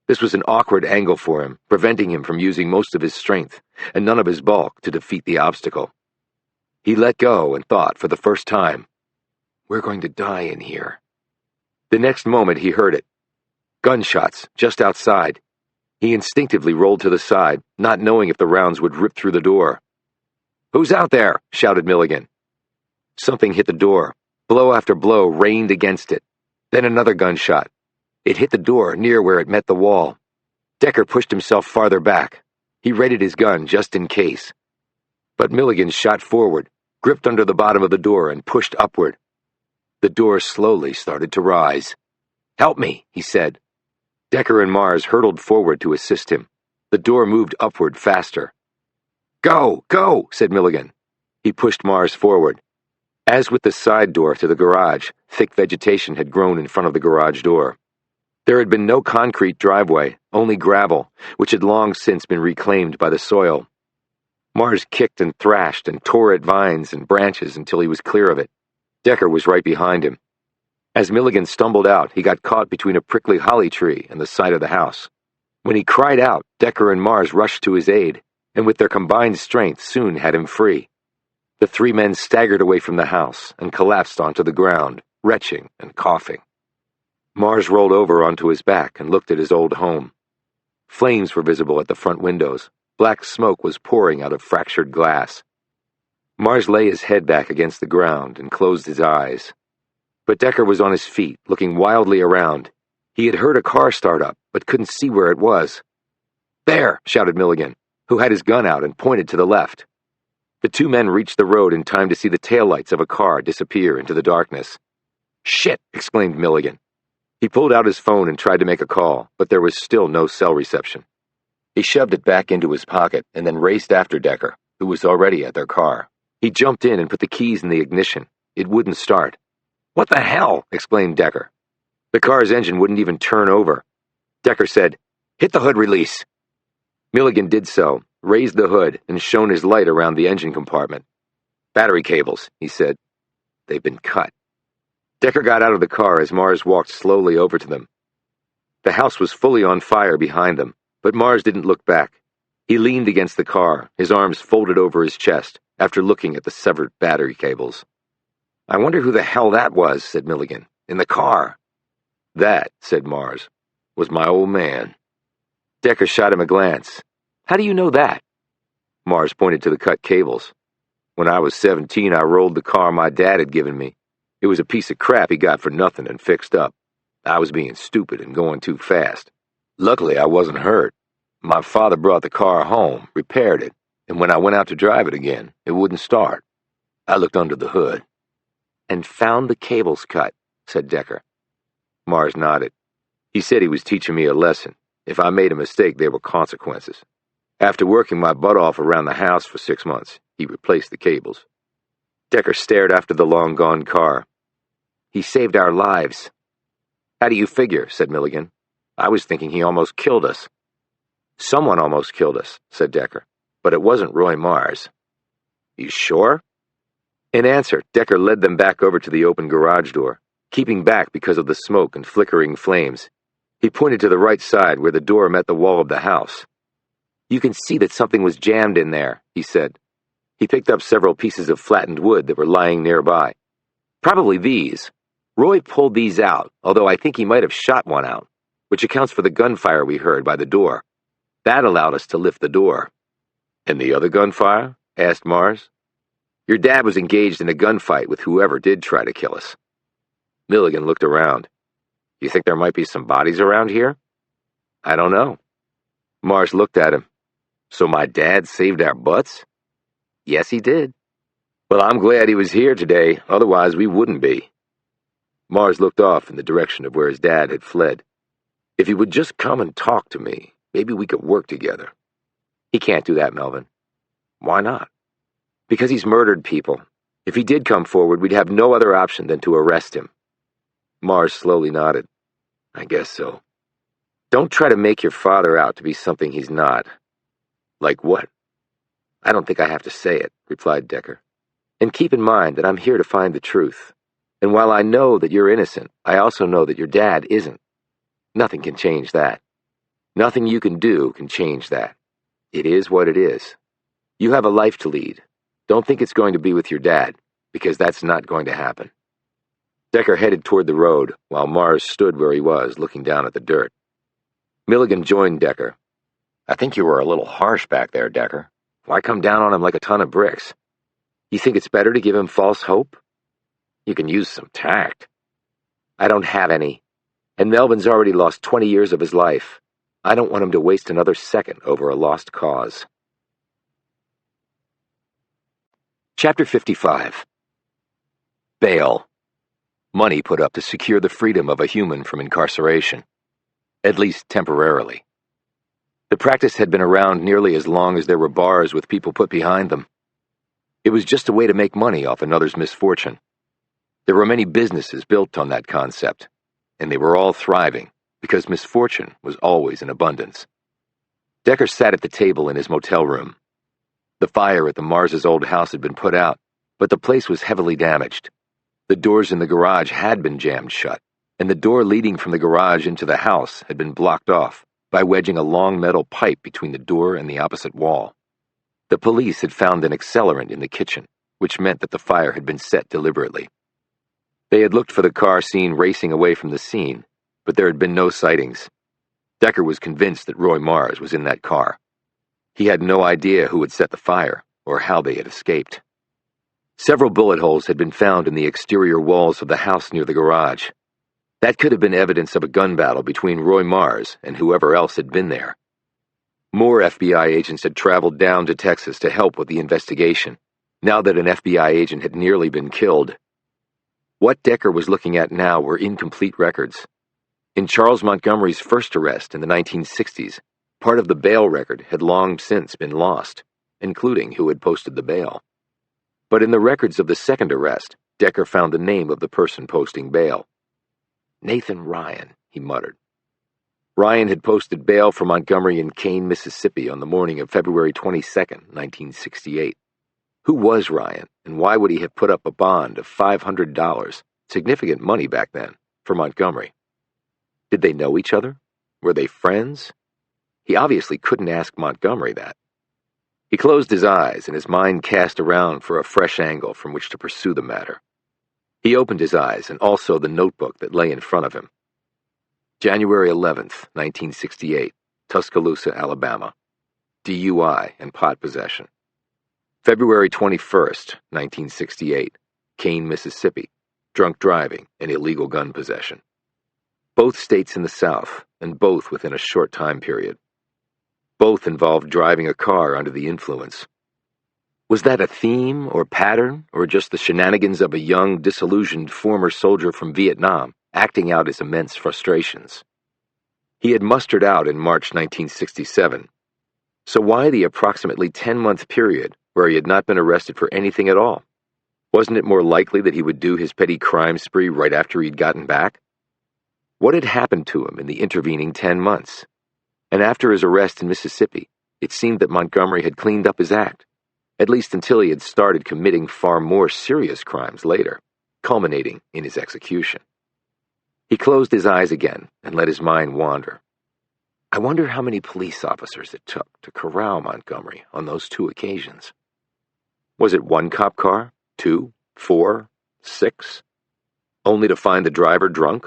This was an awkward angle for him, preventing him from using most of his strength and none of his bulk to defeat the obstacle. He let go and thought for the first time, "We're going to die in here." The next moment he heard it. Gunshots just outside. He instinctively rolled to the side, not knowing if the rounds would rip through the door. "Who's out there?" shouted Milligan. Something hit the door. Blow after blow rained against it. Then another gunshot. It hit the door near where it met the wall. Decker pushed himself farther back. He readied his gun just in case. But Milligan shot forward, gripped under the bottom of the door, and pushed upward. The door slowly started to rise. "Help me," he said. Decker and Mars hurtled forward to assist him. The door moved upward faster. "Go, go," said Milligan. He pushed Mars forward. As with the side door to the garage, thick vegetation had grown in front of the garage door. There had been no concrete driveway, only gravel, which had long since been reclaimed by the soil. Mars kicked and thrashed and tore at vines and branches until he was clear of it. Decker was right behind him. As Milligan stumbled out, he got caught between a prickly holly tree and the side of the house. When he cried out, Decker and Mars rushed to his aid, and with their combined strength soon had him free. The three men staggered away from the house and collapsed onto the ground, retching and coughing. Mars rolled over onto his back and looked at his old home. Flames were visible at the front windows. Black smoke was pouring out of fractured glass. Mars lay his head back against the ground and closed his eyes. But Decker was on his feet, looking wildly around. He had heard a car start up, but couldn't see where it was. "There!" shouted Milligan, who had his gun out and pointed to the left. The two men reached the road in time to see the taillights of a car disappear into the darkness. "Shit!" exclaimed Milligan. He pulled out his phone and tried to make a call, but there was still no cell reception. He shoved it back into his pocket and then raced after Decker, who was already at their car. He jumped in and put the keys in the ignition. It wouldn't start. "What the hell?" exclaimed Decker. The car's engine wouldn't even turn over. Decker said, "Hit the hood release." Milligan did so, raised the hood, and shone his light around the engine compartment. "Battery cables," he said. "They've been cut." Decker got out of the car as Mars walked slowly over to them. The house was fully on fire behind them, but Mars didn't look back. He leaned against the car, his arms folded over his chest, after looking at the severed battery cables. "I wonder who the hell that was," said Milligan. "In the car." "That," said Mars, "was my old man." Decker shot him a glance. "How do you know that?" Mars pointed to the cut cables. "When I was 17, I rolled the car my dad had given me. It was a piece of crap he got for nothing and fixed up. I was being stupid and going too fast. Luckily, I wasn't hurt. My father brought the car home, repaired it, and when I went out to drive it again, it wouldn't start. I looked under the hood." "And found the cables cut," said Decker. Mars nodded. "He said he was teaching me a lesson. If I made a mistake, there were consequences. After working my butt off around the house for 6 months, he replaced the cables." Decker stared after the long-gone car. "He saved our lives." "How do you figure?" said Milligan. "I was thinking he almost killed us." "Someone almost killed us," said Decker, "but it wasn't Roy Mars." "You sure?" In answer, Decker led them back over to the open garage door, keeping back because of the smoke and flickering flames. He pointed to the right side where the door met the wall of the house. "You can see that something was jammed in there," he said. He picked up several pieces of flattened wood that were lying nearby. "Probably these. Roy pulled these out, although I think he might have shot one out, which accounts for the gunfire we heard by the door. That allowed us to lift the door." "And the other gunfire?" asked Mars. "Your dad was engaged in a gunfight with whoever did try to kill us." Milligan looked around. "You think there might be some bodies around here?" "I don't know." Mars looked at him. "So my dad saved our butts?" "Yes, he did." "Well, I'm glad he was here today, otherwise we wouldn't be." Mars looked off in the direction of where his dad had fled. "If he would just come and talk to me, maybe we could work together." "He can't do that, Melvin." "Why not?" "Because he's murdered people. If he did come forward, we'd have no other option than to arrest him." Mars slowly nodded. "I guess so." "Don't try to make your father out to be something he's not." "Like what?" "I don't think I have to say it," replied Decker. "And keep in mind that I'm here to find the truth. And while I know that you're innocent, I also know that your dad isn't. Nothing can change that. Nothing you can do can change that. It is what it is. You have a life to lead. Don't think it's going to be with your dad, because that's not going to happen." Decker headed toward the road, while Mars stood where he was, looking down at the dirt. Milligan joined Decker. "I think you were a little harsh back there, Decker. Why come down on him like a ton of bricks? You think it's better to give him false hope? You can use some tact." "I don't have any. And Melvin's already lost 20 years of his life. I don't want him to waste another second over a lost cause." Chapter 55. Bail. Money put up to secure the freedom of a human from incarceration. At least temporarily. The practice had been around nearly as long as there were bars with people put behind them. It was just a way to make money off another's misfortune. There were many businesses built on that concept, and they were all thriving because misfortune was always in abundance. Decker sat at the table in his motel room. The fire at the Mars's old house had been put out, but the place was heavily damaged. The doors in the garage had been jammed shut, and the door leading from the garage into the house had been blocked off by wedging a long metal pipe between the door and the opposite wall. The police had found an accelerant in the kitchen, which meant that the fire had been set deliberately. They had looked for the car seen racing away from the scene, but there had been no sightings. Decker was convinced that Roy Mars was in that car. He had no idea who had set the fire or how they had escaped. Several bullet holes had been found in the exterior walls of the house near the garage. That could have been evidence of a gun battle between Roy Mars and whoever else had been there. More FBI agents had traveled down to Texas to help with the investigation, now that an FBI agent had nearly been killed. What Decker was looking at now were incomplete records. In Charles Montgomery's first arrest in the 1960s, part of the bail record had long since been lost, including who had posted the bail. But in the records of the second arrest, Decker found the name of the person posting bail. "Nathan Ryan," he muttered. Ryan had posted bail for Montgomery in Kane, Mississippi on the morning of February 22, 1968. Who was Ryan, and why would he have put up a bond of $500, significant money back then, for Montgomery? Did they know each other? Were they friends? He obviously couldn't ask Montgomery that. He closed his eyes, and his mind cast around for a fresh angle from which to pursue the matter. He opened his eyes and also the notebook that lay in front of him. January 11th, 1968, Tuscaloosa, Alabama. DUI and pot possession. February 21st, 1968, Kane, Mississippi. Drunk driving and illegal gun possession. Both states in the South, and both within a short time period. Both involved driving a car under the influence. Was that a theme or pattern, or just the shenanigans of a young, disillusioned former soldier from Vietnam acting out his immense frustrations? He had mustered out in March 1967. So why the approximately 10-month period where he had not been arrested for anything at all? Wasn't it more likely that he would do his petty crime spree right after he'd gotten back? What had happened to him in the intervening 10 months? And after his arrest in Mississippi, it seemed that Montgomery had cleaned up his act, at least until he had started committing far more serious crimes later, culminating in his execution. He closed his eyes again and let his mind wander. I wonder how many police officers it took to corral Montgomery on those 2 occasions. Was it 1 cop car, 2, 4, 6? Only to find the driver drunk?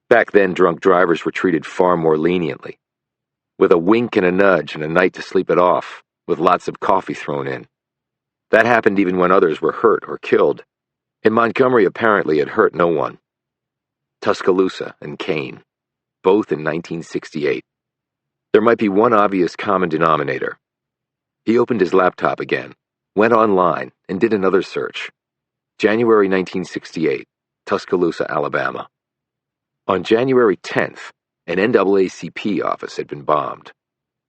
Back then, drunk drivers were treated far more leniently, with a wink and a nudge and a night to sleep it off, with lots of coffee thrown in. That happened even when others were hurt or killed, and Montgomery apparently had hurt no one. Tuscaloosa and Kane, both in 1968. There might be one obvious common denominator. He opened his laptop again, went online, and did another search. January 1968, Tuscaloosa, Alabama. On January 10th, an NAACP office had been bombed.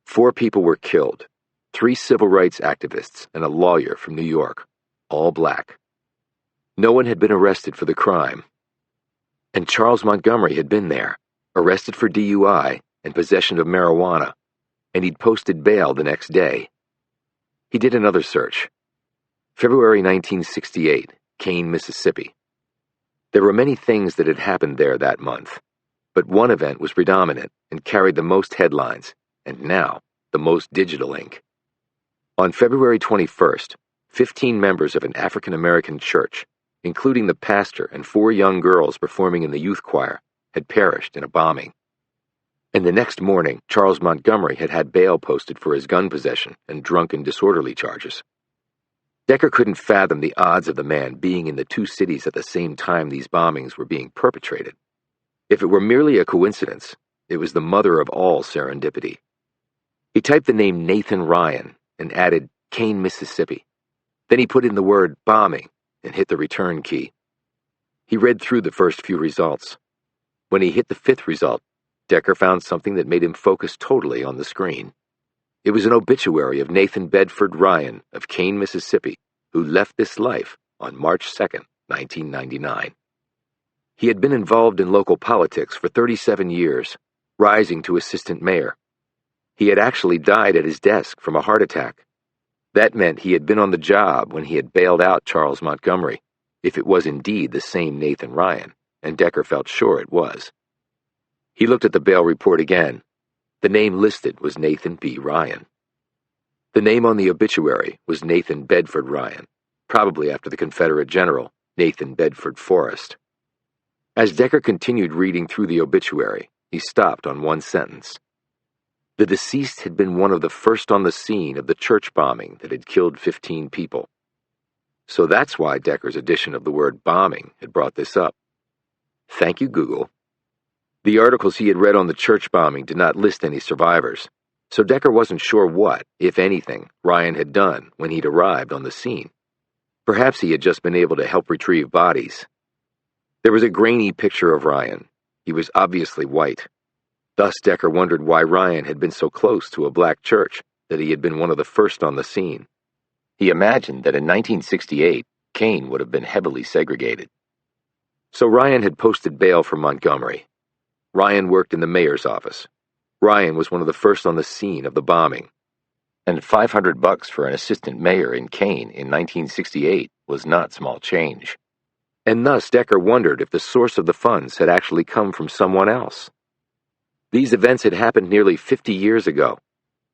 4 people were killed, 3 civil rights activists and a lawyer from New York, all black. No one had been arrested for the crime. And Charles Montgomery had been there, arrested for DUI and possession of marijuana, and he'd posted bail the next day. He did another search. February 1968, Kane, Mississippi. There were many things that had happened there that month, but one event was predominant and carried the most headlines, and now the most digital ink. On February 21st, 15 members of an African-American church, including the pastor and 4 young girls performing in the youth choir, had perished in a bombing. And the next morning, Charles Montgomery had had bail posted for his gun possession and drunken disorderly charges. Decker couldn't fathom the odds of the man being in the 2 cities at the same time these bombings were being perpetrated. If it were merely a coincidence, it was the mother of all serendipity. He typed the name Nathan Ryan and added Kane, Mississippi. Then he put in the word bombing and hit the return key. He read through the first few results. When he hit the 5th result, Decker found something that made him focus totally on the screen. It was an obituary of Nathan Bedford Ryan of Kane, Mississippi, who left this life on March 2nd, 1999. He had been involved in local politics for 37 years, rising to assistant mayor. He had actually died at his desk from a heart attack. That meant he had been on the job when he had bailed out Charles Montgomery, if it was indeed the same Nathan Ryan, and Decker felt sure it was. He looked at the bail report again. The name listed was Nathan B. Ryan. The name on the obituary was Nathan Bedford Ryan, probably after the Confederate general, Nathan Bedford Forrest. As Decker continued reading through the obituary, he stopped on one sentence. The deceased had been one of the first on the scene of the church bombing that had killed 15 people. So that's why Decker's addition of the word bombing had brought this up. Thank you, Google. The articles he had read on the church bombing did not list any survivors, so Decker wasn't sure what, if anything, Ryan had done when he'd arrived on the scene. Perhaps he had just been able to help retrieve bodies. There was a grainy picture of Ryan. He was obviously white. Thus, Decker wondered why Ryan had been so close to a black church that he had been one of the first on the scene. He imagined that in 1968, Kane would have been heavily segregated. So Ryan had posted bail for Montgomery. Ryan worked in the mayor's office. Ryan was one of the first on the scene of the bombing. And $500 for an assistant mayor in Kane in 1968 was not small change. And thus Decker wondered if the source of the funds had actually come from someone else. These events had happened nearly 50 years ago.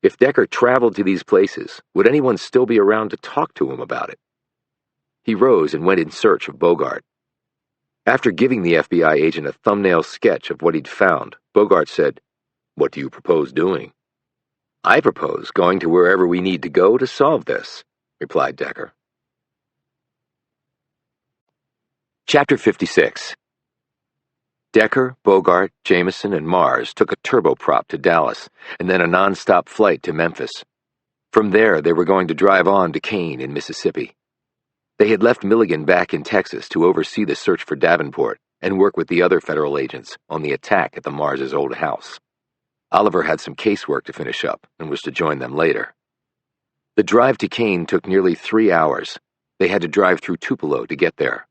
If Decker traveled to these places, would anyone still be around to talk to him about it? He rose and went in search of Bogart. After giving the FBI agent a thumbnail sketch of what he'd found, Bogart said, "What do you propose doing?" "I propose going to wherever we need to go to solve this," replied Decker. Chapter 56. Decker, Bogart, Jamison, and Mars took a turboprop to Dallas, and then a non-stop flight to Memphis. From there, they were going to drive on to Kane in Mississippi. They had left Milligan back in Texas to oversee the search for Davenport and work with the other federal agents on the attack at the Mars' old house. Oliver had some casework to finish up and was to join them later. The drive to Kane took nearly 3 hours. They had to drive through Tupelo to get there.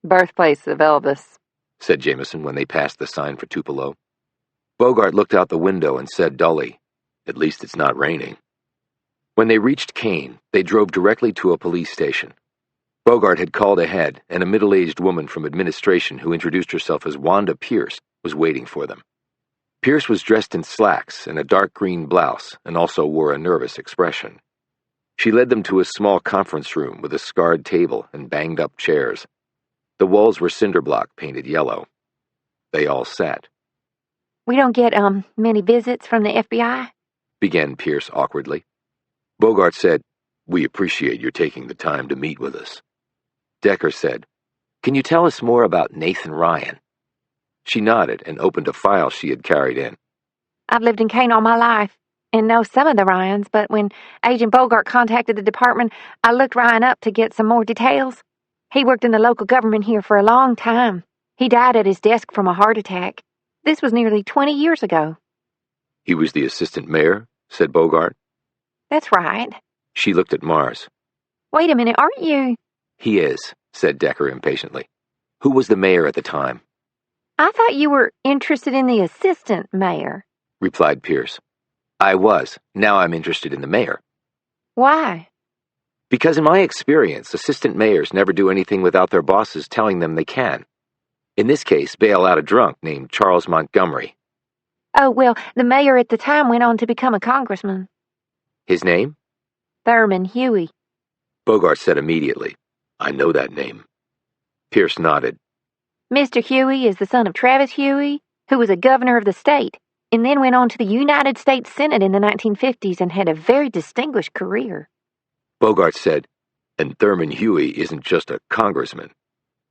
Birthplace of Elvis, said Jamison when they passed the sign for Tupelo. Bogart looked out the window and said dully, "At least it's not raining." When they reached Kane, they drove directly to a police station. Bogart had called ahead, and a middle-aged woman from administration who introduced herself as Wanda Pierce was waiting for them. Pierce was dressed in slacks and a dark green blouse and also wore a nervous expression. She led them to a small conference room with a scarred table and banged-up chairs. The walls were cinder block painted yellow. They all sat. "We don't get, many visits from the FBI?" began Pierce awkwardly. Bogart said, "We appreciate your taking the time to meet with us." Decker said, "Can you tell us more about Nathan Ryan?" She nodded and opened a file she had carried in. "I've lived in Kane all my life and know some of the Ryans, but when Agent Bogart contacted the department, I looked Ryan up to get some more details. He worked in the local government here for a long time. He died at his desk from a heart attack. This was nearly 20 years ago." "He was the assistant mayor?" said Bogart. "That's right." She looked at Mars. "Wait a minute, aren't you—" "He is," said Decker impatiently. "Who was the mayor at the time?" "I thought you were interested in the assistant mayor." replied Pierce. "I was. Now I'm interested in the mayor." "Why?" "Because in my experience, assistant mayors never do anything without their bosses telling them they can. In this case, bail out a drunk named Charles Montgomery." "Oh, well, the mayor at the time went on to become a congressman." "His name?" "Thurman Huey." Bogart said immediately, "I know that name." Pierce nodded. "Mr. Huey is the son of Travis Huey, who was a governor of the state, and then went on to the United States Senate in the 1950s and had a very distinguished career." Bogart said, "And Thurman Huey isn't just a congressman.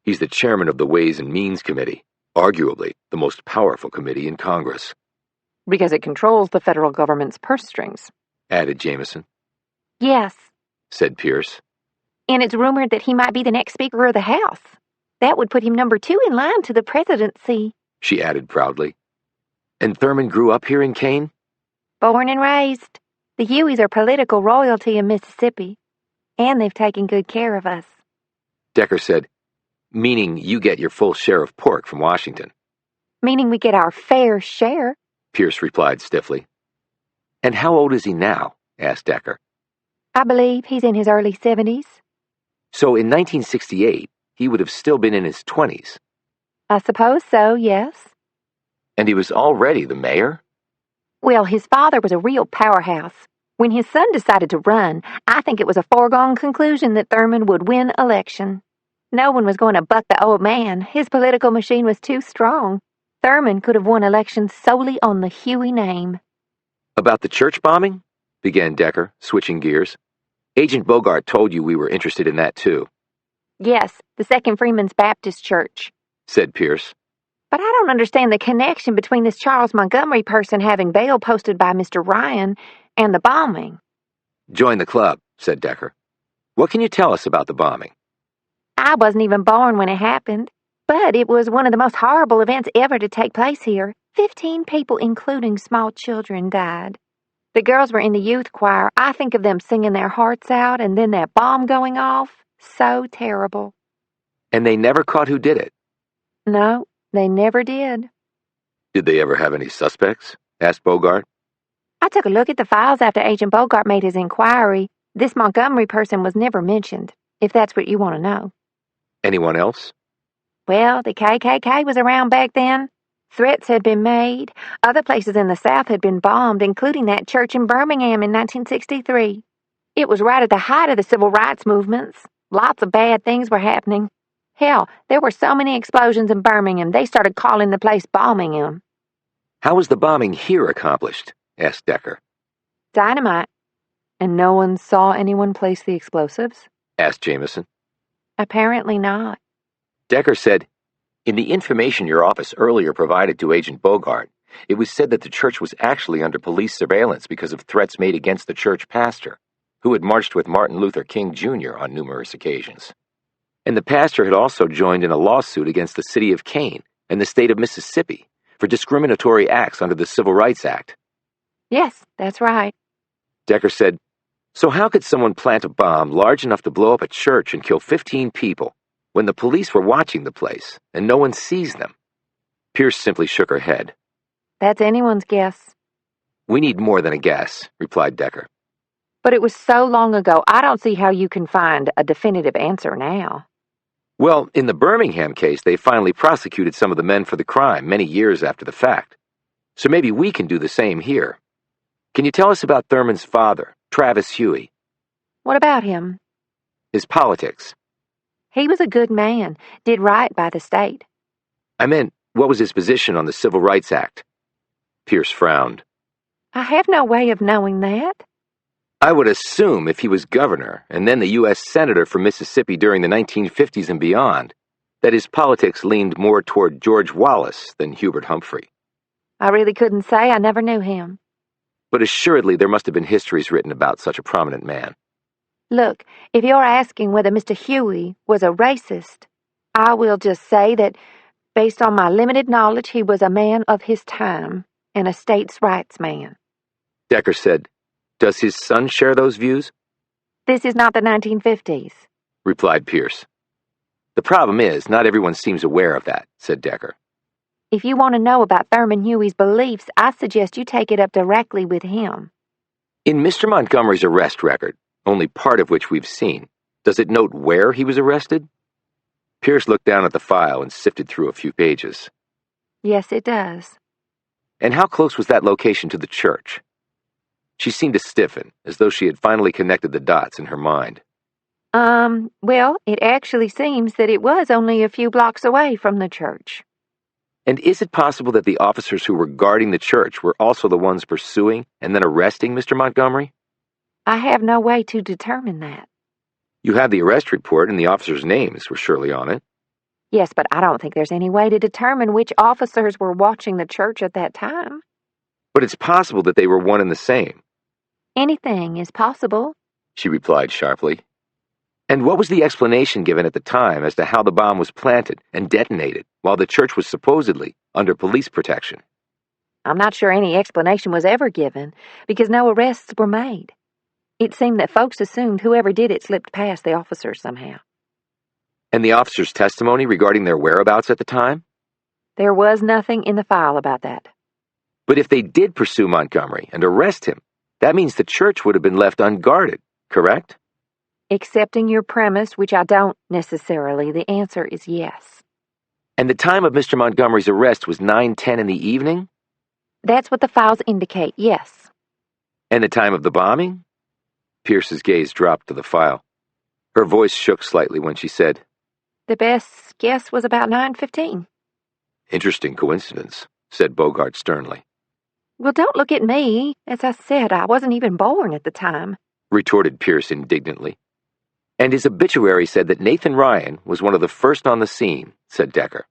He's the chairman of the Ways and Means Committee, arguably the most powerful committee in Congress." because it controls the federal government's purse strings, added Jamison. "Yes, Said Pierce. and it's rumored that he might be the next Speaker of the House. That would put him number 2 in line to the presidency." She added proudly. "And Thurman grew up here in Kane?" "Born and raised. The Hueys are political royalty in Mississippi, and they've taken good care of us." Decker said, "Meaning you get your full share of pork from Washington." "Meaning we get our fair share." Pierce replied stiffly. "And how old is he now?" asked Decker. "I believe he's in his early 70s. So in 1968, he would have still been in his 20s. I suppose so, yes." And he was already the mayor? Well, his father was a real powerhouse. When his son decided to run, I think it was a foregone conclusion that Thurman would win election. No one was going to buck the old man. His political machine was too strong. Thurman could have won elections solely on the Huey name. About the church bombing? Began Decker, switching gears. Agent Bogart told you we were interested in that too. Yes, the Second Freeman's Baptist Church. Said Pierce. But I don't understand the connection between this Charles Montgomery person having bail posted by Mr. Ryan and the bombing. Join the club, said Decker. What can you tell us about the bombing? I wasn't even born when it happened, but it was one of the most horrible events ever to take place here. 15 people, including small children, died. The girls were in the youth choir. I think of them singing their hearts out and then that bomb going off. So terrible. And they never caught who did it? No, they never did. Did they ever have any suspects? Asked Bogart. I took a look at the files after Agent Bogart made his inquiry. This Montgomery person was never mentioned, if that's what you want to know. Anyone else? Well, the KKK was around back then. Threats had been made. Other places in the South had been bombed, including that church in Birmingham in 1963. It was right at the height of the civil rights movements. Lots of bad things were happening. Hell, there were so many explosions in Birmingham, they started calling the place Bombingham. How was the bombing here accomplished? Asked Decker. Dynamite. And no one saw anyone place the explosives? Asked Jamison. Apparently not. Decker said, in the information your office earlier provided to Agent Bogart, it was said that the church was actually under police surveillance because of threats made against the church pastor, who had marched with Martin Luther King Jr. on numerous occasions. And the pastor had also joined in a lawsuit against the city of Kane and the state of Mississippi for discriminatory acts under the Civil Rights Act. Yes, that's right. Decker said, so how could someone plant a bomb large enough to blow up a church and kill 15 people when the police were watching the place and no one sees them? Pierce simply shook her head. That's anyone's guess. We need more than a guess, replied Decker. But it was so long ago, I don't see how you can find a definitive answer now. Well, in the Birmingham case, they finally prosecuted some of the men for the crime many years after the fact. So maybe we can do the same here. Can you tell us about Thurman's father, Travis Huey? What about him? His politics. He was a good man, did right by the state. I meant, what was his position on the Civil Rights Act? Pierce frowned. I have no way of knowing that. I would assume if he was governor and then the U.S. Senator for Mississippi during the 1950s and beyond, that his politics leaned more toward George Wallace than Hubert Humphrey. I really couldn't say. I never knew him. But assuredly there must have been histories written about such a prominent man. Look, if you're asking whether Mr. Huey was a racist, I will just say that, based on my limited knowledge, he was a man of his time and a states' rights man. Decker said, does his son share those views? This is not the 1950s, replied Pierce. The problem is, not everyone seems aware of that, said Decker. If you want to know about Thurman Huey's beliefs, I suggest you take it up directly with him. In Mr. Montgomery's arrest record, only part of which we've seen, does it note where he was arrested? Pierce looked down at the file and sifted through a few pages. Yes, it does. And how close was that location to the church? She seemed to stiffen, as though she had finally connected the dots in her mind. Well, it actually seems that it was only a few blocks away from the church. And is it possible that the officers who were guarding the church were also the ones pursuing and then arresting Mr. Montgomery? I have no way to determine that. You have the arrest report and the officers' names were surely on it. Yes, but I don't think there's any way to determine which officers were watching the church at that time. But it's possible that they were one and the same. Anything is possible, she replied sharply. And what was the explanation given at the time as to how the bomb was planted and detonated while the church was supposedly under police protection? I'm not sure any explanation was ever given, because no arrests were made. It seemed that folks assumed whoever did it slipped past the officers somehow. And the officers' testimony regarding their whereabouts at the time? There was nothing in the file about that. But if they did pursue Montgomery and arrest him, that means the church would have been left unguarded, correct? Accepting your premise, which I don't necessarily, the answer is yes. And the time of Mr. Montgomery's arrest was 9:10 in the evening? That's what the files indicate, yes. And the time of the bombing? Pierce's gaze dropped to the file. Her voice shook slightly when she said, The best guess was about 9:15. Interesting coincidence, said Bogart sternly. Well, don't look at me. As I said, I wasn't even born at the time, retorted Pierce indignantly. And his obituary said that Nathan Ryan was one of the first on the scene, said Decker.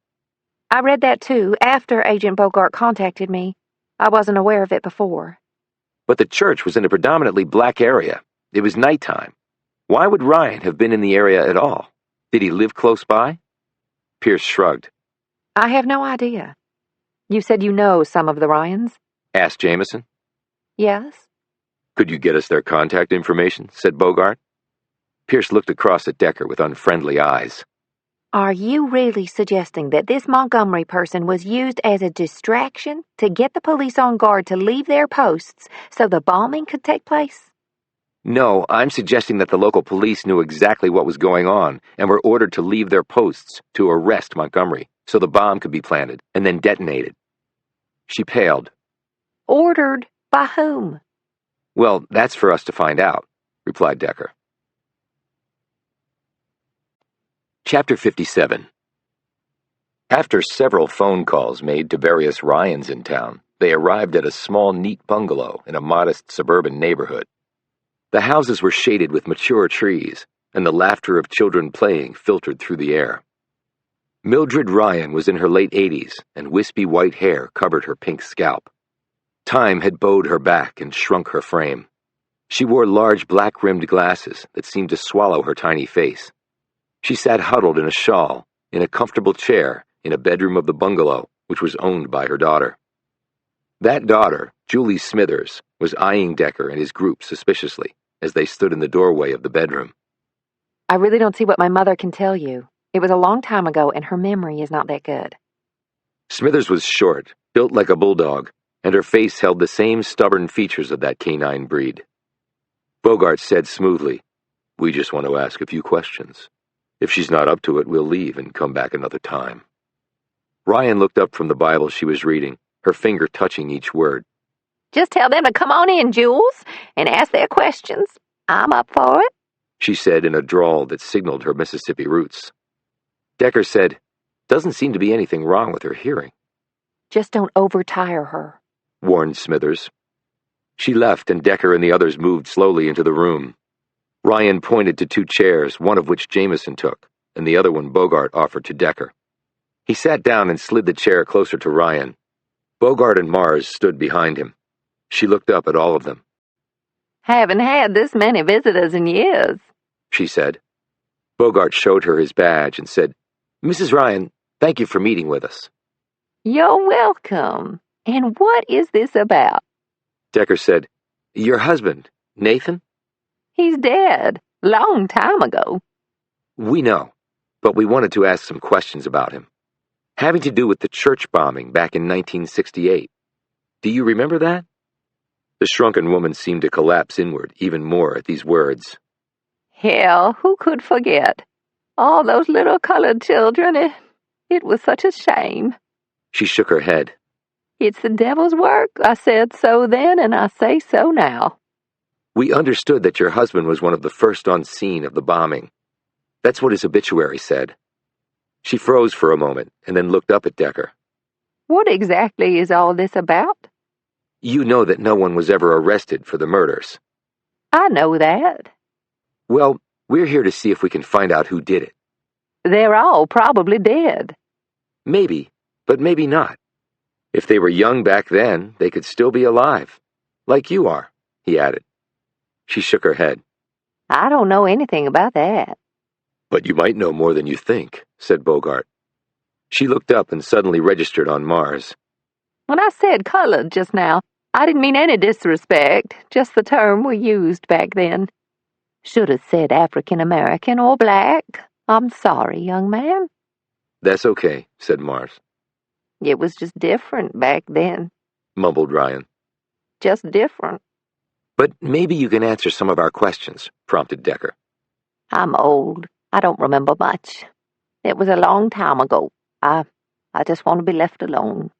I read that too, after Agent Bogart contacted me. I wasn't aware of it before. But the church was in a predominantly black area. It was nighttime. Why would Ryan have been in the area at all? Did he live close by? Pierce shrugged. I have no idea. You said you know some of the Ryans? Asked Jamison. Yes. Could you get us their contact information? Said Bogart. Pierce looked across at Decker with unfriendly eyes. Are you really suggesting that this Montgomery person was used as a distraction to get the police on guard to leave their posts so the bombing could take place? No, I'm suggesting that the local police knew exactly what was going on and were ordered to leave their posts to arrest Montgomery so the bomb could be planted and then detonated. She paled. Ordered by whom? Well, that's for us to find out, replied Decker. Chapter 57. After several phone calls made to various Ryans in town, they arrived at a small, neat bungalow in a modest suburban neighborhood. The houses were shaded with mature trees, and the laughter of children playing filtered through the air. Mildred Ryan was in her late 80s, and wispy white hair covered her pink scalp. Time had bowed her back and shrunk her frame. She wore large black-rimmed glasses that seemed to swallow her tiny face. She sat huddled in a shawl, in a comfortable chair, in a bedroom of the bungalow, which was owned by her daughter. That daughter, Julie Smithers, was eyeing Decker and his group suspiciously as they stood in the doorway of the bedroom. I really don't see what my mother can tell you. It was a long time ago, and her memory is not that good. Smithers was short, built like a bulldog, and her face held the same stubborn features of that canine breed. Bogart said smoothly, "We just want to ask a few questions. If she's not up to it, we'll leave and come back another time." Ryan looked up from the Bible she was reading, her finger touching each word. Just tell them to come on in, Jules, and ask their questions. I'm up for it, she said in a drawl that signaled her Mississippi roots. Decker said, "Doesn't seem to be anything wrong with her hearing." Just don't overtire her, warned Smithers. She left, and Decker and the others moved slowly into the room. Ryan pointed to two chairs, one of which Jamison took, and the other one Bogart offered to Decker. He sat down and slid the chair closer to Ryan. Bogart and Mars stood behind him. She looked up at all of them. Haven't had this many visitors in years, she said. Bogart showed her his badge and said, "Mrs. Ryan, thank you for meeting with us." You're welcome. And what is this about? Decker said, "Your husband, Nathan?" He's dead. Long time ago. We know, but we wanted to ask some questions about him. Having to do with the church bombing back in 1968. Do you remember that? The shrunken woman seemed to collapse inward even more at these words. Hell, who could forget? All those little colored children. It was such a shame. She shook her head. It's the devil's work. I said so then, and I say so now. We understood that your husband was one of the first on scene of the bombing. That's what his obituary said. She froze for a moment and then looked up at Decker. What exactly is all this about? You know that no one was ever arrested for the murders. I know that. Well, we're here to see if we can find out who did it. They're all probably dead. Maybe, but maybe not. If they were young back then, they could still be alive. Like you are, he added. She shook her head. I don't know anything about that. But you might know more than you think, said Bogart. She looked up and suddenly registered on Mars. When I said colored just now, I didn't mean any disrespect, just the term we used back then. Should have said African American or black. I'm sorry, young man. That's okay, said Mars. It was just different back then. Mumbled Ryan. Just different. But maybe you can answer some of our questions, prompted Decker. I'm old. I don't remember much. It was a long time ago. I just want to be left alone.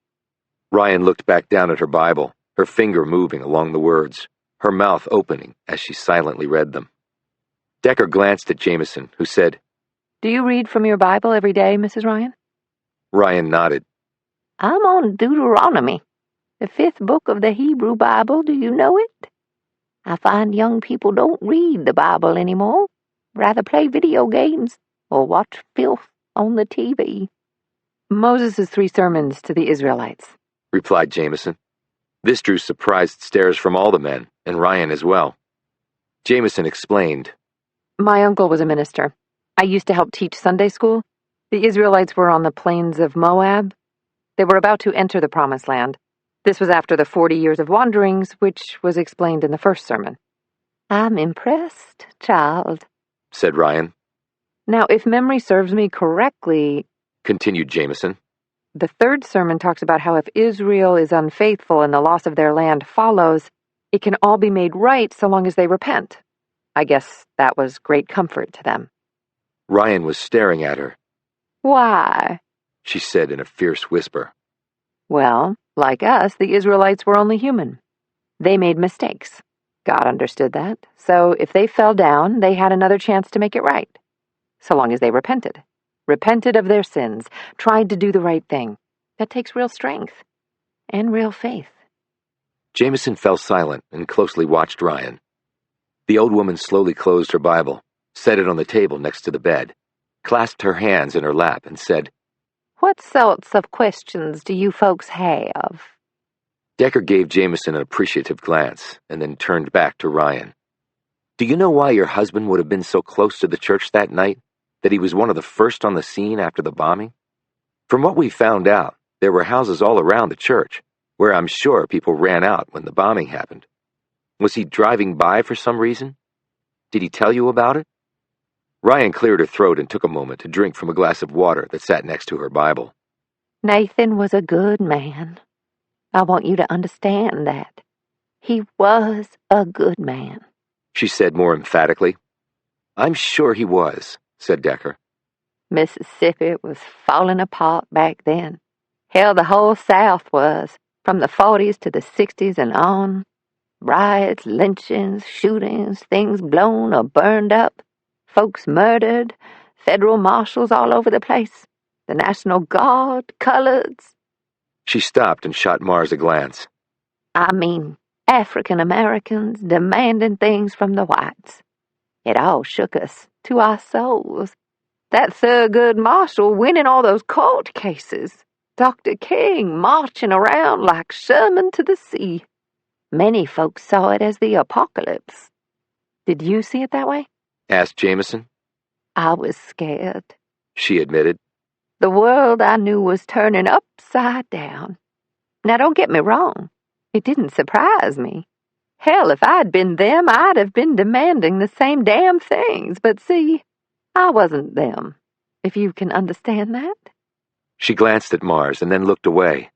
Ryan looked back down at her Bible, her finger moving along the words, her mouth opening as she silently read them. Decker glanced at Jamison, who said, Do you read from your Bible every day, Mrs. Ryan? Ryan nodded. I'm on Deuteronomy, the 5th book of the Hebrew Bible. Do you know it? I find young people don't read the Bible anymore. Rather play video games or watch filth on the TV. Moses' 3 sermons to the Israelites, replied Jamison. This drew surprised stares from all the men, and Ryan as well. Jamison explained. My uncle was a minister. I used to help teach Sunday school. The Israelites were on the plains of Moab. They were about to enter the Promised Land. This was after the 40 years of wanderings, which was explained in the first sermon. I'm impressed, child, said Ryan. Now, if memory serves me correctly, continued Jamison, the 3rd sermon talks about how if Israel is unfaithful and the loss of their land follows, it can all be made right so long as they repent. I guess that was great comfort to them. Ryan was staring at her. Why? She said in a fierce whisper. Well, like us, the Israelites were only human. They made mistakes. God understood that. So if they fell down, they had another chance to make it right, so long as they repented. repented of their sins, tried to do the right thing. That takes real strength and real faith. Jamison fell silent and closely watched Ryan. The old woman slowly closed her Bible, set it on the table next to the bed, clasped her hands in her lap, and said, What sorts of questions do you folks have? Decker gave Jamison an appreciative glance and then turned back to Ryan. Do you know why your husband would have been so close to the church that night, that he was one of the first on the scene after the bombing? From what we found out, there were houses all around the church, where I'm sure people ran out when the bombing happened. Was he driving by for some reason? Did he tell you about it? Ryan cleared her throat and took a moment to drink from a glass of water that sat next to her Bible. Nathan was a good man. I want you to understand that. He was a good man, She said more emphatically. I'm sure he was, said Decker. Mississippi was falling apart back then. Hell, the whole South was, from the 40s to the 60s and on. Riots, lynchings, shootings, things blown or burned up, folks murdered, federal marshals all over the place, the National Guard, coloreds. She stopped and shot Mars a glance. I mean, African Americans demanding things from the whites. It all shook us to our souls. That Thurgood Marshall winning all those court cases. Dr. King marching around like Sherman to the sea. Many folks saw it as the apocalypse. Did you see it that way? Asked Jamison. I was scared. She admitted. The world I knew was turning upside down. Now, don't get me wrong. It didn't surprise me. Hell, if I'd been them, I'd have been demanding the same damn things. But see, I wasn't them, if you can understand that. She glanced at Mars and then looked away.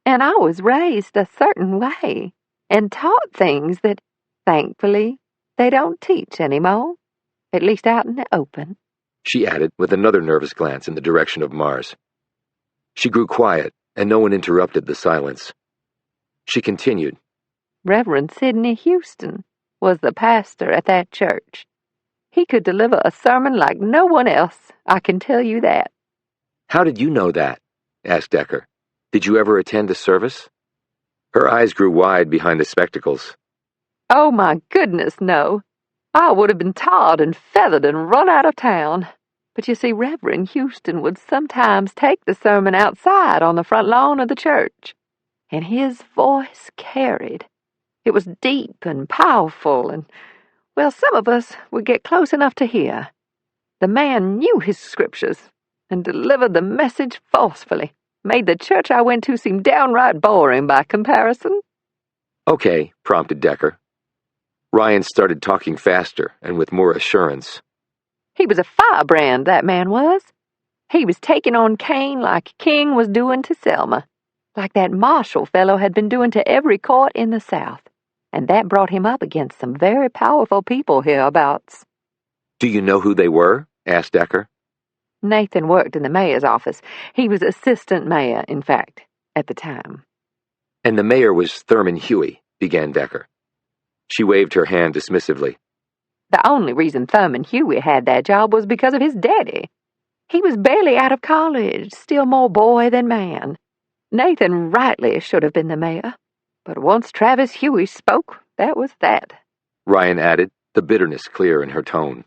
And I was raised a certain way and taught things that, thankfully, they don't teach anymore, at least out in the open. She added with another nervous glance in the direction of Mars. She grew quiet, and no one interrupted the silence. She continued. Reverend Sidney Houston was the pastor at that church. He could deliver a sermon like no one else, I can tell you that. How did you know that? Asked Decker. Did you ever attend a service? Her eyes grew wide behind the spectacles. Oh, my goodness, no. I would have been tarred and feathered and run out of town. But you see, Reverend Houston would sometimes take the sermon outside on the front lawn of the church. And his voice carried. It was deep and powerful, and, well, some of us would get close enough to hear. The man knew his scriptures and delivered the message forcefully, made the church I went to seem downright boring by comparison. Okay, prompted Decker. Ryan started talking faster and with more assurance. He was a firebrand, that man was. He was taking on Cain like King was doing to Selma, like that Marshall fellow had been doing to every court in the South, and that brought him up against some very powerful people hereabouts. Do you know who they were? Asked Decker. Nathan worked in the mayor's office. He was assistant mayor, in fact, at the time. And the mayor was Thurman Huey, began Decker. She waved her hand dismissively. The only reason Thurman Huey had that job was because of his daddy. He was barely out of college, still more boy than man. Nathan rightly should have been the mayor. But once Travis Huey spoke, that was that. Ryan added, the bitterness clear in her tone.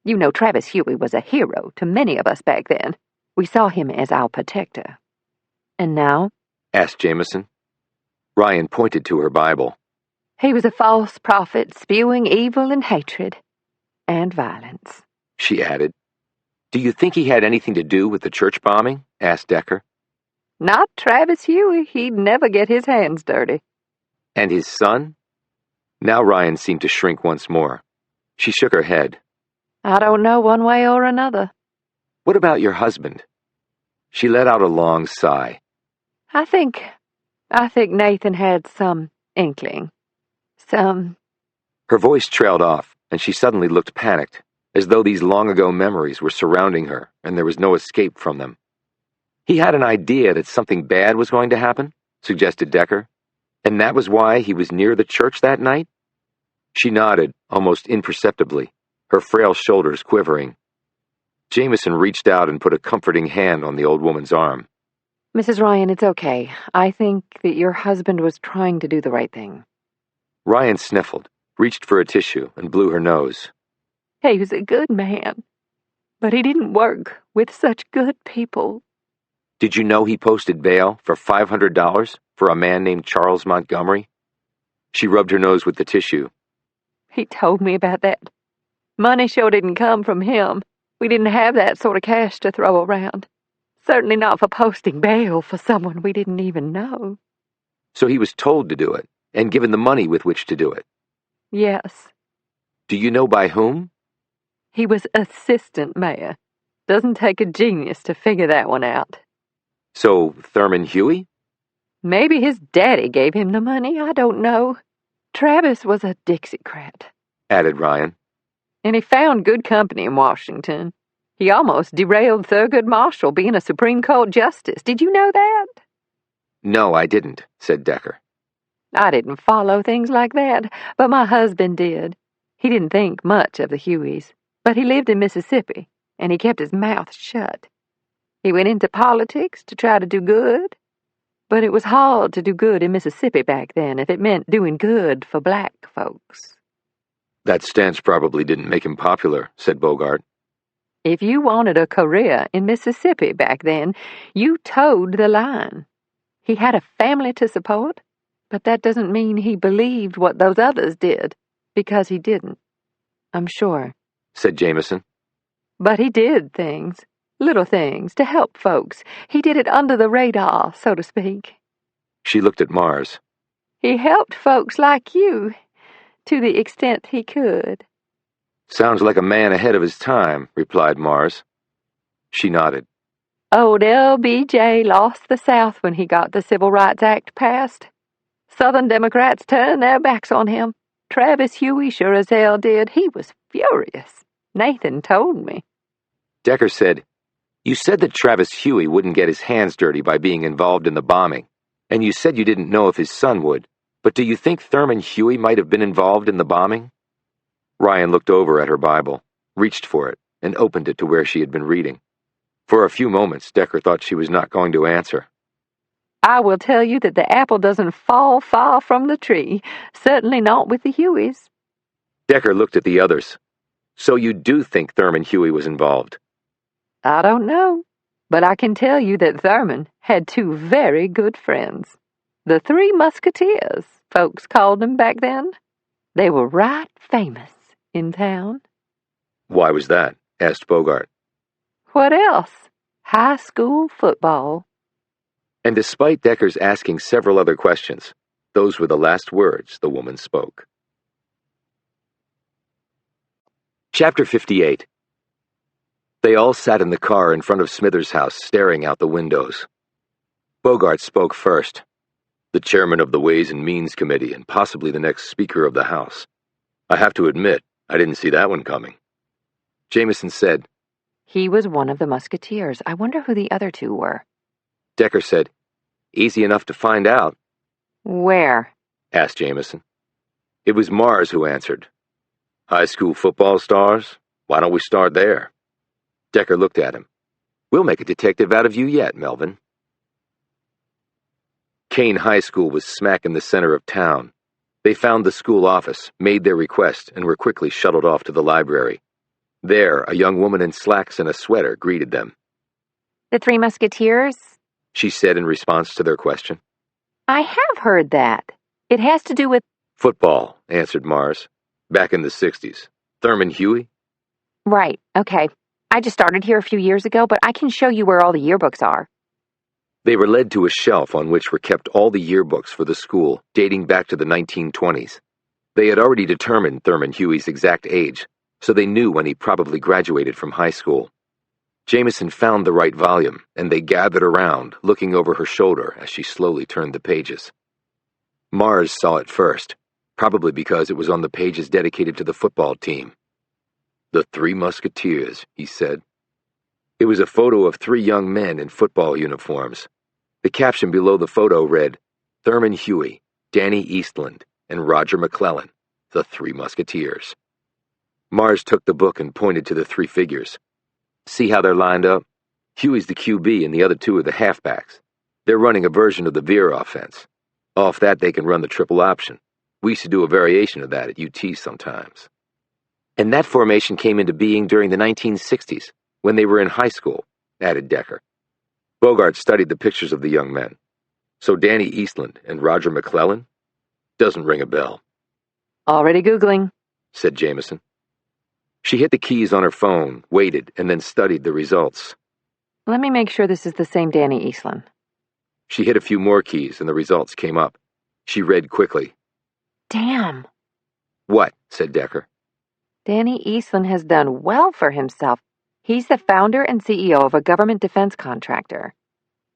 You know, Travis Huey was a hero to many of us back then. We saw him as our protector. And now? Asked Jamison. Ryan pointed to her Bible. He was a false prophet spewing evil and hatred and violence. She added. Do you think he had anything to do with the church bombing? Asked Decker. Not Travis Huey. He'd never get his hands dirty. And his son? Now Ryan seemed to shrink once more. She shook her head. I don't know one way or another. What about your husband? She let out a long sigh. I think Nathan had some inkling. Her voice trailed off, and she suddenly looked panicked, as though these long-ago memories were surrounding her and there was no escape from them. He had an idea that something bad was going to happen, suggested Decker, and that was why he was near the church that night? She nodded, almost imperceptibly, her frail shoulders quivering. Jamison reached out and put a comforting hand on the old woman's arm. Mrs. Ryan, it's okay. I think that your husband was trying to do the right thing. Ryan sniffled, reached for a tissue, and blew her nose. He was a good man, but he didn't work with such good people. Did you know he posted bail for $500 for a man named Charles Montgomery? She rubbed her nose with the tissue. He told me about that. Money sure didn't come from him. We didn't have that sort of cash to throw around. Certainly not for posting bail for someone we didn't even know. So he was told to do it, and given the money with which to do it. Yes. Do you know by whom? He was assistant mayor. Doesn't take a genius to figure that one out. So, Thurman Huey? Maybe his daddy gave him the money, I don't know. Travis was a Dixiecrat, Added Ryan. and he found good company in Washington. He almost derailed Thurgood Marshall being a Supreme Court justice. Did you know that? No, I didn't, said Decker. I didn't follow things like that, but my husband did. He didn't think much of the Hueys, but he lived in Mississippi, and he kept his mouth shut. He went into politics to try to do good, but it was hard to do good in Mississippi back then if it meant doing good for black folks. That stance probably didn't make him popular, said Bogart. If you wanted a career in Mississippi back then, you towed the line. He had a family to support, but that doesn't mean he believed what those others did, because he didn't. I'm sure, said Jamison. But he did things, little things, to help folks. He did it under the radar, so to speak. She looked at Mars. He helped folks like you, to the extent he could. Sounds like a man ahead of his time, replied Mars. She nodded. Old LBJ lost the South when he got the Civil Rights Act passed. Southern Democrats turned their backs on him. Travis Huey sure as hell did. He was furious. Nathan told me. Decker said, You said that Travis Huey wouldn't get his hands dirty by being involved in the bombing, and you said you didn't know if his son would, but do you think Thurman Huey might have been involved in the bombing? Ryan looked over at her Bible, reached for it, and opened it to where she had been reading. For a few moments, Decker thought she was not going to answer. I will tell you that the apple doesn't fall far from the tree, certainly not with the Hueys. Decker looked at the others. So you do think Thurman Huey was involved? I don't know, but I can tell you that Thurman had two very good friends. The Three Musketeers, folks called them back then. They were right famous in town. Why was that? Asked Bogart. What else? High school football. And despite Decker's asking several other questions, those were the last words the woman spoke. Chapter 58. They all sat in the car in front of Smithers' house, staring out the windows. Bogart spoke first. The chairman of the Ways and Means Committee and possibly the next Speaker of the House. I have to admit, I didn't see that one coming. Jamison said, he was one of the Musketeers. I wonder who the other two were. Decker said, Easy enough to find out. Where? Asked Jamison. It was Mars who answered. High school football stars? Why don't we start there? Decker looked at him. We'll make a detective out of you yet, Melvin. Kane High School was smack in the center of town. They found the school office, made their request, and were quickly shuttled off to the library. There, a young woman in slacks and a sweater greeted them. The Three Musketeers? She said in response to their question. I have heard that. It has to do with... Football, answered Mars. Back in the 60s. Thurman Huey? Right, okay. I just started here a few years ago, but I can show you where all the yearbooks are. They were led to a shelf on which were kept all the yearbooks for the school, dating back to the 1920s. They had already determined Thurman Huey's exact age, so they knew when he probably graduated from high school. Jamison found the right volume, and they gathered around, looking over her shoulder as she slowly turned the pages. Mars saw it first, probably because it was on the pages dedicated to the football team. The Three Musketeers, he said. It was a photo of three young men in football uniforms. The caption below the photo read, Thurman Huey, Danny Eastland, and Roger McClellan, the Three Musketeers. Mars took the book and pointed to the three figures. See how they're lined up? Huey's the QB and the other two are the halfbacks. They're running a version of the veer offense. Off that, they can run the triple option. We used to do a variation of that at UT sometimes. And that formation came into being during the 1960s, when they were in high school, added Decker. Bogart studied the pictures of the young men. So Danny Eastland and Roger McClellan? Doesn't ring a bell. Already Googling, said Jamison. She hit the keys on her phone, waited, and then studied the results. Let me make sure this is the same Danny Eastland. She hit a few more keys and the results came up. She read quickly. Damn. What? Said Decker. Danny Eastland has done well for himself. He's the founder and CEO of a government defense contractor.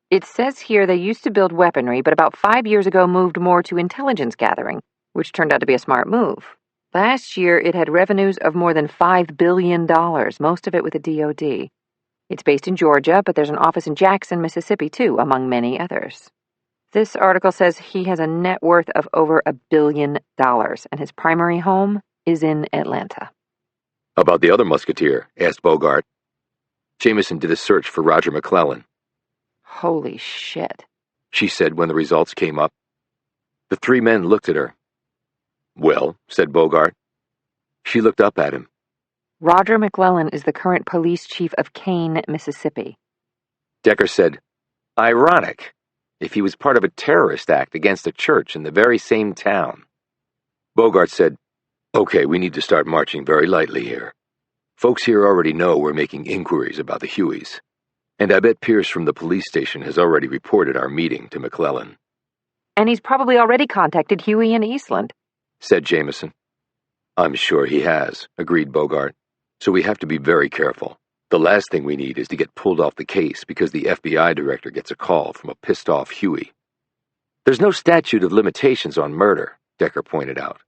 It says here they used to build weaponry, but about 5 years ago moved more to intelligence gathering, which turned out to be a smart move. Last year, it had revenues of more than $5 billion, most of it with the DoD. It's based in Georgia, but there's an office in Jackson, Mississippi, too, among many others. This article says he has a net worth of over $1 billion, and his primary home is in Atlanta. About the other musketeer? Asked Bogart. Jamison did a search for Roger McClellan. Holy shit, she said when the results came up. The three men looked at her. Well, said Bogart. She looked up at him. Roger McClellan is the current police chief of Kane, Mississippi. Decker said, ironic, if he was part of a terrorist act against a church in the very same town. Bogart said, okay, we need to start marching very lightly here. Folks here already know we're making inquiries about the Hueys. And I bet Pierce from the police station has already reported our meeting to McClellan. And he's probably already contacted Huey and Eastland, said Jamison. I'm sure he has, agreed Bogart. So we have to be very careful. The last thing we need is to get pulled off the case because the FBI director gets a call from a pissed-off Huey. There's no statute of limitations on murder, Decker pointed out.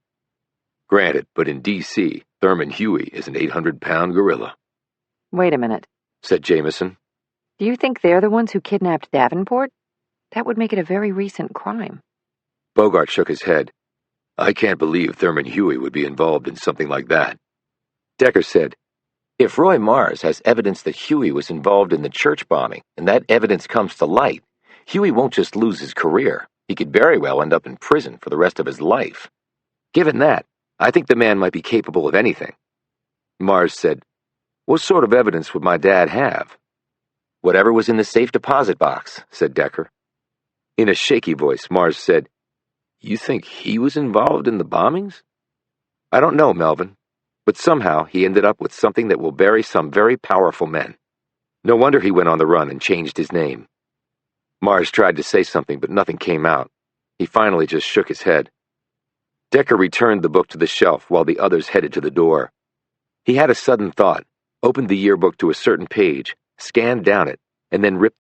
Granted, but in D.C., Thurman Huey is an 800-pound gorilla. Wait a minute, said Jamison. Do you think they're the ones who kidnapped Davenport? That would make it a very recent crime. Bogart shook his head. I can't believe Thurman Huey would be involved in something like that. Decker said, if Roy Mars has evidence that Huey was involved in the church bombing, and that evidence comes to light, Huey won't just lose his career. He could very well end up in prison for the rest of his life. Given that, I think the man might be capable of anything. Mars said, what sort of evidence would my dad have? Whatever was in the safe deposit box, said Decker. In a shaky voice, Mars said, you think he was involved in the bombings? I don't know, Melvin, but somehow he ended up with something that will bury some very powerful men. No wonder he went on the run and changed his name. Mars tried to say something, but nothing came out. He finally just shook his head. Decker returned the book to the shelf while the others headed to the door. He had a sudden thought, opened the yearbook to a certain page, scanned down it, and then ripped